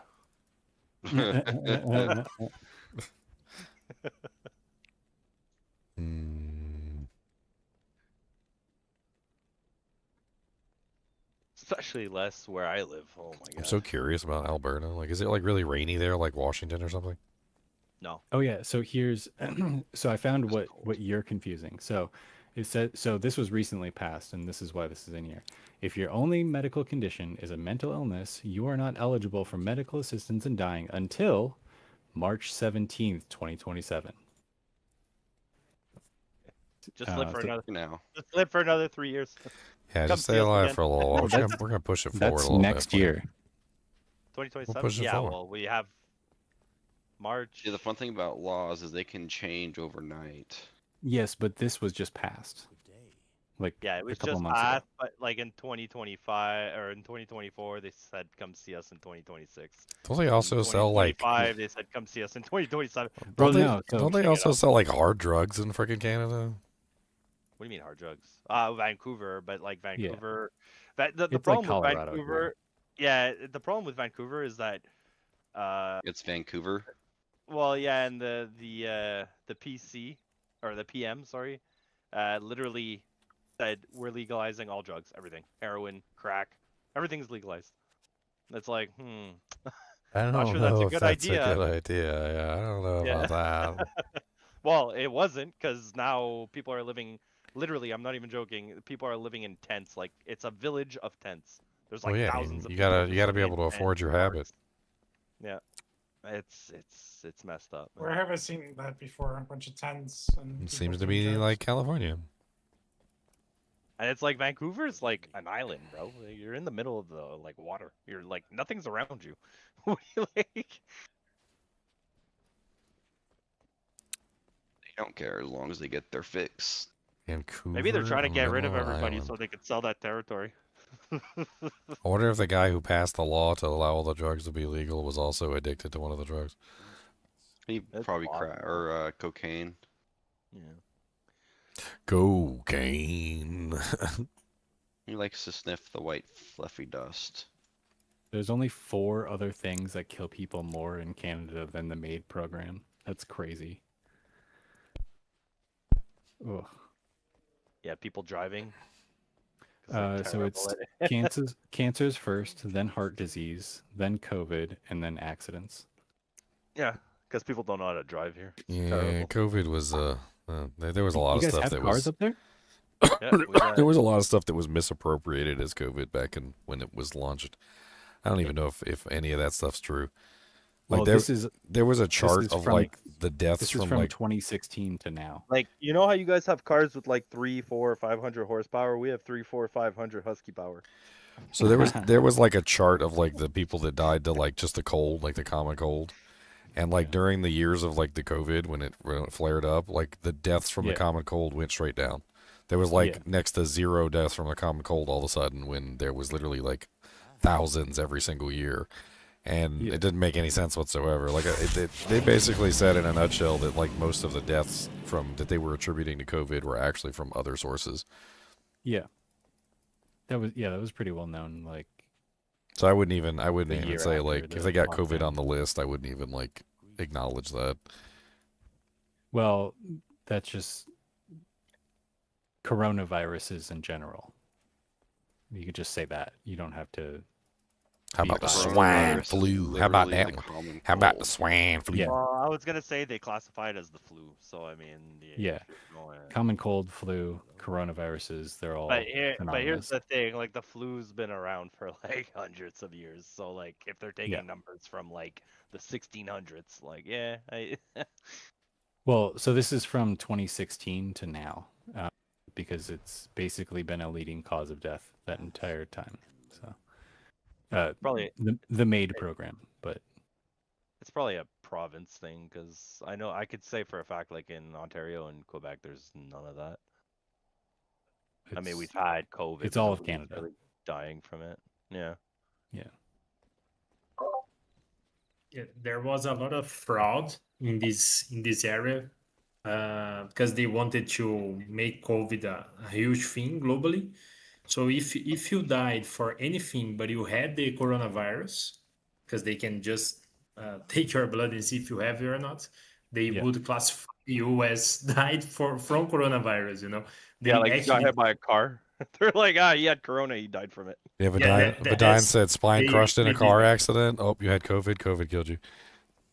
Especially less where I live. Oh my god. I'm so curious about Alberta. Like, is it like really rainy there, like Washington or something? No. Oh yeah. So here's so I found what you're confusing. So it said this was recently passed, and this is why this is in here. If your only medical condition is a mental illness, you are not eligible for medical assistance in dying until March 17th, 2027. Just live for so- another now. Just live for another 3 years. Yeah, Come just see stay us alive again. for a little while. That's- We're gonna push it forward That's a little next bit. year. 2027. push it Yeah. forward. Well, we have March. Yeah, the fun thing about laws is they can change overnight. Yes, but this was just passed. Like Yeah, it was a couple just months passed, ago. but like in 2025 or in 2024, they said come see us in 2026. Don't they also sell, like- 2025, they said come see us in 2027. Don't they, no, so- don't they Check it also out. sell like hard drugs in freaking Canada? What do you mean hard drugs? Vancouver, but like Vancouver. The It's like problem with Colorado Vancouver, yeah, the problem with Vancouver is that It's Vancouver. well, yeah, and the PC or the PM, sorry, literally said we're legalizing all drugs, everything, heroin, crack, everything's legalized. It's like, I don't not sure know that's a if good that's idea. a good idea. Yeah, I don't know Yeah. about that. Well, it wasn't, because now people are living. Literally, I'm not even joking. People are living in tents. Like, it's a village of tents. There's like Well, yeah, I thousands mean, of you people gotta just be living able to in afford your tents, habit. carts. Yeah, it's messed up. Where have I seen that before? A bunch of tents and It people seems to doing be drugs? like California. And it's like Vancouver's like an island, bro. You're in the middle of the like water. You're like nothing's around you. What do you like? They don't care as long as they get their fix. Vancouver. Maybe they're trying to in the get rid middle of of an everybody island. so they could sell that territory. I wonder if the guy who passed the law to allow all the drugs to be legal was also addicted to one of the drugs. He probably crack or cocaine. Yeah. Cocaine. He likes to sniff the white fluffy dust. There's only 4 other things that kill people more in Canada than the MAID program. That's crazy. Ugh. Yeah, people driving. 'Cause they're So it's terrible at it. cancers first, then heart disease, then COVID, and then accidents. Yeah, because people don't know how to drive here. It's Yeah, terrible. COVID was there was a lot You of guys stuff have that cars was up there? Yeah, we got there was a lot of stuff that was misappropriated as COVID back when it was launched. I don't even know if any of that stuff's true. Like Well, there was a this chart is of from- like the deaths This is from from like 2016 to now. Like, you know how you guys have cars with like 3, 4, 500 horsepower? We have 3, 4, 500 husky power. so there was like a chart of like the people that died to like just the cold, like the common cold. And like during the years of like the COVID when it flared up, like the deaths from the Yeah. common cold went straight down. There was like Yeah. next to 0 deaths from the common cold all of a sudden when there was literally like thousands every single year. And it didn't make any sense whatsoever. Like they basically said in a nutshell that like most of the deaths that they were attributing to COVID were actually from other sources. Yeah. That was pretty well known. Like, So I wouldn't even The year say after like the if they got COVID lockdown. on the list, I wouldn't even like acknowledge that. well, that's just coronaviruses in general. You could just say that. You don't have to. How be about the biased. swine flu? How about literally that the one? common How about the cold. swine flu? Yeah. Well, I was gonna say they classify it as the flu, so I mean, Yeah. if you're going- Common cold, flu, coronaviruses, they're all But here's synonymous. the thing: like the flu's been around for like hundreds of years. So like, if they're taking Yeah. numbers from like the 1600s, like yeah, I Well, so this is from 2016 to now, because it's basically been a leading cause of death that entire time. So, Probably- the MAID program, but it's probably a province thing because I know I could say for a fact, like in Ontario and Quebec, there's none of that. I mean, It's- we've had COVID. it's but all of nobody's Canada. really dying from it. Yeah. Yeah, there was a lot of fraud in this area because they wanted to make COVID a huge thing globally. So if you died for anything but you had the coronavirus, because they can just take your blood and see if you have it or not, they would classify you as died from coronavirus. You know, they Yeah, like you got actually hit by a car. They're like, he had corona, he died from it. Yeah, Vidine said spine crushed in a car accident. Oh, you had COVID. COVID killed you.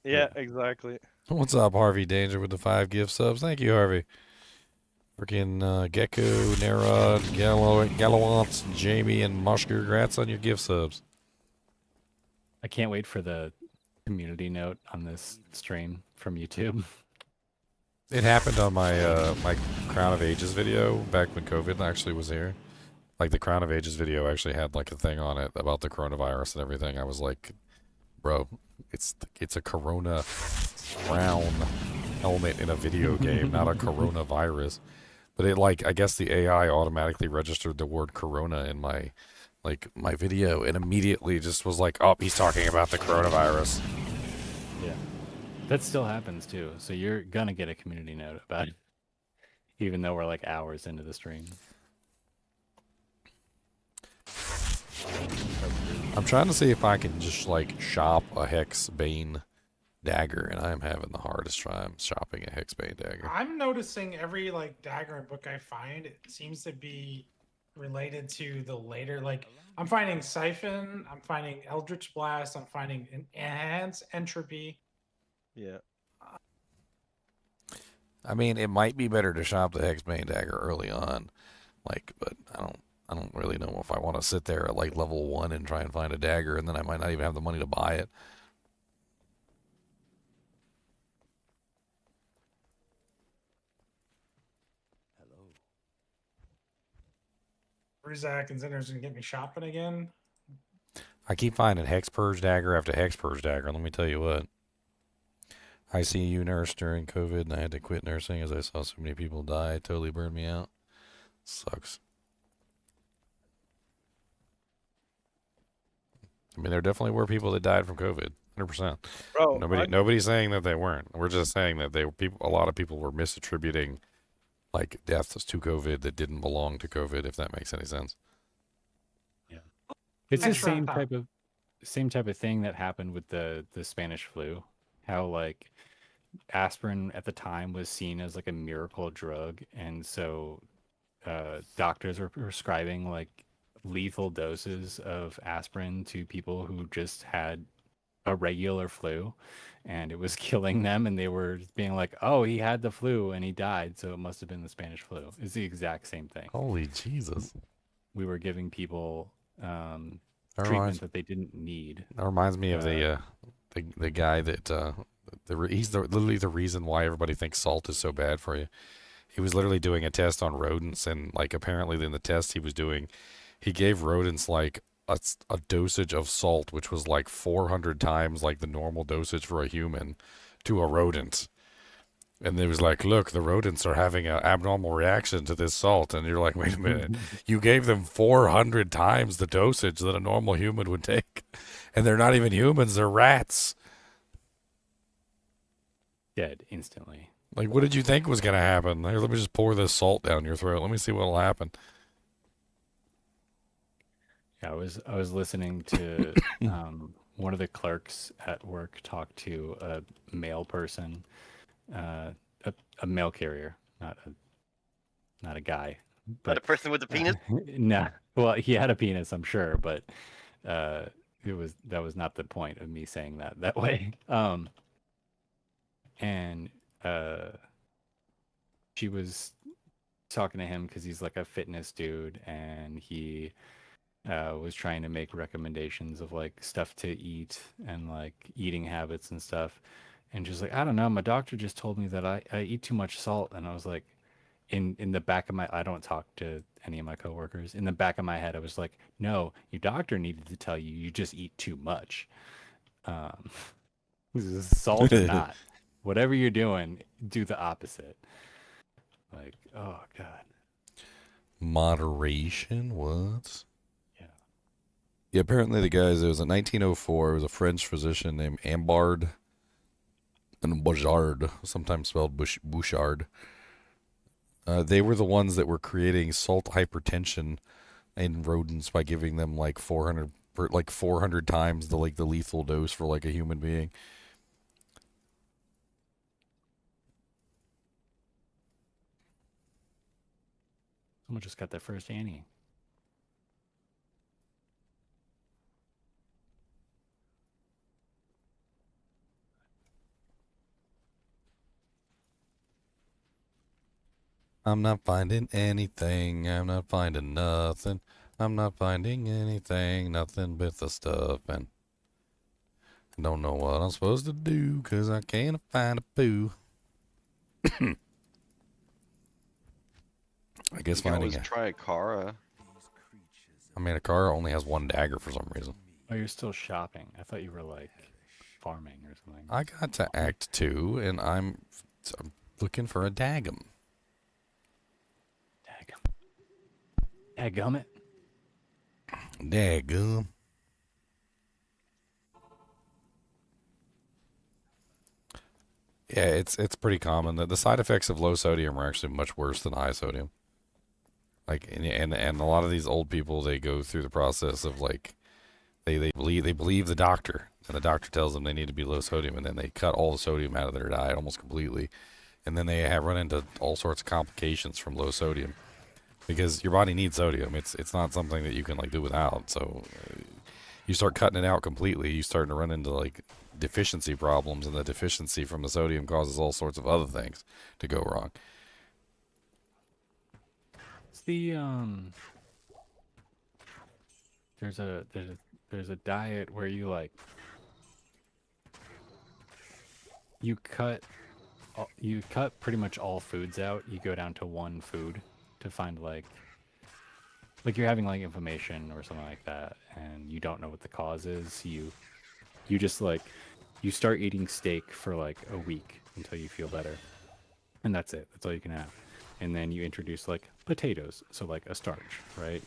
Yeah, exactly. What's up, Harvey Danger with the 5 gift subs? Thank you, Harvey. Freaking Gecko, Nera, Gallowant, Jamie, and Mushker. Congrats on your gift subs. I can't wait for the community note on this stream from YouTube. It happened on my my Crown of Ages video back when COVID actually was here. Like the Crown of Ages video actually had like a thing on it about the coronavirus and everything. I was like, bro, it's a corona crown helmet in a video game, not a coronavirus. But it like I guess the AI automatically registered the word corona in my video and immediately just was like, oh, he's talking about the coronavirus. Yeah, that still happens too. So you're gonna get a community note about it, even though we're like hours into the stream. I'm trying to see if I can just like shop a Hex Bane dagger, and I am having the hardest time shopping a hexbane dagger. I'm noticing every like dagger and book I find, it seems to be related to the later. Like I'm finding Siphon, I'm finding Eldritch Blast, I'm finding Enhance Entropy. Yeah. I mean, it might be better to shop the hexbane dagger early on, like, but I don't really know if I want to sit there at like level 1 and try and find a dagger, and then I might not even have the money to buy it. Ruzak and Zinner's gonna get me shopping again. I keep finding hex purge dagger after hex purge dagger. Let me tell you what. I see you nursed during COVID, and I had to quit nursing as I saw so many people die. It totally burned me out. Sucks. I mean, there definitely were people that died from COVID, 100%. Bro, nobody's saying that they weren't. We're just saying that a lot of people were misattributing like deaths to COVID that didn't belong to COVID, if that makes any sense. Yeah, it's the same type of thing that happened with the Spanish flu. How like aspirin at the time was seen as like a miracle drug, and so doctors were prescribing like lethal doses of aspirin to people who just had a regular flu, and it was killing them, and they were being like, oh, he had the flu and he died, so it must have been the Spanish flu. It's the exact same thing. Holy Jesus. We were giving people treatment that they didn't need. That reminds me of the guy that he's literally the reason why everybody thinks salt is so bad for you. He was literally doing a test on rodents, and like apparently in the test he was doing, he gave rodents like a dosage of salt, which was like 400 times like the normal dosage for a human, to a rodent. And it was like, look, the rodents are having an abnormal reaction to this salt. And you're like, wait a minute, you gave them 400 times the dosage that a normal human would take. And they're not even humans, they're rats. Dead instantly. Like, what did you think was going to happen? Here, let me just pour this salt down your throat. Let me see what'll happen. Yeah, I was listening to one of the clerks at work talk to a male person, a mail carrier, not a guy, but Not a person with a penis. No, well, he had a penis, I'm sure, but that was not the point of me saying that way. And she was talking to him because he's like a fitness dude, and he was trying to make recommendations of like stuff to eat and like eating habits and stuff. And just like, I don't know, my doctor just told me that I eat too much salt. And I was like, in the back of my, I don't talk to any of my coworkers. In the back of my head, I was like, no, your doctor needed to tell you you just eat too much. Salt or not, whatever you're doing, do the opposite. Like, oh God. Moderation? What? Yeah, apparently the guys, it was in 1904, it was a French physician named Ambard and Bouchard, sometimes spelled Bouchard. They were the ones that were creating salt hypertension in rodents by giving them like 400 times the lethal dose for like a human being. Someone just got their first Annie. I'm not finding anything. I'm not finding nothing. I'm not finding anything. Nothing but the stuff. And I don't know what I'm supposed to do because I can't find a poo. I guess You can finding always try a Kara. I mean, a car only has one dagger for some reason. Oh, you're still shopping. I thought you were like farming or something. I got to Act 2 and I'm looking for a dagum. Dadgummit. Dagum. Yeah, it's pretty common that the side effects of low sodium are actually much worse than high sodium. Like, and a lot of these old people, they go through the process of like, they believe the doctor. and the doctor tells them they need to be low sodium, and then they cut all the sodium out of their diet almost completely, and then they have run into all sorts of complications from low sodium, because your body needs sodium. It's not something that you can like do without. So you start cutting it out completely, you start to run into like deficiency problems, and the deficiency from the sodium causes all sorts of other things to go wrong. It's the there's a diet where you like you cut pretty much all foods out. You go down to one food to find like you're having like inflammation or something like that, and you don't know what the cause is. You just like you start eating steak for like a week until you feel better, and that's it. That's all you can have. And then you introduce like potatoes, so like a starch, right?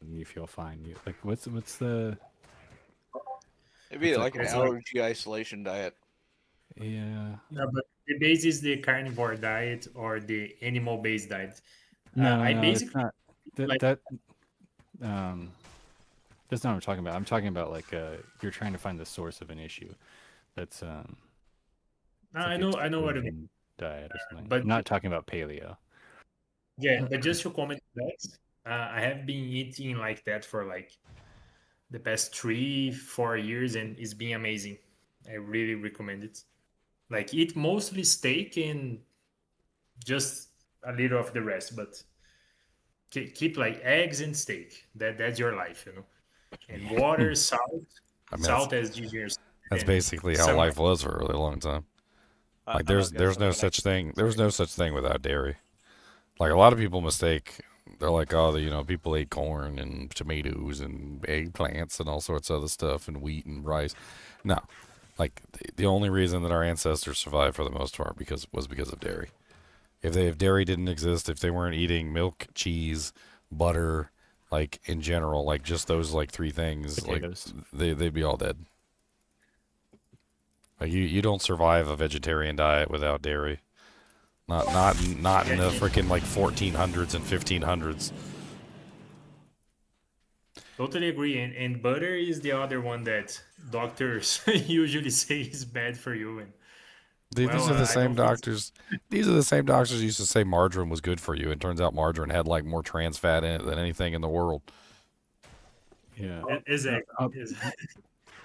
You feel fine. You like what's the? It'd be It's like an it's allergy isolation diet. Yeah. No, but the base is the carnivore diet or the animal-based diet. No, I no, it's basically not. like That's not what I'm talking about. I'm talking about like you're trying to find the source of an issue. That's it's I like know a what I mean. gluten diet or something. But I'm not talking about paleo. yeah, but just to comment that, I have been eating like that for like the past 3-4 years, and it's been amazing. I really recommend it. Like eat mostly steak and just a little of the rest, but keep like eggs and steak. That's your life, you know. And water, salt, I mean, salt as ginger. that's and basically how some life was for a really long time. Like I'm there's guessing no the such next- thing. There's no such thing without dairy. Like a lot of people mistake. They're like, oh, people ate corn and tomatoes and eggplants and all sorts of other stuff and wheat and rice. No, like the only reason that our ancestors survived for the most part was because of dairy. If dairy didn't exist, if they weren't eating milk, cheese, butter, like in general, like just those like three things, Potatoes. like they'd be all dead. Like you don't survive a vegetarian diet without dairy. Not in the freaking like 1400s and 1500s. Totally agree. And butter is the other one that doctors usually say is bad for you. And These are the same doctors. These are the same doctors who used to say margarine was good for you. It turns out margarine had like more trans fat in it than anything in the world. Yeah. Exactly.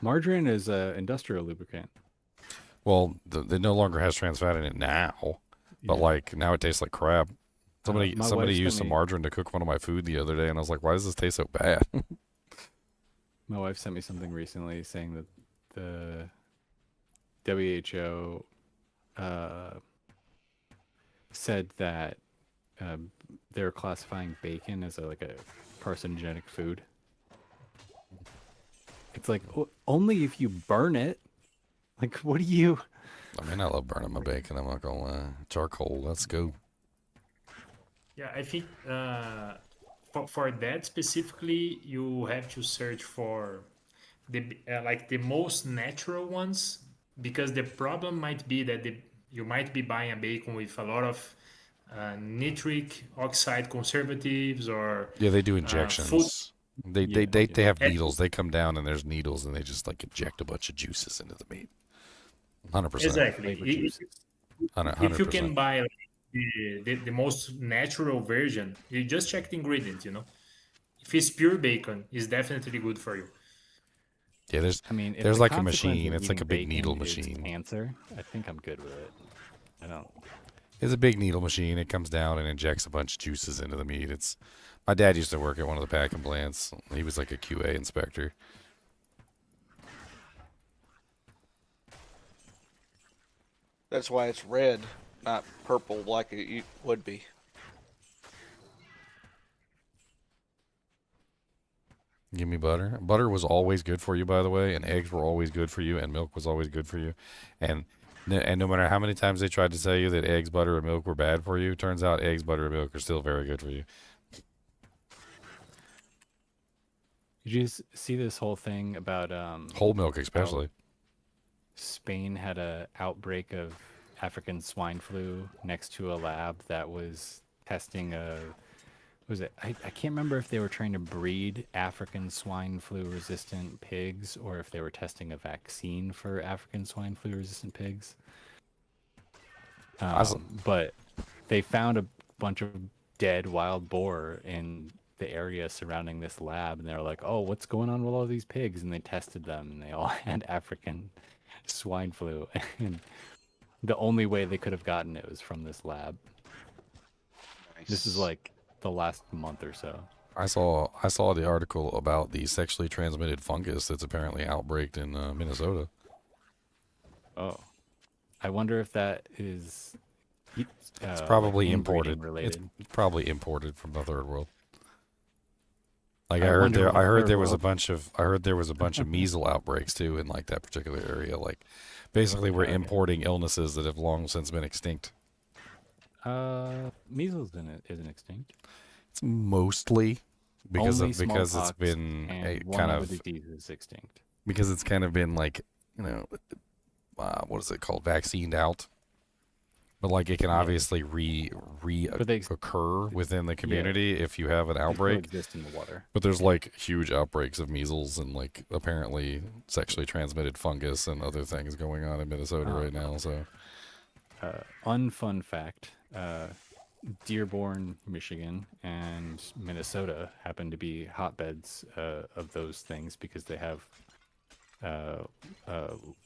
Margarine is an industrial lubricant. Well, it no longer has trans fat in it now, but like now it tastes like crap. Somebody my wife used sent some me- margarine to cook one of my food the other day, and I was like, "Why does this taste so bad?" My wife sent me something recently saying that the WHO said that they're classifying bacon as like a carcinogenic food. It's like only if you burn it. Like, what do you? I mean, I love burning my bacon. I'm not gonna lie. Charcoal, let's go. Yeah, I think for that specifically, you have to search for the like the most natural ones, because the problem might be that you might be buying a bacon with a lot of nitric oxide conservatives or Yeah, they do food. injections. They okay. have needles. They come down and there's needles, and they just like inject a bunch of juices into the meat. 100%. Exactly. If you can 100%. buy like, the most natural version, you just check the ingredients, you know. If it's pure bacon, it's definitely good for you. Yeah, there's if there's the like a consequence machine. of It's like a eating big needle bacon is machine. Cancer. I think I'm good with it. I don't. It's a big needle machine. It comes down and injects a bunch of juices into the meat. It's my dad used to work at one of the packing plants. He was like a QA inspector. That's why it's red, not purple like it would be. Give me butter. Butter was always good for you, by the way, and eggs were always good for you, and milk was always good for you. And no matter how many times they tried to tell you that eggs, butter, and milk were bad for you, turns out eggs, butter, and milk are still very good for you. Did you see this whole thing about Whole milk, how especially. Spain had a outbreak of African swine flu next to a lab that was testing a was it? I can't remember if they were trying to breed African swine flu resistant pigs or if they were testing a vaccine for African swine flu resistant pigs. But they found a bunch of dead wild boar in the area surrounding this lab, and they were like, "Oh, what's going on with all these pigs?" And they tested them, and they all had African swine flu. And the only way they could have gotten it was from this lab. This is like the last month or so. I saw the article about the sexually transmitted fungus that's apparently outbreaked in Minnesota. Oh, I wonder if that is. It's probably like imported. inbreeding It's related. probably imported from the third world. Like I I heard wonder there, what I heard third there was a world- bunch of, I heard there was a bunch of measles outbreaks too in like that particular area. Like, basically, we're Okay. importing illnesses that have long since been extinct. Measles isn't extinct. It's mostly because Only it's been smallpox a and one kind other of disease is extinct. because it's kind of been like, you know, what is it called, vaccined out. But like it can obviously occur within the community if you have an outbreak. Exist in the water. But there's like huge outbreaks of measles and like apparently sexually transmitted fungus and other things going on in Minnesota right now. So, unfun fact: Dearborn, Michigan, and Minnesota happen to be hotbeds of those things because they have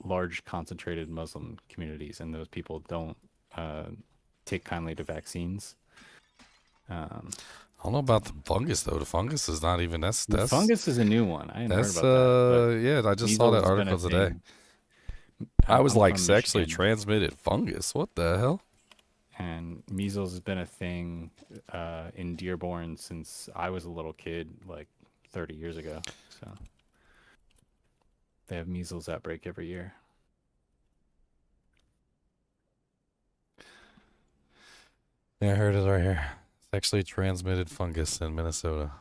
large concentrated Muslim communities, and those people don't take kindly to vaccines. I don't know about the fungus though. The fungus is not even The fungus is a new one. I hadn't heard that's about that. but yeah. I just saw that measles has been a article today. thing. I was I'm like from sexually Michigan, transmitted fungus. What the hell? and measles has been a thing in Dearborn since I was a little kid, like 30 years ago. So they have measles outbreak every year. Yeah, I heard it right here. Sexually transmitted fungus in Minnesota.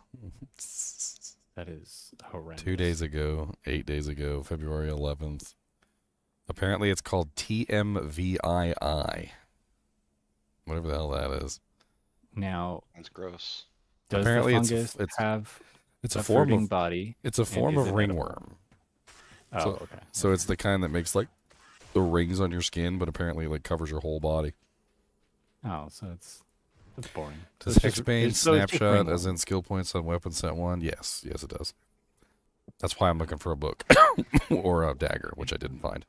That is horrendous. 2 days ago, 8 days ago, February 11th. Apparently it's called TMVII. Whatever the hell that is. Now, That's gross. does Apparently the it's fungus have it's a a form fruiting of body? It's a and form is of it edible? ringworm. Oh, so, okay. So it's the kind that makes like the rings on your skin, but apparently like covers your whole body. Oh, so that's boring. So Does it's just- Hexbane it's- so it's just snapshot ringworm. as in skill points on weapon set 1? Yes, yes it does. That's why I'm looking for a book or a dagger, which I didn't find.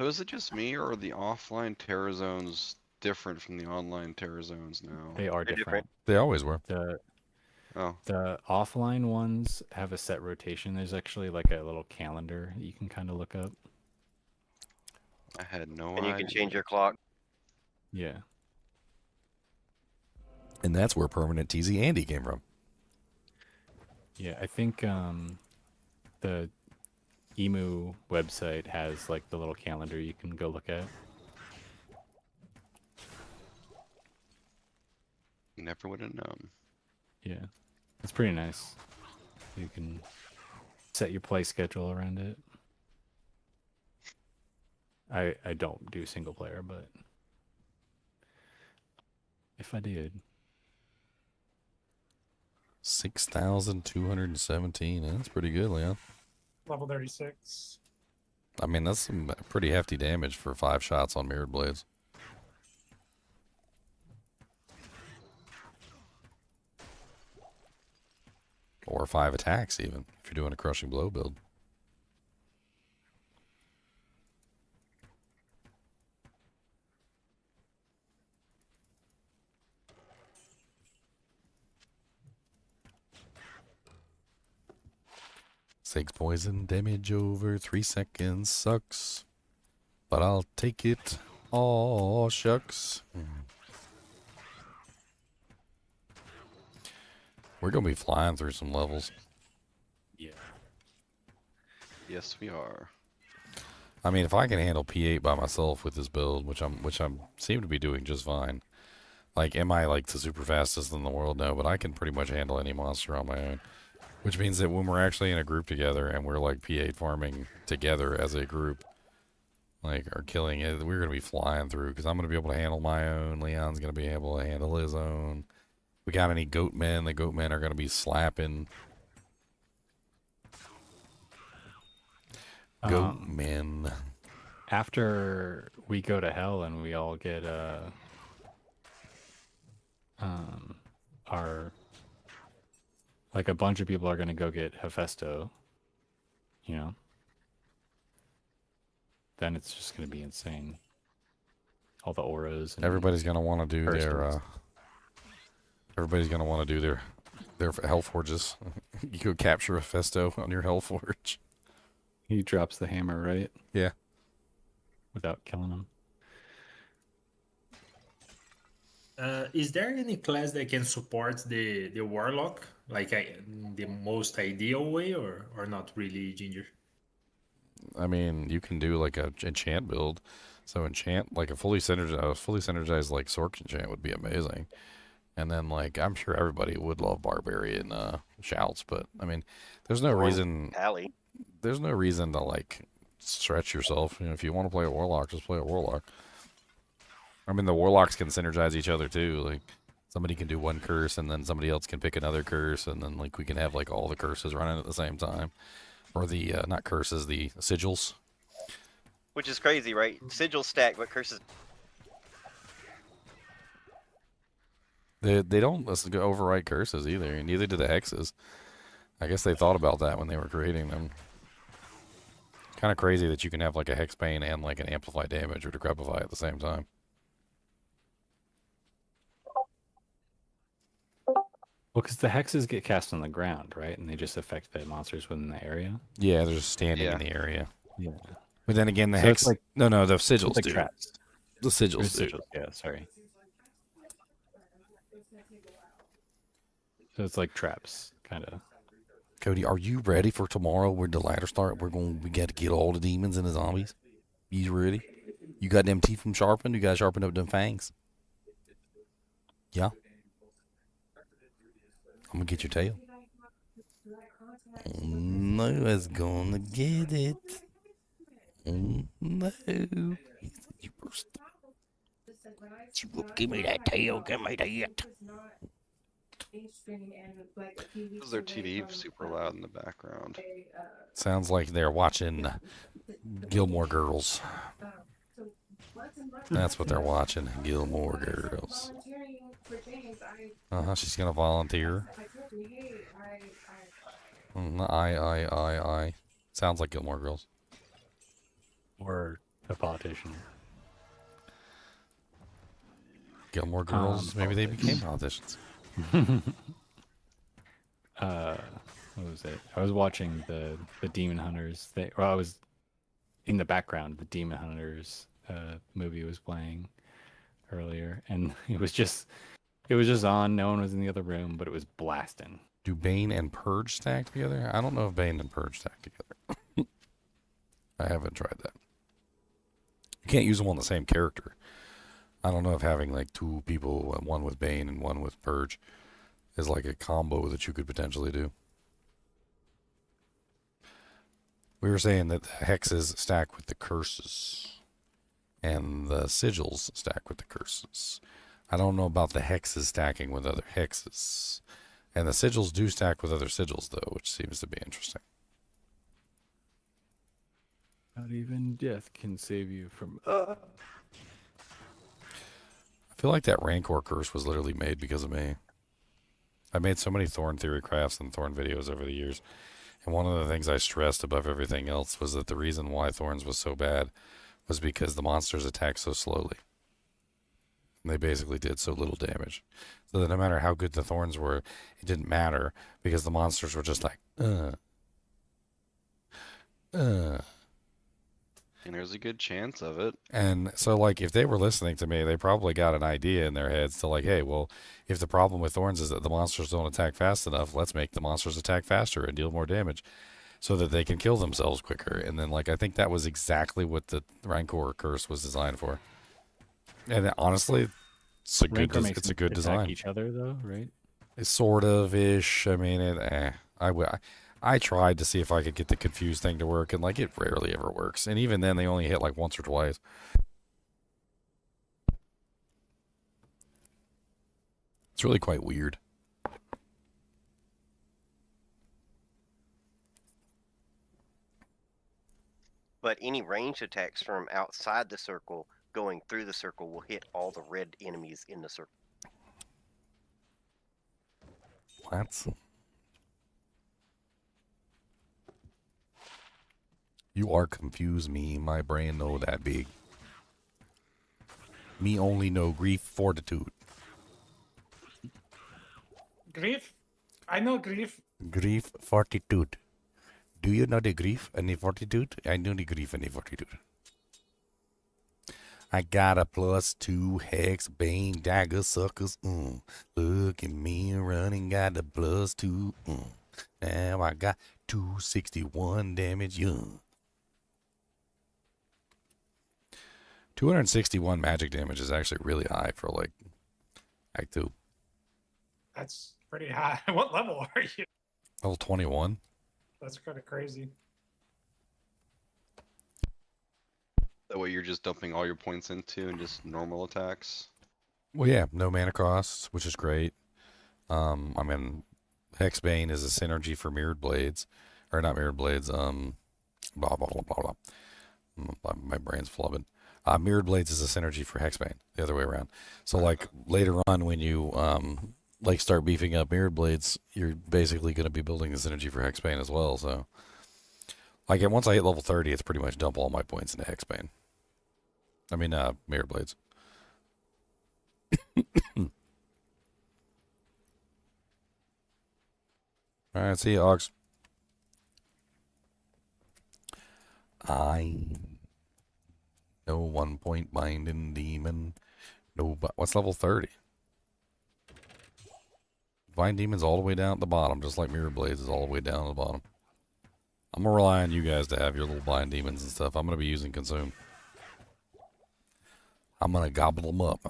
So is it just me, or are the offline terror zones different from the online terror zones now? They are different. They always were. The Oh. the offline ones have a set rotation. There's actually like a little calendar that you can kind of look up. I had no And you idea. can change your clock. Yeah. And that's where permanent TZ Andy came from. Yeah, I think the Emu website has like the little calendar you can go look at. Never would have known. Yeah. It's pretty nice. You can set your play schedule around it. I don't do single player, but if I did. 6,217. That's pretty good, Leon. Level 36. I mean, that's some pretty hefty damage for 5 shots on mirrored blades. Or 5 attacks, even, if you're doing a crushing blow build. Six poison damage over 3 seconds sucks, but I'll take it. Aw, shucks. We're gonna be flying through some levels. Yeah. Yes, we are. I mean, if I can handle P8 by myself with this build, which I'm seem to be doing just fine. Like, am I like the super fastest in the world? No, but I can pretty much handle any monster on my own. Which means that when we're actually in a group together and we're like P8 farming together as a group, like are killing it. We're gonna be flying through because I'm gonna be able to handle my own. Leon's gonna be able to handle his own. We got any goat men? The goat men are gonna be slapping. Goat men. After we go to hell and we all get our, like, a bunch of people are gonna go get Hephaestus, you know, then it's just gonna be insane. All the auras. And Everybody's gonna want to do curses. their. Everybody's gonna want to do their hell forges. You could capture a Festo on your hell forge. He drops the hammer, right? Yeah. Without killing him. Is there any class that can support the Warlock, like the most ideal way, or not really, Ginger? I mean, you can do like a enchant build. So enchant, like a fully synergized like Sork enchant would be amazing. And then like I'm sure everybody would love barbarian shouts, but I mean, there's no reason. Pally. There's no reason to like stretch yourself. You know, if you want to play a warlock, just play a warlock. I mean, the warlocks can synergize each other too. Like somebody can do one curse, and then somebody else can pick another curse, and then like we can have like all the curses running at the same time, or the not curses, the sigils. Which is crazy, right? Sigils stack, but curses. They don't overwrite curses either, and neither do the hexes. I guess they thought about that when they were creating them. Kind of crazy that you can have like a hexbane and like an amplify damage or decrepify at the same time. Well, because the hexes get cast on the ground, right? And they just affect the monsters within the area. Yeah, they're just standing in the area. Yeah. But then again, the So it's hex. like- no, the sigils like do. traps. The sigils Or do. sigils, yeah, sorry. So it's like traps, kind of. Cody, are you ready for tomorrow when the ladder start? We got to get all the demons and the zombies. You ready? You got them teeth from sharpened? You got to sharpen up them fangs? Yeah. I'm going to get your tail. Noah's gonna get it. No. Give me that tail. Give me that. Is their TV super loud in the background? Sounds like they're watching Gilmore Girls. That's what they're watching, Gilmore Girls. She's gonna volunteer. I. Sounds like Gilmore Girls. Or a politician. Gilmore Girls, maybe they became politicians. What was it? I was watching the Demon Hunters. I was in the background. The Demon Hunters movie was playing earlier, and it was just on. No one was in the other room, but it was blasting. Do Bane and Purge stack together? I don't know if Bane and Purge stack together. I haven't tried that. You can't use them on the same character. I don't know if having like two people, one with Bane and one with Purge, is like a combo that you could potentially do. We were saying that the hexes stack with the curses, and the sigils stack with the curses. I don't know about the hexes stacking with other hexes. And the sigils do stack with other sigils, though, which seems to be interesting. Not even death can save you from. I feel like that Rancor curse was literally made because of me. I made so many Thorn theory crafts and Thorn videos over the years. And one of the things I stressed above everything else was that the reason why Thorns was so bad was because the monsters attacked so slowly. And they basically did so little damage. So that no matter how good the Thorns were, it didn't matter because the monsters were just like, And there's a good chance of it. And so, like, if they were listening to me, they probably got an idea in their heads to, like, hey, well, if the problem with Thorns is that the monsters don't attack fast enough, let's make the monsters attack faster and deal more damage so that they can kill themselves quicker. And then, like, I think that was exactly what the Rancor curse was designed for. And honestly, it's a good, it's a good design. Each other, though, right? It's sort of ish. I mean, I tried to see if I could get the confused thing to work, and like it rarely ever works. And even then, they only hit like once or twice. It's really quite weird. But any ranged attacks from outside the circle going through the circle will hit all the red enemies in the circle. What? You are confused me. My brain know that big. Me only know grief fortitude. Grief? I know grief. Grief fortitude. Do you know the grief and the fortitude? I know the grief and the fortitude. I got a +2 hex, bane, dagger, suckers. Look at me running, got a +2. Now I got 261 damage. 261 magic damage is actually really high for like Act 2. That's pretty high. What level are you? Level 21. That's kind of crazy. That way you're just dumping all your points into and just normal attacks. Well, yeah, no mana costs, which is great. I mean, Hexbane is a synergy for mirrored blades, or not mirrored blades. Blah blah blah blah blah. My brain's flubbing. Mirrored blades is a synergy for Hexbane, the other way around. So like later on, when you like start beefing up mirrored blades, you're basically going to be building the synergy for Hexbane as well. So like once I hit level 30, it's pretty much dump all my points into Hexbane. I mean, mirrored blades. All right, see you, Ox. I know 1 point binding demon. No, but what's level 30? Bind demon's all the way down at the bottom, just like mirror blades is all the way down at the bottom. I'm gonna rely on you guys to have your little blind demons and stuff. I'm gonna be using consume. I'm gonna gobble them up.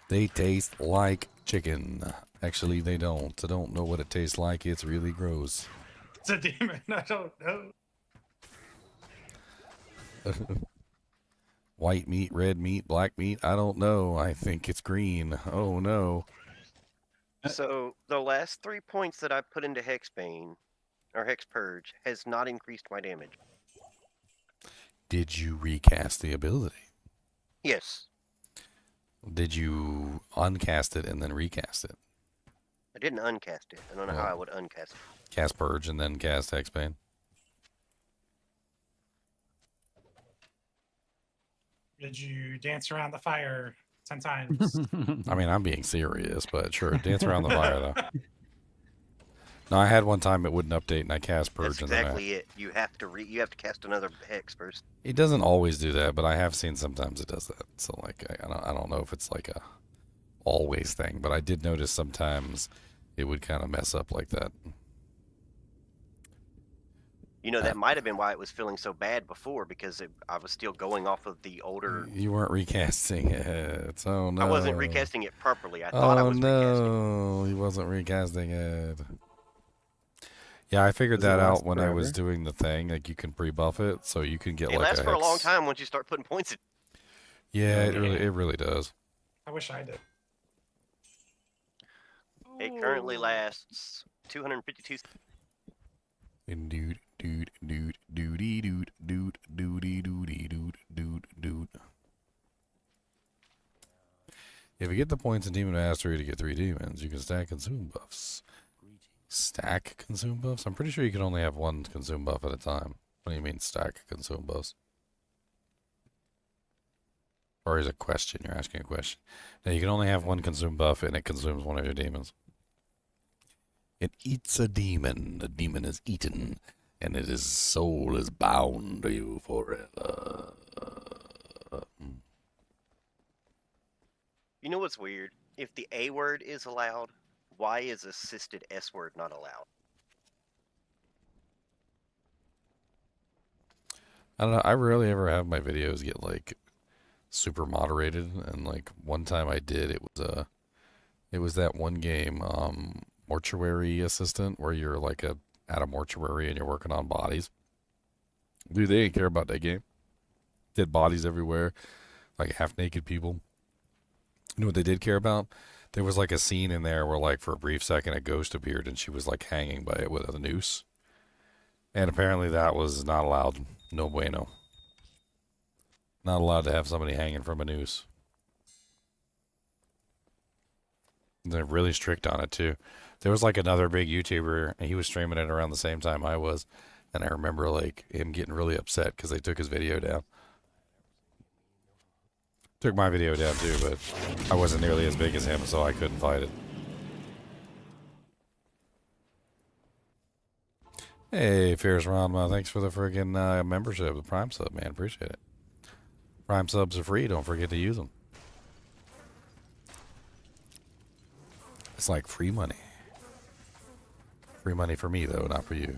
They taste like chicken. Actually, they don't. I don't know what it tastes like. It's really gross. It's a demon. I don't know. White meat, red meat, black meat. I don't know. I think it's green. Oh no. So the last 3 points that I put into Hexbane or Hex Purge has not increased my damage. Did you recast the ability? Yes. Did you uncast it and then recast it? I didn't uncast it. I don't know how I would uncast it. Cast Purge and then cast Hexbane. Did you dance around the fire 10 times? I mean, I'm being serious, but sure, dance around the fire though. No, I had one time it wouldn't update, and I cast Purge. That's exactly it. You have to cast another hex first. It doesn't always do that, but I have seen sometimes it does that. So like, I don't know if it's like a always thing, but I did notice sometimes it would kind of mess up like that. You know, that might have been why it was feeling so bad before, because I was still going off of the older... You weren't recasting it. Oh, no. I wasn't recasting it properly. I thought I was recasting it. Oh, no. He wasn't recasting it. Yeah, I figured that out when I was doing the thing. Like, you can pre-buff it, so you can get it like lasts a for a long hex. time once you start putting points in. Yeah, it really does. I wish I did. It currently lasts 252... Dude. If you get the points in Demon Mastery to get 3 demons, you can stack consume buffs. Stack consume buffs? I'm pretty sure you can only have 1 consume buff at a time. What do you mean stack consume buffs? Or is it a question? You're asking a question. No, you can only have 1 consume buff and it consumes 1 of your demons. It eats a demon. The demon is eaten, and his soul is bound to you forever. You know what's weird? If the A word is allowed, why is assisted S word not allowed? I don't know. I rarely ever have my videos get like super moderated, and like one time I did, it It was that one game, Mortuary Assistant, where you're like at a mortuary and you're working on bodies. Dude, they didn't care about that game. Dead bodies everywhere, like half naked people. You know what they did care about? There was like a scene in there where, like, for a brief second, a ghost appeared and she was like hanging by it with a noose. And apparently that was not allowed. No bueno. Not allowed to have somebody hanging from a noose. They're really strict on it too. There was like another big YouTuber, and he was streaming it around the same time I was, and I remember like him getting really upset because they took his video down. Took my video down too, but I wasn't nearly as big as him, so I couldn't fight it. Hey, Fierce Ranma, thanks for the friggin' membership, the Prime sub, man. Appreciate it. Prime subs are free. Don't forget to use them. It's like free money. Free money for me, though, not for you.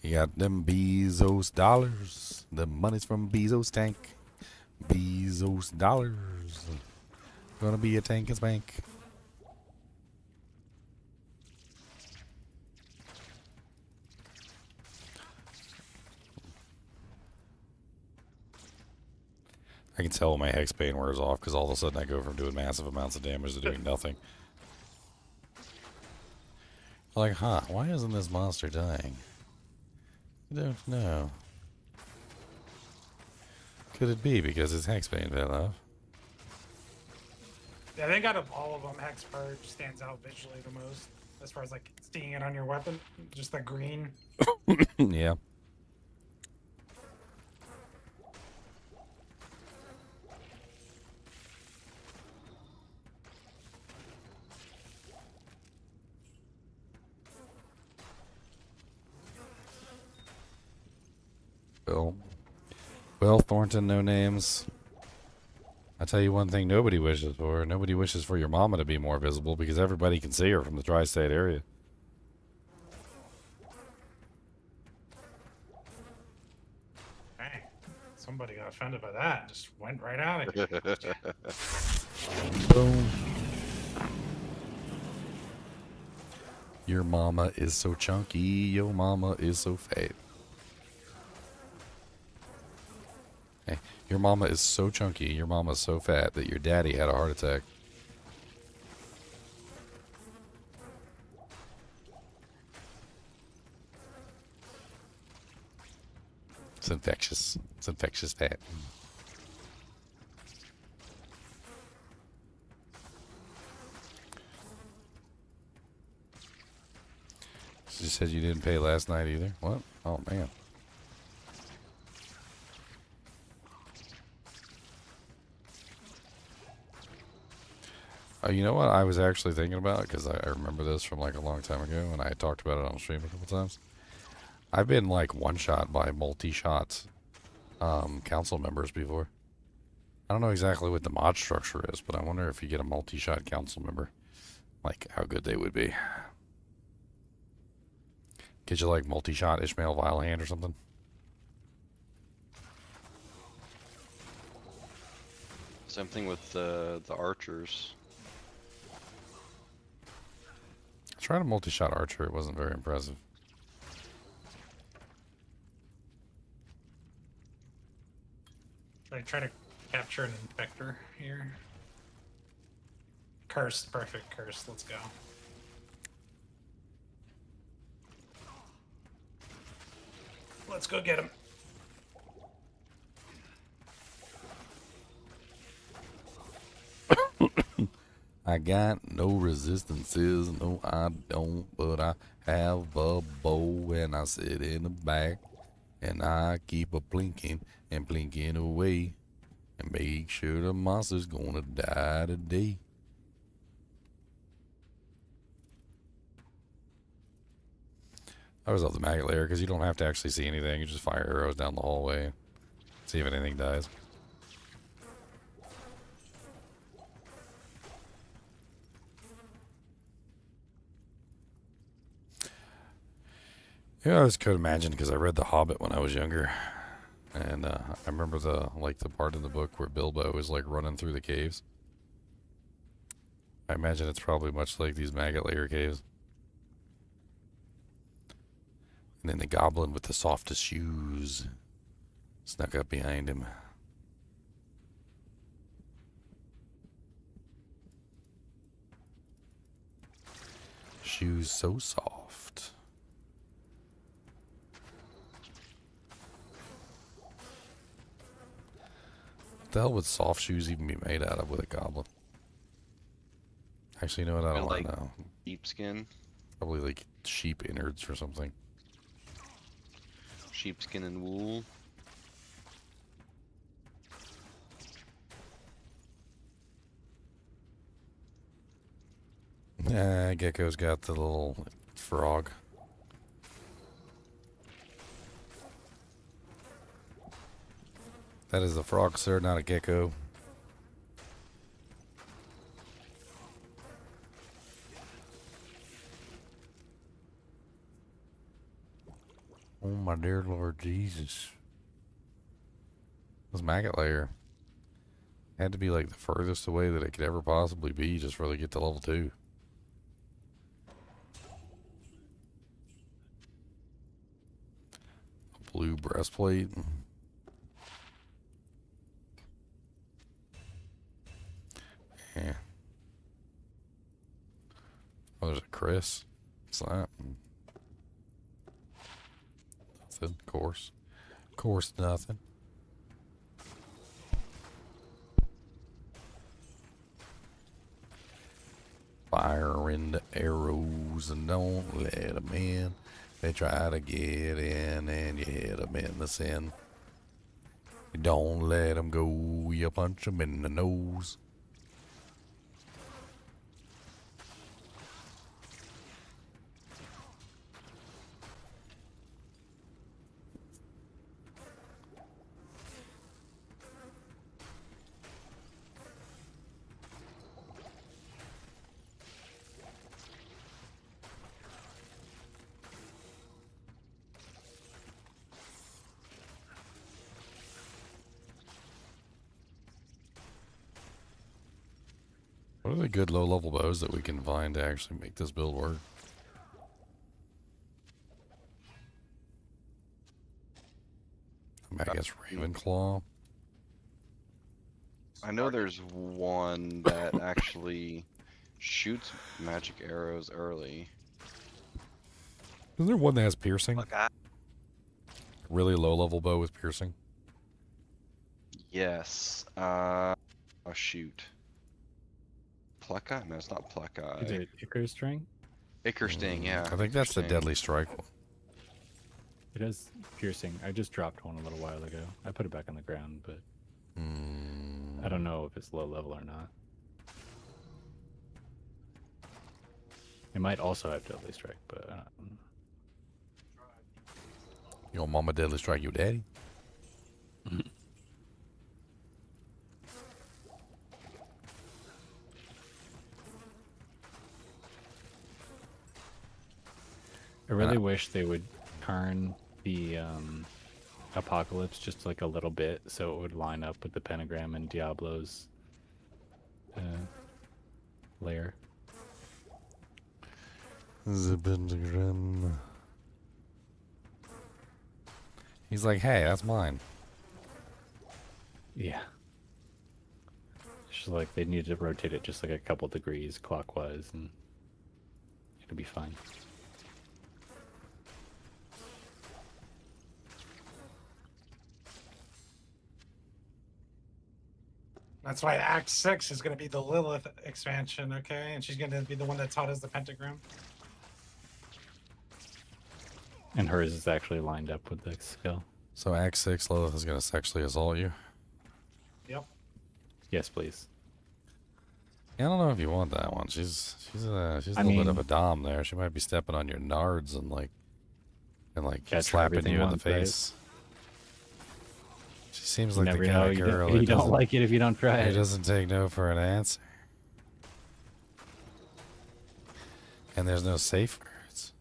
You got them Bezos dollars. The money's from Bezos tank. Bezos dollars. Gonna be a tank and spank. I can tell when my hex pain wears off because all of a sudden I go from doing massive amounts of damage to doing nothing. Like, huh, why isn't this monster dying? I don't know. Could it be because his hex pain fell off? Yeah, I think out of all of them, Hex Purge stands out visually the most as far as like seeing it on your weapon. Just the green. Yeah. Well, Thornton, no names. I tell you one thing nobody wishes for. Nobody wishes for your mama to be more visible because everybody can see her from the tri-state area. Dang. Somebody got offended by that. Just went right out of here. Boom. Your mama is so chunky. Your mama is so fat. Hey, your mama is so chunky, your mama's so fat that your daddy had a heart attack. It's infectious. It's infectious fat. You said you didn't pay last night either? What? Oh, man. You know what I was actually thinking about, because I remember this from like a long time ago, and I talked about it on stream a couple times. I've been like one-shot by multi-shot council members before. I don't know exactly what the mod structure is, but I wonder if you get a multi-shot council member, like how good they would be. Get you like multi-shot Ishmael Vilehand or something. Same thing with the archers. I tried a multi-shot archer. It wasn't very impressive. Should I try to capture an infector here? Curse, perfect curse. Let's go. Let's go get him. I got no resistances, no I don't, but I have a bow and I sit in the back and I keep a blinking and blinking away and make sure the monster's gonna die today. I always love the maggot layer because you don't have to actually see anything, you just fire arrows down the hallway, see if anything dies. Yeah, I just could imagine because I read The Hobbit when I was younger. And I remember the part in the book where Bilbo is like running through the caves. I imagine it's probably much like these maggot layer caves. And then the goblin with the softest shoes snuck up behind him. Shoes so soft. What the hell would soft shoes even be made out of with a goblin? Actually, you know what? I don't Like know. sheepskin. Probably like sheep innards or something. Sheepskin and wool. Gecko's got the little frog. That is a frog, sir, not a gecko. Oh my dear Lord Jesus. This maggot layer had to be like the furthest away that it could ever possibly be just for it to get to level 2. A blue breastplate. Yeah. Oh, there's a Chris. What's that? Nothing, of course. Of course, nothing. Fire into arrows and don't let them in. They try to get in and you hit them in the sin. You don't let them go, you punch them in the nose. What are the good low-level bows that we can find to actually make this build work? I guess Ravenclaw. I know there's one that actually shoots magic arrows early. Isn't there one that has piercing? Okay. Really low-level bow with piercing? Yes. Oh shoot. Pluckeye? No, it's not Pluckeye. Is it Icarus String? Icar Sting, yeah. I think that's the Sting. Deadly Strike one. It has piercing. I just dropped one a little while ago. I put it back on the ground, but I don't know if it's low level or not. It might also have Deadly Strike, but I don't know. Your mama Deadly Strike your daddy? I really wish they would turn the Apocalypse just like a little bit so it would line up with the pentagram and Diablo's layer. The pentagram. He's like, hey, that's mine. Yeah. It's just like they need to rotate it just like a couple degrees clockwise and it'll be fine. That's why Act 6 is going to be the Lilith expansion, okay? And she's going to be the one that taught us the pentagram. And hers is actually lined up with the skill. So Act 6, Lilith is going to sexually assault you? Yep. Yes, please. Yeah, I don't know if you want that one. She's a little bit of a dom there. She might be stepping on your nards and slapping you in the face. Right? She seems like the kind of girl you don't like it if you don't try it. He doesn't take no for an answer. And there's no safe words.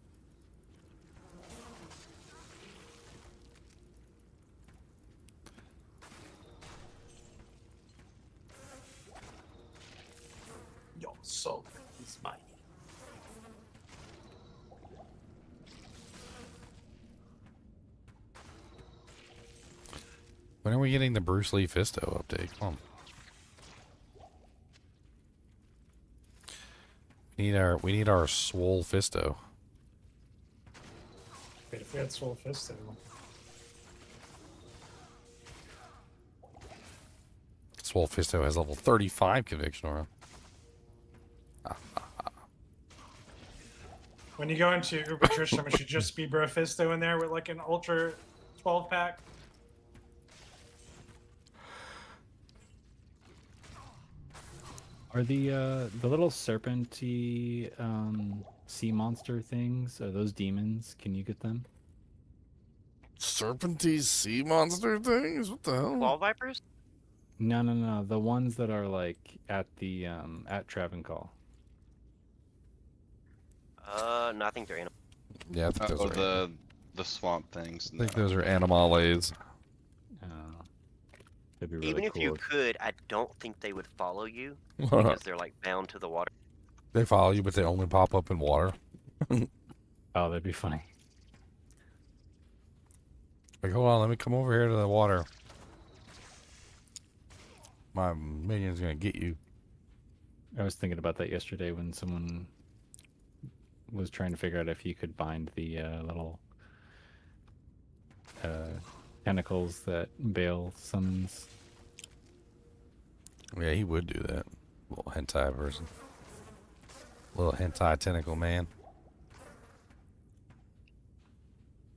When are we getting the Bruce Lee Fisto update? Come on. We need our swole Fisto. Wait, if we had Soul Fisto. Swole Fisto has level 35 conviction aura. When you go into Uber Tristram, it should just be Bro Fisto in there with like an Ultra 12 pack. Are the little serpenty sea monster things? Are those demons? Can you get them? Serpenty sea monster things? What the hell? Wall vipers? No. The ones that are like at the at Travancore. No, I think they're animal. Yeah, I think those are the swamp things. I think those are animales. That'd be really Even if cool. you could, I don't think they would follow you because they're like bound to the water. They follow you, but they only pop up in water. Oh, that'd be funny. Like, hold on, let me come over here to the water. My minion's gonna get you. I was thinking about that yesterday when someone was trying to figure out if you could bind the little tentacles that Bale summons. Yeah, he would do that. Little hentai person. Little hentai tentacle man.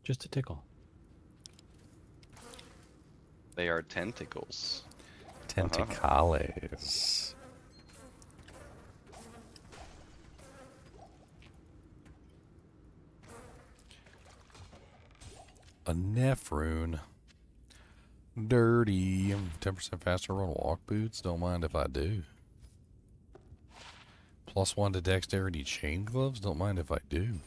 Just a tickle. They are tentacles. Tentacles. A Nephrune. Dirty. 10% faster run walk boots. Don't mind if I do. +1 to dexterity chain gloves. Don't mind if I do.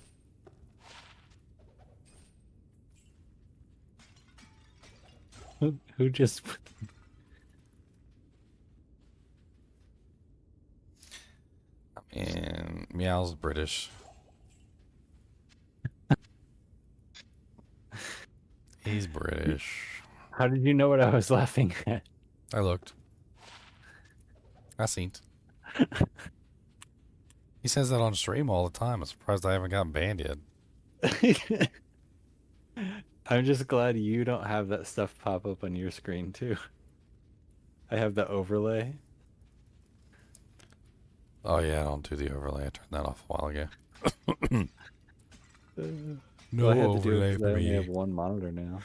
Who just... And Meow's British. He's British. How did you know what I was laughing at? I looked. I seen. He says that on stream all the time. I'm surprised I haven't gotten banned yet. I'm just glad you don't have that stuff pop up on your screen too. I have the overlay. Oh yeah, I don't do the overlay. I turned that off a while ago. No Well, I had to do overlay it 'cause for I only me. have one monitor now.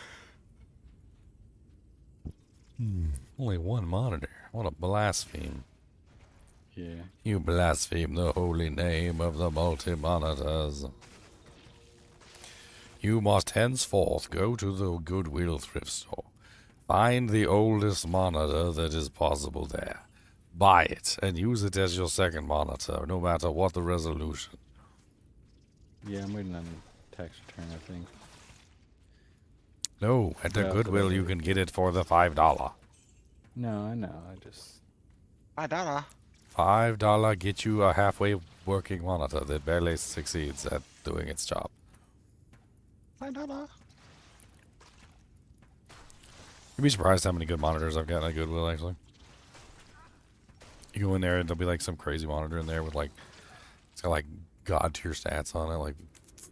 Only one monitor. What a blaspheme. Yeah. You blaspheme the holy name of the multi-monitors. You must henceforth go to the Goodwill thrift store. Find the oldest monitor that is possible there. Buy it and use it as your second monitor, no matter what the resolution. Yeah, I'm waiting on tax return, I think. No, at the Yeah, Goodwill you can get it for the $5. No, I know. I just... $5. $5 get you a halfway working monitor that barely succeeds at doing its job. $5. You'd be surprised how many good monitors I've gotten at Goodwill, actually. You go in there and there'll be like some crazy monitor in there with like, it's got like god tier stats on it, like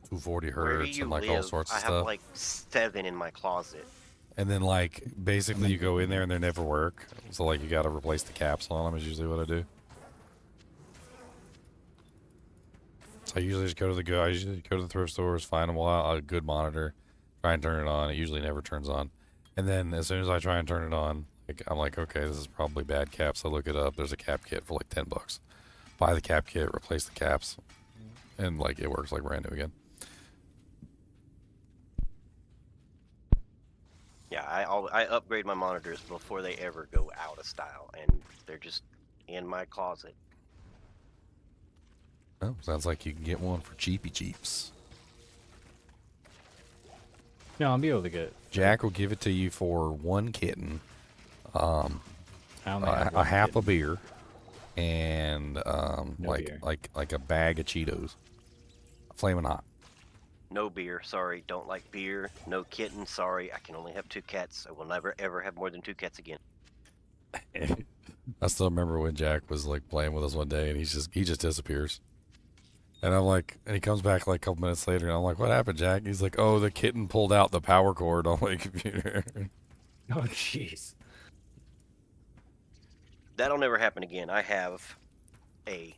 240 Where do hertz you and like live? all sorts of I have stuff. like 7 in my closet. And then like basically you go in there and they never work. So like you got to replace the caps on them is usually what I do. So I usually just go to the thrift stores, find a good monitor, try and turn it on. It usually never turns on. And then as soon as I try and turn it on, I'm like, okay, this is probably bad caps. I look it up. There's a cap kit for like $10. Buy the cap kit, replace the caps, and like it works like brand new again. Yeah, I upgrade my monitors before they ever go out of style, and they're just in my closet. Oh, sounds like you can get one for cheapy cheaps. No, I'll be able to get it. Jack will give it to you for one kitten, I only have a one half a kitten. beer, and No beer. like a bag of Cheetos, flaming hot. No beer. Sorry, don't like beer. No kitten. Sorry, I can only have 2 cats. I will never ever have more than 2 cats again. I still remember when Jack was like playing with us one day, and he just disappears. And I'm like, and he comes back like a couple minutes later, and I'm like, "What happened, Jack?" He's like, "Oh, the kitten pulled out the power cord on my computer." Oh, jeez. That'll never happen again. I have a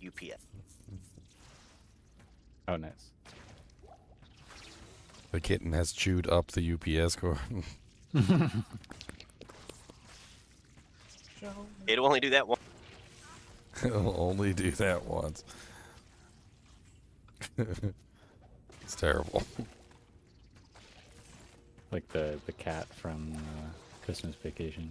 UPS. Oh, nice. The kitten has chewed up the UPS cord. It'll only do that once. It'll only do that once. It's terrible. Like the cat from Christmas Vacation.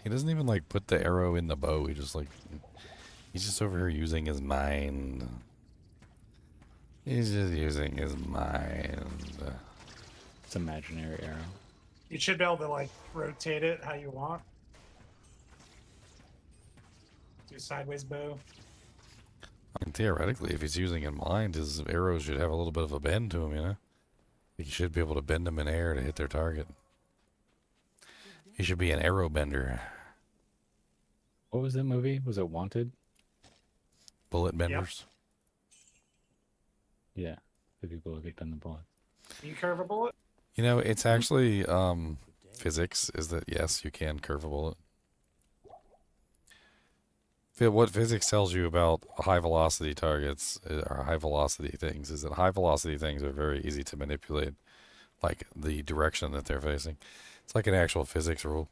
He doesn't even like put the arrow in the bow. He's just over here using his mind. He's just using his mind. It's imaginary arrow. You should be able to like rotate it how you want. Do sideways bow. I mean, theoretically, if he's using in mind, his arrows should have a little bit of a bend to them, you know? He should be able to bend them in air to hit their target. He should be an arrow bender. What was that movie? Was it Wanted? Bullet benders. Yeah, the people who get done the bullet. You curve a bullet? You know, it's actually physics is that yes, you can curve a bullet. What physics tells you about high velocity targets or high velocity things is that high velocity things are very easy to manipulate, like the direction that they're facing. It's like an actual physics rule.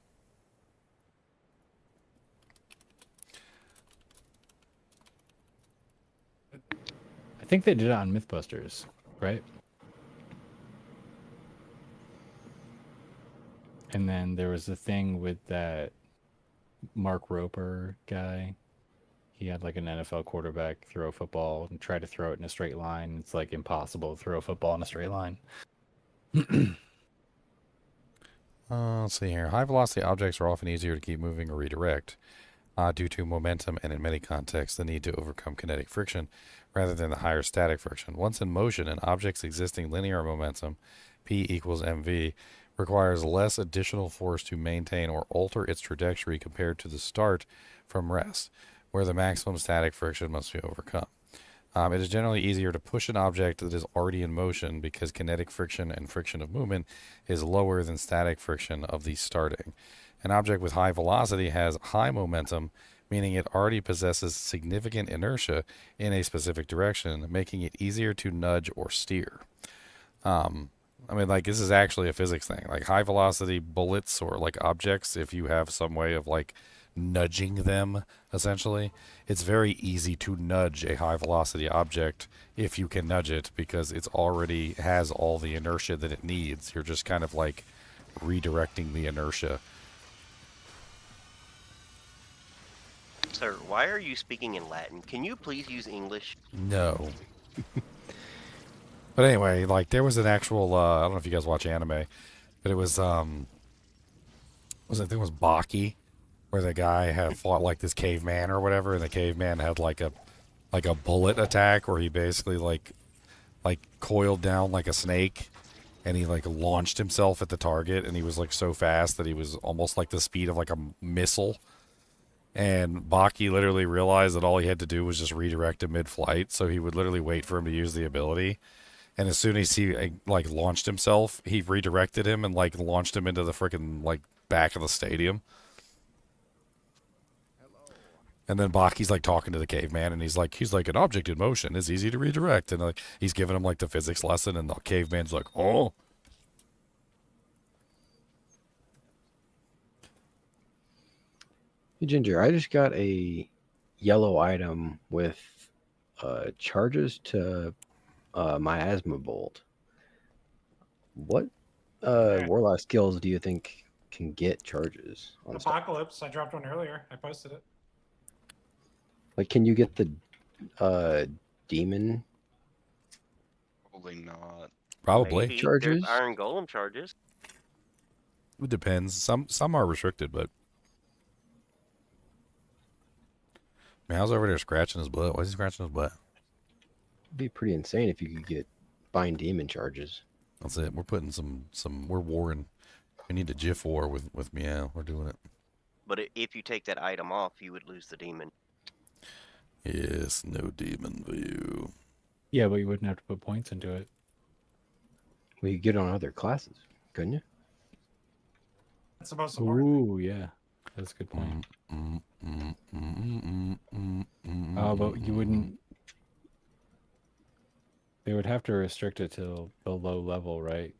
I think they did it on Mythbusters, right? And then there was a thing with that Mark Roper guy. He had like an NFL quarterback throw a football and try to throw it in a straight line. It's like impossible to throw a football in a straight line. Let's see here. High velocity objects are often easier to keep moving or redirect due to momentum and in many contexts the need to overcome kinetic friction rather than the higher static friction. Once in motion, an object's existing linear momentum, P equals mv, requires less additional force to maintain or alter its trajectory compared to the start from rest, where the maximum static friction must be overcome. It is generally easier to push an object that is already in motion because kinetic friction and friction of movement is lower than static friction of the starting. An object with high velocity has high momentum, meaning it already possesses significant inertia in a specific direction, making it easier to nudge or steer. I mean, like, this is actually a physics thing. Like, high velocity bullets or, like, objects, if you have some way of, like, nudging them, essentially, it's very easy to nudge a high velocity object if you can nudge it because it's already has all the inertia that it needs. You're just kind of, like, redirecting the inertia. Sir, why are you speaking in Latin? Can you please use English? No. But anyway, like, there was an actual, I don't know if you guys watch anime, but it was, I think it was Baki, where the guy had fought, like, this caveman or whatever, and the caveman had, like a bullet attack where he basically, like coiled down like a snake, and he, like, launched himself at the target, and he was, like, so fast that he was almost, like, the speed of, like, a missile. And Baki literally realized that all he had to do was just redirect him mid-flight, so he would literally wait for him to use the ability. And as soon as he, like, launched himself, he redirected him and, like, launched him into the freaking, like, back of the stadium. And then Baki's, like, talking to the caveman, and he's like, an object in motion is easy to redirect. And, like, he's giving him, like, the physics lesson, and the caveman's like, oh. Hey, Ginger, I just got a yellow item with charges to miasma bolt. What warlock skills do you think can get charges on stuff? Apocalypse. I dropped one earlier. I posted it. Like, can you get the demon? Probably not. Probably. Maybe. Charges? There's Iron Golem charges. It depends. Some are restricted, but Mal's over there scratching his butt. Why is he scratching his butt? It'd be pretty insane if you could get bind demon charges. That's it. We're putting we're warring. We need a GIF war with Meow. We're doing it. But if you take that item off, you would lose the demon. Yes, no demon view. Yeah, but you wouldn't have to put points into it. Well, you get on other classes, couldn't you? That's the most important. Ooh, yeah. That's a good point. Oh, but you wouldn't... They would have to restrict it to the low level, right?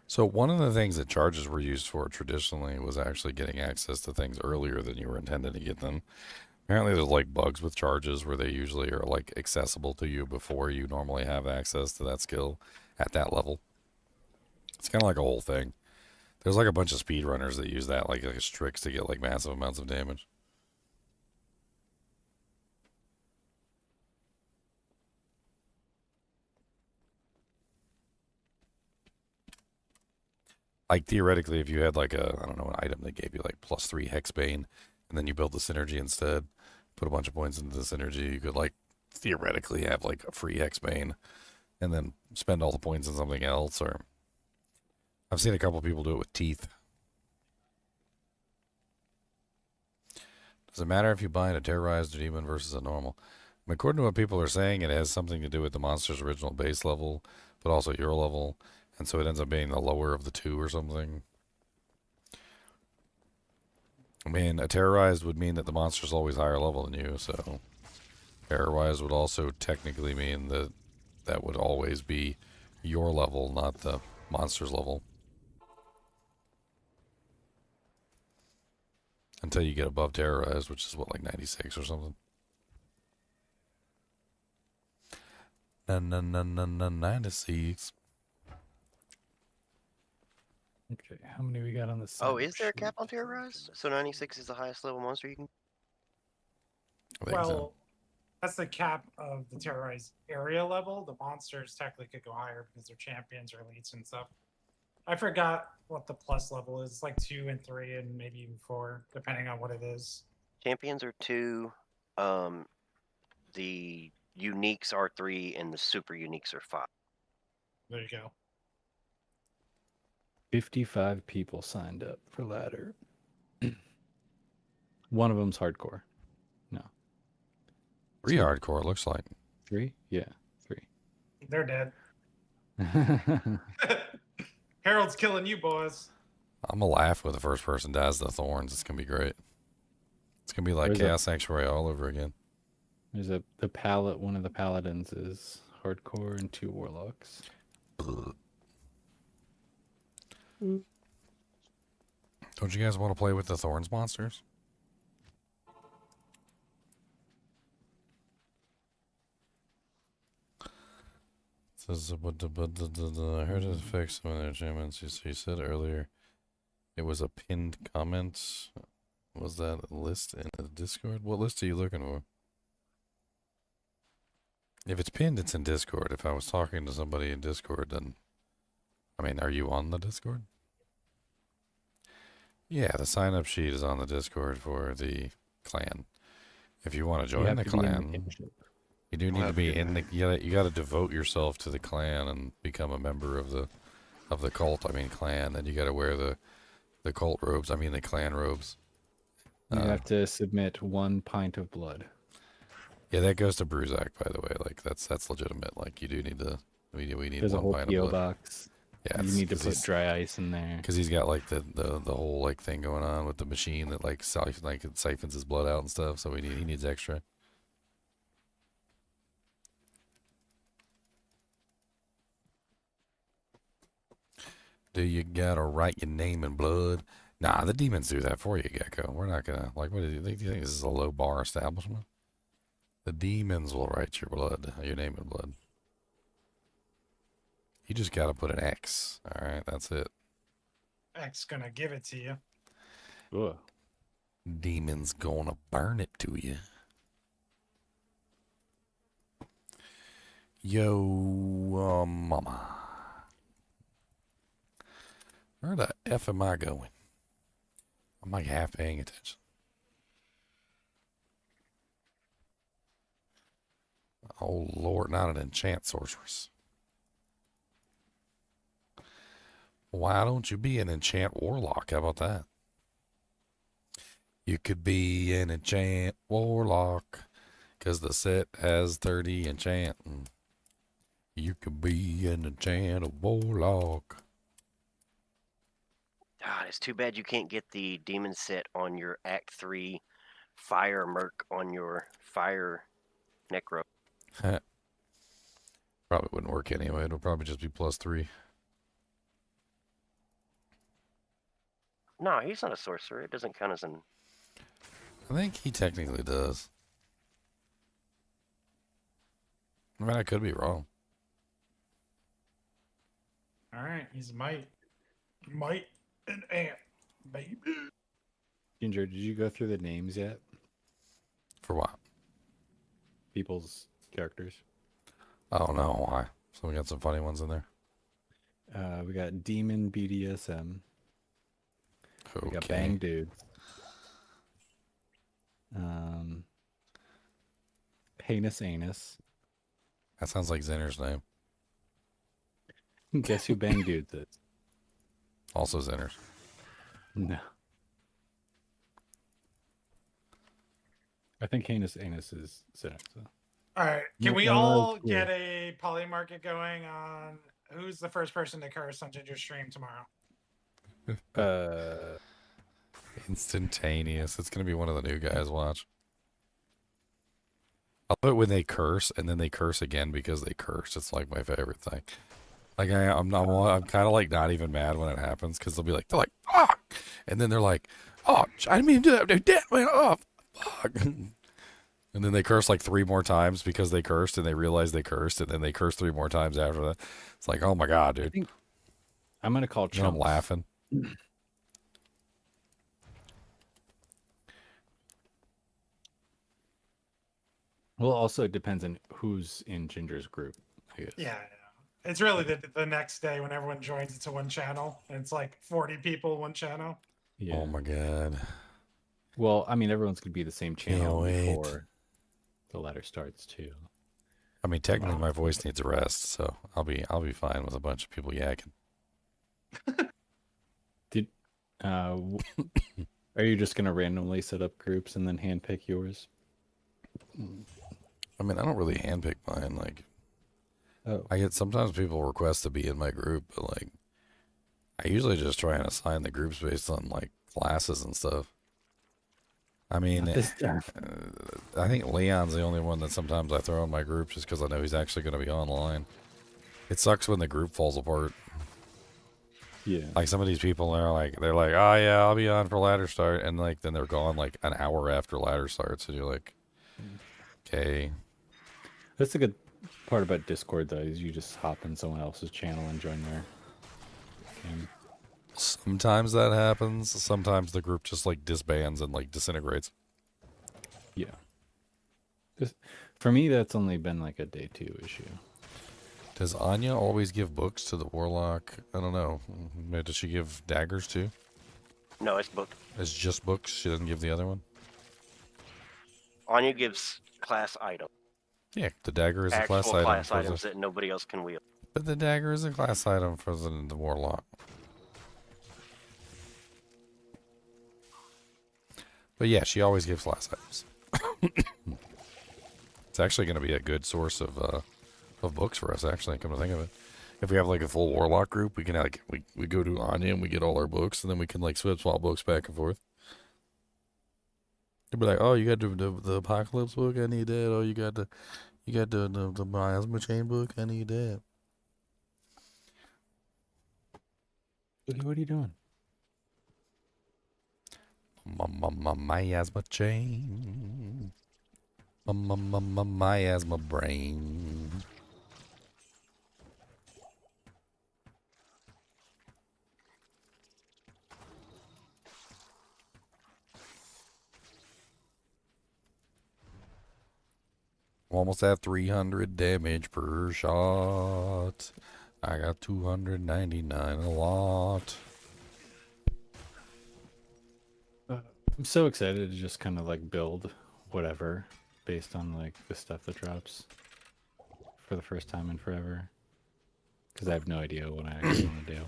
So one of the things that charges were used for traditionally was actually getting access to things earlier than you were intended to get them. Apparently there's like bugs with charges where they usually are like accessible to you before you normally have access to that skill at that level. It's kind of like a whole thing. There's like a bunch of speedrunners that use that like as tricks to get like massive amounts of damage. Like theoretically, if you had like I don't know, an item that gave you like +3 hexbane, and then you built the synergy instead, put a bunch of points into the synergy, you could like theoretically have like a free hexbane, and then spend all the points on something else. Or I've seen a couple people do it with teeth. Does it matter if you bind a terrorized demon versus a normal? I mean, according to what people are saying, it has something to do with the monster's original base level, but also your level. And so it ends up being the lower of the two or something. I mean, a terrorized would mean that the monster's always higher level than you, so terrorized would also technically mean that that would always be your level, not the monster's level. Until you get above terrorized, which is what, like 96 or something. 96. Okay, how many we got on the Oh, is there a cap on terrorized? So 96 is the highest level monster you can. Well, that's the cap of the terrorized area level. The monsters technically could go higher because they're champions or elites and stuff. I forgot what the plus level is. It's like 2 and 3 and maybe even 4, depending on what it is. Champions are 2, the uniques are 3, and the super uniques are 5. There you go. 55 people signed up for ladder. One of them's hardcore. No. 3 hardcore, it looks like. 3? Yeah, 3. They're dead. Herald's killing you, boys. I'm gonna laugh when the first person dies to the thorns. It's gonna be great. It's gonna be like There's Chaos Sanctuary all over again. There's one of the paladins is hardcore and 2 warlocks. Don't you guys want to play with the thorns monsters? Says, I heard it affects some of their achievements. You said earlier it was a pinned comment. Was that a list in the Discord? What list are you looking for? If it's pinned, it's in Discord. If I was talking to somebody in Discord, then... I mean, are you on the Discord? Yeah, the sign-up sheet is on the Discord for the clan. If you want to join the clan, you do need to be in the... You got to devote yourself to the clan and become a member of the cult. I mean, clan. And you got to wear the cult robes. I mean, the clan robes. You have to submit 1 pint of blood. Yeah, that goes to Bruzak, by the way. Like that's legitimate. Like you do need to. We need There's a 1 whole pint PO of blood. box. Yeah, you need to put dry ice in there because he's got like the whole like thing going on with the machine that like it siphons his blood out and stuff. So he needs extra. Do you gotta write your name in blood? Nah, the demons do that for you, Gecko. We're not gonna like. What do you think? Do you think this is a low bar establishment? The demons will write your name in blood. You just gotta put an X. All right, that's it. X gonna give it to you. Ugh. Demon's gonna burn it to you. Yo, mama. Where the F am I going? I'm like half paying attention. Oh lord, not an enchant sorceress. Why don't you be an enchant warlock? How about that? You could be an enchant warlock, 'cause the set has 30 enchant. You could be an enchant warlock. God, it's too bad you can't get the demon set on your Act 3 fire merc on your fire necro. Probably wouldn't work anyway. It'll probably just be +3. No, he's not a sorcerer. It doesn't count as an... I think he technically does. I mean, I could be wrong. All right, he's might and ant, baby. Ginger, did you go through the names yet? For what? People's characters. Oh no, why? So we got some funny ones in there. We got Demon BDSM. Okay. We got Bang Dudes. Penis Anus. That sounds like Zinner's name. Guess who Bang Dudes is? Also Zinner's. No. I think Heinous Anus is Zinner. So. All right, can No, we no, all yeah. get a poly market going on who's the first person to curse on Ginger's stream tomorrow? Instantaneous. It's gonna be one of the new guys. Watch. I love it when they curse and then they curse again because they curse. It's like my favorite thing. Like I'm kind of like not even mad when it happens because they're like fuck, and then they're like, oh, I didn't mean to do that. Damn, oh, fuck. And then they curse like 3 more times because they cursed and they realize they cursed, and then they curse 3 more times after that. It's like, oh my god, dude. I'm gonna call Chumps. I'm laughing. Well, also it depends on who's in Ginger's group, I guess. Yeah, it's really the next day when everyone joins it to one channel, and it's like 40 people one channel. Yeah. Oh my god. Well, I mean, everyone's gonna be the same channel wait. before the ladder starts too. I mean, technically, my voice needs a rest, so I'll be fine with a bunch of people yakking. Are you just gonna randomly set up groups and then handpick yours? I mean, I don't really handpick mine. Like, I get sometimes people request to be in my group, but like, I usually just try and assign the groups based on like classes and stuff. I mean, I think Leon's the only one that sometimes I throw in my group just because I know he's actually going to be online. It sucks when the group falls apart. Yeah. Like some of these people are like, oh yeah, I'll be on for ladder start, and like then they're gone like an hour after ladder starts, and you're like, okay. That's the good part about Discord, though, is you just hop in someone else's channel and join their game. Sometimes that happens. Sometimes the group just like disbands and like disintegrates. Yeah. For me, that's only been like a day 2 issue. Does Anya always give books to the warlock? I don't know. Does she give daggers too? No, it's book. It's just books. She doesn't give the other one. Anya gives class item. Yeah, the dagger is a class Actual item. class items that nobody else can wield. But the dagger is a class item for the warlock. But yeah, she always gives class items. It's actually going to be a good source of books for us. Actually, come to think of it, if we have like a full warlock group, we can like we go to Anya and we get all our books, and then we can like swap books back and forth. They'll be like, oh, you got the apocalypse book, I need that. Oh, you got the miasma chain book, I need that. What are you doing? Miasma chain. Miasma brain. Almost at 300 damage per shot. I got 299 a lot. I'm so excited to just kind of like build whatever based on like the stuff that drops. for the first time in forever. Because I have no idea what I actually want to do.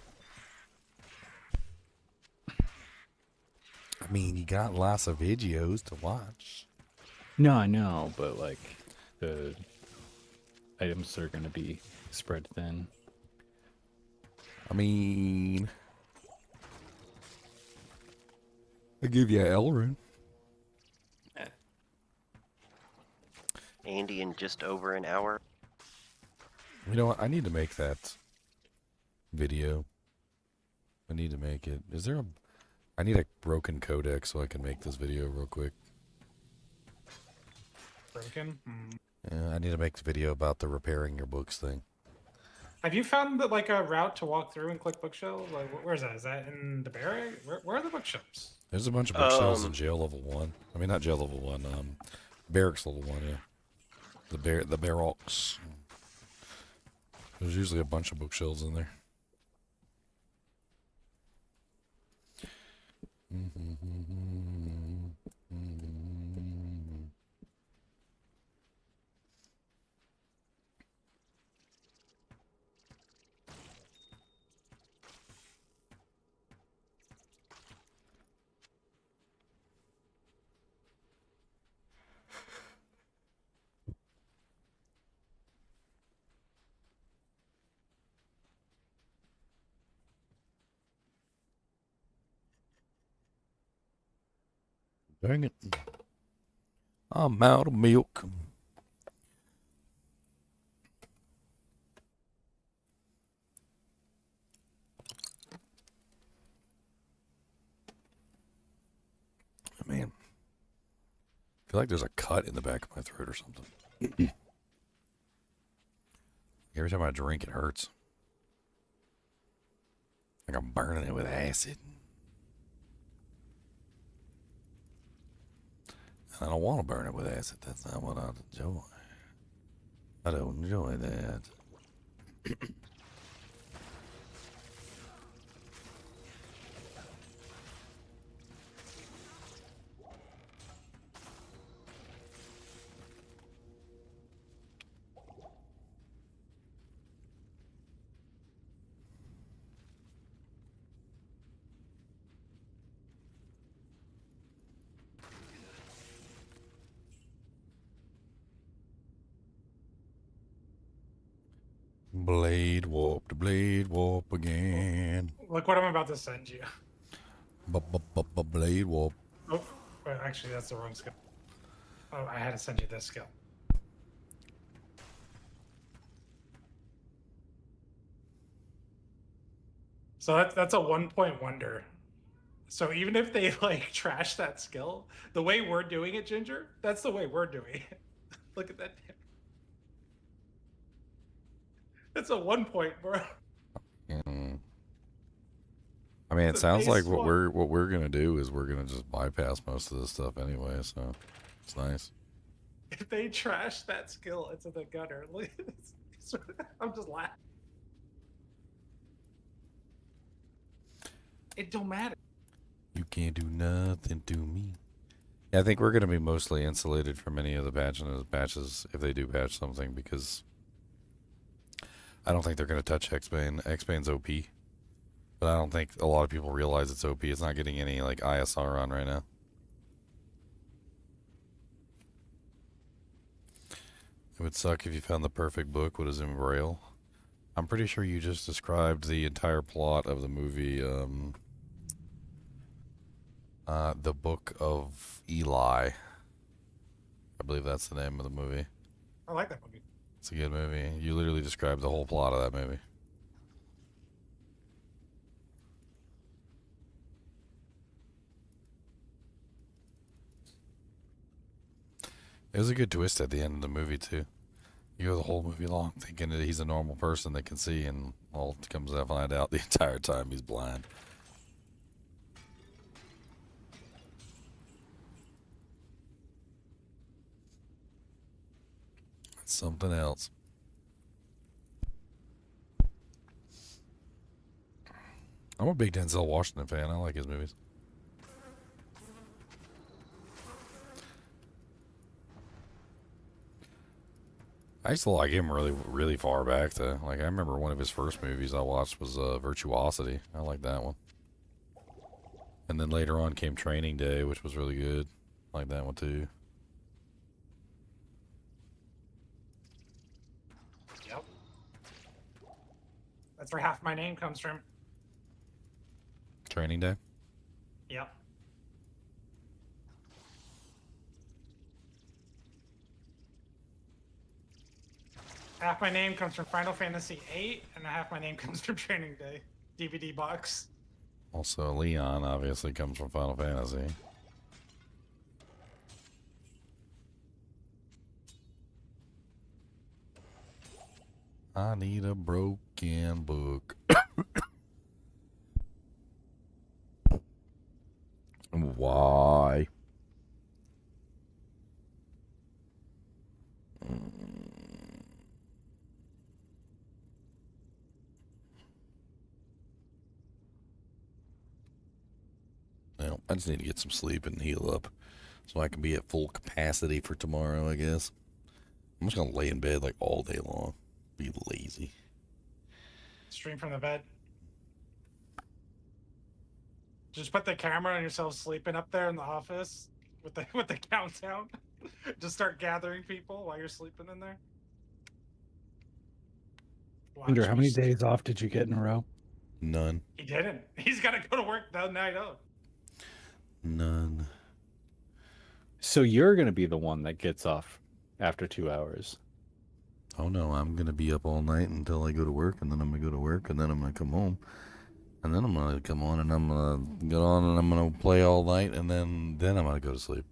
I mean, you got lots of videos to watch. No, I know, but like the items are going to be spread thin. I mean, I give you Elrune. Andy in just over an hour. You know what? I need to make that video. I need to make it. Is there a... I need a broken codec so I can make this video real quick. Broken? Yeah, I need to make the video about the repairing your books thing. Have you found that like a route to walk through and click bookshelves? Like, where's that? Is that in the barrack? Where are the bookshelves? There's a bunch of bookshelves in jail level 1. I mean, not jail level 1. Barracks level 1, yeah. The barracks. There's usually a bunch of bookshelves in there. Dang it. I'm out of milk. Man. I feel like there's a cut in the back of my throat or something. Every time I drink, it hurts. Like I'm burning it with acid. I don't want to burn it with acid. That's not what I enjoy. I don't enjoy that. Blade warp again. Look what I'm about to send you. Blade warp. Oh, wait, actually, that's the wrong skill. Oh, I had to send you this skill. So that's a 1-point wonder. So even if they like trash that skill, the way we're doing it, Ginger, that's the way we're doing it. Look at that. It's a 1-point, bro. I mean, it It's a sounds like base what one. we're gonna do is we're gonna just bypass most of this stuff anyway. So it's nice. If they trash that skill, it's in the gutter. Look, I'm just laughing. It don't matter. You can't do nothing to me. Yeah, I think we're gonna be mostly insulated from any of the patches if they do patch something, because I don't think they're gonna touch X-Bane. X-Bane's OP. But I don't think a lot of people realize it's OP. It's not getting any like ISR on right now. It would suck if you found the perfect book. What is in Braille? I'm pretty sure you just described the entire plot of the movie, The Book of Eli. I believe that's the name of the movie. I like that movie. It's a good movie. You literally described the whole plot of that movie. It was a good twist at the end of the movie, too. You go the whole movie long thinking that he's a normal person that can see, and all comes to find out the entire time he's blind. It's something else. I'm a big Denzel Washington fan. I like his movies. I used to like him really far back though. Like I remember one of his first movies I watched was Virtuosity. I like that one. And then later on came Training Day, which was really good. I like that one too. Yep. That's where half my name comes from. Training Day. Yep. Half my name comes from Final Fantasy VIII, and half my name comes from Training Day DVD box. Also, Leon obviously comes from Final Fantasy. I need a broken book. Why? Well, I just need to get some sleep and heal up so I can be at full capacity for tomorrow, I guess. I'm just going to lay in bed like all day long. Be lazy. Stream from the bed. Just put the camera on yourself sleeping up there in the office with the countdown. Just start gathering people while you're sleeping in there. Sunder, how many days off did you get in a row? None. He didn't. He's got to go to work the night of. None. So you're going to be the one that gets off after 2 hours. Oh no, I'm going to be up all night until I go to work, and then I'm going to go to work, and then I'm going to come home. And then I'm going to come on, and I'm going to get on, and I'm going to play all night, and then I'm going to go to sleep.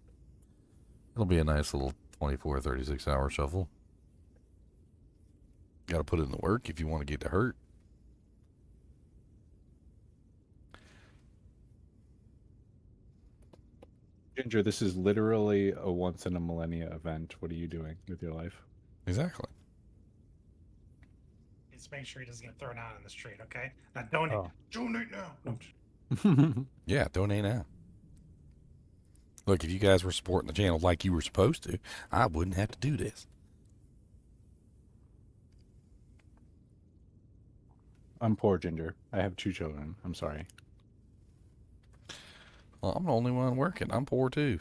It'll be a nice little 24, 36 hour shuffle. Got to put in the work if you want to get to hurt. Ginger, this is literally a once in a millennia event. What are you doing with your life? Exactly. Just make sure he doesn't get thrown out in the street, okay? Now donate. Oh. Donate now. Yeah, donate now. Look, if you guys were supporting the channel like you were supposed to, I wouldn't have to do this. I'm poor, Ginger. I have 2 children. I'm sorry. Well, I'm the only one working. I'm poor too.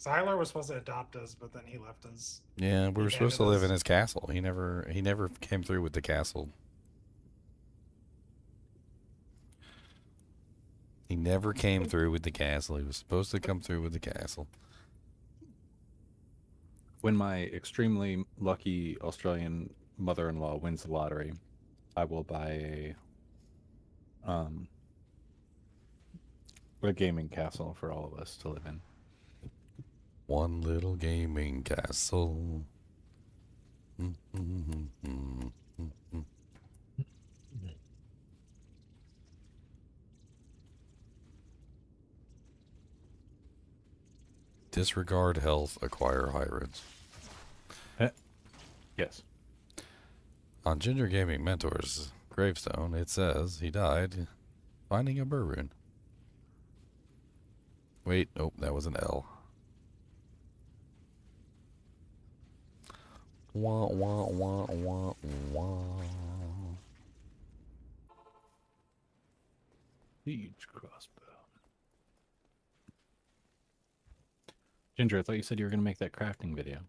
Zyler was supposed to adopt us, but then he left us. Yeah, we were He supposed to abandoned live us. in his castle. He never came through with the castle. He never came through with the castle. He was supposed to come through with the castle. When my extremely lucky Australian mother-in-law wins the lottery, I will buy a gaming castle for all of us to live in. One little gaming castle. Disregard health, acquire hybrids. Yes. On Ginger Gaming Mentor's gravestone, it says he died finding a burr. Wait, nope, that was an L. Wah, wah, wah, wah, wah. Huge crossbow. Ginger, I thought you said you were going to make that crafting video.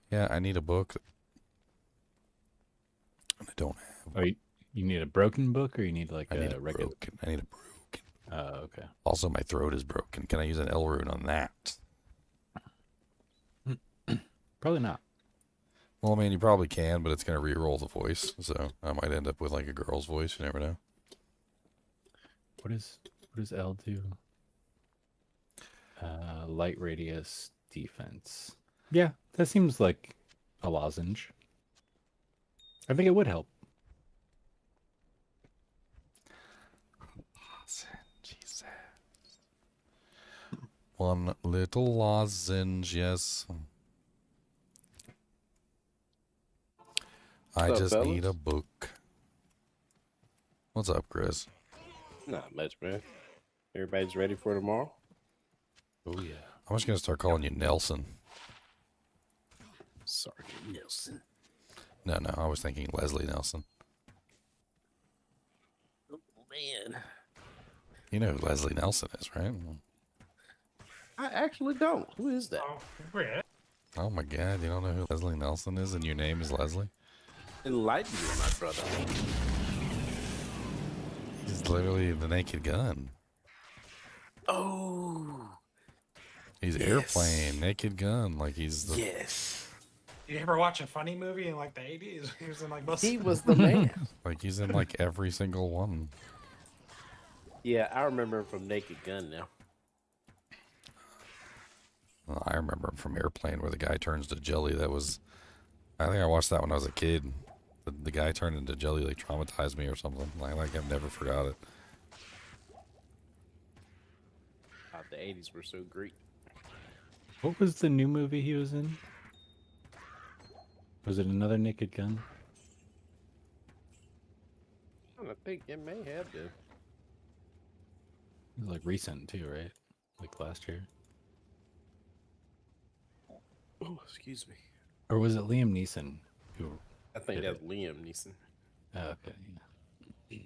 Yeah, I need a book. I don't have. Oh, you need a broken book, or you need like I need a a regular? broken. I need a broken. Oh, okay. Also, my throat is broken. Can I use an L rune on that? Probably not. Well, I mean, you probably can, but it's going to re-roll the voice, so I might end up with like a girl's voice. You never know. What does L do? Light radius defense. Yeah, that seems like a lozenge. I think it would help. Jesus. One little lozenge, yes. I What's up, just need a fellas? book. What's up, Chris? Not much, man. Everybody's ready for tomorrow? Oh yeah. I'm just gonna start calling you Nelson. Sergeant Nelson. No, I was thinking Leslie Nelson. Oh man. You know who Leslie Nelson is, right? I actually don't. Who is that? Oh, weird. Oh my God, you don't know who Leslie Nelson is, and your name is Leslie? Enlighten me, my brother. He's literally the Naked Gun. Oh. He's Yes. Airplane, Naked Gun, like he's the. Yes. You ever watch a funny movie in like the 80s? He was in like most. He was the man. Like he's in like every single one. Yeah, I remember him from Naked Gun now. Well, I remember him from Airplane, where the guy turns to jelly. That was, I think I watched that when I was a kid. The guy turned into jelly, like traumatized me or something. Like I've never forgot it. The 80s were so great. What was the new movie he was in? Was it another Naked Gun? I think it may have been. It was like recent too, right? Like last year. Oh, excuse me. Or was it Liam Neeson who? I think did that's Liam Neeson. Oh, okay, yeah.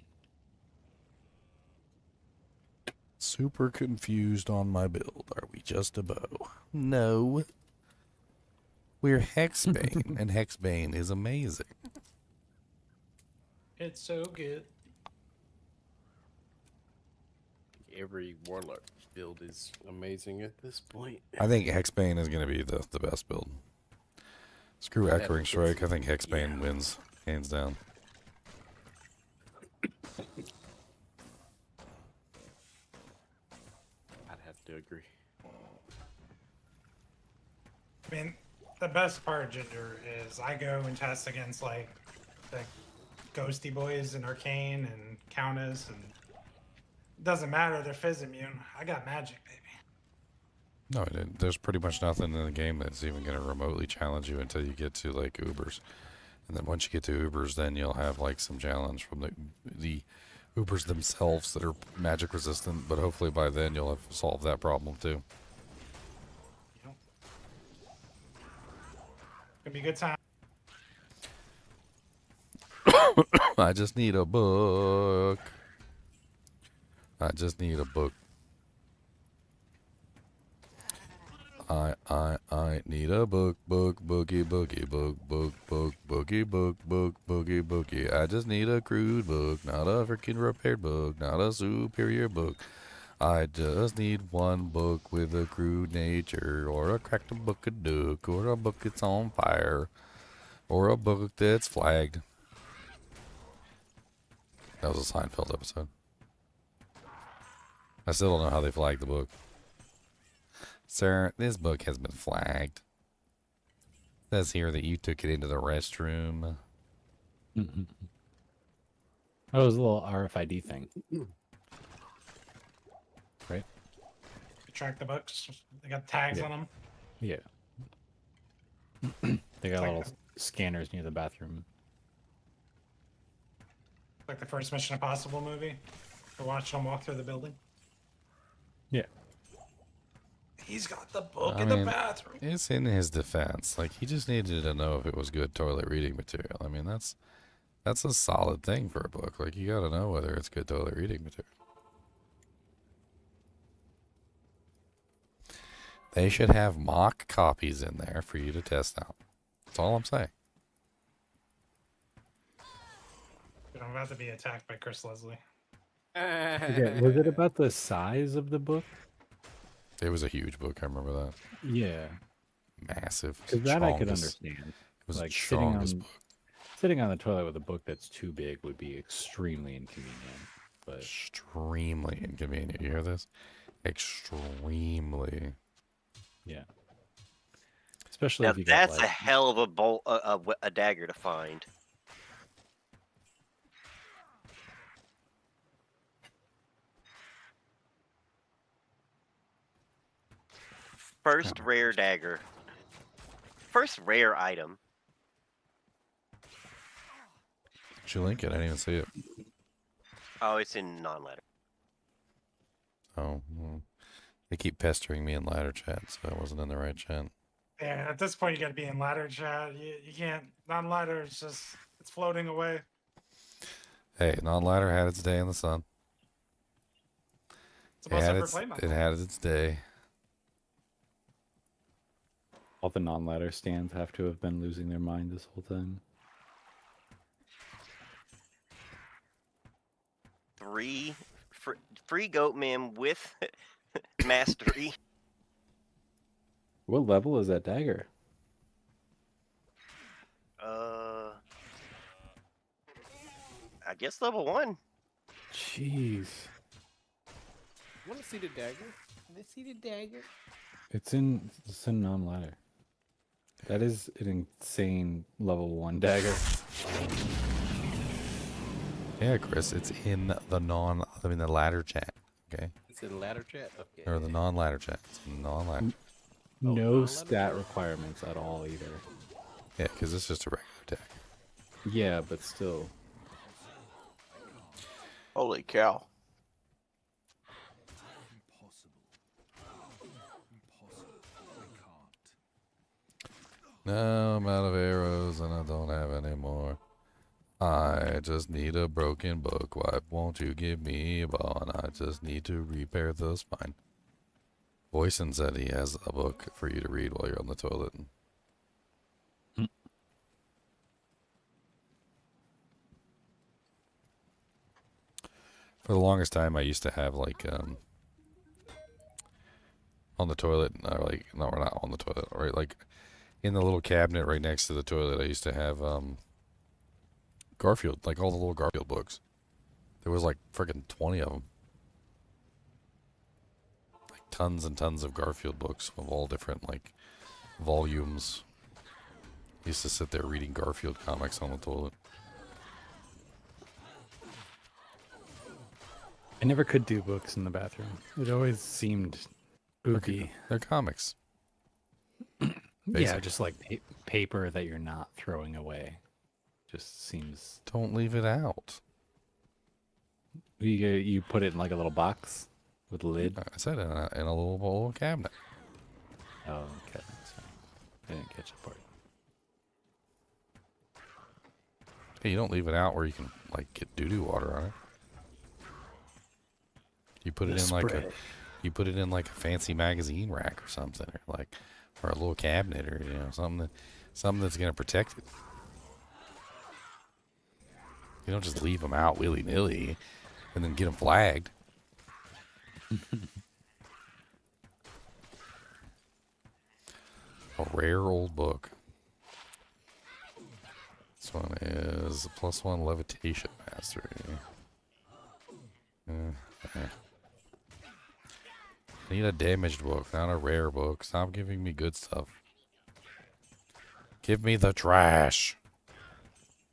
Super confused on my build. Are we just a bow? No. We're Hexbane, and Hexbane is amazing. It's so good. Every Warlock build is amazing at this point. I think Hexbane is going to be the best build. Screw That Echoing is- Strike. I think Hexbane wins, hands down. I'd have to agree. I mean, the best part, Ginger, is I go and test against like the Ghosty Boys and Arcane and Countess, and it doesn't matter. They're Fizz immune. I got magic, baby. No, there's pretty much nothing in the game that's even going to remotely challenge you until you get to like Ubers. And then once you get to Ubers, then you'll have like some challenge from the Ubers themselves that are magic resistant, but hopefully by then you'll have solved that problem too. Gonna be a good time. I just need a book. I just need a book. I need a book, boogie, boogie, book, boogie, boogie. I just need a crude book, not a freaking repaired book, not a superior book. I just need one book with a crude nature, or a cracked book of duck, or a book that's on fire, or a book that's flagged. That was a Seinfeld episode. I still don't know how they flagged the book. Sir, this book has been flagged. It says here that you took it into the restroom. Mm-hmm. Oh, it was a little RFID thing. Right? Track the books. They got tags Yeah. on them. Yeah. They got Like little scanners near the bathroom. Like the first Mission Impossible movie. We're watching them walk through the building. Yeah. He's got the book I in mean, the bathroom. it's in his defense. Like, he just needed to know if it was good toilet reading material. I mean, that's a solid thing for a book. Like, you gotta know whether it's good toilet reading material. They should have mock copies in there for you to test out. That's all I'm saying. I'm about to be attacked by Chris Leslie. Okay, was it about the size of the book? It was a huge book. I remember that. Yeah. Massive. Because that I could Chongus. understand. It was like a chongus book. sitting on the toilet with a book that's too big would be extremely inconvenient. But Extremely inconvenient. You hear this? Extremely. Yeah. Especially Now if you that's got a like hell of a bolt, a dagger to find. First rare dagger. First rare item. Did you link it? I didn't even see it. Oh, it's in non-letter. Oh, well. They keep pestering me in ladder chat, so I wasn't in the right chat. Yeah, at this point you got to be in ladder chat. You can't non-ladder. It's floating away. Hey, non-ladder had its day in the sun. It's the most ever played map. It had its day. All the non-ladder stands have to have been losing their mind this whole time. Free goat man with mastery. What level is that dagger? I guess level 1. Jeez. Want to see the dagger? Let's see the dagger. It's in non-ladder. That is an insane level 1 dagger. Yeah, Chris, it's in the ladder chat. Okay. It's in the ladder chat. Okay. Or the non-ladder chat. It's in the non-ladder. No stat requirements at all either. Yeah, because it's just a regular dagger. Yeah, but still. Holy cow. Now I'm out of arrows and I don't have any more. I just need a broken book. Why won't you give me a bow? And I just need to repair the spine. Boyson said he has a book for you to read while you're on the toilet. For the longest time, I used to have like on the toilet, like no, we're not on the toilet, right? Like in the little cabinet right next to the toilet, I used to have Garfield, like all the little Garfield books. There was like freaking 20 of them. Like tons and tons of Garfield books of all different like volumes. I used to sit there reading Garfield comics on the toilet. I never could do books in the bathroom. It always seemed spooky. They're comics. Yeah, just like paper that you're not throwing away. Just seems. Don't leave it out. You put it in like a little box with a lid. I said in a little cabinet. Oh, okay. Sorry. I didn't catch the part. Hey, you don't leave it out where you can like get doo-doo water on it. You put it in like a fancy magazine rack or something, or a little cabinet, or something that's gonna protect it. You don't just leave them out willy-nilly and then get them flagged. A rare old book. This one is +1 levitation mastery. I need a damaged book, not a rare book. Stop giving me good stuff. Give me the trash.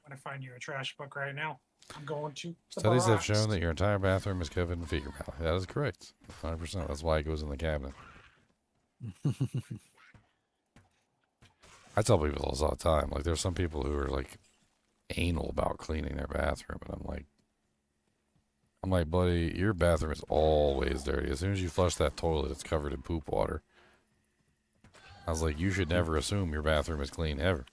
I'm gonna find you a trash book right now. I'm going to. Studies have shown that your entire bathroom is covered in fecal matter. That is correct. 100%. That's why it goes in the cabinet. I tell people this all the time. Like, there's some people who are like anal about cleaning their bathroom, and I'm like, buddy, your bathroom is always dirty. As soon as you flush that toilet, it's covered in poop water. I was like, you should never assume your bathroom is clean ever.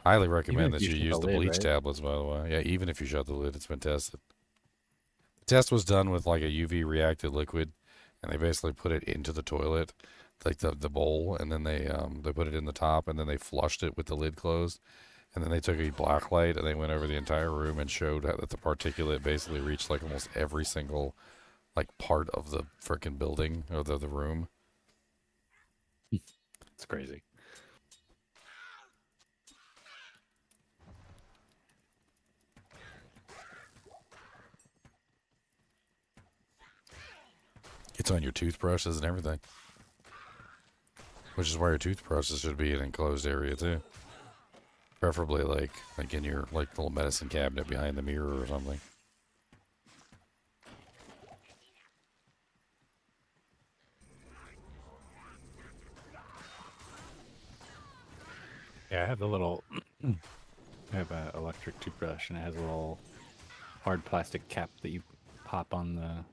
Highly recommend that you use the bleach tablets, by the way. Yeah, even if you shut the lid, it's been tested. The test was done with like a UV reacted liquid, and they basically put it into the toilet, like the bowl, and then they put it in the top, and then they flushed it with the lid closed. And then they took a black light and they went over the entire room and showed that the particulate basically reached like almost every single like part of the frickin' building or the room. It's crazy. It's on your toothbrushes and everything. Which is why your toothbrushes should be in an enclosed area too. Preferably like in your like little medicine cabinet behind the mirror or something. Yeah, I have the little. I have an electric toothbrush, and it has a little hard plastic cap that you pop on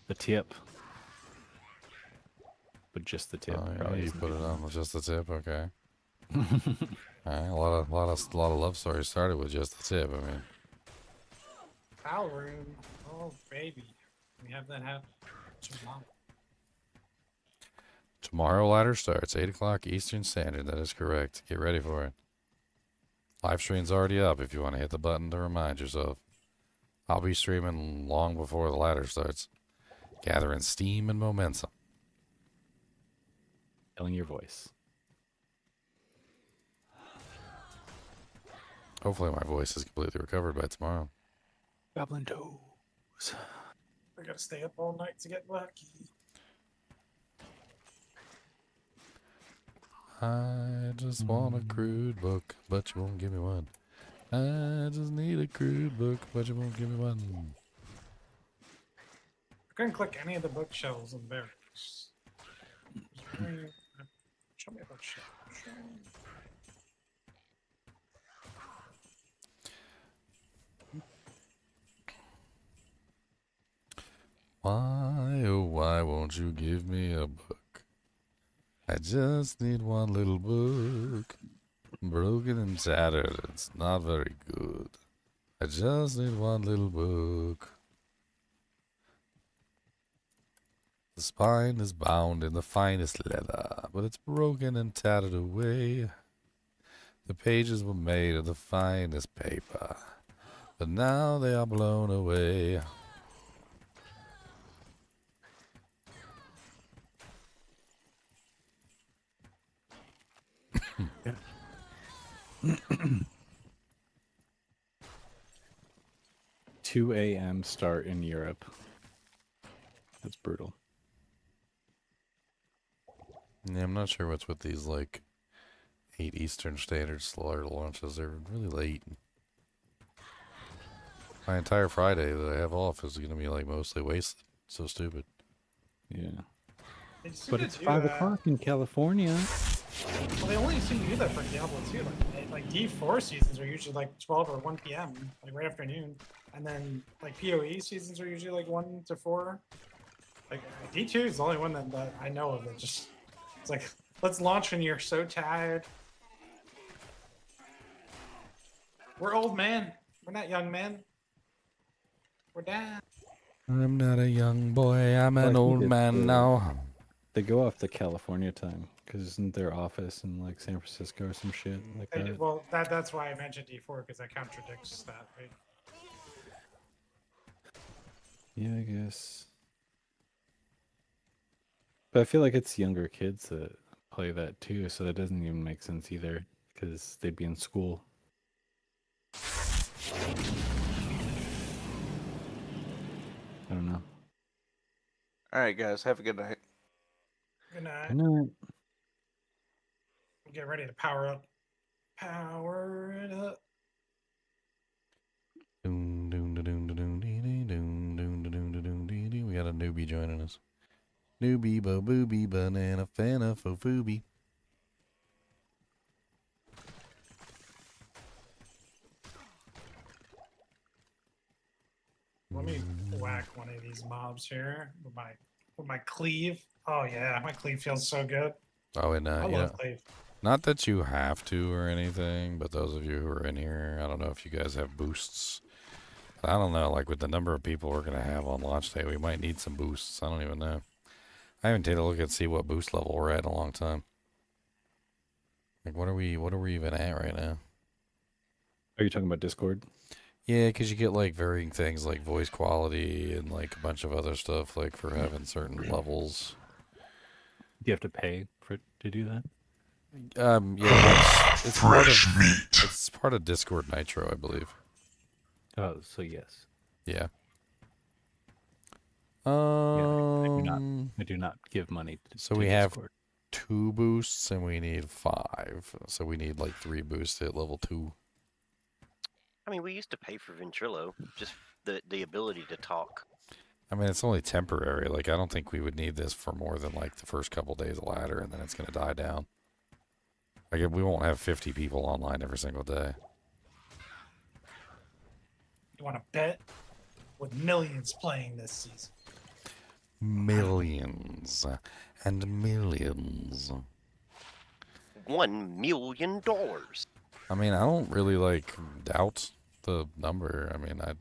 the tip. but just the tip. Oh, yeah, probably you isn't put good it on enough. with just the tip, okay. Alright, a lot of love stories started with just the tip. I mean, Foul room. Oh baby, we have that happen tomorrow. tomorrow ladder starts 8 o'clock Eastern Standard. That is correct. Get ready for it. Live stream's already up if you want to hit the button to remind yourself. I'll be streaming long before the ladder starts, gathering steam and momentum. Telling your voice. Hopefully my voice is completely recovered by tomorrow. Goblin toes. I gotta stay up all night to get lucky. I just want a crude book, but you won't give me one. I just need a crude book, but you won't give me one. I couldn't click any of the bookshelves in barracks. Show me a bookshelf. Show me. Why, oh why won't you give me a book? I just need one little book. Broken and tattered, it's not very good. I just need one little book. The spine is bound in the finest leather, but it's broken and tattered away. The pages were made of the finest paper, but now they are blown away. Yeah. 2 a.m. start in Europe. That's brutal. Yeah, I'm not sure what's with these, like, 8 Eastern Standard slaughter launches. They're really late. My entire Friday that I have off is going to be, like, mostly wasted. So stupid. Yeah. They seem But to it's do 5 that. o'clock in California. Well, they only seem to do that for Diablo 2. Like D4 seasons are usually like 12 or 1 p.m., like right afternoon. And then like PoE seasons are usually like 1 to 4. Like D2 is the only one that I know of that just, it's like, let's launch when you're so tired. We're old man. We're not young men. We're down. I'm not a young boy, I'm Well, I an think old it's, man now. They go off the California time because isn't their office in like San Francisco or some shit like They do- that? well, that's why I mentioned D4 because that contradicts that, right? Yeah, I guess. But I feel like it's younger kids that play that too, so that doesn't even make sense either because they'd be in school. I don't know. All right, guys. Have a good night. Good night. Good night. Get ready to power up. Power it up. We got a newbie joining us. Newbie, bo booby, banana, fana, fo foobie. Let me whack one of these mobs here with my cleave. Oh yeah, my cleave feels so good. Oh, and I you love know, cleave. not that you have to or anything, but those of you who are in here, I don't know if you guys have boosts. I don't know, like with the number of people we're gonna have on launch day, we might need some boosts. I don't even know. I haven't taken a look and see what boost level we're at in a long time. Like, what are we even at right now? Are you talking about Discord? Yeah, because you get like varying things like voice quality and like a bunch of other stuff, like for having certain levels. Do you have to pay to do that? Yeah, it's part of Discord Nitro, I believe. Oh, so yes. Yeah. I do not give money So to we have Discord. 2 boosts and we need 5. So we need like 3 boosts to hit level 2. I mean, we used to pay for Ventrilo, just the ability to talk. I mean, it's only temporary. Like, I don't think we would need this for more than like the first couple days of ladder, and then it's going to die down. Like, we won't have 50 people online every single day. You want to bet with millions playing this season? millions and millions. $1 million. I mean, I don't really like doubt the number. I mean, I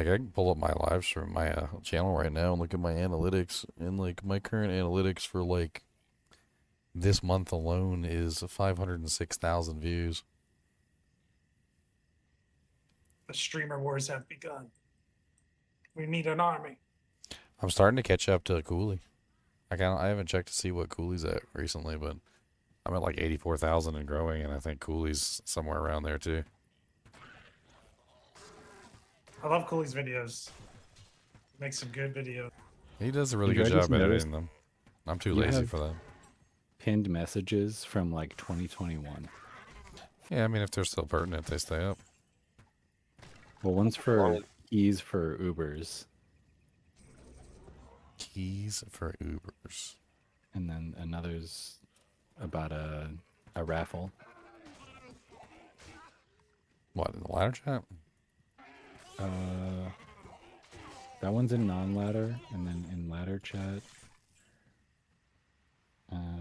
can pull up my live stream, my channel right now, and look at my analytics, and like my current analytics for like this month alone is 506,000 views. The streamer wars have begun. We need an army. I'm starting to catch up to Cooley. I haven't checked to see what Cooley's at recently, but I'm at like 84,000 and growing, and I think Cooley's somewhere around there too. I love Cooley's videos. Makes some good videos. He does a really Did good you guys job editing notice them. I'm too you lazy have for that. Pinned messages from like 2021. Yeah, I mean, if they're still pertinent, they stay up. Well, one's for keys for Ubers. Keys for Ubers. And then another's about a raffle. What, in the ladder chat? That one's in non-ladder, and then in ladder chat.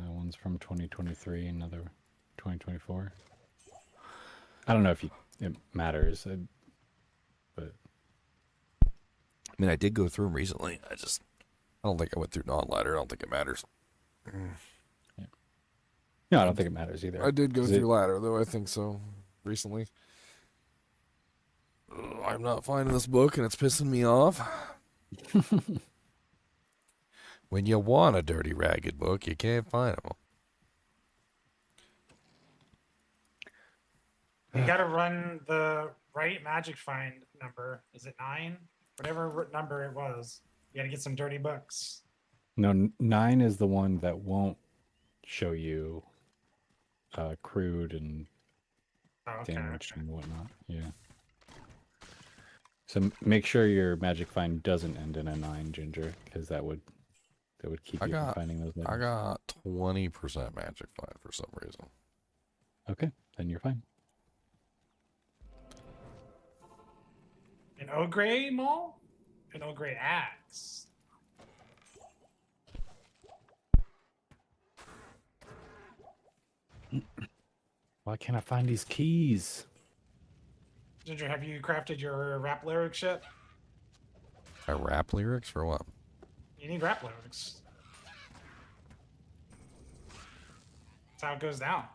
One's from 2023, another 2024. I don't know if it matters, but I mean, I did go through them recently. I don't think I went through non-ladder. I don't think it matters. Yeah. No, I don't think it matters either. I did go through ladder, though. I think so recently. I'm not finding this book, and it's pissing me off. When you want a dirty, ragged book, you can't find them. You gotta run the right magic find number. Is it 9? Whatever number it was. You gotta get some dirty books. No, 9 is the one that won't show you crude and damage and whatnot. Yeah. So make sure your magic find doesn't end in a 9, Ginger, because that would keep you from finding those numbers. I got 20% magic find for some reason. Okay, then you're fine. An Ogre Maul? An Ogre Axe. Why can't I find these keys? Ginger, have you crafted your rap lyrics yet? I rap lyrics for what? You need rap lyrics. That's how it goes down.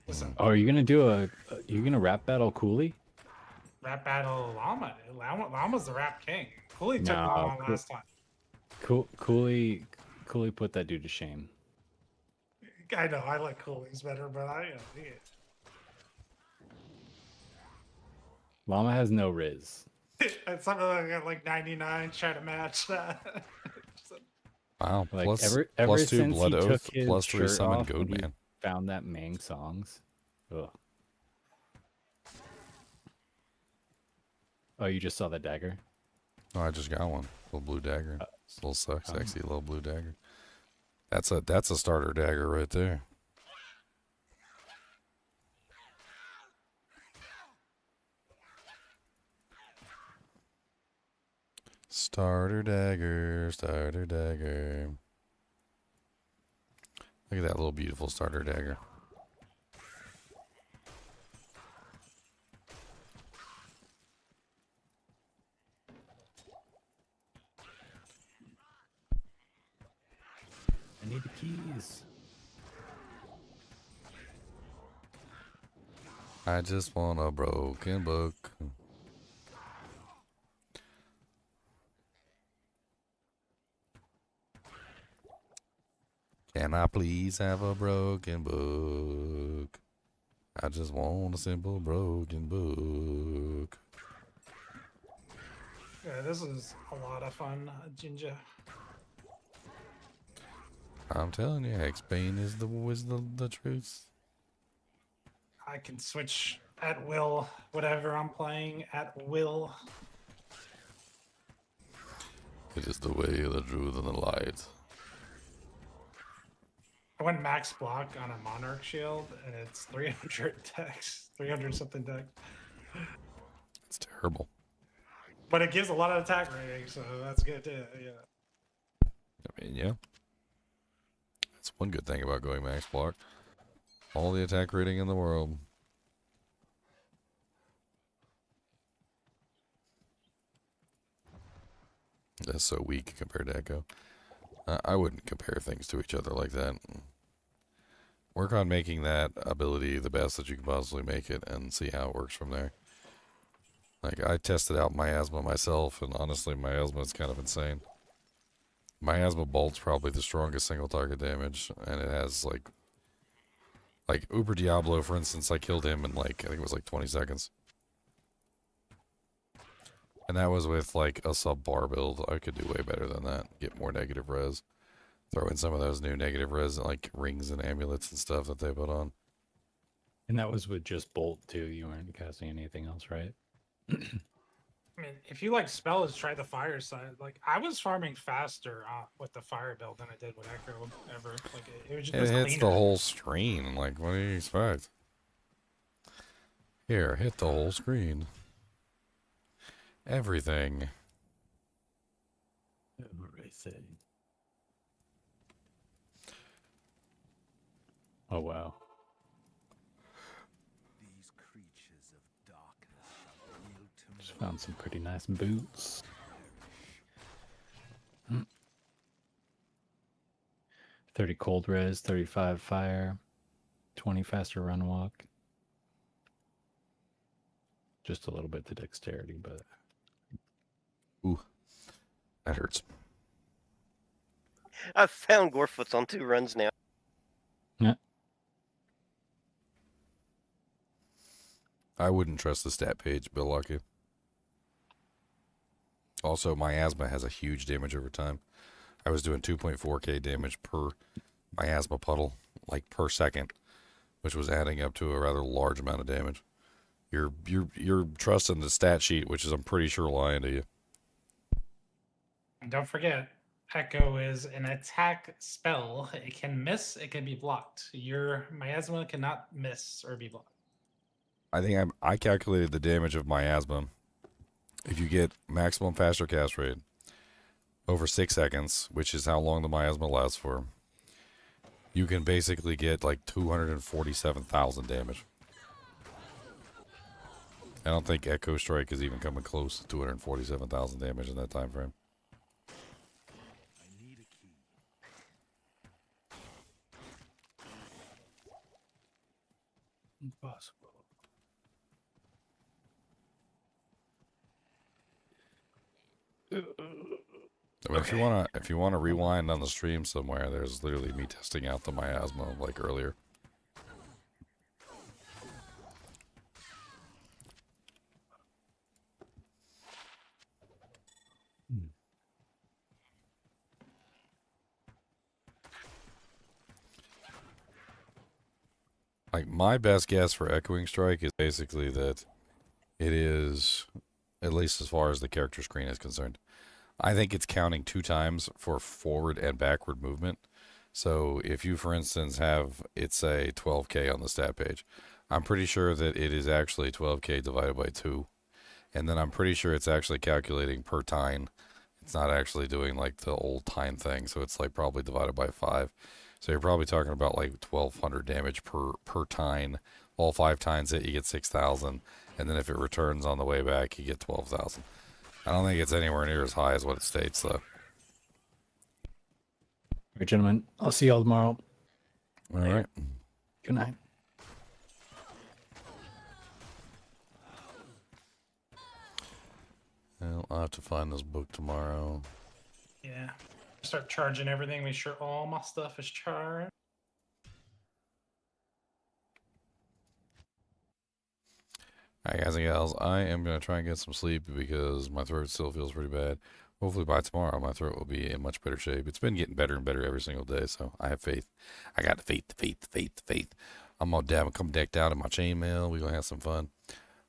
Listen, Oh, are you gonna do you gonna rap battle Cooley? rap battle Llama. Llama's the rap king. Cooley took Llama last time. Cooley put that dude to shame. I know, I like Cooley's better, but Llama has no riz. it's something like 99, try to match that. Wow, Like plus, ever plus 2 since blood he oath, took his plus 3 shirt summon off when he Goatman. found that Mang songs. Ugh. Oh, you just saw the dagger? Oh, I just got one. Little blue dagger. It's a little sexy little blue dagger. That's a starter dagger right there. Starter dagger, starter dagger. Look at that little beautiful starter dagger. I need the keys. I just want a broken book. Can I please have a broken book? I just want a simple broken book. Yeah, this is a lot of fun, Ginger. I'm telling you, X-Bane is the truth. I can switch at will, whatever I'm playing at will. It is the way, the truth, and the light. I went max block on a Monarch shield, and it's 300 dex, 300 something dex. It's terrible. But it gives a lot of attack rating, so that's good too. Yeah. I mean, yeah. That's one good thing about going max block. All the attack rating in the world. That's so weak compared to Echo. I wouldn't compare things to each other like that. Work on making that ability the best that you can possibly make it and see how it works from there. Like, I tested out Miasma myself, and honestly, Miasma is kind of insane. Miasma Bolt's probably the strongest single target damage, and it has, like Uber Diablo, for instance, I killed him in, like, I think it was, like, 20 seconds. And that was with, like, a sub-bar build. I could do way better than that. Get more negative res. Throw in some of those new negative res, like, rings and amulets and stuff that they put on. And that was with just Bolt, too. You weren't casting anything else, right? I mean, if you like spells, try the fire side. Like, I was farming faster with the fire build than I did with Echo ever. Like, it was just It hits cleaner. the whole screen. Like, what do you expect? Here, hit the whole screen. Everything. Everything. Oh, wow. These creatures of darkness shall yield to Just found some pretty nice boots. 30 cold res, 35 fire, 20 faster run walk. Just a little bit to dexterity, but... Ooh, that hurts. I've found Gorefoots on 2 runs now. Yeah. I wouldn't trust the stat page, Bill Lucky. Also, Miasma has a huge damage over time. I was doing 2.4k damage per Miasma puddle, like per second, which was adding up to a rather large amount of damage. You're trusting the stat sheet, which is, I'm pretty sure, lying to you. And don't forget, Echo is an attack spell. It can miss, it can be blocked. Your Miasma cannot miss or be blocked. I think I calculated the damage of Miasma. If you get maximum faster cast rate over 6 seconds, which is how long the Miasma lasts for, you can basically get like 247,000 damage. I don't think Echo Strike is even coming close to 247,000 damage in that time frame. Impossible. I mean, if you wanna rewind on the stream somewhere, there's literally me testing out the Miasma like earlier. Like, my best guess for Echoing Strike is basically that it is, at least as far as the character screen is concerned, I think it's counting 2 times for forward and backward movement. So if you, for instance, have, it's a 12k on the stat page, I'm pretty sure that it is actually 12k divided by 2. And then I'm pretty sure it's actually calculating per tine. It's not actually doing like the old tine thing, so it's like probably divided by 5. So you're probably talking about like 1,200 damage per tine. All 5 tines hit, you get 6,000. And then if it returns on the way back, you get 12,000. I don't think it's anywhere near as high as what it states, though. All right, gentlemen. I'll see y'all tomorrow. All right. Good night. Well, I'll have to find this book tomorrow. Yeah. Start charging everything. Make sure all my stuff is charged. Alright, guys and gals, I am going to try and get some sleep because my throat still feels pretty bad. Hopefully by tomorrow, my throat will be in much better shape. It's been getting better and better every single day, so I have faith. I got faith. I'm going to come decked out in my chainmail. We're going to have some fun.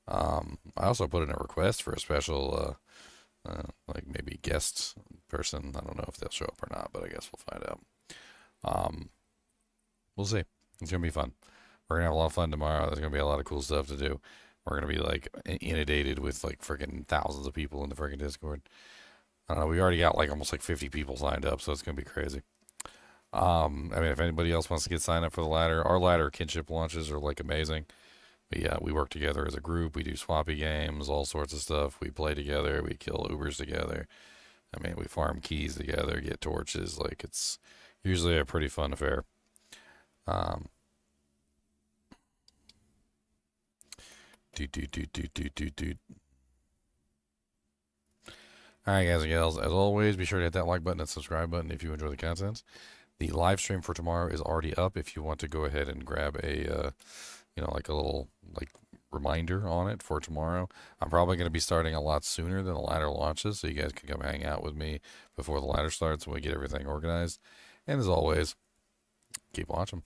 I also put in a request for a special, like maybe guest person. I don't know if they'll show up or not, but I guess we'll find out. We'll see. It's going to be fun. We're going to have a lot of fun tomorrow. There's going to be a lot of cool stuff to do. We're gonna be like inundated with like freaking thousands of people in the freaking Discord. I don't know. We already got like almost like 50 people signed up, so it's gonna be crazy. I mean, if anybody else wants to get signed up for the ladder, our ladder kinship launches are like amazing. We work together as a group. We do swappy games, all sorts of stuff. We play together. We kill Ubers together. I mean, we farm keys together, get torches. Like, it's usually a pretty fun affair. Alright, guys and gals, as always, be sure to hit that like button and subscribe button if you enjoy the content. The live stream for tomorrow is already up if you want to go ahead and grab a, like a little, like, reminder on it for tomorrow. I'm probably going to be starting a lot sooner than the ladder launches, so you guys can come hang out with me before the ladder starts when we get everything organized. And as always, keep watching.